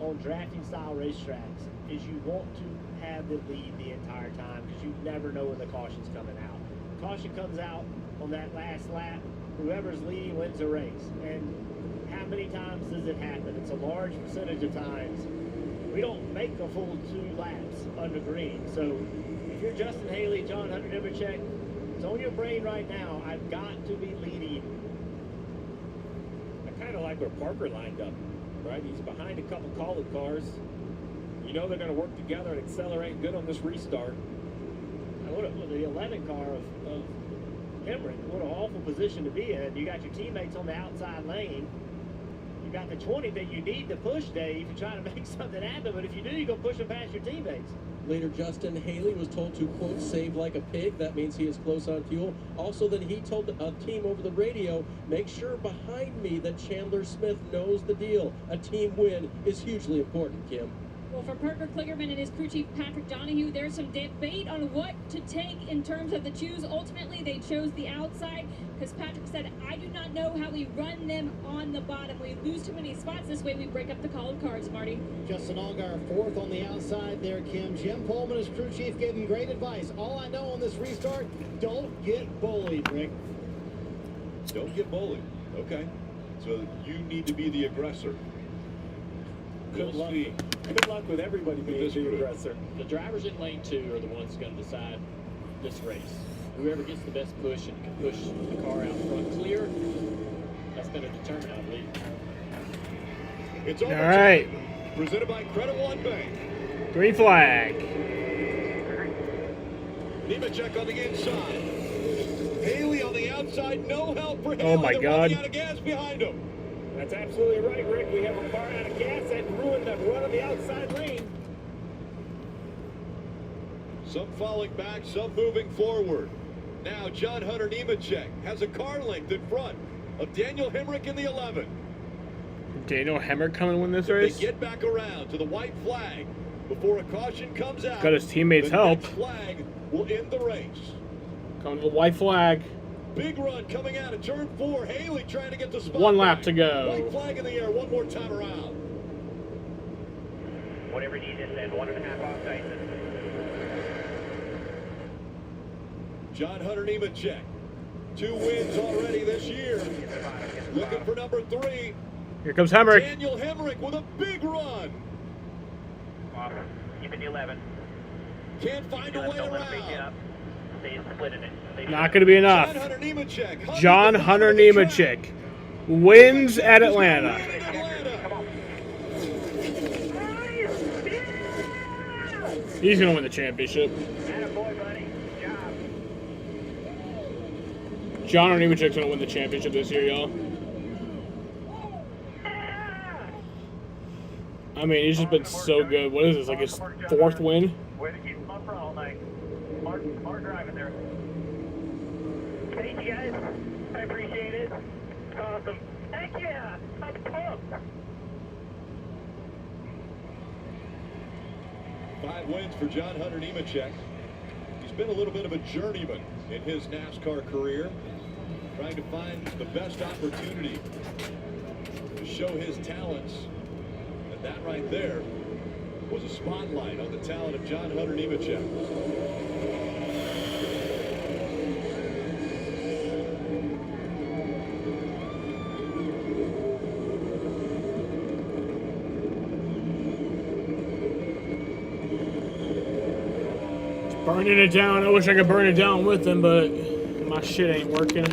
on drafting style racetracks is you want to have the lead the entire time because you never know when the caution's coming out. Caution comes out on that last lap, whoever's leading wins the race. And how many times does it happen? It's a large percentage of times. We don't make a full 2 laps under green. So if you're Justin Haley, John Hunter Nemechek, it's on your brain right now. I've got to be leading. I kind of like where Parker lined up, right? He's behind a couple Collin cars. They're going to work together and accelerate good on this restart. The 11 car of Henrik, what an awful position to be in. You got your teammates on the outside lane. You got the 20 that you need to push, Dave, to try to make something happen. But if you do, you're going to push them past your teammates. Later, Justin Haley was told to, quote, save like a pig. That means he is close on fuel. Also, then he told a team over the radio, make sure behind me that Chandler Smith knows the deal. A team win is hugely important, Kim. Well, for Parker Kligerman and his crew chief Patrick Donahue, there's some debate on what to take in terms of the choose. Ultimately, they chose the outside because Patrick said, I do not know how we run them on the bottom. We lose too many spots. This way we break up the call of cards, Marty. Justin Allgaier fourth on the outside there, Kim. Jim Pullman, his crew chief, gave him great advice. All I know on this restart, don't get bullied, Rick. Don't get bullied. Okay. So you need to be the aggressor. Good luck. Good luck with everybody being the aggressor. The drivers in lane 2 are the ones going to decide this race. Whoever gets the best push and can push the car out front clear, that's going to determine, I believe. It's all right. Presented by Credit One Bank. Green flag. Nemechek on the inside. Haley on the outside. No help for Haley. Oh my They're God. running out of gas behind him. That's absolutely right, Rick. We have a car out of gas that ruined that run on the outside lane. Some falling back, some moving forward. Now John Hunter Nemechek has a car length in front of Daniel Hemrick in the 11. Daniel Hemrick coming to win this They race? get back around to the white flag before a caution comes out. Got his teammates' the help. next flag will end the race. Coming to the white flag. Big run coming out of turn 4. Haley trying to get the spot. One lap back. to go. White flag in the air one more time around. Whatever you need to send 1.5 off Tyson. John Hunter Nemechek. 2 wins already this year. Looking for number 3. Here comes Hemrick. Daniel Hemrick with a big run. Keep it to 11. Can't find a way around. They split it. Not going to be enough. John Hunter Nemechek. John Hunter Nemechek wins at Atlanta. He's going to win the championship. John Hunter Nemechek's going to win the championship this year, y'all. I mean, he's just been so good. What is this, like his 4th win? Way to keep him up for all night. Smart driving there. Thank you guys. I appreciate it. Awesome. Heck yeah! I'm pumped. 5 wins for John Hunter Nemechek. He's been a little bit of a journeyman in his NASCAR career, trying to find the best opportunity to show his talents. And that right there was a spotlight on the talent of John Hunter Nemechek. Burning it down. I wish I could burn it down with him, but my shit ain't working.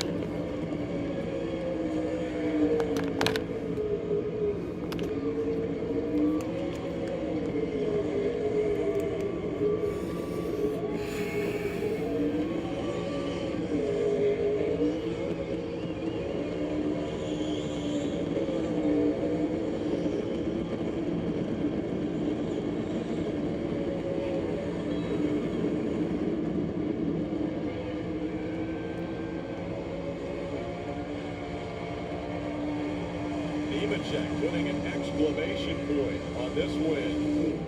Nemechek putting an exclamation point on this win.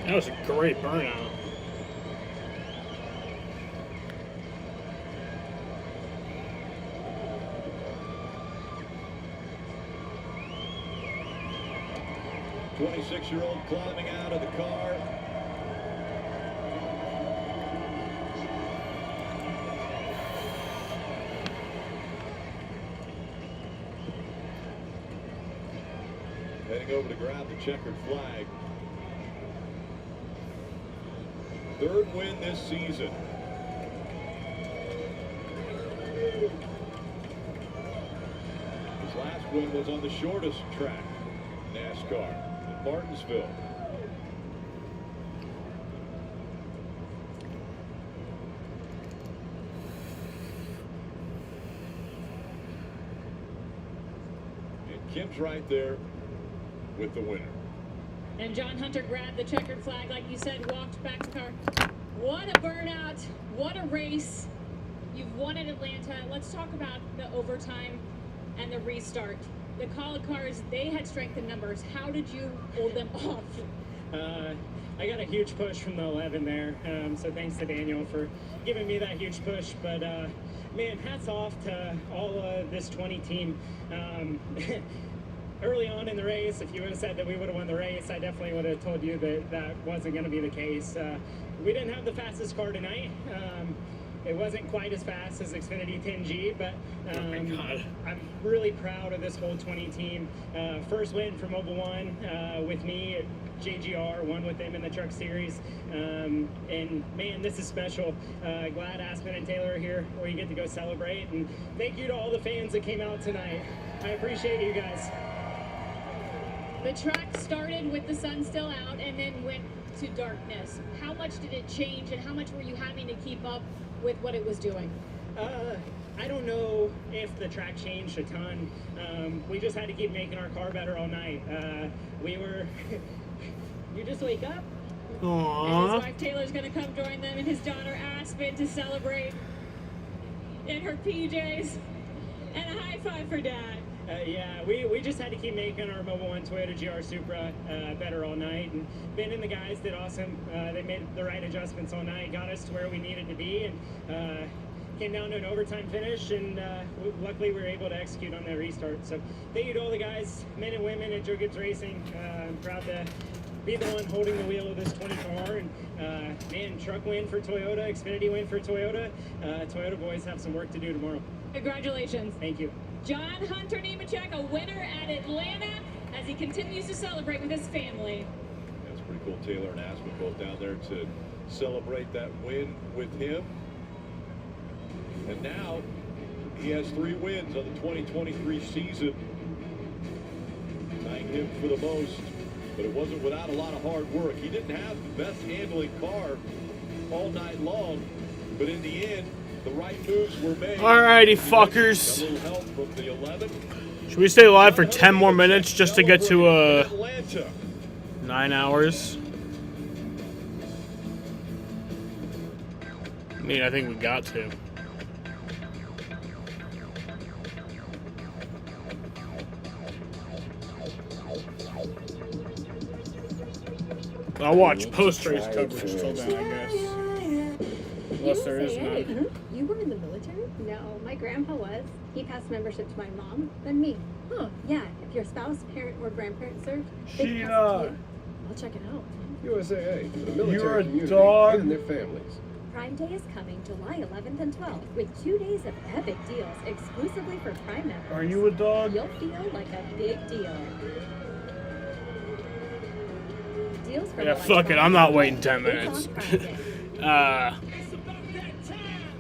That was a great burnout. The 26-year-old climbing out of the car. Heading over to grab the checkered flag. 3rd win this season. His last win was on the shortest track, NASCAR, in Martinsville. And Kim's right there with the winner. And John Hunter grabbed the checkered flag, like you said, walked back to the car. What a burnout. What a race. You've won at Atlanta. Let's talk about the overtime and the restart. The call cars, they had strength in numbers. How did you hold them off? I got a huge push from the 11 there, so thanks to Daniel for giving me that huge push. But man, hats off to all this 20 team. Early on in the race, if you would have said that we would have won the race, I definitely would have told you that that wasn't going to be the case. We didn't have the fastest car tonight. It wasn't quite as fast as Xfinity 10G, but I'm really proud of this whole 20 team. First win for Mobile One with me at JGR, won with them in the Truck Series. And man, this is special. Glad Aspen and Taylor are here where you get to go celebrate. And thank you to all the fans that came out tonight. I appreciate you guys. The track started with the sun still out and then went to darkness. How much did it change and how much were you having to keep up with what it was doing? I don't know if the track changed a ton. We just had to keep making our car better all night. You just wake up. And his wife Taylor's gonna come join them and his daughter Aspen to celebrate in her PJs. And a high five for Dad. Yeah, we just had to keep making our Mobile One Toyota GR Supra better all night. And Ben and the guys did awesome. They made the right adjustments all night, got us to where we needed to be, and came down to an overtime finish. And luckily, we were able to execute on that restart. So thank you to all the guys, men and women at Joe Gibbs Racing. I'm proud to be the one holding the wheel of this 20 car. And man, truck win for Toyota, Xfinity win for Toyota. Toyota boys have some work to do tomorrow. Congratulations. Thank you. John Hunter Nemechek, a winner at Atlanta as he continues to celebrate with his family. That's pretty cool. Taylor and Aspen both down there to celebrate that win with him. And now he has 3 wins on the 2023 season. Tying him for the most, but it wasn't without a lot of hard work. He didn't have the best handling car all night long, but in the end, the right moves were made. Alrighty, fuckers. A little help from the 11. Should we stay live for 10 more minutes just to get to 9 hours? I mean, I think we got to. I'll watch post-race coverage till then, I guess. Unless there is none. You were in the military? No, my grandpa was. He passed membership to my mom, then me. Huh, yeah, if your spouse, parent, or grandparent served, they pass it to you. I'll check it out. USAA, for the military You're a community dog. and their families. Prime Day is coming July 11th and 12th with 2 days of epic deals exclusively for Prime members. Are you a dog? You'll feel like a big deal. Deals from Yeah, fuck it. I'm not waiting 10 minutes.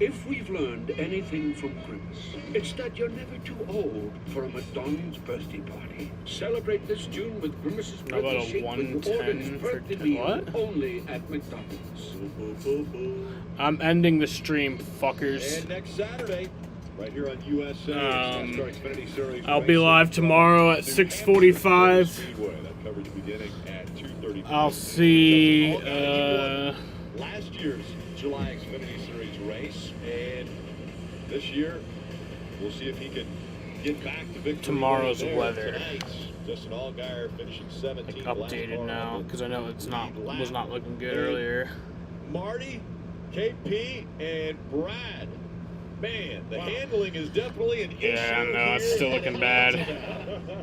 If we've learned anything from Grimace, it's that you're never too old for a McDonald's birthday party. Celebrate this June with Grimace's How about birthday a shake with 110 Gordon's for birthday 10 meal what? only at McDonald's. I'm ending the stream, fuckers. And next Saturday, right here on USA, NASCAR Xfinity Series I'll be live tomorrow at 6:45. Speedway. That coverage beginning at 2:30. I'll see. Last year's July Xfinity Series race, and this year we'll see if he can get back to victory. Tomorrow's there weather. tonight. Justin Allgaier finishing 17th. Updated now because I know it's was not looking good earlier. Marty, KP, and Brad. Man, the handling is definitely an issue. Yeah, no, it's still looking bad.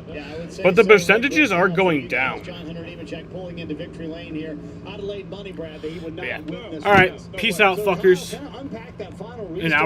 Yeah, I would say But the so. percentages are going down. John Hunter Nemechek pulling into victory lane here. Adelaide money, Brad, that he would not Yeah. witness. All right, peace out, fuckers. Unpack that final An hour.